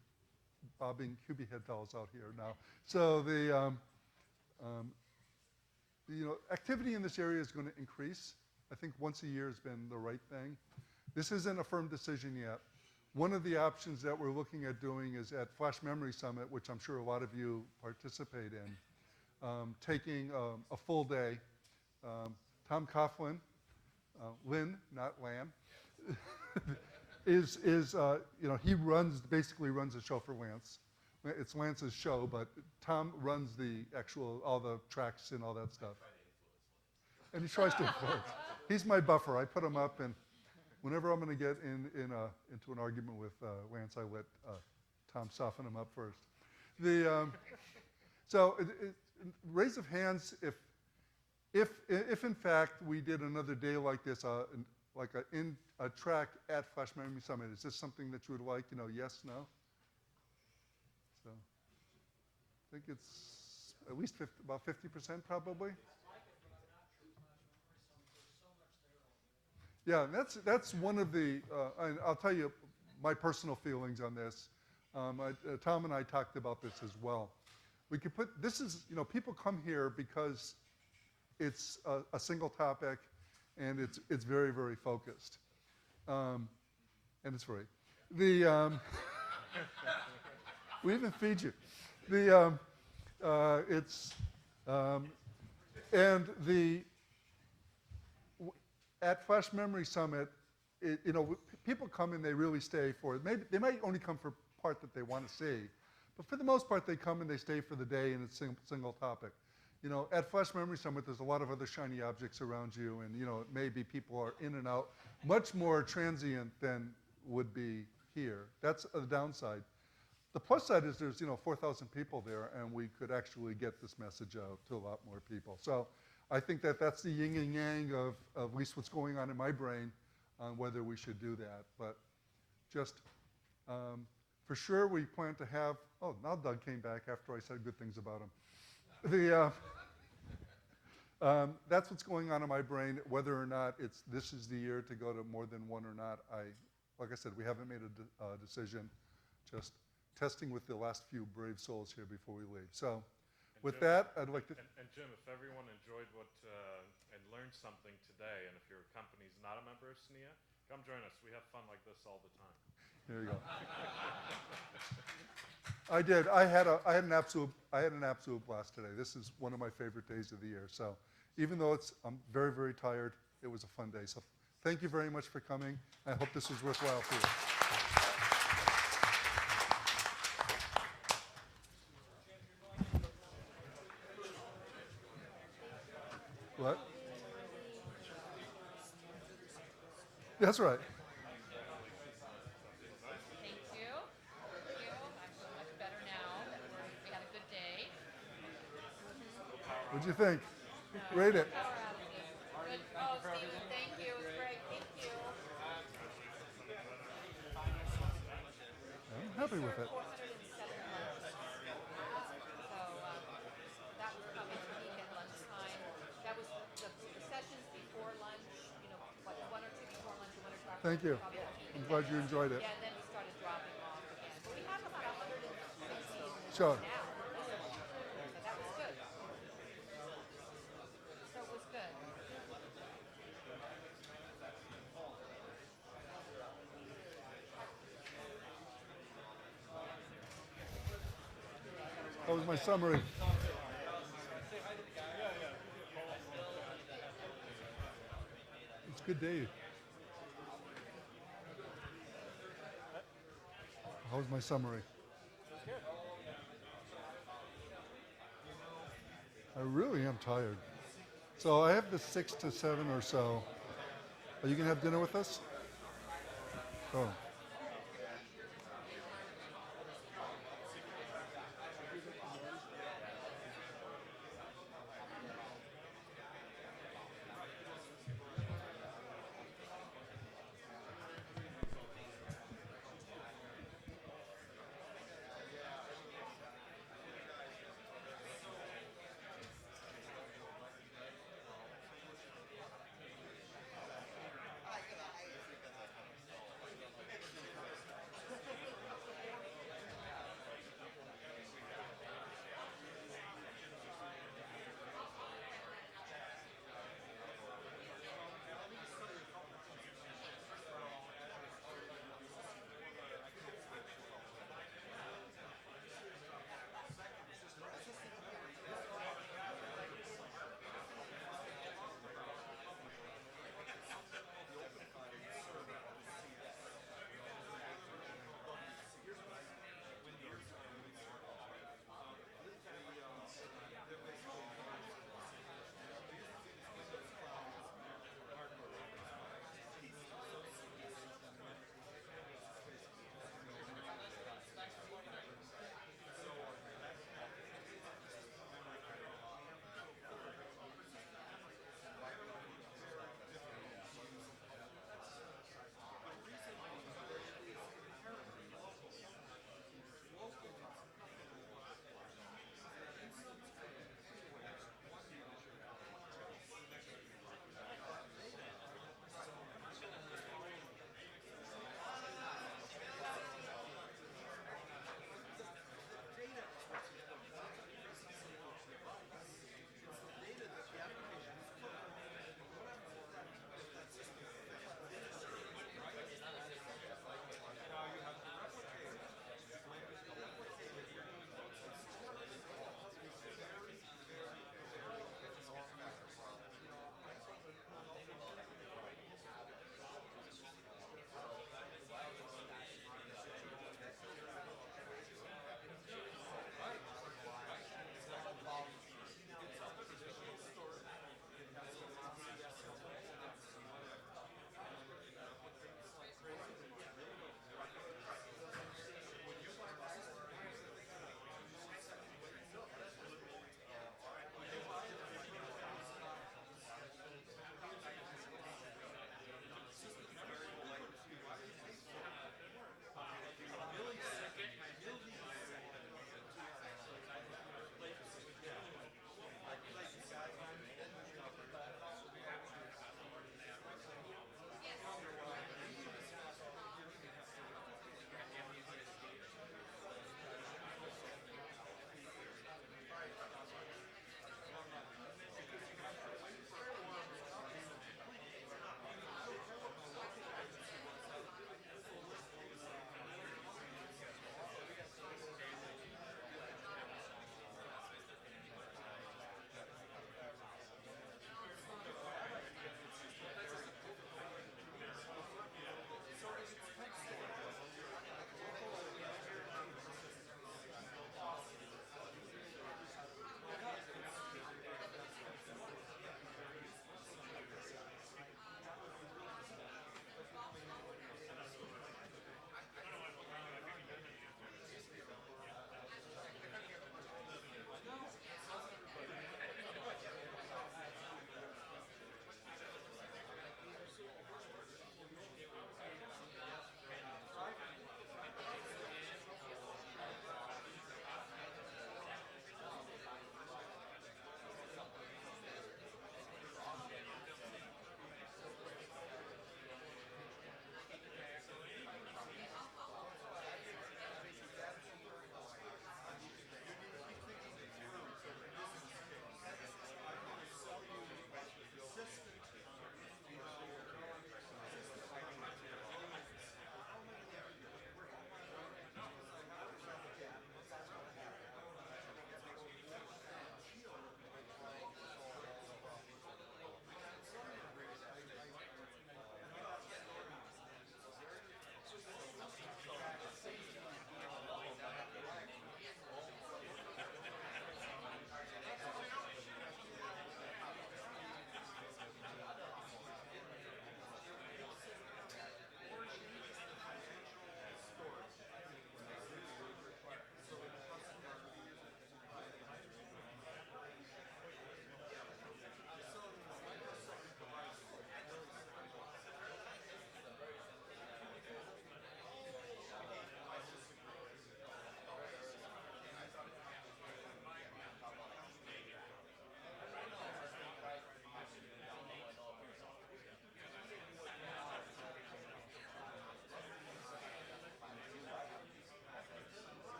bobbing cubie head dolls out here now. So the activity in this area is going to increase. I think once a year has been the right thing. This isn't a firm decision yet. One of the options that we're looking at doing is at Flash Memory Summit, which I'm sure a lot of you participate in, taking a full day. Tom Coughlin, Lynn, not Lamb, he basically runs the show for Lance. It's Lance's show, but Tom runs all the tracks and all that stuff. And he tries to influence. He's my buffer. I put him up, and whenever I'm going to get into an argument with Lance, I let Tom soften him up first. So raise of hands if in fact we did another day like this, like a track at Flash Memory Summit? Is this something that you would like? You know, yes, no? So I think it's at least about 50% probably. Yeah, and that's one of the, and I'll tell you my personal feelings on this. Tom and I talked about this as well. We could put, this is, you know, people come here because it's a single topic and it's very, very focused. And it's free. The, we even feed you. The, and the, at Flash Memory Summit, you know, people come and they really stay for it. Maybe they might only come for part that they want to see, but for the most part, they come and they stay for the day, and it's single topic. You know, at Flash Memory Summit, there's a lot of other shiny objects around you, and you know, it may be people are in and out, much more transient than would be here. That's the downside. The plus side is there's, you know, 4,000 people there, and we could actually get this message out to a lot more people. So I think that that's the yin and yang of at least what's going on in my brain on whether we should do that. But just for sure, we plan to have, oh, now Doug came back after I said good things about him. That's what's going on in my brain. Whether or not this is the year to go to more than one or not, like I said, we haven't made a decision. Just testing with the last few brave souls here before we leave. So with that, I'd like to... And Jim, if everyone enjoyed and learned something today, and if your company's not a member of SNIA, come join us. We have fun like this all the time. There you go. I did. I had an absolute blast today. This is one of my favorite days of the year. So even though I'm very, very tired, it was a fun day. So thank you very much for coming. I hope this was worthwhile for you. What? That's right. Thank you. Thank you. I feel much better now that we had a good day. What'd you think? Rate it. Power outages. Good. Oh, Stephen, thank you. It was great. Thank you. I'm happy with it. 407 lunches. So that was probably the peak at lunchtime. That was the sessions before lunch, you know, like one or two before lunch and one or two after. Thank you. I'm glad you enjoyed it. Yeah, and then we started dropping off again. But we have about 116 Sure. now. So that was good. So it was good. That was my summary. It's a good day. How was my summary? I really am tired. So I have the 6 to 7 or so. Are you going to have dinner with us? Oh.